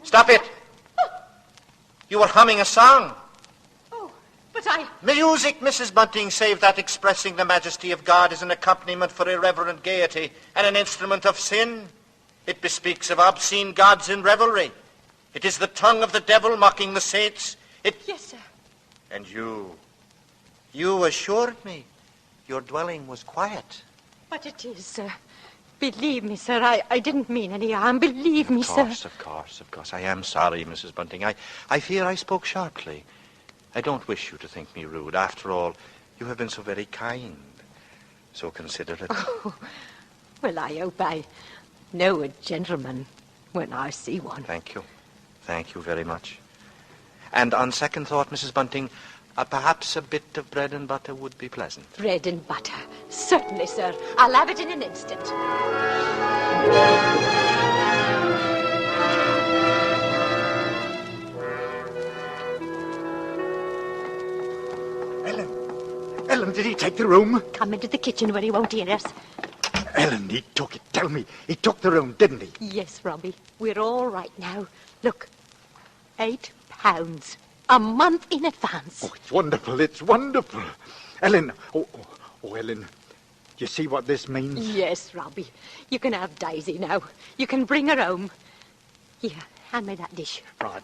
Stop it! You were humming a song. Oh, but I... Music, Mrs. Bunting, save that expressing the majesty of God, is an accompaniment for irreverent gaiety and an instrument of sin. It bespeaks of obscene gods in revelry. It is the tongue of the devil mocking the saints. Yes, sir. And you assured me your dwelling was quiet. But it is, sir. Believe me, sir, I didn't mean any harm. Believe me, sir. Of course. I am sorry, Mrs. Bunting. I fear I spoke sharply. I don't wish you to think me rude. After all, you have been so very kind, so considerate. Oh, well, I hope I know a gentleman when I see one. Thank you. Thank you very much. And on second thought, Mrs. Bunting, perhaps a bit of bread and butter would be pleasant. Bread and butter. Certainly, sir. I'll have it in an instant. Ellen, did he take the room? Come into the kitchen where he won't hear us. Ellen, he took it. Tell me, he took the room, didn't he? Yes, Robbie. We're all right now. Look, £8. A month in advance. Oh, it's wonderful. It's wonderful. Ellen, Ellen, you see what this means? Yes, Robbie. You can have Daisy now. You can bring her home. Here, hand me that dish. Right.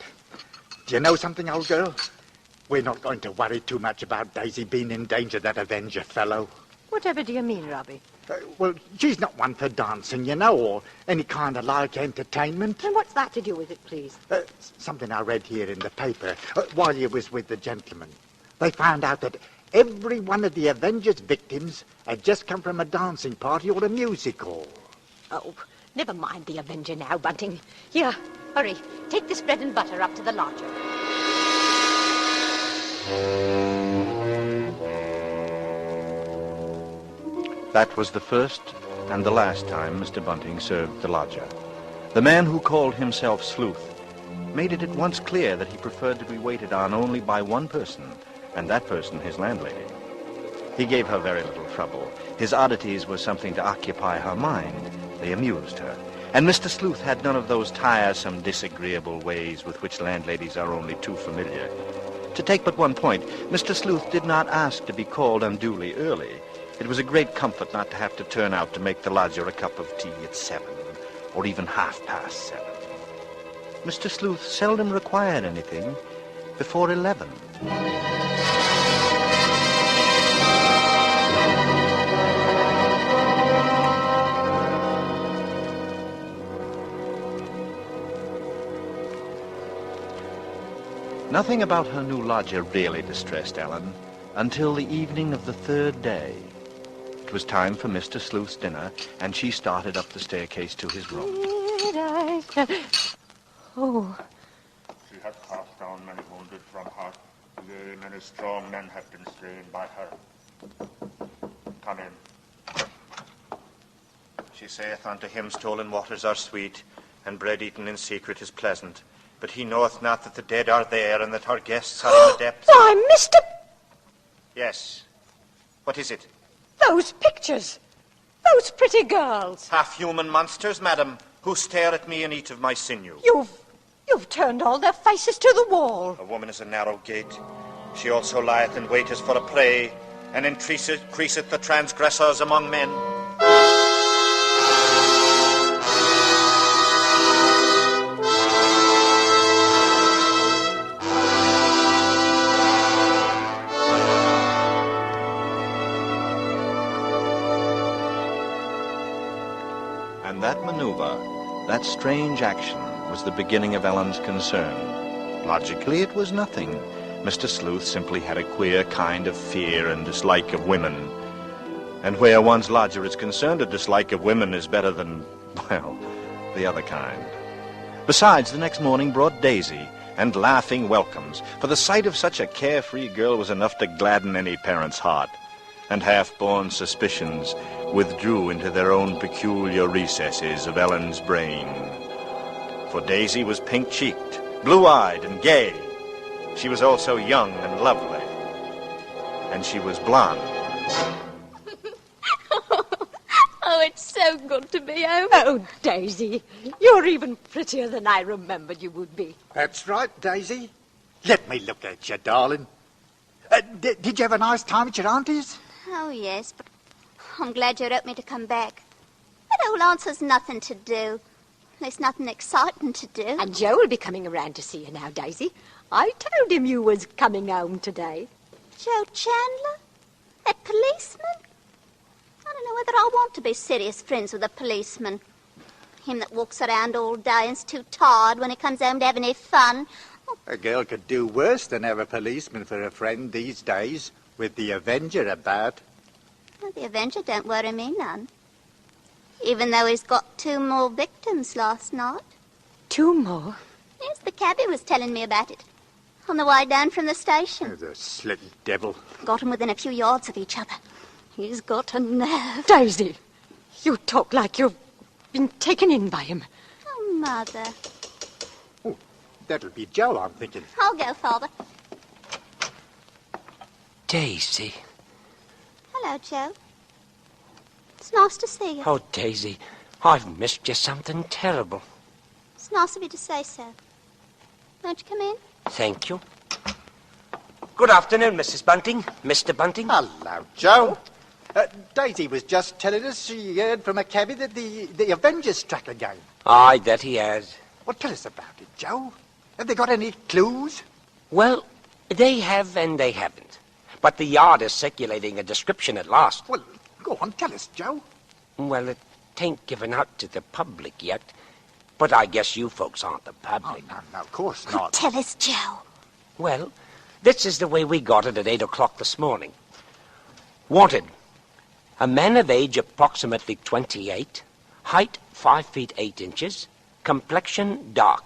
Do you know something, old girl? We're not going to worry too much about Daisy being in danger, that Avenger fellow. Whatever do you mean, Robbie? Well, she's not one for dancing, you know, or any kind of like entertainment. And what's that to do with it, please? Something I read here in the paper while you was with the gentleman. They found out that every one of the Avengers' victims had just come from a dancing party or a music hall. Oh, never mind the Avenger now, Bunting. Here, hurry. Take this bread and butter up to the lodger. That was the first and the last time Mr. Bunting served the lodger. The man who called himself Sleuth made it at once clear that he preferred to be waited on only by one person, and that person his landlady. He gave her very little trouble. His oddities were something to occupy her mind. They amused her. And Mr. Sleuth had none of those tiresome, disagreeable ways with which landladies are only too familiar. To take but one point, Mr. Sleuth did not ask to be called unduly early. It was a great comfort not to have to turn out to make the lodger a cup of tea at 7, or even 7:30. Mr. Sleuth seldom required anything before 11. Nothing about her new lodger really distressed Ellen until the evening of the third day. It was time for Mr. Sleuth's dinner, and she started up the staircase to his room. Oh. She has cast down many wounded from her. Yea, many strong men have been slain by her. Come in. She saith unto him, stolen waters are sweet, and bread eaten in secret is pleasant. But he knoweth not that the dead are there, and that our guests are in the depths. Why, Mr. Yes. What is it? Those pictures. Those pretty girls. Half-human monsters, madam, who stare at me and eat of my sinew. You've turned all their faces to the wall. A woman is a narrow gate. She also lieth and waiteth for a prey, and increaseth the transgressors among men. And that maneuver, that strange action, was the beginning of Ellen's concern. Logically, it was nothing. Mr. Sleuth simply had a queer kind of fear and dislike of women. And where one's lodger is concerned, a dislike of women is better than, well, the other kind. Besides, the next morning brought Daisy and laughing welcomes, for the sight of such a carefree girl was enough to gladden any parent's heart. And half-born suspicions withdrew into their own peculiar recesses of Ellen's brain. For Daisy was pink-cheeked, blue-eyed, and gay. She was also young and lovely. And she was blonde. Oh, it's so so good to be home. Oh, Daisy, you're even prettier than I remembered you would be. That's right, Daisy. Let me look at you, darling. Did you have a nice time at your auntie's? Oh, yes, but I'm glad you wrote me to come back. That old aunt's has nothing to do. There's nothing exciting to do. And Joe will be coming around to see you now, Daisy. I told him you was coming home today. Joe Chandler? That policeman? I don't know whether I want to be serious friends with a policeman. Him that walks around all day and's too tired when he comes home to have any fun. A girl could do worse than have a policeman for a friend these days, with the Avenger about. Well, the Avenger don't worry me none. Even though he's got 2 more victims last night. 2 more? Yes, the cabbie was telling me about it. On the way down from the station. Oh, the slick devil. Got 'em within a few yards of each other. He's got a nerve. Daisy, you talk like you've been taken in by him. Oh, Mother. Oh, that'll be Joe, I'm thinking. I'll go, Father. Daisy. Hello, Joe. It's nice to see you. Oh, Daisy, I've missed you something terrible. It's nice of you to say so. Won't you come in? Thank you. Good afternoon, Mrs. Bunting. Mr. Bunting. Hello, Joe. Daisy was just telling us she heard from a cabbie that the Avengers struck again. Aye, that he has. Well, tell us about it, Joe. Have they got any clues? Well, they have and they haven't. But the Yard is circulating a description at last. Well, go on, tell us, Joe. Well, it ain't given out to the public yet. But I guess you folks aren't the public. Oh, no, of course not. Tell us, Joe. Well, this is the way we got it at 8 o'clock this morning. Wanted. A man of age approximately 28, height 5 feet 8 inches, complexion dark,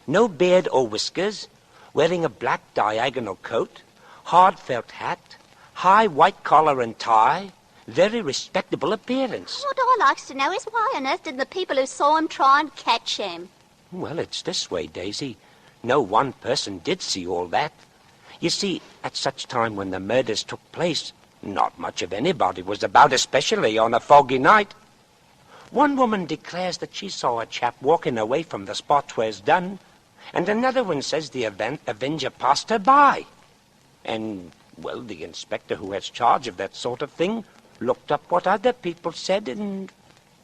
no beard or whiskers, wearing a black diagonal coat, hard felt hat, high white collar and tie, very respectable appearance. What I likes to know is why on earth didn't the people who saw him try and catch him? Well, it's this way, Daisy. No one person did see all that. You see, at such time when the murders took place, not much of anybody was about, especially on a foggy night. One woman declares that she saw a chap walking away from the spot where's done, and another one says the Avenger passed her by. And, well, the inspector who has charge of that sort of thing looked up what other people said, and,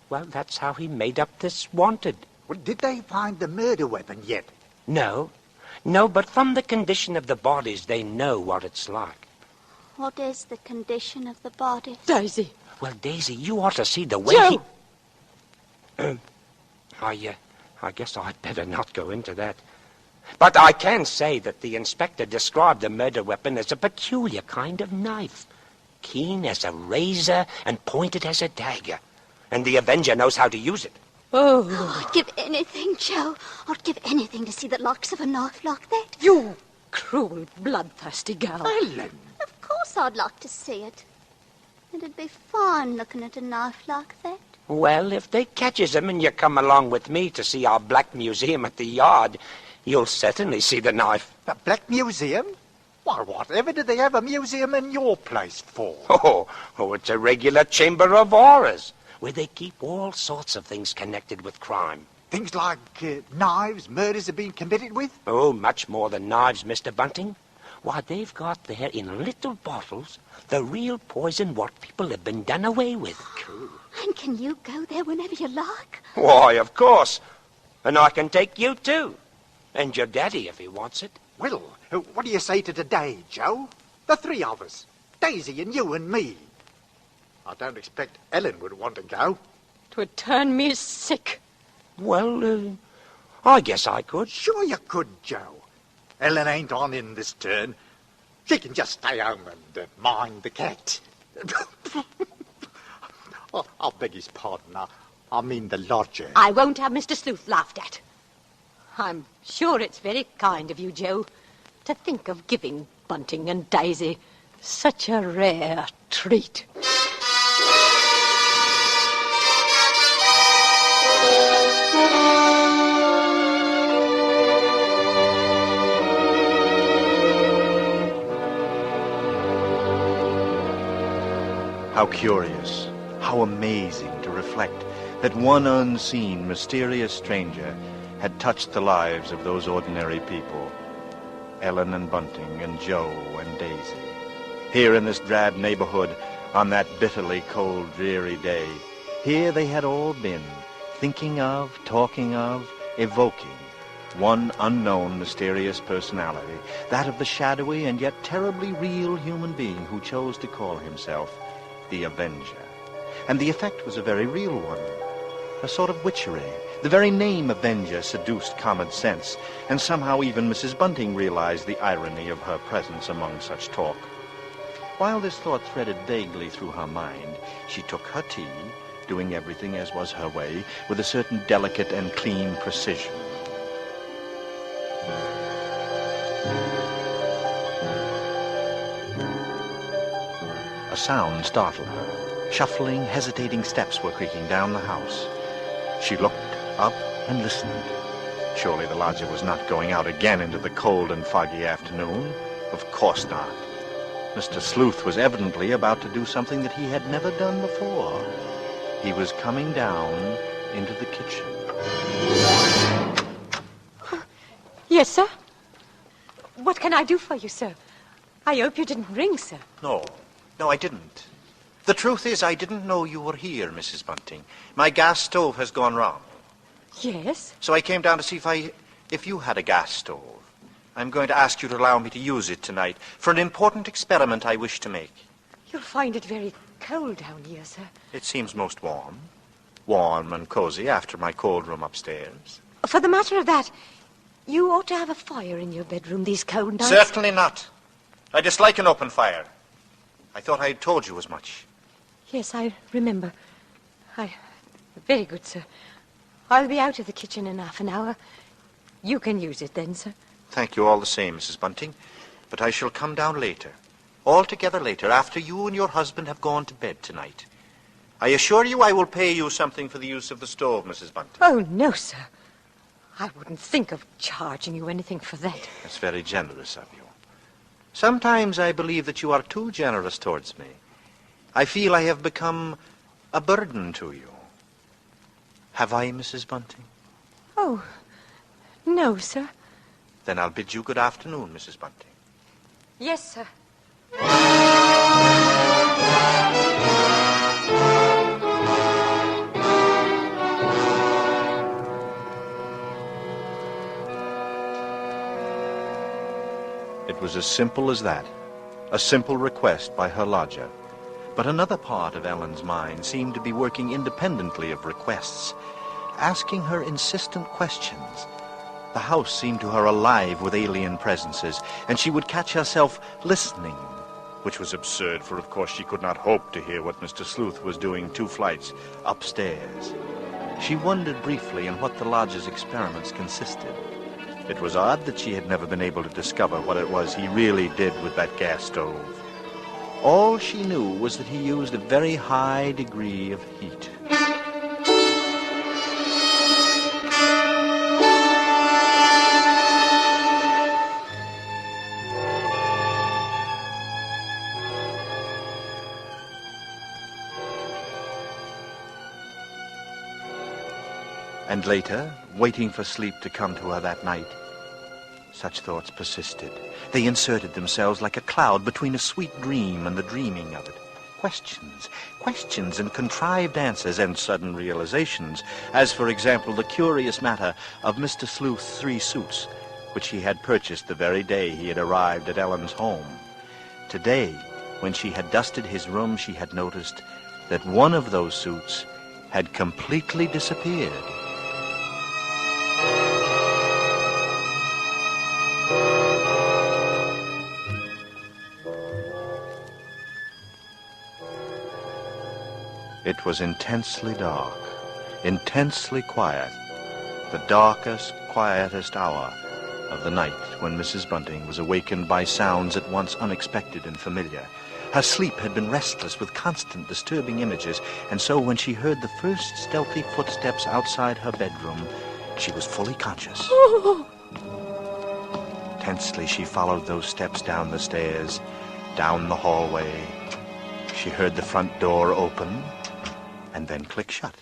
well, that's how he made up this wanted. Well, did they find the murder weapon yet? No, but from the condition of the bodies, they know what it's like. What is the condition of the body? Daisy. Well, Daisy, you ought to see the way Joe! I guess I'd better not go into that. But I can say that the inspector described the murder weapon as a peculiar kind of knife. Keen as a razor and pointed as a dagger. And the Avenger knows how to use it. Oh, I'd give anything, Joe. I'd give anything to see the likes of a knife like that. You cruel, bloodthirsty girl. Ellen. Of course I'd like to see it. It'd be fine looking at a knife like that. Well, if they catches him and you come along with me to see our Black Museum at the Yard, you'll certainly see the knife. The Black Museum? Why, whatever do they have a museum in your place for? Oh, it's a regular chamber of horrors, where they keep all sorts of things connected with crime. Things like knives murders have been committed with? Oh, much more than knives, Mr. Bunting. Why, they've got there in little bottles the real poison what people have been done away with. Cool. And can you go there whenever you like? Why, of course. And I can take you, too. And your daddy, if he wants it. Well, what do you say to today, Joe? The 3 of us. Daisy and you and me. I don't expect Ellen would want to go. 'Twould turn me sick. Well, I guess I could. Sure you could, Joe. Ellen ain't on in this turn. She can just stay home and mind the cat. I'll beg his pardon. I mean the lodger. I won't have Mr. Sleuth laughed at. I'm sure it's very kind of you, Joe, to think of giving Bunting and Daisy such a rare treat. How curious, How amazing to reflect that one unseen, mysterious stranger had touched the lives of those ordinary people. Ellen and Bunting and Joe and Daisy. Here in this drab neighborhood, on that bitterly cold, dreary day, here they had all been, thinking of, talking of, evoking one unknown, mysterious personality, that of the shadowy and yet terribly real human being who chose to call himself the Avenger. And the effect was a very real one, a sort of witchery. The very name Avenger seduced common sense, and somehow even Mrs. Bunting realized the irony of her presence among such talk. While this thought threaded vaguely through her mind, she took her tea, doing everything as was her way, with a certain delicate and clean precision. A sound startled her. Shuffling, hesitating steps were creaking down the house. She looked up and listened. Surely the lodger was not going out again into the cold and foggy afternoon. Of course not. Mr. Sleuth was evidently about to do something that he had never done before. He was coming down into the kitchen. Yes, sir? What can I do for you, sir? I hope you didn't ring, sir. No, I didn't. The truth is, I didn't know you were here, Mrs. Bunting. My gas stove has gone wrong. Yes? So I came down to see if you had a gas stove. I'm going to ask you to allow me to use it tonight for an important experiment I wish to make. You'll find it very cold down here, sir. It seems most warm. Warm and cozy after my cold room upstairs. For the matter of that, you ought to have a fire in your bedroom these cold nights. Certainly not. I dislike an open fire. I thought I had told you as much. Yes, I remember. Very good, sir. I'll be out of the kitchen in half an hour. You can use it then, sir. Thank you all the same, Mrs. Bunting. But I shall come down later. Altogether later, after you and your husband have gone to bed tonight. I assure you I will pay you something for the use of the stove, Mrs. Bunting. Oh, no, sir. I wouldn't think of charging you anything for that. That's very generous of you. Sometimes I believe that you are too generous towards me. I feel I have become a burden to you. Have I, Mrs. Bunting? Oh, no, sir. Then I'll bid you good afternoon, Mrs. Bunting. Yes, sir. It was as simple as that. A simple request by her lodger. But another part of Ellen's mind seemed to be working independently of requests, asking her insistent questions. The house seemed to her alive with alien presences, and she would catch herself listening, which was absurd, for of course she could not hope to hear what Mr. Sleuth was doing 2 flights upstairs. She wondered briefly in what the lodger's experiments consisted. It was odd that she had never been able to discover what it was he really did with that gas stove. All she knew was that he used a very high degree of heat. And later, waiting for sleep to come to her that night, such thoughts persisted. They inserted themselves like a cloud between a sweet dream and the dreaming of it. Questions and contrived answers and sudden realizations, as, for example, the curious matter of Mr. Sleuth's 3 suits, which he had purchased the very day he had arrived at Ellen's home. Today, when she had dusted his room, she had noticed that one of those suits had completely disappeared. It was intensely dark, intensely quiet, the darkest, quietest hour of the night when Mrs. Bunting was awakened by sounds at once unexpected and familiar. Her sleep had been restless with constant disturbing images, and so when she heard the first stealthy footsteps outside her bedroom, she was fully conscious. Tensely, she followed those steps down the stairs, down the hallway. She heard the front door open, and then click shut.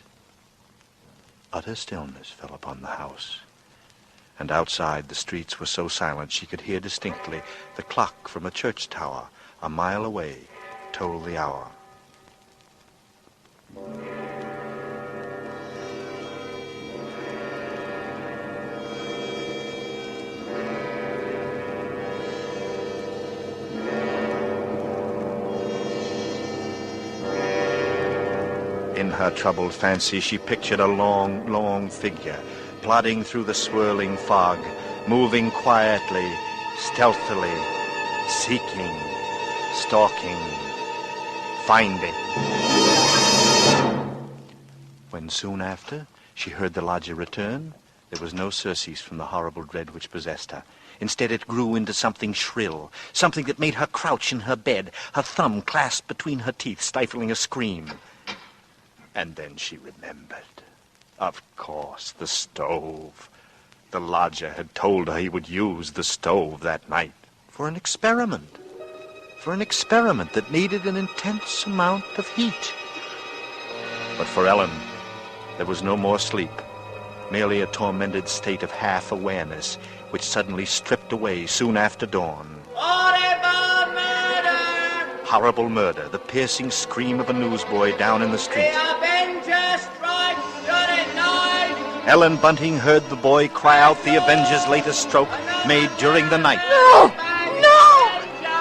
Utter stillness fell upon the house, and outside the streets were so silent she could hear distinctly the clock from a church tower a mile away toll the hour. In her troubled fancy, she pictured a long, long figure plodding through the swirling fog, moving quietly, stealthily, seeking, stalking, finding. When soon after she heard the lodger return, there was no surcease from the horrible dread which possessed her. Instead, it grew into something shrill, something that made her crouch in her bed, her thumb clasped between her teeth, stifling a scream. And then she remembered. Of course, the stove. The lodger had told her he would use the stove that night for an experiment. For an experiment that needed an intense amount of heat. But for Ellen, there was no more sleep. Merely a tormented state of half-awareness, which suddenly stripped away soon after dawn. Horrible murder, the piercing scream of a newsboy down in the street. Ellen Bunting heard the boy cry out the Avenger's latest stroke, made during the night. No! No! No!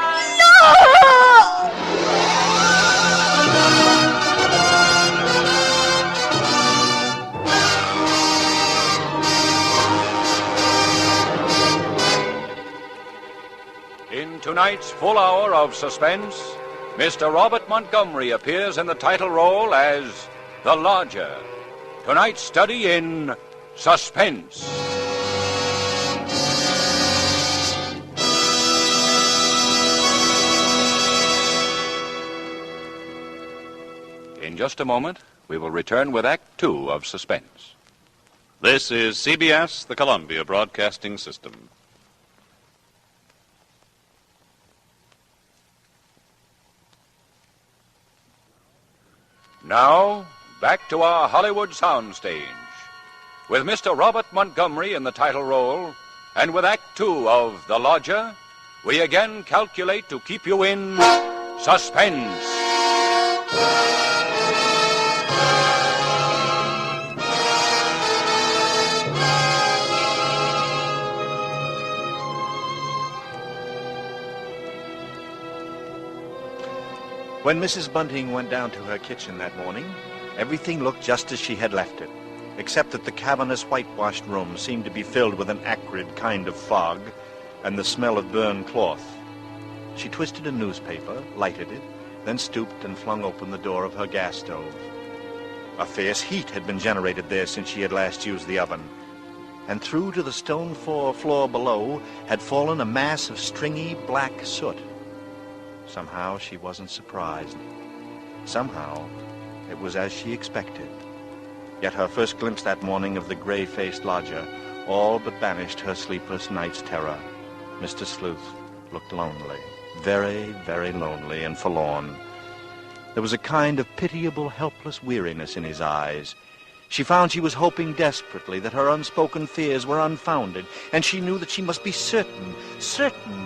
In tonight's full hour of suspense, Mr. Robert Montgomery appears in the title role as the Lodger. Tonight's study in Suspense. In just a moment, we will return with Act Two of Suspense. This is CBS, the Columbia Broadcasting System. Now, back to our Hollywood soundstage. With Mr. Robert Montgomery in the title role, and with Act Two of The Lodger, we again calculate to keep you in suspense. When Mrs. Bunting went down to her kitchen that morning, everything looked just as she had left it, except that the cavernous whitewashed room seemed to be filled with an acrid kind of fog and the smell of burned cloth. She twisted a newspaper, lighted it, then stooped and flung open the door of her gas stove. A fierce heat had been generated there since she had last used the oven, and through to the stone floor below had fallen a mass of stringy black soot. Somehow she wasn't surprised. Somehow it was as she expected. Yet her first glimpse that morning of the gray-faced lodger all but banished her sleepless night's terror. Mr. Sleuth looked lonely, very, very lonely and forlorn. There was a kind of pitiable, helpless weariness in his eyes. She found she was hoping desperately that her unspoken fears were unfounded, and she knew that she must be certain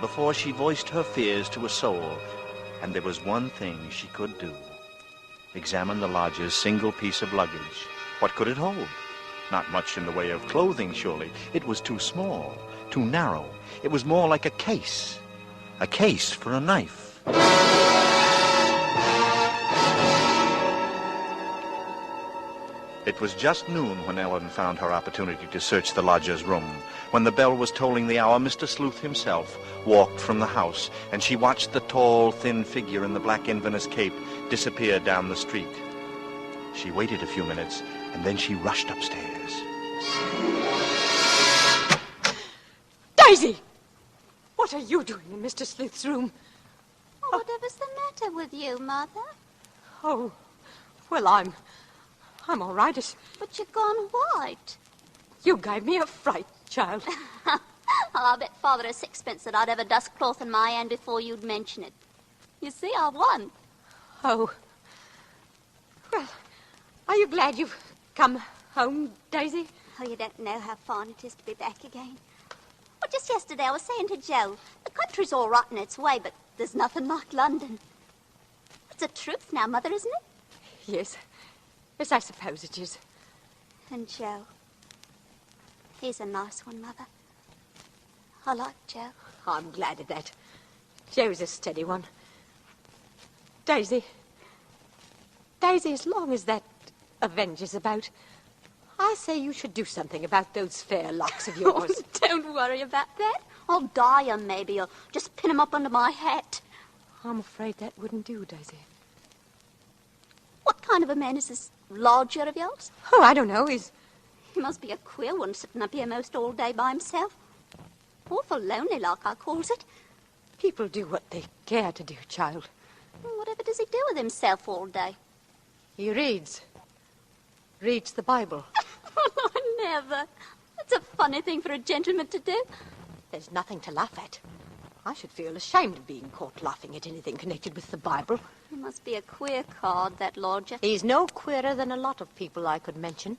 before she voiced her fears to a soul. And there was one thing she could do. Examine the lodger's single piece of luggage. What could it hold? Not much in the way of clothing, surely. It was too small, too narrow. It was more like a case for a knife. It was just noon when Ellen found her opportunity to search the lodger's room. When the bell was tolling the hour, Mr. Sleuth himself walked from the house, and she watched the tall, thin figure in the black Inverness cape disappear down the street. She waited a few minutes, and then she rushed upstairs. Daisy! What are you doing in Mr. Sleuth's room? Oh, whatever's the matter with you, Mother? Oh, well, I'm all right. But you've gone white. You gave me a fright, child. Oh, I'll bet Father a sixpence that I'd ever dust cloth in my hand before you'd mention it. You see, I won. Oh. Well, Are you glad you've come home, Daisy? Oh, you don't know how fine it is to be back again. Well, just yesterday I was saying to Joe, the country's all right in its way, but there's nothing like London. It's the truth now, Mother, isn't it? Yes. Yes, I suppose it is. And Joe. He's a nice one, Mother. I like Joe. I'm glad of that. Joe's a steady one. Daisy, as long as that Avenger's about, I say you should do something about those fair locks of yours. Don't worry about that. I'll dye 'em, maybe, or just pin 'em up under my hat. I'm afraid that wouldn't do, Daisy. What kind of a man is this lodger of yours? Oh, I don't know. He must be a queer one, sitting up here most all day by himself. Awful lonely, like I calls it. People do what they care to do, child. Whatever does he do with himself all day? He reads the Bible. Oh, never. That's a funny thing for a gentleman to do. There's nothing to laugh at. I should feel ashamed of being caught laughing at anything connected with the Bible. He must be a queer card, that lodger. He's no queerer than a lot of people I could mention.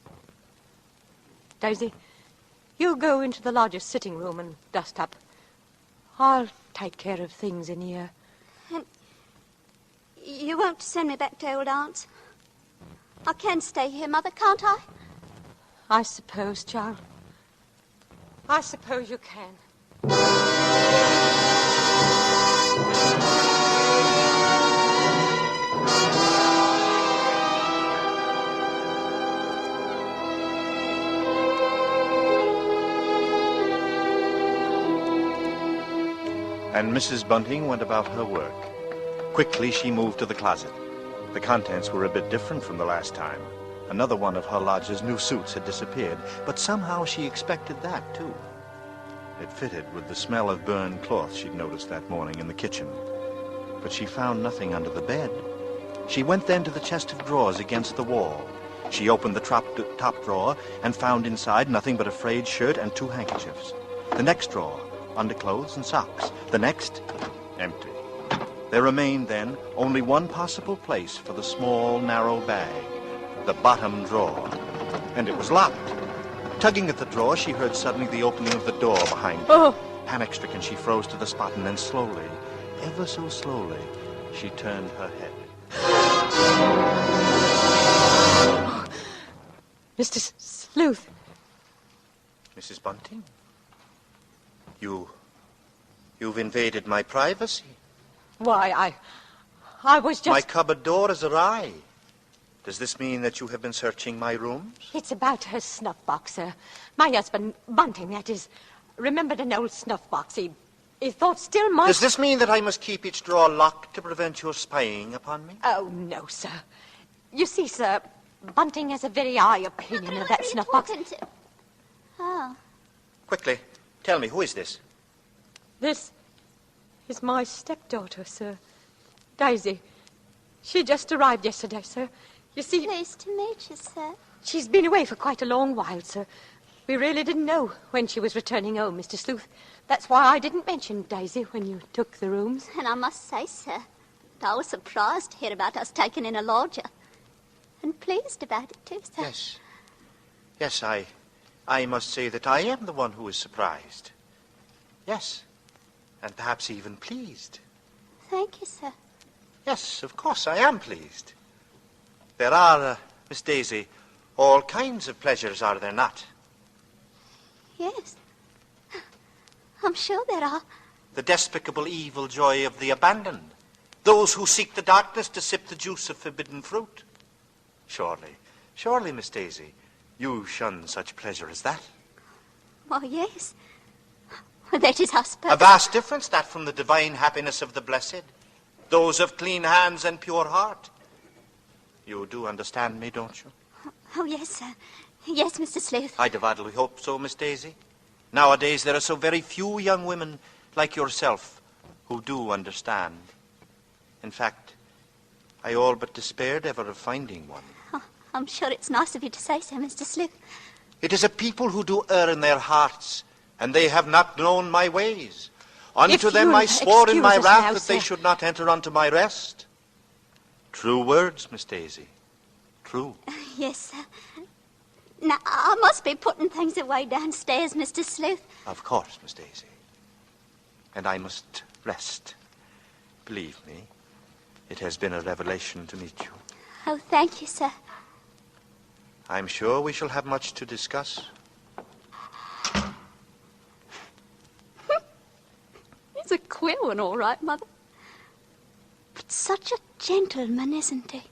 Daisy, you go into the lodger's sitting room and dust up. I'll take care of things in here. And you won't send me back to old Aunt's? I can stay here, Mother, can't I? I suppose, child. I suppose you can. And Mrs. Bunting went about her work. Quickly, she moved to the closet. The contents were a bit different from the last time. Another one of her lodger's new suits had disappeared, but somehow she expected that, too. It fitted with the smell of burned cloth she'd noticed that morning in the kitchen. But she found nothing under the bed. She went then to the chest of drawers against the wall. She opened the top drawer and found inside nothing but a frayed shirt and 2 handkerchiefs. The next drawer, underclothes and socks. The next, empty. There remained, then, only one possible place for the small, narrow bag, the bottom drawer. And it was locked. Tugging at the drawer, she heard suddenly the opening of the door behind her. Oh! Panic-stricken, she froze to the spot, and then slowly, ever so slowly, she turned her head. Mr. Sleuth. Mrs. Bunting? You've invaded my privacy. Why, I was just... My cupboard door is awry. Does this mean that you have been searching my rooms? It's about her snuff box, sir. My husband, Bunting, that is, remembered an old snuff box. He thought still might... Does this mean that I must keep each drawer locked to prevent your spying upon me? Oh, no, sir. You see, sir, Bunting has a very high opinion of that snuff box. Oh. Quickly, tell me, who is this? This is my stepdaughter, sir. Daisy. She just arrived yesterday, sir. You see... Pleased to meet you, sir. She's been away for quite a long while, sir. We really didn't know when she was returning home, Mr. Sleuth. That's why I didn't mention Daisy when you took the rooms. And I must say, sir, that I was surprised to hear about us taking in a lodger. And pleased about it, too, sir. Yes. Yes, I must say that I am the one who is surprised. Yes. And perhaps even pleased. Thank you, sir. Yes, of course, I am pleased. There are, Miss Daisy, all kinds of pleasures, are there not? Yes. I'm sure there are. The despicable evil joy of the abandoned. Those who seek the darkness to sip the juice of forbidden fruit. Surely, Miss Daisy, you shun such pleasure as that. Why, yes. Well, that is, I suppose. A vast difference, that, from the divine happiness of the blessed. Those of clean hands and pure heart. You do understand me, don't you? Oh, yes, sir. Yes, Mr. Sleuth. I devoutly hope so, Miss Daisy. Nowadays, there are so very few young women like yourself who do understand. In fact, I all but despaired ever of finding one. Oh, I'm sure it's nice of you to say so, Mr. Sleuth. It is a people who do err in their hearts, and they have not known my ways. Unto them I swore in my wrath that they should not enter unto my rest. True words, Miss Daisy. True. Yes, sir. Now, I must be putting things away downstairs, Mr. Sleuth. Of course, Miss Daisy. And I must rest. Believe me, it has been a revelation to meet you. Oh, thank you, sir. I'm sure we shall have much to discuss. He's a queer one, all right, Mother. But such a gentleman, isn't he?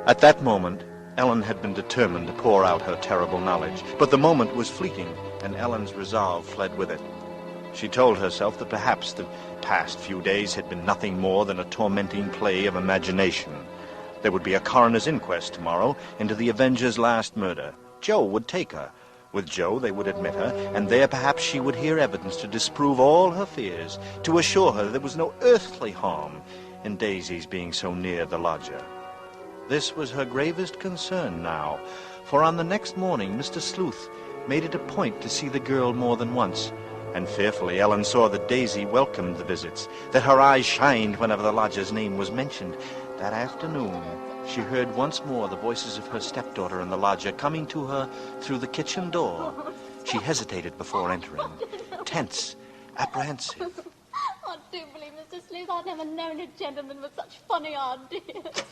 At that moment, Ellen had been determined to pour out her terrible knowledge. But the moment was fleeting, and Ellen's resolve fled with it. She told herself that perhaps the past few days had been nothing more than a tormenting play of imagination. There would be a coroner's inquest tomorrow into the Avenger's last murder. Joe would take her. With Joe, they would admit her, and there perhaps she would hear evidence to disprove all her fears, to assure her there was no earthly harm in Daisy's being so near the lodger. This was her gravest concern now, for on the next morning Mr. Sleuth made it a point to see the girl more than once, and fearfully Ellen saw that Daisy welcomed the visits, that her eyes shined whenever the lodger's name was mentioned. That afternoon she heard once more the voices of her stepdaughter and the lodger coming to her through the kitchen door. She hesitated before entering, tense, apprehensive. I do believe, Mr. Sleuth, I've never known a gentleman with such funny ideas.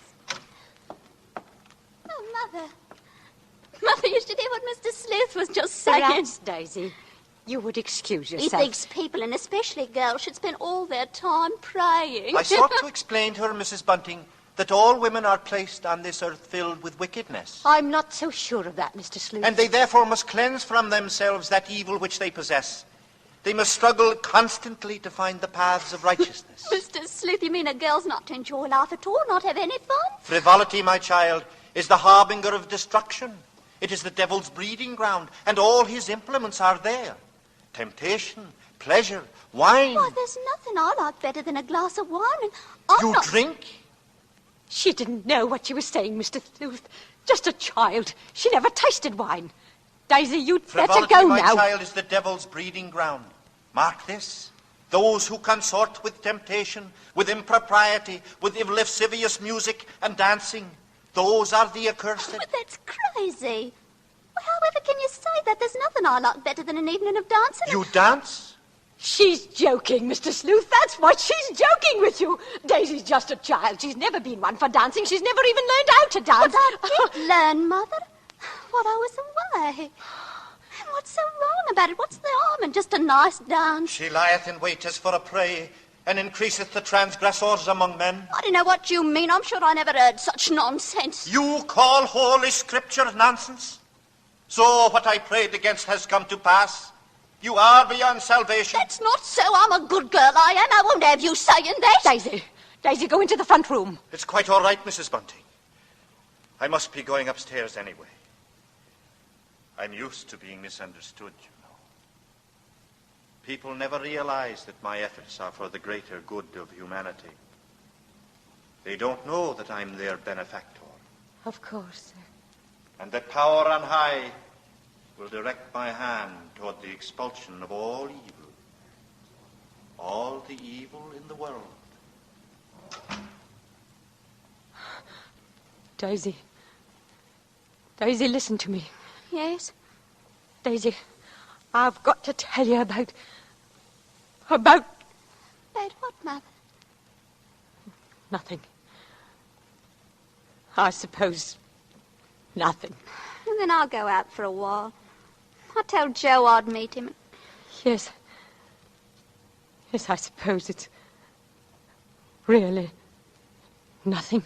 Oh, Mother. Mother, you should hear what Mr. Sleuth was just saying. Perhaps, Daisy, you would excuse yourself. He thinks people, and especially girls, should spend all their time praying. I sought to explain to her, Mrs. Bunting, that all women are placed on this earth filled with wickedness. I'm not so sure of that, Mr. Sleuth. And they therefore must cleanse from themselves that evil which they possess. They must struggle constantly to find the paths of righteousness. Mr. Sleuth, you mean a girl's not to enjoy life at all, not have any fun? Frivolity, my child, is the harbinger of destruction. It is the devil's breeding ground, and all his implements are there. Temptation, pleasure, wine. Why, there's nothing I like better than a glass of wine, and You drink? She didn't know what she was saying, Mr. Sleuth. Just a child. She never tasted wine. Daisy, you'd better Frivolity, go my now. child, is the devil's breeding ground. Mark this. Those who consort with temptation, with impropriety, with lascivious music and dancing, those are the accursed. But that's crazy. Well, however can you say that? There's nothing I like better than an evening of dancing. You dance? She's joking, Mr. Sleuth. That's what she's joking with you. Daisy's just a child. She's never been one for dancing. She's never even learned how to dance. But I did learn, Mother, while I was away. And what's so wrong about it? What's the harm in just a nice dance? She lieth in wait as for a prey, and increaseth the transgressors among men. I don't know what you mean. I'm sure I never heard such nonsense. You call Holy Scripture nonsense? So what I prayed against has come to pass. You are beyond salvation. That's not so. I'm a good girl, I am. I won't have you saying that. Daisy, go into the front room. It's quite all right, Mrs. Bunting. I must be going upstairs anyway. I'm used to being misunderstood, you know. People never realize that my efforts are for the greater good of humanity. They don't know that I'm their benefactor. Of course, sir. And that power on high will direct my hand toward the expulsion of all evil. All the evil in the world. Daisy. Daisy, listen to me. Yes? Daisy, I've got to tell you about... About what, Mother? nothing. I suppose nothing. And then I'll go out for a while. I'll tell Joe I'd meet him. Yes. Yes, I suppose it's really nothing.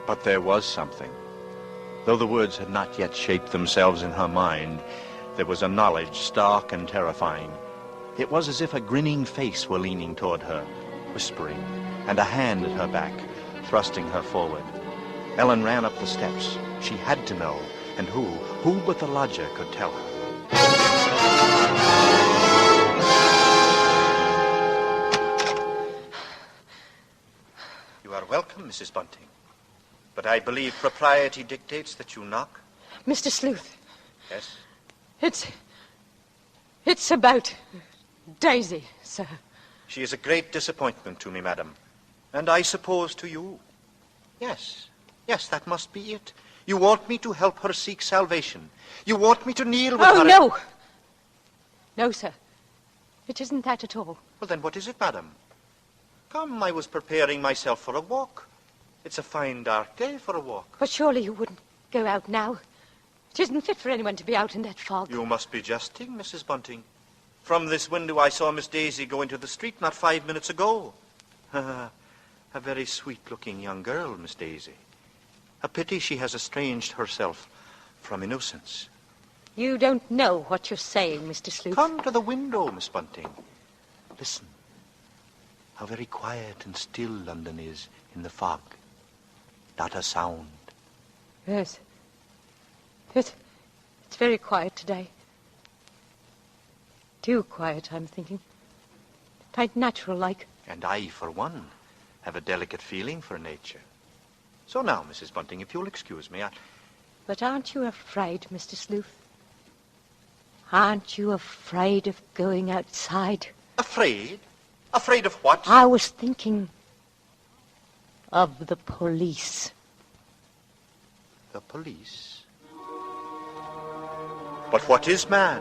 But there was something. Though the words had not yet shaped themselves in her mind, there was a knowledge stark and terrifying. It was as if a grinning face were leaning toward her, whispering, and a hand at her back, thrusting her forward. Ellen ran up the steps. She had to know, and who but the lodger could tell her? You are welcome, Mrs. Bunting. But I believe propriety dictates that you knock. Mr. Sleuth. Yes? It's about Daisy, sir. She is a great disappointment to me, madam. And I suppose to you. Yes, that must be it. You want me to help her seek salvation. You want me to kneel with her... Oh, no! No, sir. It isn't that at all. Well, then what is it, madam? Come, I was preparing myself for a walk. It's a fine dark day for a walk. But surely you wouldn't go out now. It isn't fit for anyone to be out in that fog. You must be jesting, Mrs. Bunting. From this window I saw Miss Daisy go into the street not 5 minutes ago. A very sweet-looking young girl, Miss Daisy. A pity she has estranged herself from innocence. You don't know what you're saying, Mr. Sleuth. Come to the window, Miss Bunting. Listen. How very quiet and still London is in the fog. Not a sound. Yes. It's very quiet today. Too quiet, I'm thinking. Quite natural-like. And I, for one, have a delicate feeling for nature. So now, Mrs. Bunting, if you'll excuse me, But aren't you afraid, Mr. Sleuth? Aren't you afraid of going outside? Afraid? Afraid of what? I was thinking of the police. The police? But what is man?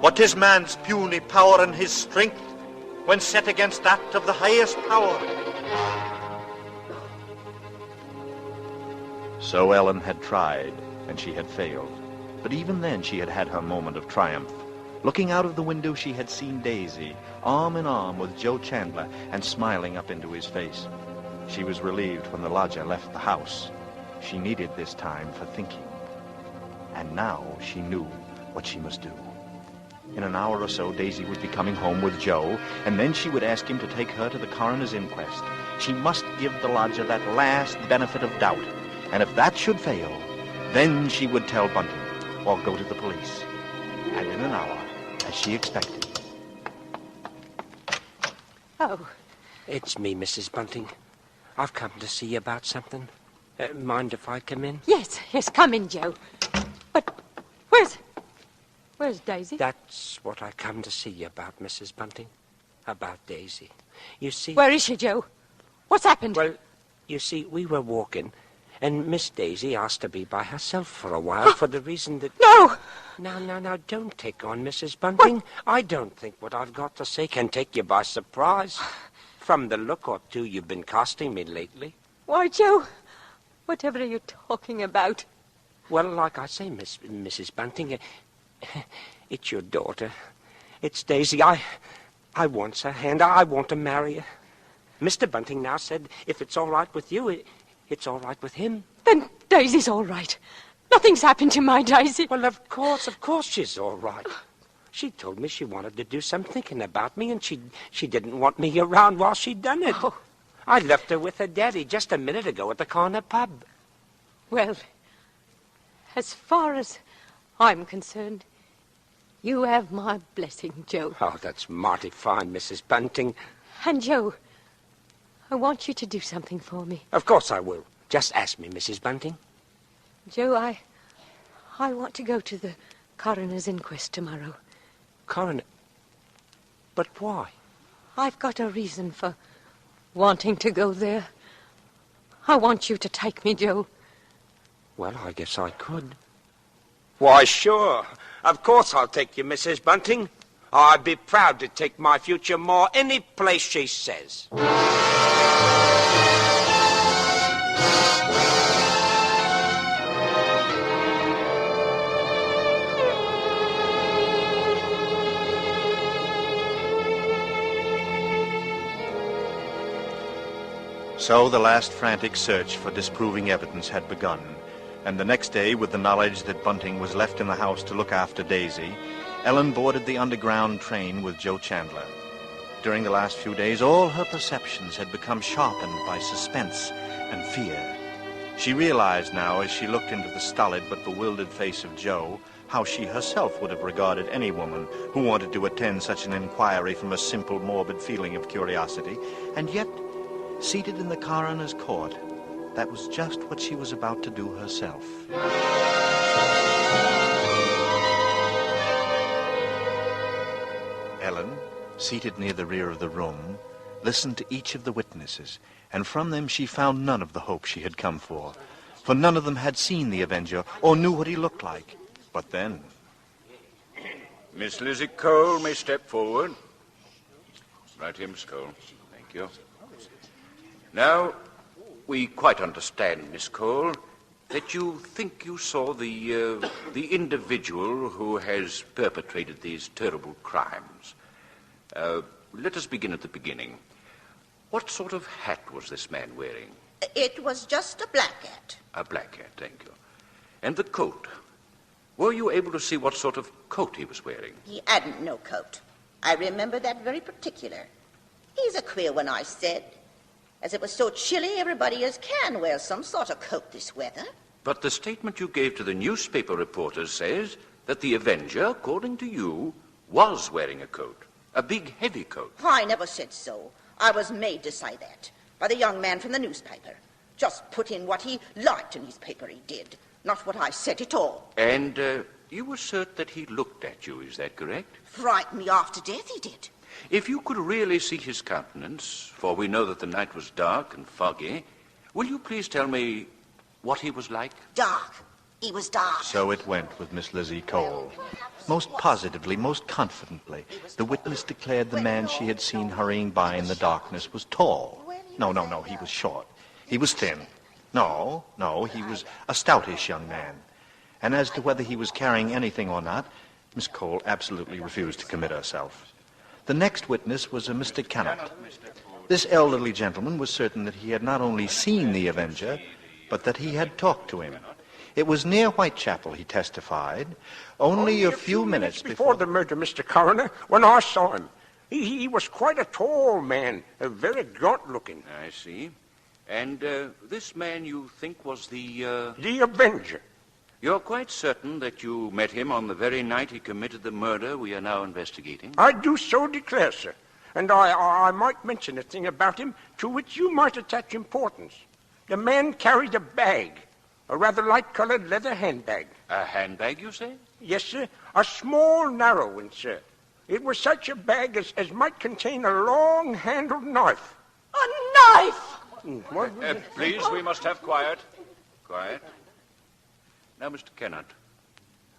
What is man's puny power and his strength when set against that of the highest power? So Ellen had tried, and she had failed. But even then she had had her moment of triumph. Looking out of the window, she had seen Daisy, arm in arm with Joe Chandler, and smiling up into his face. She was relieved when the lodger left the house. She needed this time for thinking. And now she knew what she must do. In an hour or so, Daisy would be coming home with Joe, and then she would ask him to take her to the coroner's inquest. She must give the lodger that last benefit of doubt. And if that should fail, then she would tell Bunting, or go to the police. And in an hour, as she expected. Oh. It's me, Mrs. Bunting. I've come to see you about something. Mind if I come in? Yes, come in, Joe. But where's Daisy? That's what I come to see you about, Mrs. Bunting. About Daisy. You see... Where is she, Joe? What's happened? Well, you see, we were walking, and Miss Daisy asked to be by herself for a while for the reason that... No! Now, don't take on, Mrs. Bunting. What? I don't think what I've got to say can take you by surprise. From the look or two you've been casting me lately. Why, Joe, whatever are you talking about? Well, like I say, Mrs. Bunting, it's your daughter. It's Daisy. I want her hand. I want to marry her. Mr. Bunting now said if it's all right with you, it's all right with him. Then Daisy's all right. Nothing's happened to my Daisy. Well, of course she's all right. She told me she wanted to do some thinking about me, and she didn't want me around while she'd done it. Oh. I left her with her daddy just a minute ago at the corner pub. Well, as far as I'm concerned, you have my blessing, Joe. Oh, that's mighty fine, Mrs. Bunting. And, Joe, I want you to do something for me. Of course I will. Just ask me, Mrs. Bunting. Joe, I want to go to the coroner's inquest tomorrow. Coroner? But why? I've got a reason for wanting to go there. I want you to take me, Joe. Well, I guess I could. Why, sure. Of course I'll take you, Mrs. Bunting. I'd be proud to take my future more any place she says. So the last frantic search for disproving evidence had begun, and the next day, with the knowledge that Bunting was left in the house to look after Daisy, Ellen boarded the underground train with Joe Chandler. During the last few days, all her perceptions had become sharpened by suspense and fear. She realized now, as she looked into the stolid but bewildered face of Joe, how she herself would have regarded any woman who wanted to attend such an inquiry from a simple, morbid feeling of curiosity. And yet, seated in the coroner's court, that was just what she was about to do herself. Ellen, seated near the rear of the room, listened to each of the witnesses, and from them she found none of the hope she had come for none of them had seen the Avenger or knew what he looked like. But then... Miss Lizzie Cole may step forward. Right here, Miss Cole. Thank you. Now, we quite understand, Miss Cole, that you think you saw the individual who has perpetrated these terrible crimes. Let us begin at the beginning. What sort of hat was this man wearing? It was just a black hat. A black hat, thank you. And the coat? Were you able to see what sort of coat he was wearing? He hadn't no coat. I remember that very particular. He's a queer one, I said. As it was so chilly, everybody as can wear some sort of coat this weather. But the statement you gave to the newspaper reporters says that the Avenger, according to you, was wearing a coat. A big, heavy coat. I never said so. I was made to say that by the young man from the newspaper. Just put in what he liked in his paper, he did. Not what I said at all. And you assert that he looked at you, is that correct? Frightened me half to death, he did. If you could really see his countenance, for we know that the night was dark and foggy, will you please tell me what he was like? Dark. He was dark. So it went with Miss Lizzie Cole. Most positively, most confidently, the witness declared the man she had seen hurrying by in the darkness was tall. No, he was short. He was thin. No, he was a stoutish young man. And as to whether he was carrying anything or not, Miss Cole absolutely refused to commit herself. The next witness was a Mr. Cannot. This elderly gentleman was certain that he had not only seen the Avenger, but that he had talked to him. It was near Whitechapel, he testified, only a few minutes before the murder, Mr. Coroner, when I saw him. He was quite a tall man, very gaunt-looking. I see. And this man you think was the Avenger. You're quite certain that you met him on the very night he committed the murder we are now investigating? I do so declare, sir. And I might mention a thing about him to which you might attach importance. The man carried a bag, a rather light-colored leather handbag. A handbag, you say? Yes, sir. A small, narrow one, sir. It was such a bag as might contain a long-handled knife. A knife! Please, we must have quiet. Quiet. Now, Mr. Kennard,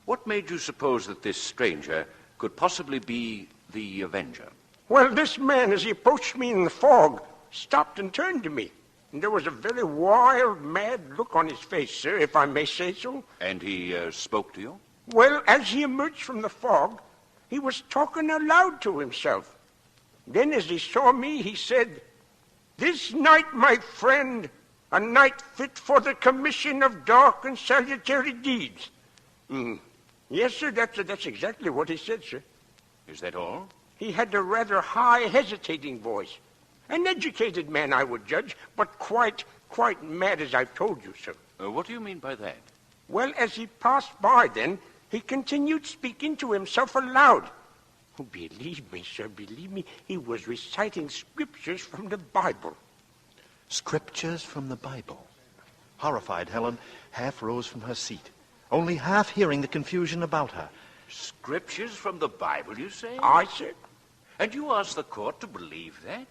what made you suppose that this stranger could possibly be the Avenger? Well, this man, as he approached me in the fog, stopped and turned to me. And there was a very wild, mad look on his face, sir, if I may say so. And he spoke to you? Well, as he emerged from the fog, he was talking aloud to himself. Then, as he saw me, he said, "This night, my friend, a night fit for the commission of dark and salutary deeds." Yes, sir, that's exactly what he said, sir. Is that all? He had a rather high, hesitating voice. An educated man, I would judge, but quite mad, as I've told you, sir. What do you mean by that? Well, as he passed by then, he continued speaking to himself aloud. Oh, believe me, sir, believe me, he was reciting scriptures from the Bible. Scriptures from the Bible? Horrified, Helen half rose from her seat, only half hearing the confusion about her. Scriptures from the Bible, you say? Aye, sir. And you ask the court to believe that?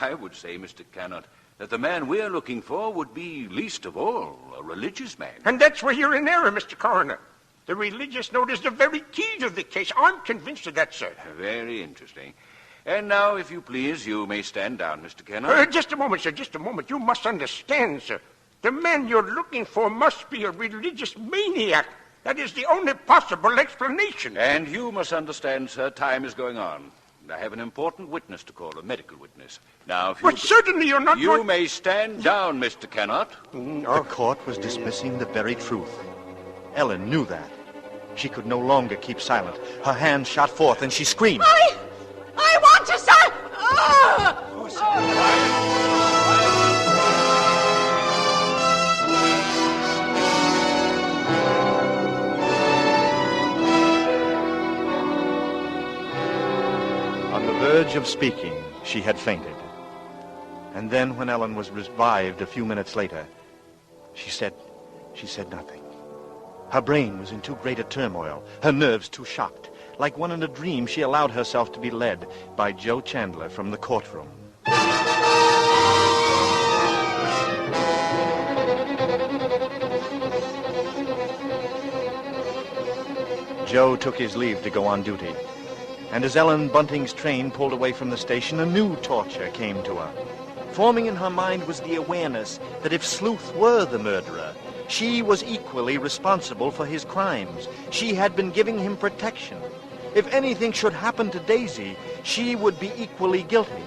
I would say, Mr. Cannot, that the man we're looking for would be, least of all, a religious man. And that's where you're in error, Mr. Coroner. The religious note is the very key to the case. I'm convinced of that, sir. Very interesting. And now, if you please, you may stand down, Mr. Kennard. Just a moment, sir, just a moment. You must understand, sir. The man you're looking for must be a religious maniac. That is the only possible explanation. And you must understand, sir, time is going on. I have an important witness to call, a medical witness. Now, if you... But certainly you're not... You may stand down, Mr. Kennard. The court was dismissing the very truth. Ellen knew that. She could no longer keep silent. Her hand shot forth, and she screamed. I want to say... On the verge of speaking, she had fainted. And then, when Ellen was revived a few minutes later, she said nothing. Her brain was in too great a turmoil, her nerves too shocked. Like one in a dream, she allowed herself to be led by Joe Chandler from the courtroom. Joe took his leave to go on duty. And as Ellen Bunting's train pulled away from the station, a new torture came to her. Forming in her mind was the awareness that if Sleuth were the murderer, she was equally responsible for his crimes. She had been giving him protection. If anything should happen to Daisy, she would be equally guilty,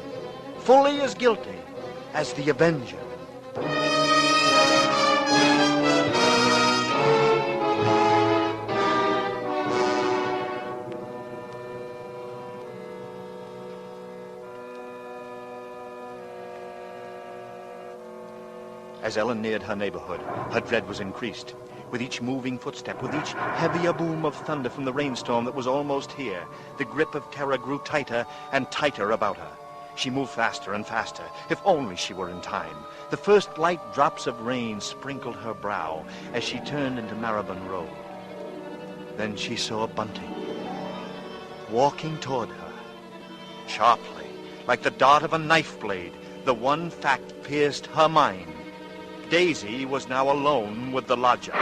fully as guilty as the Avenger. As Ellen neared her neighborhood, her dread was increased. With each moving footstep, with each heavier boom of thunder from the rainstorm that was almost here, the grip of terror grew tighter and tighter about her. She moved faster and faster. If only she were in time. The first light drops of rain sprinkled her brow as she turned into Maribon Road. Then she saw Bunting walking toward her. Sharply, like the dart of a knife blade, the one fact pierced her mind. Daisy was now alone with the lodger.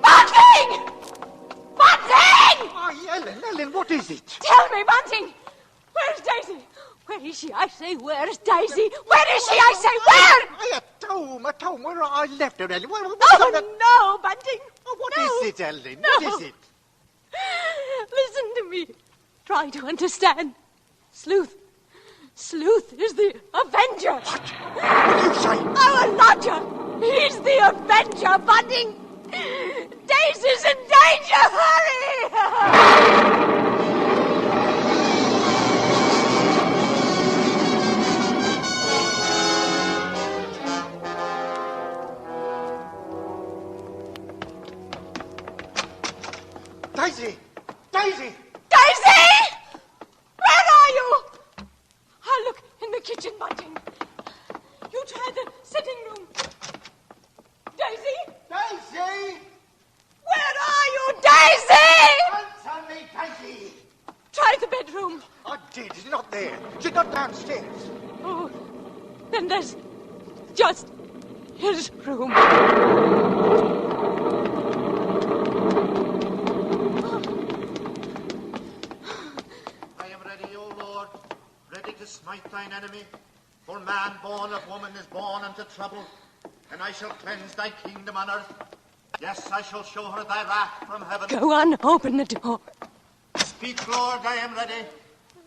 Bunting! Bunting! Oh, Ellen, what is it? Tell me, Bunting! Where's Daisy? Where is she? I say, where's Daisy? Where is she? I say, where? At home, where I left her, Ellen. No, Bunting. What no. is it, Ellen? No. What is it? Listen to me. Try to understand. Sleuth is the Avenger. What do you say? Our lodger. He's the Avenger, Bunting. Daisy's in danger. Hurry! Daisy! Daisy! Daisy! Where are you? I'll look in the kitchen, Bunting. You try the sitting room. Daisy? Daisy! Where are you, Daisy? Answer me, Daisy! Try the bedroom. I did. She's not there. She's not downstairs. Oh, then there's just his room. To smite thine enemy, for man born of woman is born unto trouble, and I shall cleanse thy kingdom on earth. Yes, I shall show her thy wrath from heaven. Go on, open the door. Speak, Lord, I am ready.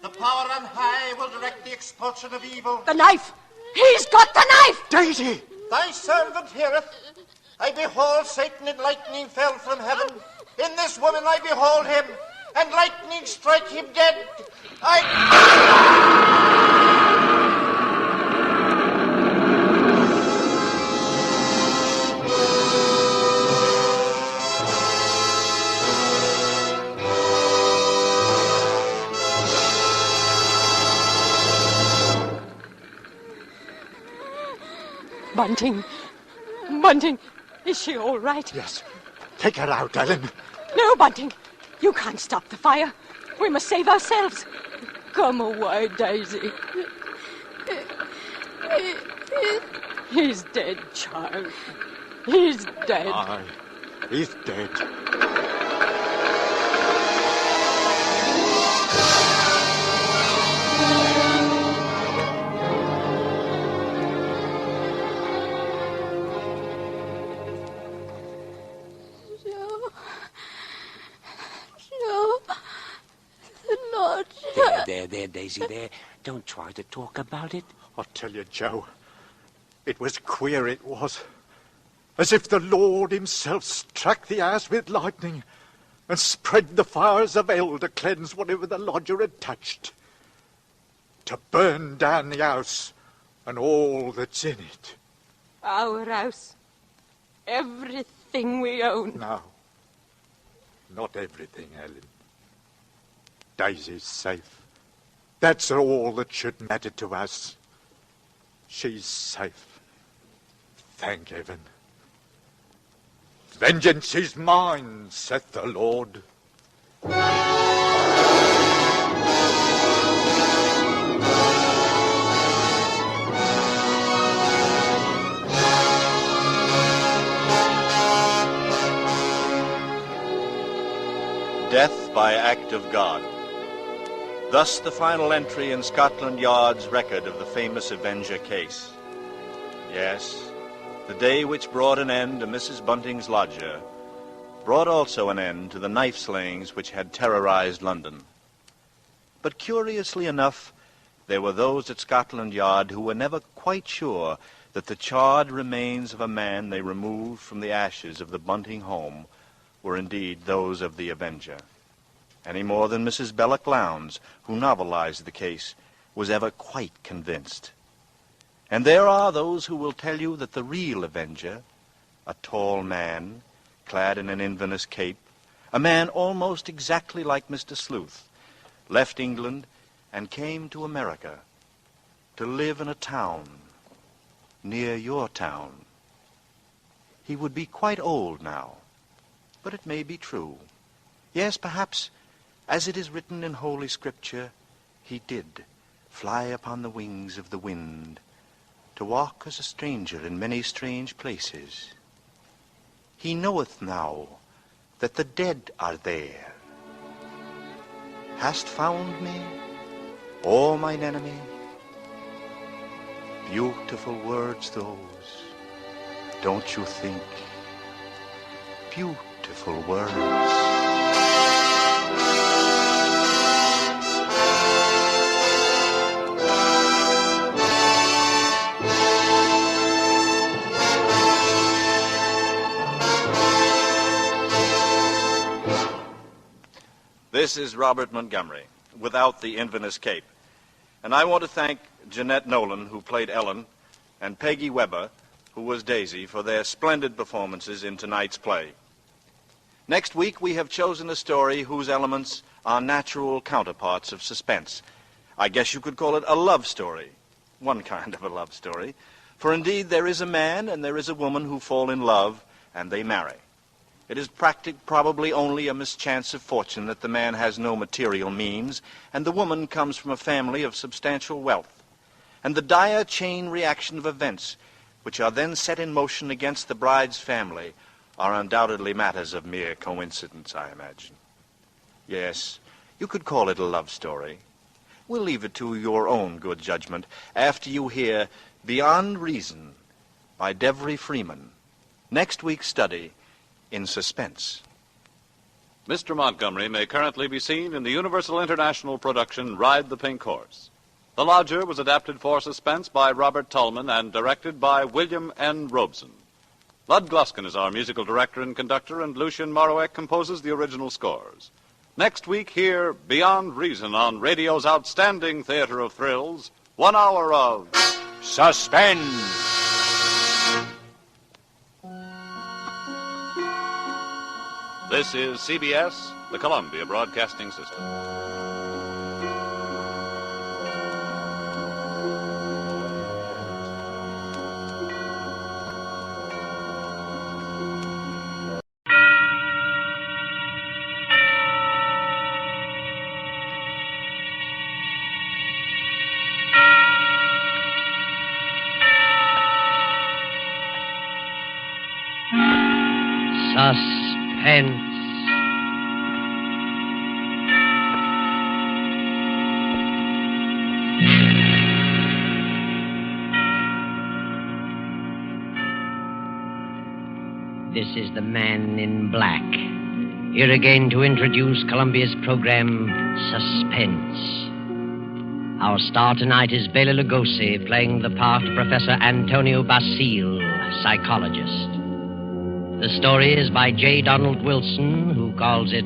The power on high will direct the expulsion of evil. The knife! He's got the knife! Daisy! Thy servant heareth. I behold Satan and lightning fell from heaven. In this woman I behold him, and lightning strike him dead. Bunting, is she all right? Yes. Take her out, Ellen. No, Bunting, you can't stop the fire. We must save ourselves. Come away, Daisy. He's dead, child. He's dead. Aye, he's dead. There, Daisy, there. Don't try to talk about it. I'll tell you, Joe, it was queer, it was. As if the Lord himself struck the house with lightning and spread the fires of hell to cleanse whatever the lodger had touched. To burn down the house and all that's in it. Our house. Everything we own. No. Not everything, Helen. Daisy's safe. That's all that should matter to us. She's safe. Thank heaven. Vengeance is mine, saith the Lord. Death by act of God. Thus the final entry in Scotland Yard's record of the famous Avenger case. Yes, the day which brought an end to Mrs. Bunting's lodger brought also an end to the knife slayings which had terrorized London. But curiously enough, there were those at Scotland Yard who were never quite sure that the charred remains of a man they removed from the ashes of the Bunting home were indeed those of the Avenger, any more than Mrs. Belloc Lowndes, who novelized the case, was ever quite convinced. And there are those who will tell you that the real Avenger, a tall man, clad in an Inverness cape, a man almost exactly like Mr. Sleuth, left England and came to America to live in a town near your town. He would be quite old now, but it may be true. Yes, perhaps, as it is written in Holy Scripture, he did fly upon the wings of the wind, to walk as a stranger in many strange places. He knoweth now that the dead are there. Hast found me, O mine enemy? Beautiful words those, don't you think? Beautiful words. This is Robert Montgomery, without the Inverness cape. And I want to thank Jeanette Nolan, who played Ellen, and Peggy Weber, who was Daisy, for their splendid performances in tonight's play. Next week, we have chosen a story whose elements are natural counterparts of suspense. I guess you could call it a love story, one kind of a love story. For indeed, there is a man and there is a woman who fall in love, and they marry. It is probably only a mischance of fortune that the man has no material means, and the woman comes from a family of substantial wealth. And the dire chain reaction of events, which are then set in motion against the bride's family, are undoubtedly matters of mere coincidence, I imagine. Yes, you could call it a love story. We'll leave it to your own good judgment after you hear Beyond Reason by Devery Freeman, next week's study in Suspense. Mr. Montgomery may currently be seen in the Universal International production Ride the Pink Horse. The Lodger was adapted for Suspense by Robert Tolman and directed by William N. Robeson. Lud Gluskin is our musical director and conductor, and Lucien Moraweck composes the original scores. Next week, hear Beyond Reason on radio's outstanding theater of thrills, 1 hour of Suspense. This is CBS, the Columbia Broadcasting System. Suspense. This is the Man in Black, here again to introduce Columbia's program, Suspense. Our star tonight is Bela Lugosi, playing the part of Professor Antonio Basile, psychologist. The story is by J. Donald Wilson, who calls it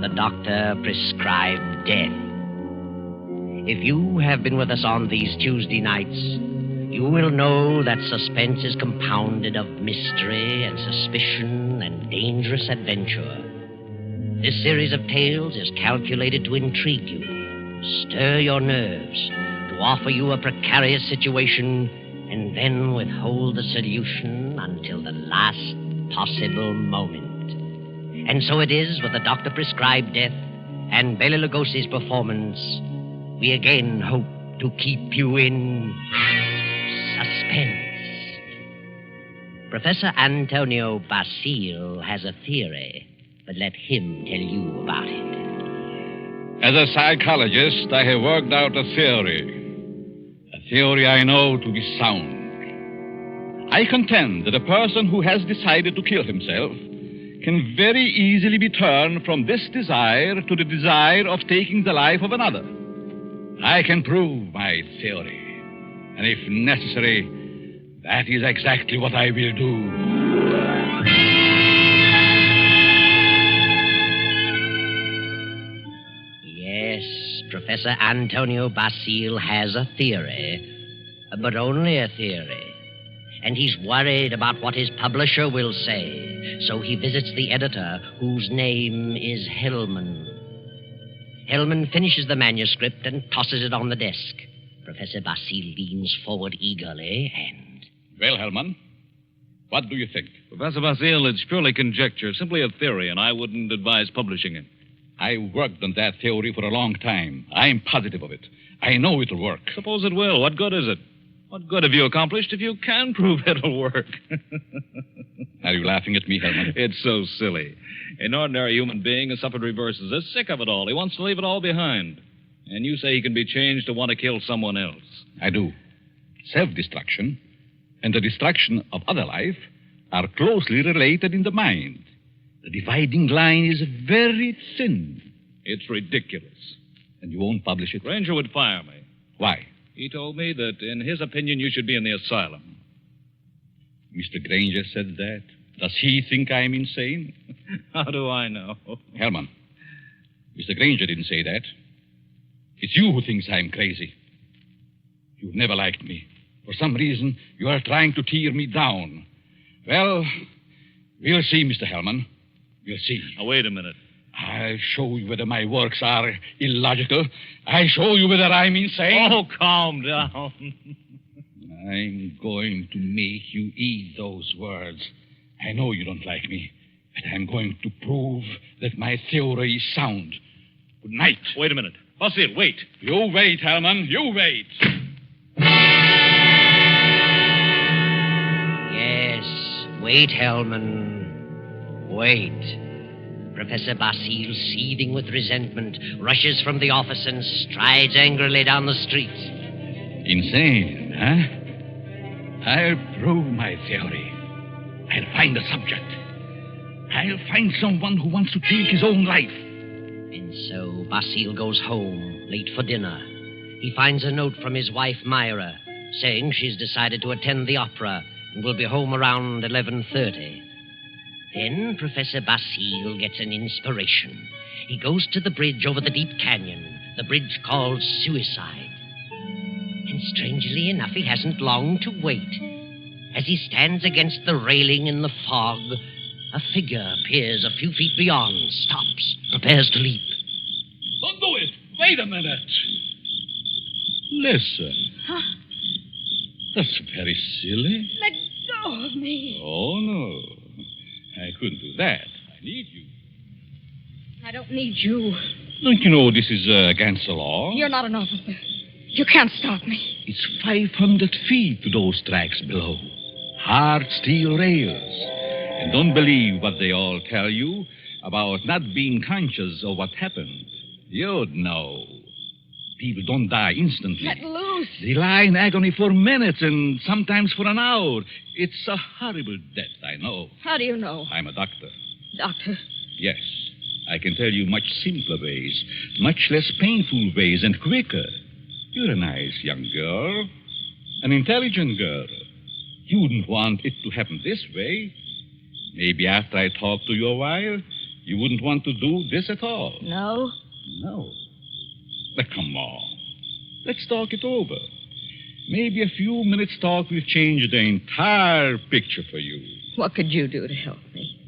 The Doctor Prescribed Death. If you have been with us on these Tuesday nights, you will know that suspense is compounded of mystery and suspicion and dangerous adventure. This series of tales is calculated to intrigue you, stir your nerves, to offer you a precarious situation, and then withhold the solution until the last possible moment. And so it is with the Doctor Prescribed Death and Bela Lugosi's performance. We again hope to keep you in suspense. Professor Antonio Basile has a theory, but let him tell you about it. As a psychologist, I have worked out a theory I know to be sound. I contend that a person who has decided to kill himself can very easily be turned from this desire to the desire of taking the life of another. I can prove my theory, and if necessary, that is exactly what I will do. Yes, Professor Antonio Basile has a theory, but only a theory. And he's worried about what his publisher will say, so he visits the editor, whose name is Hellman. Hellman finishes the manuscript and tosses it on the desk. Professor Basile leans forward eagerly and... Well, Hellman, what do you think? Professor Basile, it's purely conjecture, simply a theory, and I wouldn't advise publishing it. I worked on that theory for a long time. I'm positive of it. I know it'll work. Suppose it will. What good is it? What good have you accomplished if you can prove it'll work? Are you laughing at me, Hellman? It's so silly. An ordinary human being has suffered reverses. Is sick of it all. He wants to leave it all behind. And you say he can be changed to want to kill someone else. I do. Self-destruction and the destruction of other life are closely related in the mind. The dividing line is very thin. It's ridiculous. And you won't publish it? Granger would fire me. Why? He told me that, in his opinion, you should be in the asylum. Mr. Granger said that. Does he think I'm insane? How do I know? Hellman, Mr. Granger didn't say that. It's you who thinks I'm crazy. You've never liked me. For some reason, you are trying to tear me down. Well, we'll see, Mr. Hellman. We'll see. Now, wait a minute. I'll show you whether my works are illogical. I'll show you whether I'm insane. Oh, calm down. I'm going to make you eat those words. I know you don't like me, but I'm going to prove that my theory is sound. Good night. Wait a minute. Basile, wait. You wait, Hellman. You wait. Yes, wait, Hellman. Wait. Professor Basile, seething with resentment, rushes from the office and strides angrily down the street. Insane, huh? I'll prove my theory. I'll find a subject. I'll find someone who wants to take his own life. And so Basile goes home, late for dinner. He finds a note from his wife, Myra, saying she's decided to attend the opera and will be home around 11:30. Then Professor Basile gets an inspiration. He goes to the bridge over the deep canyon, the bridge called Suicide. And strangely enough, he hasn't long to wait. As he stands against the railing in the fog, a figure appears a few feet beyond, stops, prepares to leap. Don't do it. Wait a minute. Listen. Huh? That's very silly. Let go of me. Oh, no. I couldn't do that. I need you. I don't need you. Don't you know this is against the law? You're not an officer. You can't stop me. It's 500 feet to those tracks below. Hard steel rails. And don't believe what they all tell you about not being conscious of what happened. You'd know. People don't die instantly. Let loose. They lie in agony for minutes and sometimes for an hour. It's a horrible death, I know. How do you know? I'm a doctor. Doctor? Yes. I can tell you much simpler ways, much less painful ways, and quicker. You're a nice young girl, an intelligent girl. You wouldn't want it to happen this way. Maybe after I talk to you a while, you wouldn't want to do this at all. No? No. But come on. Let's talk it over. Maybe a few minutes' talk will change the entire picture for you. What could you do to help me?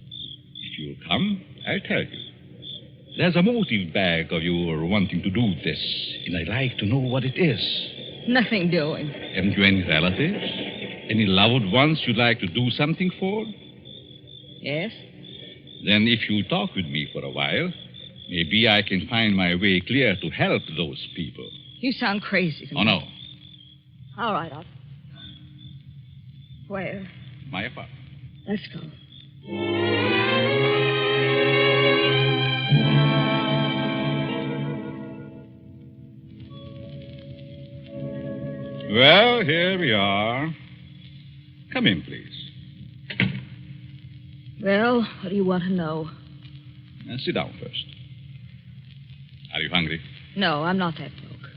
If you'll come, I'll tell you. There's a motive back of your wanting to do this, and I'd like to know what it is. Nothing doing. Haven't you any relatives? Any loved ones you'd like to do something for? Yes? Then if you talk with me for a while, maybe I can find my way clear to help those people. You sound crazy to me. Oh, no. All right, I'll... Where? My apartment. Let's go. Well, here we are. Come in, please. Well, what do you want to know? Sit down first. Are you hungry? No, I'm not that broke.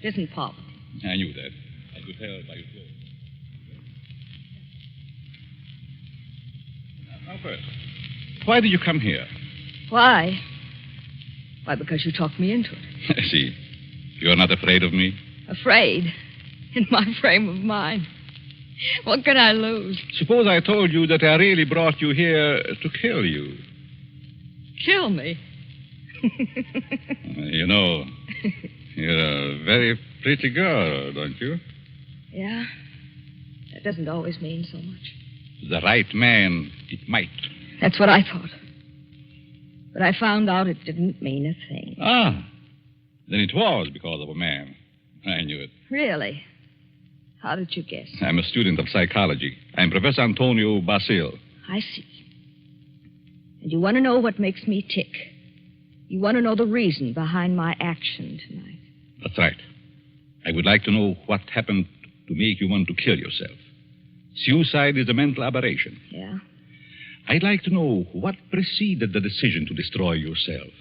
It isn't poverty. I knew that. I could tell by your clothes. Now, first, why did you come here? Why? Why, because you talked me into it. I see. You're not afraid of me? Afraid? In my frame of mind. What can I lose? Suppose I told you that I really brought you here to kill you. Kill me? You know, you're a very pretty girl, don't you? Yeah? That doesn't always mean so much. The right man, it might. That's what I thought. But I found out it didn't mean a thing. Ah, then it was because of a man. I knew it. Really? How did you guess? I'm a student of psychology. I'm Professor Antonio Basil. I see. And you want to know what makes me tick. You want to know the reason behind my action tonight. That's right. I would like to know what happened to make you want to kill yourself. Suicide is a mental aberration. Yeah? I'd like to know what preceded the decision to destroy yourself.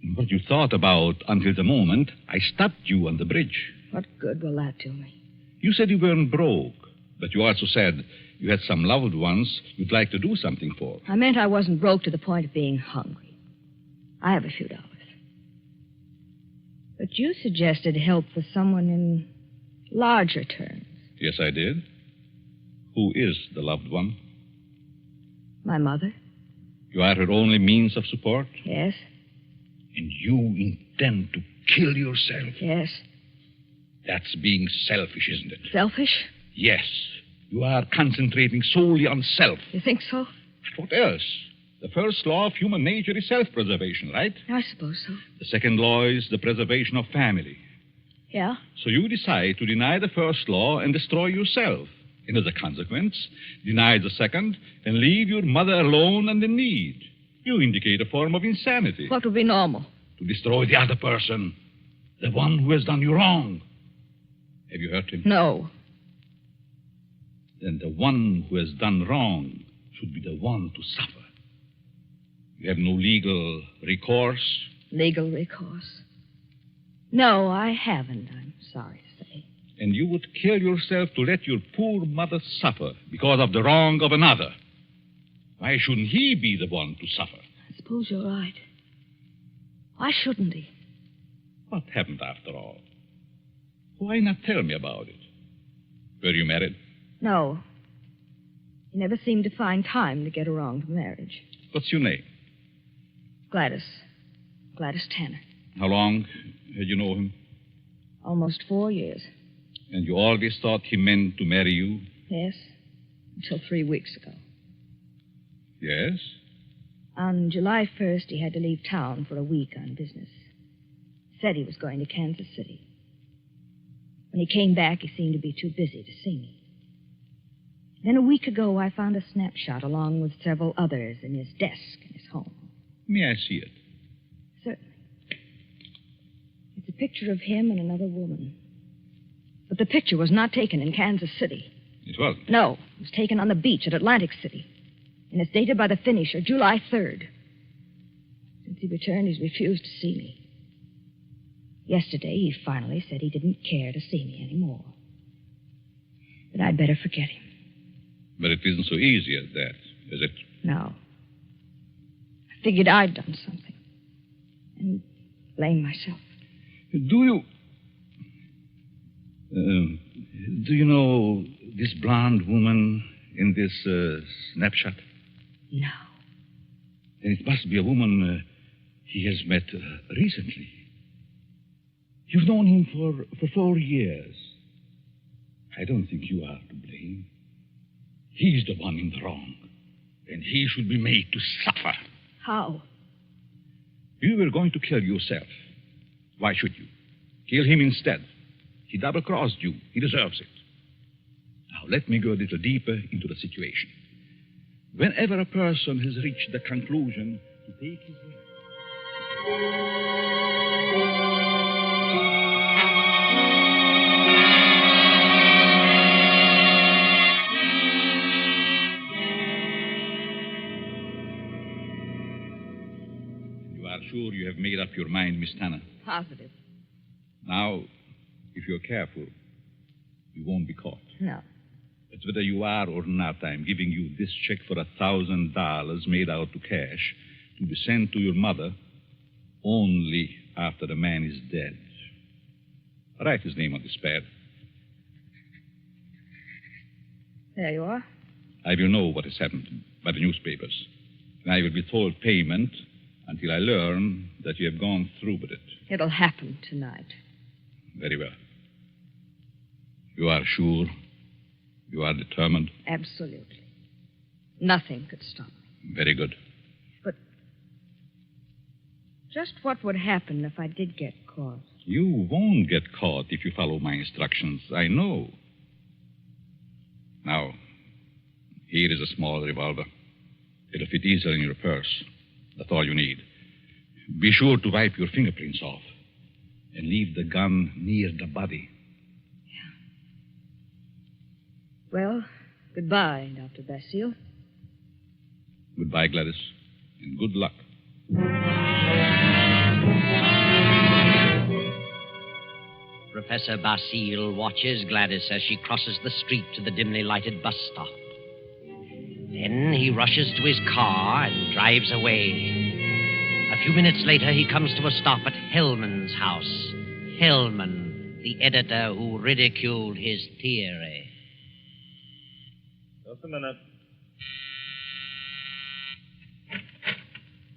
And what you thought about until the moment I stopped you on the bridge. What good will that do me? You said you weren't broke, but you also said you had some loved ones you'd like to do something for. I meant I wasn't broke to the point of being hungry. I have a few dollars. But you suggested help for someone in larger terms. Yes, I did. Who is the loved one? My mother. You are her only means of support? Yes. And you intend to kill yourself? Yes. That's being selfish, isn't it? Selfish? Yes. You are concentrating solely on self. You think so? What else? The first law of human nature is self-preservation, right? I suppose so. The second law is the preservation of family. Yeah? So you decide to deny the first law and destroy yourself. And as a consequence, deny the second and leave your mother alone and in need. You indicate a form of insanity. What would be normal? To destroy the other person. The one who has done you wrong. Have you hurt him? No. Then the one who has done wrong should be the one to suffer. You have no legal recourse? Legal recourse? No, I haven't, I'm sorry to say. And you would kill yourself to let your poor mother suffer because of the wrong of another. Why shouldn't he be the one to suffer? I suppose you're right. Why shouldn't he? What happened after all? Why not tell me about it? Were you married? No. He never seemed to find time to get around to marriage. What's your name? Gladys. Gladys Tanner. How long had you known him? Almost 4 years. And you always thought he meant to marry you? Yes. Until 3 weeks ago. Yes? On July 1st, he had to leave town for a week on business. Said he was going to Kansas City. When he came back, he seemed to be too busy to see me. Then a week ago, I found a snapshot along with several others in his desk in his home. May I see it? Certainly. It's a picture of him and another woman. But the picture was not taken in Kansas City. It wasn't? No. It was taken on the beach at Atlantic City. And it's dated by the finisher, July 3rd. Since he returned, he's refused to see me. Yesterday, he finally said he didn't care to see me anymore. That I'd better forget him. But it isn't so easy as that, is it? No. I figured I'd done something. And blame myself. Do you know this blonde woman in this snapshot? No. Then it must be a woman he has met recently. You've known him for 4 years. I don't think you are to blame. He's the one in the wrong. And he should be made to suffer. How? You were going to kill yourself. Why should you? Kill him instead. He double-crossed you. He deserves it. Now, let me go a little deeper into the situation. Whenever a person has reached the conclusion to take his life... Sure you have made up your mind, Miss Tanner? Positive. Now, if you're careful, you won't be caught. No. But whether you are or not, I'm giving you this check for $1,000 made out to cash to be sent to your mother only after the man is dead. Write his name on this pad. There you are. I will know what has happened by the newspapers. And I will withhold payment until I learn that you have gone through with it. It'll happen tonight. Very well. You are sure? You are determined? Absolutely. Nothing could stop me. Very good. But just what would happen if I did get caught? You won't get caught if you follow my instructions. I know. Now, here is a small revolver. It'll fit easily in your purse. That's all you need. Be sure to wipe your fingerprints off and leave the gun near the body. Yeah. Well, goodbye, Dr. Basile. Goodbye, Gladys, and good luck. Professor Basile watches Gladys as she crosses the street to the dimly lighted bus stop. Then he rushes to his car and drives away. A few minutes later, he comes to a stop at Hellman's house. Hellman, the editor who ridiculed his theory. Just a minute.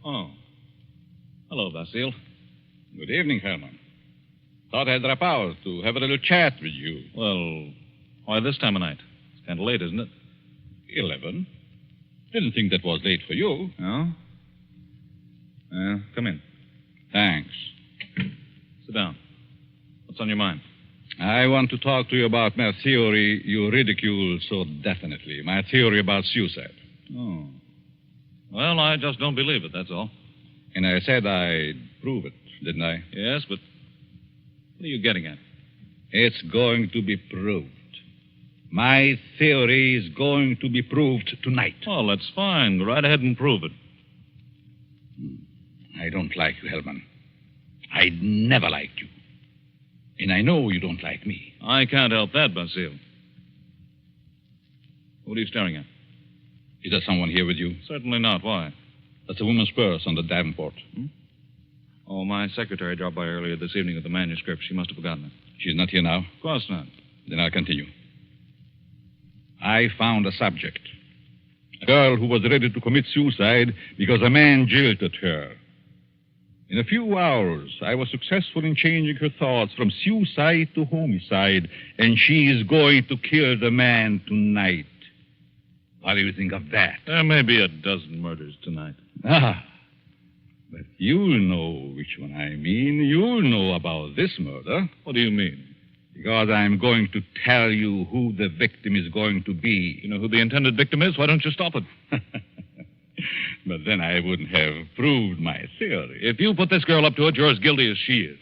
Oh. Hello, Basile. Good evening, Hellman. Thought I'd drop out to have a little chat with you. Well, why this time of night? It's kind of late, isn't it? 11. Didn't think that was late for you. No? Come in. Thanks. Sit down. What's on your mind? I want to talk to you about my theory you ridicule so definitely. My theory about suicide. Oh. Well, I just don't believe it, that's all. And I said I'd prove it, didn't I? Yes, but what are you getting at? It's going to be proved. My theory is going to be proved tonight. Oh, that's fine. Go right ahead and prove it. I don't like you, Hellman. I never liked you. And I know you don't like me. I can't help that, Basile. What are you staring at? Is there someone here with you? Certainly not. Why? That's a woman's purse on the Davenport. Oh, my secretary dropped by earlier this evening with the manuscript. She must have forgotten it. She's not here now? Of course not. Then I'll continue. I found a subject. A girl who was ready to commit suicide because a man jilted her. In a few hours, I was successful in changing her thoughts from suicide to homicide, and she is going to kill the man tonight. What do you think of that? There may be a dozen murders tonight. But you'll know which one I mean. You'll know about this murder. What do you mean? Because I'm going to tell you who the victim is going to be. You know who the intended victim is? Why don't you stop it? But then I wouldn't have proved my theory. If you put this girl up to it, you're as guilty as she is.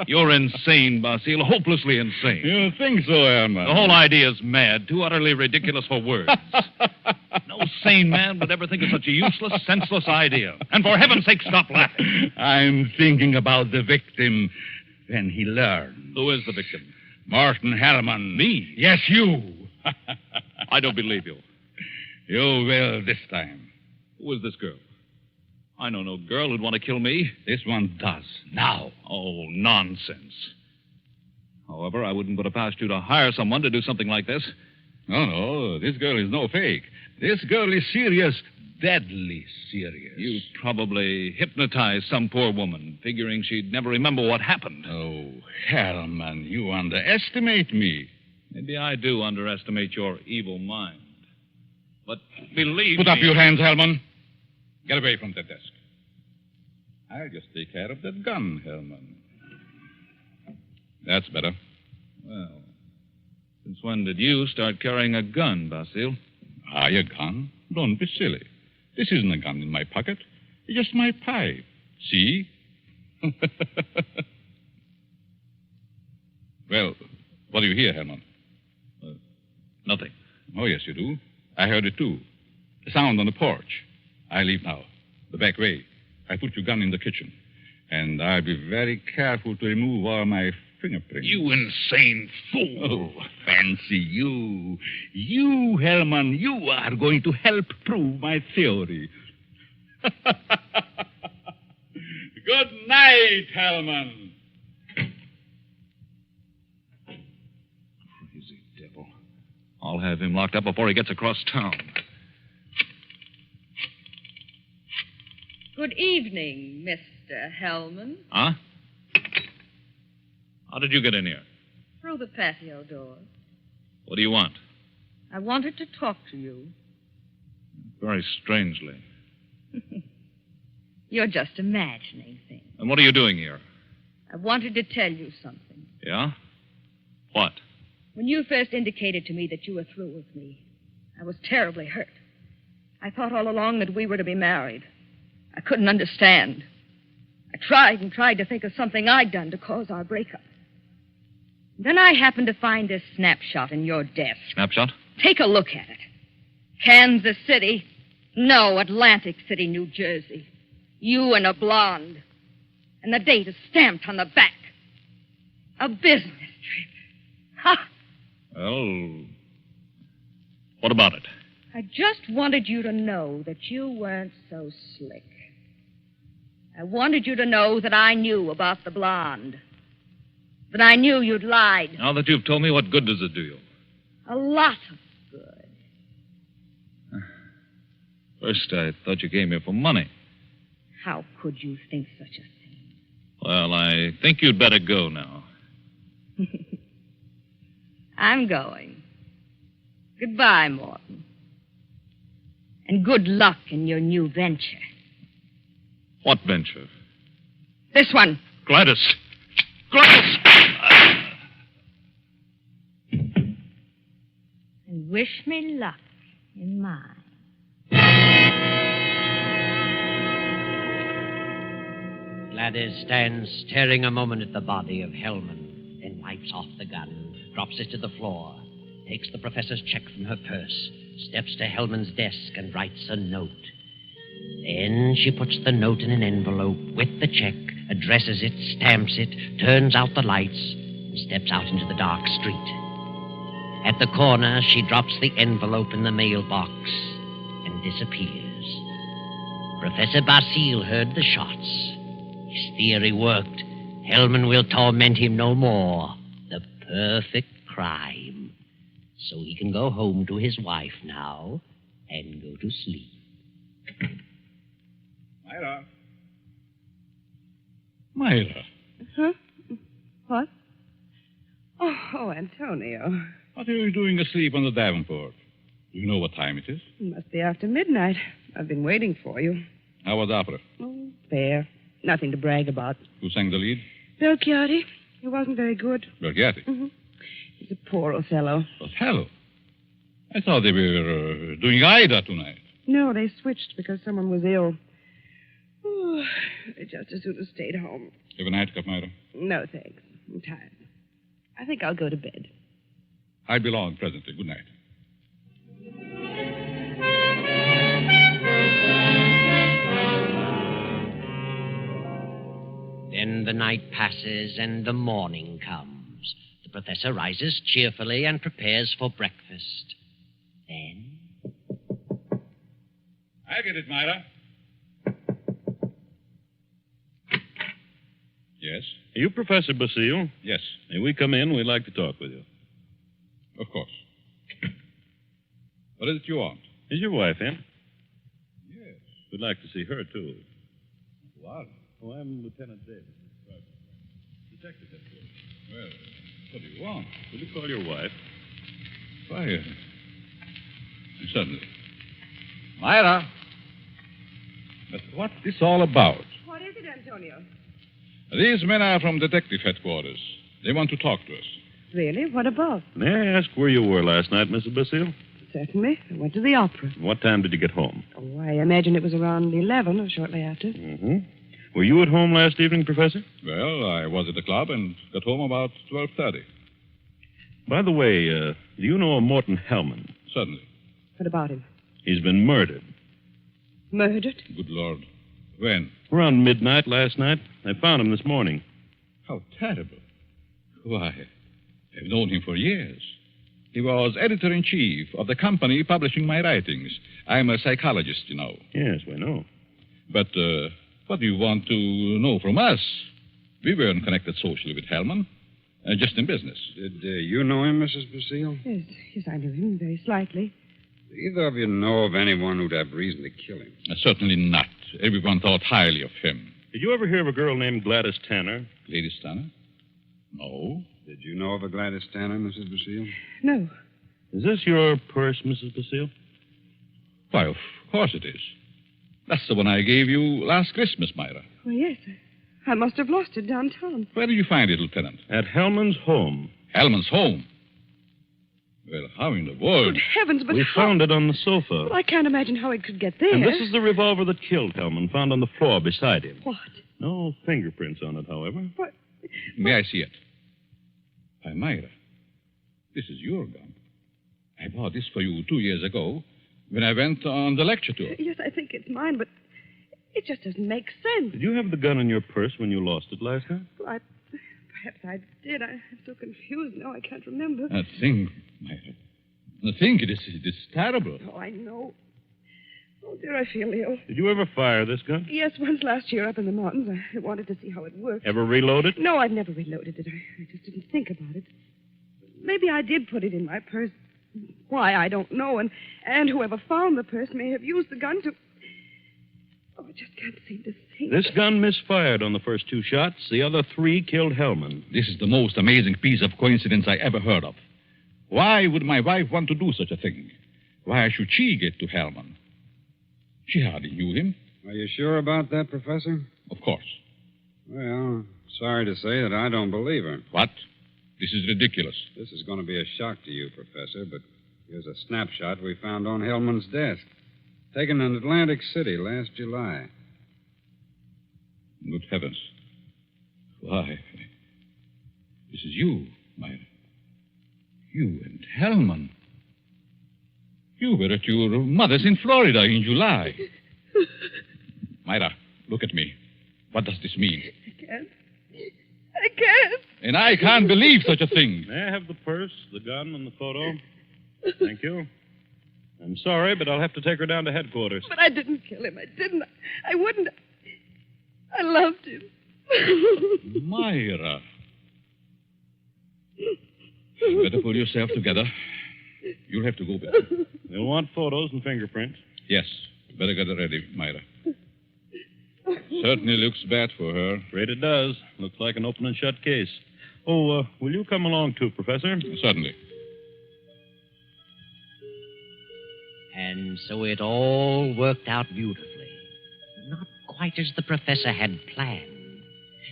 You're insane, Basile. Hopelessly insane. You think so, Herman? The whole idea is mad. Too utterly ridiculous for words. No sane man would ever think of such a useless, senseless idea. And for heaven's sake, stop laughing. I'm thinking about the victim. when he learned. Who is the victim? Morton Hellman. Me? Yes, you. I don't believe you. You will this time. Who is this girl? I know no girl who'd want to kill me. This one does. Now. Oh, nonsense. However, I wouldn't put it past you to hire someone to do something like this. No, this girl is no fake. This girl is serious, deadly serious. You probably hypnotized some poor woman, figuring she'd never remember what happened. Oh, Hellman, you underestimate me. Maybe I do underestimate your evil mind. But believe Put up me... your hands, Hellman. Get away from the desk. I'll just take care of that gun, Hellman. That's better. Well, since when did you start carrying a gun, Basile? A gun? Don't be silly. This isn't a gun in my pocket. It's just my pipe. See? Well, what do you hear, Herman? Nothing. Oh, yes, you do. I heard it, too. The sound on the porch. I leave now. The back way. I put your gun in the kitchen. And I'll be very careful to remove all my fingerprints. You insane fool. Oh, fancy you. You, Hellman, you are going to help prove my theory. Good night, Hellman. Crazy devil. I'll have him locked up before he gets across town. Good evening, Mr. Hellman. Huh? How did you get in here? Through the patio door. What do you want? I wanted to talk to you. Very strangely. You're just imagining things. And what are you doing here? I wanted to tell you something. Yeah? What? When you first indicated to me that you were through with me, I was terribly hurt. I thought all along that we were to be married. I couldn't understand. I tried and tried to think of something I'd done to cause our breakup. Then I happened to find this snapshot in your desk. Snapshot? Take a look at it. Kansas City. No, Atlantic City, New Jersey. You and a blonde. And the date is stamped on the back. A business trip. Ha! Well, what about it? I just wanted you to know that you weren't so slick. I wanted you to know that I knew about the blonde. That I knew you'd lied. Now that you've told me, what good does it do you? A lot of good. First, I thought you came here for money. How could you think such a thing? Well, I think you'd better go now. I'm going. Goodbye, Morton. And good luck in your new venture. What venture? This one. Gladys! Gladys! And wish me luck in mine. Gladys stands staring a moment at the body of Hellman, then wipes off the gun, drops it to the floor, takes the professor's check from her purse, steps to Hellman's desk and writes a note. Then she puts the note in an envelope with the check, addresses it, stamps it, turns out the lights, and steps out into the dark street. At the corner, she drops the envelope in the mailbox and disappears. Professor Basile heard the shots. His theory worked. Hellman will torment him no more. The perfect crime. So he can go home to his wife now and go to sleep. Myra. Myra. Huh? What? Oh, Antonio. What are you doing asleep on the Davenport? Do you know what time it is? It must be after midnight. I've been waiting for you. How was opera? Oh, fair. Nothing to brag about. Who sang the lead? Belchiati. He wasn't very good. Belchiati? Mm-hmm. He's a poor Othello. Othello? I thought they were doing Ida tonight. No, they switched because someone was ill. Oh, they just as soon have stayed home. Have a nightcap, Myra? No, thanks. I'm tired. I think I'll go to bed. I'll be along presently. Good night. Then the night passes and the morning comes. The professor rises cheerfully and prepares for breakfast. Then... I get it, Myra. Yes? Are you Professor Basile? Yes. May we come in? We'd like to talk with you. Of course. What is it you want? Is your wife in? Yes. We'd like to see her, too. What? Oh, I'm Lieutenant Davis. Detective headquarters. Well, what do you want? Will you call your wife? Why, certainly. Myra! But what's this all about? What is it, Antonio? These men are from detective headquarters. They want to talk to us. Really? What about? May I ask where you were last night, Mrs. Basile? Certainly. I went to the opera. What time did you get home? Oh, I imagine it was around 11 or shortly after. Mm-hmm. Were you at home last evening, Professor? Well, I was at the club and got home about 12:30. By the way, do you know a Morton Hellman? Certainly. What about him? He's been murdered. Murdered? Good Lord. When? Around midnight last night. I found him this morning. How terrible. Why, I've known him for years. He was editor-in-chief of the company publishing my writings. I'm a psychologist, you know. Yes, we know. But what do you want to know from us? We weren't connected socially with Hellman, just in business. Did you know him, Mrs. Basile? Yes, I knew him very slightly. Do either of you know of anyone who'd have reason to kill him? Certainly not. Everyone thought highly of him. Did you ever hear of a girl named Gladys Tanner? Gladys Tanner? No. Did you know of a Gladys Tanner, Mrs. Basile? No. Is this your purse, Mrs. Basile? Why, of course it is. That's the one I gave you last Christmas, Myra. Well, yes. I must have lost it downtown. Where did you find it, Lieutenant? At Hellman's home. Hellman's home? Well, how in the world? Good heavens, but We found it on the sofa. Well, I can't imagine how it could get there. And this is the revolver that killed Hellman, found on the floor beside him. What? No fingerprints on it, however. What? May I see it? Why, Myra, this is your gun. I bought this for you 2 years ago when I went on the lecture tour. Yes, I think it's mine, but it just doesn't make sense. Did you have the gun in your purse when you lost it last night? Well, perhaps I did. I'm so confused now I can't remember. That thing, Myra. The thing, it is terrible. Oh, I know. Oh, dear, I feel ill. Did you ever fire this gun? Yes, once last year up in the mountains. I wanted to see how it worked. Ever reload it? No, I've never reloaded it. I just didn't think about it. Maybe I did put it in my purse. Why, I don't know. And whoever found the purse may have used the gun to... Oh, I just can't seem to think. This gun misfired on the first 2 shots. The other 3 killed Hellman. This is the most amazing piece of coincidence I ever heard of. Why would my wife want to do such a thing? Why should she get to Hellman? She hardly knew him. Are you sure about that, Professor? Of course. Well, sorry to say that I don't believe her. What? This is ridiculous. This is going to be a shock to you, Professor, but here's a snapshot we found on Hellman's desk. Taken in Atlantic City last July. Good heavens. Why, this is you, Myra. You and Hellman. You were at your mother's in Florida in July. Myra, look at me. What does this mean? I can't. And I can't believe such a thing. May I have the purse, the gun, and the photo? Thank you. I'm sorry, but I'll have to take her down to headquarters. But I didn't kill him. I didn't. I wouldn't. I loved him. Myra. You better pull yourself together. You'll have to go back. You'll want photos and fingerprints. Yes. Better get it ready, Myra. Certainly looks bad for her. Afraid it does. Looks like an open and shut case. Oh, will you come along too, Professor? Certainly. And so it all worked out beautifully. Not quite as the professor had planned.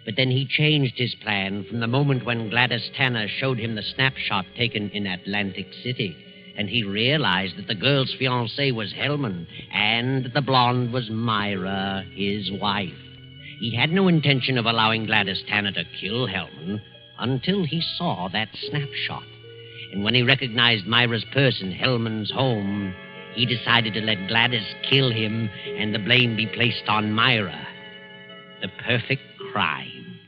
But then he changed his plan from the moment when Gladys Tanner showed him the snapshot taken in Atlantic City. And he realized that the girl's fiancé was Hellman, and the blonde was Myra, his wife. He had no intention of allowing Gladys Tanner to kill Hellman until he saw that snapshot. And when he recognized Myra's purse in Hellman's home, he decided to let Gladys kill him and the blame be placed on Myra. The perfect crime.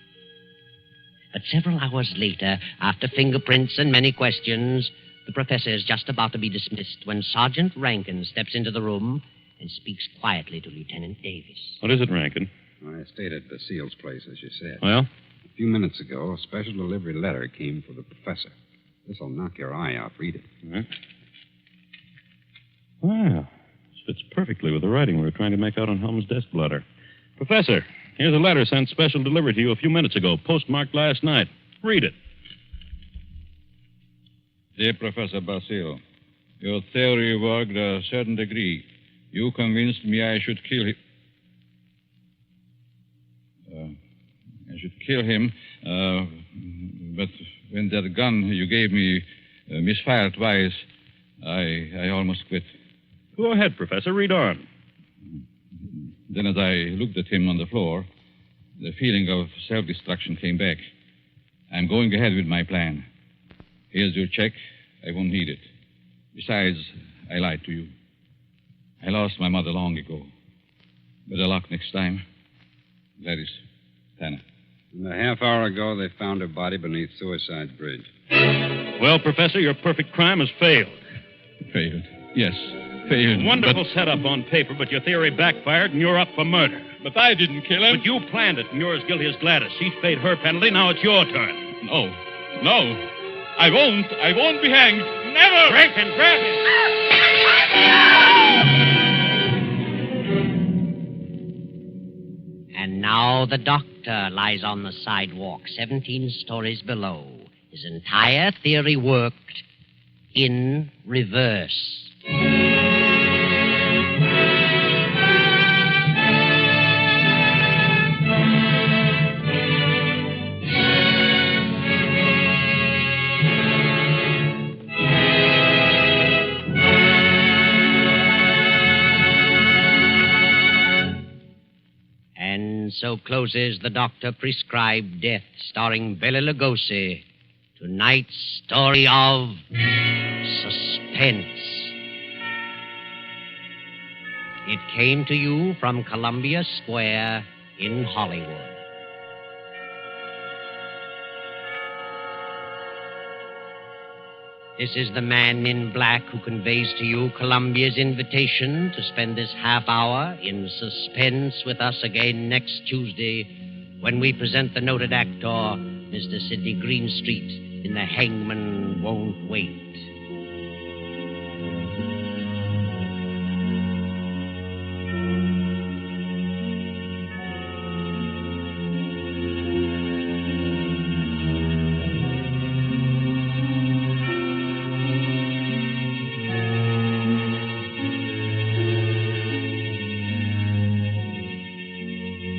But several hours later, after fingerprints and many questions, the professor is just about to be dismissed when Sergeant Rankin steps into the room and speaks quietly to Lieutenant Davis. What is it, Rankin? I stayed at Basile's place, as you said. Well? A few minutes ago, a special delivery letter came for the professor. This'll knock your eye out. Read it. Well, fits perfectly with the writing we were trying to make out on Helm's desk blotter. Professor, here's a letter sent special delivery to you a few minutes ago, postmarked last night. Read it. Dear Professor Basile, your theory worked a certain degree. You convinced me I should kill him. But when that gun you gave me misfired twice, I almost quit. Go ahead, Professor. Read on. Then as I looked at him on the floor, the feeling of self-destruction came back. I'm going ahead with my plan. Here's your check. I won't need it. Besides, I lied to you. I lost my mother long ago. Better luck next time. Gladys, Tanner. And a half hour ago, they found her body beneath Suicide's Bridge. Well, Professor, your perfect crime has failed. Failed? Yes, failed. Wonderful setup on paper, but your theory backfired and you're up for murder. But I didn't kill him. But you planned it, and you're as guilty as Gladys. She's paid her penalty. Now it's your turn. No. I won't be hanged. Never! Rankin, grab him! And now the doctor lies on the sidewalk 17 stories below. His entire theory worked in reverse. And so closes the doctor-prescribed death, starring Bela Lugosi. Tonight's story of Suspense. It came to you from Columbia Square in Hollywood. This is the man in black who conveys to you Columbia's invitation to spend this half hour in suspense with us again next Tuesday when we present the noted actor, Mr. Sidney Greenstreet, in The Hangman Won't Wait.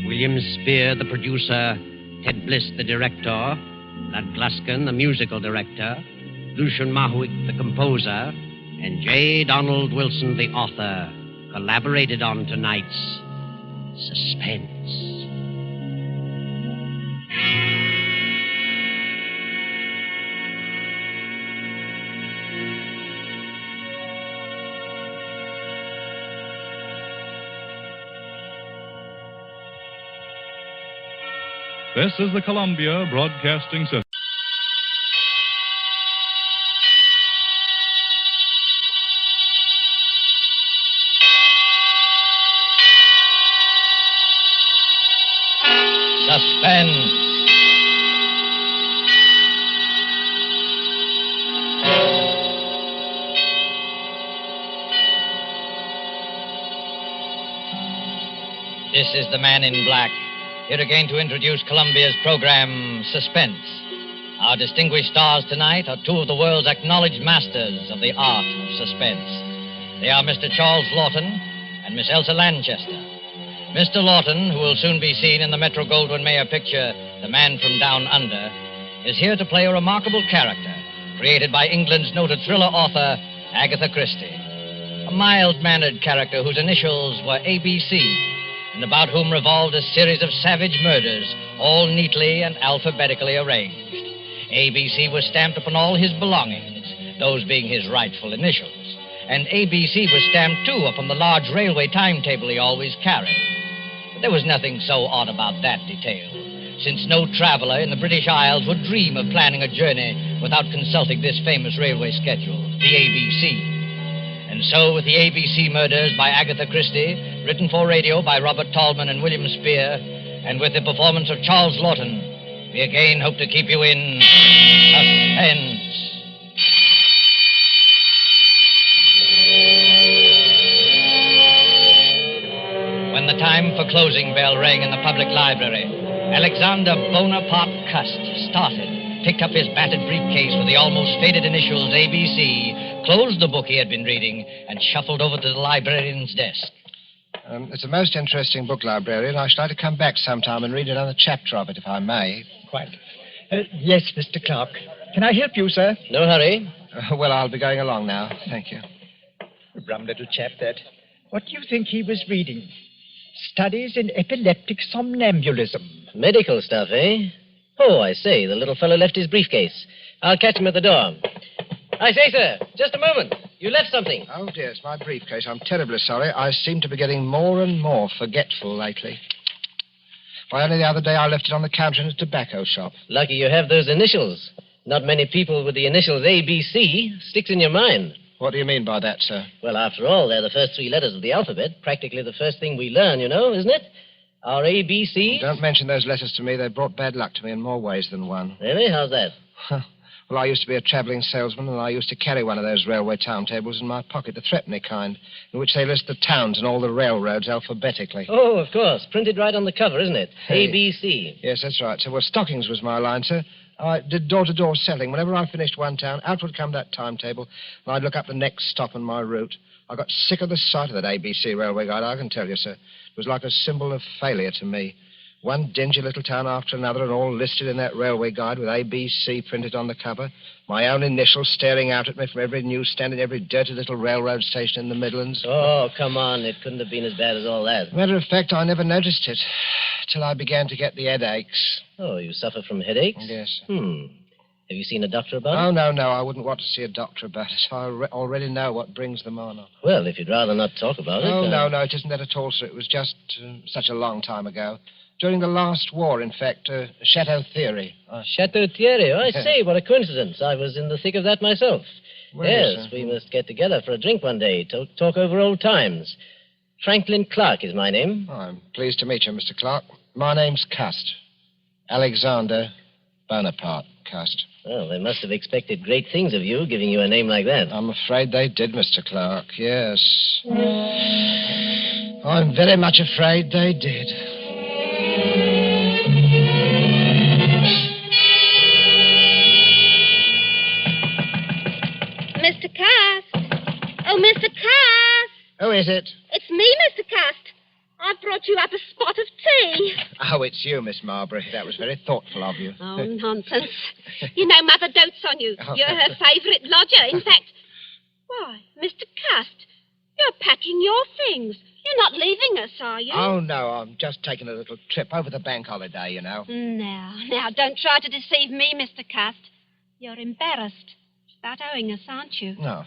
William Spear, the producer, Ted Bliss, the director, Lud Gluskin, the musical director, Lucian Mahuik, the composer, and J. Donald Wilson, the author, collaborated on tonight's Suspense. This is the Columbia Broadcasting System. Suspense. This is the man in black. Here again to introduce Columbia's program, Suspense. Our distinguished stars tonight are two of the world's acknowledged masters of the art of suspense. They are Mr. Charles Lawton and Miss Elsa Lanchester. Mr. Lawton, who will soon be seen in the Metro-Goldwyn-Mayer picture, The Man from Down Under, is here to play a remarkable character created by England's noted thriller author, Agatha Christie. A mild-mannered character whose initials were ABC, and about whom revolved a series of savage murders, all neatly and alphabetically arranged. ABC was stamped upon all his belongings, those being his rightful initials. And ABC was stamped, too, upon the large railway timetable he always carried. But there was nothing so odd about that detail. since no traveler in the British Isles would dream of planning a journey without consulting this famous railway schedule, the ABC. And so, with the ABC Murders by Agatha Christie, written for radio by Robert Tallman and William Spear, and with the performance of Charles Lawton, we again hope to keep you in suspense. When the time for closing bell rang in the public library, Alexander Bonaparte Cust started, picked up his battered briefcase with the almost faded initials ABC, closed the book he had been reading, and shuffled over to the librarian's desk. It's a most interesting book, librarian. I should like to come back sometime and read another chapter of it, if I may. Quite. Yes, Mr. Clark. Can I help you, sir? No hurry. Well, I'll be going along now. Thank you. Rum little chap, that. What do you think he was reading? Studies in epileptic somnambulism. Medical stuff, eh? Oh, I say, the little fellow left his briefcase. I'll catch him at the door. I say, sir, just a moment. You left something. Oh, dear, it's my briefcase. I'm terribly sorry. I seem to be getting more and more forgetful lately. Why, only the other day I left it on the counter in a tobacco shop. Lucky you have those initials. Not many people with the initials ABC sticks in your mind. What do you mean by that, sir? Well, after all, they're the first three letters of the alphabet. Practically the first thing we learn, you know, isn't it? Our ABC. Don't mention those letters to me. They brought bad luck to me in more ways than one. Really? How's that? Well, I used to be a travelling salesman, and I used to carry one of those railway timetables in my pocket, the threepenny kind, in which they list the towns and all the railroads alphabetically. Oh, of course. Printed right on the cover, isn't it? Hey. ABC. Yes, that's right. So, well, stockings was my line, sir. I did door-to-door selling. Whenever I finished one town, out would come that timetable, and I'd look up the next stop on my route. I got sick of the sight of that ABC railway guide, I can tell you, sir. It was like a symbol of failure to me. One dingy little town after another, and all listed in that railway guide with ABC printed on the cover. My own initials staring out at me from every newsstand and every dirty little railroad station in the Midlands. Oh, come on. It couldn't have been as bad as all that. Matter of fact, I never noticed it till I began to get the headaches. Oh, you suffer from headaches? Yes. Have you seen a doctor about it? Oh, no. I wouldn't want to see a doctor about it. I already know what brings them on. Well, if you'd rather not talk about it... Oh, no, it isn't that at all, sir. It was just such a long time ago. During the last war, in fact, Chateau Theory. Chateau Thierry? Oh, I say, what a coincidence. I was in the thick of that myself. Well, yes, sir. we must get together for a drink one day, talk over old times. Franklin Clark is my name. Oh, I'm pleased to meet you, Mr. Clark. My name's Cust. Alexander Bonaparte Cust. Well, they must have expected great things of you, giving you a name like that. I'm afraid they did, Mr. Clark, yes. I'm very much afraid they did. Mr. Cast. Oh, Mr. Cast. Who is it? It's me, Mr. Cast. I've brought you up a spot of tea. Oh, it's you, Miss Marbury. That was very thoughtful of you. Oh, nonsense. You know Mother dotes on you. Oh. You're her favourite lodger. In fact, why, Mr. Cast, you're packing your things. You're not leaving us, are you? Oh, no, I'm just taking a little trip over the bank holiday, you know. Now, don't try to deceive me, Mr. Cast. You're embarrassed about owing us, aren't you? No.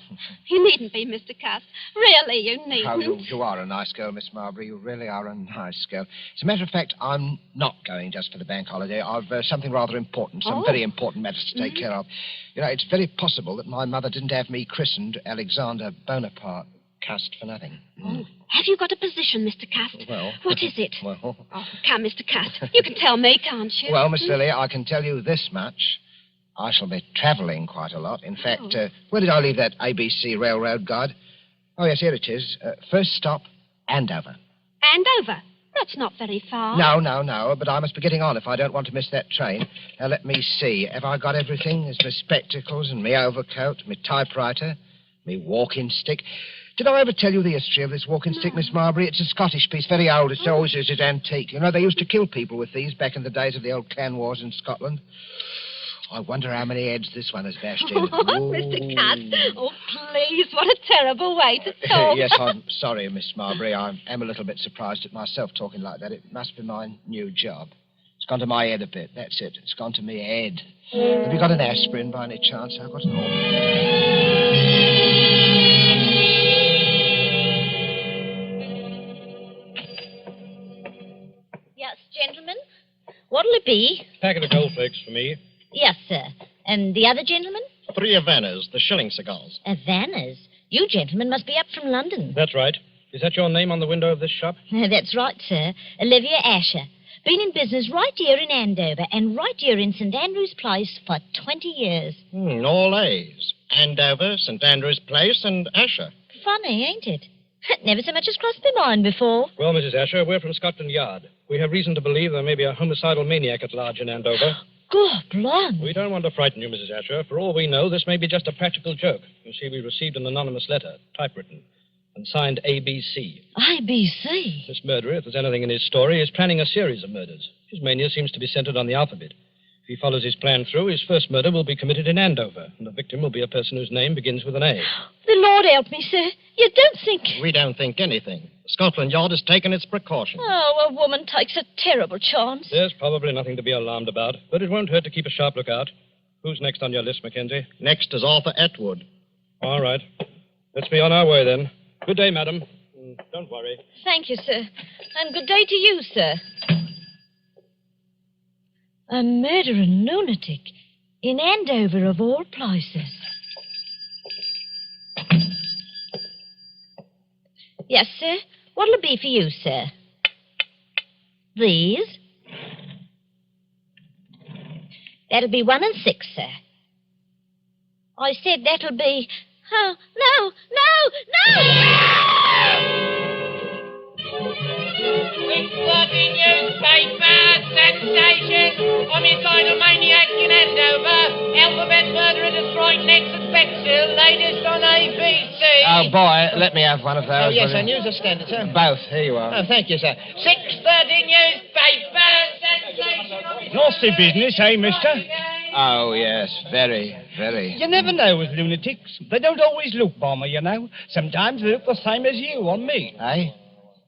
You needn't be, Mr. Cast. Really, you needn't. Oh, you are a nice girl, Miss Marbury. You really are a nice girl. As a matter of fact, I'm not going just for the bank holiday. I've something rather important, some very important matters to take care of. You know, it's very possible that my mother didn't have me christened Alexander Bonaparte Cust for nothing. Oh, have you got a position, Mr. Cast? Well... What is it? Well... Oh, come, Mr. Cast. You can tell me, can't you? Well, Miss Lily, I can tell you this much. I shall be travelling quite a lot. In fact, where did I leave that ABC railroad guide? Oh, yes, here it is. First stop, Andover. Andover? That's not very far. No, but I must be getting on if I don't want to miss that train. Now, let me see. Have I got everything? There's my spectacles and my overcoat, my typewriter, my walking stick. Did I ever tell you the history of this walking stick, Miss Marbury? It's a Scottish piece, very old. It's always it's antique. You know, they used to kill people with these back in the days of the old clan wars in Scotland. I wonder how many heads this one has bashed in. Mr. Cast. Oh, please, what a terrible way to talk. Yes, I'm sorry, Miss Marbury. I am a little bit surprised at myself talking like that. It must be my new job. It's gone to my head a bit. That's it. It's gone to me head. Have you got an aspirin by any chance? I've got an Yes, gentlemen. What'll it be? Packet of goldflakes for me. Yes, sir. And the other gentleman? 3 Havanas, the shilling cigars. Havanas? You gentlemen must be up from London. That's right. Is that your name on the window of this shop? That's right, sir. Olivia Asher. Been in business right here in Andover and right here in St. Andrew's Place for 20 years. All A's. Andover, St. Andrew's Place, and Asher. Funny, ain't it? Never so much as crossed my mind before. Well, Mrs. Asher, we're from Scotland Yard. We have reason to believe there may be a homicidal maniac at large in Andover. God, blimey. We don't want to frighten you, Mrs. Asher. For all we know, this may be just a practical joke. You see, we received an anonymous letter, typewritten, and signed ABC. ABC? This murderer, if there's anything in his story, is planning a series of murders. His mania seems to be centered on the alphabet. If he follows his plan through, his first murder will be committed in Andover, and the victim will be a person whose name begins with an A. The Lord help me, sir. You don't think... We don't think anything. Scotland Yard has taken its precautions. Oh, a woman takes a terrible chance. There's probably nothing to be alarmed about, but it won't hurt to keep a sharp lookout. Who's next on your list, Mackenzie? Next is Arthur Atwood. All right. Let's be on our way, then. Good day, madam. Don't worry. Thank you, sir. And good day to you, sir. A murdering lunatic in Andover, of all places. Yes, sir. What'll it be for you, sir? These? That'll be 1 and 6, sir. I said that'll be... Oh, no! 6:30 newspaper, sensation, homicidal maniac in Andover, alphabet murderer destroyed next at Bexhill, latest on ABC. Oh, boy, let me have one of those. Oh, yes, will sir, you? news or standard, sir? Both. Here you are. Oh, thank you, sir. 6:30 newspaper, sensation. Nasty business, eh, mister? Oh, yes, very, very. You never know with lunatics. They don't always look bomber, you know. Sometimes they look the same as you on me. Eh?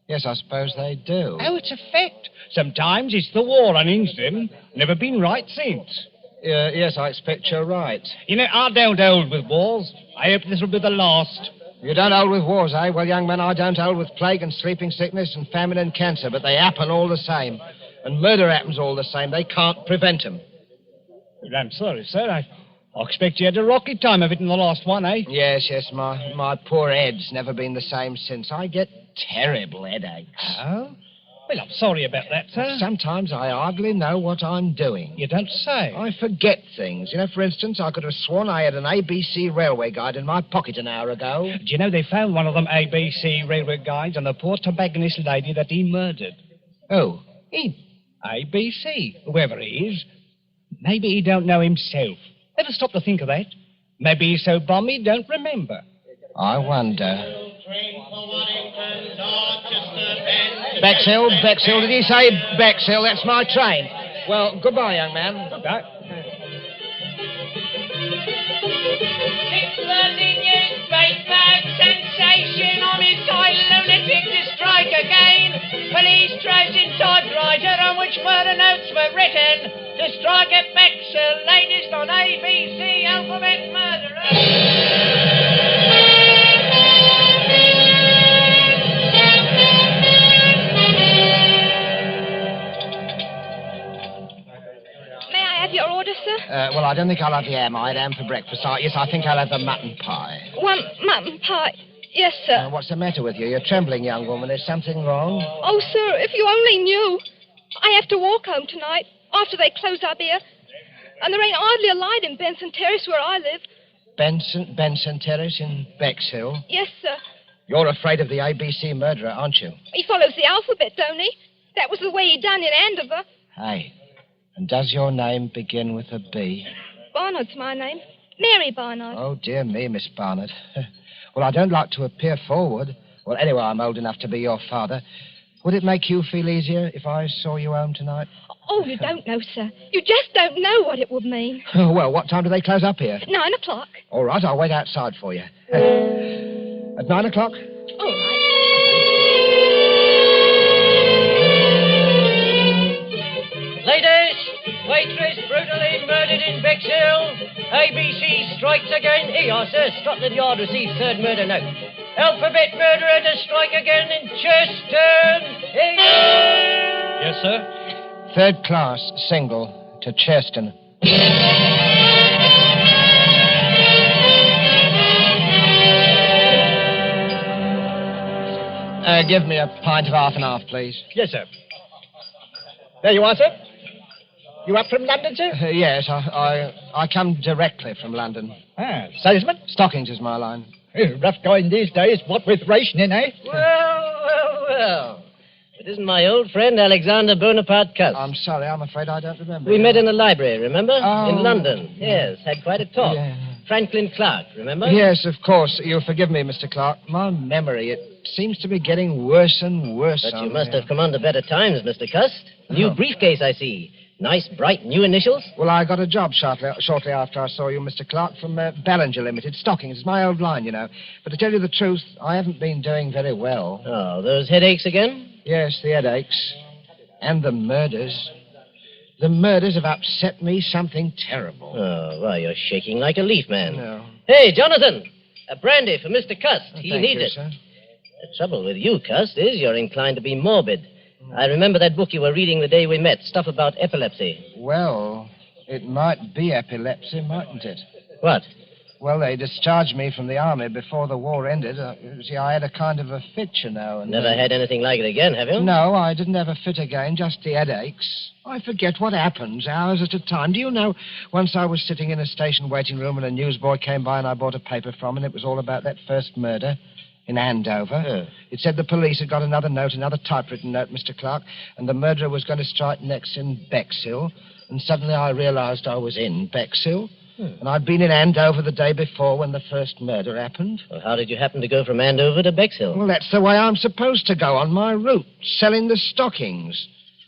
Yes, I suppose they do. Oh, it's a fact. Sometimes it's the war unhinged them. Never been right since. Yes, I expect you're right. You know, I don't hold with wars. I hope this will be the last. You don't hold with wars, eh? Well, young man, I don't hold with plague and sleeping sickness and famine and cancer, but they happen all the same. And murder happens all the same. They can't prevent them. Well, I'm sorry, sir. I expect you had a rocky time of it in the last one, eh? Yes, my poor head's never been the same since. I get terrible headaches. Oh? Well, I'm sorry about that, sir. Sometimes I hardly know what I'm doing. You don't say. I forget things. You know, for instance, I could have sworn I had an ABC railway guide in my pocket an hour ago. Do you know they found one of them ABC railway guides on the poor tobacconist lady that he murdered? Oh? Him. ABC, whoever he is. Maybe he don't know himself. Ever stop to think of that? Maybe he's so bum he don't remember. I wonder. Bexhill, did he say Bexhill? That's my train. Well, goodbye, young man. Goodbye. 6:30 newspaper, sensation, homicidal lunatic to strike again. Police tracing typewriter on which murder notes were written. To strike at Bexhill, latest on ABC, alphabet murderer. Your order, sir? Well, I don't think I'll have the ham. I had ham for breakfast. Yes, I think I'll have the mutton pie. 1 mutton pie. Yes, sir. What's the matter with you? You're trembling, young woman. Is something wrong? Oh, sir, if you only knew. I have to walk home tonight, after they close up here. And there ain't hardly a light in Benson Terrace where I live. Benson Terrace in Bexhill? Yes, sir. You're afraid of the ABC murderer, aren't you? He follows the alphabet, don't he? That was the way he done in Andover. Hey. And does your name begin with a B? Barnard's my name. Mary Barnard. Oh, dear me, Miss Barnard. Well, I don't like to appear forward. Well, anyway, I'm old enough to be your father. Would it make you feel easier if I saw you home tonight? Oh, you don't know, sir. You just don't know what it would mean. Well, what time do they close up here? 9 o'clock. All right, I'll wait outside for you. At 9 o'clock? All right. Ladies, waitress brutally murdered in Bexhill. ABC strikes again. Here you are, sir. Scotland Yard received third murder note. Alphabet murderer to strike again in Cheston. Yes, sir. Third class, single, to Cheston. Give me a pint of half and half, please. Yes, sir. There you are, sir. You up from London, sir? Yes, I come directly from London. Ah, salesman? Stockings is my line. Rough going these days, what with rationing, eh? Well. It isn't my old friend Alexander Bonaparte Cuss. I'm sorry, I'm afraid I don't remember. We met in the library, remember? Oh. In London. Yes, had quite a talk. Yeah. Franklin Clark, remember? Yes, of course. You'll forgive me, Mr. Clark. My memory, it seems to be getting worse and worse. But you must have come under better times, Mr. Cuss. New briefcase, I see. Nice, bright, new initials? Well, I got a job shortly after I saw you, Mr. Clark, from Ballinger Limited. Stockings. It's my old line, you know. But to tell you the truth, I haven't been doing very well. Oh, those headaches again? Yes, the headaches. And the murders. The murders have upset me something terrible. Oh, well, you're shaking like a leaf, man. No. Hey, Jonathan! A brandy for Mr. Cuss. He Thank needs you, it. sir. The trouble with you, Cuss, is you're inclined to be morbid. I remember that book you were reading the day we met, stuff about epilepsy. Well, it might be epilepsy, mightn't it? What? Well, they discharged me from the army before the war ended. See, I had a kind of a fit, you know. And Never had anything like it again, have you? No, I didn't have a fit again, just the headaches. I forget what happens, hours at a time. Do you know, once I was sitting in a station waiting room and a newsboy came by and I bought a paper from him, and it was all about that first murder in Andover. Oh. It said the police had got another note, another typewritten note, Mr. Clark, and the murderer was going to strike next in Bexhill. And suddenly I realized I was in Bexhill. And I'd been in Andover the day before when the first murder happened. Well, how did you happen to go from Andover to Bexhill? Well, that's the way I'm supposed to go, on my route, selling the stockings.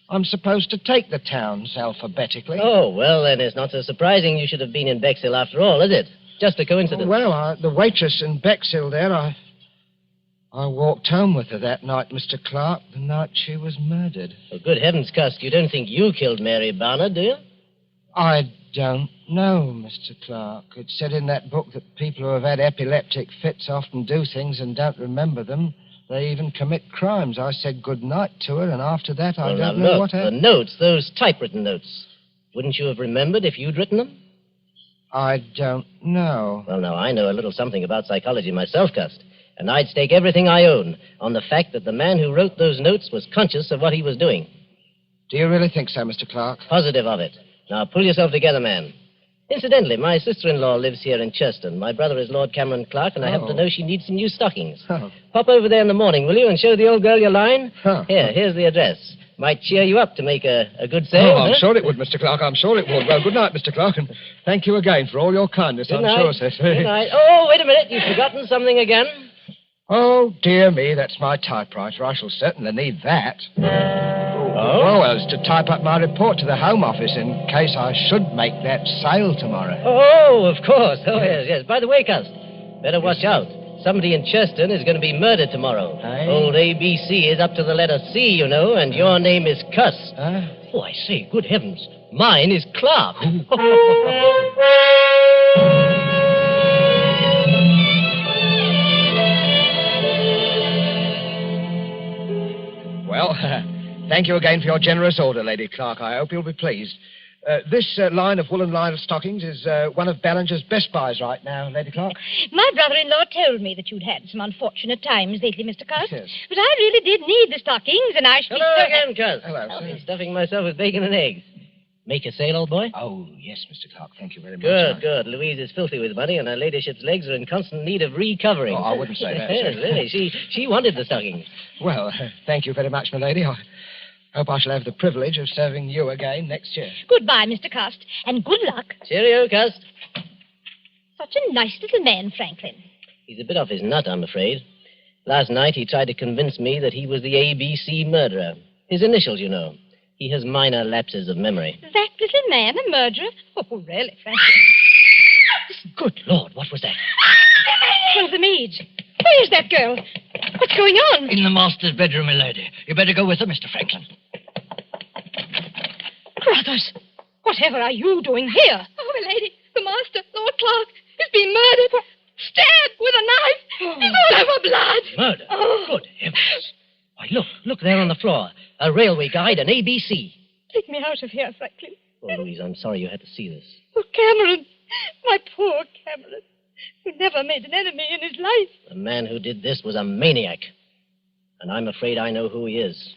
I'm supposed to take the towns alphabetically. Oh, well, then it's not so surprising you should have been in Bexhill after all, is it? Just a coincidence. Well, the waitress in Bexhill there, I walked home with her that night, Mr. Clark, the night she was murdered. Well, good heavens, Cusk, you don't think you killed Mary Barnard, do you? I don't know, Mr. Clark. It said in that book that people who have had epileptic fits often do things and don't remember them. They even commit crimes. I said good night to her, and after that, I don't know what happened. The notes, those typewritten notes. Wouldn't you have remembered if you'd written them? I don't know. Well, now, I know a little something about psychology myself, Cust. And I'd stake everything I own on the fact that the man who wrote those notes was conscious of what he was doing. Do you really think so, Mr. Clark? Positive of it. Now, pull yourself together, man. Incidentally, my sister-in-law lives here in Churston. My brother is Lord Cameron Clark, and I happen to know she needs some new stockings. Oh. Pop over there in the morning, will you, and show the old girl your line? Huh. Here's the address. Might cheer you up to make a good sale. Oh, I'm sure it would, Mr. Clark. I'm sure it would. Well, good night, Mr. Clark, and thank you again for all your kindness. Good I'm night. sure, sir. Good night. Oh, wait a minute. You've forgotten something again. Oh, dear me, that's my typewriter. I shall certainly need that. Oh? Well, it's to type up my report to the Home Office in case I should make that sale tomorrow. Oh, of course. Oh, yes. By the way, Cust, better watch out. Somebody in Churston is going to be murdered tomorrow. Aye. Old ABC is up to the letter C, you know, and your name is Cuss. Huh? Oh, I say, good heavens. Mine is Clark. Well, thank you again for your generous order, Lady Clark. I hope you'll be pleased. This line of woolen lined stockings is one of Ballinger's best buys right now, Lady Clark. My brother-in-law told me that you'd had some unfortunate times lately, Mr. Cuss. Yes. But I really did need the stockings, and I should Hello be again, Cuss. Hello, I've sir. been stuffing myself with bacon and eggs. Make a sale, old boy? Oh, yes, Mr. Clark. Thank you very much. Good, good. Louise is filthy with money, and her ladyship's legs are in constant need of recovering. Oh, I wouldn't say that, Yes, sir. really. She wanted the stockings. Well, thank you very much, my lady. I hope I shall have the privilege of serving you again next year. Goodbye, Mr. Cust, and good luck. Cheerio, Cuss. Such a nice little man, Franklin. He's a bit off his nut, I'm afraid. Last night he tried to convince me that he was the ABC murderer. His initials, you know. He has minor lapses of memory. That little man a murderer? Oh, really, Franklin? Good Lord, what was that? One of the maids. Where's that girl? What's going on? In the master's bedroom, milady. You better go with her, Mr. Franklin. Brothers, whatever are you doing here? Oh, my lady, the master, Lord Clark, is being murdered. Stabbed with a knife. He's all over blood. Murder? Oh. Good heavens. Why, look there on the floor. A railway guide and ABC. Take me out of here, Franklin. Oh, Louise, I'm sorry you had to see this. Oh, Cameron. My poor Cameron. Who never made an enemy in his life. The man who did this was a maniac. And I'm afraid I know who he is.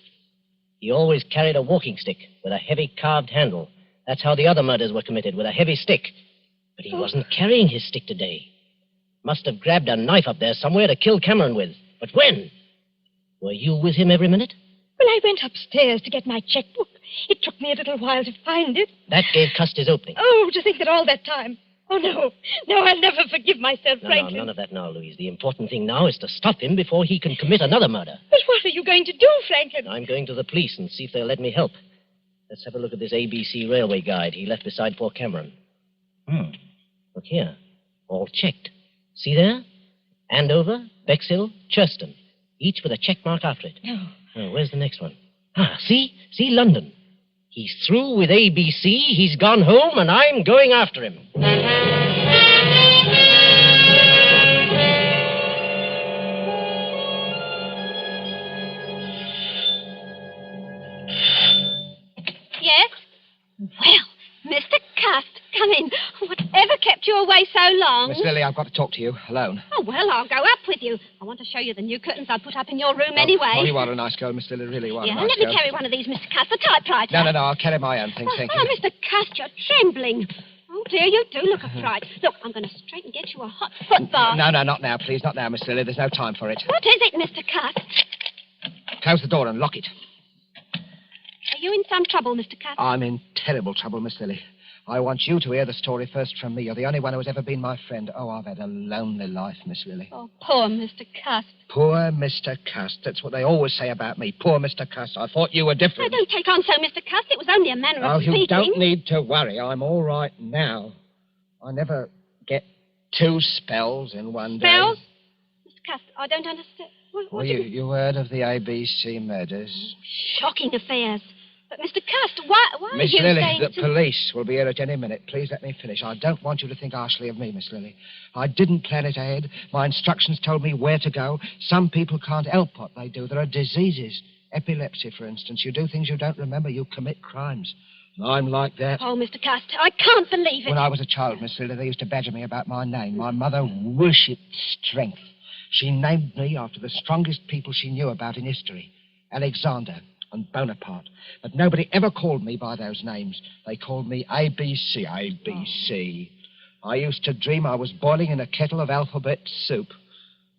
He always carried a walking stick with a heavy carved handle. That's how the other murders were committed, with a heavy stick. But he wasn't carrying his stick today. Must have grabbed a knife up there somewhere to kill Cameron with. But when? Were you with him every minute? Well, I went upstairs to get my checkbook. It took me a little while to find it. That gave Cust his opening. Oh, to think that all that time. Oh, no. No, I'll never forgive myself, Franklin. No, none of that now, Louise. The important thing now is to stop him before he can commit another murder. But what are you going to do, Franklin? I'm going to the police and see if they'll let me help. Let's have a look at this ABC railway guide he left beside poor Cameron. Look here. All checked. See there? Andover, Bexhill, Churston. Each with a check mark after it. Oh, where's the next one? See? See, London. He's through with ABC, he's gone home, and I'm going after him. Yes? Well, Mr. Cust, come in. Whatever kept you away so long? Miss Lily, I've got to talk to you alone. Oh, well, I'll go up with you. I want to show you the new curtains I put up in your room anyway. Oh, you are a nice girl, Miss Lily, really are a nice let me girl. carry one of these, Mr. Cust, the typewriter. No, I'll carry my own things, thank you. Oh, Mr. Cust, you're trembling. Oh, dear, you do look a fright. Look, I'm going to straight and get you a hot foot bath. No, not now, please. Not now, Miss Lily. There's no time for it. What is it, Mr. Cust? Close the door and lock it. Are you in some trouble, Mr. Cust? I'm in terrible trouble, Miss Lily. I want you to hear the story first from me. You're the only one who has ever been my friend. Oh, I've had a lonely life, Miss Lily. Oh, poor Mr. Cust. Poor Mr. Cust. That's what they always say about me. Poor Mr. Cust. I thought you were different. Oh, don't take on so, Mr. Cust. It was only a manner of speaking. You don't need to worry. I'm all right now. I never get two spells in one day. Spells? Mr. Cust, I don't understand. What you heard of the ABC murders? Shocking affairs. But, Mr. Cust, why Miss are you Lily, saying... the police will be here at any minute. Please let me finish. I don't want you to think harshly of me, Miss Lily. I didn't plan it ahead. My instructions told me where to go. Some people can't help what they do. There are diseases. Epilepsy, for instance. You do things you don't remember. You commit crimes. And I'm like that. Oh, Mr. Cust, I can't believe it. When I was a child, Miss Lily, they used to badger me about my name. My mother worshipped strength. She named me after the strongest people she knew about in history. Alexander and Bonaparte. But nobody ever called me by those names. They called me ABC. ABC. I used to dream I was boiling in a kettle of alphabet soup.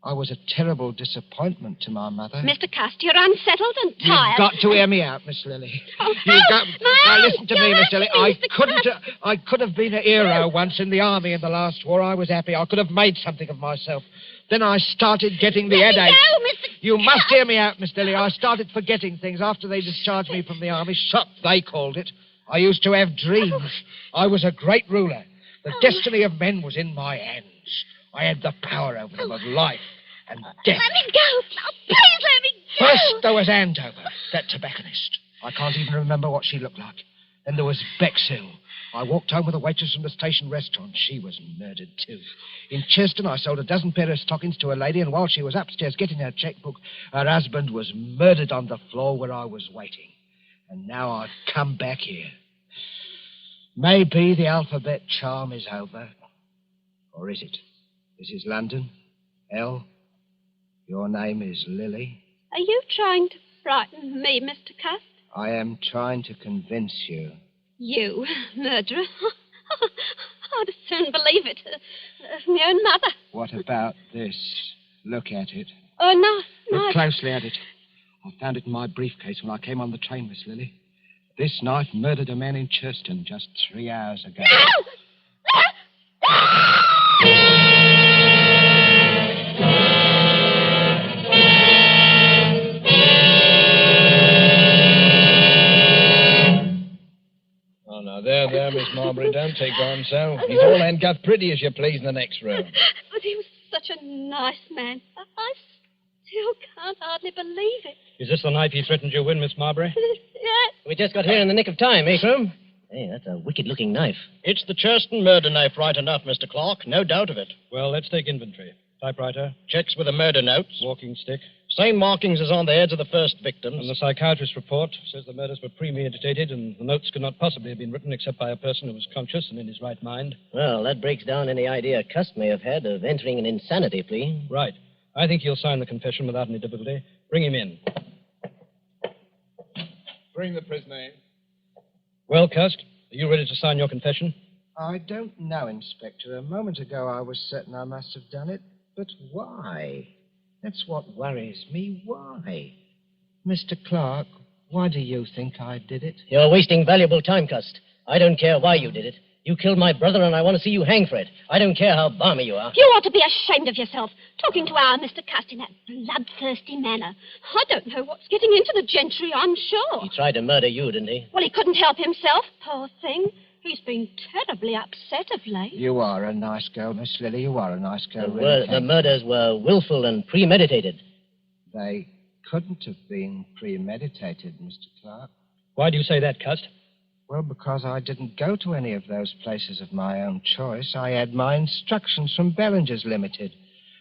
I was a terrible disappointment to my mother. Mr. Cust, you're unsettled and tired. You've got to hear me out, Miss Lily. Oh, Now listen to me, Miss Lily. I could have been a hero once in the army in the last war. I was happy. I could have made something of myself. Then I started getting the headache. You must hear me out, Miss Lily. I started forgetting things after they discharged me from the army. Shock, they called it. I used to have dreams. I was a great ruler. The destiny of men was in my hands. I had the power over them of life and death. Let me go. Oh, please let me go. First, there was Andover, that tobacconist. I can't even remember what she looked like. Then there was Bexhill. I walked home with a waitress from the station restaurant. She was murdered, too. In Churston, I sold a dozen pair of stockings to a lady, and while she was upstairs getting her checkbook, her husband was murdered on the floor where I was waiting. And now I've come back here. Maybe the alphabet charm is over. Or is it? This is London. L. Your name is Lily. Are you trying to frighten me, Mr. Cust? I am trying to convince you. You, murderer? I'd as soon believe it as my own mother. What about this? Look at it. Oh, no. Look closely at it. I found it in my briefcase when I came on the train, Miss Lily. This knife murdered a man in Churston just 3 hours ago. Oh, now, there, Miss Marbury. Don't take on so. He's all handcuffed pretty as you please in the next room. But he was such a nice man. I still can't hardly believe it. Is this the knife he threatened you with, Miss Marbury? Yes. We just got here in the nick of time, eh, Crum? Hey, that's a wicked-looking knife. It's the Churston murder knife, right enough, Mr. Clark. No doubt of it. Well, let's take inventory. Typewriter. Checks with the murder notes. Walking stick. Same markings as on the heads of the first victims. And the psychiatrist's report says the murders were premeditated and the notes could not possibly have been written except by a person who was conscious and in his right mind. Well, that breaks down any idea Cust may have had of entering an insanity plea. Right. I think he'll sign the confession without any difficulty. Bring him in. Bring the prisoner in. Well, Cust, are you ready to sign your confession? I don't know, Inspector. A moment ago I was certain I must have done it. But why? That's what worries me. Why? Mr. Clark, why do you think I did it? You're wasting valuable time, Cust. I don't care why you did it. You killed my brother, and I want to see you hang for it. I don't care how balmy you are. You ought to be ashamed of yourself, talking to our Mr. Cust in that bloodthirsty manner. I don't know what's getting into the gentry, I'm sure. He tried to murder you, didn't he? Well, he couldn't help himself, poor thing. He's been terribly upset of late. You are a nice girl, Miss Lily. You are a nice girl, really. The murders were willful and premeditated. They couldn't have been premeditated, Mr. Clark. Why do you say that, Cust? Well, because I didn't go to any of those places of my own choice. I had my instructions from Bellinger's Limited.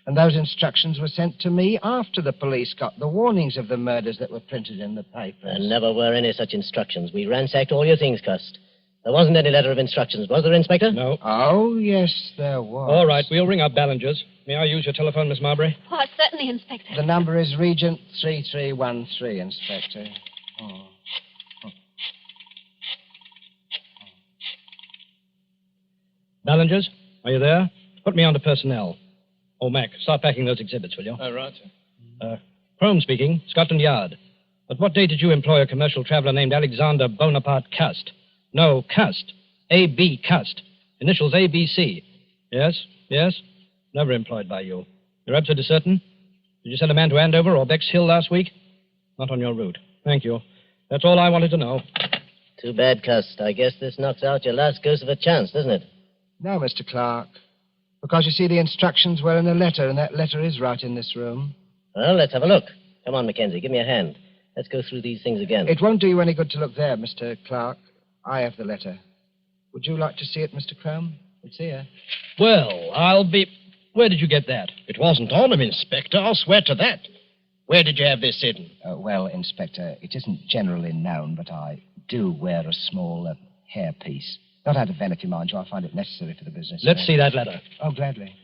And those instructions were sent to me after the police got the warnings of the murders that were printed in the papers. There never were any such instructions. We ransacked all your things, Cust. There wasn't any letter of instructions, was there, Inspector? No. Oh, yes, there was. All right, we'll ring up Ballinger's. May I use your telephone, Miss Marbury? Why, certainly, Inspector. The number is Regent 3313, Inspector. Ballinger's, are you there? Put me on to personnel. Oh, Mac, start packing those exhibits, will you? Oh, right, sir. Crome speaking, Scotland Yard. At what date did you employ a commercial traveler named Alexander Bonaparte Cust? No, Cust. A.B. Cust. Initials A.B.C. Yes, yes. Never employed by you. You're absolutely certain? Did you send a man to Andover or Bexhill last week? Not on your route. Thank you. That's all I wanted to know. Too bad, Cust. I guess this knocks out your last ghost of a chance, doesn't it? No, Mr. Clark. Because, you see, the instructions were in a letter, and that letter is right in this room. Well, let's have a look. Come on, Mackenzie, give me a hand. Let's go through these things again. It won't do you any good to look there, Mr. Clark. I have the letter. Would you like to see it, Mr. Crome? It's here. Well, I'll be... Where did you get that? It wasn't on him, Inspector. I'll swear to that. Where did you have this hidden? Well, Inspector, it isn't generally known, but I do wear a small hairpiece. Not out of vanity, mind you. I find it necessary for the business. Let's see that letter. Oh, gladly.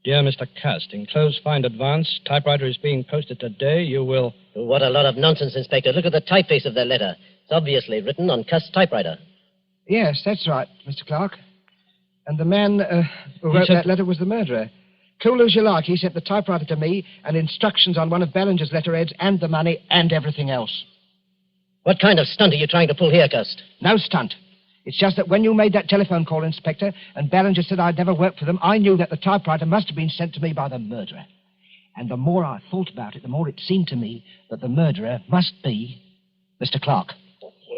Dear Mr. Cust, enclosed find advance. Typewriter is being posted today. You will... What a lot of nonsense, Inspector. Look at the typeface of that letter. It's obviously written on Cust's typewriter. Yes, that's right, Mr. Clark. And the man who wrote that letter was the murderer. Cool as you like, he sent the typewriter to me and instructions on one of Ballinger's letterheads and the money and everything else. What kind of stunt are you trying to pull here, Cust? No stunt. It's just that when you made that telephone call, Inspector, and Ballinger said I'd never worked for them, I knew that the typewriter must have been sent to me by the murderer. And the more I thought about it, the more it seemed to me that the murderer must be Mr. Clark.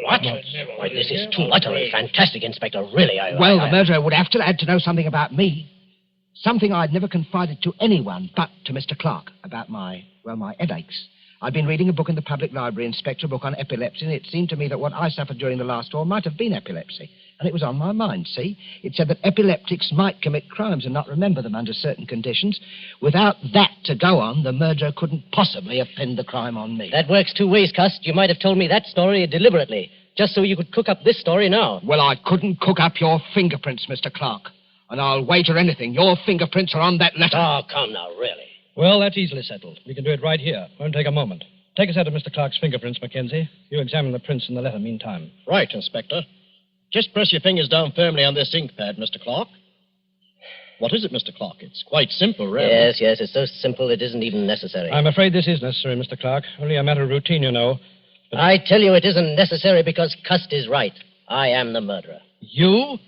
What? Why, this is too utterly fantastic, Inspector. Really, the murderer would have to had to know something about me. Something I'd never confided to anyone but to Mr. Clark about my headaches. I'd been reading a book in the public library, Inspector, a book on epilepsy, and it seemed to me that what I suffered during the last war might have been epilepsy. And it was on my mind, see? It said that epileptics might commit crimes and not remember them under certain conditions. Without that to go on, the murderer couldn't possibly have pinned the crime on me. That works two ways, Cust. You might have told me that story deliberately, just so you could cook up this story now. Well, I couldn't cook up your fingerprints, Mr. Clark. And I'll wager anything. Your fingerprints are on that letter. Oh, come now, really. Well, that's easily settled. We can do it right here. Won't take a moment. Take a set of Mr. Clark's fingerprints, Mackenzie. You examine the prints in the letter meantime. Right, Inspector. Just press your fingers down firmly on this ink pad, Mr. Clark. What is it, Mr. Clark? It's quite simple, really. Yes, it's so simple it isn't even necessary. I'm afraid this is necessary, Mr. Clark. Only a matter of routine, you know. But I tell you it isn't necessary because Cust is right. I am the murderer. You?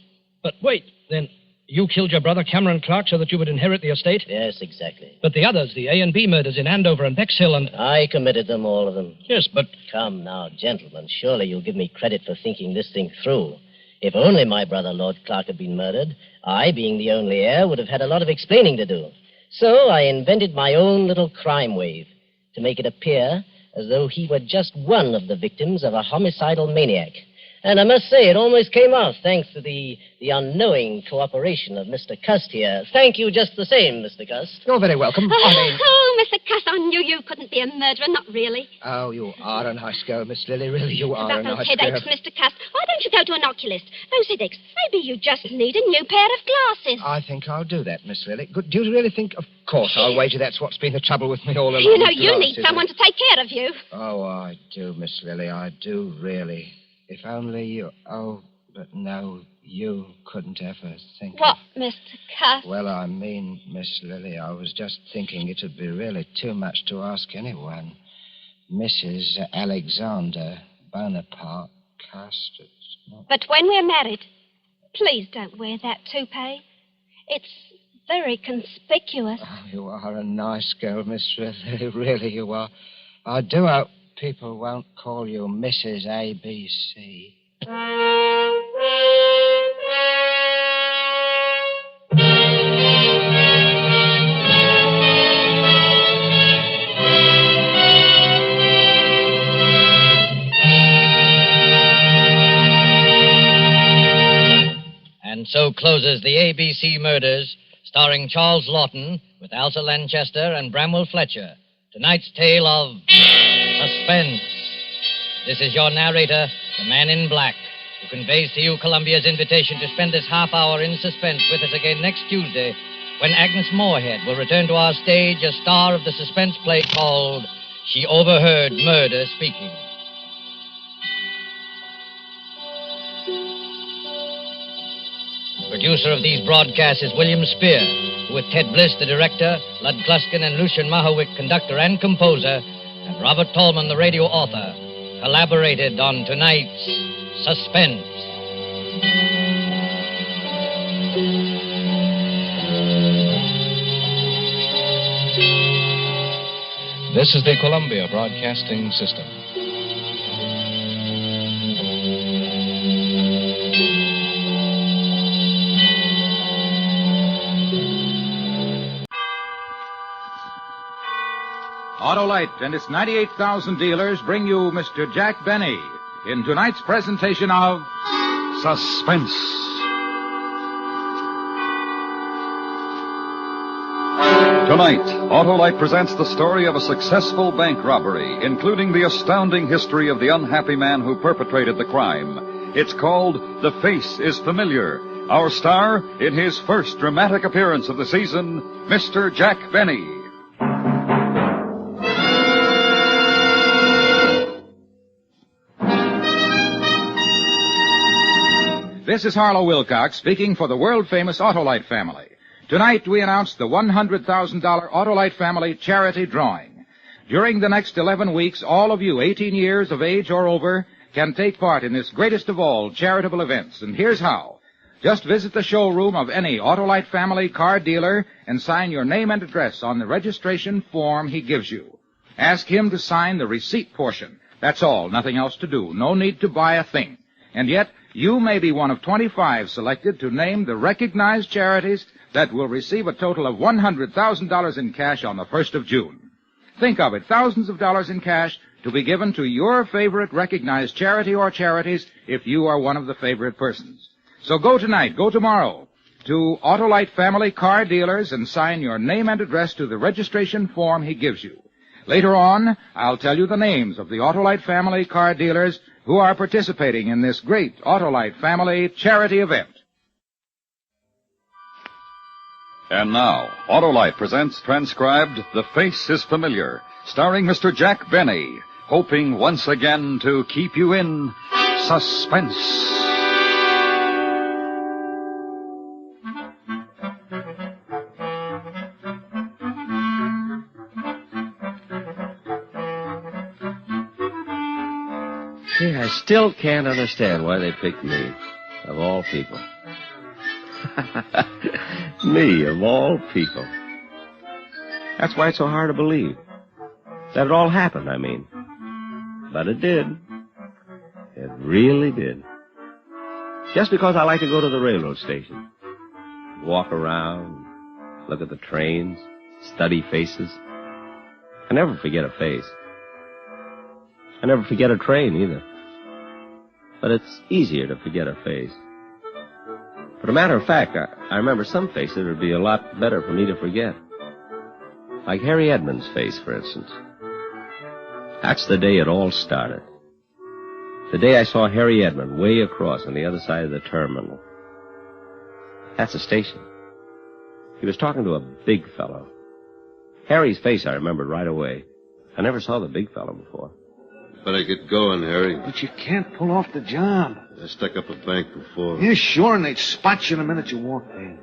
But wait, then... You killed your brother, Cameron Clark, so that you would inherit the estate? Yes, exactly. But the others, the A and B murders in Andover and Bexhill and... I committed them, all of them. Yes, but... Come now, gentlemen, surely you'll give me credit for thinking this thing through. If only my brother, Lord Clark, had been murdered, I, being the only heir, would have had a lot of explaining to do. So I invented my own little crime wave to make it appear as though he were just one of the victims of a homicidal maniac. And I must say, it almost came off thanks to the unknowing cooperation of Mr. Cust here. Thank you just the same, Mr. Cust. You're very welcome. Oh, Mr. Cuss, I knew you couldn't be a murderer. Not really. Oh, you are a nice girl, Miss Lily. Really, you are About a those nice headaches, girl. Mr. Cuss. Why don't you go to an oculist? Those headaches. Maybe you just need a new pair of glasses. I think I'll do that, Miss Lily. Good. Do you really think? Of course, I'll wager that's what's been the trouble with me all along. You know, you glasses. need someone to take care of you. Oh, I do, Miss Lily. I do, really. If only you... Oh, but no, you couldn't ever think What, Mr. Cuss? Well, I mean, Miss Lily, I was just thinking it would be really too much to ask anyone. Mrs. Alexander Bonaparte Cust. But when we're married, please don't wear that toupee. It's very conspicuous. Oh, you are a nice girl, Miss Lily. Really, you are. I do hope people won't call you Mrs. ABC. And so closes the ABC Murders, starring Charles Lawton with Elsa Lanchester and Bramwell Fletcher. Tonight's tale of Suspense. This is your narrator, the Man in Black, who conveys to you Columbia's invitation to spend this half hour in suspense with us again next Tuesday, when Agnes Moorehead will return to our stage as star of the suspense play called She Overheard Murder Speaking. Producer of these broadcasts is William Spear, who with Ted Bliss, the director, Lud Gluskin and Lucian Mahowick, conductor and composer, and Robert Tolman, the radio author, collaborated on tonight's Suspense. This is the Columbia Broadcasting System. Autolite and its 98,000 dealers bring you Mr. Jack Benny in tonight's presentation of Suspense. Tonight, Autolite presents the story of a successful bank robbery, including the astounding history of the unhappy man who perpetrated the crime. It's called The Face is Familiar. Our star, in his first dramatic appearance of the season, Mr. Jack Benny. This is Harlow Wilcox speaking for the world-famous Autolite family. Tonight, we announce the $100,000 Autolite family charity drawing. During the next 11 weeks, all of you 18 years of age or over can take part in this greatest of all charitable events. And here's how. Just visit the showroom of any Autolite family car dealer and sign your name and address on the registration form he gives you. Ask him to sign the receipt portion. That's all. Nothing else to do. No need to buy a thing. And yet, you may be one of 25 selected to name the recognized charities that will receive a total of $100,000 in cash on the 1st of June. Think of it, thousands of dollars in cash to be given to your favorite recognized charity or charities if you are one of the favorite persons. So go tonight, go tomorrow to Autolite family car dealers and sign your name and address to the registration form he gives you. Later on, I'll tell you the names of the Autolite family car dealers who are participating in this great Autolite family charity event. And now, Autolite presents transcribed The Face is Familiar, starring Mr. Jack Benny, hoping once again to keep you in suspense. See, I still can't understand why they picked me, of all people. Me, of all people. That's why it's so hard to believe. That it all happened, I mean. But it did. It really did. Just because I like to go to the railroad station. Walk around, look at the trains, study faces. I never forget a face. I never forget a train, either. but it's easier to forget a face. For a matter of fact, I remember some faces that would be a lot better for me to forget. Like Harry Edmonds' face, for instance. That's the day it all started. The day I saw Harry Edmond way across on the other side of the terminal. That's the station. He was talking to a big fellow. Harry's face I remembered right away. I never saw the big fellow before. Better get going, Harry. But you can't pull off the job. I stuck up a bank before. Yeah, sure, and they'd spot you the minute you walked in.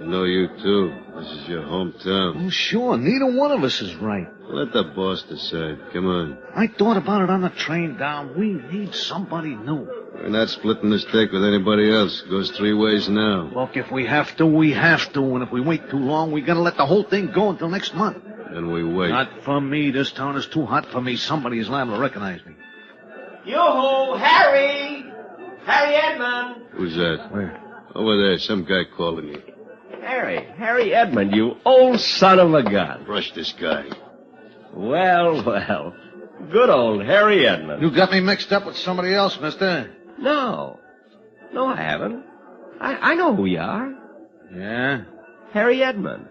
I know you, too. This is your hometown. Oh, sure, neither one of us is right. Let the boss decide. Come on. I thought about it on the train down. We need somebody new. We're not splitting this deck with anybody else. It goes 3 ways now. Look, if we have to, we have to. And if we wait too long, we gotta let the whole thing go until next month. Then we wait. Not for me. This town is too hot for me. Somebody is liable to recognize me. Yoo-hoo, Harry! Harry Edmond! Who's that? Where? Over there. Some guy calling you. Harry Edmond, you old son of a gun. Brush this guy. Well, well. Good old Harry Edmond. You got me mixed up with somebody else, mister. No, I haven't. I know who you are. Yeah? Harry Edmond.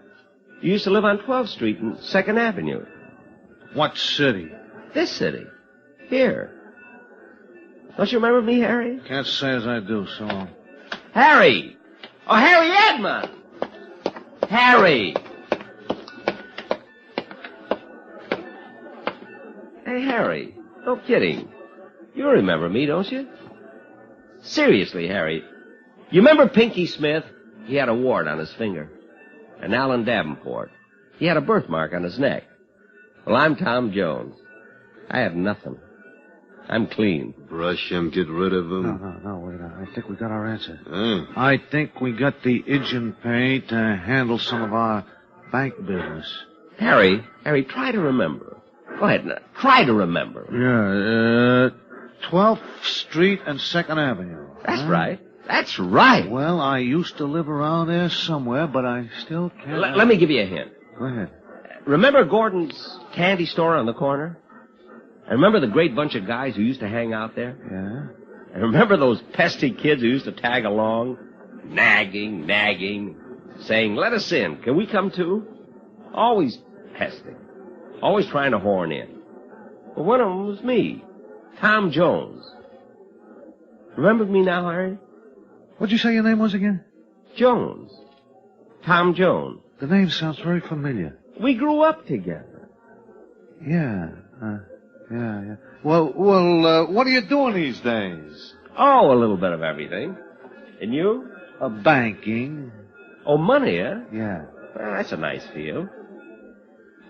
You used to live on 12th Street and 2nd Avenue. What city? This city. Here. Don't you remember me, Harry? Can't say as I do, so... Harry! Oh, Harry Edmond! Harry! Hey, Harry. No kidding. You remember me, don't you? Seriously, Harry. You remember Pinky Smith? He had a wart on his finger. And Alan Davenport. He had a birthmark on his neck. Well, I'm Tom Jones. I have nothing. I'm clean. Brush him, get rid of him. No, wait. I think we got our answer. Huh? I think we got the agent paid to handle some of our bank business. Harry, try to remember. Go ahead, now. Try to remember. Yeah, 12th Street and 2nd Avenue. That's right. That's right. Well, I used to live around there somewhere, but I still can't... Let me give you a hint. Go ahead. Remember Gordon's candy store on the corner? And remember the great bunch of guys who used to hang out there? Yeah? And remember those pesky kids who used to tag along? Nagging, saying, let us in. Can we come too? Always pesting. Always trying to horn in. Well, one of them was me, Tom Jones. Remember me now, Harry? What'd you say your name was again? Jones. Tom Jones. The name sounds very familiar. We grew up together. Yeah. Well, what are you doing these days? Oh, a little bit of everything. And you? Banking. Oh, money, eh? Yeah. Well, that's a nice field.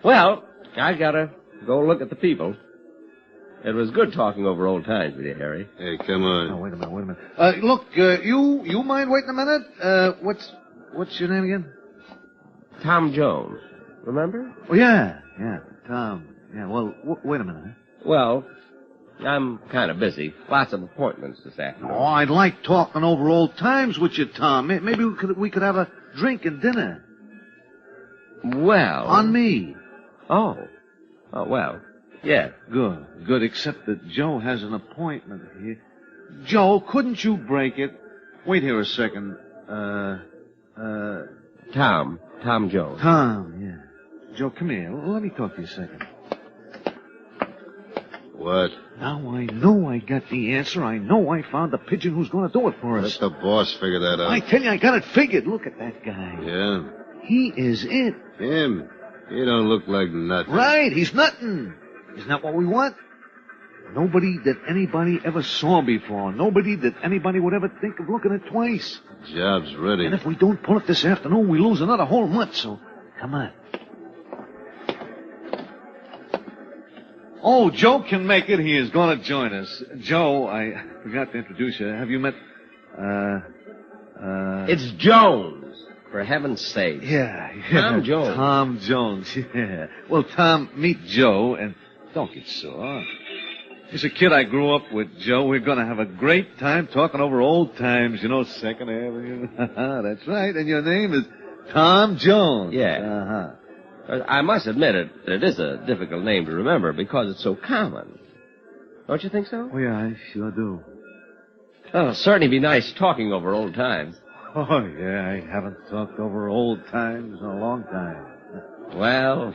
Well, I gotta go look at the people. It was good talking over old times with you, Harry. Hey, come on. Oh, wait a minute. Look, you mind waiting a minute? What's your name again? Tom Jones. Remember? Oh, yeah, Tom. Yeah, well, wait a minute. Huh? Well, I'm kind of busy. Lots of appointments this afternoon. Oh, I'd like talking over old times with you, Tom. Maybe we could have a drink and dinner. Well... On me. Oh, well, yeah. Good, except that Joe has an appointment here. Joe, couldn't you break it? Wait here a second. Tom Jones. Tom, yeah. Joe, come here. Let me talk to you a second. What? Now I know I got the answer. I know I found the pigeon who's going to do it for us. Let the boss figure that out. I tell you, I got it figured. Look at that guy. Yeah? He is it. Him? He don't look like nothing. Right, he's nothing. Isn't that what we want? Nobody that anybody ever saw before. Nobody that anybody would ever think of looking at twice. Job's ready. And if we don't pull it this afternoon, we lose another whole month, so come on. Oh, Joe can make it. He is going to join us. Joe, I forgot to introduce you. Have you met, It's Jones, for heaven's sake. Yeah. Tom Jones. Tom Jones, yeah. Well, Tom, meet Joe, and don't get sore. He's a kid I grew up with, Joe. We're going to have a great time talking over old times, 2nd Avenue. That's right. And your name is Tom Jones. Yeah. I must admit it is a difficult name to remember because it's so common. Don't you think so? Oh, yeah, I sure do. Well, it'll certainly be nice talking over old times. Oh, yeah, I haven't talked over old times in a long time. Well.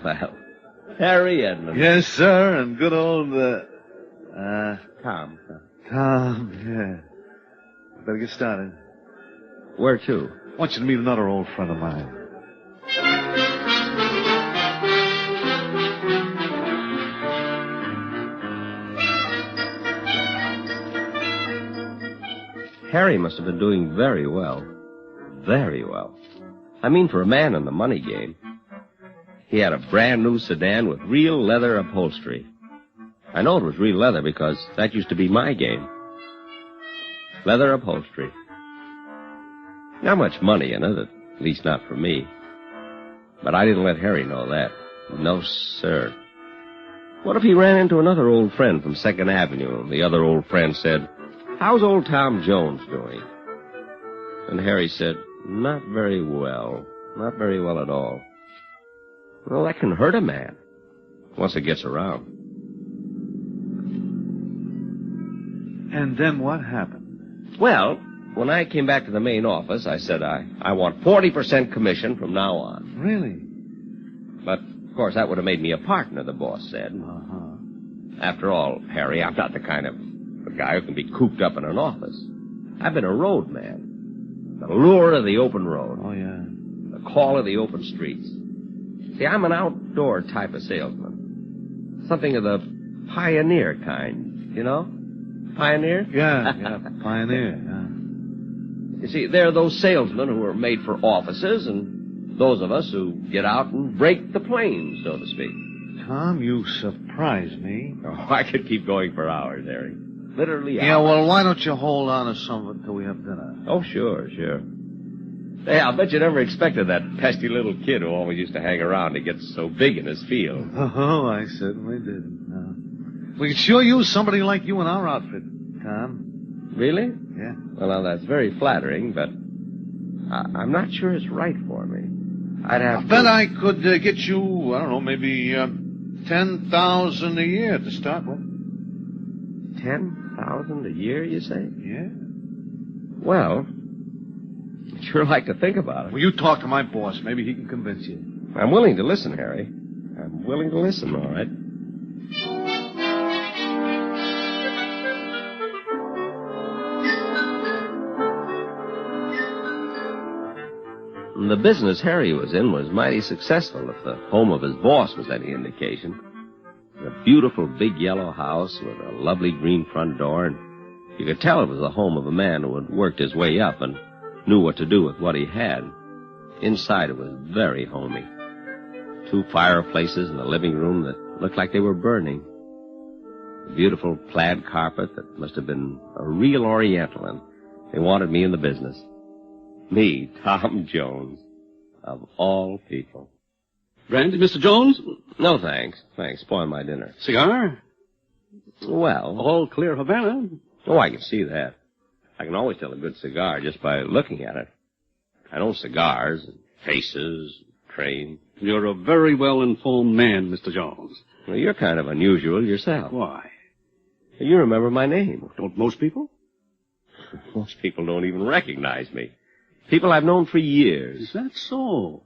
Harry Edmonds. Yes, sir, and good old, Tom. Tom, yeah. Better get started. Where to? I want you to meet another old friend of mine. Harry must have been doing very well. Very well. I mean, for a man in the money game. He had a brand new sedan with real leather upholstery. I know it was real leather because that used to be my game. Leather upholstery. Not much money in it, at least not for me. But I didn't let Harry know that. No, sir. What if he ran into another old friend from 2nd Avenue and the other old friend said, "How's old Tom Jones doing?" And Harry said, "Not very well. Not very well at all." Well, that can hurt a man once it gets around. And then what happened? Well, when I came back to the main office, I said I want 40% commission from now on. Really? But, of course, that would have made me a partner, the boss said. After all, Harry, I'm not the kind of a guy who can be cooped up in an office. I've been a road man. The lure of the open road. Oh, yeah. The call of the open streets. See, I'm an outdoor type of salesman. Something of the pioneer kind, you know? Pioneer? Yeah, pioneer, yeah. You see, there are those salesmen who are made for offices and those of us who get out and break the plains, so to speak. Tom, you surprise me. Oh, I could keep going for hours, Harry. Literally hours. Yeah, well, why don't you hold on to some of it till we have dinner? Oh, sure. Hey, I'll bet you never expected that pesky little kid who always used to hang around to get so big in his field. Oh, I certainly did. We could sure use somebody like you in our outfit, Tom. Really? Yeah. Well, now, that's very flattering, but I'm not sure it's right for me. I bet I could get you, I don't know, maybe $10,000 a year to start with. 10,000 a year, you say? Yeah. Well, I'd sure like to think about it. Well, you talk to my boss. Maybe he can convince you. I'm willing to listen, Harry. I'm willing to listen, all right. The business Harry was in was mighty successful, if the home of his boss was any indication. A beautiful big yellow house with a lovely green front door, and you could tell it was the home of a man who had worked his way up and knew what to do with what he had. Inside it was very homey. 2 fireplaces in the living room that looked like they were burning. A beautiful plaid carpet that must have been a real Oriental, and they wanted me in the business. Me, Tom Jones, of all people. Brandy, Mr. Jones? No, thanks. Spoil my dinner. Cigar? Well... All clear Havana. Oh, I can see that. I can always tell a good cigar just by looking at it. I know cigars, and faces, trains. You're a very well-informed man, Mr. Jones. Well, you're kind of unusual yourself. Why? You remember my name. Don't most people? Most people don't even recognize me. People I've known for years. Is that so?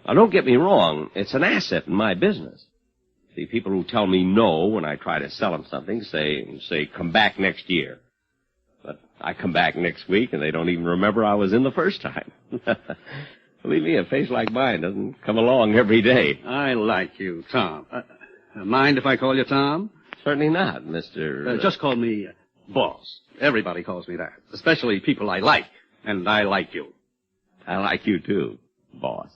Now, don't get me wrong. It's an asset in my business. See, people who tell me no when I try to sell them something say, come back next year. But I come back next week and they don't even remember I was in the first time. Believe me, a face like mine doesn't come along every day. I like you, Tom. Mind if I call you Tom? Certainly not, Mr. Just call me Boss. Everybody calls me that, especially people I like. And I like you. I like you, too, Boss.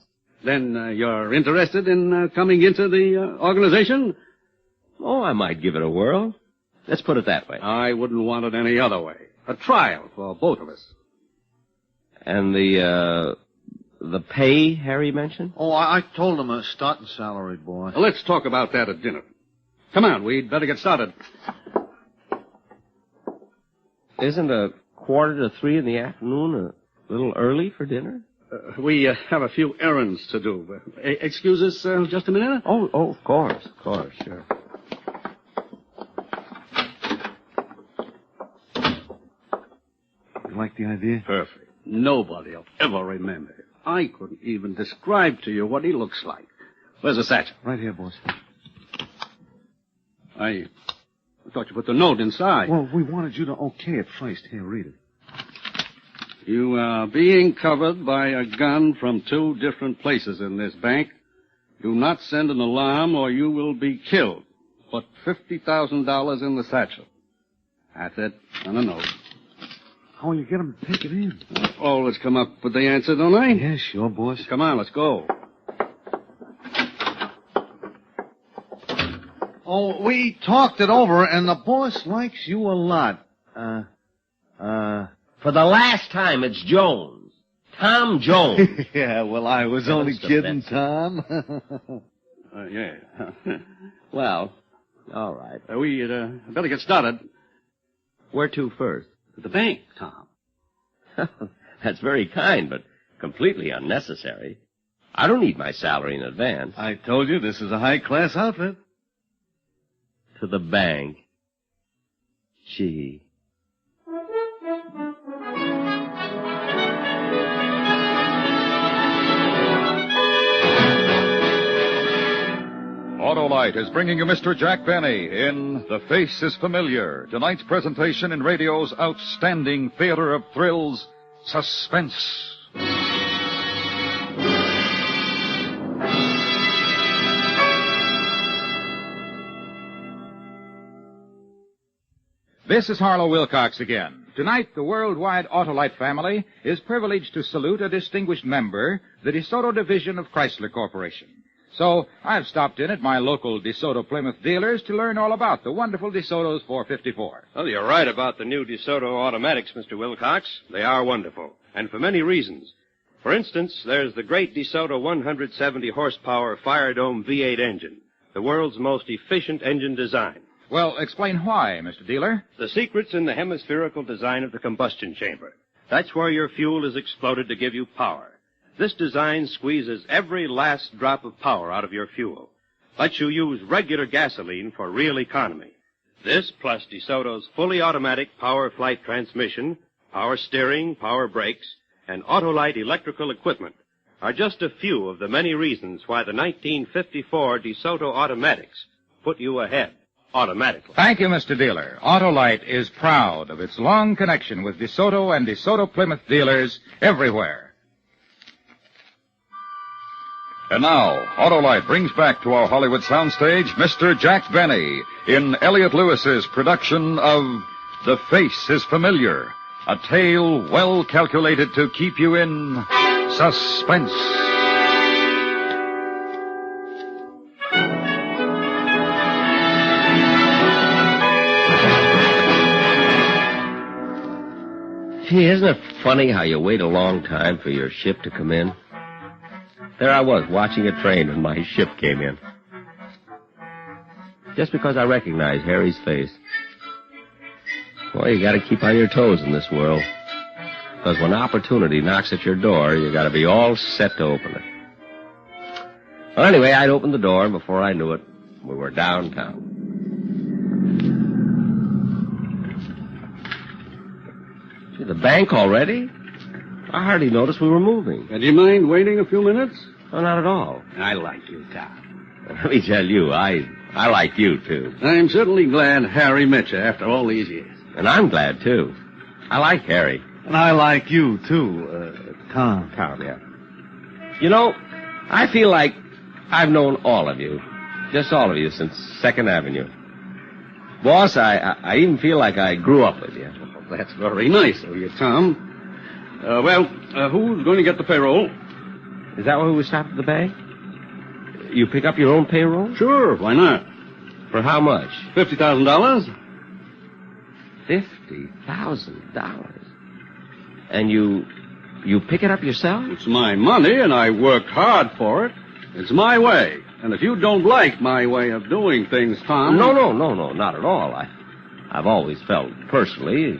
Then you're interested in coming into the organization? Oh, I might give it a whirl. Let's put it that way. I wouldn't want it any other way. A trial for both of us. And the pay Harry mentioned? Oh, I told him a starting salary, boy. Well, let's talk about that at dinner. Come on, we'd better get started. Isn't 2:45 in the afternoon a little early for dinner? We have a few errands to do. Excuse us just a minute? Oh, of course, sure. like the idea? Perfect. Nobody'll ever remember it. I couldn't even describe to you what he looks like. Where's the satchel? Right here, boss. I thought you put the note inside. Well, we wanted you to okay it first. Here, read it. You are being covered by a gun from 2 different places in this bank. Do not send an alarm or you will be killed. Put $50,000 in the satchel. That's it, on a note. How will you get him to take it in? Always come up with the answer, don't I? Yeah, sure, boss. Come on, let's go. Oh, we talked it over, and the boss likes you a lot. For the last time, it's Jones. Tom Jones. Yeah, well, I was only kidding, Tom. Yeah. Well, all right. We better get started. Where to first? To the bank, Tom. That's very kind, but completely unnecessary. I don't need my salary in advance. I told you this is a high-class outfit. To the bank. Gee. Autolite is bringing you Mr. Jack Benny in The Face is Familiar, tonight's presentation in radio's outstanding theater of thrills, Suspense. This is Harlow Wilcox again. Tonight, the worldwide Autolite family is privileged to salute a distinguished member, the DeSoto Division of Chrysler Corporation. So, I've stopped in at my local DeSoto Plymouth dealers to learn all about the wonderful DeSoto's 454. Well, you're right about the new DeSoto automatics, Mr. Wilcox. They are wonderful, and for many reasons. For instance, there's the great DeSoto 170 horsepower Fire Dome V8 engine, the world's most efficient engine design. Well, explain why, Mr. Dealer. The secret's in the hemispherical design of the combustion chamber. That's where your fuel is exploded to give you power. This design squeezes every last drop of power out of your fuel. Lets you use regular gasoline for real economy. This, plus DeSoto's fully automatic power flight transmission, power steering, power brakes, and Autolite electrical equipment are just a few of the many reasons why the 1954 DeSoto automatics put you ahead automatically. Thank you, Mr. Dealer. Autolite is proud of its long connection with DeSoto and DeSoto Plymouth dealers everywhere. And now, Autolite brings back to our Hollywood soundstage Mr. Jack Benny in Elliot Lewis's production of The Face is Familiar, a tale well calculated to keep you in suspense. Gee, isn't it funny how you wait a long time for your ship to come in? There I was, watching a train when my ship came in. Just because I recognized Harry's face. Well, you gotta keep on your toes in this world. Because when opportunity knocks at your door, you gotta be all set to open it. Well, anyway, I'd opened the door, and before I knew it, we were downtown. Gee, the bank already? I hardly noticed we were moving. Do you mind waiting a few minutes? Oh, not at all. I like you, Tom. Let me tell you, I like you, too. I'm certainly glad Harry met you after all these years. And I'm glad, too. I like Harry. And I like you, too, Tom. Tom, yeah. You know, I feel like I've known all of you. Just all of you since 2nd Avenue. Boss, I even feel like I grew up with you. Well, that's very nice of you, Tom. Who's going to get the payroll? Is that why we stopped at the bank? You pick up your own payroll? Sure, why not? For how much? $50,000. $50,000? And you pick it up yourself? It's my money, and I worked hard for it. It's my way. And if you don't like my way of doing things, Tom... No, not at all. I've always felt, personally,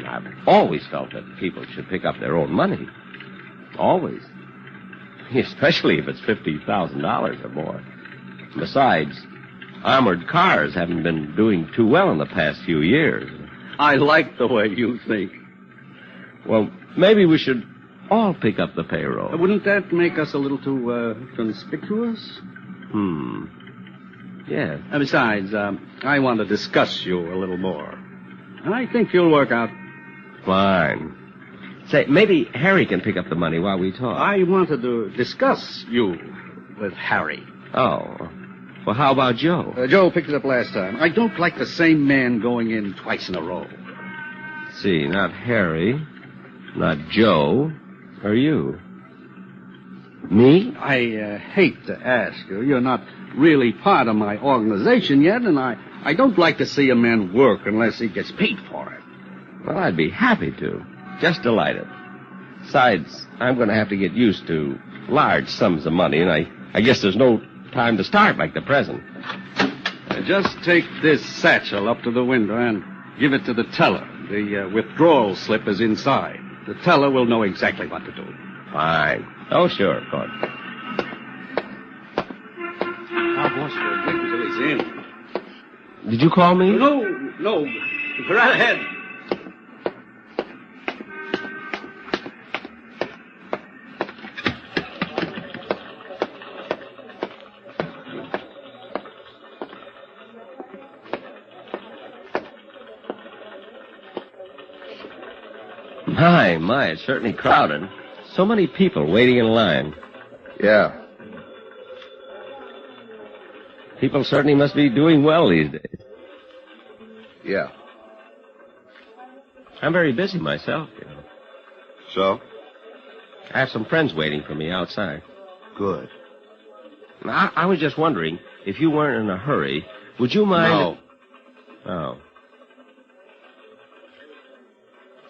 I've always felt that people should pick up their own money. Always. Especially if it's $50,000 or more. Besides, armored cars haven't been doing too well in the past few years. I like the way you think. Well, maybe we should all pick up the payroll. Wouldn't that make us a little too conspicuous? Yeah. Besides, I want to discuss you a little more. I think you'll work out. Fine. Say, maybe Harry can pick up the money while we talk. I wanted to discuss you with Harry. Oh. Well, how about Joe? Joe picked it up last time. I don't like the same man going in twice in a row. See, not Harry, not Joe, or you. Me? I hate to ask you. You're not really part of my organization yet, and I don't like to see a man work unless he gets paid for it. Well, I'd be happy to. Just delighted. Besides, I'm going to have to get used to large sums of money, and I guess there's no time to start like the present. Just take this satchel up to the window and give it to the teller. The withdrawal slip is inside. The teller will know exactly what to do. Go Oh, sure, of course. Now, boss, we'll wait until he's in. Did you call me? No. Go right ahead. My, it's certainly crowded. So many people waiting in line. Yeah. People certainly must be doing well these days. Yeah. I'm very busy myself, you know. So? I have some friends waiting for me outside. Good. I was just wondering, if you weren't in a hurry, would you mind... No. Oh.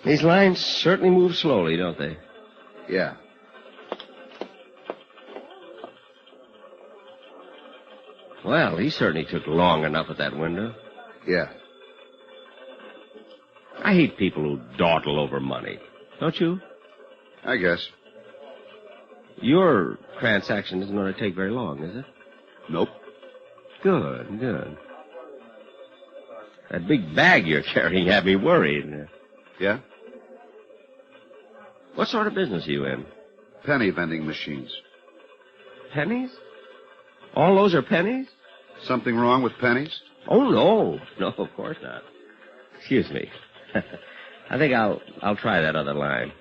These lines certainly move slowly, don't they? Yeah. Well, he certainly took long enough at that window. Yeah. I hate people who dawdle over money. Don't you? I guess. Your transaction isn't going to take very long, is it? Nope. Good. That big bag you're carrying had me worried. Yeah? What sort of business are you in? Penny vending machines. Pennies? All those are pennies? Something wrong with pennies? Oh, no. No, of course not. Excuse me. I think I'll try that other line.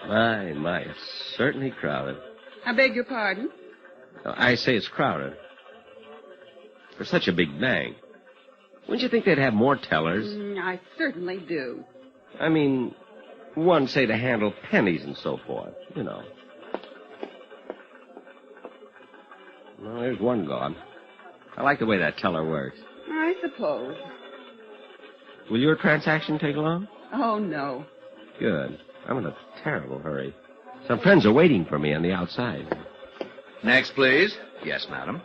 My, it's certainly crowded. I beg your pardon? I say it's crowded. For such a big bank. Wouldn't you think they'd have more tellers? I certainly do. I mean, one, say, to handle pennies and so forth, you know. Well, there's one gone. I like the way that teller works. I suppose. Will your transaction take long? Oh, no. Good. I'm in a terrible hurry. Some friends are waiting for me on the outside. Next, please. Yes, madam.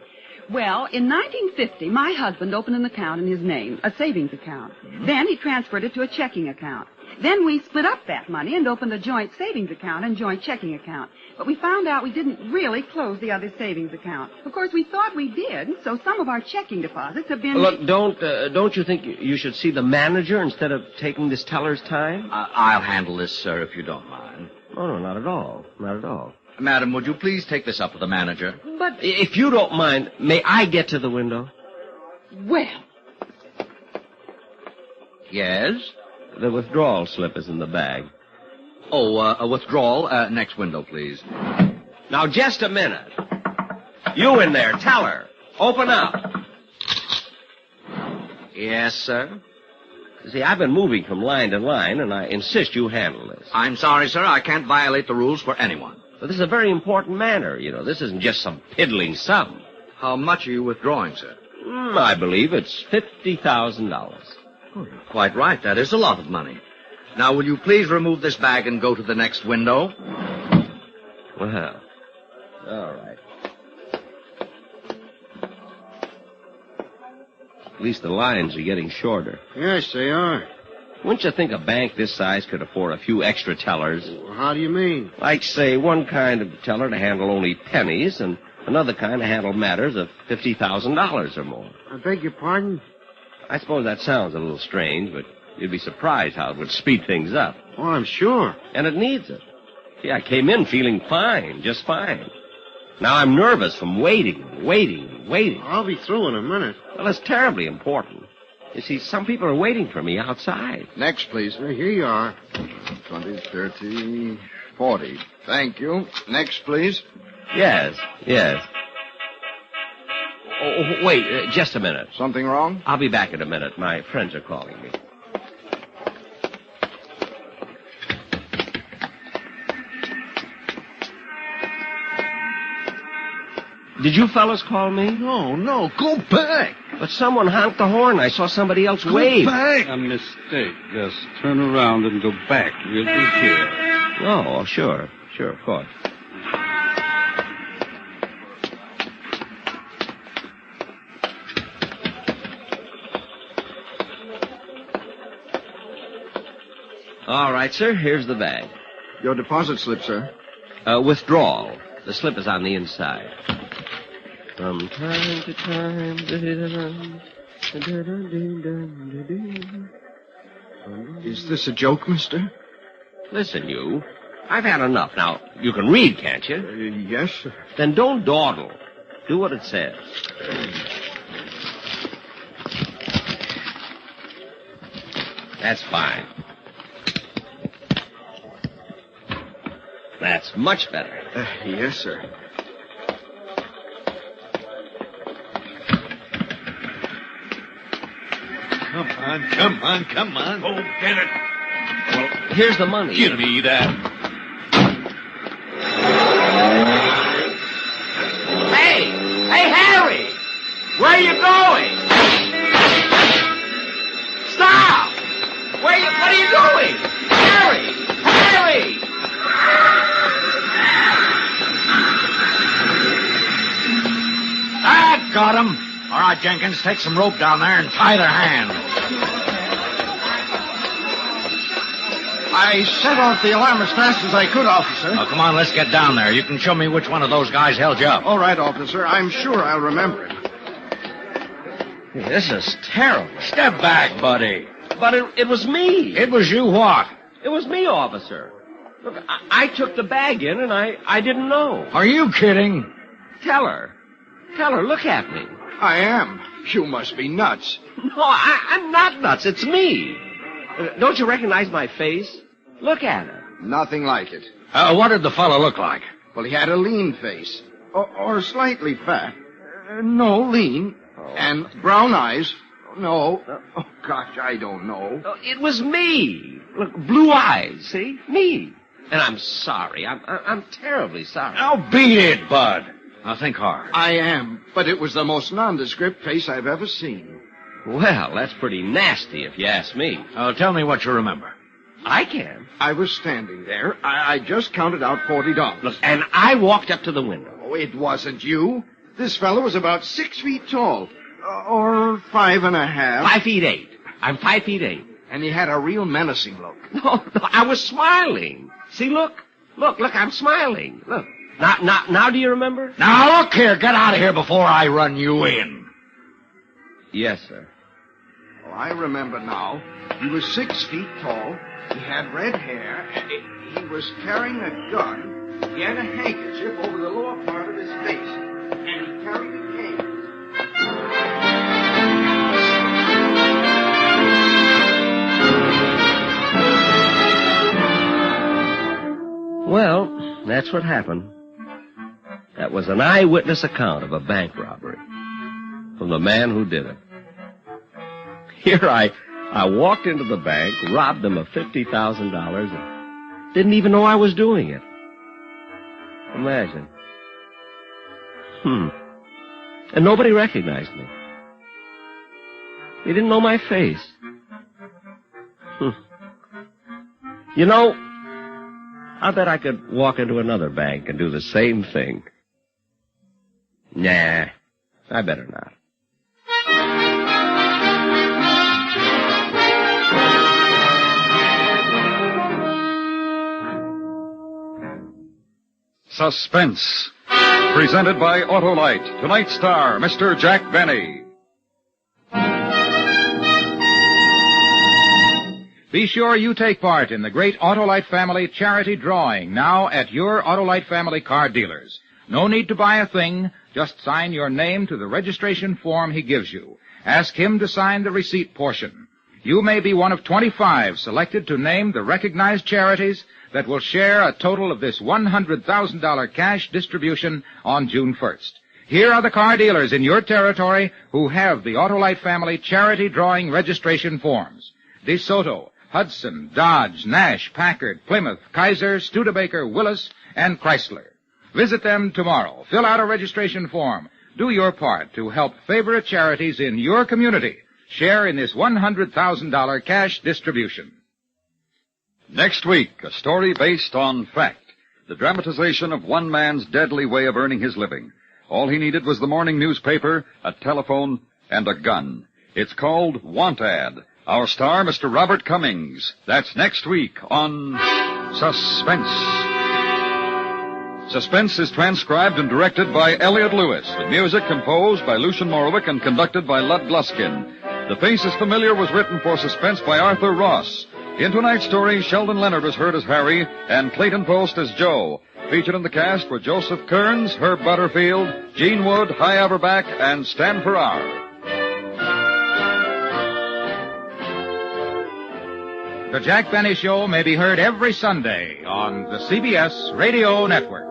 Well, in 1950, my husband opened an account in his name, a savings account. Then he transferred it to a checking account. Then we split up that money and opened a joint savings account and joint checking account. But we found out we didn't really close the other savings account. Of course, we thought we did, so some of our checking deposits have been... Look, don't you think you should see the manager instead of taking this teller's time? I'll handle this, sir, if you don't mind. Oh, no, not at all. Not at all. Madam, would you please take this up with the manager? But... If you don't mind, may I get to the window? Well... Yes? The withdrawal slip is in the bag. Oh, a withdrawal. Next window, please. Now, just a minute. You in there, teller. Open up. Yes, sir? See, I've been moving from line to line, and I insist you handle this. I'm sorry, sir. I can't violate the rules for anyone. But this is a very important matter, you know. This isn't just some piddling sum. How much are you withdrawing, sir? I believe it's $50,000. Oh, you're quite right. That is a lot of money. Now, will you please remove this bag and go to the next window? Well, all right. At least the lines are getting shorter. Yes, they are. Wouldn't you think a bank this size could afford a few extra tellers? Well, how do you mean? Like, say, one kind of teller to handle only pennies and another kind to handle matters of $50,000 or more. I beg your pardon? I suppose that sounds a little strange, but you'd be surprised how it would speed things up. Oh, I'm sure. And it needs it. See, I came in feeling fine, just fine. Now I'm nervous from waiting. I'll be through in a minute. Well, it's terribly important. You see, some people are waiting for me outside. Next, please. Here you are. 20, 30, 40. Thank you. Next, please. Yes. Oh, wait, just a minute. Something wrong? I'll be back in a minute. My friends are calling me. Did you fellas call me? No. Go back. But someone honked the horn. I saw somebody else wave. Go back. A mistake. Just turn around and go back. We'll be here. Oh, sure, of course. All right, sir. Here's the bag. Your deposit slip, sir. Withdrawal. The slip is on the inside. From time to time. Is this a joke, mister? Listen, you. I've had enough. Now, you can read, can't you? Yes, sir. Then don't dawdle. Do what it says. That's fine. That's much better. Yes, sir. Come on. Go get it. Well, here's the money. Give me that. Hey, Harry! Where are you going? Stop! What are you doing? Harry! I got him. All right, Jenkins, take some rope down there and tie their hands. I set off the alarm as fast as I could, officer. Oh, come on, let's get down there. You can show me which one of those guys held you up. All right, officer. I'm sure I'll remember it. This is terrible. Step back, buddy. But it was me. It was you what? It was me, officer. Look, I took the bag in, and I didn't know. Are you kidding? Tell her, look at me. I am. You must be nuts. No, I'm not nuts. It's me. Don't you recognize my face? Look at it. Nothing like it. What did the fellow look like? Well, he had a lean face. Or slightly fat. No, lean. Oh. And brown eyes. No. Oh, gosh, I don't know. It was me. Look, blue eyes, see? Me. And I'm sorry. I'm terribly sorry. Now beat it, Bud. Now think hard. I am, but it was the most nondescript face I've ever seen. Well, that's pretty nasty if you ask me. Tell me what you remember. I can. I was standing there. I just counted out $40. Look, and I walked up to the window. Oh, it wasn't you. This fellow was about 6 feet tall. Or 5.5. 5'8". I'm 5'8". And he had a real menacing look. No, I was smiling. See, look, I'm smiling. Look. Now do you remember? Now, look here. Get out of here before I run you in. Yes, sir. Oh, I remember now. He was 6 feet tall. He had red hair. He was carrying a gun. He had a handkerchief over the lower part of his face. And he carried a cane. Well, that's what happened. That was an eyewitness account of a bank robbery from the man who did it. Here I walked into the bank, robbed them of $50,000, and didn't even know I was doing it. Imagine. And nobody recognized me. They didn't know my face. You know, I bet I could walk into another bank and do the same thing. Nah, I better not. Suspense. Presented by Autolite. Tonight's star, Mr. Jack Benny. Be sure you take part in the great Autolite Family charity drawing now at your Autolite Family car dealers. No need to buy a thing. Just sign your name to the registration form he gives you. Ask him to sign the receipt portion. You may be one of 25 selected to name the recognized charities that will share a total of this $100,000 cash distribution on June 1st. Here are the car dealers in your territory who have the Autolite Family charity drawing registration forms. DeSoto, Hudson, Dodge, Nash, Packard, Plymouth, Kaiser, Studebaker, Willis, and Chrysler. Visit them tomorrow. Fill out a registration form. Do your part to help favorite charities in your community share in this $100,000 cash distribution. Next week, a story based on fact. The dramatization of one man's deadly way of earning his living. All he needed was the morning newspaper, a telephone, and a gun. It's called Want Ad. Our star, Mr. Robert Cummings. That's next week on Suspense. Suspense is transcribed and directed by Elliot Lewis. The music composed by Lucian Morowick and conducted by Lud Gluskin. The Face is Familiar was written for Suspense by Arthur Ross. In tonight's story, Sheldon Leonard was heard as Harry and Clayton Post as Joe. Featured in the cast were Joseph Kearns, Herb Butterfield, Gene Wood, Hy Averback, and Stan Farrar. The Jack Benny Show may be heard every Sunday on the CBS Radio Network.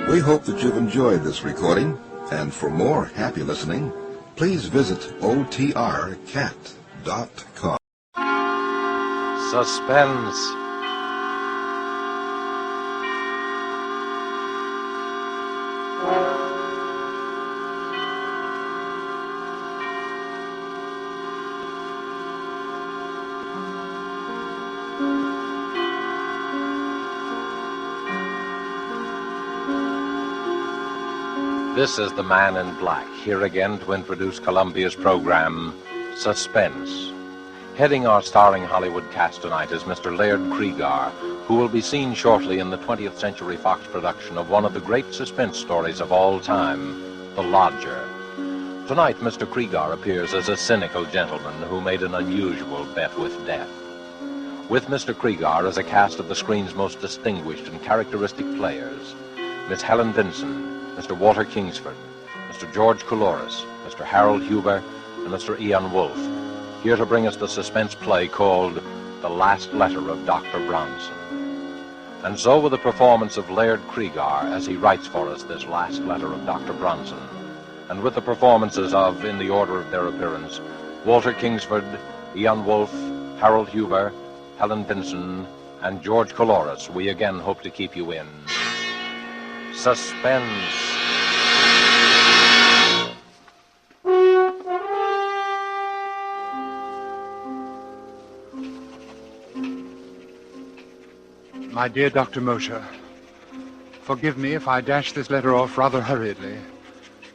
We hope that you've enjoyed this recording, and for more happy listening, please visit otrcat.com. Suspense. This is the Man in Black, here again to introduce Columbia's program, Suspense. Heading our starring Hollywood cast tonight is Mr. Laird Cregar, who will be seen shortly in the 20th Century Fox production of one of the great suspense stories of all time, The Lodger. Tonight, Mr. Cregar appears as a cynical gentleman who made an unusual bet with death. With Mr. Cregar is a cast of the screen's most distinguished and characteristic players, Miss Helen Vinson, Mr. Walter Kingsford, Mr. George Couloris, Mr. Harold Huber, and Mr. Ian Wolfe, here to bring us the suspense play called The Last Letter of Dr. Bronson. And so with the performance of Laird Cregar as he writes for us this last letter of Dr. Bronson, and with the performances of, in the order of their appearance, Walter Kingsford, Ian Wolfe, Harold Huber, Helen Vinson, and George Couloris, we again hope to keep you in Suspense. My dear Dr. Mosher, forgive me if I dash this letter off rather hurriedly.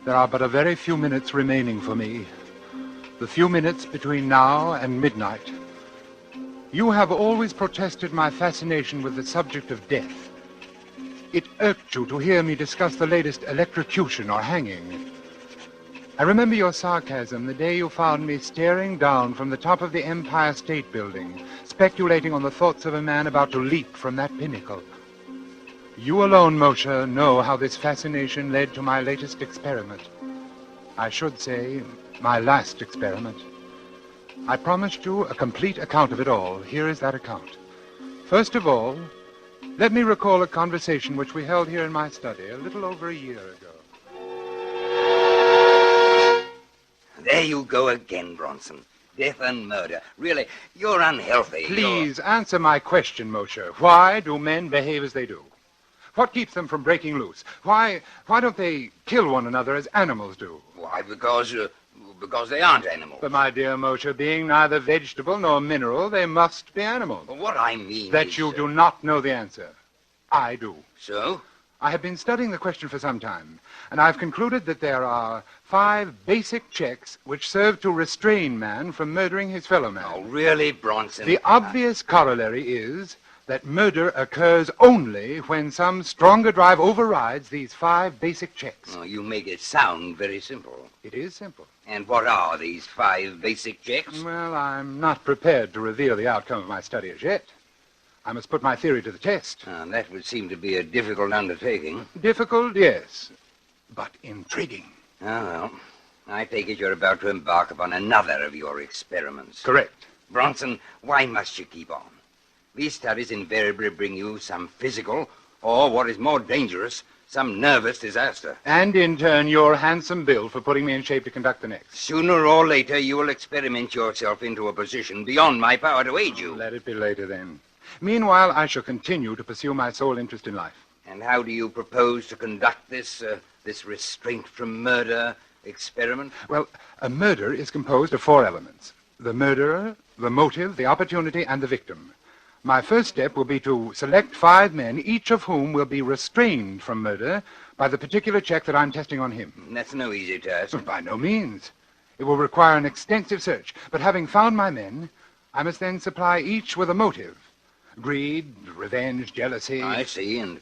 There are but a very few minutes remaining for me. The few minutes between now and midnight. You have always protested my fascination with the subject of death. It irked you to hear me discuss the latest electrocution or hanging. I remember your sarcasm the day you found me staring down from the top of the Empire State Building, speculating on the thoughts of a man about to leap from that pinnacle. You alone, Mosher, know how this fascination led to my latest experiment. I should say, my last experiment. I promised you a complete account of it all. Here is that account. First of all, let me recall a conversation which we held here in my study a little over a year ago. There you go again, Bronson. Death and murder. Really, you're unhealthy. Please answer my question, Mosher. Why do men behave as they do? What keeps them from breaking loose? Why don't they kill one another as animals do? Why, because they aren't animals. But, my dear Mosher, being neither vegetable nor mineral, they must be animals. But what I mean that is... you do not know the answer. I do. So? I have been studying the question for some time, and I've concluded that there are 5 basic checks which serve to restrain man from murdering his fellow man. Oh, really, Bronson? The obvious corollary is that murder occurs only when some stronger drive overrides these 5 basic checks. Oh, you make it sound very simple. It is simple. And what are these 5 basic checks? Well, I'm not prepared to reveal the outcome of my study as yet. I must put my theory to the test. That would seem to be a difficult undertaking. Difficult, yes, but intriguing. Oh, well, I take it you're about to embark upon another of your experiments. Correct. Bronson, why must you keep on? These studies invariably bring you some physical, or what is more dangerous, some nervous disaster. And in turn, your handsome bill for putting me in shape to conduct the next. Sooner or later, you will experiment yourself into a position beyond my power to aid you. Let it be later, then. Meanwhile, I shall continue to pursue my sole interest in life. And how do you propose to conduct this restraint from murder experiment? Well, a murder is composed of 4 elements. The murderer, the motive, the opportunity, and the victim. My first step will be to select 5 men, each of whom will be restrained from murder by the particular check that I'm testing on him. That's no easy task. By no means. It will require an extensive search. But having found my men, I must then supply each with a motive. Greed, revenge, jealousy. I see, and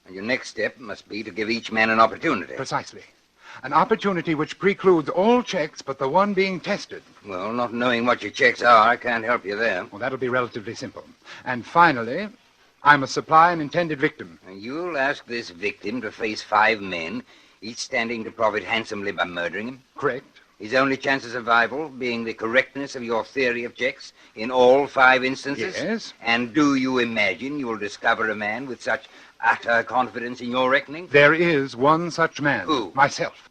your next step must be to give each man an opportunity. Precisely. An opportunity which precludes all checks but the one being tested. Well, not knowing what your checks are, I can't help you there. Well, that'll be relatively simple. And finally, I must supply an intended victim. And you'll ask this victim to face 5 men, each standing to profit handsomely by murdering him? Correct. His only chance of survival being the correctness of your theory of checks in all 5 instances? Yes. And do you imagine you will discover a man with such utter confidence in your reckoning? There is one such man. Who? Myself.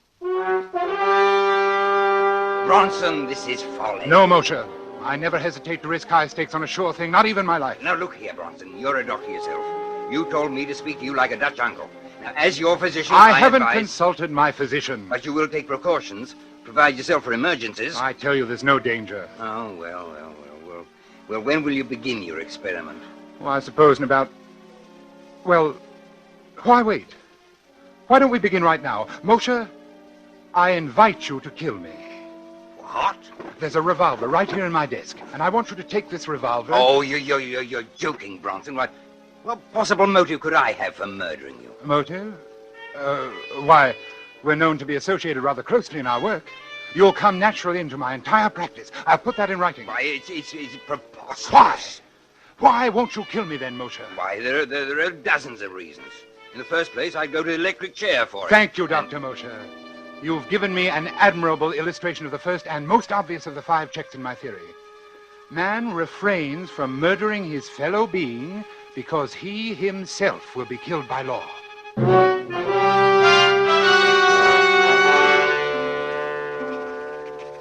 Bronson, this is folly. No, Moshe. I never hesitate to risk high stakes on a sure thing, not even my life. Now, look here, Bronson. You're a doctor yourself. You told me to speak to you like a Dutch uncle. Now, as your physician, I haven't advise... consulted my physician. But you will take precautions. Provide yourself for emergencies. I tell you, there's no danger. Oh, well. Well, when will you begin your experiment? Well, I suppose in about... Well, why wait? Why don't we begin right now? Moshe, I invite you to kill me. What? There's a revolver right here in my desk, and I want you to take this revolver... Oh, you're joking, Bronson. What possible motive could I have for murdering you? Motive? Why, we're known to be associated rather closely in our work. You'll come naturally into my entire practice. I'll put that in writing. Why, it's preposterous. Why won't you kill me then, Moshe? Why, there are dozens of reasons. In the first place, I'd go to the electric chair for it. Thank you, Dr. Moshe. You've given me an admirable illustration of the first and most obvious of the 5 checks in my theory. Man refrains from murdering his fellow being because he himself will be killed by law.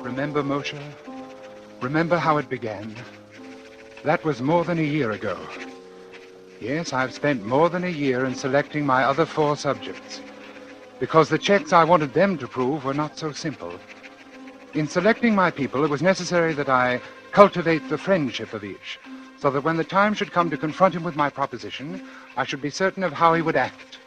Remember, Moshe? Remember how it began? That was more than a year ago. Yes, I've spent more than a year in selecting my other 4 subjects, because the checks I wanted them to prove were not so simple. In selecting my people, it was necessary that I cultivate the friendship of each, so that when the time should come to confront him with my proposition, I should be certain of how he would act.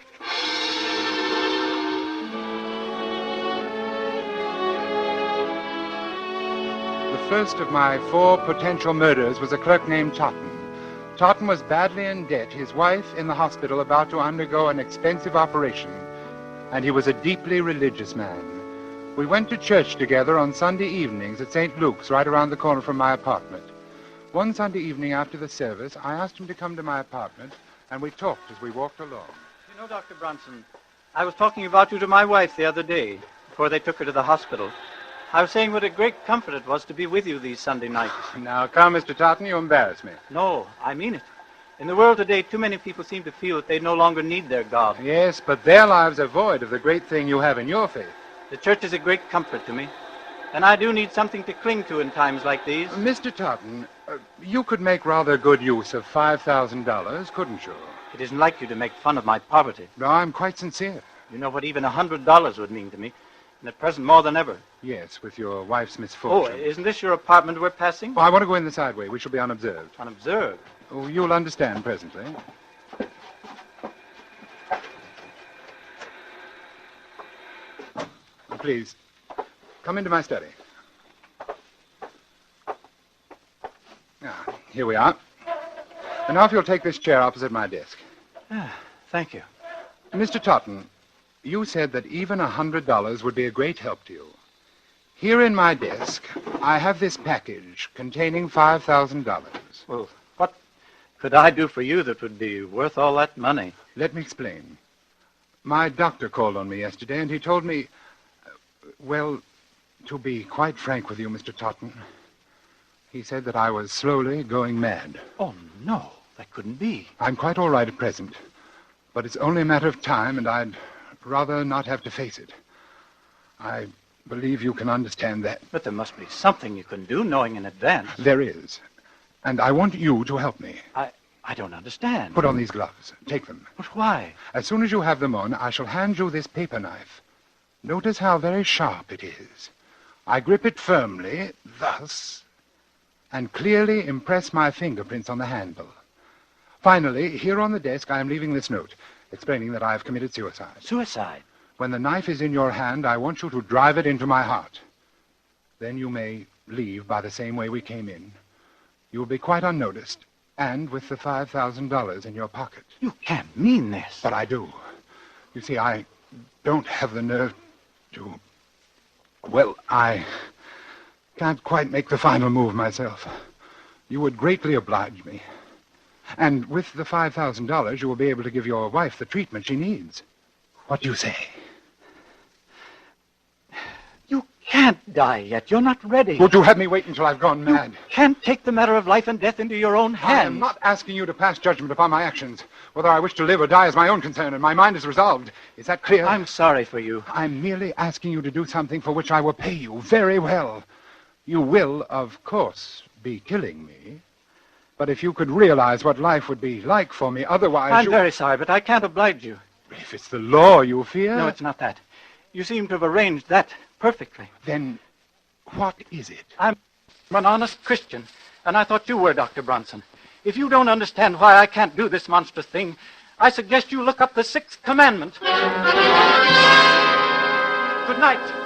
The first of my 4 potential murders was a clerk named Totten. Totten was badly in debt, his wife in the hospital about to undergo an expensive operation, and he was a deeply religious man. We went to church together on Sunday evenings at St. Luke's, right around the corner from my apartment. One Sunday evening after the service, I asked him to come to my apartment, and we talked as we walked along. You know, Dr. Bronson, I was talking about you to my wife the other day, before they took her to the hospital. I was saying what a great comfort it was to be with you these Sunday nights. Now, come, Mr. Totten, you embarrass me. No, I mean it. In the world today, too many people seem to feel that they no longer need their God. Yes, but their lives are void of the great thing you have in your faith. The church is a great comfort to me, and I do need something to cling to in times like these. Mr. Totten, you could make rather good use of $5,000, couldn't you? It isn't like you to make fun of my poverty. No, I'm quite sincere. You know what even $100 would mean to me, and at present more than ever. Yes, with your wife's misfortune. Oh, isn't this your apartment we're passing? Oh, I want to go in the side way. We shall be unobserved. Unobserved? Oh, you'll understand presently. Please, come into my study. Here we are. And now if you'll take this chair opposite my desk. Thank you. Mr. Totten, you said that even $100 would be a great help to you. Here in my desk, I have this package containing $5,000. Well, what could I do for you that would be worth all that money? Let me explain. My doctor called on me yesterday, and he told me, well, to be quite frank with you, Mr. Totten, he said that I was slowly going mad. Oh, no, that couldn't be. I'm quite all right at present, but it's only a matter of time, and I'd rather not have to face it. I believe you can understand that. But there must be something you can do, knowing in advance. There is, and I want you to help me. I don't understand. Put on these gloves. Take them. But why? As soon as you have them on, I shall hand you this paper knife. Notice how very sharp it is. I grip it firmly, thus, and clearly impress my fingerprints on the handle. Finally, here on the desk, I am leaving this note, explaining that I have committed suicide. Suicide? When the knife is in your hand, I want you to drive it into my heart. Then you may leave by the same way we came in. You will be quite unnoticed, and with the $5,000 in your pocket. You can't mean this. But I do. You see, I don't have the nerve to... Well, I can't quite make the final move myself. You would greatly oblige me. And with the $5,000, you will be able to give your wife the treatment she needs. What do you say? You can't die yet. You're not ready. Would you have me wait until I've gone mad? You can't take the matter of life and death into your own hands. I am not asking you to pass judgment upon my actions. Whether I wish to live or die is my own concern, and my mind is resolved. Is that clear? I'm sorry for you. I'm merely asking you to do something for which I will pay you very well. You will, of course, be killing me. But if you could realize what life would be like for me, otherwise I'm very sorry, but I can't oblige you. If it's the law you fear... No, it's not that. You seem to have arranged that perfectly. Then what is it? I'm an honest Christian, and I thought you were, Dr. Bronson. If you don't understand why I can't do this monstrous thing, I suggest you look up the 6th commandment. Good night.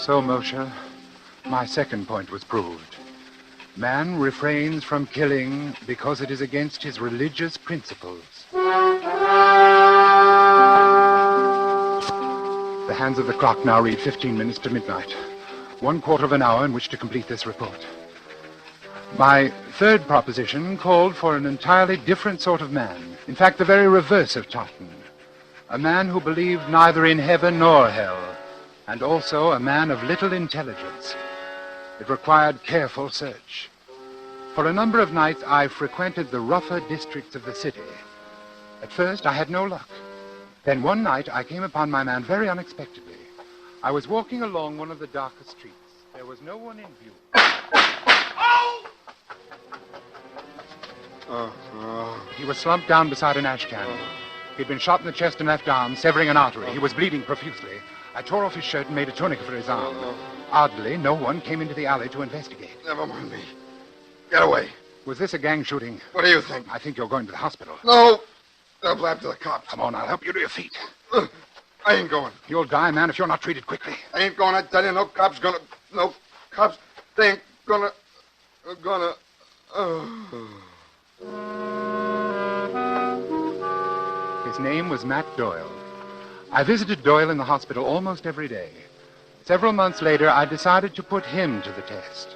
So, Moshe, my second point was proved. Man refrains from killing because it is against his religious principles. The hands of the clock now read 15 minutes to midnight. 1/4 of an hour in which to complete this report. My third proposition called for an entirely different sort of man. In fact, the very reverse of Totten. A man who believed neither in heaven nor hell, and also a man of little intelligence. It required careful search. For a number of nights, I frequented the rougher districts of the city. At first, I had no luck. Then one night, I came upon my man very unexpectedly. I was walking along one of the darker streets. There was no one in view. He was slumped down beside an ash can. He'd been shot in the chest and left arm, severing an artery. He was bleeding profusely. I tore off his shirt and made a tourniquet for his arm. Oddly, no one came into the alley to investigate. Never mind me. Get away. Was this a gang shooting? What do you think? I think you're going to the hospital. No. They'll blab to the cops. Come on, I'll help you to your feet. I ain't going. You'll die, man, if you're not treated quickly. I ain't going, I tell you. No cops gonna... No cops. They ain't gonna... His name was Matt Doyle. I visited Doyle in the hospital almost every day. Several months later, I decided to put him to the test.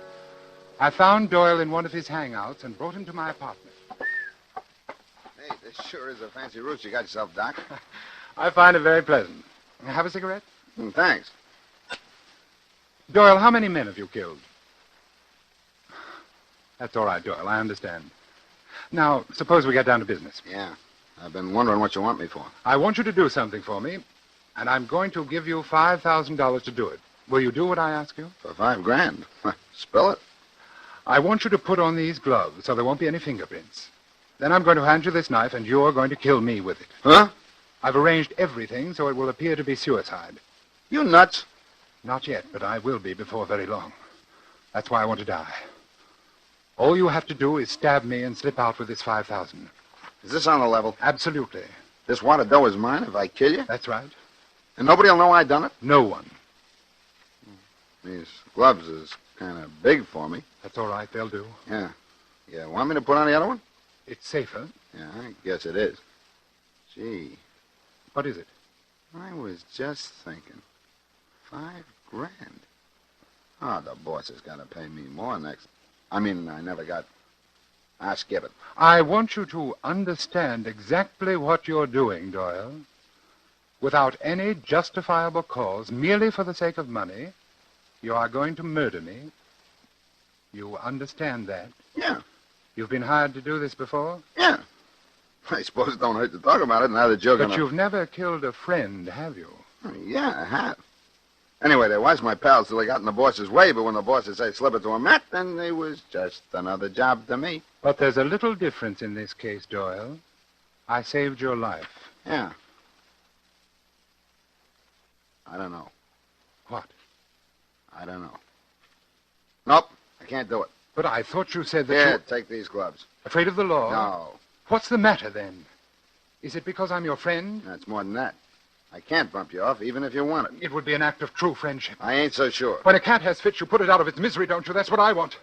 I found Doyle in one of his hangouts and brought him to my apartment. Hey, this sure is a fancy roost you got yourself, Doc. I find it very pleasant. Have a cigarette? Thanks. Doyle, how many men have you killed? That's all right, Doyle. I understand. Now, suppose we get down to business. Yeah. I've been wondering what you want me for. I want you to do something for me, and I'm going to give you $5,000 to do it. Will you do what I ask you? For $5,000? Spell it. I want you to put on these gloves so there won't be any fingerprints. Then I'm going to hand you this knife, and you're going to kill me with it. Huh? I've arranged everything so it will appear to be suicide. You nuts? Not yet, but I will be before very long. That's why I want to die. All you have to do is stab me and slip out with this $5,000. Is this on the level? Absolutely. This wad of dough is mine if I kill you? That's right. And nobody will know I done it? No one. These gloves is kind of big for me. That's all right. They'll do. Yeah. Yeah, want me to put on the other one? It's safer. Yeah, I guess it is. Gee. What is it? I was just thinking. $5,000. Oh, the boss has got to pay me more next. I never got... skip it. I want you to understand exactly what you're doing, Doyle. Without any justifiable cause, merely for the sake of money, you are going to murder me. You understand that? Yeah. You've been hired to do this before? Yeah. I suppose it don't hurt to talk about it now that you're But you've never killed a friend, have you? Yeah, I have. Anyway, they was my pals till they got in the boss's way, but when the bosses say slip it to a Matt, then they was just another job to me. But there's a little difference in this case, Doyle. I saved your life. Yeah. I don't know. What? I don't know. Nope, I can't do it. But I thought you said that Here, you... take these gloves. Afraid of the law? No. What's the matter, then? Is it because I'm your friend? That's more than that. I can't bump you off, even if you want it. It would be an act of true friendship. I ain't so sure. When a cat has fits, you put it out of its misery, don't you? That's what I want.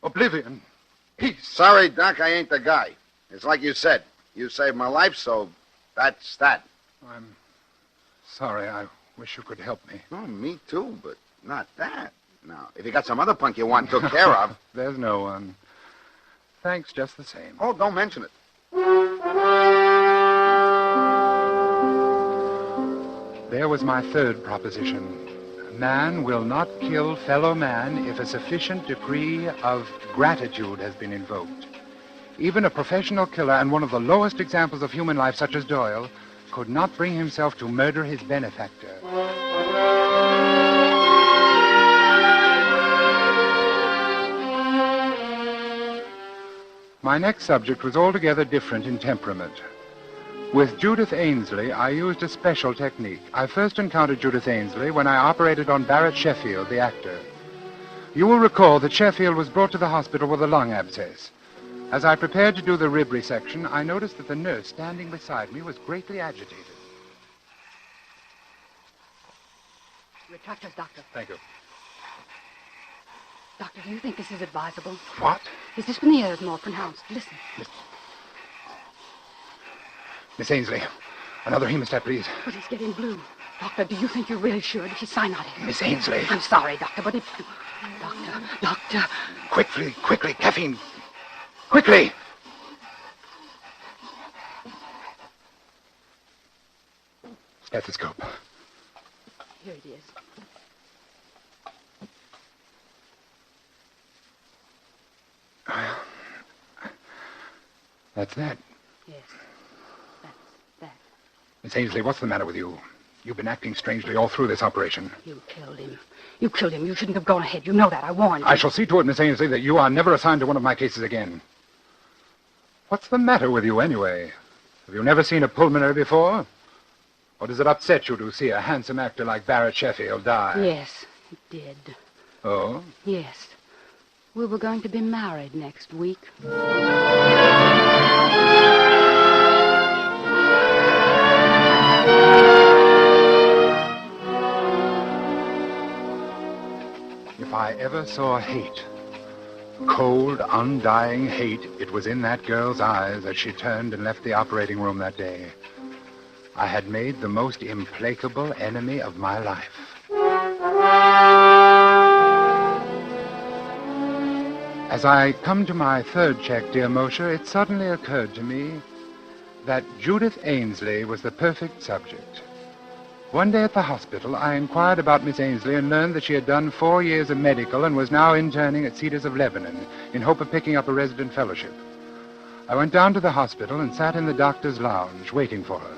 Oblivion. Peace. Sorry, Doc, I ain't the guy. It's like you said. You saved my life, so that's that. I'm sorry. I wish you could help me. Oh, me too, but not that. Now, if you got some other punk you want took care of... There's no one. Thanks just the same. Oh, don't mention it. There was my third proposition. Man will not kill fellow man if a sufficient degree of gratitude has been invoked. Even a professional killer and one of the lowest examples of human life, such as Doyle, could not bring himself to murder his benefactor. My next subject was altogether different in temperament. With Judith Ainsley, I used a special technique. I first encountered Judith Ainsley when I operated on Barrett Sheffield, the actor. You will recall that Sheffield was brought to the hospital with a lung abscess. As I prepared to do the rib resection, I noticed that the nurse standing beside me was greatly agitated. Retractors, Doctor. Thank you. Doctor, do you think this is advisable? What? His dyspnea is more pronounced. Listen. Miss Ainsley, another hemostat, please. But he's getting blue. Doctor, do you think you really should? He's cyanotic. Miss Ainsley. I'm sorry, Doctor, but if... Doctor. Quickly, caffeine. Quickly! Stethoscope. Here it is. That's that. Yes. That's that. Miss Ainsley, what's the matter with you? You've been acting strangely all through this operation. You killed him. You killed him. You shouldn't have gone ahead. You know that. I warned you. I shall see to it, Miss Ainsley, that you are never assigned to one of my cases again. What's the matter with you, anyway? Have you never seen a pulmonary before? Or does it upset you to see a handsome actor like Barrett Sheffield die? Yes, it did. Oh? Yes. We were going to be married next week. If I ever saw hate, cold, undying hate, it was in that girl's eyes as she turned and left the operating room that day. I had made the most implacable enemy of my life. As I come to my third check, dear Mosher, it suddenly occurred to me that Judith Ainsley was the perfect subject. One day at the hospital, I inquired about Miss Ainsley and learned that she had done 4 years of medical and was now interning at Cedars of Lebanon in hope of picking up a resident fellowship. I went down to the hospital and sat in the doctor's lounge waiting for her.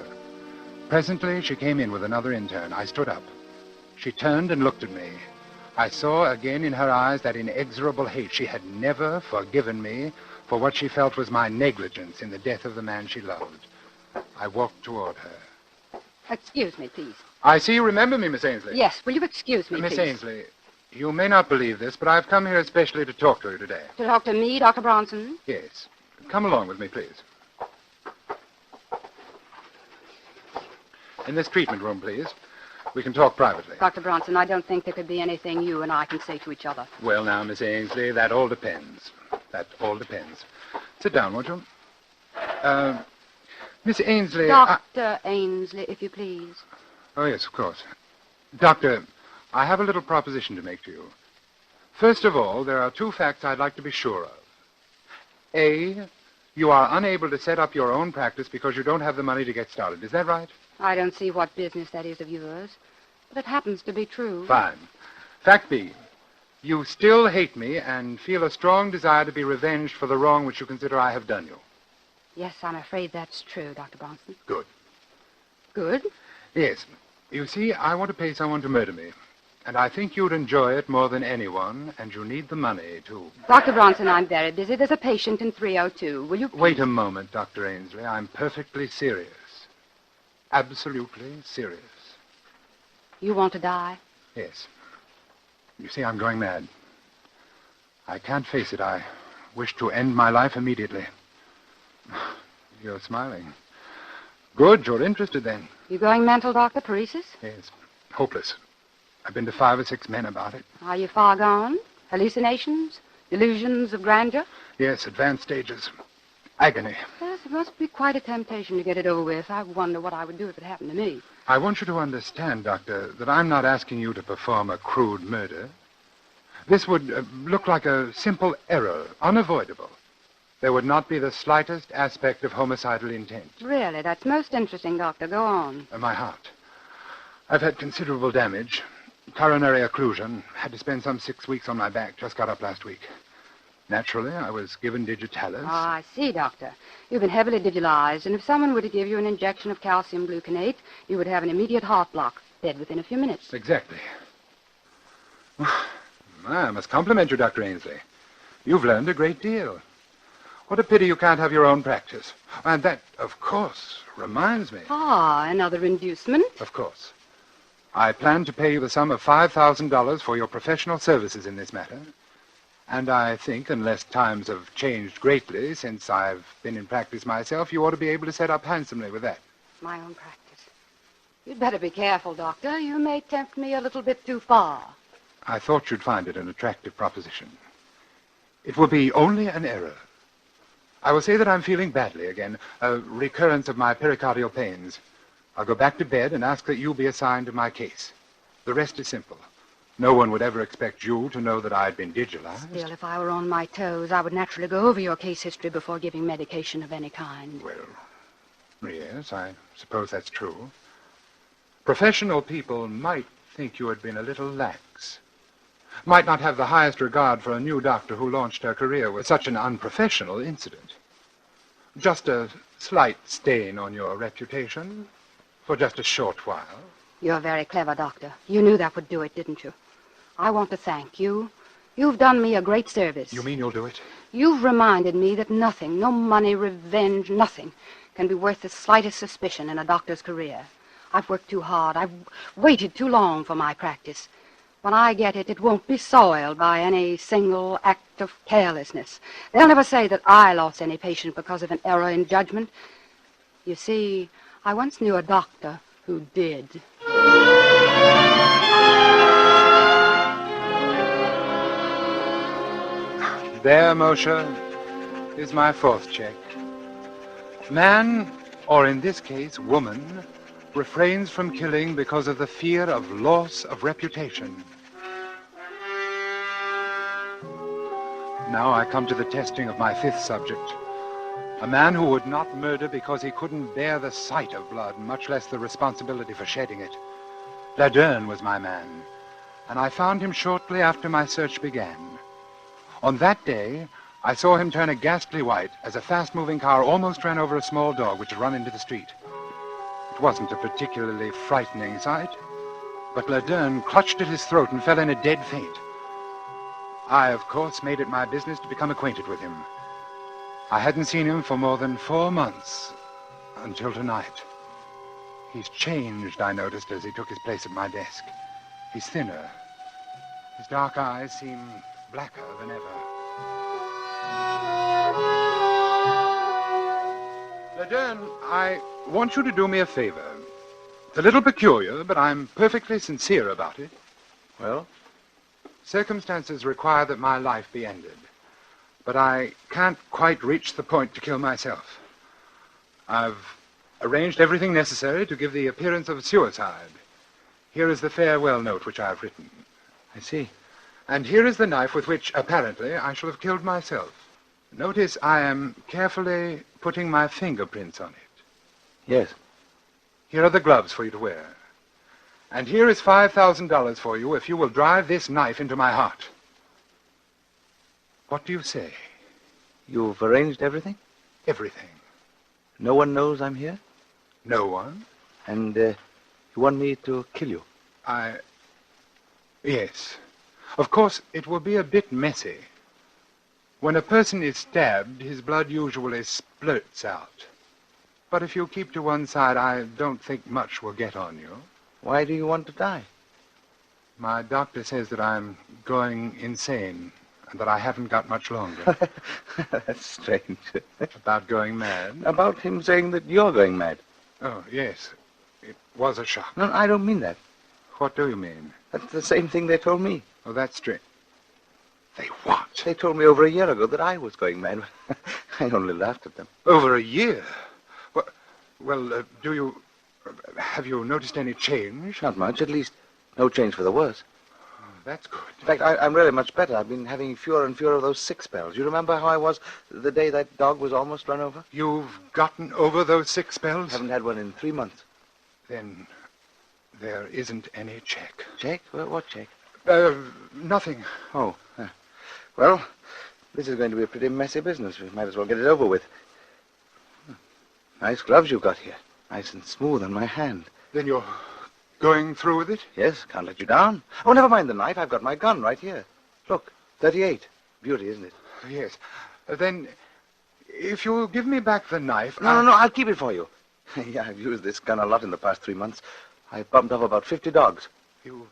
Presently, she came in with another intern. I stood up. She turned and looked at me. I saw again in her eyes that inexorable hate. She had never forgiven me for what she felt was my negligence in the death of the man she loved. I walked toward her. Excuse me, please. I see you remember me, Miss Ainsley. Yes, will you excuse me, Miss please? Ainsley, you may not believe this, but I've come here especially to talk to you today. To talk to me, Dr. Bronson? Yes. Come along with me, please. In this treatment room, please. We can talk privately. Dr. Bronson, I don't think there could be anything you and I can say to each other. Well, now, Miss Ainsley, that all depends. That all depends. Sit down, won't you? Miss Ainsley... Dr. Ainsley, if you please. Oh, yes, of course. Doctor, I have a little proposition to make to you. First of all, there are two facts I'd like to be sure of. A, you are unable to set up your own practice because you don't have the money to get started. Is that right? I don't see what business that is of yours, but it happens to be true. Fine. Fact B, you still hate me and feel a strong desire to be revenged for the wrong which you consider I have done you. Yes, I'm afraid that's true, Dr. Bronson. Good. Good? Yes. You see, I want to pay someone to murder me. And I think you'd enjoy it more than anyone, and you need the money, too. Dr. Bronson, I'm very busy. There's a patient in 302. Will you please... Wait a moment, Dr. Ainsley. I'm perfectly serious. Absolutely serious. You want to die? Yes. You see, I'm going mad. I can't face it. I wish to end my life immediately. You're smiling. Good, you're interested then. You going mental, Dr. Paresis? Yes. Hopeless. I've been to 5 or 6 men about it. Are you far gone? Hallucinations? Delusions of grandeur? Yes, advanced stages. Agony. Yes, it must be quite a temptation to get it over with. I wonder what I would do if it happened to me. I want you to understand, Doctor, that I'm not asking you to perform a crude murder. This would look like a simple error, unavoidable. There would not be the slightest aspect of homicidal intent. Really? That's most interesting, Doctor. Go on. My heart. I've had considerable damage. Coronary occlusion. Had to spend some 6 weeks on my back. Just got up last week. Naturally, I was given digitalis. Oh, I see, Doctor. You've been heavily digitalized, and if someone were to give you an injection of calcium gluconate, you would have an immediate heart block, dead within a few minutes. Exactly. I must compliment you, Dr. Ainsley. You've learned a great deal. What a pity you can't have your own practice. And that, of course, reminds me. Ah, another inducement? Of course. I plan to pay you the sum of $5,000 for your professional services in this matter. And I think, unless times have changed greatly since I've been in practice myself, you ought to be able to set up handsomely with that. My own practice. You'd better be careful, Doctor. You may tempt me a little bit too far. I thought you'd find it an attractive proposition. It will be only an error. I will say that I'm feeling badly again, a recurrence of my pericardial pains. I'll go back to bed and ask that you be assigned to my case. The rest is simple. No one would ever expect you to know that I'd been digitalized. Still, if I were on my toes, I would naturally go over your case history before giving medication of any kind. Well, yes, I suppose that's true. Professional people might think you had been a little lax. Might not have the highest regard for a new doctor who launched her career with such an unprofessional incident. Just a slight stain on your reputation for just a short while. You're very clever, Doctor. You knew that would do it, didn't you? I want to thank you. You've done me a great service. You mean you'll do it? You've reminded me that nothing, no money, revenge, nothing, can be worth the slightest suspicion in a doctor's career. I've worked too hard. I've waited too long for my practice. When I get it, it won't be soiled by any single act of carelessness. They'll never say that I lost any patient because of an error in judgment. You see, I once knew a doctor who did. There, Moshe, is my 4th check. Man, or in this case, woman, refrains from killing because of the fear of loss of reputation. Now I come to the testing of my 5th subject. A man who would not murder because he couldn't bear the sight of blood, much less the responsibility for shedding it. Laderne was my man, and I found him shortly after my search began. On that day, I saw him turn a ghastly white as a fast-moving car almost ran over a small dog which had run into the street. It wasn't a particularly frightening sight, but Laderne clutched at his throat and fell in a dead faint. I, of course, made it my business to become acquainted with him. I hadn't seen him for more than 4 months, until tonight. He's changed, I noticed, as he took his place at my desk. He's thinner. His dark eyes seem blacker than ever. Laderne, I want you to do me a favor. It's a little peculiar, but I'm perfectly sincere about it. Well? Circumstances require that my life be ended. But I can't quite reach the point to kill myself. I've arranged everything necessary to give the appearance of suicide. Here is the farewell note which I've written. I see. And here is the knife with which, apparently, I shall have killed myself. Notice I am carefully putting my fingerprints on it. Yes. Here are the gloves for you to wear. And here is $5,000 for you if you will drive this knife into my heart. What do you say? You've arranged everything? Everything. No one knows I'm here? No one. And you want me to kill you? Yes. Of course, it will be a bit messy. When a person is stabbed, his blood usually splurts out. But if you keep to one side, I don't think much will get on you. Why do you want to die? My doctor says that I'm going insane and that I haven't got much longer. That's strange. About going mad? About him saying that you're going mad. Oh, yes. It was a shock. No, I don't mean that. What do you mean? That's the same thing they told me. Oh, that's strange. They what? They told me over a year ago that I was going mad. I only laughed at them. Over a year? Well, have you noticed any change? Not much, at least no change for the worse. Oh, that's good. In fact, I'm really much better. I've been having fewer and fewer of those sick spells. You remember how I was the day that dog was almost run over? You've gotten over those sick spells? Haven't had one in 3 months. Then there isn't any check. Check? What check? Nothing. Oh. Well, this is going to be a pretty messy business. We might as well get it over with. Nice gloves you've got here. Nice and smooth on my hand. Then you're going through with it? Yes, can't let you down. Oh, never mind the knife. I've got my gun right here. Look, 38. Beauty, isn't it? Yes. Then, if you'll give me back the knife... No, I'll keep it for you. Yeah, I've used this gun a lot in the past 3 months. I've bumped off about 50 dogs. You've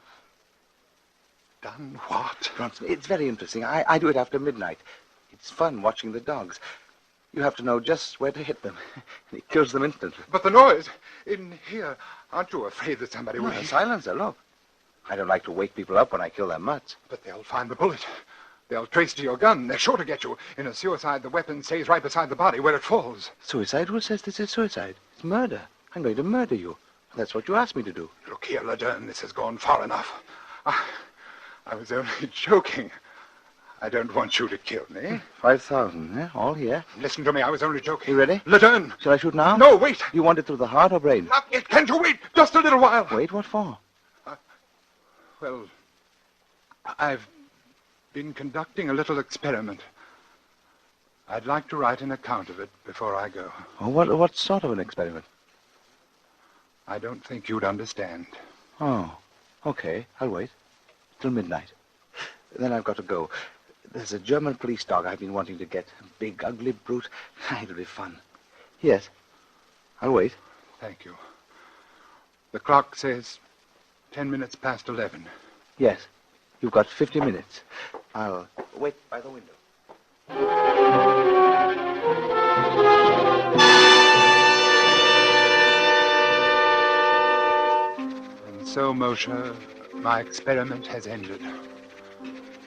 done what? Bronson, it's very interesting. I do it after midnight. It's fun watching the dogs. You have to know just where to hit them. It kills them instantly. But the noise in here, aren't you afraid that somebody will... No, silencer, look. I don't like to wake people up when I kill their mutts. But they'll find the bullet. They'll trace to your gun. They're sure to get you. In a suicide, the weapon stays right beside the body where it falls. Suicide? Who says this is suicide? It's murder. I'm going to murder you. That's what you asked me to do. Look here, Laderne, this has gone far enough. I was only joking. I don't want you to kill me. 5,000, eh? All here. Listen to me, I was only joking. You ready? Laderne! Shall I shoot now? No, wait! You want it through the heart or brain? Not yet. Can't you wait? Just a little while. Wait, what for? Well, I've been conducting a little experiment. I'd like to write an account of it before I go. Oh, what sort of an experiment? I don't think you'd understand. Oh, okay. I'll wait. Till midnight. Then I've got to go. There's a German police dog I've been wanting to get. A big, ugly brute. It'll be fun. Yes. I'll wait. Thank you. The clock says 10 minutes past 11. Yes. You've got 50 minutes. I'll wait by the window. And so, Moshe, my experiment has ended.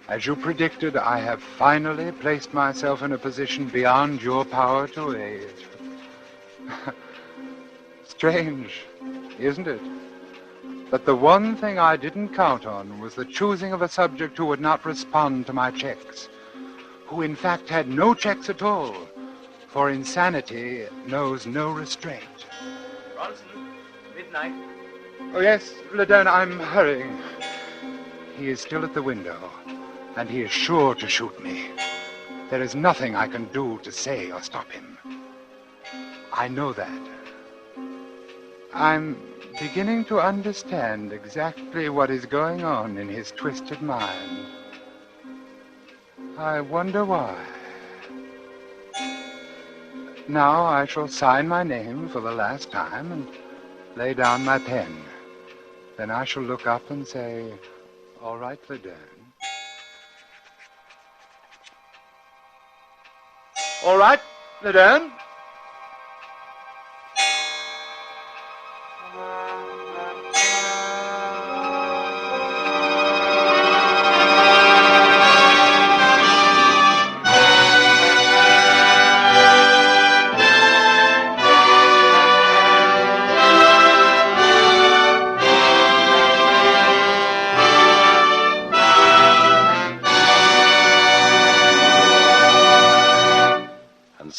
As you predicted, I have finally placed myself in a position beyond your power to aid. Strange, isn't it? That the one thing I didn't count on was the choosing of a subject who would not respond to my checks, who in fact had no checks at all, for insanity knows no restraint. Bronson, midnight. Oh, yes, Laderne, I'm hurrying. He is still at the window, and he is sure to shoot me. There is nothing I can do to say or stop him. I know that. I'm beginning to understand exactly what is going on in his twisted mind. I wonder why. Now I shall sign my name for the last time and lay down my pen. Then I shall look up and say, "All right, Laderne." All right, Laderne.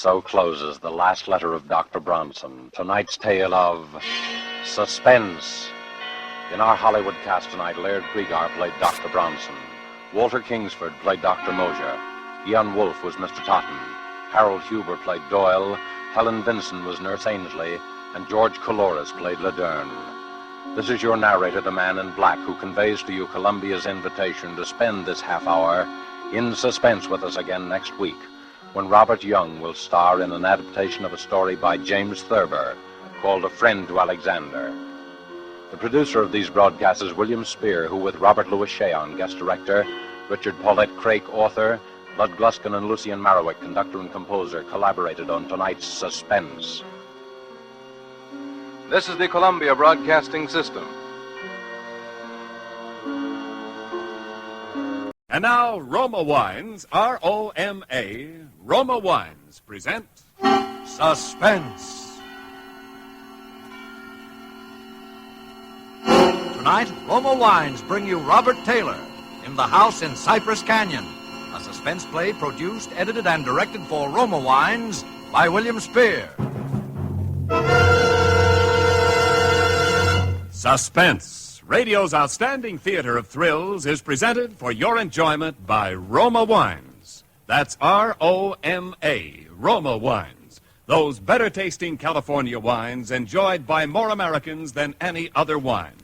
So closes the last letter of Dr. Bronson. Tonight's tale of Suspense. In our Hollywood cast tonight, Laird Kriegar played Dr. Bronson. Walter Kingsford played Dr. Mosier. Ian Wolfe was Mr. Totten. Harold Huber played Doyle. Helen Vinson was Nurse Ainsley. And George Coloris played Laderne. This is your narrator, the man in black, who conveys to you Columbia's invitation to spend this half hour in suspense with us again next week, when Robert Young will star in an adaptation of a story by James Thurber called A Friend to Alexander. The producer of these broadcasts is William Spear, who with Robert Louis Cheon, guest director, Richard Paulette Craik, author, Bud Gluskin and Lucien Marowik, conductor and composer, collaborated on tonight's Suspense. This is the Columbia Broadcasting System. And now, Roma Wines, R-O-M-A, Roma Wines present Suspense. Tonight, Roma Wines bring you Robert Taylor in The House in Cypress Canyon, a suspense play produced, edited, and directed for Roma Wines by William Spear. Suspense, radio's outstanding theater of thrills, is presented for your enjoyment by Roma Wines. That's R-O-M-A, Roma Wines. Those better-tasting California wines enjoyed by more Americans than any other wine.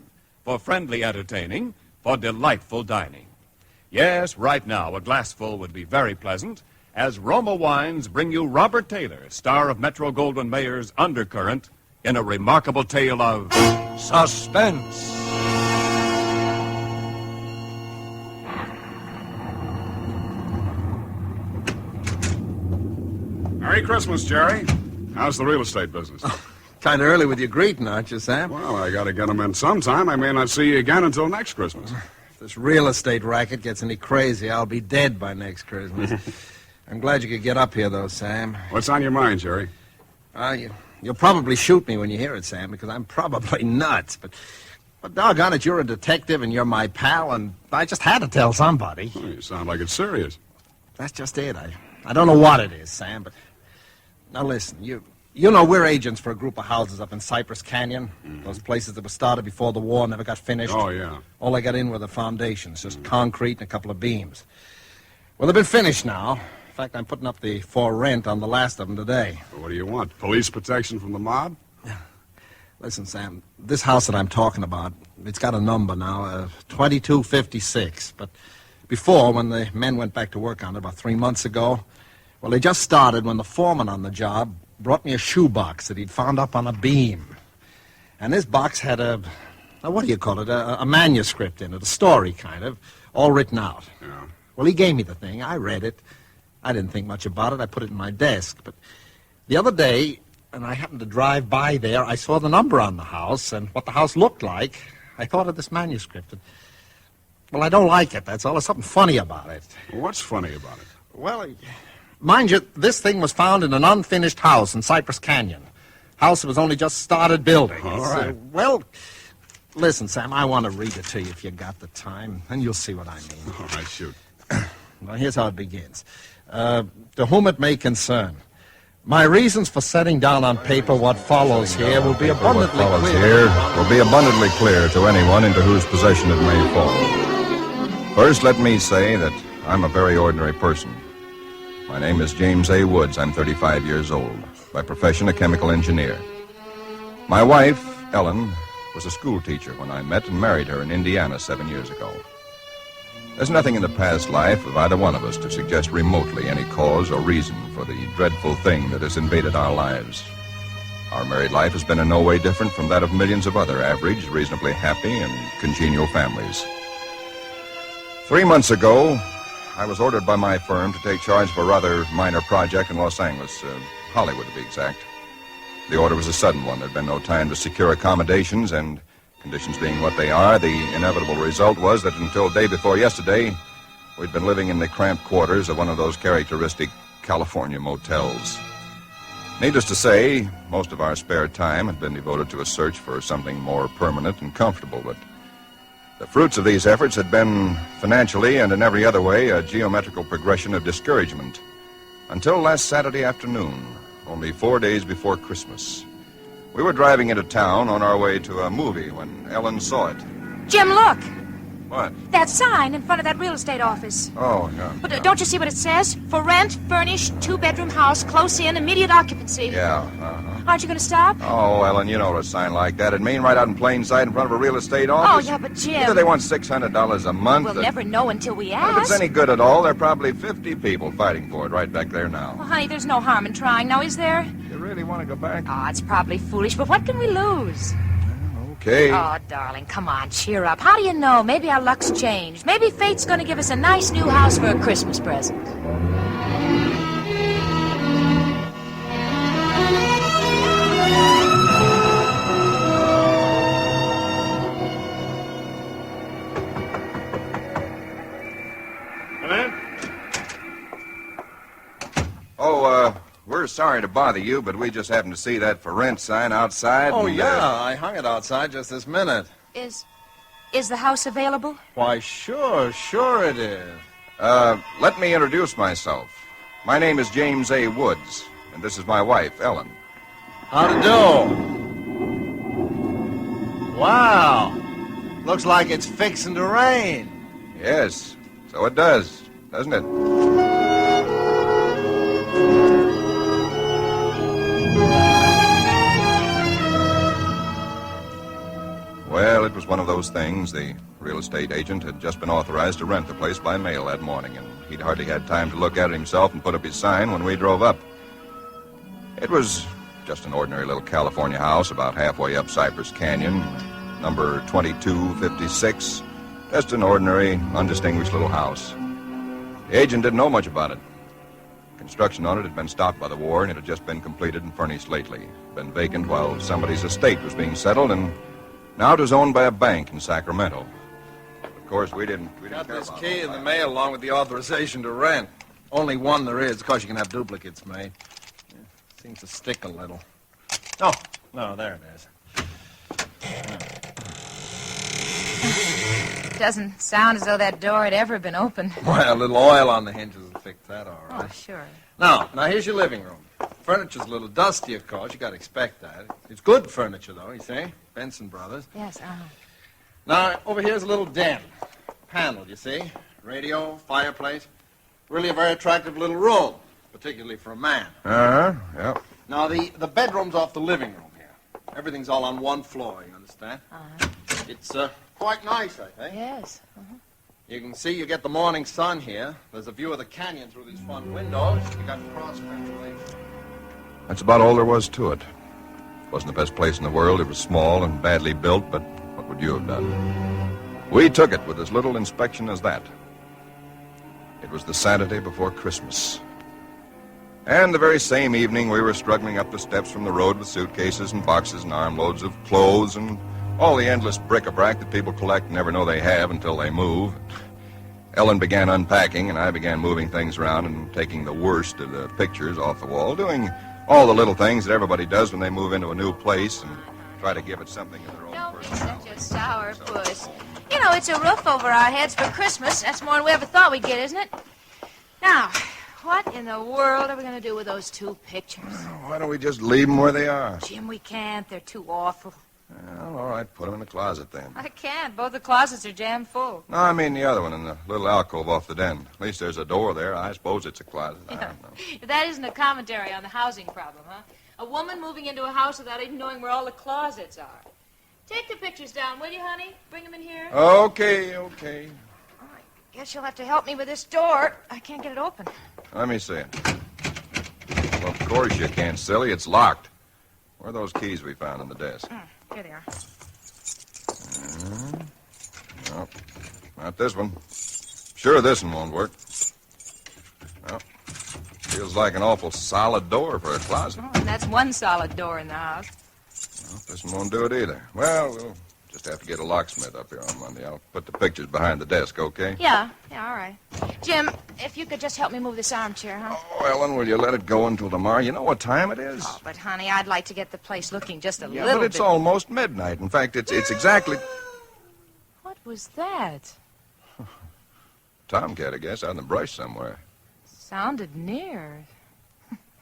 For friendly entertaining, for delightful dining. Yes, right now, a glassful would be very pleasant, as Roma Wines bring you Robert Taylor, star of Metro-Goldwyn-Mayer's Undercurrent, in a remarkable tale of suspense. Merry Christmas, Jerry. How's the real estate business? Kind of early with your greeting, aren't you, Sam? Well, I got to get them in sometime. I may not see you again until next Christmas. If this real estate racket gets any crazy, I'll be dead by next Christmas. I'm glad you could get up here, though, Sam. What's on your mind, Jerry? You'll probably shoot me when you hear it, Sam, because I'm probably nuts. But doggone it, you're a detective and you're my pal, and I just had to tell somebody. Oh, you sound like it's serious. That's just it. I don't know what it is, Sam, but... Now, listen, you know we're agents for a group of houses up in Cypress Canyon. Those places that were started before the war, never got finished. Oh, yeah. All I got in were the foundations, just concrete and a couple of beams. Well, they've been finished now. In fact, I'm putting up the for rent on the last of them today. Well, what do you want? Police protection from the mob? Listen, Sam, this house that I'm talking about, it's got a number now, 2256. But before, when the men went back to work on it about 3 months ago, well, they just started when the foreman on the job brought me a shoebox that he'd found up on a beam. And this box had a manuscript in it, a story, kind of, all written out. Yeah. Well, he gave me the thing. I read it. I didn't think much about it. I put it in my desk. But the other day, and I happened to drive by there, I saw the number on the house and what the house looked like. I thought of this manuscript. Well, I don't like it, that's all. There's something funny about it. Well, what's funny about it? Well, mind you, this thing was found in an unfinished house in Cypress Canyon. House that was only just started building. All right. Well, listen, Sam, I want to read it to you if you got the time, and you'll see what I mean. All right, shoot. Well, here's how it begins. To whom it may concern, my reasons for setting down on paper what follows here will be abundantly clear to anyone into whose possession it may fall. First, let me say that I'm a very ordinary person. My name is James A. Woods. I'm 35 years old. By profession, a chemical engineer. My wife, Ellen, was a school teacher when I met and married her in Indiana 7 years ago. There's nothing in the past life of either one of us to suggest remotely any cause or reason for the dreadful thing that has invaded our lives. Our married life has been in no way different from that of millions of other average, reasonably happy, and congenial families. 3 months ago, I was ordered by my firm to take charge of a rather minor project in Los Angeles, Hollywood to be exact. The order was a sudden one. There'd been no time to secure accommodations, and conditions being what they are, the inevitable result was that until day before yesterday, we'd been living in the cramped quarters of one of those characteristic California motels. Needless to say, most of our spare time had been devoted to a search for something more permanent and comfortable, but the fruits of these efforts had been financially and in every other way a geometrical progression of discouragement. Until last Saturday afternoon, only 4 days before Christmas. We were driving into town on our way to a movie when Ellen saw it. Jim, look! What? That sign in front of that real estate office. Oh, yeah. But don't you see what it says? For rent, furnished, 2-bedroom house, close in, immediate occupancy. Yeah, Aren't you going to stop? Oh, Ellen, you know what a sign like that. It'd mean right out in plain sight in front of a real estate office. Oh, yeah, but Jim... Either they want $600 a month... We'll never know until we ask. Well, if it's any good at all, there are probably 50 people fighting for it right back there now. Well, honey, there's no harm in trying now, is there? You really want to go back? Oh, it's probably foolish, but what can we lose? Okay. Oh, darling, come on, cheer up. How do you know? Maybe our luck's changed. Maybe fate's going to give us a nice new house for a Christmas present. We're sorry to bother you, but we just happened to see that for rent sign outside. Oh, and, yeah, I hung it outside just this minute. Is the house available? Why, sure it is. Let me introduce myself. My name is James A. Woods, and this is my wife, Ellen. How to do? Wow. Looks like it's fixing to rain. Yes, so it does, doesn't it? Well, it was one of those things. The real estate agent had just been authorized to rent the place by mail that morning, and he'd hardly had time to look at it himself and put up his sign when we drove up. It was just an ordinary little California house about halfway up Cypress Canyon, number 2256. Just an ordinary, undistinguished little house. The agent didn't know much about it. Construction on it had been stopped by the war, and it had just been completed and furnished lately. Been vacant while somebody's estate was being settled, and now it was owned by a bank in Sacramento. Of course, we didn't Got care this about key all in the that. mail along with the authorization to rent. Only one there is. Of course, you can have duplicates made. Yeah, seems to stick a little. Oh, no, there it is. Doesn't sound as though that door had ever been opened. Well, a little oil on the hinges will fix that all right. Oh, sure. Now here's your living room. Furniture's a little dusty, of course. You got to expect that. It's good furniture, though, you see? Benson Brothers. Yes, Now, over here's a little den. Panel, you see? Radio, fireplace. Really a very attractive little room, particularly for a man. Yeah. Now, the bedroom's off the living room here. Everything's all on one floor, you understand? It's quite nice, I think. Yes. You can see you get the morning sun here. There's a view of the canyon through these front windows. You got cross ventilation. That's about all there was to it. It wasn't the best place in the world. It was small and badly built, but what would you have done? We took it with as little inspection as that. It was the Saturday before Christmas. And the very same evening, we were struggling up the steps from the road with suitcases and boxes and armloads of clothes and all the endless bric-a-brac that people collect and never know they have until they move. Ellen began unpacking, and I began moving things around and taking the worst of the pictures off the wall, doing all the little things that everybody does when they move into a new place and try to give it something of their own Don't be personality. such a sourpuss. You know, it's a roof over our heads for Christmas. That's more than we ever thought we'd get, isn't it? Now, what in the world are we going to do with those 2 pictures? Why don't we just leave them where they are? Jim, we can't. They're too awful. Well, all right, put them in the closet then. I can't. Both the closets are jammed full. No, I mean the other one in the little alcove off the den. At least there's a door there. I suppose it's a closet. I don't know. That isn't a commentary on the housing problem, huh? A woman moving into a house without even knowing where all the closets are. Take the pictures down, will you, honey? Bring them in here. Okay. Guess you'll have to help me with this door. I can't get it open. Let me see it. Well, of course you can't, silly. It's locked. Where are those keys we found on the desk? Here they are. No, not this one. Sure this one won't work. Well, feels like an awful solid door for a closet. Oh, and that's one solid door in the house. Well, this one won't do it either. Well, we'll just have to get a locksmith up here on Monday. I'll put the pictures behind the desk, okay? Yeah, all right. Jim, if you could just help me move this armchair, huh? Oh, Ellen, will you let it go until tomorrow? You know what time it is? Oh, but, honey, I'd like to get the place looking just a Yeah, little but it's bit... almost midnight. In fact, it's exactly... What was that? Tomcat, I guess, out in the brush somewhere. Sounded near.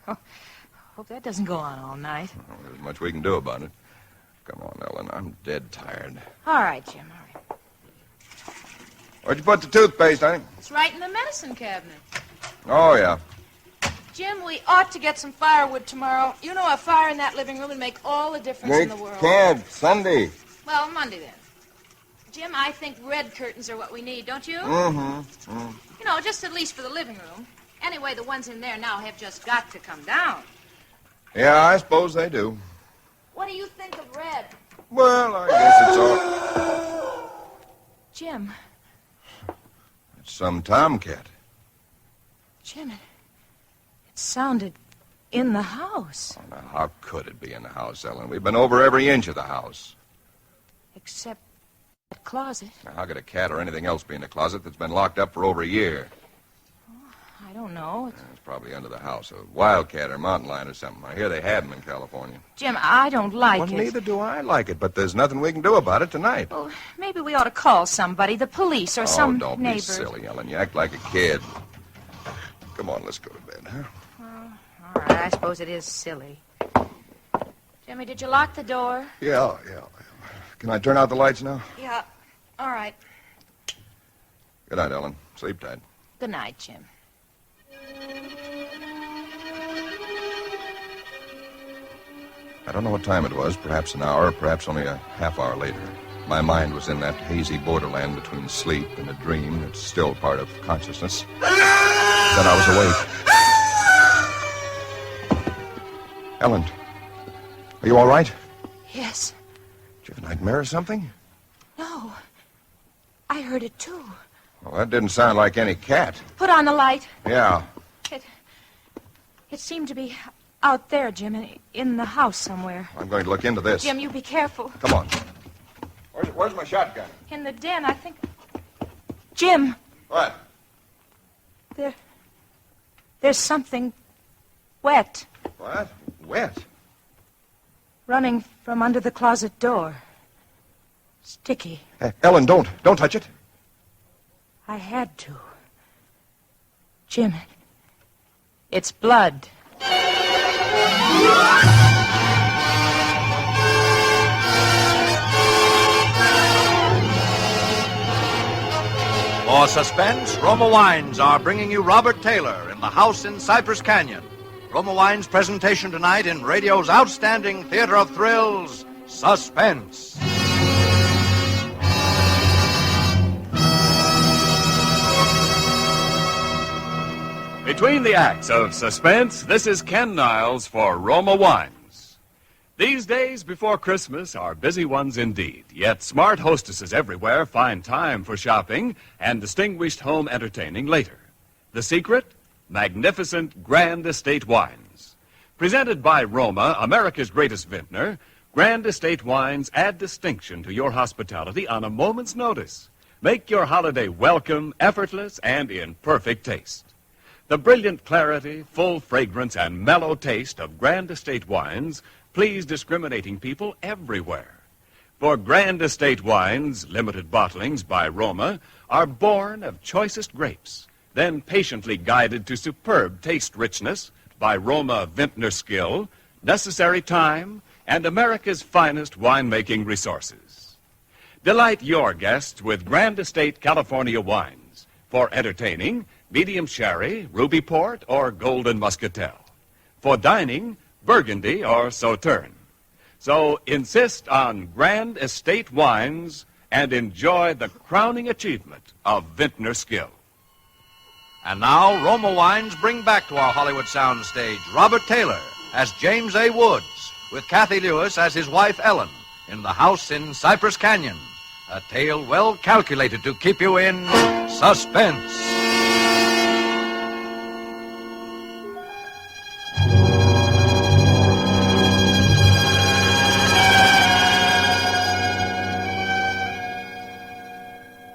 Hope that doesn't go on all night. Well, there's much we can do about it. Come on, Ellen. I'm dead tired. All right, Jim, all right. Where'd you put the toothpaste, honey? It's right in the medicine cabinet. Oh, yeah. Jim, we ought to get some firewood tomorrow. You know, a fire in that living room would make all the difference in the world. Can't. Sunday. Well, Monday then. Jim, I think red curtains are what we need, don't you? Mm-hmm. You know, just at least for the living room. Anyway, the ones in there now have just got to come down. Yeah, I suppose they do. What do you think of red? Well, I guess it's all... Jim. It's some tomcat. Jim, it sounded in the house. Oh, now, how could it be in the house, Ellen? We've been over every inch of the house. Except that closet. Now, how could a cat or anything else be in a closet that's been locked up for over a year? I don't know. It's probably under the house. A wildcat or mountain lion or something. I hear they have them in California. Jim, I don't like Well, it. neither do I like it, but there's nothing we can do about it tonight. Well, maybe we ought to call somebody, the police or some don't neighbor. be silly, Ellen. You act like a kid. Come on, let's go to bed, huh? All right, I suppose it is silly. Jimmy, did you lock the door? Yeah. Can I turn out the lights now? Yeah. All right. Good night, Ellen. Sleep tight. Good night, Jim. I don't know what time it was, perhaps an hour, perhaps only a half hour later. My mind was in that hazy borderland between sleep and a dream that's still part of consciousness. Then I was awake. Ellen, are you all right? Yes. Did you have a nightmare or something? No. I heard it, too. Well, that didn't sound like any cat. Put on the light. Yeah. It seemed to be out there, Jim, in the house somewhere. I'm going to look into this. Jim, you be careful. Come on. Where's my shotgun? In the den, I think. Jim. What? There's something wet. What? Wet? Running from under the closet door. Sticky. Ellen, don't touch it. I had to. Jim, it's blood. For Suspense, Roma Wines are bringing you Robert Taylor in The House in Cypress Canyon. Roma Wines' presentation tonight in radio's outstanding theater of thrills, Suspense. Between the acts of Suspense, this is Ken Niles for Roma Wines. These days before Christmas are busy ones indeed, yet smart hostesses everywhere find time for shopping and distinguished home entertaining later. The secret? Magnificent Grand Estate Wines. Presented by Roma, America's greatest vintner, Grand Estate Wines add distinction to your hospitality on a moment's notice. Make your holiday welcome, effortless, and in perfect taste. The brilliant clarity, full fragrance, and mellow taste of Grand Estate Wines please discriminating people everywhere. For Grand Estate Wines, limited bottlings by Roma, are born of choicest grapes, then patiently guided to superb taste richness by Roma vintner skill, necessary time, and America's finest winemaking resources. Delight your guests with Grand Estate California wines. For entertaining, medium sherry, ruby port, or golden muscatel. For dining, Burgundy or Sauterne. So insist on Grand Estate Wines and enjoy the crowning achievement of vintner skill. And now, Roma Wines bring back to our Hollywood soundstage Robert Taylor as James A. Woods, with Kathy Lewis as his wife Ellen, in The House in Cypress Canyon. A tale well calculated to keep you in suspense.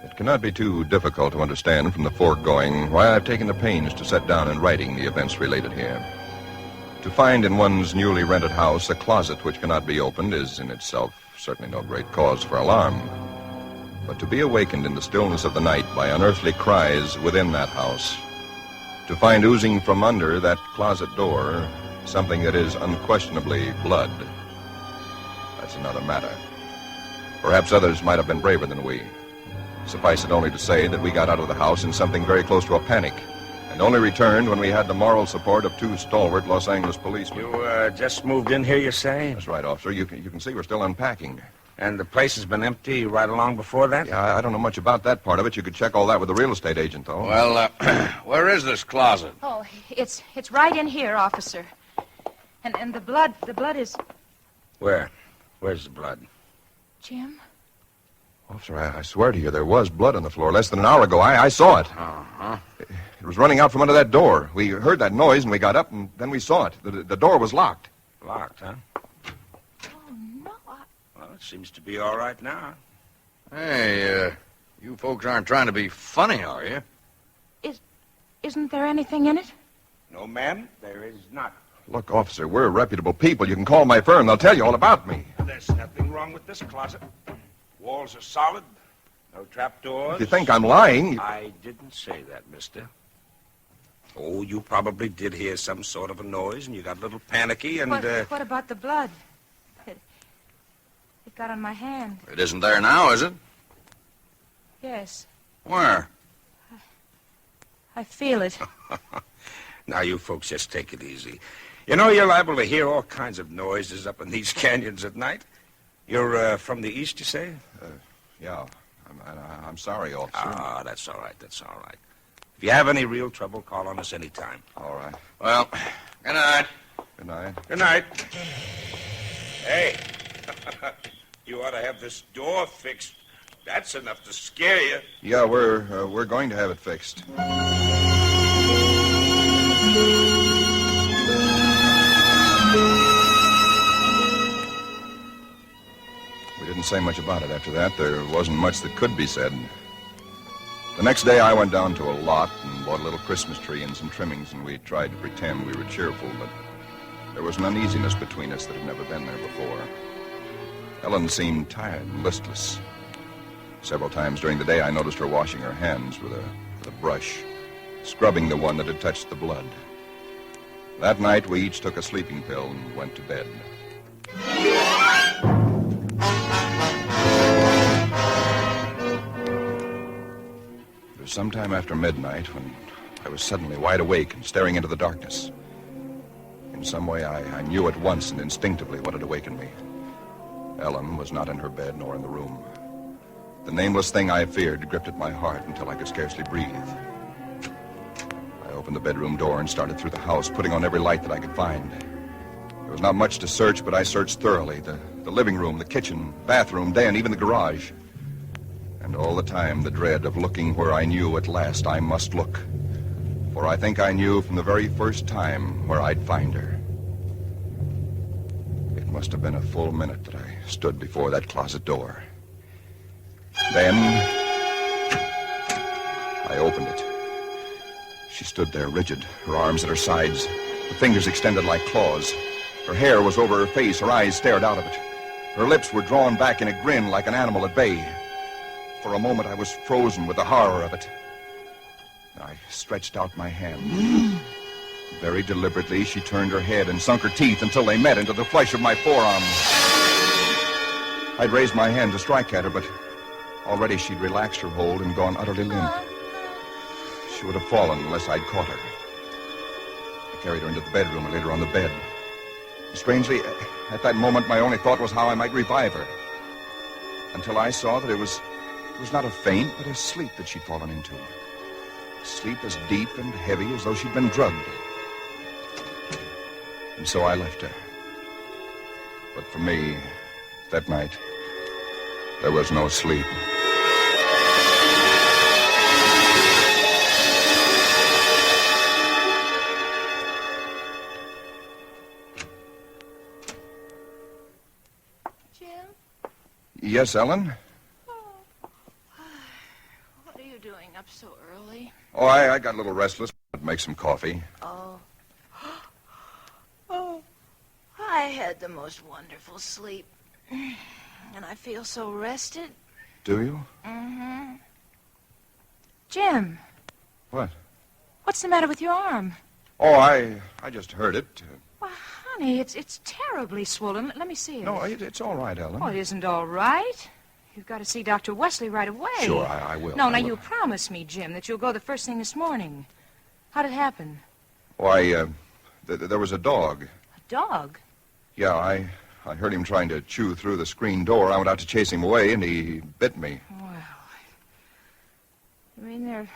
It cannot be too difficult to understand from the foregoing why I've taken the pains to set down in writing the events related here. To find in one's newly rented house a closet which cannot be opened is in itself certainly no great cause for alarm. But to be awakened in the stillness of the night by unearthly cries within that house, to find oozing from under that closet door something that is unquestionably blood. That's another matter. Perhaps others might have been braver than we. Suffice it only to say that we got out of the house in something very close to a panic, and only returned when we had the moral support of 2 stalwart Los Angeles policemen. You, just moved in here, you say? That's right, officer. You can see we're still unpacking. And the place has been empty right along before that? Yeah, I don't know much about that part of it. You could check all that with the real estate agent, though. Well, where is this closet? Oh, it's right in here, officer. And the blood is... Where? Where's the blood? Jim? Officer, I swear to you, there was blood on the floor less than an hour ago. I saw it. Uh-huh. It was running out from under that door. We heard that noise, and we got up, and then we saw it. The door was locked. Locked, huh? Oh, no. Well, it seems to be all right now. Hey, you folks aren't trying to be funny, are you? Isn't there anything in it? No, ma'am, there is not. Look, officer, we're reputable people. You can call my firm. They'll tell you all about me. There's nothing wrong with this closet. Walls are solid. No trapdoors. If you think I'm lying... I didn't say that, mister. Oh, you probably did hear some sort of a noise, and you got a little panicky, and... What about the blood? It got on my hand. It isn't there now, is it? Yes. Where? I feel it. Now, you folks just take it easy. You know, you're liable to hear all kinds of noises up in these canyons at night. You're from the east, you say? Yeah. I'm sorry, officer. Ah, that's all right. That's all right. If you have any real trouble, call on us anytime. All right. Well, good night. Good night. Good night. Hey, you ought to have this door fixed. That's enough to scare you. Yeah, we're going to have it fixed. We didn't say much about it after that. There wasn't much that could be said. The next day, I went down to a lot and bought a little Christmas tree and some trimmings, and we tried to pretend we were cheerful, but there was an uneasiness between us that had never been there before. Ellen seemed tired and listless. Several times during the day, I noticed her washing her hands with a brush, scrubbing the one that had touched the blood. That night, we each took a sleeping pill and went to bed. It was sometime after midnight when I was suddenly wide awake and staring into the darkness. In some way, I knew at once and instinctively what had awakened me. Ellen was not in her bed nor in the room. The nameless thing I feared gripped at my heart until I could scarcely breathe. I opened the bedroom door and started through the house, putting on every light that I could find. There was not much to search, but I searched thoroughly. The living room, the kitchen, bathroom, den, even the garage. And all the time, the dread of looking where I knew at last I must look. For I think I knew from the very first time where I'd find her. It must have been a full minute that I stood before that closet door. Then, I opened it. She stood there rigid, her arms at her sides, the fingers extended like claws. Her hair was over her face, her eyes stared out of it. Her lips were drawn back in a grin like an animal at bay. For a moment, I was frozen with the horror of it. I stretched out my hand. Very deliberately, she turned her head and sunk her teeth until they met into the flesh of my forearm. I'd raised my hand to strike at her, but already she'd relaxed her hold and gone utterly limp. She would have fallen unless I'd caught her. I carried her into the bedroom and laid her on the bed. Strangely, at that moment, my only thought was how I might revive her. Until I saw that it was not a faint, but a sleep that she'd fallen into. Sleep as deep and heavy as though she'd been drugged. And so I left her. But for me, that night, there was no sleep. Jim? Yes, Ellen? What are you doing up so early? Oh, I got a little restless. I'd make some coffee. Oh. Oh. I had the most wonderful sleep. And I feel so rested. Do you? Mm-hmm. Jim. What? What's the matter with your arm? Oh, I just heard it. Honey, it's terribly swollen. Let me see it. No, it's all right, Ellen. Oh, it isn't all right. You've got to see Dr. Wesley right away. Sure, I will. No, I now will. you promise me, Jim, that you'll go the first thing this morning. How'd it happen? Why, there was a dog. A dog? Yeah, I heard him trying to chew through the screen door. I went out to chase him away, and he bit me. Well, you mean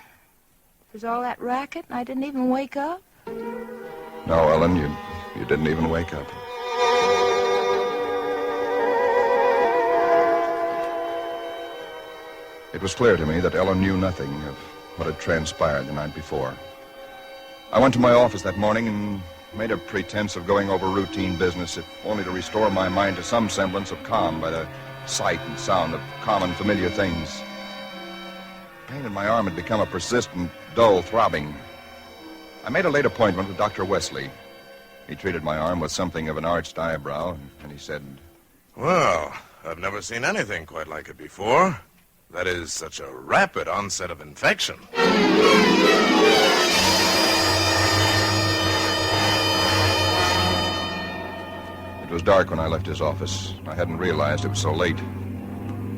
there's all that racket and I didn't even wake up? No, Ellen, you didn't even wake up. It was clear to me that Ellen knew nothing of what had transpired the night before. I went to my office that morning and made a pretense of going over routine business, if only to restore my mind to some semblance of calm by the sight and sound of common, familiar things. Pain in my arm had become a persistent, dull throbbing. I made a late appointment with Dr. Wesley. He treated my arm with something of an arched eyebrow, and he said, Well, I've never seen anything quite like it before. That is such a rapid onset of infection. It was dark when I left his office. I hadn't realized it was so late.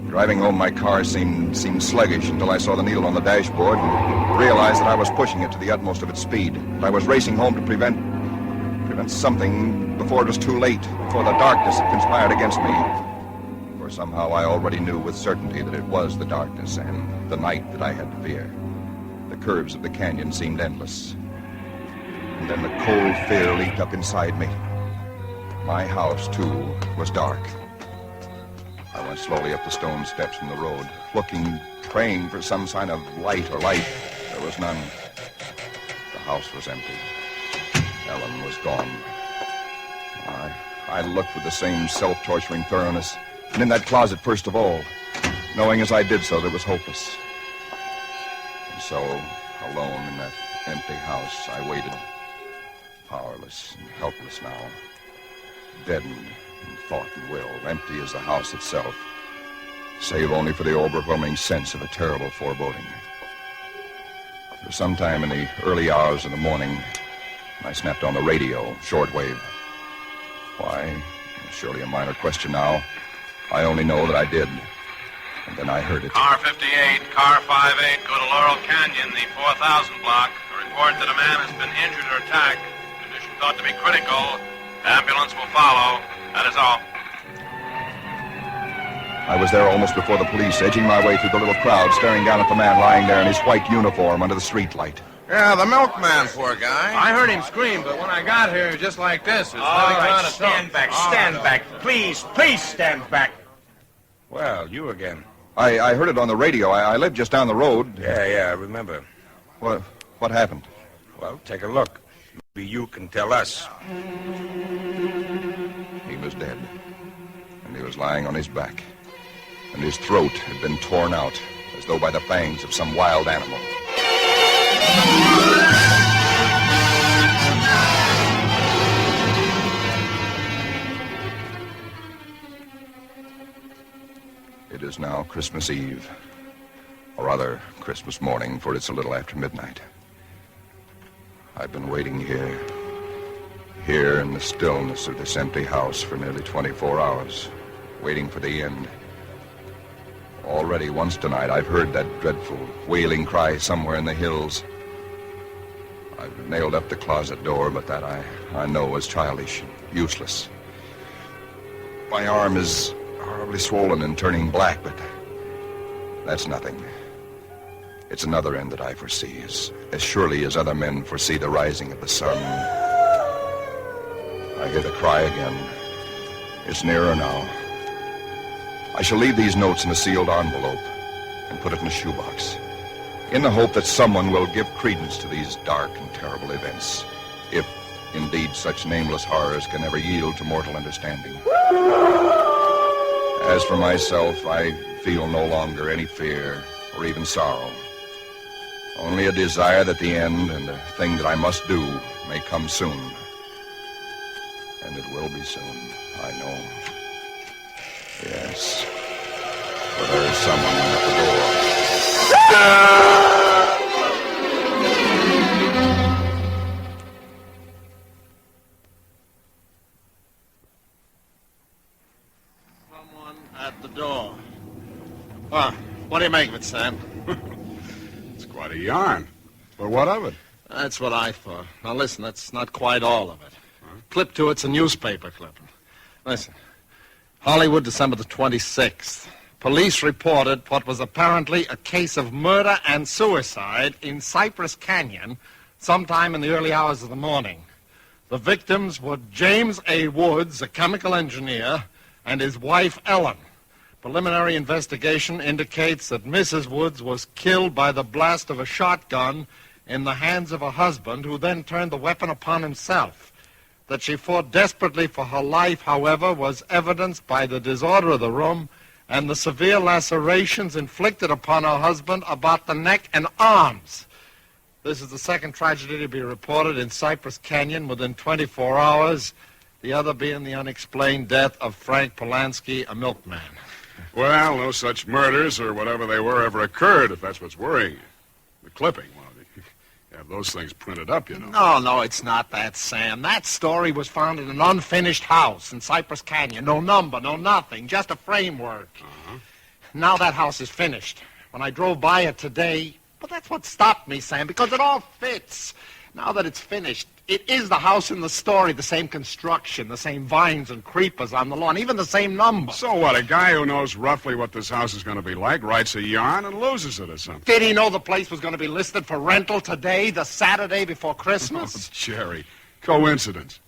Driving home, my car seemed sluggish until I saw the needle on the dashboard and realized that I was pushing it to the utmost of its speed. I was racing home to prevent something before it was too late, before the darkness had conspired against me. For somehow I already knew with certainty that it was the darkness and the night that I had to fear. The curves of the canyon seemed endless. And then the cold fear leaped up inside me. My house, too, was dark. I went slowly up the stone steps from the road, looking, praying for some sign of light or life. There was none. The house was empty. Ellen was gone. I looked with the same self-torturing thoroughness, and in that closet first of all, knowing as I did so that it was hopeless. And so, alone in that empty house, I waited, powerless and helpless now, deadened in thought and will, empty as the house itself, save only for the overwhelming sense of a terrible foreboding. For some time in the early hours of the morning, I snapped on the radio, shortwave. Why? Surely a minor question now. I only know that I did. And then I heard it. Car 58, car 58, go to Laurel Canyon, the 4000 block. A report that a man has been injured or attacked. Condition thought to be critical. Ambulance will follow. That is all. I was there almost before the police, edging my way through the little crowd, staring down at the man lying there in his white uniform under the streetlight. Yeah, the milkman, poor guy. I heard him scream, but when I got here, it was just like this. All right, stand back, Please stand back. Well, you again. I heard it on the radio. I lived just down the road. Yeah, I remember. What happened? Well, take a look. Maybe you can tell us. He was dead. And he was lying on his back. And his throat had been torn out, as though by the fangs of some wild animal. It is now Christmas Eve, or rather Christmas morning, for it's a little after midnight. I've been waiting here in the stillness of this empty house for nearly 24 hours, waiting for the end. Already once tonight I've heard that dreadful wailing cry somewhere in the hills. I've nailed up the closet door, but that I know is childish and useless. My arm is horribly swollen and turning black, but that's nothing. It's another end that I foresee, as surely as other men foresee the rising of the sun. I hear the cry again. It's nearer now. I shall leave these notes in a sealed envelope and put it in a shoebox, in the hope that someone will give credence to these dark and terrible events, if indeed such nameless horrors can ever yield to mortal understanding. As for myself, I feel no longer any fear or even sorrow, only a desire that the end and the thing that I must do may come soon. And it will be soon, I know. Yes, for there is someone at the door. Well, what do you make of it, Sam? It's quite a yarn. But what of it? That's what I thought. Now, listen, that's not quite all of it. Clip to it's a newspaper clipping. Listen. Hollywood, December the 26th. Police reported what was apparently a case of murder and suicide in Cypress Canyon sometime in the early hours of the morning. The victims were James A. Woods, a chemical engineer, and his wife, Ellen. Preliminary investigation indicates that Mrs. Woods was killed by the blast of a shotgun in the hands of her husband, who then turned the weapon upon himself. That she fought desperately for her life, however, was evidenced by the disorder of the room and the severe lacerations inflicted upon her husband about the neck and arms. This is the second tragedy to be reported in Cypress Canyon within 24 hours, the other being the unexplained death of Frank Polanski, a milkman. Well, no such murders or whatever they were ever occurred, if that's what's worrying you. The clipping, well, you have those things printed up, you know. No, it's not that, Sam. That story was found in an unfinished house in Cypress Canyon. No number, no nothing, just a framework. Now that house is finished. When I drove by it today, but that's what stopped me, Sam, because it all fits. Now that it's finished, it is the house in the story, the same construction, the same vines and creepers on the lawn, even the same number. So what, a guy who knows roughly what this house is going to be like writes a yarn and loses it or something? Did he know the place was going to be listed for rental today, the Saturday before Christmas? Oh, Jerry, coincidence.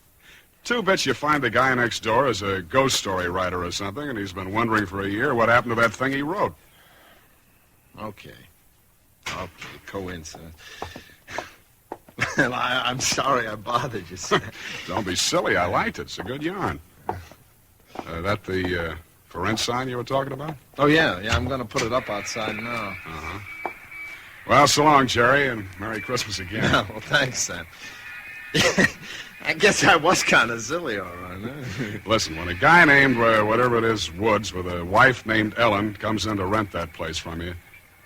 Two bits you find the guy next door is a ghost story writer or something, and he's been wondering for a year what happened to that thing he wrote. Okay, coincidence. Well, I'm sorry I bothered you, Sam. Don't be silly. I liked it. It's a good yarn. That the for rent sign you were talking about? Oh, yeah, I'm going to put it up outside now. Well, so long, Jerry, and Merry Christmas again. Yeah, well, thanks, Sam. I guess I was kind of silly, all right. Huh? Listen, when a guy named, whatever it is, Woods, with a wife named Ellen, comes in to rent that place from you,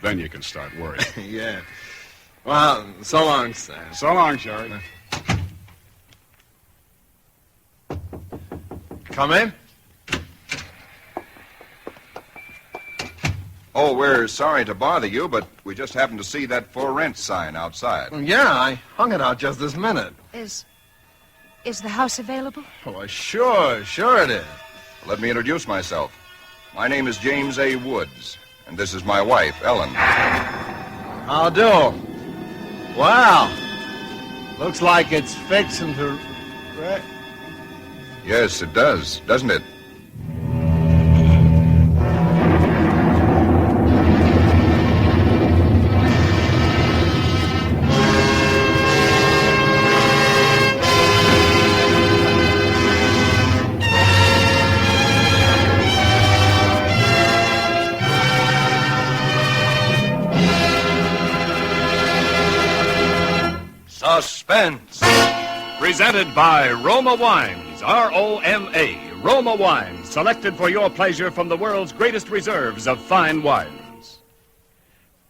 then you can start worrying. Yeah. Well, so long, Sam. So long, Jerry. Come in. Oh, we're sorry to bother you, but we just happened to see that for rent sign outside. Yeah, I hung it out just this minute. Is the house available? Oh, sure it is. Let me introduce myself. My name is James A. Woods, and this is my wife, Ellen. How do? Wow. Looks like it's fixing to... Right? Yes, it does, doesn't it? Suspense. Presented by Roma Wines, R-O-M-A, Roma Wines, selected for your pleasure from the world's greatest reserves of fine wines.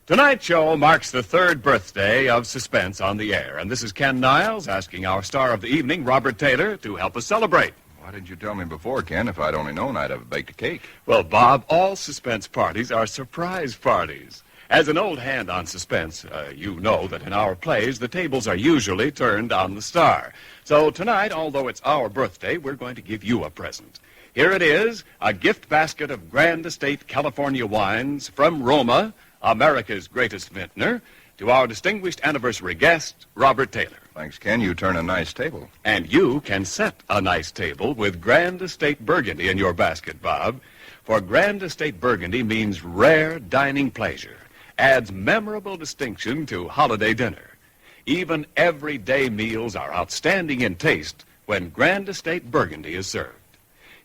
Tonight's show marks the third birthday of Suspense on the air, and this is Ken Niles asking our star of the evening, Robert Taylor, to help us celebrate. Why didn't you tell me before, Ken? If I'd only known, I'd have baked a cake. Well, Bob, all Suspense parties are surprise parties. As an old hand on Suspense, you know that in our plays, the tables are usually turned on the star. So tonight, although it's our birthday, we're going to give you a present. Here it is, a gift basket of Grand Estate California wines from Roma, America's greatest vintner, to our distinguished anniversary guest, Robert Taylor. Thanks, Ken. You turn a nice table. And you can set a nice table with Grand Estate Burgundy in your basket, Bob. For Grand Estate Burgundy means rare dining pleasure. Adds memorable distinction to holiday dinner. Even everyday meals are outstanding in taste when Grand Estate Burgundy is served.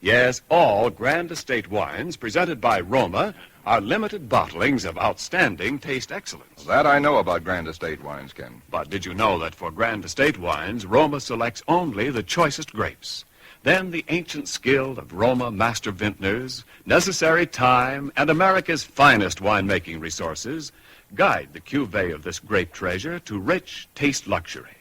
Yes, all Grand Estate wines presented by Roma are limited bottlings of outstanding taste excellence. That I know about Grand Estate wines, Ken. But did you know that for Grand Estate wines, Roma selects only the choicest grapes? Then the ancient skill of Roma master vintners, necessary time, and America's finest winemaking resources guide the cuvée of this grape treasure to rich taste luxury.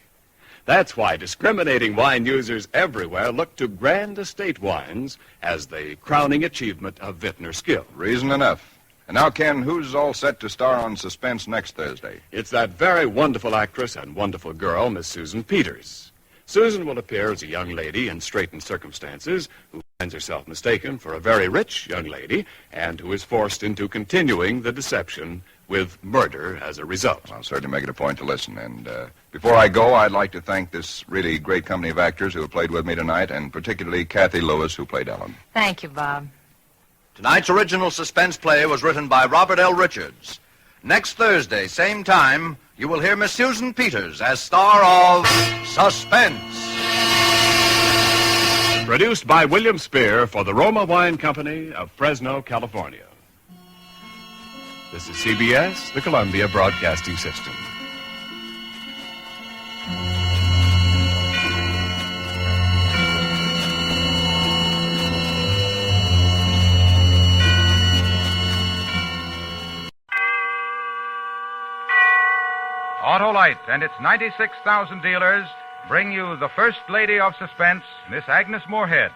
That's why discriminating wine users everywhere look to Grand Estate wines as the crowning achievement of vintner skill. Reason enough. And now, Ken, who's all set to star on Suspense next Thursday? It's that very wonderful actress and wonderful girl, Miss Susan Peters. Susan will appear as a young lady in straitened circumstances who finds herself mistaken for a very rich young lady and who is forced into continuing the deception with murder as a result. I'll certainly make it a point to listen. And before I go, I'd like to thank this really great company of actors who have played with me tonight, and particularly Kathy Lewis, who played Ellen. Thank you, Bob. Tonight's original suspense play was written by Robert L. Richards. Next Thursday, same time, you will hear Miss Susan Peters as star of Suspense. Produced by William Spear for the Roma Wine Company of Fresno, California. This is CBS, the Columbia Broadcasting System. Autolite and its 96,000 dealers bring you the First Lady of Suspense, Miss Agnes Moorehead,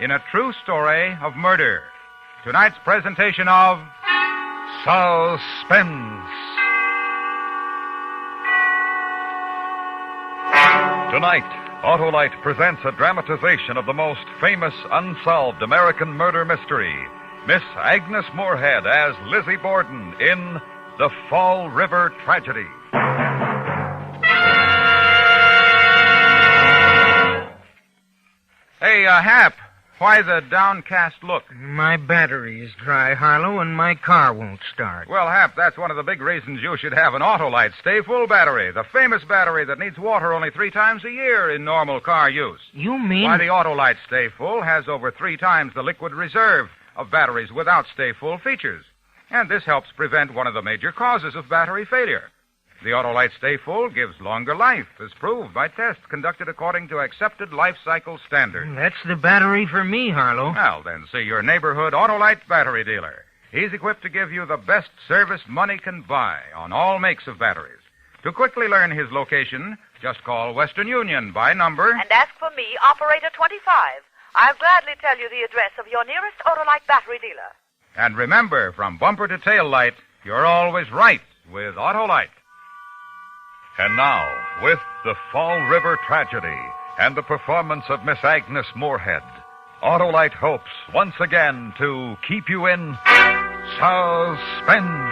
in a true story of murder. Tonight's presentation of Suspense. Tonight, Autolite presents a dramatization of the most famous unsolved American murder mystery, Miss Agnes Moorehead as Lizzie Borden in The Fall River Tragedy. Hey, Hap, why the downcast look? My battery is dry, Harlow, and my car won't start. Well, Hap, that's one of the big reasons you should have an Autolite Stay Full battery, the famous battery that needs water only 3 times a year in normal car use. You mean... Why, the Autolite Stay Full has over 3 times the liquid reserve of batteries without Stay Full features. And this helps prevent one of the major causes of battery failure. The Autolite Stay Full gives longer life, as proved by tests conducted according to accepted life cycle standards. That's the battery for me, Harlow. Well, then see your neighborhood Autolite battery dealer. He's equipped to give you the best service money can buy on all makes of batteries. To quickly learn his location, just call Western Union by number... And ask for me, Operator 25. I'll gladly tell you the address of your nearest Autolite battery dealer. And remember, from bumper to tail light, you're always right with Autolite. And now, with The Fall River Tragedy and the performance of Miss Agnes Moorehead, Autolite hopes once again to keep you in suspense.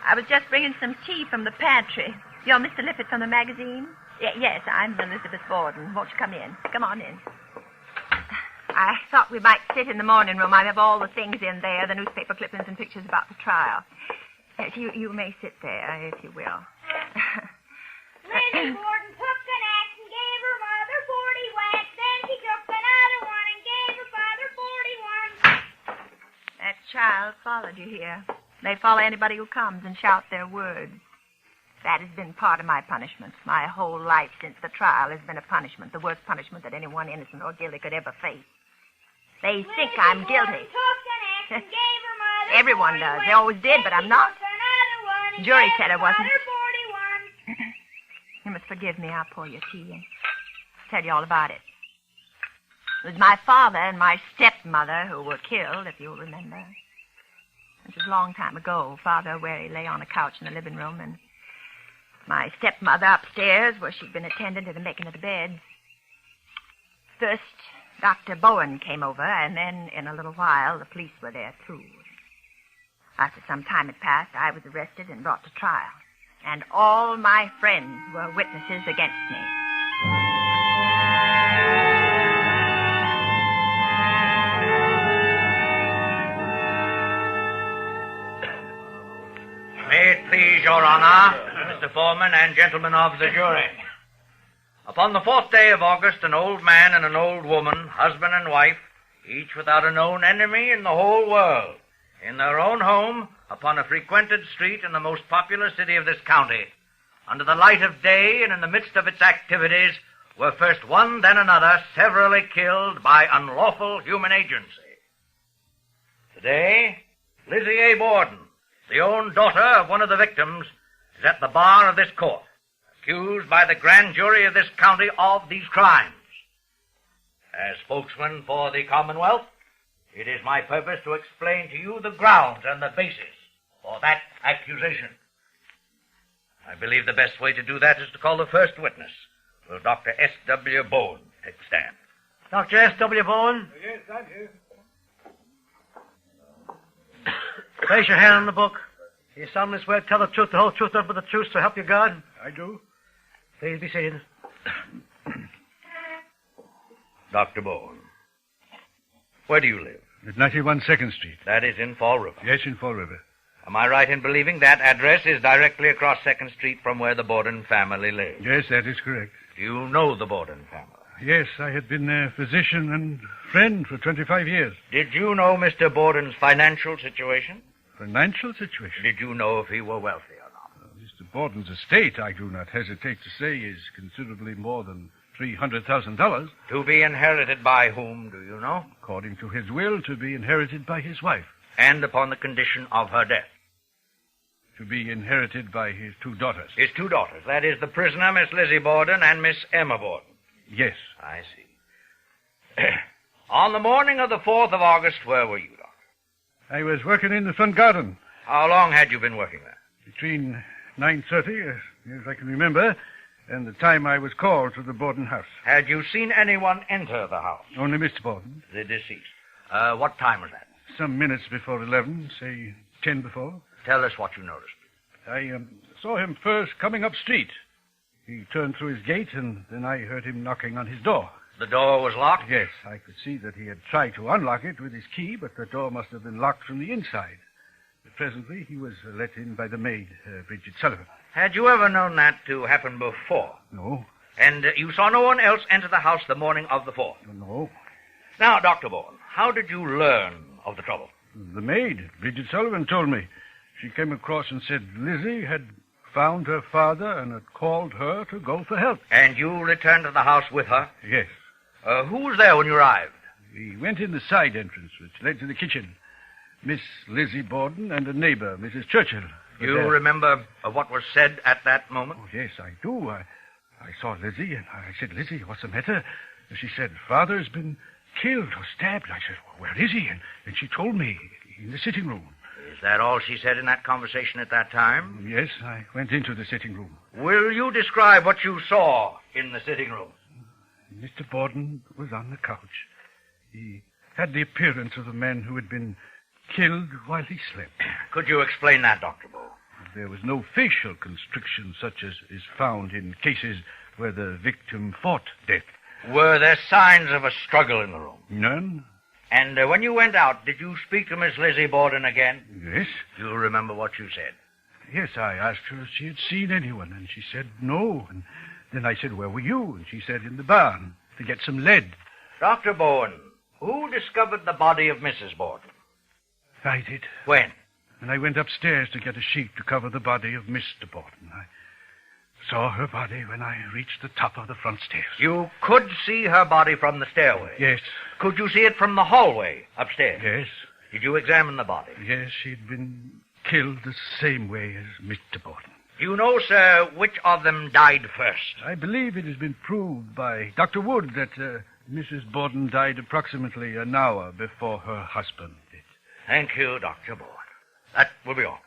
I was just bringing some tea from the pantry. You're Mr. Lippett from the magazine? Yes, I'm Elizabeth Borden. Won't you come in? Come on in. I thought we might sit in the morning room. I have all the things in there, the newspaper clippings and pictures about the trial. Yes, you may sit there, if you will. Lizzie Borden took an axe and gave her mother 40 whacks. Then she took another one and gave her father 41. That child followed you here. They follow anybody who comes and shout their words. That has been part of my punishment. My whole life since the trial has been a punishment, the worst punishment that anyone innocent or guilty could ever face. They think I'm guilty. Everyone does. They always did, but I'm not. The jury said I wasn't. You must forgive me. I'll pour your tea and tell you all about it. It was my father and my stepmother who were killed, if you'll remember. It was a long time ago. Father where he lay on a couch in the living room, and my stepmother upstairs where she'd been attending to the making of the beds. First, Dr. Bowen came over, and then in a little while, the police were there, too. After some time had passed, I was arrested and brought to trial. And all my friends were witnesses against me. May it please your honor, Mr. Foreman and gentlemen of the jury. Upon the 4th day of August, an old man and an old woman, husband and wife, each without a known enemy in the whole world, in their own home, upon a frequented street in the most populous city of this county, under the light of day and in the midst of its activities, were first one, then another, severally killed by unlawful human agency. Today, Lizzie A. Borden, the own daughter of one of the victims, is at the bar of this court, accused by the grand jury of this county of these crimes. As spokesman for the Commonwealth, it is my purpose to explain to you the grounds and the basis for that accusation. I believe the best way to do that is to call the first witness. Will Dr. S.W. Bowen take the stand? Dr. S.W. Bowen? Yes, I'm here. Place your hand on the book. You solemnly swear to tell the truth, the whole truth, nothing but the truth, so help you God? I do. Please be seated. Dr. Bowen, where do you live? At 91 2nd Street. That is in Fall River. Yes, in Fall River. Am I right in believing that address is directly across 2nd Street from where the Borden family lives? Yes, that is correct. Do you know the Borden family? Yes, I had been their physician and friend for 25 years. Did you know Mr. Borden's financial situation? Financial situation? Did you know if he were wealthy or not? Mr. Borden's estate, I do not hesitate to say, is considerably more than $300,000. To be inherited by whom, do you know? According to his will, to be inherited by his wife. And upon the condition of her death? To be inherited by his two daughters. His two daughters. That is the prisoner, Miss Lizzie Borden, and Miss Emma Borden. Yes. I see. On the morning of the 4th of August, where were you, Doctor? I was working in the front garden. How long had you been working there? Between 9:30, as I can remember, and the time I was called to the Borden house. Had you seen anyone enter the house? Only Mr. Borden. The deceased. What time was that? Some minutes before 11, say 10 before. Tell us what you noticed. I saw him first coming up street. He turned through his gate, and then I heard him knocking on his door. The door was locked? Yes, I could see that he had tried to unlock it with his key, but the door must have been locked from the inside. But presently, he was let in by the maid, Bridget Sullivan. Had you ever known that to happen before? No. And you saw no one else enter the house the morning of the 4th? No. Now, Dr. Bowen, how did you learn of the trouble? The maid, Bridget Sullivan, told me. She came across and said Lizzie had found her father and had called her to go for help. And you returned to the house with her? Yes. Who was there when you arrived? We went in the side entrance, which led to the kitchen. Miss Lizzie Borden and a neighbor, Mrs. Churchill. Do you remember what was said at that moment? Oh, yes, I do. I saw Lizzie, and I said, Lizzie, what's the matter? And she said, Father's been killed or stabbed. I said, well, where is he? And she told me, in the sitting room. Is that all she said in that conversation at that time? Yes, I went into the sitting room. Will you describe what you saw in the sitting room? Mr. Borden was on the couch. He had the appearance of a man who had been killed while he slept. Could you explain that, Dr. Bow? There was no facial constriction such as is found in cases where the victim fought death. Were there signs of a struggle in the room? None. And when you went out, did you speak to Miss Lizzie Borden again? Yes. Do you remember what you said? Yes, I asked her if she had seen anyone, and she said no. And then I said, where were you? And she said, in the barn, to get some lead. Dr. Bowen, who discovered the body of Mrs. Borden? I did. When? And I went upstairs to get a sheet to cover the body of Mr. Borden. I saw her body when I reached the top of the front stairs. You could see her body from the stairway? Yes. Could you see it from the hallway upstairs? Yes. Did you examine the body? Yes, she'd been killed the same way as Mr. Borden. Do you know, sir, which of them died first? I believe it has been proved by Dr. Wood that Mrs. Borden died approximately an hour before her husband did. Thank you, Dr. Bowen. That will be all.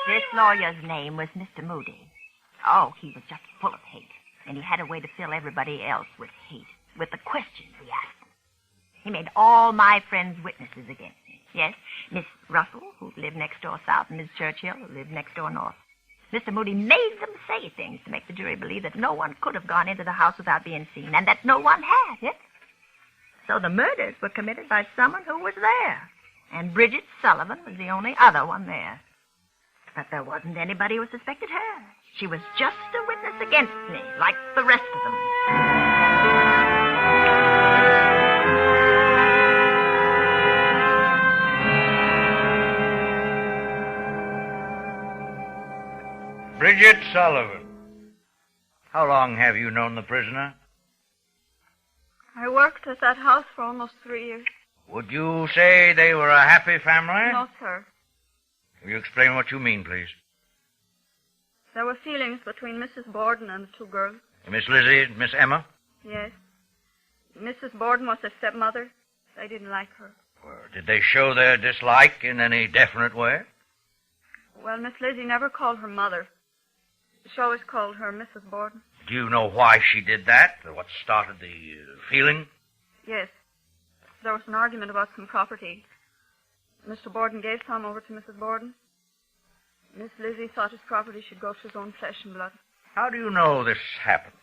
This lawyer's name was Mr. Moody. Oh, he was just full of hate. And he had a way to fill everybody else with hate, with the questions he asked them. He made all my friends witnesses against me. Yes, Miss Russell, who lived next door south, and Miss Churchill, who lived next door north. Mr. Moody made them say things to make the jury believe that no one could have gone into the house without being seen, and that no one had, yes? So the murders were committed by someone who was there. And Bridget Sullivan was the only other one there. But there wasn't anybody who suspected her. She was just a witness against me, like the rest of them. Bridget Sullivan. How long have you known the prisoner? I worked at that house for almost 3 years. Would you say they were a happy family? No, sir. Will you explain what you mean, please? There were feelings between Mrs. Borden and the two girls. Miss Lizzie and Miss Emma? Yes. Mrs. Borden was their stepmother. They didn't like her. Did they show their dislike in any definite way? Well, Miss Lizzie never called her mother. She always called her Mrs. Borden. Do you know why she did that? What started the feeling? Yes. There was an argument about some property. Mr. Borden gave some over to Mrs. Borden. Miss Lizzie thought his property should go to his own flesh and blood. How do you know this happened?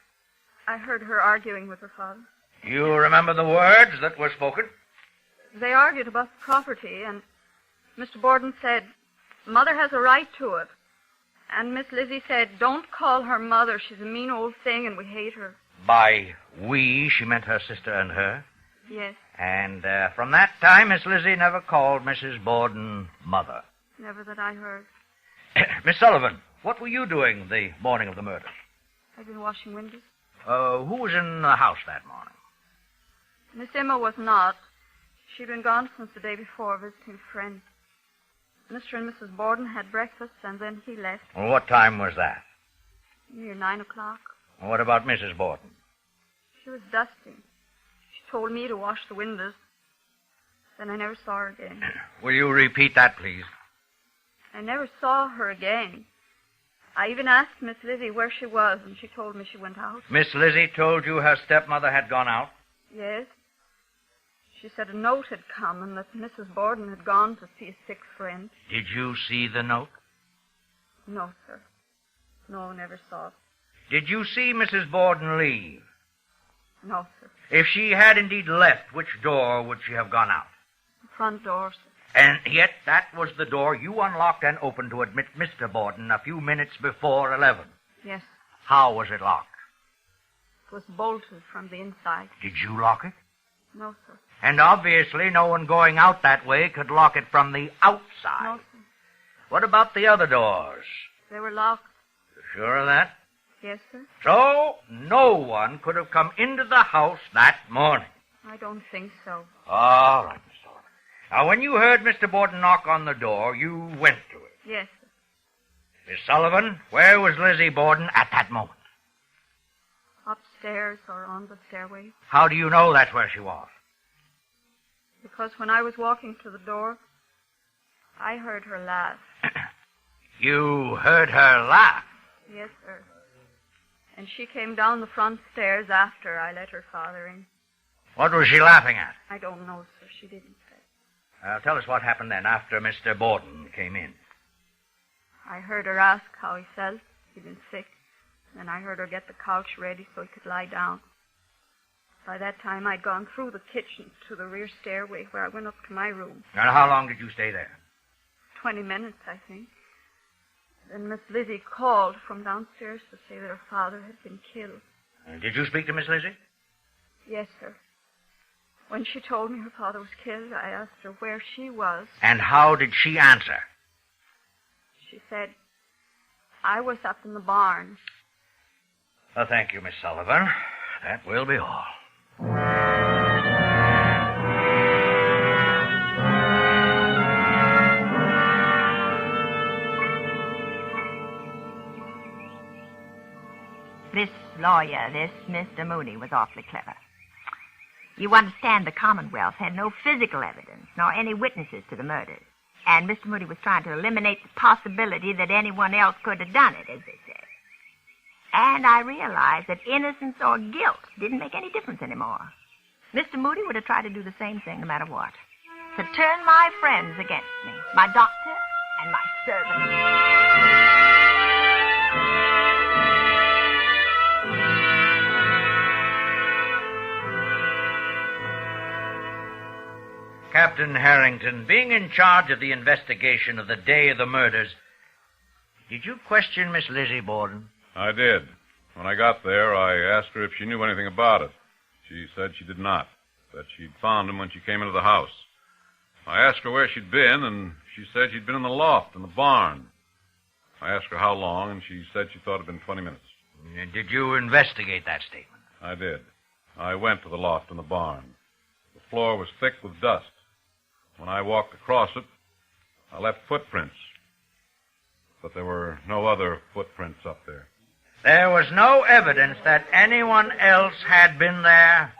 I heard her arguing with her father. You remember the words that were spoken? They argued about the property, and Mr. Borden said, Mother has a right to it. And Miss Lizzie said, don't call her mother. She's a mean old thing, and we hate her. By we, she meant her sister and her. Yes, And from that time, Miss Lizzie never called Mrs. Borden mother. never that I heard. Miss Sullivan, what were you doing the morning of the murder? I've been washing windows. Who was in the house that morning? Miss Emma was not. She'd been gone since the day before, visiting a friend. Mr. and Mrs. Borden had breakfast, and then he left Well, what time was that? near 9 o'clock. What about Mrs. Borden? She was dusting. She told me to wash the windows. Then I never saw her again. Will you repeat that, please? I never saw her again. I even asked Miss Lizzie where she was, and she told me she went out. Miss Lizzie told you her stepmother had gone out? Yes. She said a note had come and that Mrs. Borden had gone to see a sick friend. Did you see the note? No, sir. No, never saw it. Did you see Mrs. Borden leave? No, sir. If she had indeed left, which door would she have gone out? The front door, sir. And yet that was the door you unlocked and opened to admit Mr. Borden a few minutes before 11. Yes. How was it locked? It was bolted from the inside. Did you lock it? No, sir. And obviously no one going out that way could lock it from the outside. No, sir. What about the other doors? They were locked. You sure of that? Yes, sir. So, no one could have come into the house that morning. I don't think so. All right, Miss Sullivan. Now, when you heard Mr. Borden knock on the door, you went to it. Yes, sir. Miss Sullivan, where was Lizzie Borden at that moment? Upstairs or on the stairway. How do you know that's where she was? Because when I was walking to the door, I heard her laugh. You heard her laugh? Yes, sir. And she came down the front stairs after I let her father in. What was she laughing at? I don't know, sir. She didn't say. Tell us what happened then after Mr. Borden came in. I heard her ask how he felt. He'd been sick. Then I heard her get the couch ready so he could lie down. By that time, I'd gone through the kitchen to the rear stairway where I went up to my room. And how long did you stay there? 20 minutes, I think. Then Miss Lizzie called from downstairs to say that her father had been killed. Did you speak to Miss Lizzie? Yes, sir. When she told me her father was killed, I asked her where she was. And how did she answer? She said, I was up in the barn. Well, thank you, Miss Sullivan. That will be all. This lawyer, this Mr. Mooney, was awfully clever. You understand the Commonwealth had no physical evidence, nor any witnesses to the murders. And Mr. Mooney was trying to eliminate the possibility that anyone else could have done it, as they said. And I realized that innocence or guilt didn't make any difference anymore. Mr. Mooney would have tried to do the same thing no matter what. To turn my friends against me, my doctor and my servant. Captain Harrington, being in charge of the investigation of the day of the murders, Did you question Miss Lizzie Borden? I did. When I got there, I asked her if she knew anything about it. She said she did not, that she'd found him when she came into the house. I asked her where she'd been, and she said she'd been in the loft, in the barn. I asked her how long, and she said she thought it had been 20 minutes. Did you investigate that statement? I did. I went to the loft in the barn. The floor was thick with dust. When I walked across it, I left footprints. But there were no other footprints up there. There was no evidence that anyone else had been there?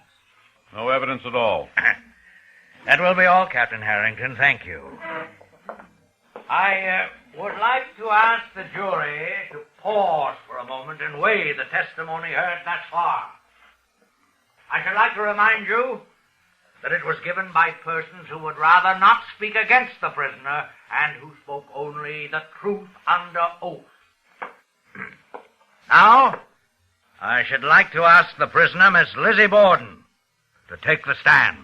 No evidence at all. That will be all, Captain Harrington. Thank you. I would like to ask the jury to pause for a moment and weigh the testimony heard thus far. I should like to remind you that it was given by persons who would rather not speak against the prisoner and who spoke only the truth under oath. Now, I should like to ask the prisoner, Miss Lizzie Borden, to take the stand.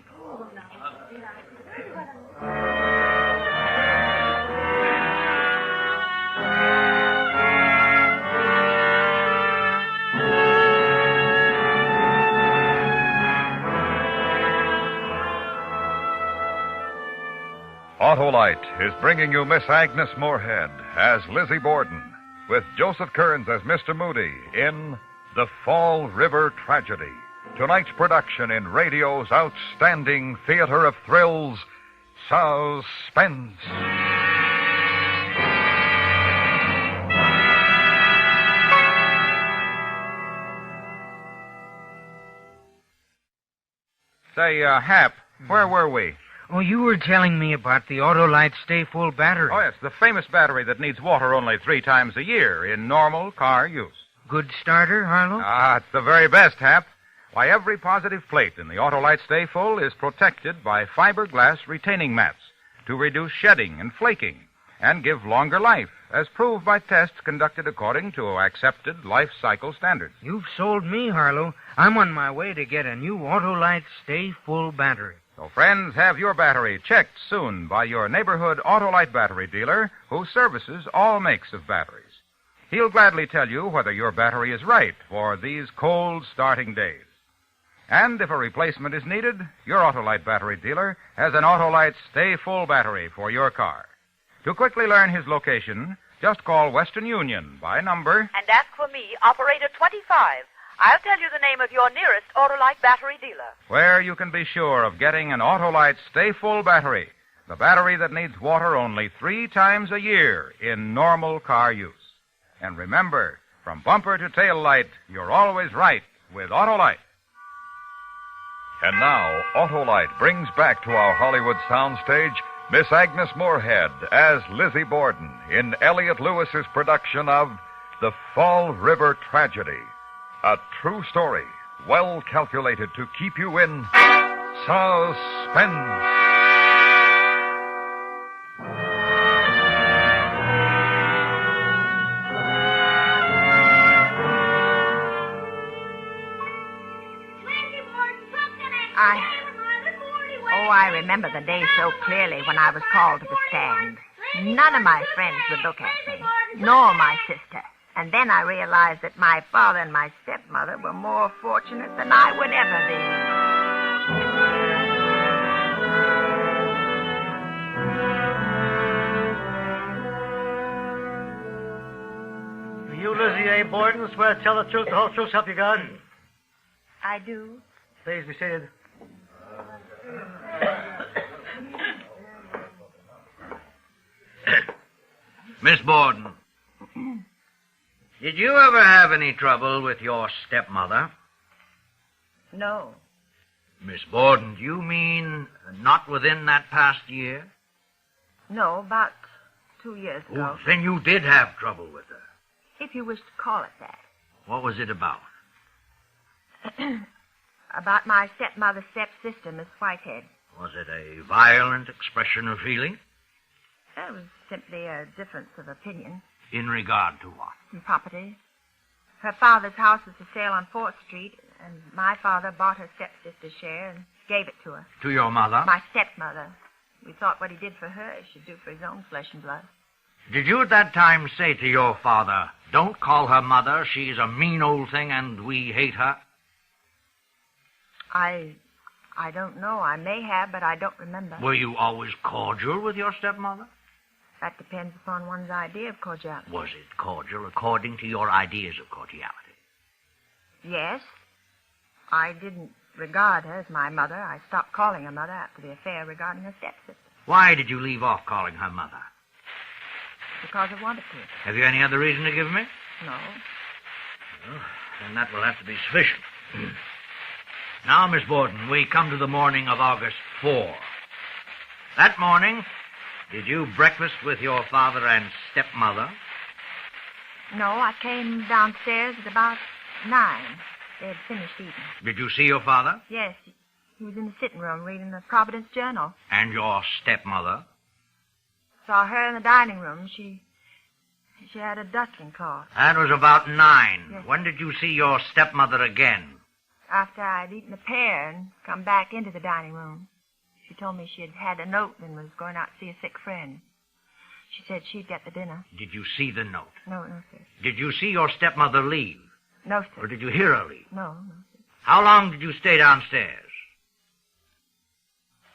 Autolite is bringing you Miss Agnes Moorehead as Lizzie Borden, with Joseph Kearns as Mr. Moody in The Fall River Tragedy. Tonight's production in radio's outstanding theater of thrills, Suspense. Say, Hap, where were we? Oh, you were telling me about the Autolite Stay Full battery. Oh, yes, the famous battery that needs water only 3 times a year in normal car use. Good starter, Harlow? Ah, it's the very best, Hap. Why, every positive plate in the Autolite Stay Full is protected by fiberglass retaining mats to reduce shedding and flaking and give longer life, as proved by tests conducted according to accepted life cycle standards. You've sold me, Harlow. I'm on my way to get a new Autolite Stay Full battery. So, friends, have your battery checked soon by your neighborhood Autolite battery dealer who services all makes of batteries. He'll gladly tell you whether your battery is right for these cold starting days. And if a replacement is needed, your Autolite battery dealer has an Autolite Stay Full battery for your car. To quickly learn his location, just call Western Union by number... And ask for me, Operator 25. I'll tell you the name of your nearest Autolite battery dealer. where you can be sure of getting an Autolite Stay Full battery, the battery that needs water only 3 times a year in normal car use. And remember, from bumper to tail light, you're always right with Autolite. And now, Autolite brings back to our Hollywood soundstage Miss Agnes Moorehead as Lizzie Borden in Elliot Lewis's production of The Fall River Tragedy. A true story, well calculated to keep you in suspense. I remember the day so clearly when I was called to the stand. None of my friends would look at me, nor my sister. And then I realized that my father and my stepmother were more fortunate than I would ever be. You, Lizzie A. Borden, swear to tell the truth, the whole truth, help you God? I do. Please be seated. Miss Borden, did you ever have any trouble with your stepmother? No. Miss Borden, do you mean not within that past year? No, about 2 years ago. Oh, then you did have trouble with her. If you wish to call it that. What was it about? About my stepmother's stepsister, Miss Whitehead. Was it a violent expression of feeling? It was simply a difference of opinion. In regard to what? In property. Her father's house was for sale on 4th Street, and my father bought her stepsister's share and gave it to her. To your mother? My stepmother. We thought what he did for her, he should do for his own flesh and blood. Did you at that time say to your father, "Don't call her mother, she's a mean old thing and we hate her"? I don't know. I may have, but I don't remember. Were you always cordial with your stepmother? That depends upon one's idea of cordiality. Was it cordial according to your ideas of cordiality? Yes. I didn't regard her as my mother. I stopped calling her mother after the affair regarding her stepsister. Why did you leave off calling her mother? Because I wanted to. Have you any other reason to give me? No. Well, then that will have to be sufficient. Now, Miss Borden, we come to the morning of August 4. That morning, did you breakfast with your father and stepmother? No, I came downstairs at about 9. They had finished eating. Did you see your father? Yes, he was in the sitting room reading the Providence Journal. And your stepmother? Saw her in the dining room. She had a dusting cloth. That was about 9. Yes. When did you see your stepmother again? After I'd eaten a pear and come back into the dining room. She told me she had had a note and was going out to see a sick friend. She said she'd get the dinner. Did you see the note? No, sir. Did you see your stepmother leave? No, sir. Or did you hear her leave? No, sir. How long did you stay downstairs?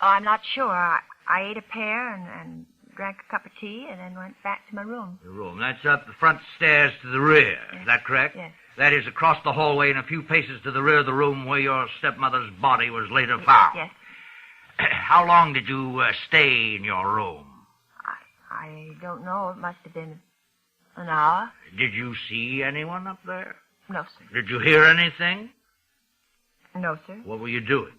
Oh, I'm not sure. I ate a pear and drank a cup of tea and then went back to my room. Your room. That's up the front stairs to the rear. Yes. Is that correct? Yes. That is across the hallway and a few paces to the rear of the room where your stepmother's body was later found. Yes. How long did you stay in your room? I don't know. It must have been an hour. Did you see anyone up there? No, sir. Did you hear anything? No, sir. What were you doing?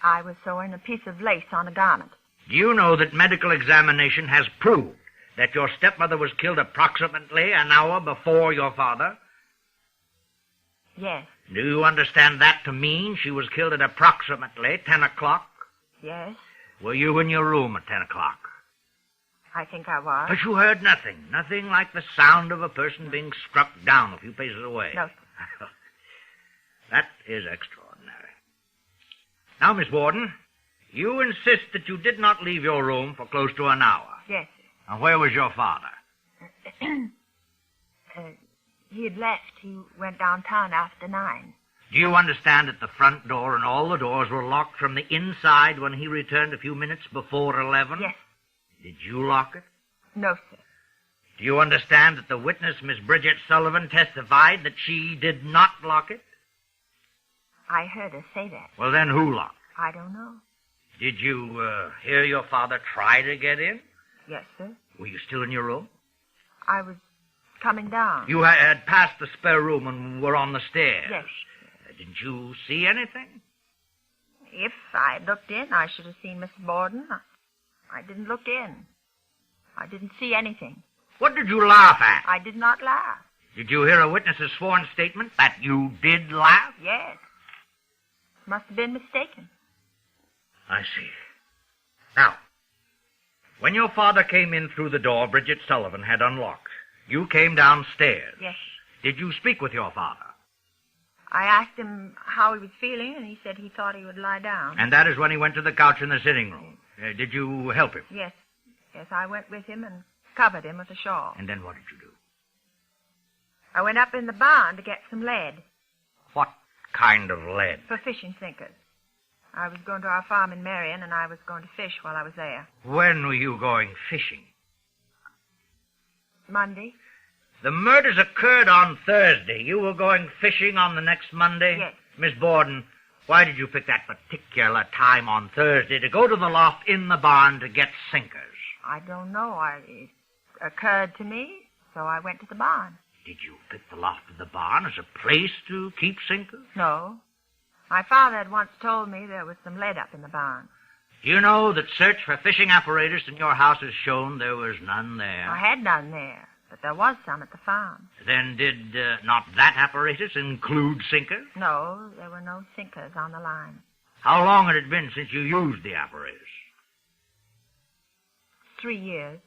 I was sewing a piece of lace on a garment. Do you know that medical examination has proved that your stepmother was killed approximately an hour before your father? Yes. Do you understand that to mean she was killed at approximately 10 o'clock? Yes. Were you in your room at 10 o'clock? I think I was. But you heard nothing. Nothing like the sound of a person being struck down a few paces away. No. That is extraordinary. Now, Miss Warden, you insist that you did not leave your room for close to an hour. Yes, sir. And where was your father? He had left. He went downtown after 9. Do you understand that the front door and all the doors were locked from the inside when he returned a few minutes before 11? Yes. Did you lock it? No, sir. Do you understand that the witness, Miss Bridget Sullivan, testified that she did not lock it? I heard her say that. Well, then who locked it? I don't know. Did you hear your father try to get in? Yes, sir. Were you still in your room? I was coming down. You had passed the spare room and were on the stairs. Yes. Didn't you see anything? If I had looked in, I should have seen Miss Borden. I didn't look in. I didn't see anything. What did you laugh at? I did not laugh. Did you hear a witness's sworn statement that you did laugh? Yes. Must have been mistaken. I see. Now, when your father came in through the door Bridget Sullivan had unlocked, you came downstairs. Yes. Did you speak with your father? I asked him how he was feeling, and he said he thought he would lie down. And that is when he went to the couch in the sitting room. Did you help him? Yes. Yes, I went with him and covered him with a shawl. And then what did you do? I went up in the barn to get some lead. What kind of lead? For fishing sinkers. I was going to our farm in Marion, and I was going to fish while I was there. When were you going fishing? Monday. The murders occurred on Thursday. You were going fishing on the next Monday? Yes. Miss Borden, why did you pick that particular time on Thursday to go to the loft in the barn to get sinkers? I don't know. It occurred to me, so I went to the barn. Did you pick the loft of the barn as a place to keep sinkers? No. My father had once told me there was some lead up in the barn. Do you know that search for fishing apparatus in your house has shown there was none there? I had none there, but there was some at the farm. Then did not that apparatus include sinkers? No, there were no sinkers on the line. How long had it been since you used the apparatus? 3 years.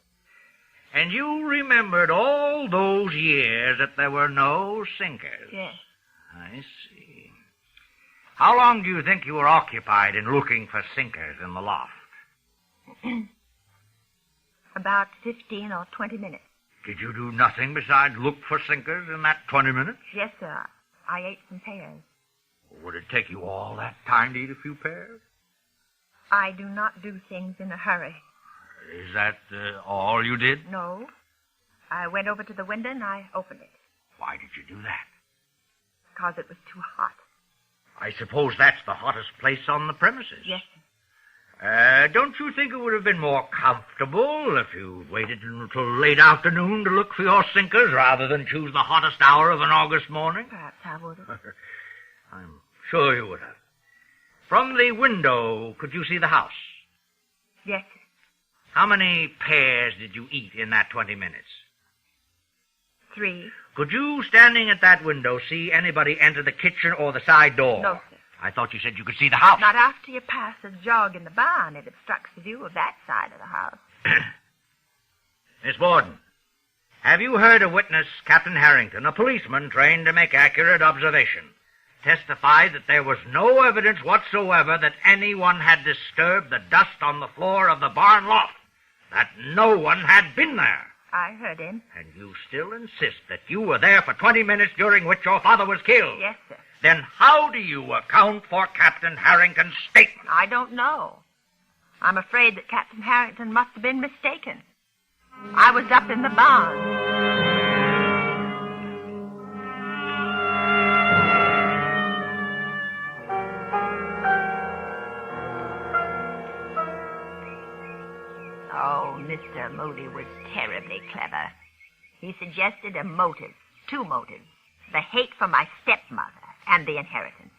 And you remembered all those years that there were no sinkers? Yes. I see. How long do you think you were occupied in looking for sinkers in the loft? About 15 or 20 minutes. Did you do nothing besides look for sinkers in that 20 minutes? Yes, sir. I ate some pears. Would it take you all that time to eat a few pears? I do not do things in a hurry. Is that all you did? No. I went over to the window and I opened it. Why did you do that? Because it was too hot. I suppose that's the hottest place on the premises. Yes, sir. Don't you think it would have been more comfortable if you waited until late afternoon to look for your sinkers rather than choose the hottest hour of an August morning? Perhaps I would have. I'm sure you would have. From the window, could you see the house? Yes, sir. How many pears did you eat in that 20 minutes? 3. Could you, standing at that window, see anybody enter the kitchen or the side door? No, sir. I thought you said you could see the house. Not after you pass a jog in the barn. It obstructs the view of that side of the house. Miss Borden, have you heard a witness, Captain Harrington, a policeman trained to make accurate observation, testify that there was no evidence whatsoever that anyone had disturbed the dust on the floor of the barn loft, that no one had been there? I heard him. And you still insist that you were there for 20 minutes during which your father was killed? Yes, sir. Then how do you account for Captain Harrington's statement? I don't know. I'm afraid that Captain Harrington must have been mistaken. I was up in the barn. Oh, Mr. Moody was terribly clever. He suggested a motive, 2 motives, the hate for my stepmother and the inheritance.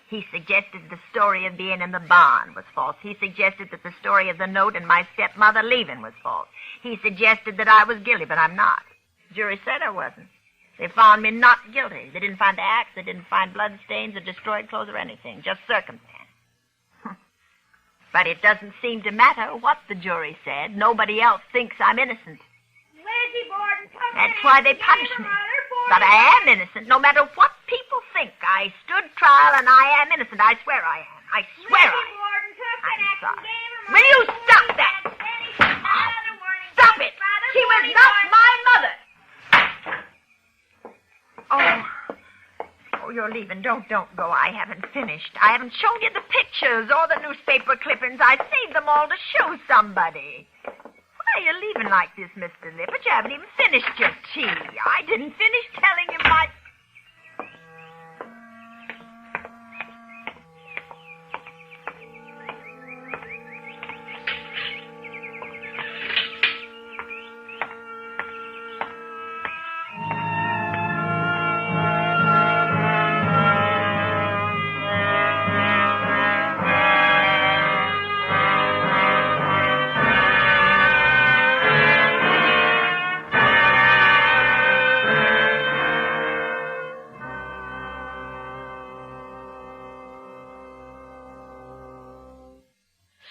He suggested the story of being in the barn was false. He suggested that the story of the note and my stepmother leaving was false. He suggested that I was guilty, but I'm not. The jury said I wasn't. They found me not guilty. They didn't find the axe. They didn't find blood stains or destroyed clothes or anything. Just circumstance. But it doesn't seem to matter what the jury said. Nobody else thinks I'm innocent. Lizzie Borden, That's why they punish me. But I am innocent, no matter what people think. I stood trial, and I am innocent. I swear I am. I swear I am. I'm sorry. Will you stop that? Stop it! She was not my mother! Oh, you're leaving. Don't go. I haven't finished. I haven't shown you the pictures or the newspaper clippings. I saved them all to show somebody. Why are you leaving like this, Mr. Lippert? You haven't even finished your tea. I didn't finish telling you my...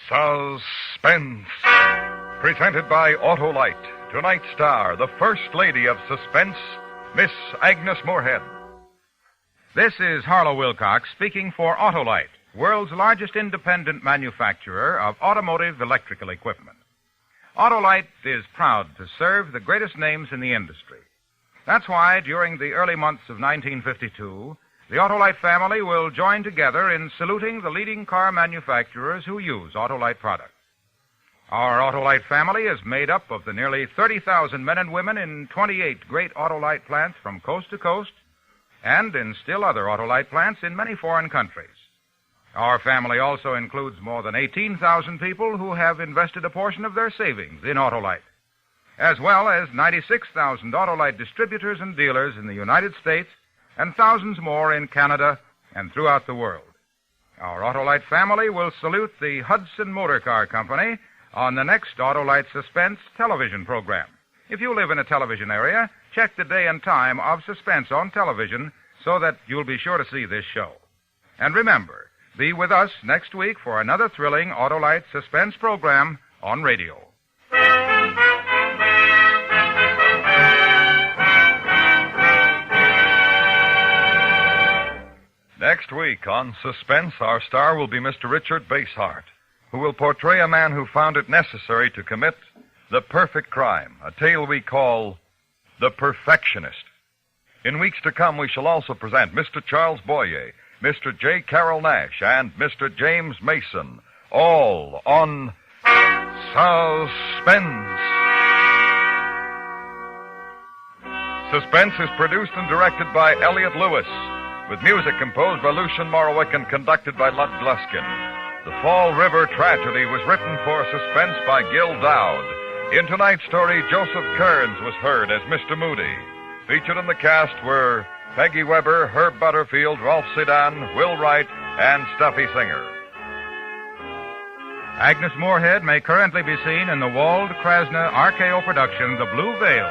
Suspense. Presented by Autolite. Tonight's star, the First Lady of Suspense, Miss Agnes Moorehead. This is Harlow Wilcox speaking for Autolite, world's largest independent manufacturer of automotive electrical equipment. Autolite is proud to serve the greatest names in the industry. That's why during the early months of 1952, the Autolite family will join together in saluting the leading car manufacturers who use Autolite products. Our Autolite family is made up of the nearly 30,000 men and women in 28 great Autolite plants from coast to coast and in still other Autolite plants in many foreign countries. Our family also includes more than 18,000 people who have invested a portion of their savings in Autolite, as well as 96,000 Autolite distributors and dealers in the United States and thousands more in Canada and throughout the world. Our Autolite family will salute the Hudson Motor Car Company on the next Autolite Suspense television program. If you live in a television area, check the day and time of Suspense on television so that you'll be sure to see this show. And remember, be with us next week for another thrilling Autolite Suspense program on radio. Next week on Suspense, our star will be Mr. Richard Basehart, who will portray a man who found it necessary to commit The Perfect Crime, a tale we call The Perfectionist. In weeks to come, we shall also present Mr. Charles Boyer, Mr. J. Carroll Nash, and Mr. James Mason, all on Suspense. Suspense is produced and directed by Elliot Lewis, with music composed by Lucian Morowick and conducted by Lud Gluskin. The Fall River Tragedy was written for Suspense by Gil Dowd. In tonight's story, Joseph Kearns was heard as Mr. Moody. Featured in the cast were Peggy Weber, Herb Butterfield, Rolf Sedan, Will Wright, and Stuffy Singer. Agnes Moorehead may currently be seen in the Wald Krasna RKO production, The Blue Veil.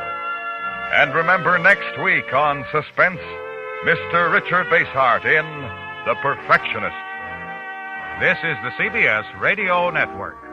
And remember, next week on Suspense, Mr. Richard Basehart in The Perfectionist. This is the CBS Radio Network.